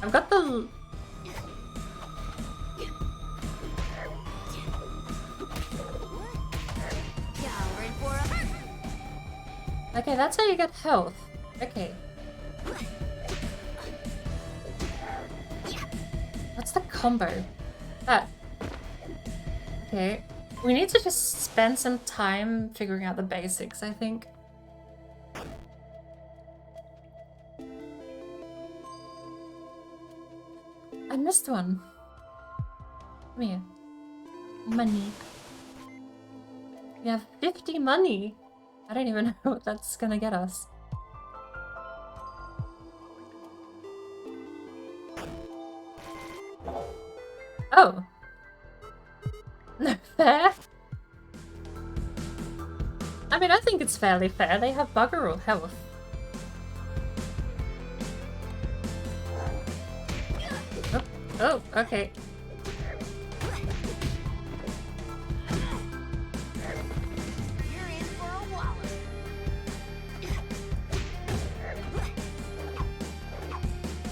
I've got the... Okay, that's how you get health. Okay. What's the combo? That. Okay. We need to just spend some time figuring out the basics, I think. I missed one. Come here. Money. We have 50 money. I don't even know what that's gonna get us. Oh. No fair? I mean, I think it's fairly fair. They have bugger all health. Oh, okay.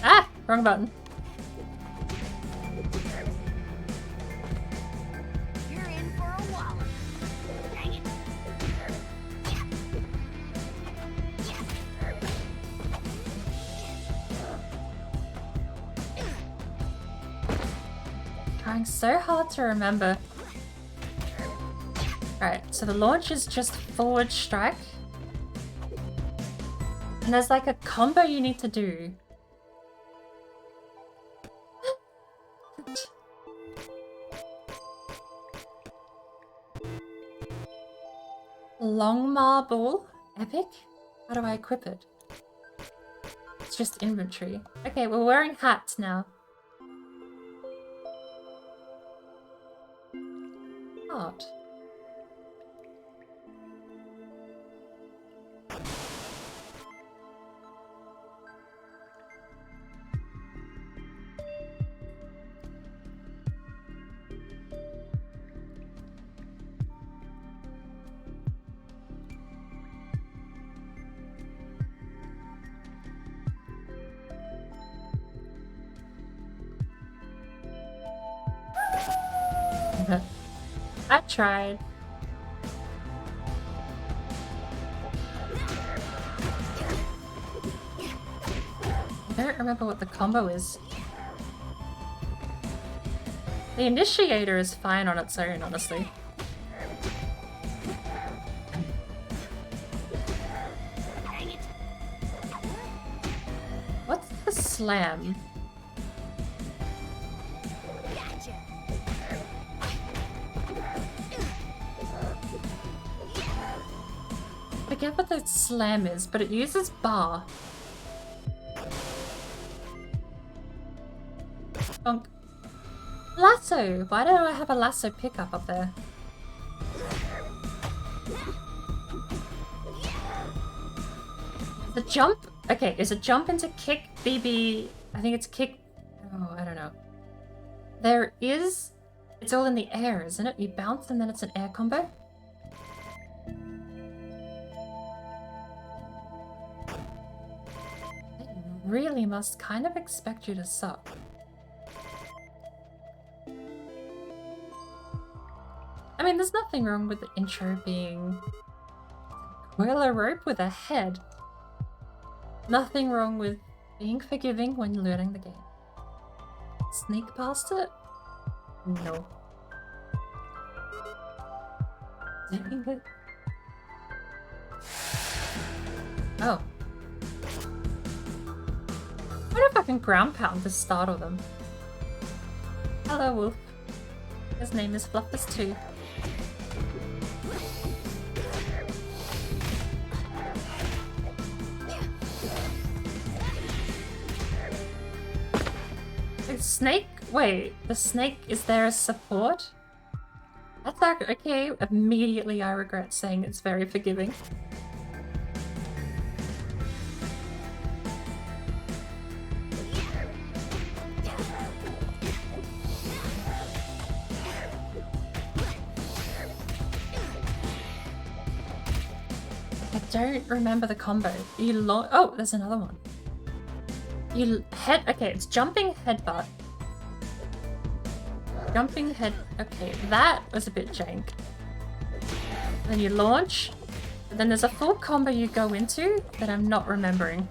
Ah! Wrong button. You're in for a wallop. Dang it. Trying so hard to remember. Right, so the launch is just forward strike. And there's like a combo you need to do. Long marble. Epic? How do I equip it? It's just inventory. Okay, we're wearing hats now. Art. I tried. I don't remember what the combo is. The initiator is fine on its own, honestly. What's the slam? I forget what the slam is, but it uses bar. Bonk. Lasso! Why don't I have a lasso pickup up there? The jump? Okay, is it jump into kick, BB? I think it's kick. Oh, I don't know. There is. It's all in the air, isn't it? You bounce and then it's an air combo? Really must kind of expect you to suck. I mean, there's nothing wrong with the intro being coil a rope with a head. Nothing wrong with being forgiving when learning the game. Sneak past it? No. Dang it. Oh. What if I can ground pound to startle them? Hello, Wolf. His name is Fluffus too. The snake? Wait, the snake is there as support? That's okay. Immediately I regret saying it's very forgiving. I don't remember the combo. Oh, there's another one. You head. Okay, it's jumping headbutt. Jumping head. Okay, that was a bit jank. Then you launch. But then there's a full combo you go into that I'm not remembering.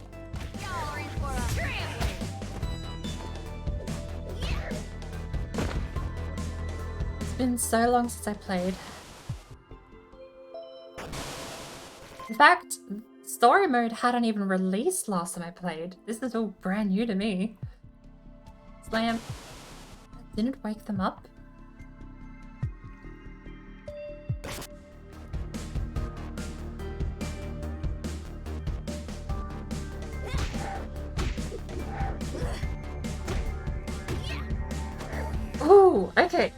It's been so long since I played. In fact, story mode hadn't even released last time I played. This is all brand new to me. Slam. Didn't wake them up. Ooh, okay.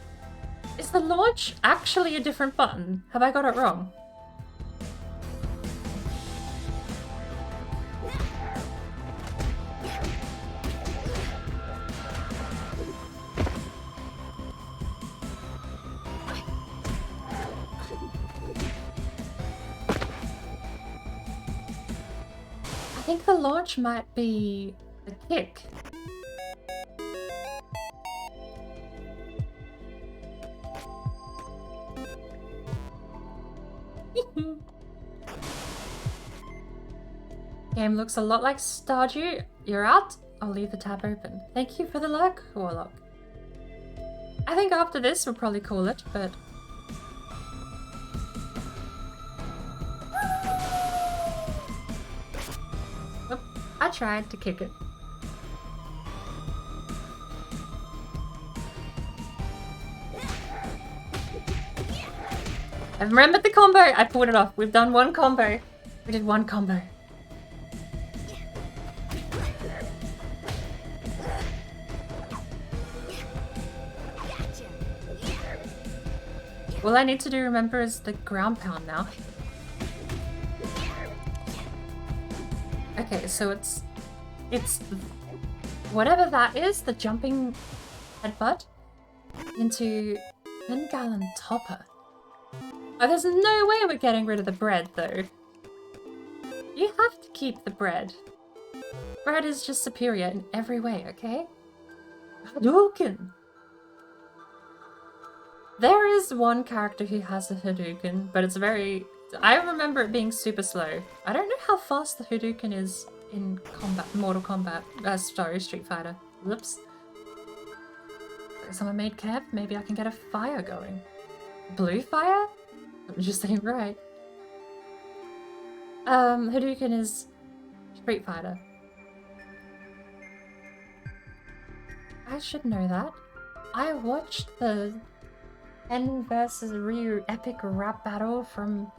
Is the launch actually a different button? Have I got it wrong? I think the launch might be a kick. Game looks a lot like Stardew. You're out? I'll leave the tab open. Thank you for the luck, Warlock. I think after this we'll probably call it, but... Oop, I tried to kick it. I remembered the combo! I pulled it off. We've done one combo. We did one combo. All I need to do, remember, is the ground pound now. Okay, so it's whatever that is, the jumping headbutt into 10-gallon topper. Oh, there's no way we're getting rid of the bread, though. You have to keep the bread. Bread is just superior in every way, okay? Hadouken! There is one character who has a Hadouken, but it's very... I remember it being super slow. I don't know how fast the Hadouken is in combat, Mortal Kombat, sorry, Street Fighter. Whoops. Someone made Kev, maybe I can get a fire going. Blue fire? I'm just saying right. Hadouken is Street Fighter. I should know that. I watched the Ken versus Ryu epic rap battle from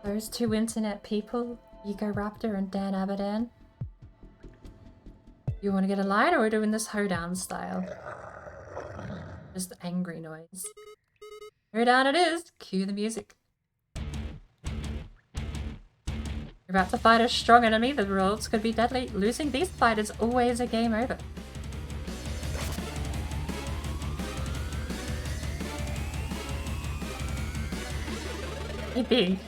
those two internet people, Ego Raptor and Dan Abadan. You want to get a line, or are we doing this hoedown style? Just angry noise. Hoedown it is! Cue the music. You're about to fight a strong enemy, the results could be deadly. Losing these fight is always a game over. Hey, big.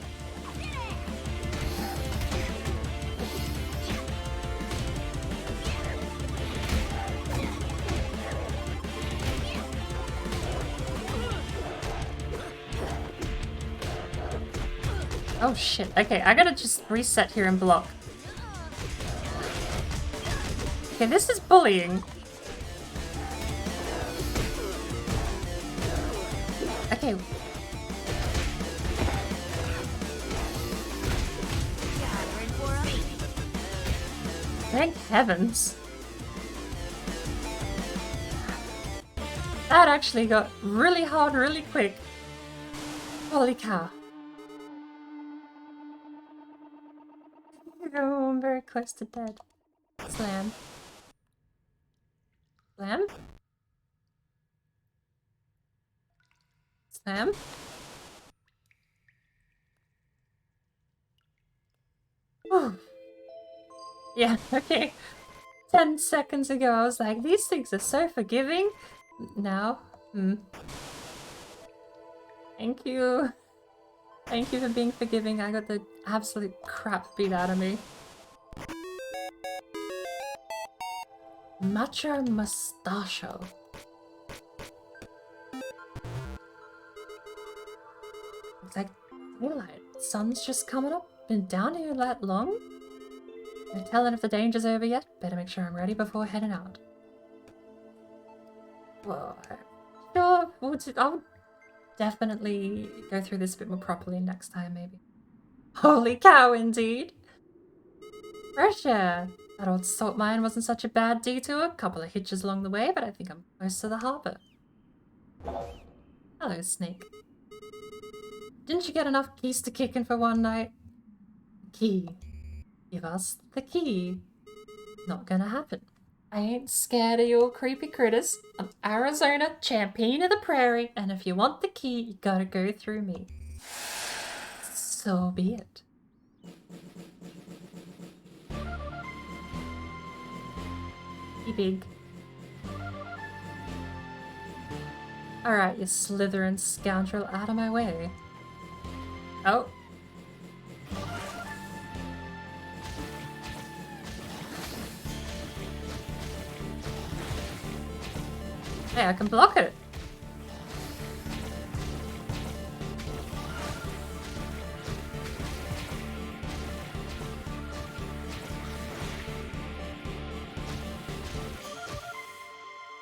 Oh shit, okay, I gotta just reset here and block. Okay, this is bullying. Okay. Thank heavens. That actually got really hard really quick. Holy cow. Oh, I'm very close to dead. Slam. Slam? Slam? Whew. Yeah, okay. 10 seconds ago I was like, these things are so forgiving. Now, Thank you. Thank you for being forgiving. I got the absolute crap beat out of me. Macho Mustacho. Looks like daylight. Sun's just coming up. Been down here that long? No telling if the danger's over yet. Better make sure I'm ready before heading out. Whoa. Sure, I'll definitely go through this a bit more properly next time, maybe. Holy cow, indeed! Fresh air! That old salt mine wasn't such a bad detour. Couple of hitches along the way, but I think I'm close to the harbour. Hello, Snake. Didn't you get enough keys to kick in for one night? Key. Give us the key. Not gonna happen. I ain't scared of your creepy critters. I'm Arizona, champion of the prairie, and if you want the key, you gotta go through me. So be it. Be big. Alright, you slithering scoundrel, out of my way. Oh. Hey, I can block it.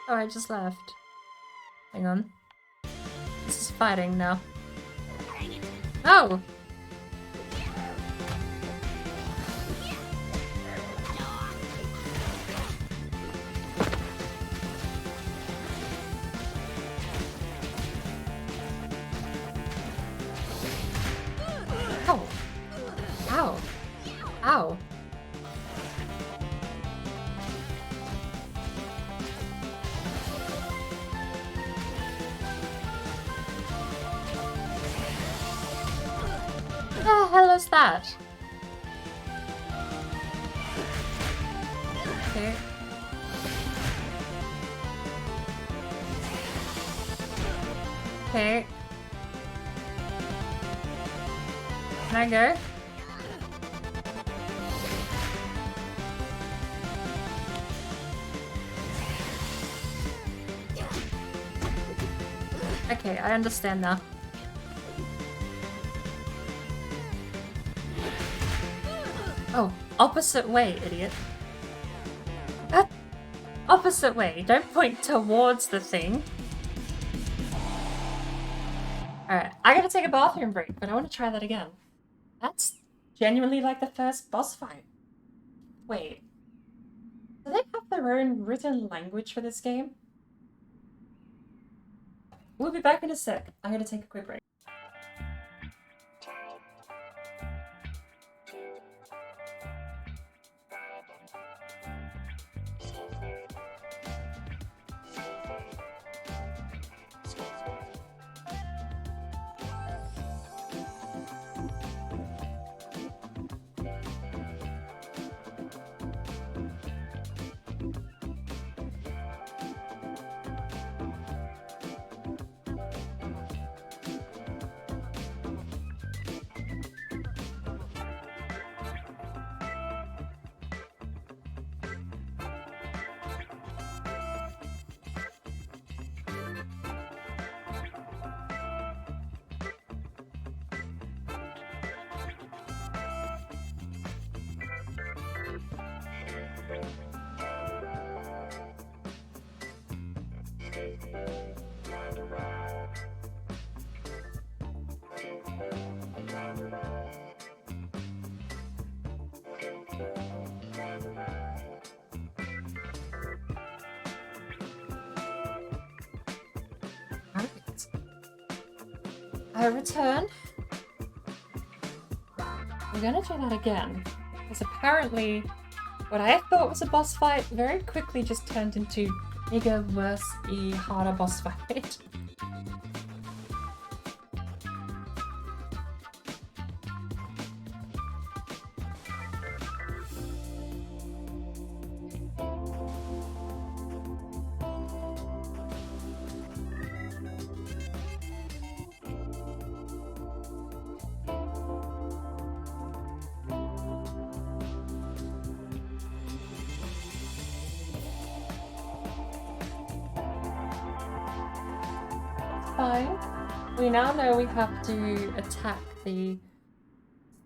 Oh, I just left. Hang on. This is fighting now. Oh! Ow! Ow! Ow! What the hell is that? Okay. Okay. Can I go? Okay, I understand now. Oh, opposite way, idiot. Opposite way. Don't point towards the thing. Alright, I gotta take a bathroom break, but I want to try that again. That's genuinely like the first boss fight. Wait. Do they have their own written language for this game? We'll be back in a sec. I'm gonna take a quick break. I return. We're gonna do that again. Because apparently what I thought was a boss fight very quickly just turned into bigger, worse-y, harder boss fight. fine. We now know we have to attack the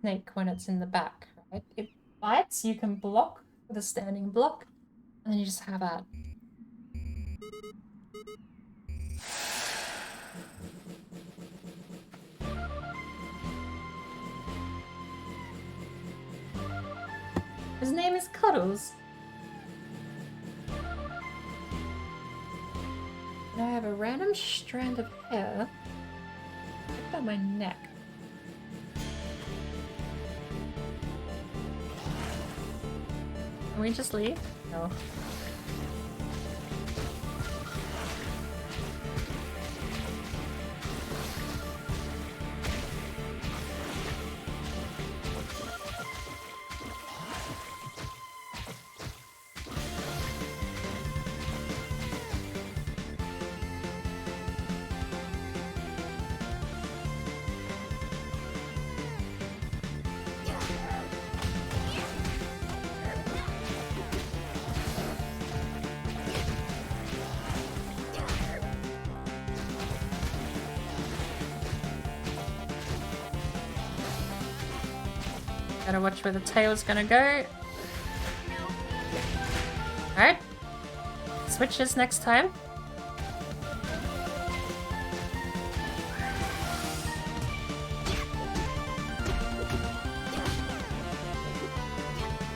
snake when it's in the back, right? It bites, you can block with a standing block, and then you just have at. His name is Cuddles. And I have a random strand of hair about my neck. Can we just leave? No. Gotta watch where the tail's gonna go. Alright. Switches next time.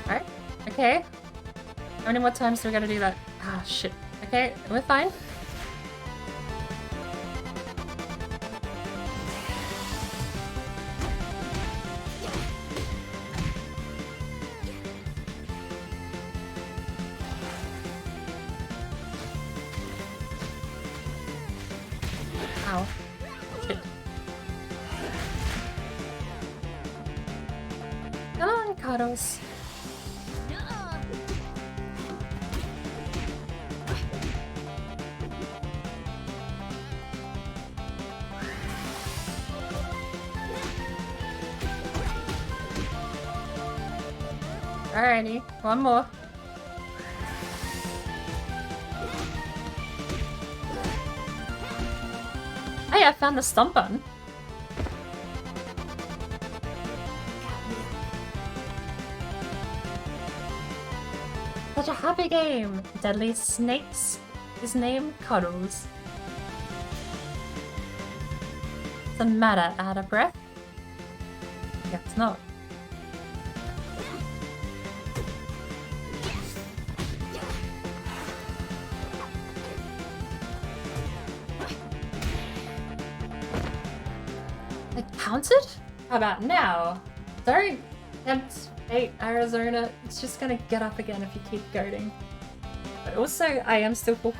Alright. Okay. How many more times do we gotta do that? Ah, shit. Okay, we're fine. Ow. Shit. Come on, Cuddles. Alrighty, one more. Hey, I found the stomp button. Such a happy game. Deadly snakes. His name Cuddles. Doesn't matter. Out of breath? Guess not. Counted? How about now? Don't tempt fate, Arizona. It's just gonna get up again if you keep goading. But also, I am still full health.